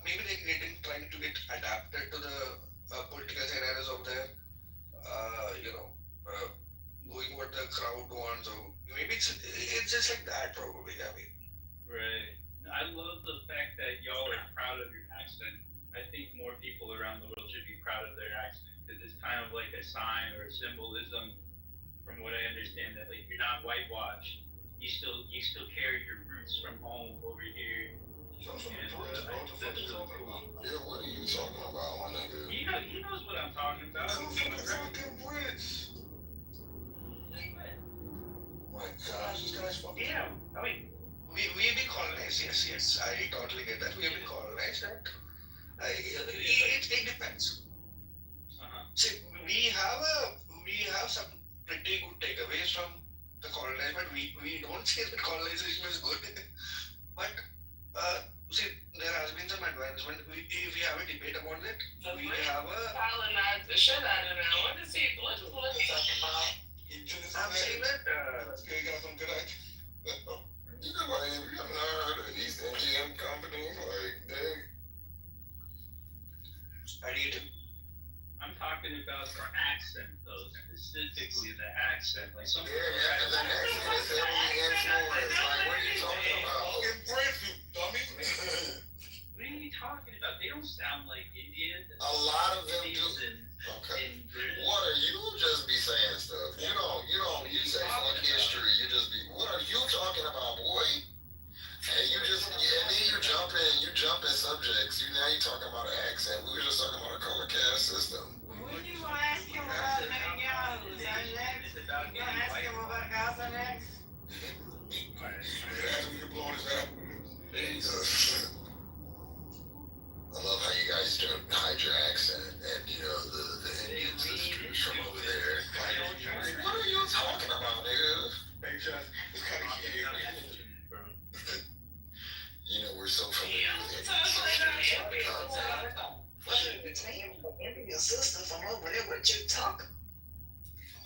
maybe they're trying to get adapted to the political scenarios of there, going what the crowd wants, or maybe it's just like that probably, I mean. Right. I love the fact that y'all are proud of your accent. I think more people around the world should be proud of their accent, because it's kind of like a sign or a symbolism, from what I understand, that like you're not whitewashed. You still carry your roots from home over here. Yeah, what are you talking about, my nigga? He knows what I'm talking about. Come from the fucking bridge. My gosh, this guy's fucking. Yeah, I mean, we've been colonized. Yes, I totally get that. We have been colonized. It depends. See, we have some pretty good takeaways from the colonized, but we don't say that colonization is good. But see, there has been some advancement. If we have a debate about it, we colonize the shit out of them. What is he talking about? I'm saying that he got some good ideas. You know, like, if you haven't heard of East Indian Company, like, they. I need to. I'm talking about the accent, though, specifically the accent. Like some Yeah, because the accent is heavily influenced. Like, what are you talking about? In Brentford, dummy. What are you talking about? They don't sound like Indian. A lot of them do. Okay. Water, you just be saying stuff. You say fuck history. You just be, what are you talking about, boy? And then you jump in subjects. Now you're talking about an accent. We were just talking about a color caste system. When you gonna ask him about Netanyahu? Is that next? You gonna ask him about Gaza next? I love how you guys don't hide your accent, and the Indians is from over there. What are you talking about, nigga? Hey, Jeff, it's kind of cute. We're so familiar with Indian sister from over there. What you talking?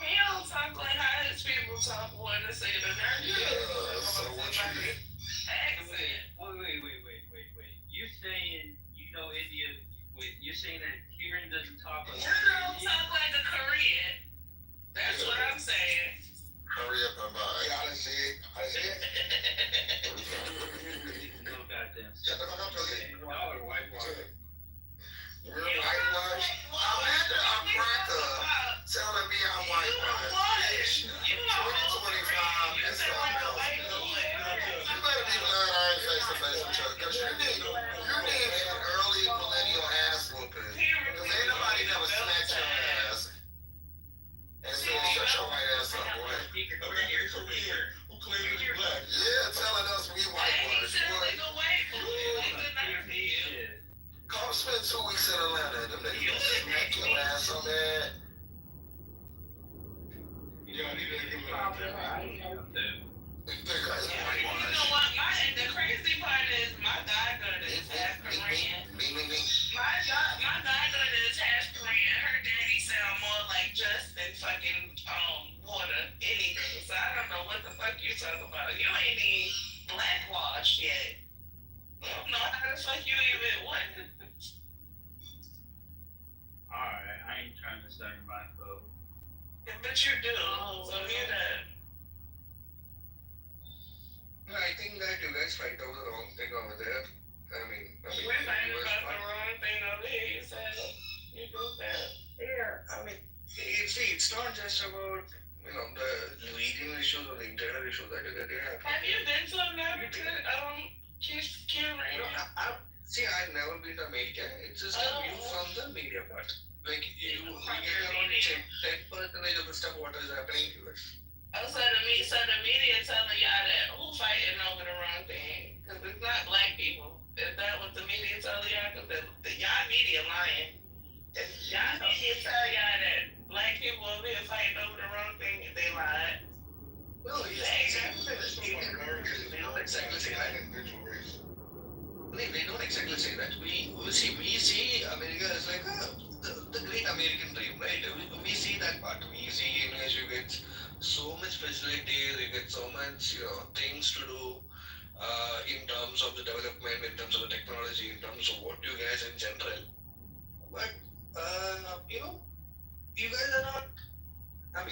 He don't talk like how his people talk when they say the name. Yeah, so what you accent. Wait. You're saying India? Wait, you're saying that Kieran doesn't talk like You don't talk like a Korean. That's what I'm saying. Hurry up and buy. I see it. No goddamn. Shut the fuck up, Josie. Y'all are whitewashed. We're whitewashed. Amanda, I'm cracker. Telling me I'm whitewashed. 2025 is something else. You better be glad I ain't face to face with you, because you need an early millennial ass whooping. Because ain't nobody never smacked your ass and said, shut your white ass up, boy. Who claims you're black? Yeah, telling us we whitewashed, boy. Come spend 2 weeks in Atlanta. Them niggas gonna smack your ass so bad. Yeah, I need to get The crazy part is my godmother is half Korean. My godmother is half Korean. Her daddy sound more like Justin fucking water anything. So I don't know what the fuck you talking about. You ain't even blackwashed yet. I don't know how the fuck you even what. Alright, I ain't trying to study my code. But you do. So you're not. I think that you guys fight over the wrong thing over there. We're fighting about the wrong thing over here. You said you do that. Yeah, it's not just about the regional issues or the internal issues that you have. Have you been to America? I've never been to America. It's just a view from the media part. Like you get around 10% of the stuff what is happening to us. Oh, so the media telling y'all that who's fighting over the wrong thing? Because it's not black people. Is that what the media telling y'all? Because y'all media lying. If y'all media tell y'all that black people over here fighting over the wrong thing, they lied. No, they don't exactly say that. They don't exactly say that. We see America as like the great American dream, right? We see that part. We see you get so much facilities, you get so much things to do in terms of the development, in terms of the technology, in terms of what you guys in general. But you guys are not. Not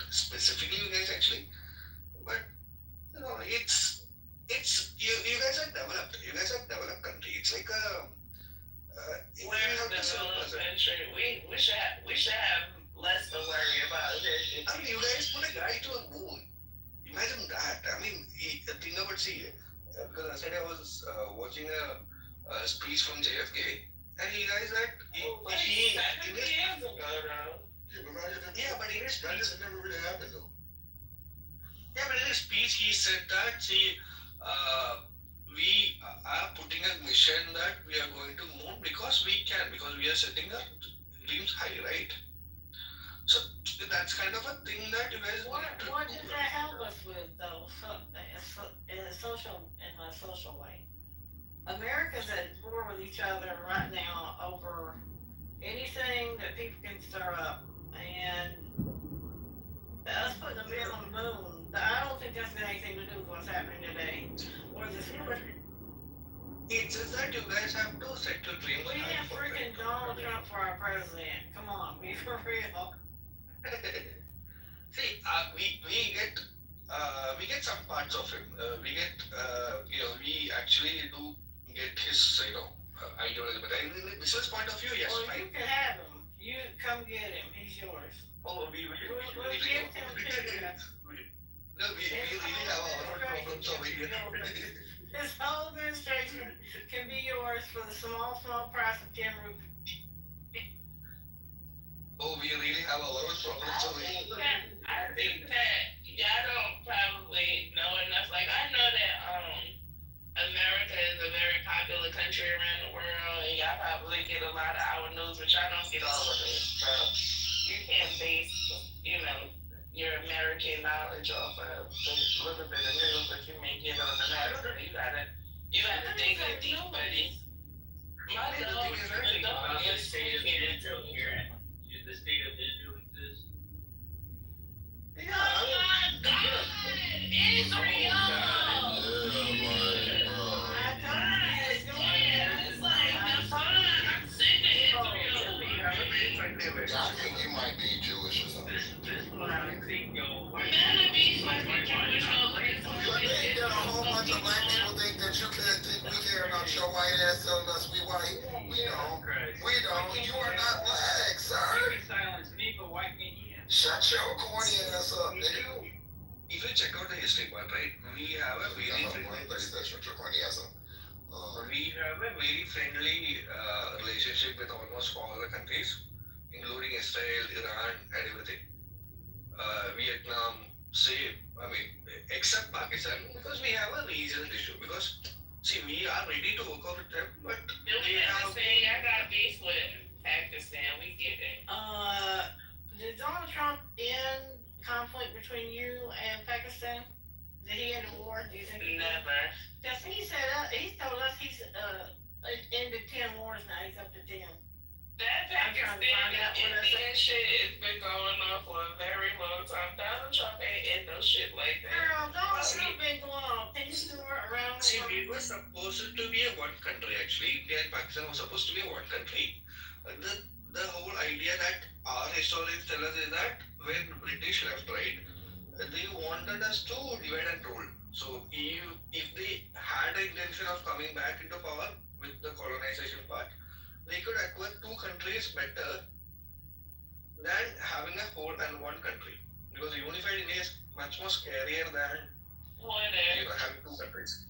specifically you guys actually, but it's you guys are developed. You guys are developed country. It's like a. We're a developed country. We should have less to worry about. You guys put a guy to a moon. Imagine that. Think about because yesterday I was watching a speech from JFK, and he guys that but in his speech it never really happened though. Yeah, but in his speech he said that we are putting a mission that we are going to moon because we can, because we are setting our dreams high, right? So that's kind of a thing that you guys. What does that help us with, though? In a social way, America's at war with each other right now over people can stir up. And us putting the man on the moon, I don't think that's got anything to do with what's happening today. Or this morning. It's just that you guys have two sexual dreams. We have freaking Donald Trump for our president. Come on, be for real. See, we get some parts of him. We get, we actually do get his, ideology. But in the business point of view, yes, Well, fine. you can have him. You come get him. He's yours. Oh, We'll give him to you. No, we really have our own problems over here. This whole administration can be yours for the small price of 10 rupees. Oh, we really have our own problems over here. I think that y'all don't probably know enough. Like, I know that America is a very popular country around the world, and y'all probably get a lot of our news, but y'all don't get all of it. So you can't base, your American knowledge off of the little bit of news that you may get on America. You gotta dig in deep, buddy. My dog is speaking into here. The state of Israel exists. Oh my God! Israel! It's like, fine, I'm sick of Israel. I think you might be Jewish or something. This one I think, yo. Better be fucking Jewish over this. You think that a whole bunch of black people think that we care about your white ass telling us we white? We don't. We don't. You are not black, sir. You can silence me, but why can't you? Shut your corny ass up, nigga. If you check out the history part, right, we have a very friendly relationship with almost all the countries, including Israel, Iran, and everything. Vietnam, except Pakistan, because we have a regional issue. Because, see, we are ready to work out with them, but we have. I got beef with Pakistan. We get it. Did Donald Trump end conflict between you and Pakistan? Did he end the war? Do you think? Never. Because he told us he's ended 10 wars now. He's up to 10. That Pakistan Indian shit has been going on for a very long time. Donald Trump ain't in no shit like that. Girl, Donald Trump been going on. Things were around. See, we were supposed to be a one country actually. India and Pakistan were supposed to be a one country. The whole idea that our historians tell us is that when British left, right, they wanted us to divide and rule. So if they had the intention of coming back into power with the colonization part, they could acquire two countries better than having a whole and one country. Because unified India is much more scarier than having two countries.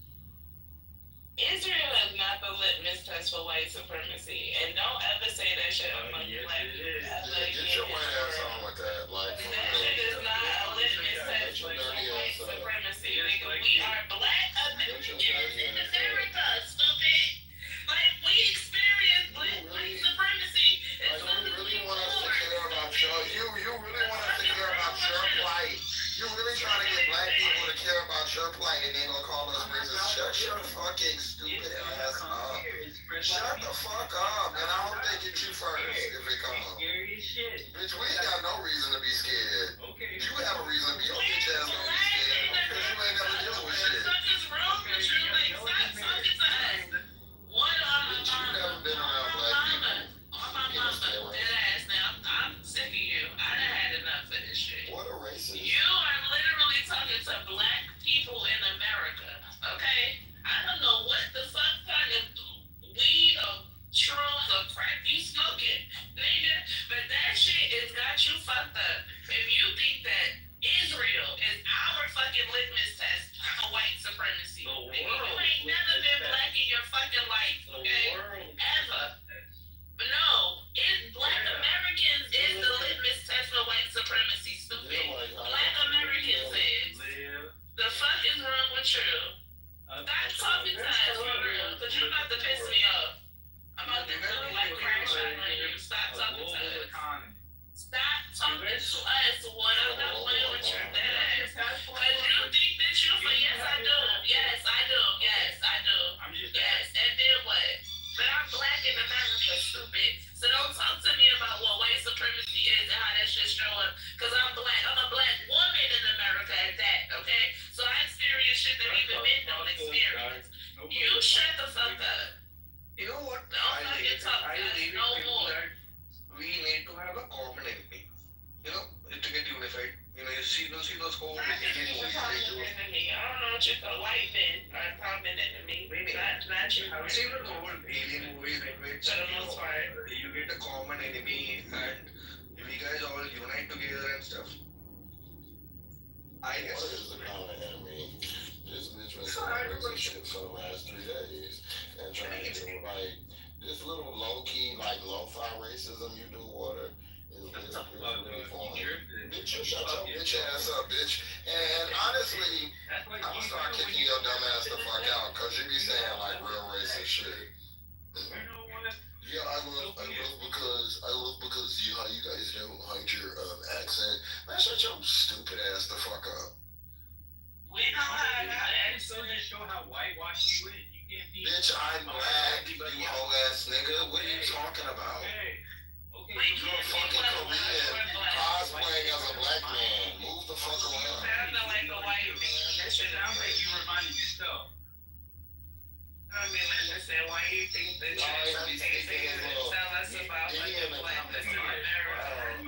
Israel is not the litmus test for white supremacy, and don't ever say that shit among black people. Get your white ass on with that. Like, that shit is not a litmus test for white supremacy. Nigga, we are black Americans in America, stupid. Like, we experience white supremacy. It's something really want us to care about you really want us to care about your plight. You really trying to get black people to care about your plight, and they gonna call us racist. Shut your fucking stupid ass up. Shut the fuck up, and I hope they get you first if they come up. Bitch, we ain't got no reason to be scared. You have a reason to be your bitch ass gonna be scared because you ain't never dealing with shit. Something's wrong with you. Like, stop talking to us. What on my mama? Never been around black people. On my mama. Dead ass now. I'm sick of you. I done had enough of this shit. What a racist. You are literally talking to black people in America, okay? I don't know what the fuck kind of weed or shrooms or crack you smoking, nigga, but that shit has got you fucked up. If you think that Israel is our fucking litmus test for white supremacy, nigga, you ain't never been black in your fucking life, okay? Ever. But no, black Americans is the litmus test for white supremacy, stupid. Black Americans is. The fuck is wrong with you? Stop talking to us for real, because you're about to piss me off. I'm about to really like crash out on you. Stop talking to us. Stop talking to us. What I'm not playing with your dead ass. Because you think that you for yes I do. Yes I do. Yes I do. Yes, and then what? But I'm black in America, stupid. So don't talk to me about what white got you. Have you seen the old alien movies in which For the most part. you get a common enemy and you guys all unite together and stuff? I guess. What is the common enemy? This bitch been saying racist shit for the last 3 days and trying to do like this little low key, like lo-fi racism you do, Water, is really fun. Bitch, you shut your bitch ass up, bitch. And honestly, I'm gonna start kicking your dumb ass the fuck out because you be saying like real racist shit. Yeah, I love because you how you guys don't hide your accent. Man, shut your stupid ass the fuck up. We know how that So just show how whitewashed you is. You can't be. Bitch, I'm black, you hoe ass nigga. What are you talking about? Okay. You're a fucking Korean cosplaying as a black man. Move the fuck around. Sounding like a white man. That shit Sounds like you reminded yourself. I mean, listen, why you think that you're so tasty and tell us about like the blackness in America?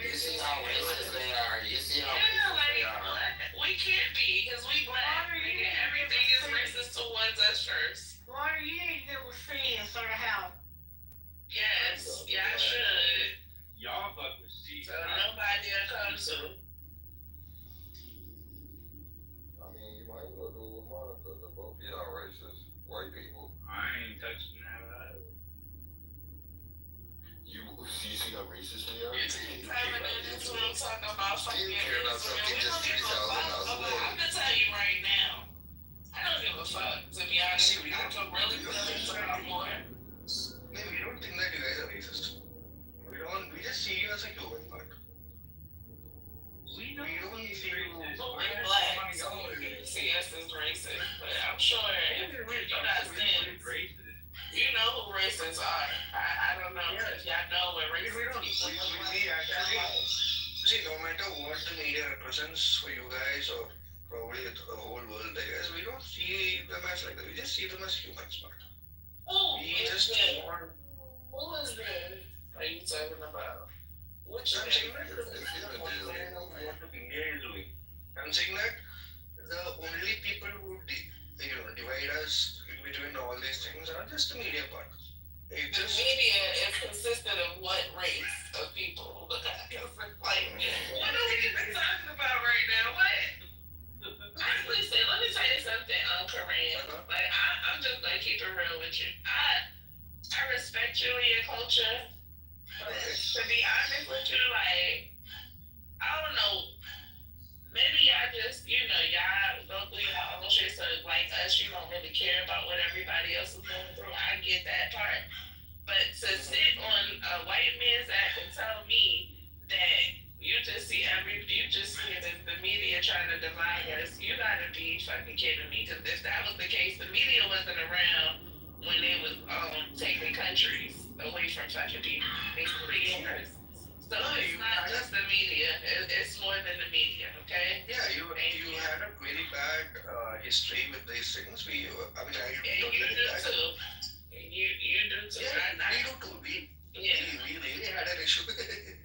You see how racist they are. You see how Yeah, racist they are. like, we can't be, because we black. Nigga, everything is racist towards us first. Water, you need to get with free and sort of how. Yes, yeah, I should. Y'all fuck with C. So nobody will come to. I mean, you might as well do it with Monica. They're both y'all racist white people. I ain't touching that. You see how racist they are? You keep coming in this room talking about fucking care about Israel. something We just don't give a 3,000 fuck. miles away. I'm gonna tell you right now. I don't give a fuck, to be honest. I feel really good about more. No, we don't think that you guys are racist. We just see you as a human part. We don't see you. But we're black, so you see us as racist. But I'm sure if you're not saying, you know who racists are. I don't know if y'all know what racist people look like. See, no matter what the media represents for you guys or probably the whole world, I guess, we don't see them as like that. We just see them as humans, but we just want. Who is this? Are you talking about? Which I'm saying that what India is doing. I'm saying that the only people who divide us in between all these things are just the media part. The media is consistent of what race of people? Like, what are we even talking about right now? What? Listen, let me tell you something, Corinne. Like, I'm just gonna keep it real with you. I respect you and your culture, but to be honest with you, like, I don't know. Maybe y'all just, y'all go through your own shit, so like us, you don't really care about what everybody else is going through. I get that part. But to sit on a white man's app and tell me that you just see the media trying to divide us, you gotta be fucking kidding me. Because if that was the case, the media wasn't around when they was taking countries away from fucking people. It's 3 years. So it's not just the media. It's more than the media, okay? Yeah, you had a very bad history with these things. I you do too. You do too. Yeah, we do too.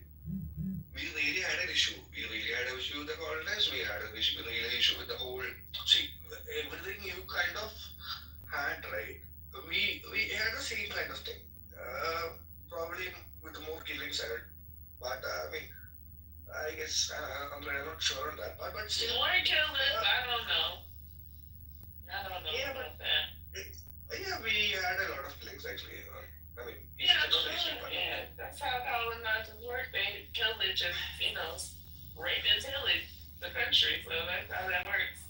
We really had an issue. We really had an issue with the colonists. We had an issue with the whole. See, everything you kind of had, right? We had the same kind of thing. Probably with the more killing side. But I guess I'm not sure on that part. But still, weren't killers. I don't know about that. Yeah, we had a lot of killings actually. Yeah, that's how colonizers work. They pillage and rape and pillage the country. So that's how that works.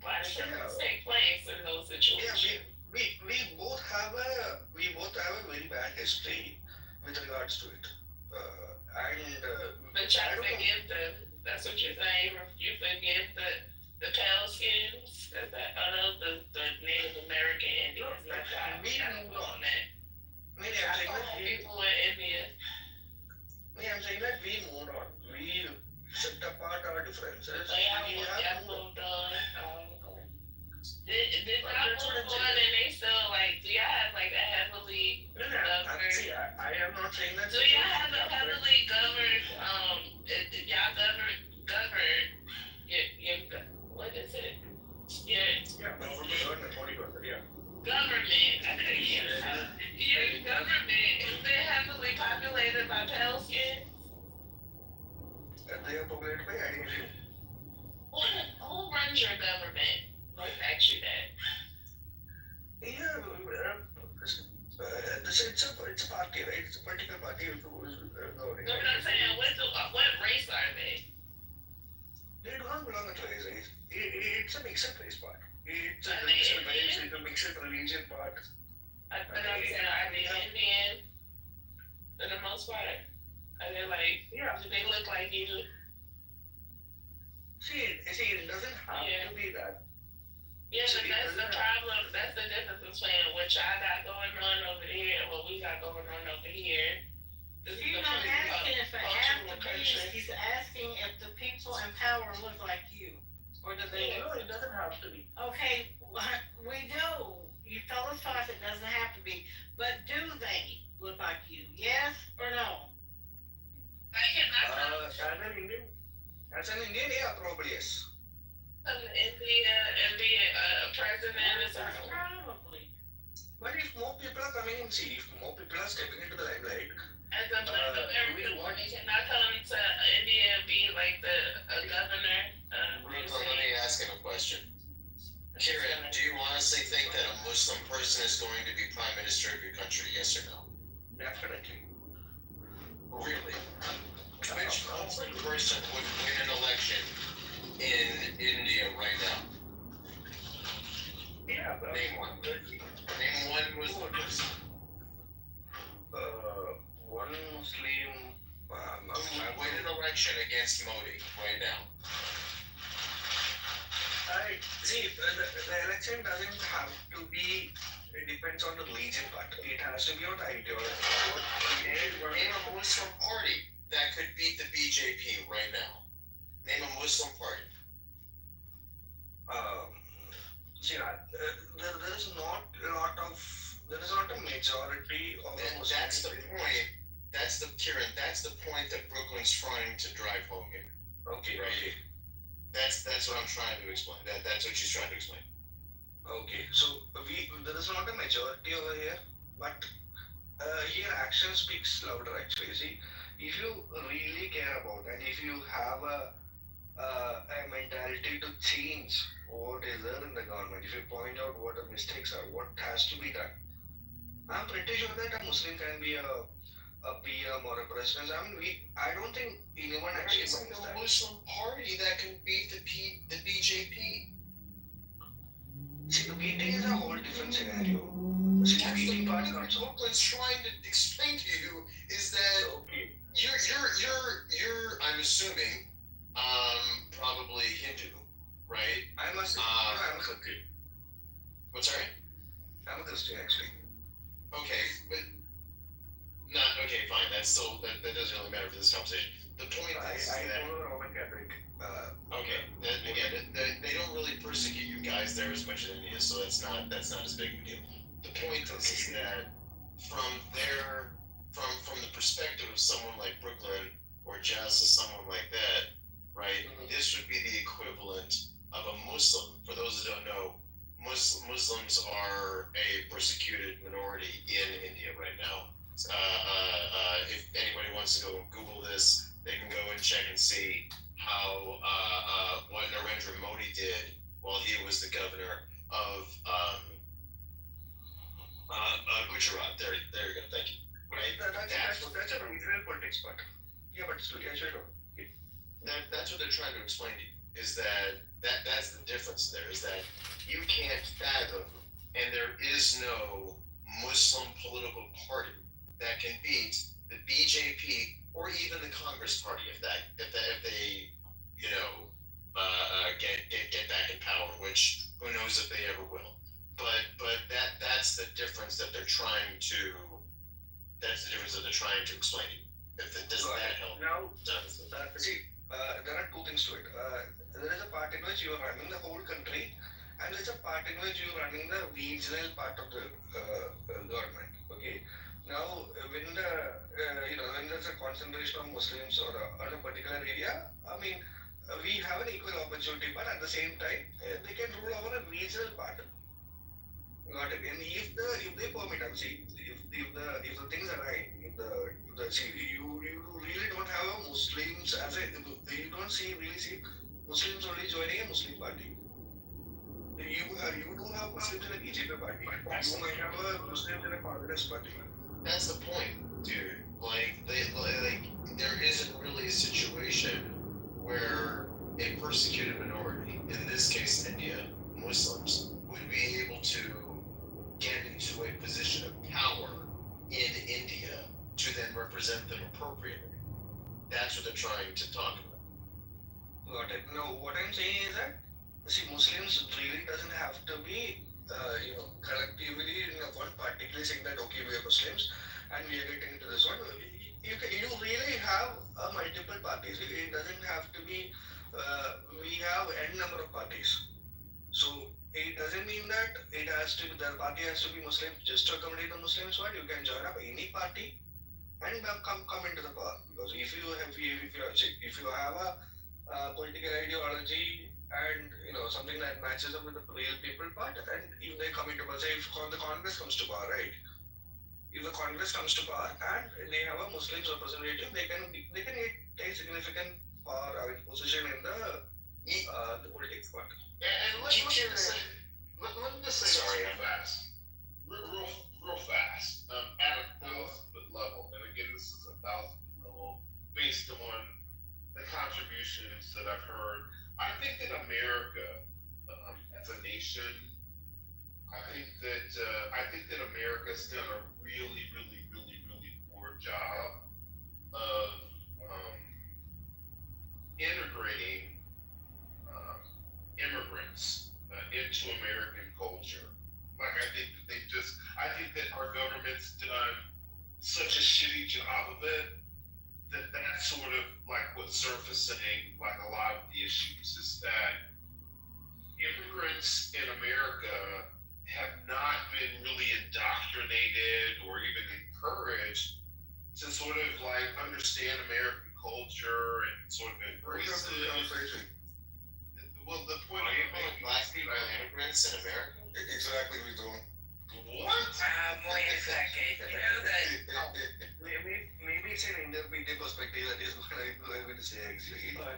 Why does killings take place in those situations? Yeah, we both have a very bad history with regards to it. But y'all forgive them. That's what you're saying. You forgive the pale skins, the Native American Indians. We moved on that. People in India. I'm saying that we moved on. We set apart our differences. So y'all moved on. Did y'all move on and they still do y'all have a heavily governed? I am not saying that. Do y'all have a heavily governed? Y'all govern your what is it? Yeah, government, 40%. Yeah. government. I couldn't get it out. Your government is it heavily populated by pale skins? They are populated by Indian. Who runs your government? Let's ask you that. Yeah, it's a party, right? It's a political party who is governing. No, but I'm saying, what race are they? They do not belong to race. It's a mixed race part. It's a Are they mixed race, Indian? it's a mixed religion part. But I'm saying, are they Indian? For the most part, are they like? Yeah. Do they look like you? See, it doesn't have to be that. Yeah, but that's the problem. That's the difference between what y'all got going on over there and what we got going on over here. This He's is not asking if it has to be. country. He's asking if the people in power look like you, or do they? No, it doesn't have to be. Okay, we know. You told us twice it doesn't have to be, but do they look like you? Yes or no? As an Indian, yeah, probably yes. India and be a president or something. Probably. But if more people are coming in, see, if more people are stepping into the limelight, as a black American woman, can I come to India and be like a governor? Brooklyn, let me ask him a question. Kieran, do you honestly think that a Muslim person is going to be prime minister of your country? Yes or no? Definitely. Really? Which Muslim person would win an election in India right now? Yeah. Name one. Name one Muslim person. One Muslim. Who would win an election against Modi right now? See, the election doesn't have to be. It depends on the religion part. It has to be on ideology. Name a Muslim party that could beat the BJP right now. Name a Muslim party. There is not a lot of. There is not a majority of the Muslims. That's the point. That's the Kieran. That's the point that Brooklyn's trying to drive home here. Okay. Right. Okay. That's what I'm trying to explain. That's what she's trying to explain. Okay. So there is not a majority over here, but here action speaks louder. Actually, see, if you really care about and if you have a mentality to change what is there in the government, if you point out what the mistakes are, what has to be done, I'm pretty sure that a Muslim can be a PM or a president. I don't think anyone actually It's like thinks a that. Muslim party that can beat the BJP. See, the beating is a whole different scenario. See, That's the the beating part point that comes up. Brooklyn's trying to explain to you is that Okay. you're I'm assuming probably Hindu, right? I'm a Christian. What's that? I'm a Christian actually. Okay, but not okay. Fine. That's still that doesn't really matter for this conversation. The point is I that follow the Roman Catholic. okay, then again, they don't really persecute you guys there as much as India, so that's not as big of a deal. The point is that from the perspective of someone like Brooklyn or Jazz or someone like that, right? This would be the equivalent of a Muslim. For those that don't know, Muslims are a persecuted minority in India right now. If anybody wants to go and Google this, they can go and check and see how what Narendra Modi did while he was the governor of Gujarat. There you go. Thank you. Right. That's a regional politics part. Yeah, but still, yeah, sure. That's what they're trying to explain to you. Is that's the difference there? Is that you can't fathom, and there is no Muslim political party that can beat the BJP or even the Congress Party if they get back in power, which who knows if they ever will. But that's the difference that they're trying to explain to you. Does that help? Now, see, there are two things to it. There is a part in which you are running the whole country, and there is a part in which you are running the regional part of the government. Okay. Now, when when there's a concentration of Muslims or on a particular area, I mean, we have an equal opportunity, but at the same time, they can rule over a regional part. Got it. And if they permit, I mean, see, if the things are right, if the see, you really don't have a Muslims as a you don't see Muslims only joining a Muslim party. You don't have Muslims in a BJP party. You might have a Muslims in a Congress party. That's the point, dude. Like there isn't really a situation where a persecuted minority, in this case India, Muslims, would be able to get into a position of power in India to then represent them appropriately. That's what they're trying to talk about. Got it. No, what I'm saying is that see, Muslims really doesn't have to be collectively in a one particular saying that okay, we are Muslims and we are getting into this one. You really have multiple parties. It doesn't have to be. We have n number of parties. So it doesn't mean that it has to be the party has to be Muslim just to accommodate the Muslims. What you can join up any party and come into the power, because if you have a political ideology and something that matches up with the real people part, and if they come into power, say if the Congress comes to power, right? If the Congress comes to power and they have a Muslim representative, they can get a significant power position in the politics part. And let me just say Sorry, real fast, real fast, at a 1,000-foot level. And again, this is 1,000-foot level based on the contributions that I've heard. I think that America, as a nation, I think that America's done a really, really, really, really poor job of integrating immigrants into American culture. Like I think that our government's done such a shitty job of it that that's sort of like what's surfacing like a lot of the issues is that immigrants in America have not been really indoctrinated or even encouraged to sort of like understand American culture and sort of embrace it. Well, the point Are you calling black people immigrants in America? Exactly what you're doing. What? More exactly. You know that. Maybe it's an Indo-Indian perspective that is what I'm going to say actually. I'm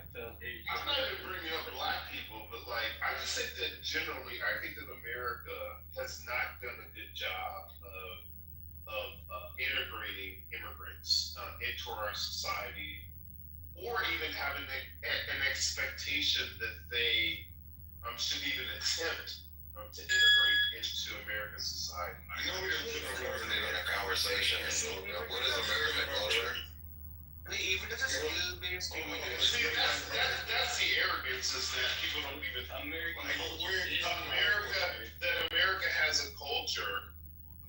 not even bringing up black people, but like I just think that generally, I think that America has not done a good job of integrating immigrants into our society, or even having an expectation that they should even attempt to integrate into American society. You know, we can coordinate on a conversation. What is American culture? If it is a skill-based See, that's the arrogance is that people don't even America has a culture.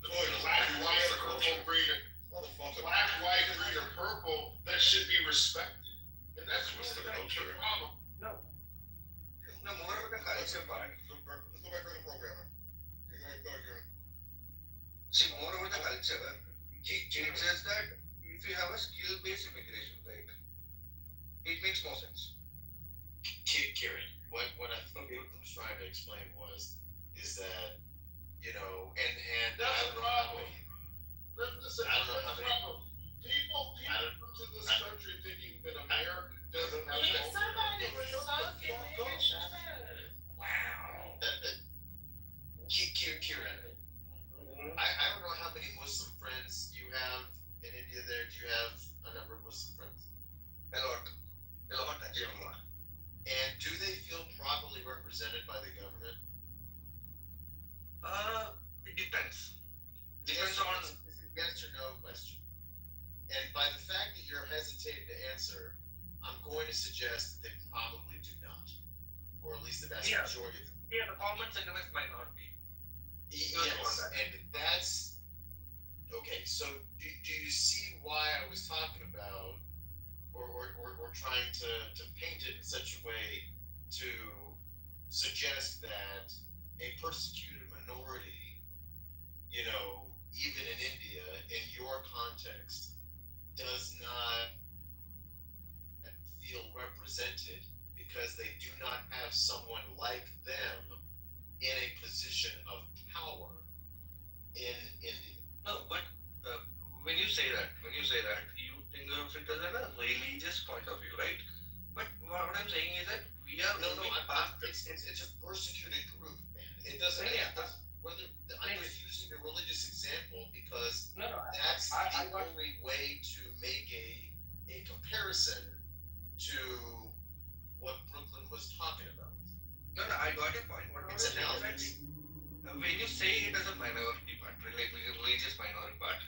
Black, white, purple, green, black, white, green, or purple that should be respected, and that's what's the culture problem. No, more of the culture part. Let's go back to the programmer. See, more about the culture. It says that if you have a skill-based immigration, right, it makes more sense. Kieran, what I think I was trying to explain is that, and That's the problem. Listen, I don't know how that's the many. problem. People come to this country thinking that America doesn't have Yeah, culture. somebody was talking, nigga. Shut up. Wow. Kieran, I don't know how many Muslim friends you have in India there. Do you have a number of Muslim friends? A lot, actually, a lot. And do they feel properly represented by the government? It depends. Depends on yes or no question. And by the fact that you're hesitating to answer, I'm going to suggest that they probably do not, or at least the vast majority of them. Yeah, the common sentiment might not be. Yes, and that's okay. So do you see why I was talking about, or trying to paint it in such a way to suggest that a persecuted minority, even in India, in your context, does not feel represented because they do not have someone like them in a position of power it is in a religious point of view, right? But what I'm saying is that we are No, no, moving I'm past it's a persecuted group, man. It doesn't, yeah, it does, whether, I'm just using the religious example because no, no, that's I the got only way to make a comparison to what Brooklyn was talking about. no, no, I got your point. What I It's was saying is that analogous. when you say it as a minority part, like religious minority part,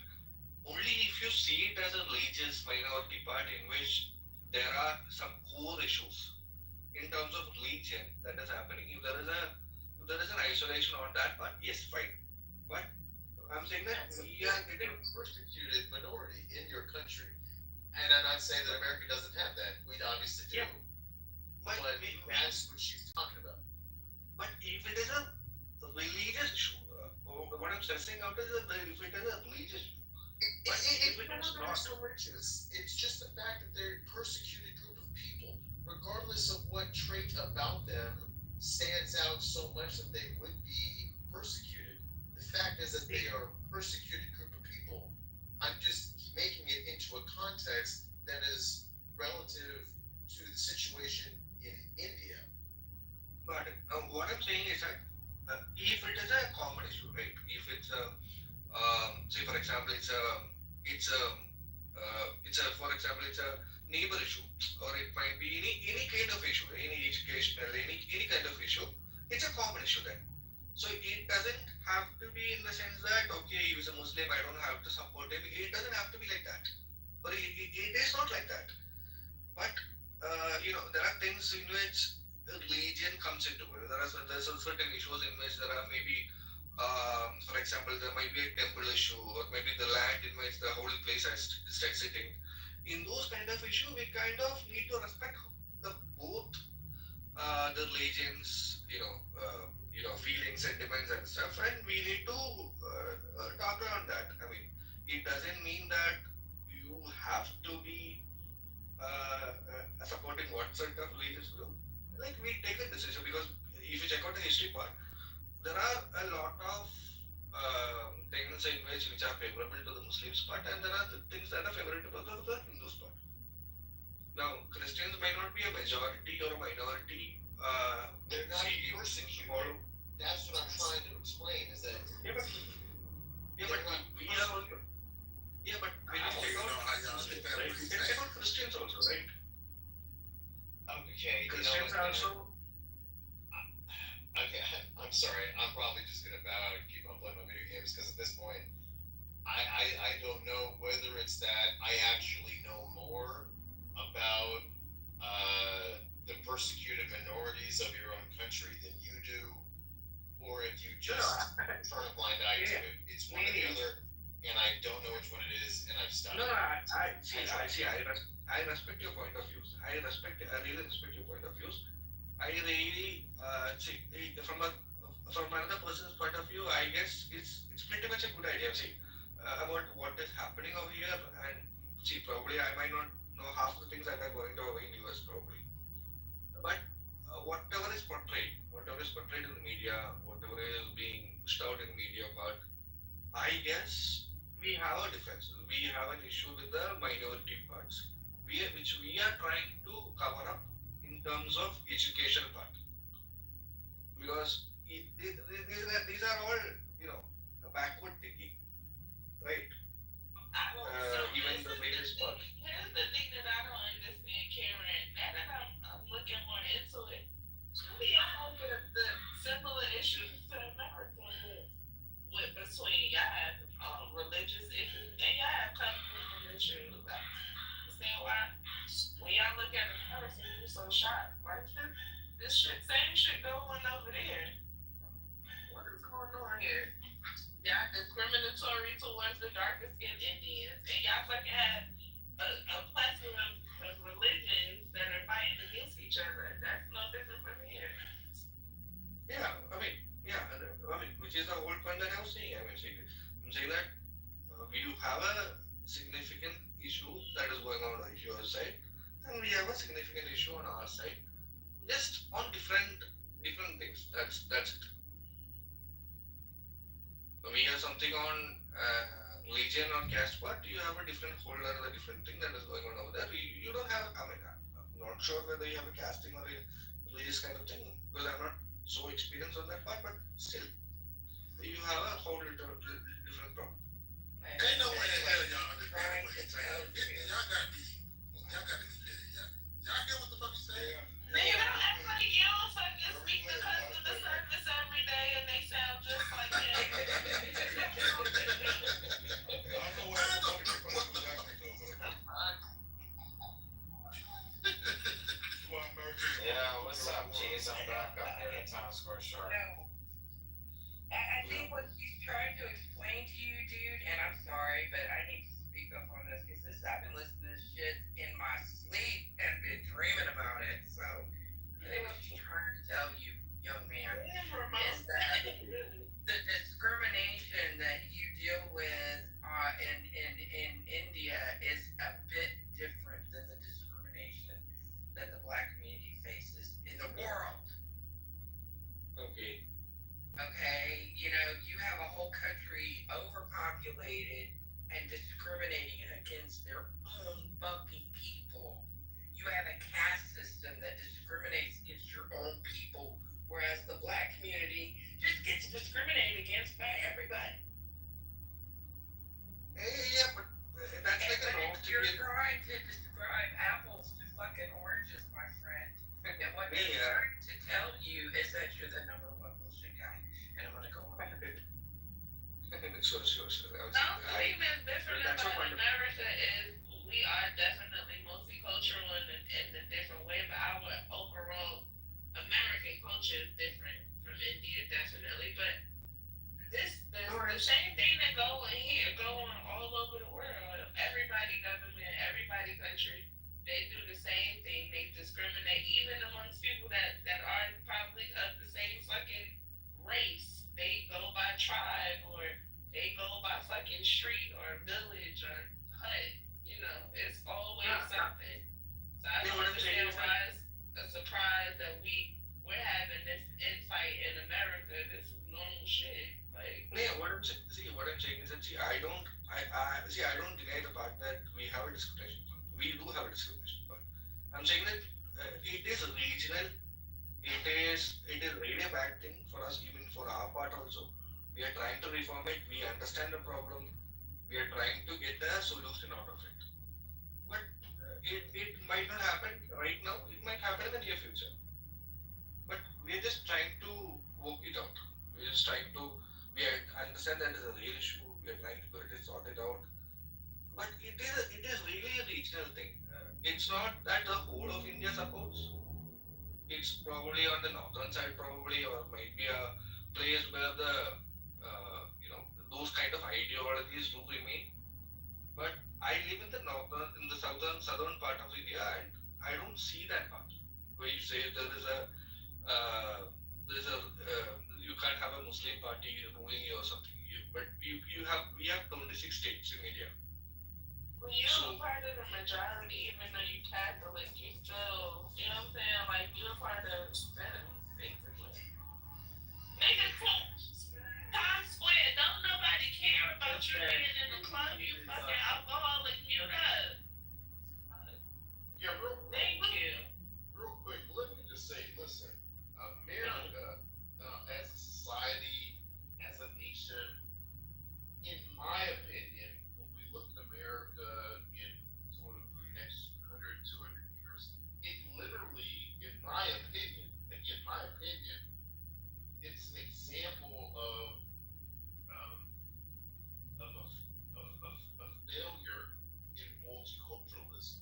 only if you see it as a religious minority part in which there are some core issues in terms of religion that is happening. If there is an isolation on that part, yes, fine. But I'm saying that That's a we are you're getting a persecuted minority in your country. And I'm not saying that America doesn't have that. We obviously do. Yeah. But That's what she's talking about. but if it is a religious issue, what I'm stressing out is that if it is a religious issue, but if it is not, so religious. It's just the fact that they're a persecuted group of people, regardless of what trait about them stands out so much that they would be persecuted. The fact is that they are a persecuted group of people. I'm just making it into a context that is relative to the situation in India. but what I'm saying is that if it is a common issue, right? If it's a say for example, it's a for example, it's a neighbor issue, or it might be any kind of issue, any educational, any kind of issue. It's a common issue then. So it doesn't have to be in the sense that okay, he's a Muslim, I don't have to support him. It doesn't have to be like that, or it is not like that. But there are things in which religion comes into it. There's certain issues in which there are maybe, for example, there might be a temple issue, or maybe the land in which the holy place is sitting. In those kind of issue, we kind of need to respect the both the religions, feelings, sentiments, and stuff, and we need to talk around that. I mean, it doesn't mean that you have to be supporting what sort of religious group. Like we take a decision because if you check out the history part, there are a lot of things in which are favorable to the Muslims part, and there are the things that are favorable to the Hindus part. Now, Christians might not be a majority or a minority. They're not persecuted. That's what I'm trying to explain. Is that yeah, but we are also yeah, but when you check out Christians, right? You can check out Christians also, right? okay? Christians are also Okay, I'm sorry. I'm probably just gonna bow out and keep on playing my video games because at this point, I don't know whether it's that I actually know more about the persecuted minorities of your own country than you do, or if you just turn a blind eye to it. It's one or the other, and I don't know which one it is, and I've stopped. no, I respect your point of views. I really respect your point of views. I really see from another person's point of view. I guess it's pretty much a good idea. See about what is happening over here, and see probably I might not know half the things that are going on in US probably, but whatever is portrayed in the media, whatever is being pushed out in the media, but I guess we have a difference. We have an issue with the minority parts, which we are trying to cover up in terms of education part, because these are all backward thinking, right? Even the latest part. Here's the thing that I don't understand, Karen. Now that I'm looking more into it, how do y'all the similar issues to America with between y'all have religious issues and y'all have communism issues? I understand why when y'all look at America, you're so shocked. Like this shit, same shit going over there. What is going on here? Y'all discriminatory towards the darker skinned Indians, and y'all fucking have a plethora of religions that are fighting against each other. That's no different from here. Yeah, which is the whole point that I was saying. I'm saying that we have a significant issue that is going on your side, and we have a significant issue on our side, just on different things. That's it. We have something on religion or caste part. You have a different whole another different thing that is going on over not sure whether you have a casting or a religious kind of thing because I'm not so experienced on that part, but still, you have a whole different problem. Ain't no way in hell y'all understand what he's saying. Y'all gotta be y'all hear what the fuck he's saying? Man, you know, everybody yells like you speak the customer service every day and they sound just like him. Yeah, what's up, James? I'm back up here at Town Square Shark. I think what he's trying to explain to you, dude, and I'm sorry, but I need to speak up on this because I've been listening to this shit in my sleep and been dreaming about it. So I think what he's trying to tell you, young man, is that the discrimination that you deal with in India is a bit different than the discrimination that the black community faces in the world. Okay. Okay, you know, you have a whole country overpopulated and discriminating against their own fucking people. You have a caste system that discriminates against your own people, whereas the black community just gets discriminated against by everybody. Yeah, but that's like a wrong You're trying to describe apples to fucking oranges, my friend. And what they're trying to tell you is that you're the number one bullshit guy. And I'm gonna go on. Sure. Something that's different about America is we are definitely multicultural in a different way, but our overall American culture is different from India, definitely. But the same thing that go in here, go on all over the world. Everybody government, everybody country, they do the same thing. They discriminate even amongst people that are probably of the same fucking race. They go by tribe or they go by fucking street or village or hut. You know, it's always something. So I don't understand why it's a surprise that we're having this infight in America. This is normal shit. Like, yeah, what I'm saying is that I don't deny the fact that we have a discrimination part. We do have a discrimination part. I'm saying that it is regional. It is really a bad thing for us, even for our part also. We are trying to reform it. We understand the problem. We are trying to get a solution out of it. But it might not happen right now. It might happen in the near future. But we are just trying to work it out. We understand that it's a real issue. We are trying to get it sorted out. But it is really a regional thing. It's not that the whole of India supports. It's probably on the northern side, probably, or might be a place where those kind of ideologies do remain. But I live in the southern part of India, and I don't see that part where you say you can't have a Muslim party ruling you or something. But we have 26 states in India. Well, you're part of the majority, even though you're Catholic, you still, you know what I'm saying? Like, you're part of that, basically. Nigga, Times Square, don't nobody care about you being in the club, you fucking alcoholic, mute up. Yeah, Thank you. Real quick, let me just say, listen, America, as a society, as a nation, in my opinion, when we look at America in sort of the next 100, 200 years, it literally, in my opinion, it's an example of failure in multiculturalism.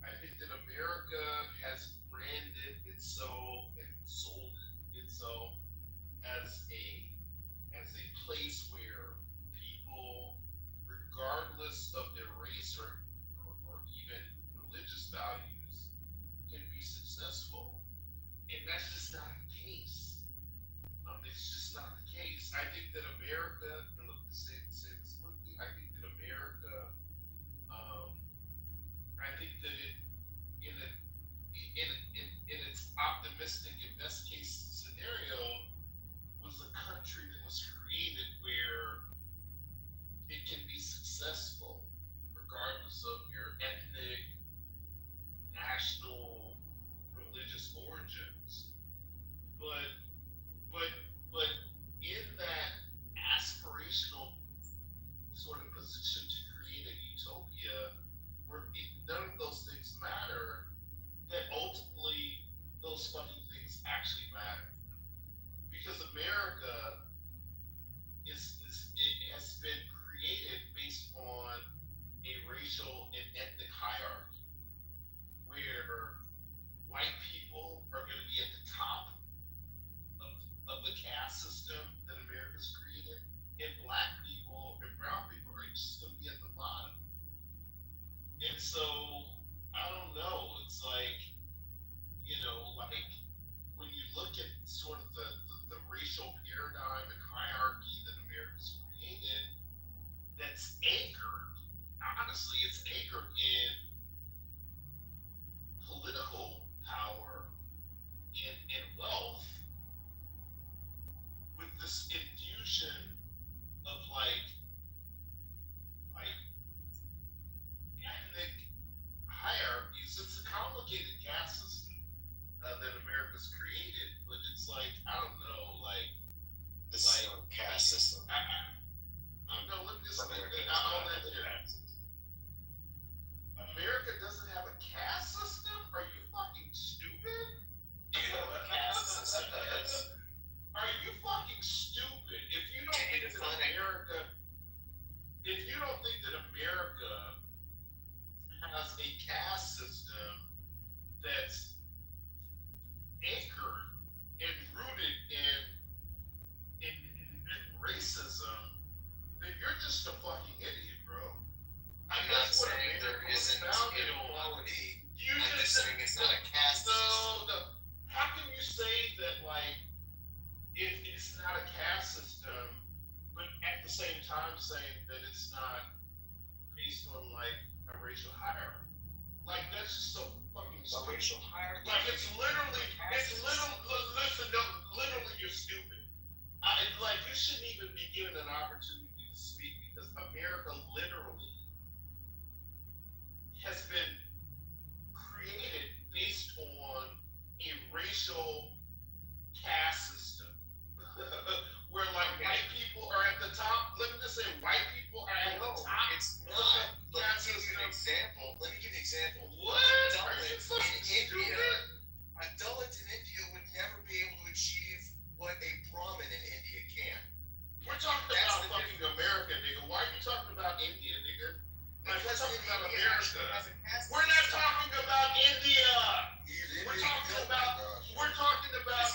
I think that America has branded itself and sold itself as a place where people, regardless of their race or even religious values, can be successful. And that's just not the case. It's just not the case. I think that America, and look, to say this quickly, I think that America, I think that in its optimistic and best case scenario, was a country that was created where it can be successful regardless of your ethnic, national, it's like, like when you look at sort of the racial paradigm and hierarchy that America's created, that's anchored, honestly, it's anchored in political power and wealth with this infusion of like ethnic hierarchies. It's a complicated caste system that America's created, but it's like, I don't know, like This is a caste system. no, let me just I'll end here. America doesn't have a caste system? Are you fucking stupid? Do you know what a caste system is? Are you fucking stupid? If you don't think that America, if you don't think that America has a caste system that's anchored and rooted in racism, then you're just a fucking idiot, bro. I'm not saying there isn't inequality. I'm just saying it's not a caste system. No. How can you say that, like, if it's not a caste system, but at the same time saying that it's not based on, like, a racial hierarchy? Like, that's just so fucking stupid. A racial hierarchy? Like, listen, no, literally, you're stupid. You shouldn't even be given an opportunity to speak because America literally has been created based on a racial caste system where like white people are at the top. Let me just say white people are at the top. It's not. Let me give you an example. What? Are you fucking stupid? A Dalit in India would never be able to achieve what a Brahmin in India can. We're talking about fucking America, nigga. Why are you talking about India, nigga? Like, we're talking about America. We're not talking about India. We're talking about America. We're talking about.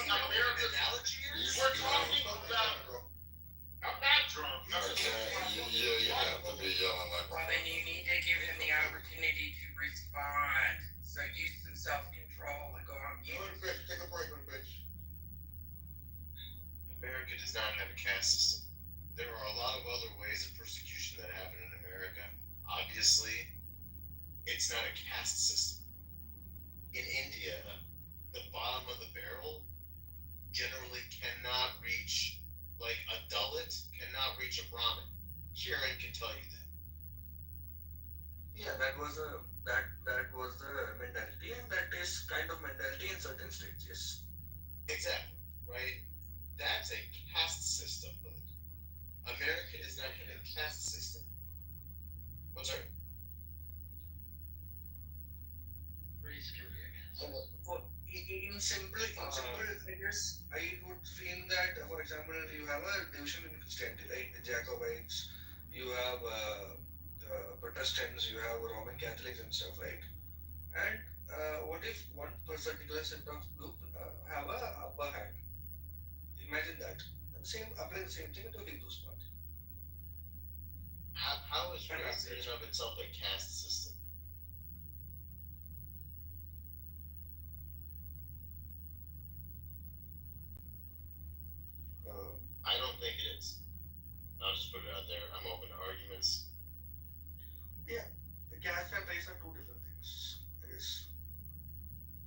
I'm not drunk. You have to be yelling like. Well, then you need to give him the opportunity to respond. So use some self-control and go on mute. Take a break, bitch. America does not have a caste system. There are a lot of other ways of persecution that happen in America. Obviously, it's not a caste system. In India, the bottom of the barrel generally cannot reach, like a Dalit cannot reach a Brahmin. Kieran can tell you that. Yeah, that was the mentality, and that is kind of mentality in certain states. Yes. Exactly, right? That's a caste system. America does not have a caste system. What's right? In simple, I guess I would feel that, for example, you have a division in Christianity, like the Jacobites, you have Protestants, you have Roman Catholics and stuff, right? And what if one particular set of group have a upper hand? Imagine that. And apply the same thing to Hindus part. How is race in and of itself a caste system? I don't think it is. I'll just put it out there. I'm open to arguments. Yeah, the caste and race are two different things, I guess.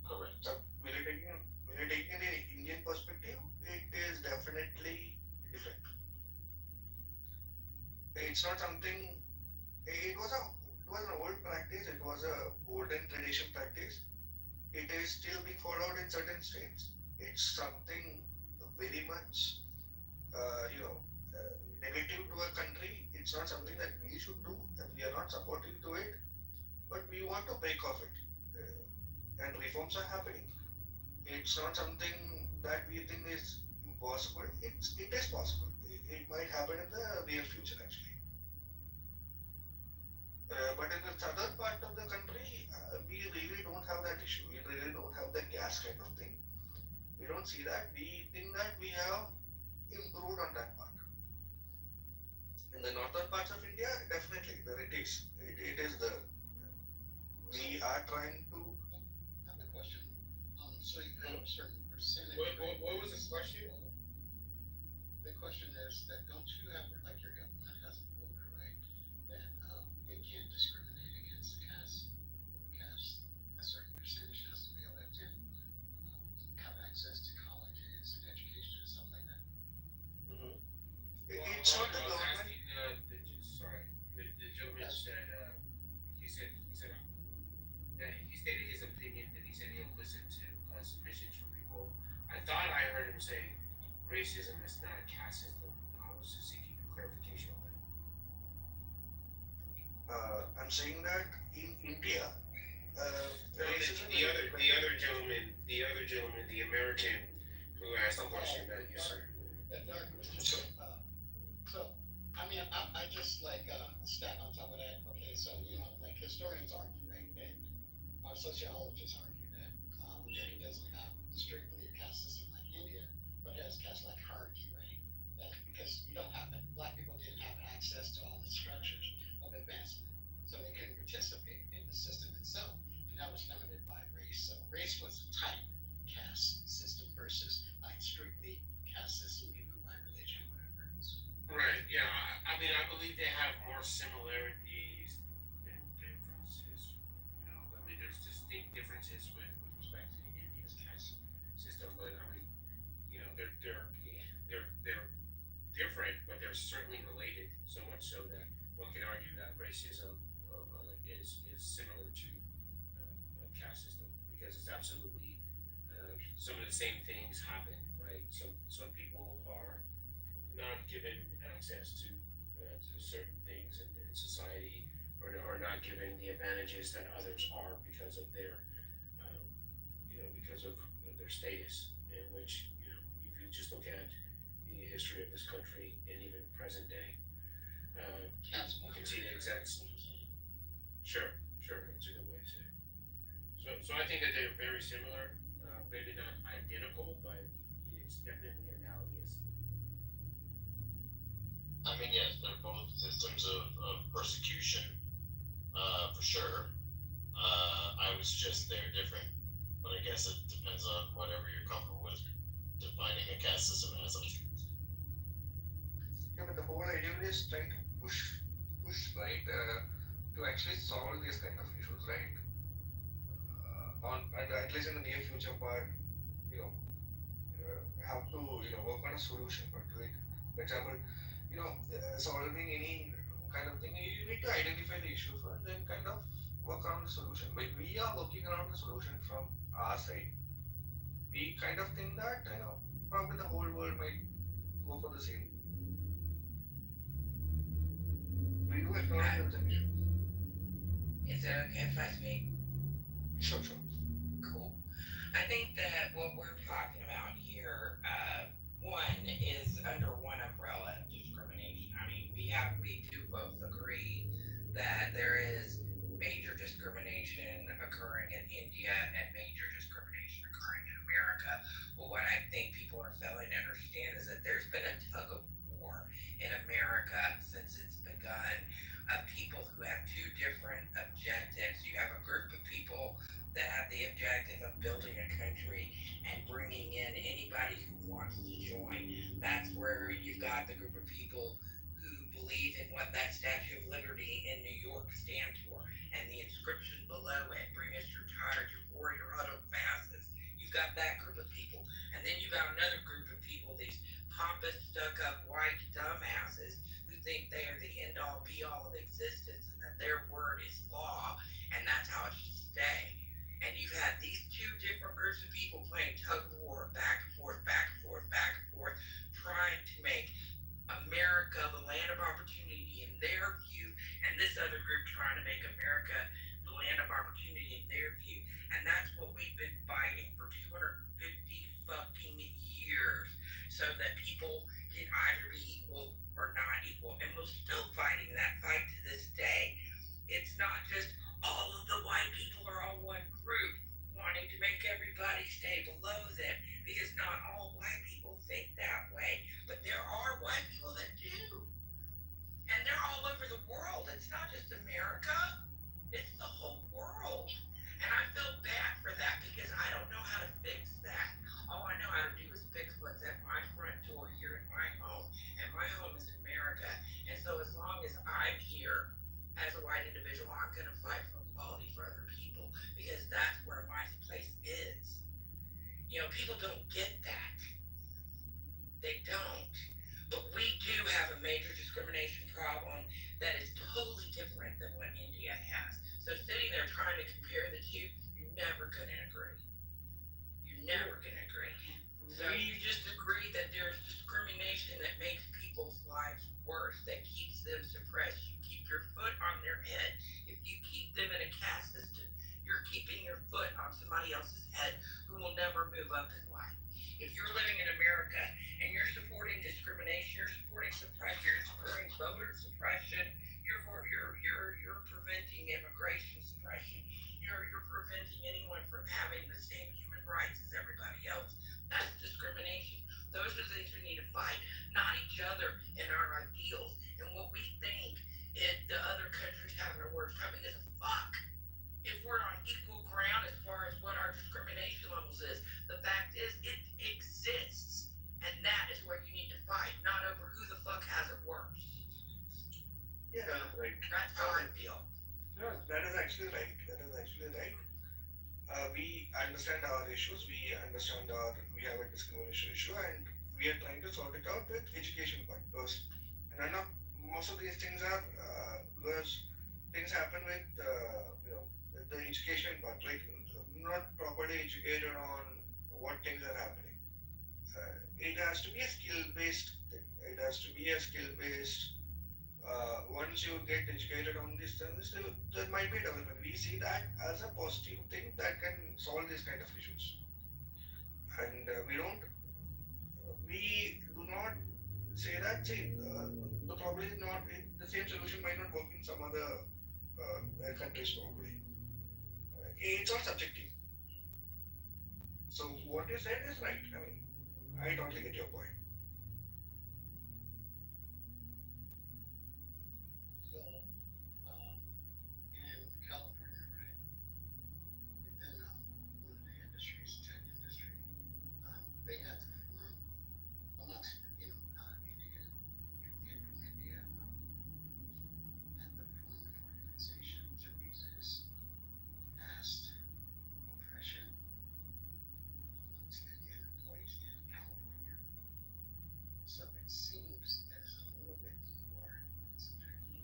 Correct. When you're taking an Indian perspective, it is definitely different. It's not something. It was an old practice. It was a golden tradition practice. It is still being followed in certain states. It's something very much, negative to a country. It's not something that we should do, and we are not supportive to it. But we want to break off it, and reforms are happening. It's not something that we think is impossible. It is possible. It might happen in the near future, actually. But in the southern part of the country, we really don't have that issue. We really don't have the gas kind of thing. We don't see that. We think that we have improved on that part. In the northern parts of India, definitely, there it is. It is the. We are trying to So you have a certain percentage. What was the question? The question is that don't you have, like your government has a quota, right? That they can't discriminate against caste or caste. A certain percentage has to be elected, have access to colleges and education and stuff like that. It's not the government. The gentleman said, he said that he stated his opinion, and he said he'll listen to submissions from people. I thought I heard him say racism is not a caste system. I was just seeking clarification on that. I'm saying that in India, racism. The other gentleman, the American who asked the question that you said. So, I mean, I just like a stat on top of that. Okay, so like historians argue, right, that our sociologists argue that America doesn't have strictly a caste system like India, but it has caste like hierarchy, right? That's because black people didn't have access to all the structures of advancement, so they couldn't participate in the system itself, and that was limited by race. So race was a type caste system versus like strictly caste system given by religion, whatever it is. Right. Yeah. I mean, I believe they have more similarities than differences. I mean, there's distinct differences with respect to India's caste system, but I mean, they're different, but they're certainly related. So much so that one can argue that racism is similar to a caste system because it's absolutely some of the same things happen, right? Some people are not given access to certain things in society, or not given the advantages that others are because of their, because of their status. In which, if you just look at the history of this country and even present day, you can see the exact. Sure, it's a good way to say it. So I think that they're very similar, maybe not identical, but it's definitely analogous. I mean, yes, they're both systems of persecution, for sure. I would suggest they're different, but I guess it depends on whatever you're comfortable with defining a caste system as. Yeah, but the whole idea is trying to push, right, to actually solve these kind of issues, right? At least in the near future, but have to work on a solution for it. Like, for example, solving any kind of thing, you need to identify the issue first, then kind of work around the solution. But we are working around the solution from our side. We kind of think that probably the whole world might go for the same. We do acknowledge the issue. Is it okay if I speak? Sure. Cool. I think that what we're talking about here, one is under one umbrella discrimination. I mean, we do both agree that there is major discrimination occurring in India and major discrimination occurring in America. But what I think people are failing to understand is that there's been a tug of war in America since it's begun of people who have two different objectives. You have a group of people that have the objective of building a country and bringing in anybody who wants to join. That's where you've got the group of people who believe in what that Statue of Liberty in New York stands never gonna agree. You're never gonna agree. So you just agree that there's discrimination that makes people's lives worse, that keeps them suppressed. You keep your foot on their head. If you keep them in a caste system, you're keeping your foot on somebody else's head who will never move up in life. If you're living in America and you're supporting discrimination, you're supporting suppression, you're supporting voter suppression, you're preventing immigration suppression, you're preventing anyone from having the same human rights as everybody else. That's discrimination. Those are the things we need to fight, not each other and our ideals and what we think the other countries having a worse time. Because fuck, if we're on equal ground as far as what our discrimination levels is, the fact is it exists, and that is what you need to fight, not over who the fuck has it worse. Yeah, right. That's how I feel. No, that is actually right. That is actually right. We understand our issues. We understand we have a discrimination issue, and we are trying to sort it out with education part. Because, and I know most of these things are because things happen with with the education part, like not properly educated on what things are happening. It has to be a skill based thing. It has to be a skill based. Once you get educated on these things, there might be development. We see that as a positive thing that can solve these kind of issues. And we do not say that, see, the problem is not, the same solution might not work in some other countries probably. It's all subjective. So what you said is right. I mean, I totally get your point. So, in California, right, within one of the industries, tech industry, they had to form amongst, Indian, came from India, had to form an organization to resist past oppression amongst Indian employees in California. So it seems that it's a little bit more than subjective.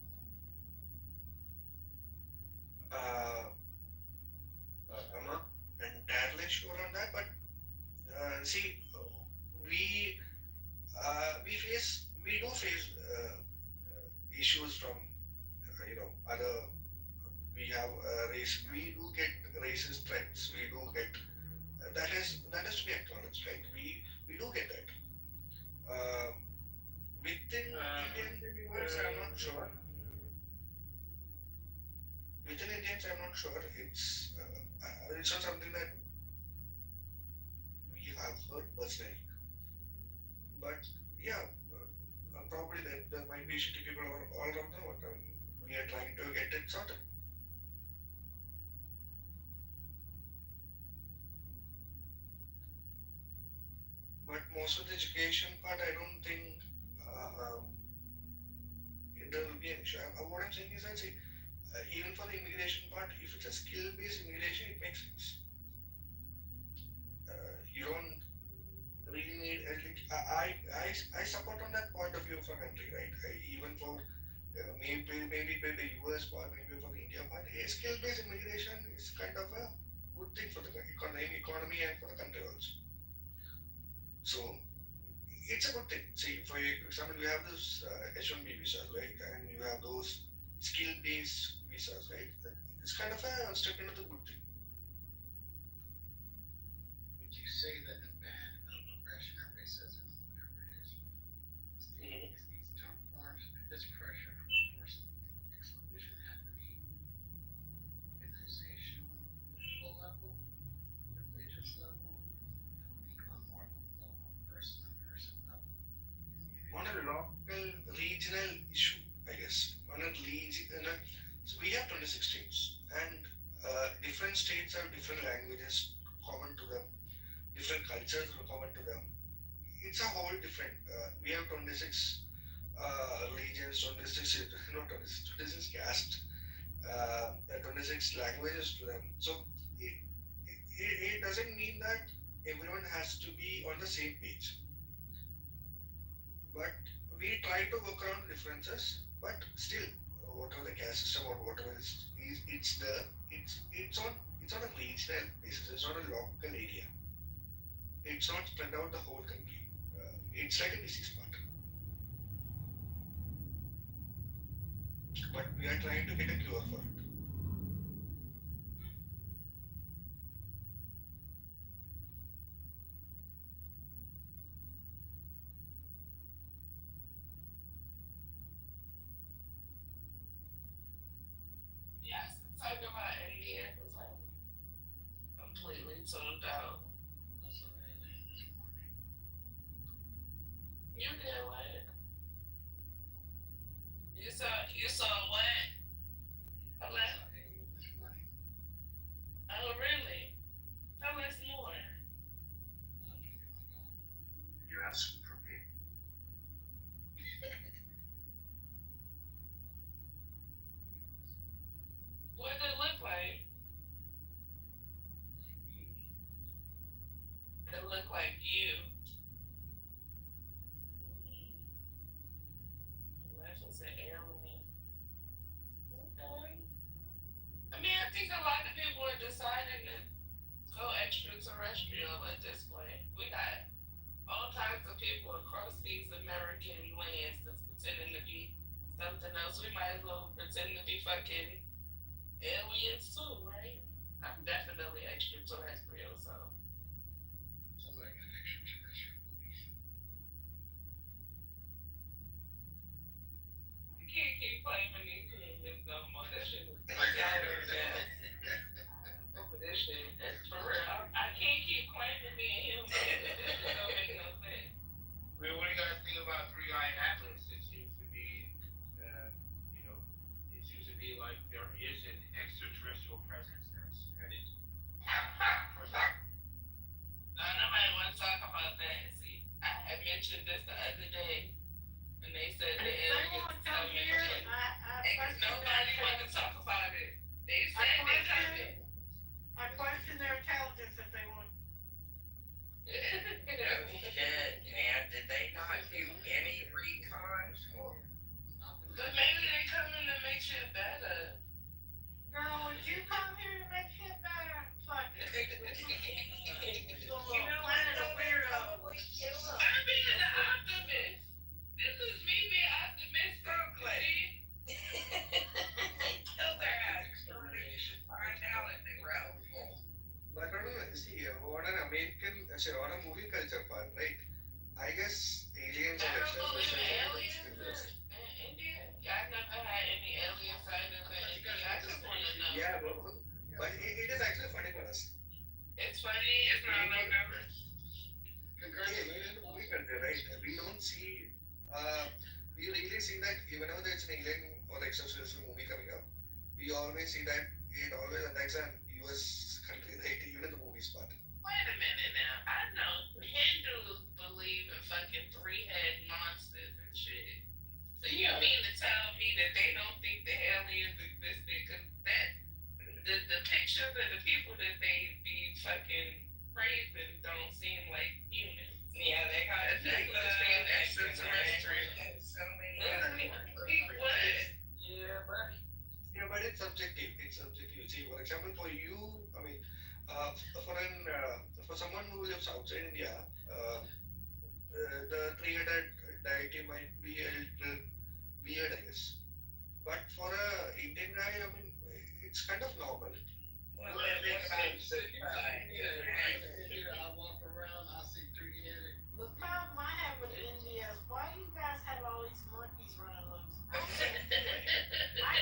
Uh, I'm not entirely sure on that, but see, we we do face issues from other. We have race. We do get racist threats. We do get that is to be acknowledged, right? We do get that. Uh, within Indian universe, I'm not sure. Within Indians, I'm not sure. It's not something that we have heard personally. But yeah, probably there might be shitty people all around the world, and we are trying to get it sorted. But most of the education part, I don't think there will be an issue. What I'm saying is that, see, even for the immigration part, if it's a skill-based immigration, it makes sense. You don't really need, like, I support on that point of view of a country, right? Even for maybe the US part, maybe for the India part, a skill-based immigration is kind of a good thing for the economy and for the country also. So it's a good thing. See, for example, you have those H-1B visas, right? And you have those skill-based visas, right? It's kind of a step into the good thing. Would you say that the ban of oppression or racism, whatever it is these top forms of this pressure from force exclusion have to be organizational, political level, religious level, on more local person to person level? On a local, regional issue, I guess. So we have 26 states, and different states have different languages common to them, different cultures are common to them. It's a whole different. We have 26 religions, 26, not 26, 26 caste, 26 languages to them. So it doesn't mean that everyone has to be on the same page. But we try to work around the differences, but still, whatever the caste system or whatever it's the it's on a regional regional basis. It's not a local area. It's not spread out the whole country. It's like a disease spot. But we are trying to get a cure for it. Yes, talk about India because I'm completely tuned out. You did what? You saw what? Hello? Oh really? Tell us more. You asked for me. What did it look like? It looked like you. Unless it's an alien. Okay. I mean, I think a lot of people are deciding to go extraterrestrial at this point. We got all types of people across these American lands that's pretending to be something else. We might as well pretend to be fucking aliens too, right? I'm definitely extraterrestrial, so. Sounds like an extraterrestrial movies. I can't keep claiming these humans no more. This shit is tired, man. Over this shit. For real. I can't keep claiming being human. This shit don't make no sense. Well, what do you guys think about Three-Eyed Atlas? It seems to be, it seems to be like there is an extraterrestrial presence that's headed. No, nobody want to talk about that. See, I had mentioned this the other day, and they said the aliens coming. Nobody wanted to talk about it. They said they're coming. I question their intelligence if they want. No shit, man. Did they not do any recon? But maybe they're coming to make shit better. Girl, would you come here to make shit better? Fuck it. You know, Planet of weirdo. I'm being an optimist. This is me being optimistic. See? They killed their ass. Find out if they were helpful. But no, see, what an American, what a movie culture part, right? I guess aliens I and don't believe in aliens extraterrestrials. in India. Y'all never had any alien sightings in India. I just want to know. Yeah, but it is actually funny for us. It's funny. It's not no number. Congratulations, movie culture, right? We don't see, we really see that even though there's an alien or extraterrestrial movie coming up, we always see that it always attacks an US country, right? Even in the movies part. Wait a minute now. I know Hindus believe in fucking three-head monsters and shit. So you mean to tell me that they don't think the aliens existed? Because the pictures of the people that they be fucking praising don't seem like humans. Yeah, they got extraterrestrial. So many. What? Yeah, buddy. Yeah, but it's subjective. It's subjective. See, for example, for you, I mean, for someone who lives outside India, the three-headed deity might be a little weird, I guess. But for a Indian guy, I mean, it's kind of normal. Well, what about I walk around, I see three-headed. The problem I have with India is why do you guys have all these monkeys running loose? I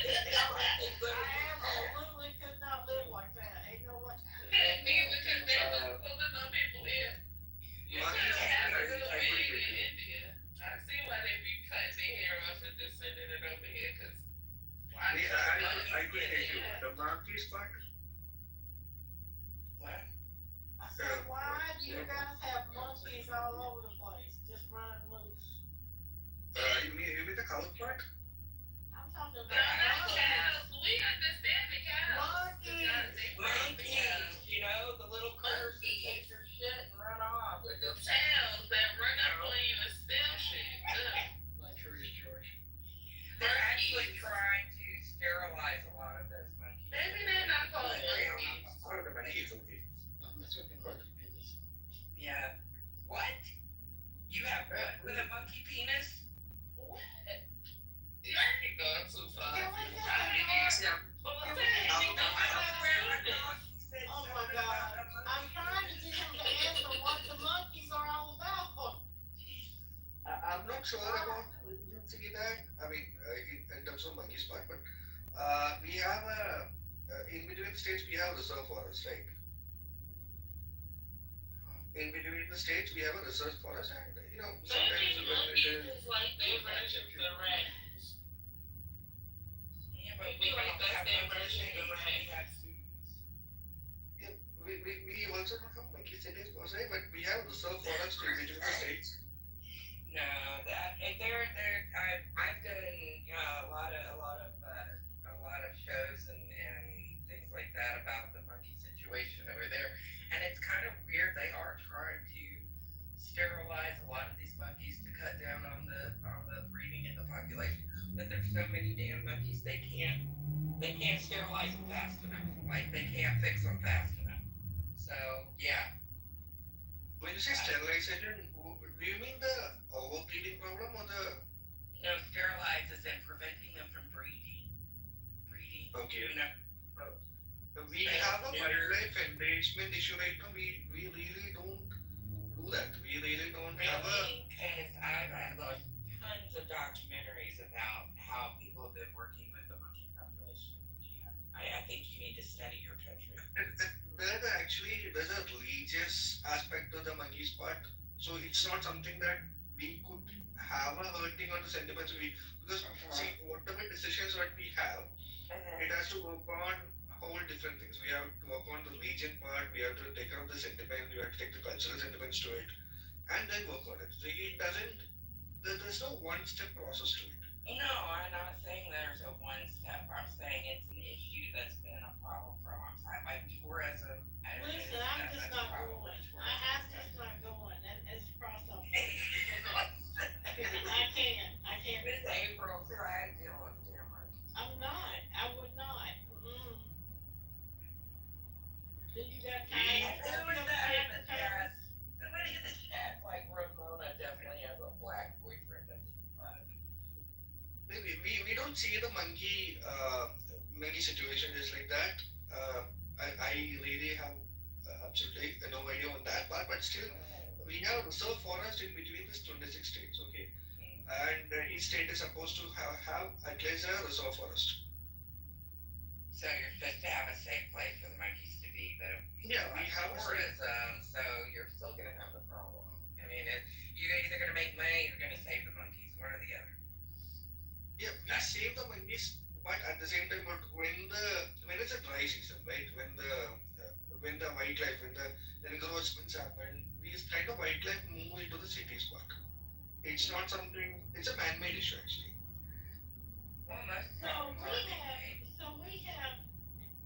can't do it. I absolutely could not live like that. Ain't no way. Because they're just pulling on people here. You gotta have a little bit in India. I see why they be cutting their hair off and just sending it over here. Because why? I could take you. The monkeys part. What? I said, why do you guys have monkeys all over the place, just running loose? You mean the cow part? I'm talking No, about not monkeys. cows. We understand the cows. Monkeys. You know, the little critters that take your shit and run off. With the tails that run up on you and steal shit. Like Curious George. They're actually trying to sterilize a lot of those monkeys. Maybe they're not called monkeys. Oh, the monkeys. forest, right? In between the states, we have a reserve forest, and sometimes when it is Monkeys is like their version of the rat. Yeah, but we like that's their version of the rat. yeah, we also don't have monkey cities per se, but we have reserve forest in between the states. No, that and I've done a lot of shows and things like that about the monkey situation over there, and it's kind of weird. They are trying to sterilize a lot of these monkeys to cut down on the breeding in the population, but there's so many damn monkeys they can't sterilize them fast enough. Like they can't fix them fast enough. So yeah. When you say sterilization, do you mean the overbreeding problem or the? No, sterilize is in preventing them from breeding. Breeding. Okay. You know. We have a wildlife endangerment issue right now. We really don't do that. We really don't have a. Because I've watched tons of documentaries about how people have been working with the monkey population in India. I think you need to study your country. There's a religious aspect to the monkeys part. So it's not something that we could have a hurting on the sentiments because see whatever decisions that we have, it has to work on whole different things. We have to work on the religion part, we have to take care of the sentiment, we have to take the cultural sentiments to it, and then work on it. So it doesn't there's no one step process to it. No, I'm not saying there's a one step. I'm saying it's an issue that's been a problem for a long time. Like tourism. Listen, I'm just not going. I'm just not going. It's cross off. I can't. Miss April, try dealing with damn monkeys. I'm not. I would not. Do you got time? Somebody in the chat, like Ramona, definitely has a black boyfriend. We don't see the monkey situation just like that. I really have absolutely no idea on that part, but still, we have reserve forest in between these 26 states, okay? And each state is supposed to have at least a reserve forest. So you're supposed to have a safe place for the monkeys to be, but yeah, we have tourism, so you're still going to have the problem. I mean, you're either going to make money or you're going to save the monkeys, one or the other. Yeah, we save the monkeys, but at the same time, when it's a dry season, right? When the wildlife, when the encroachments happen, these kind of wildlife move into the cities part. It's not something. It's a man-made issue actually.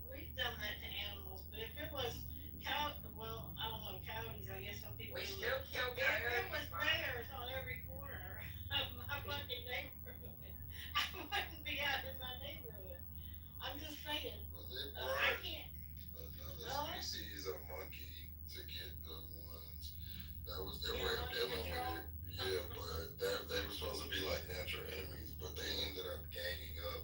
We've done that to animals, but if it was I don't know, coyotes, I guess some people. We still kill If coyotes. it was bears on every corner of my fucking neighborhood, I wouldn't be out in my neighborhood. I'm just saying. Well, they I brought can't. another species of monkey to get the ones that was their way of dealing with it. Yeah, but they were supposed to be like natural enemies, but they ended up ganging up,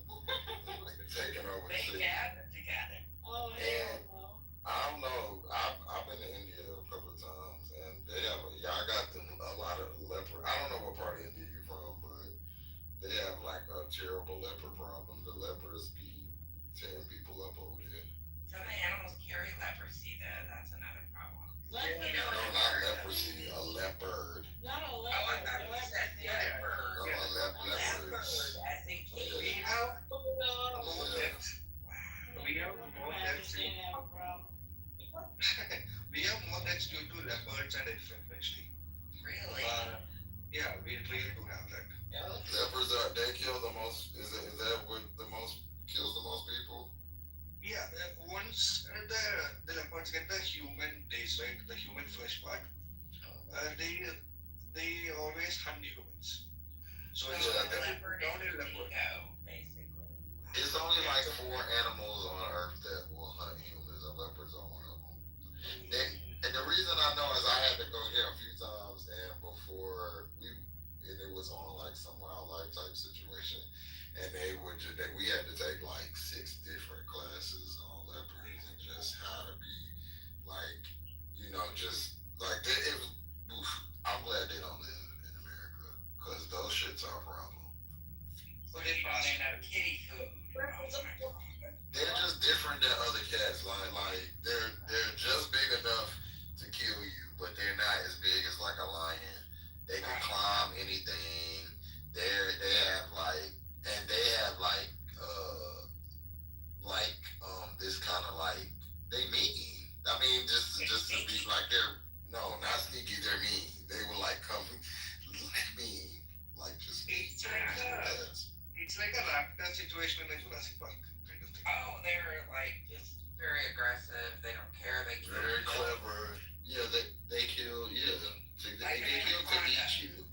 like taking over the city. They gathered together. Oh, hell no. I don't know. I've been to India a couple of times, and y'all got a lot of leopard. I don't know what part of India you're from, but they have like a terrible leopard problem. The leopards be tearing people up over there. Some animals carry leprosy, though. That's another problem. No, not leprosy. A leopard. Not a leopard. Oh, I thought you said leopard. No, leopards. As in We have we have more deaths due to leopards and elephants actually. Really? Yeah, we really do have that. Leopards they kill the most. Is that what kills the most people? Yeah, once the leopards get the human taste, right, the human flesh part, they always hunt humans. So it's the down leopard in leopard. Basically. It's only like 4 animals on Earth that will hunt humans, and leopards are one of them. And the reason I know is I had to go here a few times, and and it was on like some wildlife type situation, and we had to take like 6 different classes on leopards and just how to be like, just like I'm glad they don't live in America because those shits are a problem. So they brought in kitty food. They're just different than just to be like not sneaky, they're mean. They will like come like mean, like just mean. It's like a raptor situation in a Jurassic Park kind of thing. Oh, they're like just very aggressive. They don't care. They kill. Very clever. Yeah, they kill. Yeah, they kill to eat you.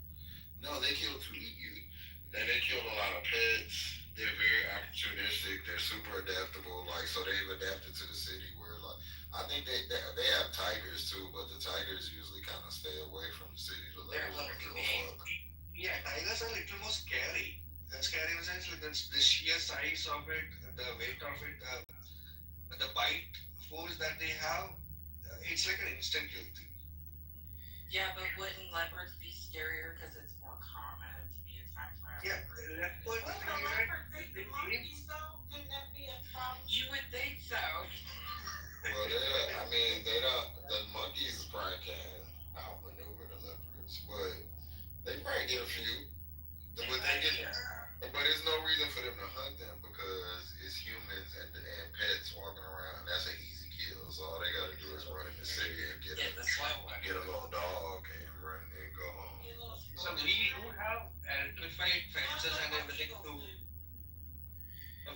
No, they kill to eat you. And they killed a lot of pets. They're very opportunistic. They're super adaptable. Like so, they've adapted to the city where like I think they have tigers too, but the tigers usually kind of stay away from the city. They're a little humane. Yeah, tigers are a little more scary. Scary in the sense like the sheer size of it, the weight of it, the bite force that they have. It's like an instant kill thing. Yeah, but wouldn't leopards be scarier because it's more common to be attacked by a Yeah, leopard? leopard. Well, the leopards ate the monkeys, though. Couldn't that be a problem? You would think so. Well, they don't. The monkeys probably can outmaneuver the leopards, but they probably get a few. But there's no reason for them to hunt them because it's humans and pets walking around. That's an easy kill. So all they gotta do is run in the city and get the slow one. a little dog and run and go home. So we do have electrified fences and everything to.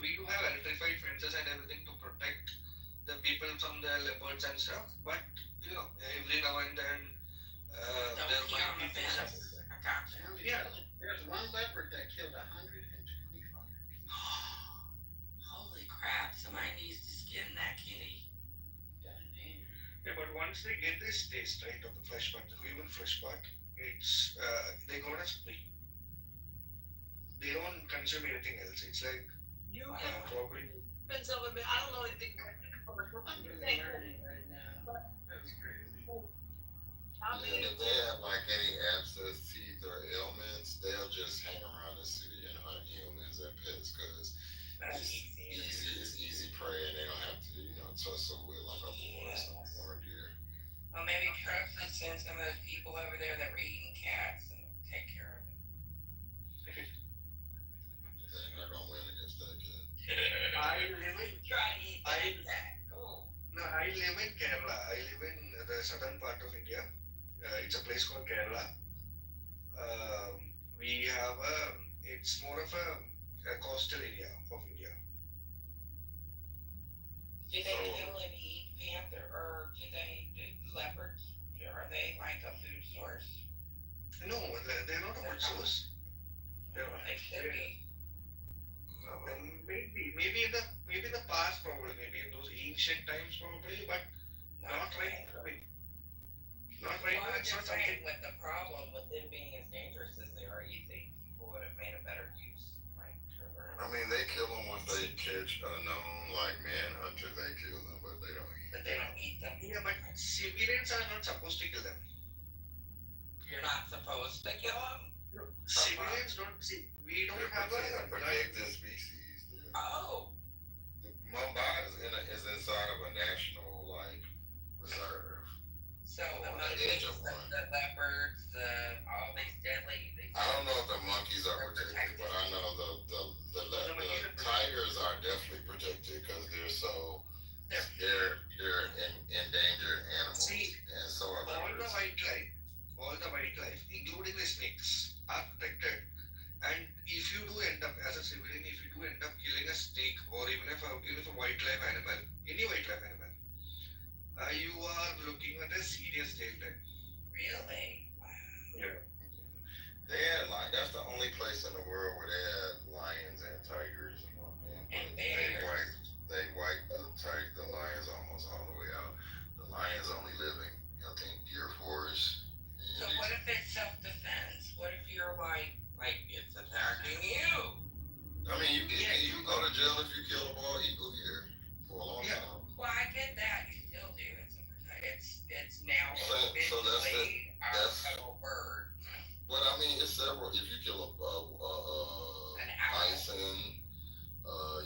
We do have electrified fences and everything to protect the people from the leopards and stuff. But every now and then there might be things happen. Yeah. There's one leopard that killed 125. Holy crap! Somebody needs to skin that kitty. Yeah, but once they get this taste right of the flesh part, the human flesh part, it's they go on a spree. They don't consume anything else. It's like probably. Depends on me. I don't know anything. That's crazy. Yeah, if they have like any abscess, teeth, or ailments, they'll just hang around the city and hunt humans and pets because it's easy prey and they don't have to, tussle with like a boar or a deer. Well, maybe Trump should send some of those people over there that were eating cats and take care of it. They're not gonna win against that cat. I live in. Try to eat that cat. Cool. No, I live in Kerala. I live in the southern part of India. It's a place called Kerala. We have it's more of a coastal area of India. Do they kill and eat panther, or do leopards? Are they like a food source? No, they're not a food source. They should be. Maybe in the past probably, maybe in those ancient times probably, but not right now. Not right now. It's not something. With the problem with them being as dangerous as they are, you think people would have made a better use, like I mean, they kill them once they catch a known like manhunter. They kill them, but they don't eat. But they don't eat them. Yeah, but civilians are not supposed to kill them. You're not supposed to kill them. Civilians don't see. We don't have a protected species. Oh. Mumbai is inside of a national reserve. So the monkeys, the leopards, all these deadly. I don't know if the monkeys are protected, but I know the tigers are definitely protected because they're endangered animals. See, and so are all the wildlife, including the snakes, are protected. And if you do end up, as a civilian, if you do end up killing a snake or even if a wildlife animal, any wildlife animal, you are looking at a serious jail time. Really? Wow. Yeah. They had that's the only place in the world where they had lions and tigers and bears. They wiped the lions almost all the way out. The lions only live in I think deer forest. So what if it's self-defense? What if you're like it's attacking you? I mean, you can go to jail if you kill a bald eagle here for a long time. Well, I get that. You still do. It's now so our federal bird. But I mean, it's several. If you kill a bison,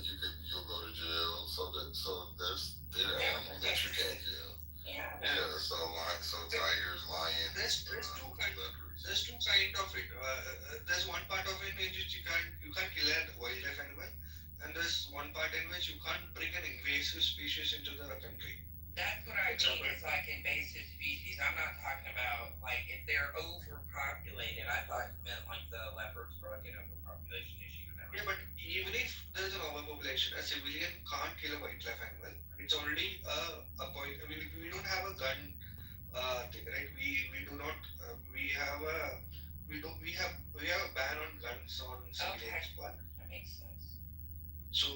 you'll go to jail. So there's animals that you can't kill. Yeah. Yeah. So tigers, lions. There's two kinds of it. There's one part of it in which you can't kill a wildlife animal, and there's one part in which you can't bring an invasive species into the country. That's what I mean. It's like invasive species. I'm not talking about like if they're overpopulated. I thought you meant like the leopards were like an overpopulation issue. Yeah, but even if there is an overpopulation, a civilian can't kill a wildlife animal. It's already a point. I mean, we don't have a gun thing, right? We do not. We have a we have a ban on guns on civilians, but that makes sense. so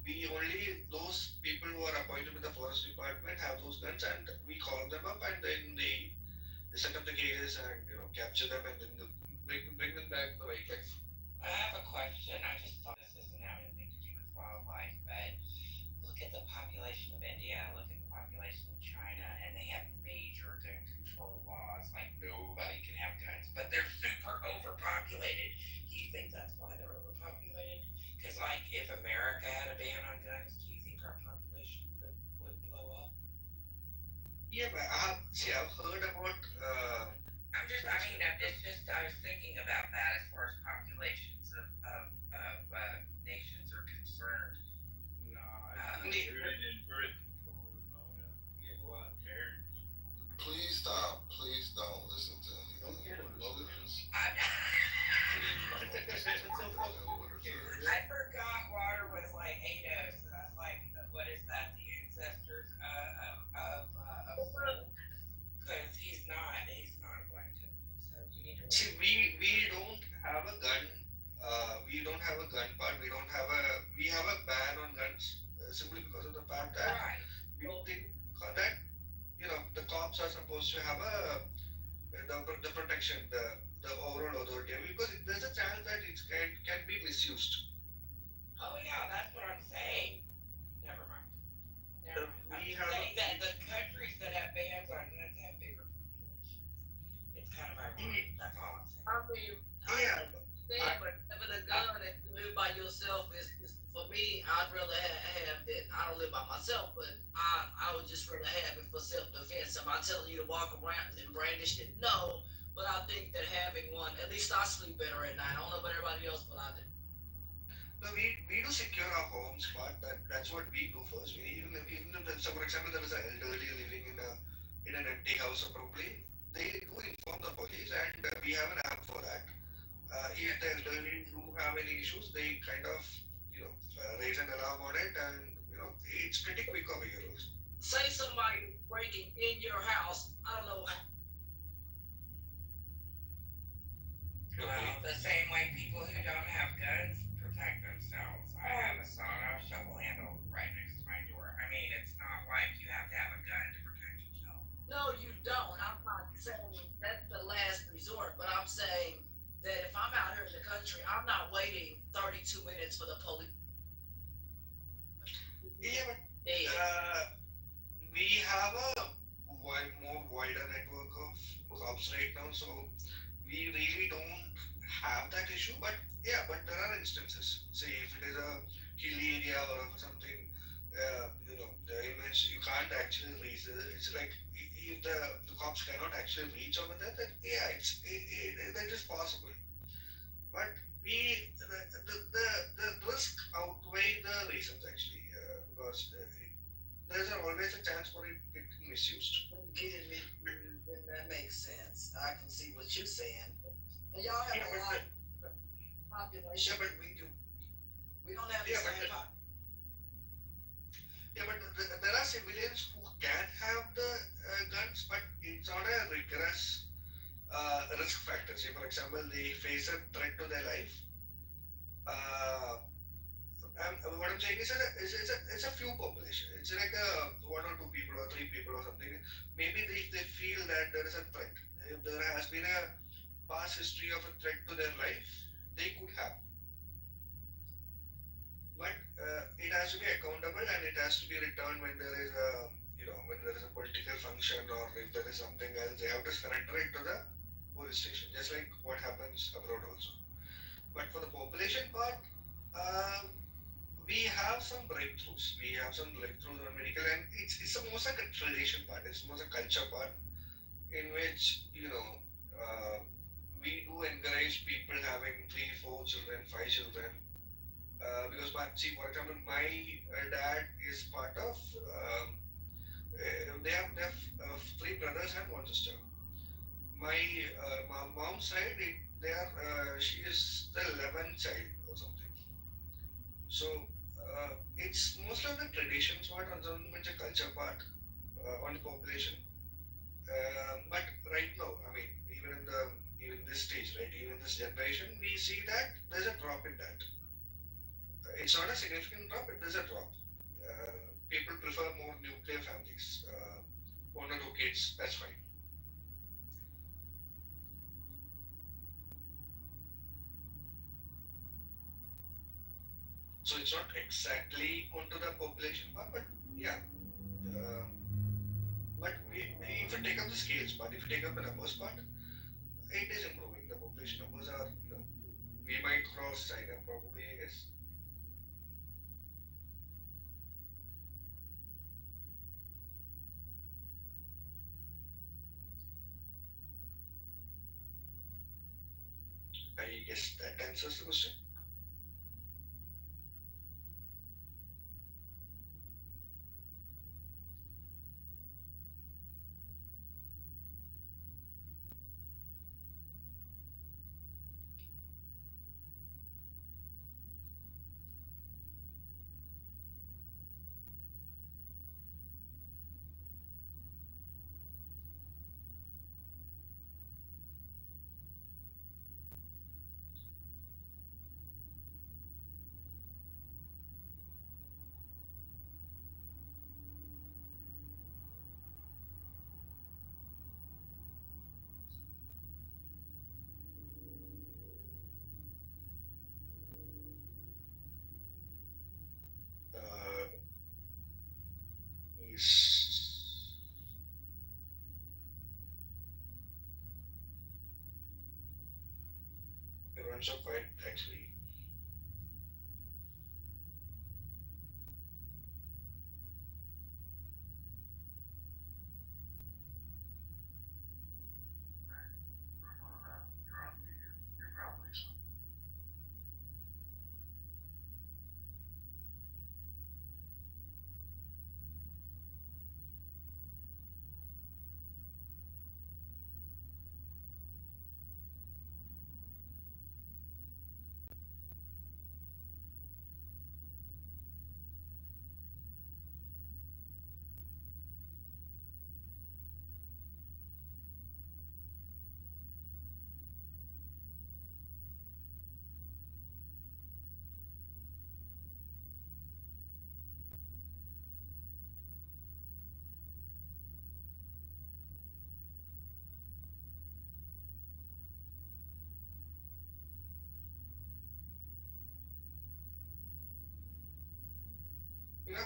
we only those people who are appointed with the forest department have those guns, and we call them up, and then they set up the cages and capture them, and then bring them back to the wildlife. I have a question. I just thought this doesn't have anything to do with wildlife, but look at the population of India, look at the population of China, and they have major gun control laws. Like nobody can have guns, but they're super overpopulated. Do you think that's why they're overpopulated? Because like if America had a ban on guns, do you think our population would blow up? Yeah, but I've heard about. I mean, it's just I was thinking about that as far as populations of nations are concerned. No, it's rooted in birth control. We have a lot of parents. Please stop. Please don't listen to anything. I forgot water was like Ados. So that's like what is that? The ancestors of because he's not a black gentleman. So you need to. See, we don't have a gun. We don't have a gun part. We have a ban on guns simply because of the fact that we don't think that the cops are supposed to have the protection, the overall authority, because there's a chance that it can be misused. Oh yeah, that's what I'm saying. Never mind. We I'm saying that the countries that have bans on guns have bigger populations. It's kind of ironic. That's all I'm saying. I mean, but a gun and to live by yourself is for me. I'd rather have that. I don't live by myself, but I would just rather have it for self defense. Am I telling you to walk around and brandish it? No, but I think that having one, at least I sleep better at night. I don't know about everybody else, but I do. No, we do secure our homes, but that's what we do first. Even if so for example, there is an elderly living in an empty house, or probably they do inform the police, and we have an app for that. If the elderly do have any issues, they kind of raise an alarm on it, and it's pretty quick over here also. Say somebody breaking in your house. I don't know. Well, the same way people who don't have guns protect themselves. I have a sawed-off shovel handle right next to my door. I mean, it's not like you have to have a gun to protect yourself. No, you don't. I'm not saying that's the last resort, but I'm saying that if I'm out here in the country, I'm not waiting 32 minutes for the police. Yeah, but we have a wider network of cops right now, so we really don't have that issue. But yeah, but there are instances. Say if it is a hilly area or something, the image you can't actually reach. It's like if the cops cannot actually reach over there, then yeah, that is possible. But the risk outweigh the reasons actually, because there's always a chance for it getting misused. Getting me, that makes sense. I can see what you're saying. And y'all have a lot of population. Yeah, but we do. We don't have the same population. Yeah, but there are civilians who can have the guns, but it's not a rigorous risk factor. Say, for example, they face a threat to their life. What I'm saying is, it's a few population. It's like one or two people or three people or something. Maybe if they feel that there is a threat, if there has been a past history of a threat to their life, they could have. But it has to be accountable, and it has to be returned when there is a political function, or if there is something else, they have to surrender it to the police station, just like what happens abroad also. But for the population part, we have some breakthroughs. We have some breakthroughs on medical, and it's almost like a tradition part. It's almost a culture part in which we do encourage people having 3, 4 children, 5 children. Because for example, my dad is part of they have three brothers and one sister. My mom's side, she is the 11th child or something. So it's mostly on the traditions part, on the culture part, on the population. But right now, I mean, even this stage, right, even in this generation, we see that there's a drop in that. It's not a significant drop, but there's a drop. People prefer more nuclear families, one or two kids. That's fine. So it's not exactly onto the population part, but yeah. Uh, but if you take up the scales part, if you take up the numbers part, it is improving. The population numbers are, we might cross China probably, I guess. I guess that answers the question. Uh, is everyone's so quiet actually.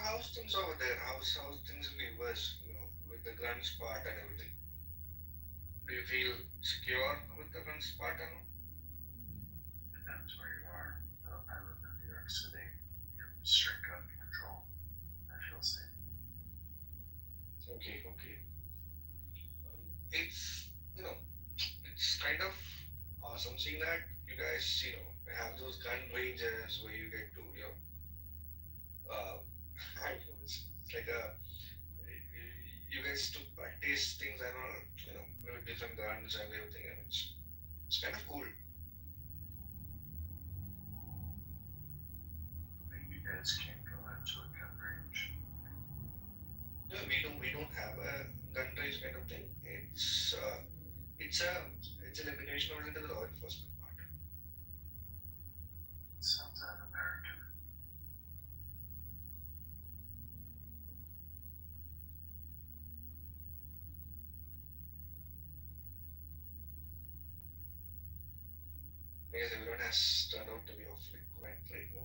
How's things over there? How's things in the US? With the guns part and everything. Do you feel secure with the guns part and all? Depends where you are. I live in New York City. You have strict gun control. I feel safe. Okay, okay. It's it's kind of awesome seeing that you guys have those gun ranges where you get to I don't know, it's like you guys to practice things and all, with different guns and everything, and it's kind of cool. But you guys can't go into a gun range. No, we don't have a gun range kind of thing. It's a limitation only to the law enforcement part. Sounds un-American. Because everyone has turned out to be awfully quiet right now.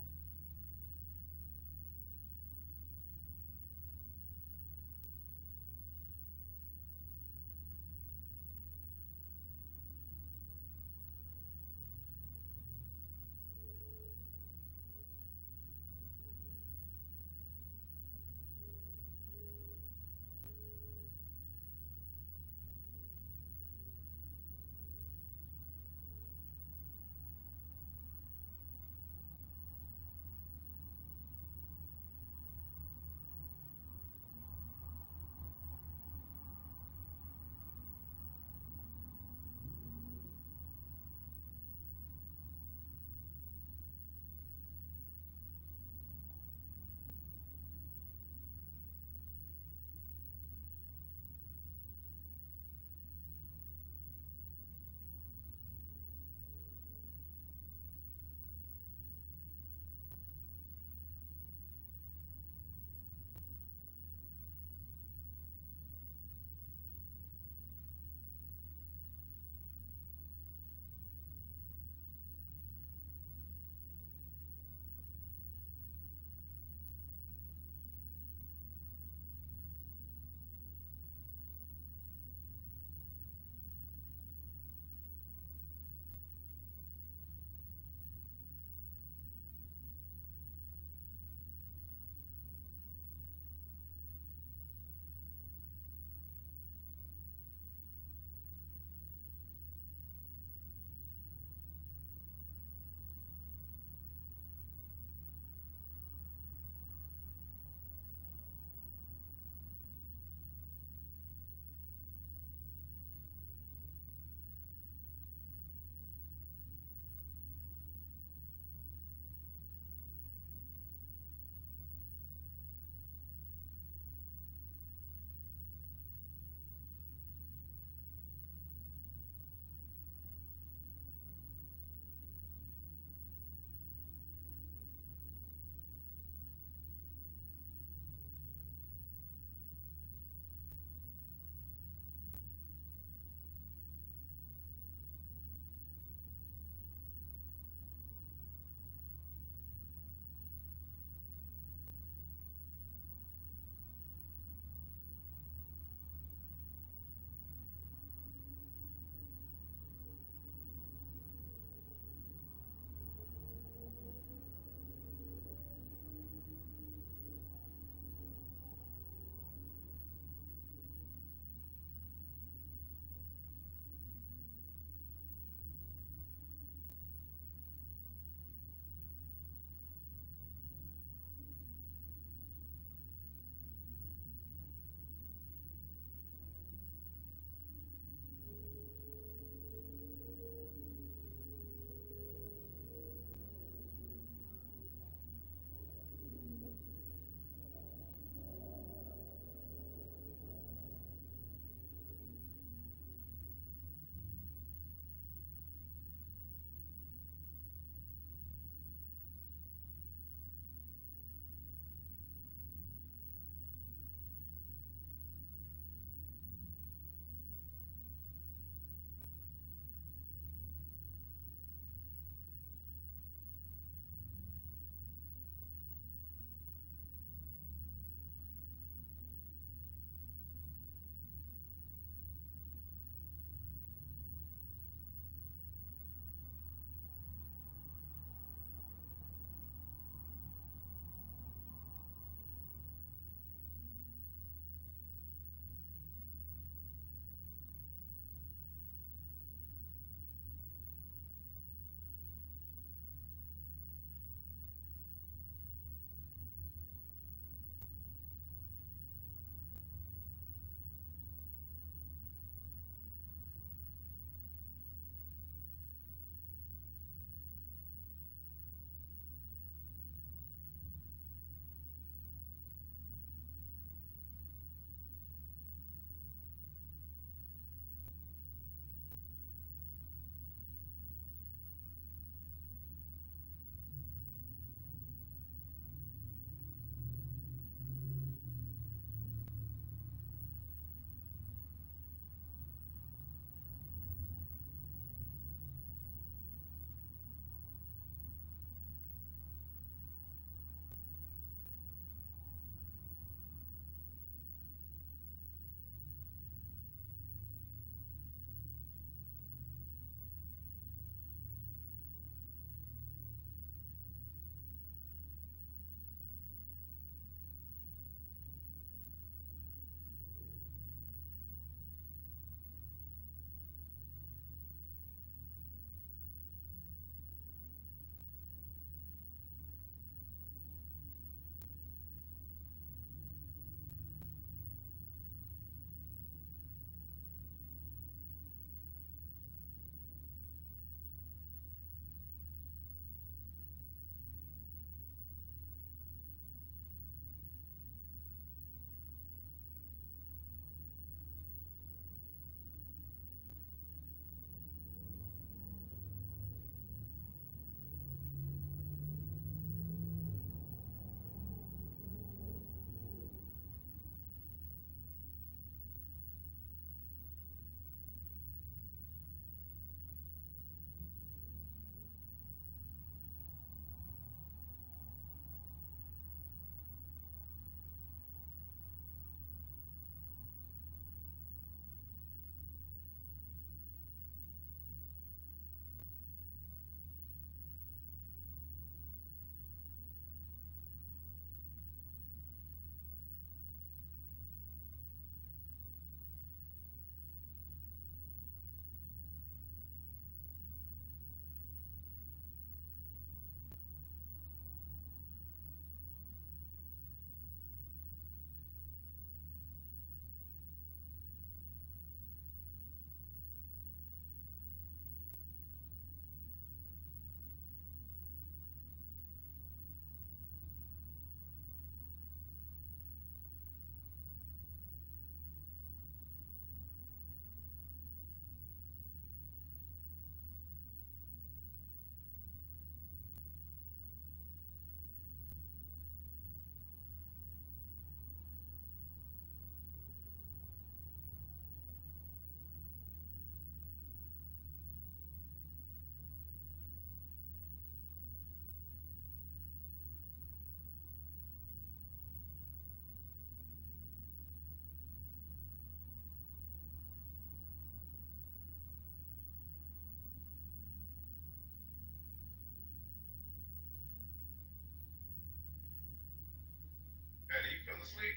asleep.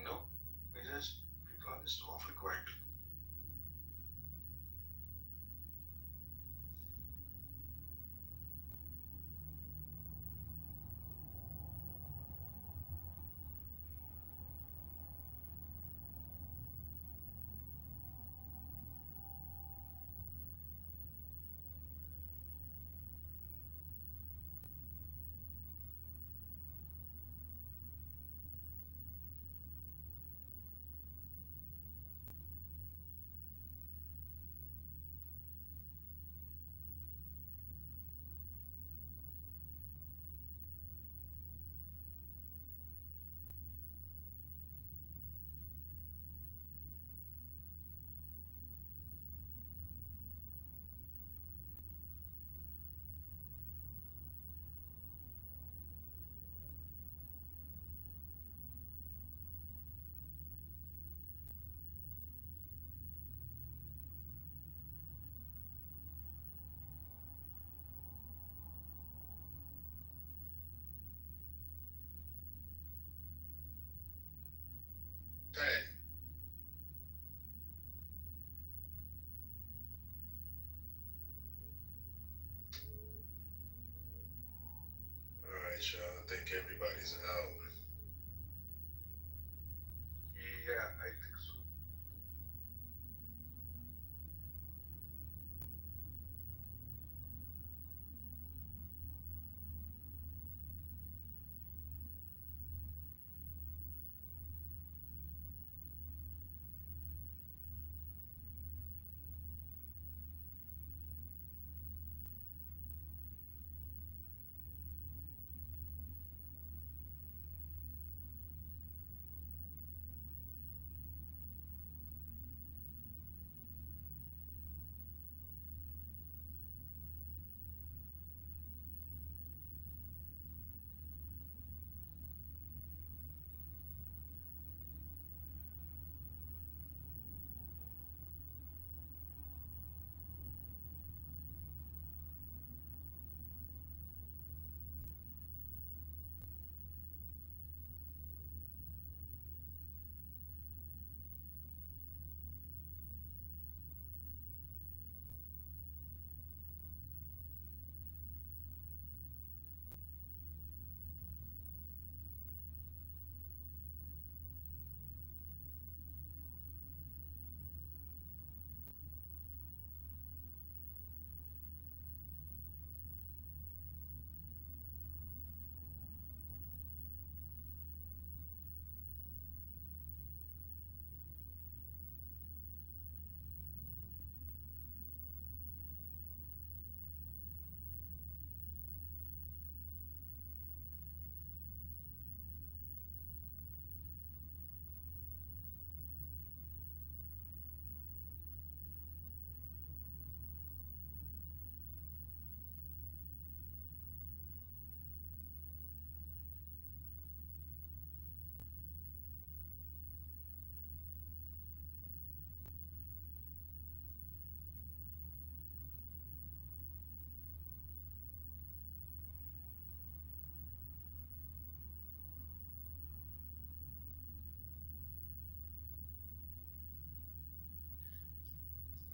Nope. It is. People are just awfully quiet. Hey. Alright, y'all. I think everybody's out. Yeah, I think so.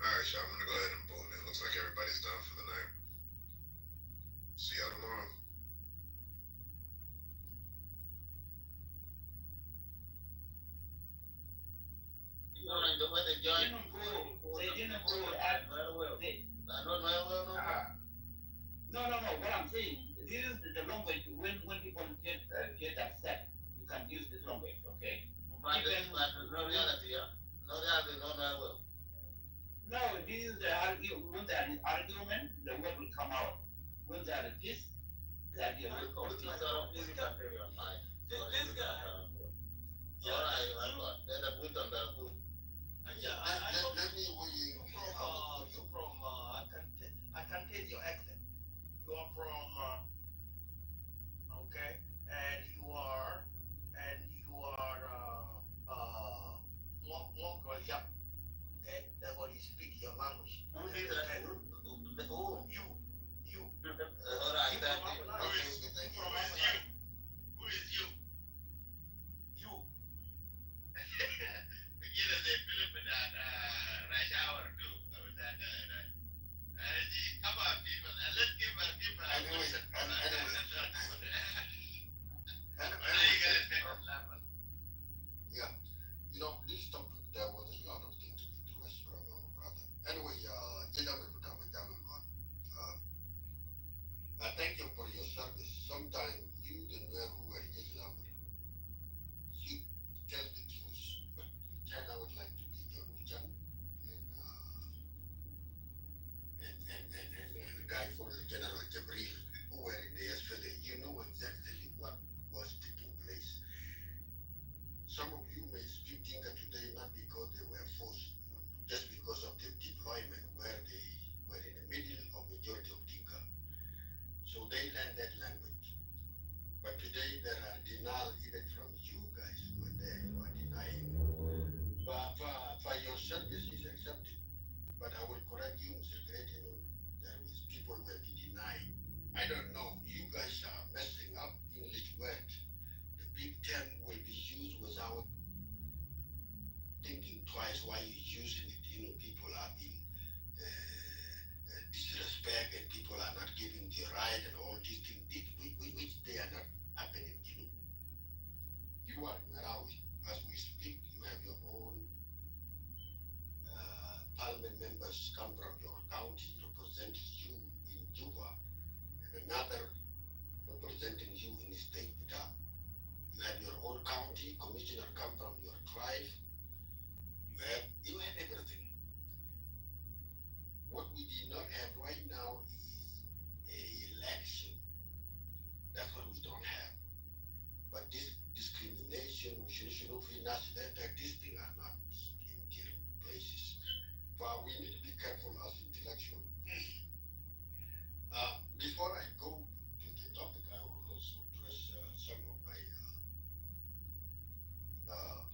Alright, y'all. I'm gonna go ahead and boom it. Looks like everybody's done for the night. See y'all tomorrow. No, no, no. What I'm saying, this is the language when people get upset, you can use this language, okay? No reality, yeah. No reality, no well. No, this is the when there is argument, the word will come out. When there is peace, the idea will come out. This guy. Yeah, there's a good and a good. Yeah, I know you from I can tell your accent. You are from okay, and you are genocide and all these things, which they are not happening. You are in Marawi. As we speak, you have your own parliament members come from your county representing you in Juba, and another representing you in the state Pitap. You have your own county commissioner come from your tribe. You have everything. What we did not have right now is a election. That's what we don't have. But this discrimination, we should finance that these things are not in different places. But we need to be careful as intellectuals. Before I go to the topic, I will also address some of my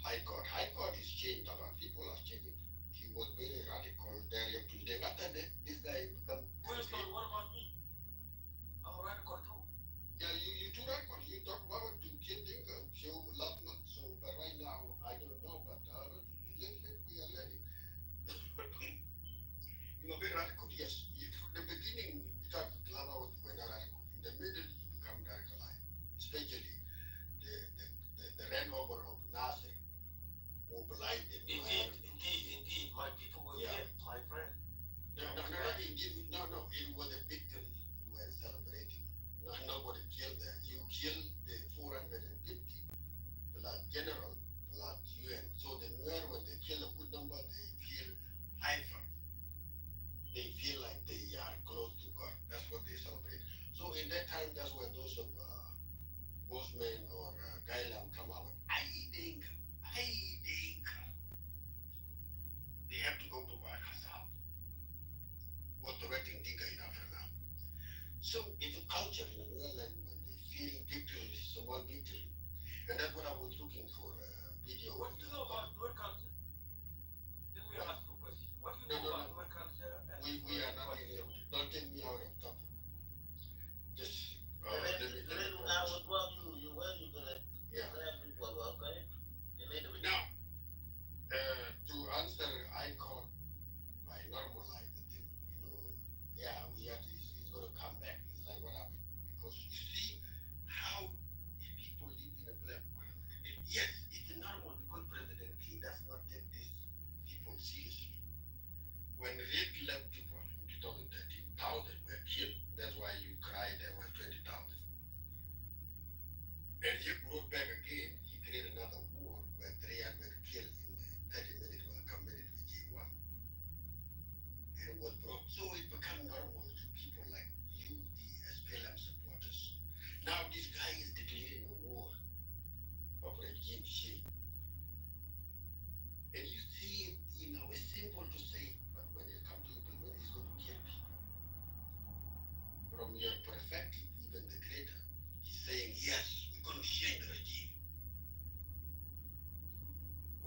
High Court. High Court is changed, but people are changing. He was very radical there today. After that, this guy become. What about me? I'm a radical too. Yeah, you too radical. You talk about to killing few last month. So, but right now, I don't know. But lately we are learning. You are very radical, yes. From the beginning, you talk to Clubhouse, you were not radical. In the middle, you become radicalized. Especially the run-over of Nasser, mobilized the Indeed. My people were killed, my friend. No, it was a victory you were celebrating. Nobody killed there. You killed the 450 plus general plus UN. So the Nuer, when they kill a good number, they feel hyper. They feel like they are close to God. That's what they celebrate. So in that time, that's where those of Bosman or Gailam come out. I think. They have to go to Bakasau. What the writing Dinka in Africa. So it's a culture in the land when they feel victory, small victory. And that's what I was looking for video. What do you know about Nuer culture? Then we ask you a question. What do you know about Nuer culture? We are not in it. Don't take me out of topic. Just let me. I would want you where you gonna people, okay? Now, to answer, I caught by normalize the thing. We have to, it's going to come back. It's like what happened? Because you see how people live in a black world. Yes, it's normal because President King does not take these people seriously. When Rick left people in 2013, 1,000 were killed. That's why you cried there were 20,000. And he brought back again, he created another war where 300 killed in 30 minutes were committed to G1. And it was brought, so it became normal to people like you, the SPLM supporters. Now this guy is declaring a war of regime change. And you see it, it's simple to say, but when it comes to implement, it's going to kill people. From your perspective, even the creator, he's saying, yes, we're going to change the regime.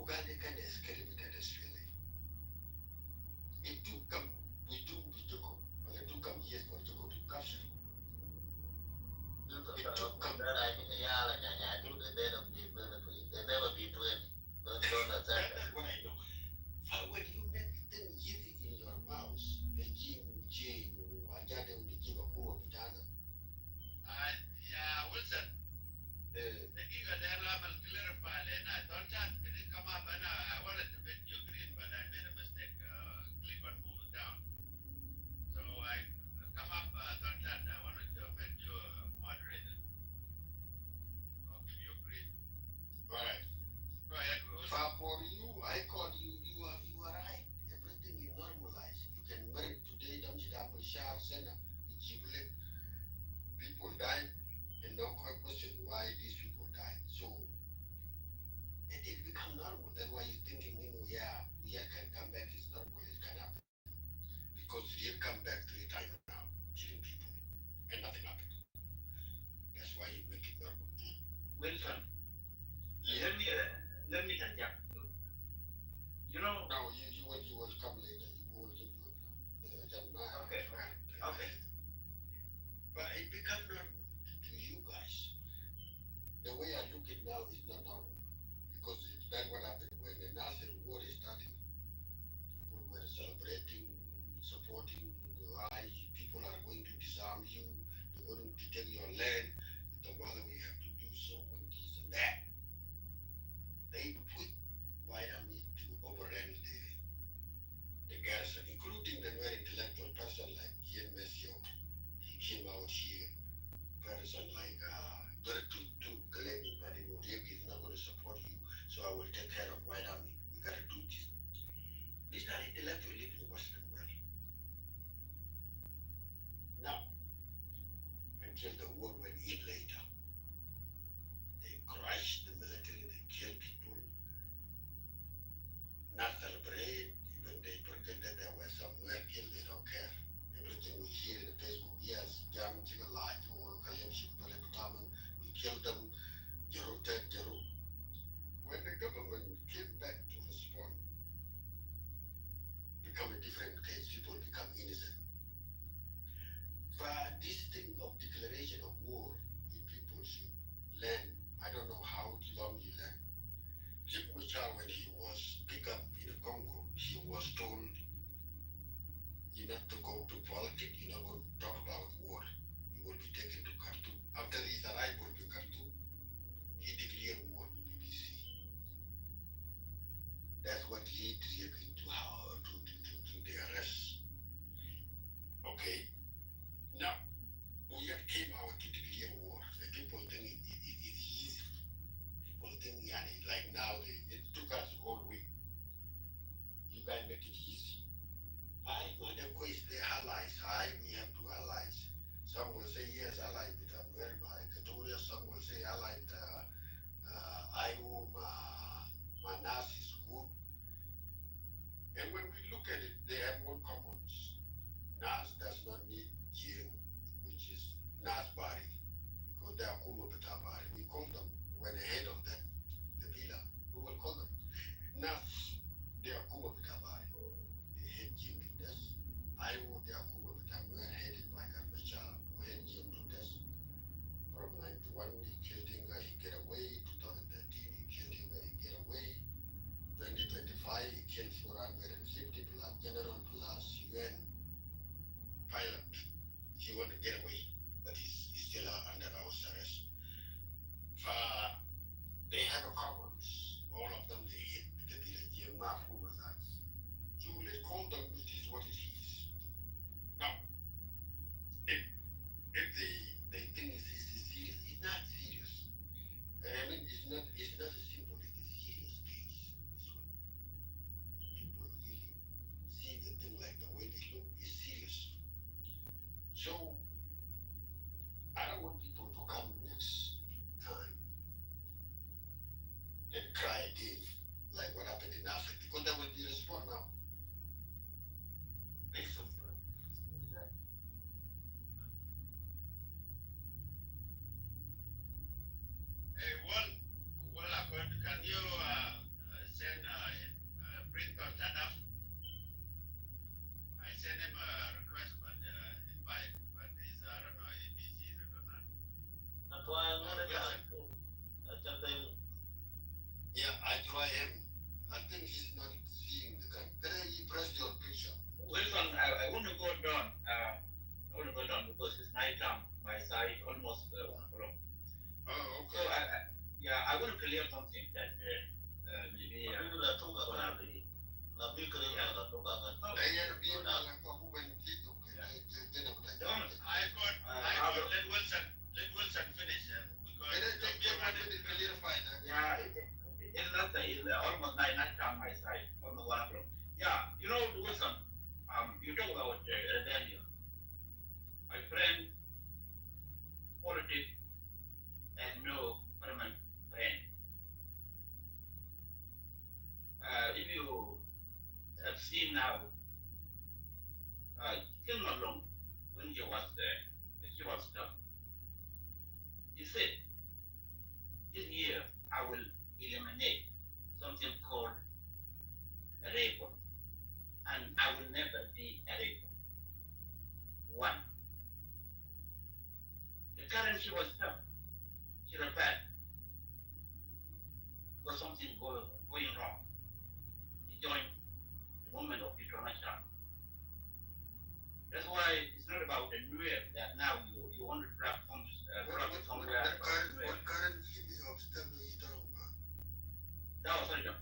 Uganda can escape it at SPLA. It took them, it took years for Joko to capture. It took them. They never be doing. That's what I know. When you make things easy in your mouth, regime change, wajade unajiba kuwa mtana. Wilson. Dakiga there level clarify and I thought that it come up and I wanted to make you green, but I made a mistake. Click on move down. not to go to politics, you not going to talk about war. You will be taken to Khartoum. After his arrival to Khartoum, he declared war to BBC. That's what led into how to the arrest. Okay. Now, we have came out to declare war. The people think it is easy. People think, yeah, like now, it took us all week. You guys make it easy. The quiz, the allies. We have two allies. Some will say yes, allied with Kitover. Some will say allied IO, Manas is good. And when we look at it, they have one commons. Nas does not need Jing, which is Nas body, because they are Kuma body. We call them, when ahead of that, the Bila, we will call them Nas, they are Kuma body. They hate Jing to death. I know they are Kuma were headed by Garbacha, who had Jing to death. From 91, he killed Dinga, he get away. 2013, he killed Dinga, he get away. 2025, he killed 450 plus general plus UN pilot. He want to get away, but he's still under house arrest. They have a commons. All of them, they hit the village. So let's call them, it is what it is. Now, if they think this is serious, it's not serious. I mean, it's not as simple as a serious case. This one. People really see the thing like the way they look is serious. So I don't want people to come next time and cry again, like what happened in Africa, because there will be a response now. Next one. Well, can you send print on that up? I sent him a request, but invite, but he's, I don't know if he sees it or not. That's why I'm gonna Yeah, I try him. I think he's not seeing the gun. Can you press your picture? Wilson, I want to go down. I want to go down because it's night time. My side almost 1 o'clock. Oh, okay. So I want to clear something that maybe Let Wilson finish because it's almost night time my side, almost 1 o'clock. Yeah, you know, Wilson, you talk about rebellion. My friend, politics has no permanent friend. If you have seen now, Kim Long, when he was there, he was done. He said, this year I will eliminate something called a rebel, and I will never be a rebel. One. The currency was tough. She rebelled because something going wrong. He joined the movement of international. That's why it's not about the new year that now you want to grab from somewhere. What currency of stuff are you talking about? That was freedom.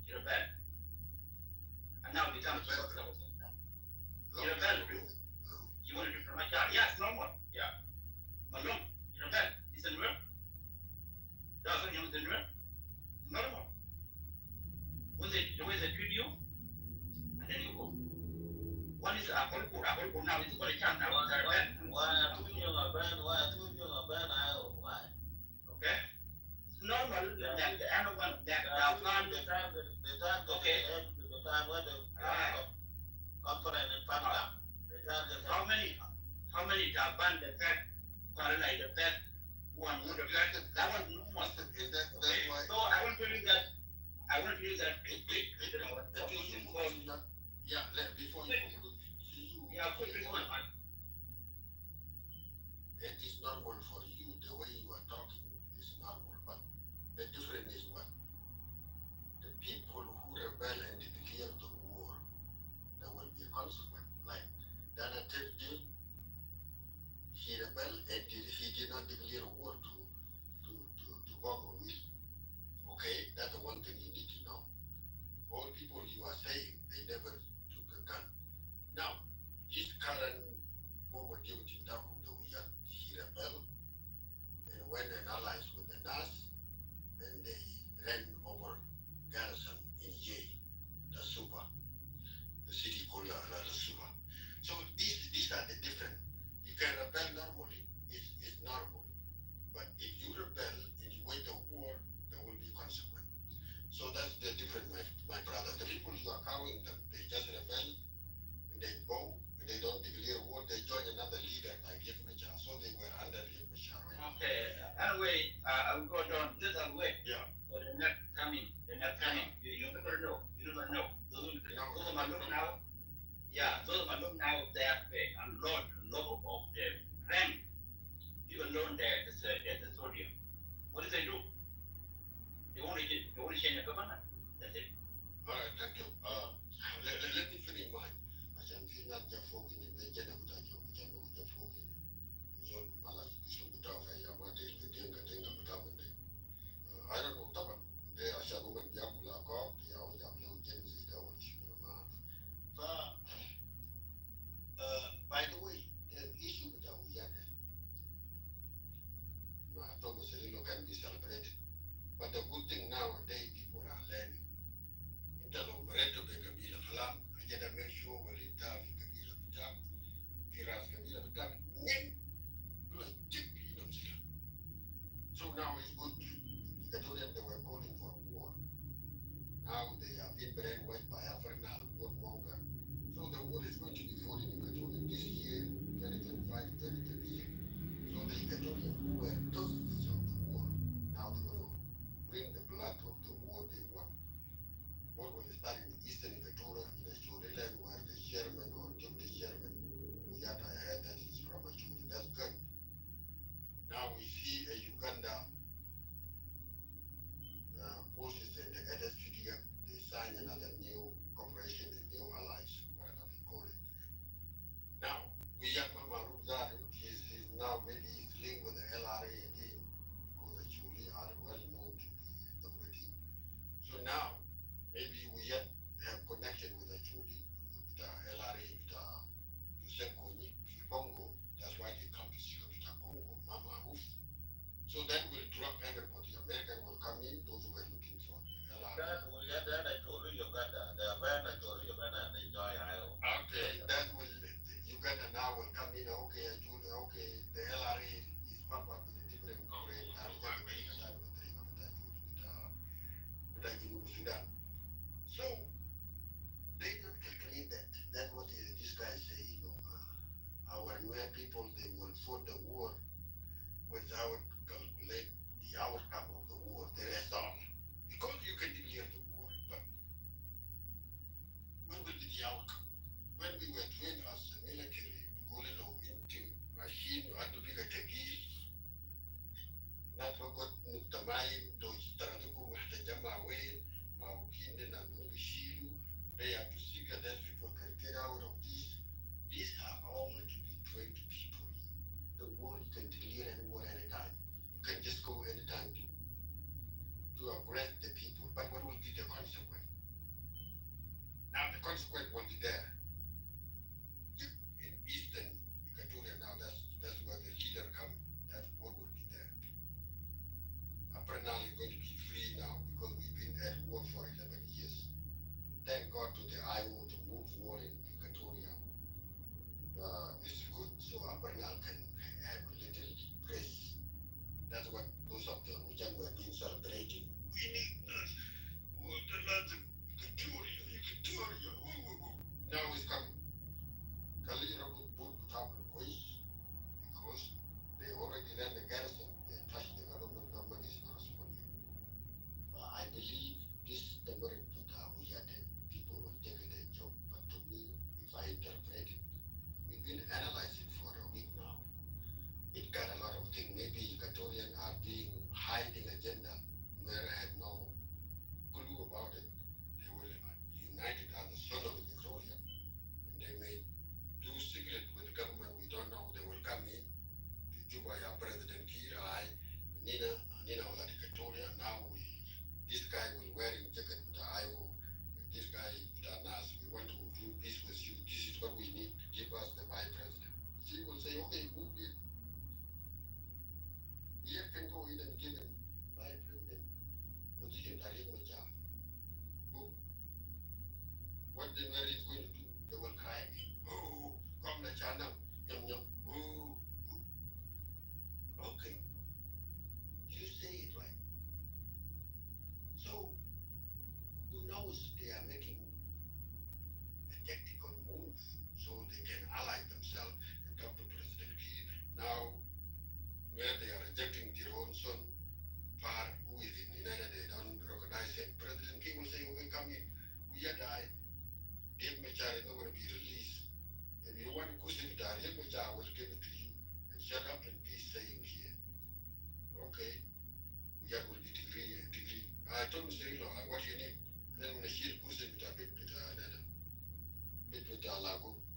He rebelled. And now becomes he rebelled. He wanted to from my child. Yeah, it's normal. Yeah. Malone, he rebelled. He's a new year. That's what he was the new year. Normal. When the way they treat you, and then you go. One is a Hollywood now, it's got a chance now. Okay? It's normal that anyone that found the time okay. The time when the conference in Panama. How many Japan the fact, Paralyzed the fact, one would have fact, that was normal. Okay. So I want to use that. Yeah, before you conclude. Yeah, put this one on. It is normal for you, the way you are talking is normal, but the difference is what? The people who rebel and declare the war, there will be a consequence. Like those alone now they have a lot of the RAM, even known that the sodium. What do they do? They only change the government. That's it. All right, thank you. Let me finish mine. I can feel that you're talking in the general that you're talking. So, Malak, you should put out a Yamate, the Dinga, Mutamande. I don't know, Taban. They are Shaguman Yakula Cock, the Yawa Yamu James, the only sugar man. By the way, the issue with our Yada, Thomas Elino can be celebrated. But the good thing nowadays, people are learning. Interlopereto, they can be a halam. I get a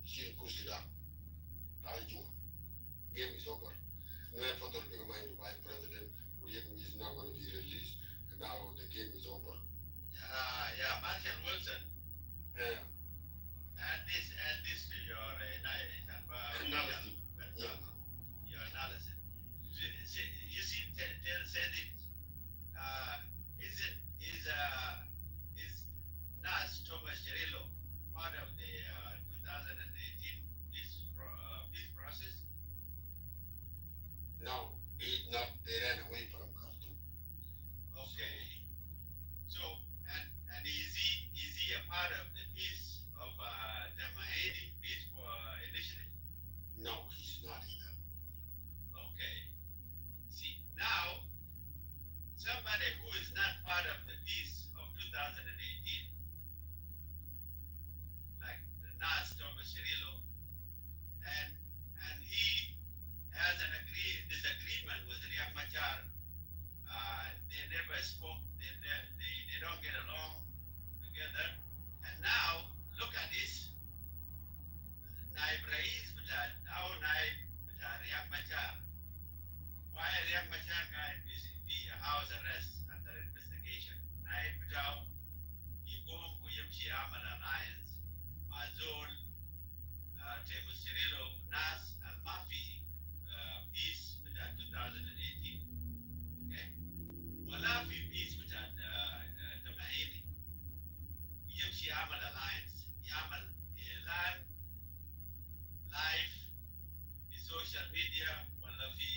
She'll push it up. Game is over. No further big mind vice president. Uyeko is not going to be released. And now the game is over. Yeah, Marshall Wilson. Yeah. Add this to your Analysis. Yeah. your analysis. You see, said it. Is Nas Thomas Cirillo part of the 2018 peace process? No, he's not. They ran away from Khartoum. Okay. So and is he a part of the peace of the Mahdi peace for initiative? No, he's not either. Okay. See now somebody who is not part of the peace of 2018, like the Nas Thomas Cirillo, and he has an disagreement with Riek Machar. They never spoke. They don't get along together. And now look at this. Naib Rais, but now Naib, but Riek Machar. Why Riek Machar guy is the house arrest under investigation? Naib Bitaw, يقوم ويمشي يعمل alliance مع زول تيمس شريلو ناس ما في peace بتاع 2018 okay ولا في peace بتاع تمهيدي يمشي يعمل alliance يعمل اعلان لايف في social media ولا في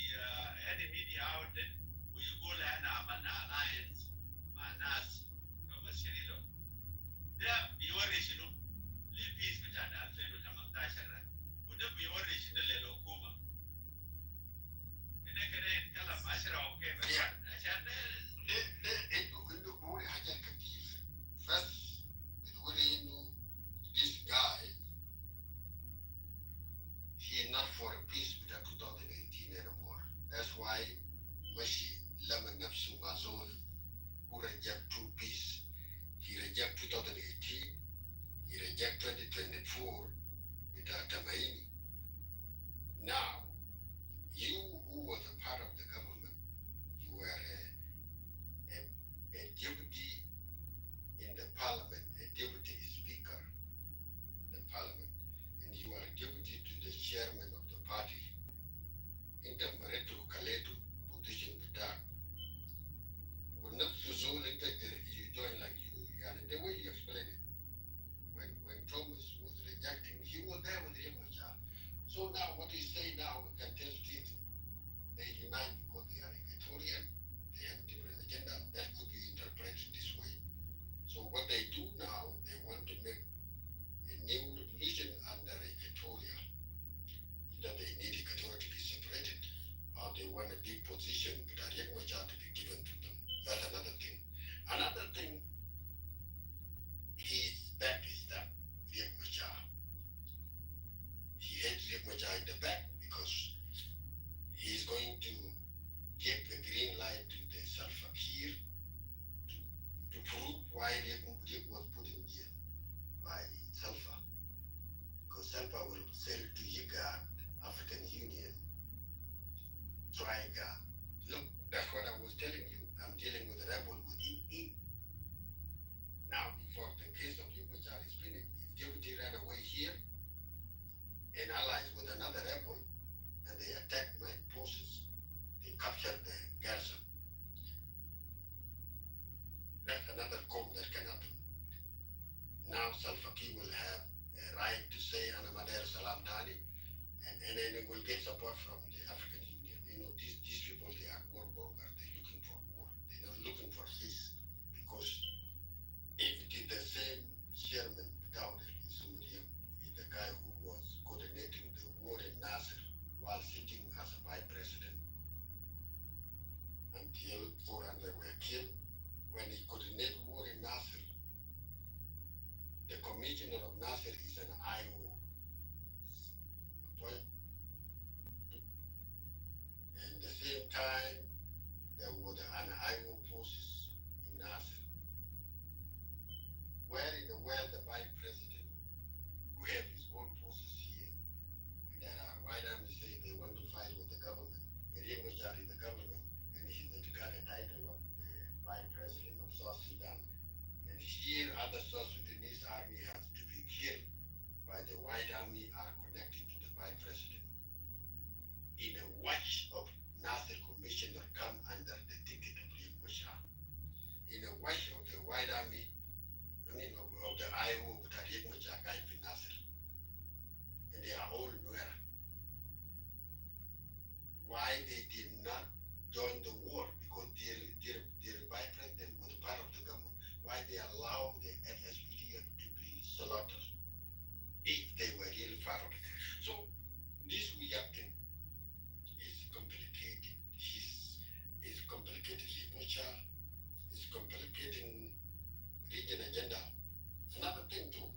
any media outlet ويقول احنا عملنا alliance مع ناس تيمس شريلو ده بيوري شنو للبيس بتاع 2018 ده وده بيوري شنو للحكومه كده يتكلم 10 اوكي بس عشان انه بقول حاجات كتير. First, بتقولي انه this guy he not for a peace بتاع 2018 anymore. That's why مشي لما نفسه مع زول who reject two peace. He reject 2018. He reject 2024 بتاع Tamaini. Now, you who was a part of the government, you were a deputy in the parliament, a deputy speaker in the parliament, and you are deputy to the chairman of the party. Inter Mareto Kaleto position with that. Well, not to zone you join like you, and the way you explain it. When Thomas was rejecting, he was there with Riek Machar. So now what he say now can tell Tito, they unite because they are Equatorian, they have different agenda. That could be interpreted this way. So what they do now, they want to make a new revolution under Equatoria. Either they need Equatoria to be separated, or they want a big position with Riek Machar to be given to them. That's another thing. Another thing, his back is that Riek Machar. He hates Riek Machar in the back because he's going to give a green light to the Salva Kiir to prove why Riek was put in jail by Salva. Because Salva will sell to IGAD, African Union, try IGAD. Look, that's what I was telling you. I'm dealing with a rebel within him. Now, before the case of Riek Machar is finished, if deputy ran away here and allies with another rebel, and they attacked my forces, they captured the garrison. That's another code that can happen. Now Salva Kiir will have a right to say Anamader Salam Tani, and then it will get support from the African Union. You know, these people, they are war mongers. They're looking for war. They're not looking for peace. Because if it is the same chairman without Sumerian, is the guy who was coordinating the war in Nasser while sitting as a vice president until 400 were killed. When he coordinated war in Nasser, the commissioner of Nasser is an IO. vice president. In a watch of Nasser commissioner come under the ticket of Riek Machar. In a watch of the White Army, of the IO of Riek Machar guide for Nasser. And they are all Nuer. Why they did not join the war? Because their vice president was part of the government. Why they allow the SPDF to be slaughtered if they were really part of it? So this reacting is complicated. Is complicated signature, is complicating region agenda. Another thing too,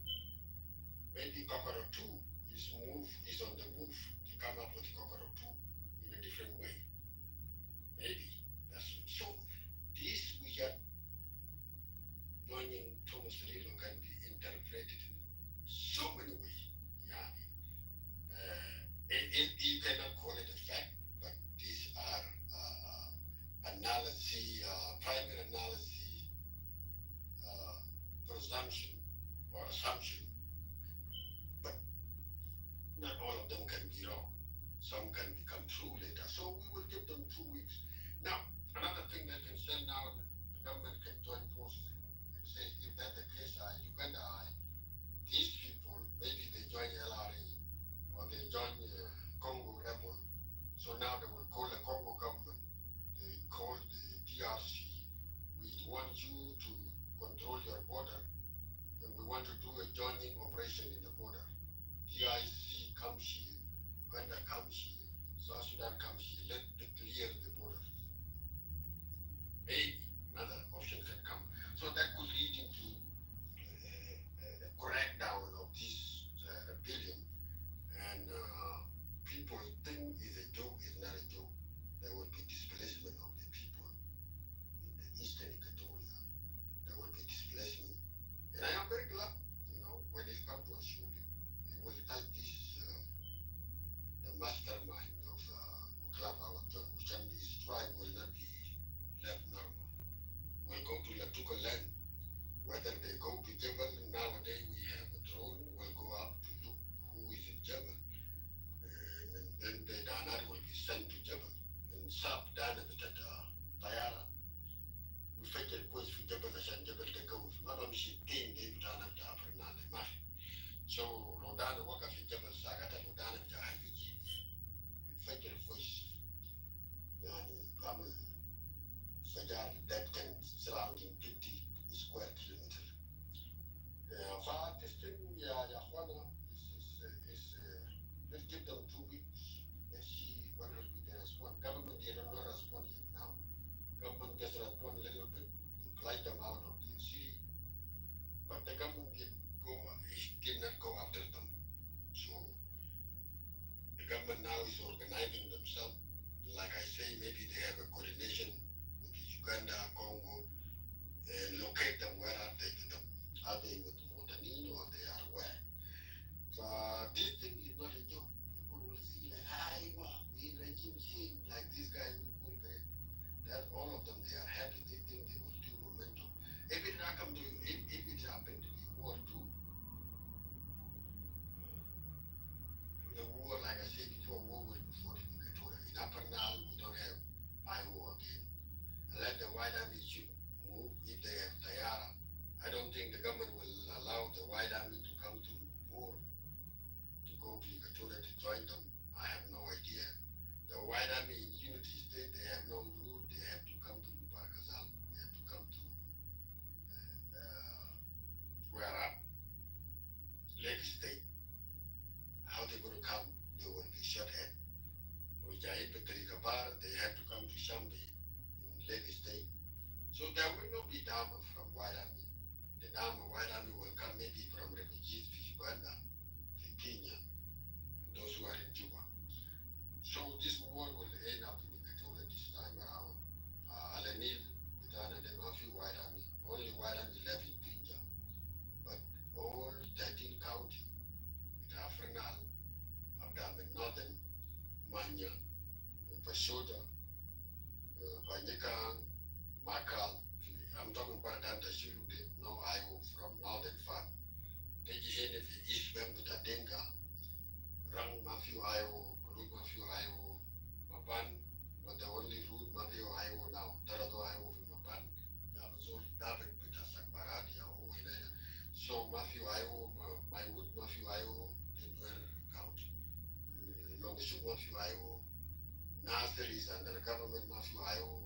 maybe Kokoro 2 is on the move to come up with Kokoro 2 in a different way. Maybe. So this we are joining Thomas Rilo can be interpreted in so many ways. Yeah. You cannot call it a fact, but these are analysis, primary analysis, presumption or assumption, but not all of them can be wrong. Some can become true later. So we will give them 2 weeks. Now, another thing that can send out, the government can join forces and say, if that's the case, Uganda, these people, maybe they join LRA or they join Congo rebel. So now they will call the Congo government. They call the DRC. We want you to control your border, and we want to do a joining operation in the border. DIC comes here, Uganda comes here, South Sudan comes here. Let the clear the border. Maybe another option can come. So that could lead into a crackdown of this rebellion. And people think is a joke, is not a joke. There will be displacement of the people in the eastern Equatoria. There will be displacement. And I am very glad, when it comes to Ashuli, it will take this, the mastermind of Club Our John, which his tribe will not be left normal. Will go to Latuka land. Whether they go to Jebel, nowadays we have a drone, will go up to look who is in Jebel. And then the Danad will be sent to Jebel. And Sab Dana Vitat Tayara. We fetch a request for Jebel Ashan Jebel the goes. Not only she came, they would have to Afrinal the Maf. So Rodana Waka for Jebel Sagata, Rodana to Hafiji. We fetch a request. Yani Gamal Fajar that can surrounding 50 square kilometers. For this thing, Yahwana let's give them 2 weeks. Let's see what will be the response. Government, they don't not respond yet now. Government just respond a little bit to glide them out of the city. But the government did not go after them. So the government now is organizing themselves. Like I say, maybe they have a coordination with Uganda, Congo, and locate them. Where are they with them? Are they with Motanin or they are where? This thing is not a joke. People will see like, we regime change, like this guy will pull great. That all of them, they are happy. They think they will do momentum. If it happened to be war too, the war, like I said before, war will be fought in Equatorial. In Upper Nile, we don't have IO again. And let the White Army should move if they have Tayara. I don't think the government will allow the White Army to come to war to go to Equatorial to join them. I have no idea. The White Army in Unity State, they have no rule. They have to come to Barkazal. They have to come to where up, Lake State. How they going to come? They will be shot at. Mujahid Kabar, they have to come to Shambi in Lake State. So there will not be Dama from White Army. The Dama White Army will come maybe from refugees to Uganda, to Kenya, and those who are in Juba. So this war will end up in Equatoria this time around. Alanil, Butana, the Mafi White Army, only White Army left in Pinja. But all 13 counties, with Afrinal, Abdam in northern Manya, Pashoda, Banyakan, Makal, I'm talking about Danta Shilude, no IO from northern part. Teji Hene, East Bembita Denka, Rang Mafi Moshuk Mafia Iowa, Nasser is under government Mafia Iowa,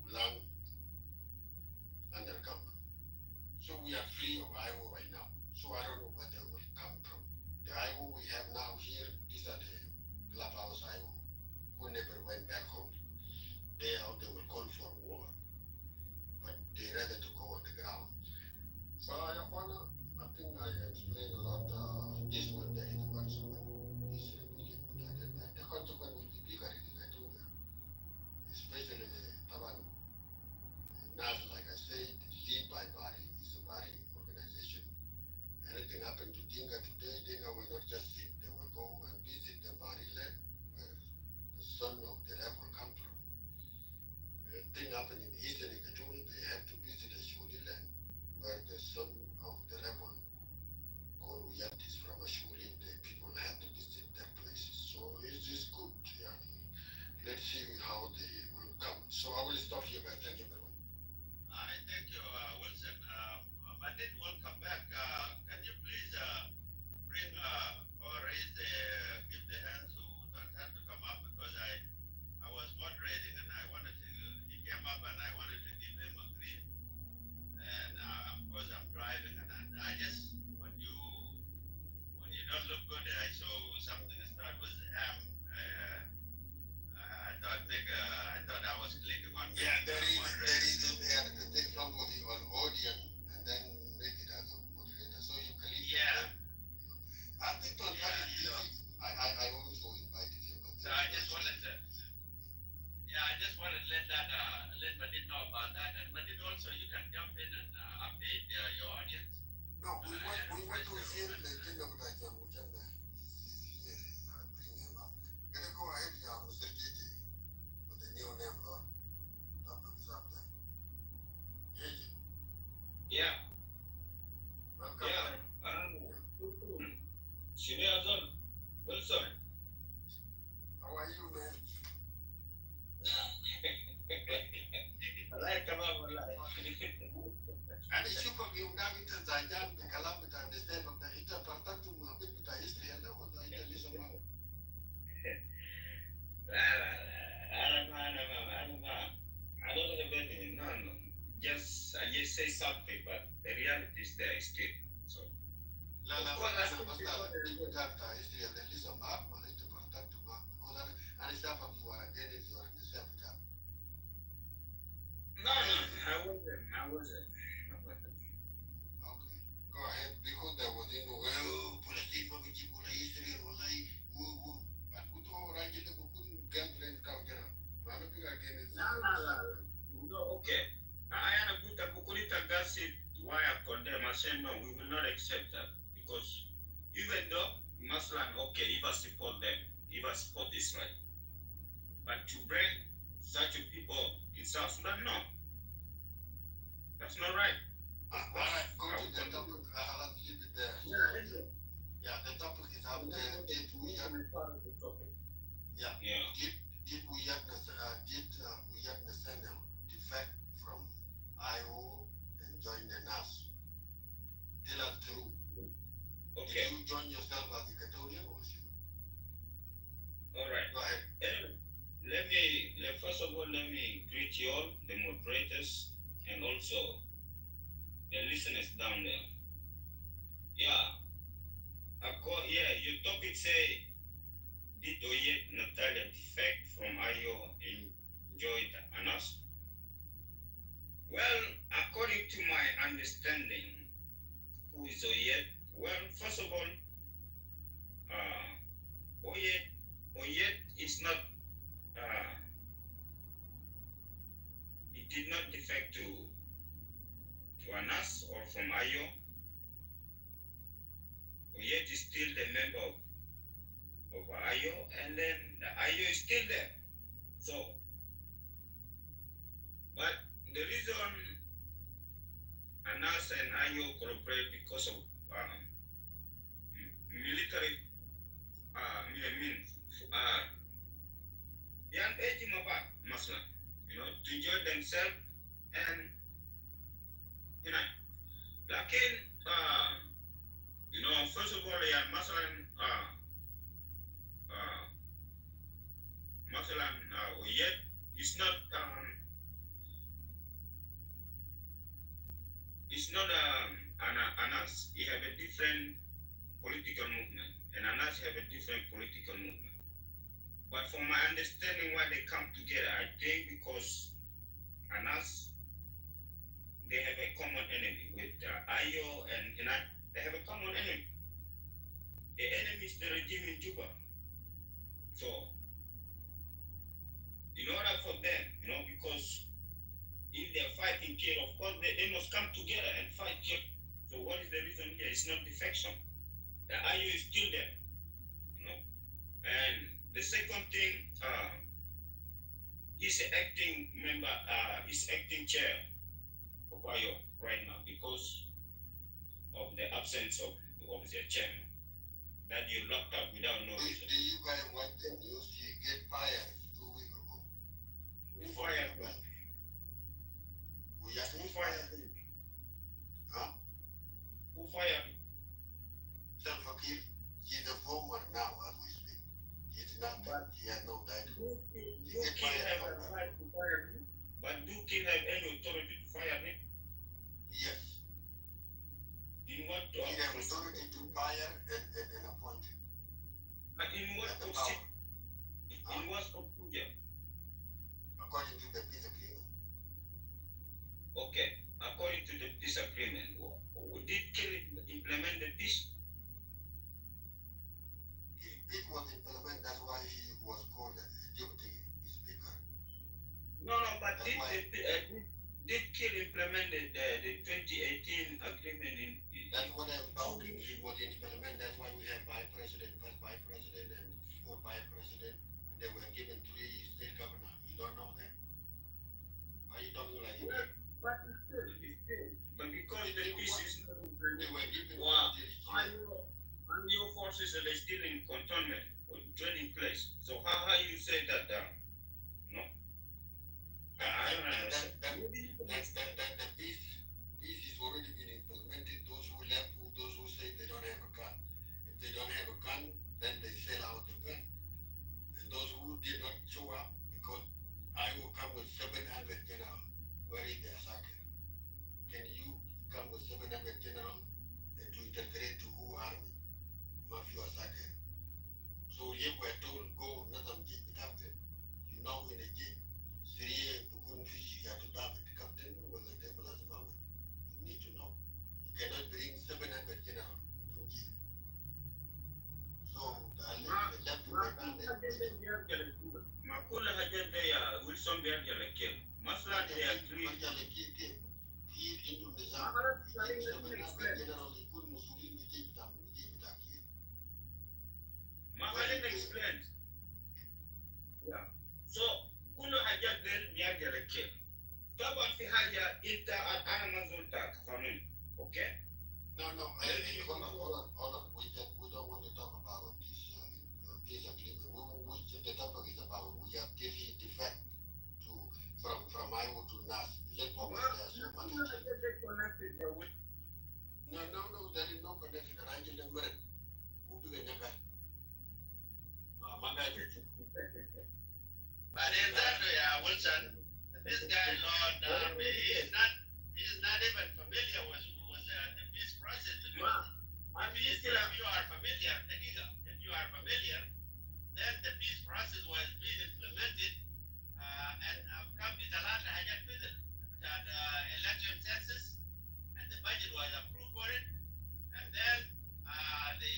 Ulang under government. So we are free of Iowa right now. So I don't know where they will come from. The Iowa we have now here, these are the clubhouse Iowa who never went back home. They will call for war, but they rather to go on the ground. So I think I explained a lot. This one there is the consequence. This is immediate, but the consequence will be bigger if I do that. Especially Taban NAS, like I said, lead by body is a body organization. Anything happen to Dinga today, Dinga will not just sit, they will go and visit the body land where the son of the rebel come from. Thing happen in Eastern Equatoria, they have to visit the Shuli land where the son of the rebel called Uyat is from Ashuri. The people have to visit their places. So it is good. Yeah. Let's see how they will come. So I will stop here, but thank you very much. I thank you, Wilson. Bandit, welcome back. Can you please bring or raise the give the hand to Tantan to come up, because I was moderating and I wanted to. He came up and I wanted to give him a green, and of course I'm driving and I just when you don't look good, I saw something that start with M. I thought I was clicking on. Yeah, there is the thing somebody on audience and then make it as a moderator. So you click. Yeah. I think Tantan is busy. I also invited him. So I just wanted to. Yeah, I just wanted to let Madid know about that, and Madid also you can jump in and update your audience. No, we want to hear the thing about John Wuchanda. He's here. Bring him up. Can I go ahead, yeah, Mr. JJ, with the new name, Lord? Topic is up there. JJ. Yeah. Welcome. Yeah. Shine Wilson. How are you, man? Allah kama wallahi. And the super game David Zajan, the calamity and the state of the interpartum, a bit with the history and the whole idea. I don't have any, no. I just say something, but the reality is there still. So, of course, that's what history and the list of mark, man, interpartum mark, because and it's up you are again if you are in the same time. No, I wasn't. Okay, go ahead, because there was in the well, political history, or like, who, and who told Ranjit who couldn't get friends come get up. No, okay. I am a good Bukulita Gasset, why I condemn. I say no, we will not accept that, because even though Maslan, okay, if I support them, if I support Israel, but to bring such a people in South Sudan, no. That's not right. All right, go to the topic. I'll leave it there. Yeah, the topic is up there. Did we have Did we have Nathaniel defect from IO and join the NAS? Tell us true. Okay. Did you join yourself as a Equatorian or you? All right. Go ahead. Anyway, first of all, let me greet you all, the moderators, and also the listeners down there. Yeah. Your topic say, did Oyet Natalia defect from IO and joined ANAS? Well, according to my understanding, who is Oyet? Well, first of all, Oyet is not, it did not defect to ANAS or from IO. Oyet is still the member of IO, and then the IO is still there. So, but the reason ANAS and IO cooperate because of military, young aging about Muslim, to enjoy themselves and, like first of all, Muslim, it's not Anas. He have a different political movement, and Anas have a different political movement. But from my understanding, why they come together, I think because Anas, they have a common enemy with Ayo and Inan. They have a common enemy. The enemy is the regime in Juba. So, in order for them, because if they're fighting Kir, of course they must come together and fight Kir. So what is the reason here? It's not defection. The IU is still there, And the second thing, he's acting member, he's acting chair of IU right now because of the absence of the chairman. That you locked up without no reason. Do you guys want the news? You get fired 2 weeks ago. Who fired him? Who fired him? Huh? Who fired him? Salva Kiir. He's a former now as we speak. He's not. He has no title. Do Kiir have a right to fire him? But do Kiir have any authority to fire him? Yes. In what? He has authority to fire and appoint him. But in what procedure? In what procedure? According to the peace agreement. Okay, according to the peace agreement, did Kiir implement the peace? Peace was implemented, that's why he was called a deputy speaker. No, but did Kiir implement the 2018 agreement in That's what I'm talking. He was implemented, that's why we have vice president, first vice president, and fourth vice president, and they were given 3 state governors. You don't know that? Why are you talking like that? But because the peace is not they were given and your forces are still in cantonment or training place. So how you say that no? I don't understand. The peace is already been implemented. Those who left, those who say they don't have a gun. If they don't have a gun, then they sell out the gun. And those who did not show up, because I will come with 700 generals. Where is their circle? Can you come with 700 generals and to integrate to who army? Mafia circle. So you were told go nothing jeep without it. You know in a jeep, 3 Bukun Fiji at the David captain was a table as a moment. You need to know. You cannot bring 700 generals to jeep. So the left Makula hajat ya Wilson Berger lekel. Masla they agree. Kiir into Nizam. 700 generals they couldn't Mussolini jeep it. Mahalin explained. Yeah. So كل حاجات ديل بيرجع للكيف. طبعا في حاجة أنت أنا ما زلتك قانون. Okay? No. Hold on. We don't want to talk about this agreement. The topic is about we have given defect to from Iowa to NAS. Let's focus there. So much. No. There is no connection. I just remember. We'll do it never. But exactly, Wilson, this guy Lord he's not even familiar with the peace process because if you are familiar, then the peace process was being implemented and come a lot of that election census and the budget was approved for it, and then the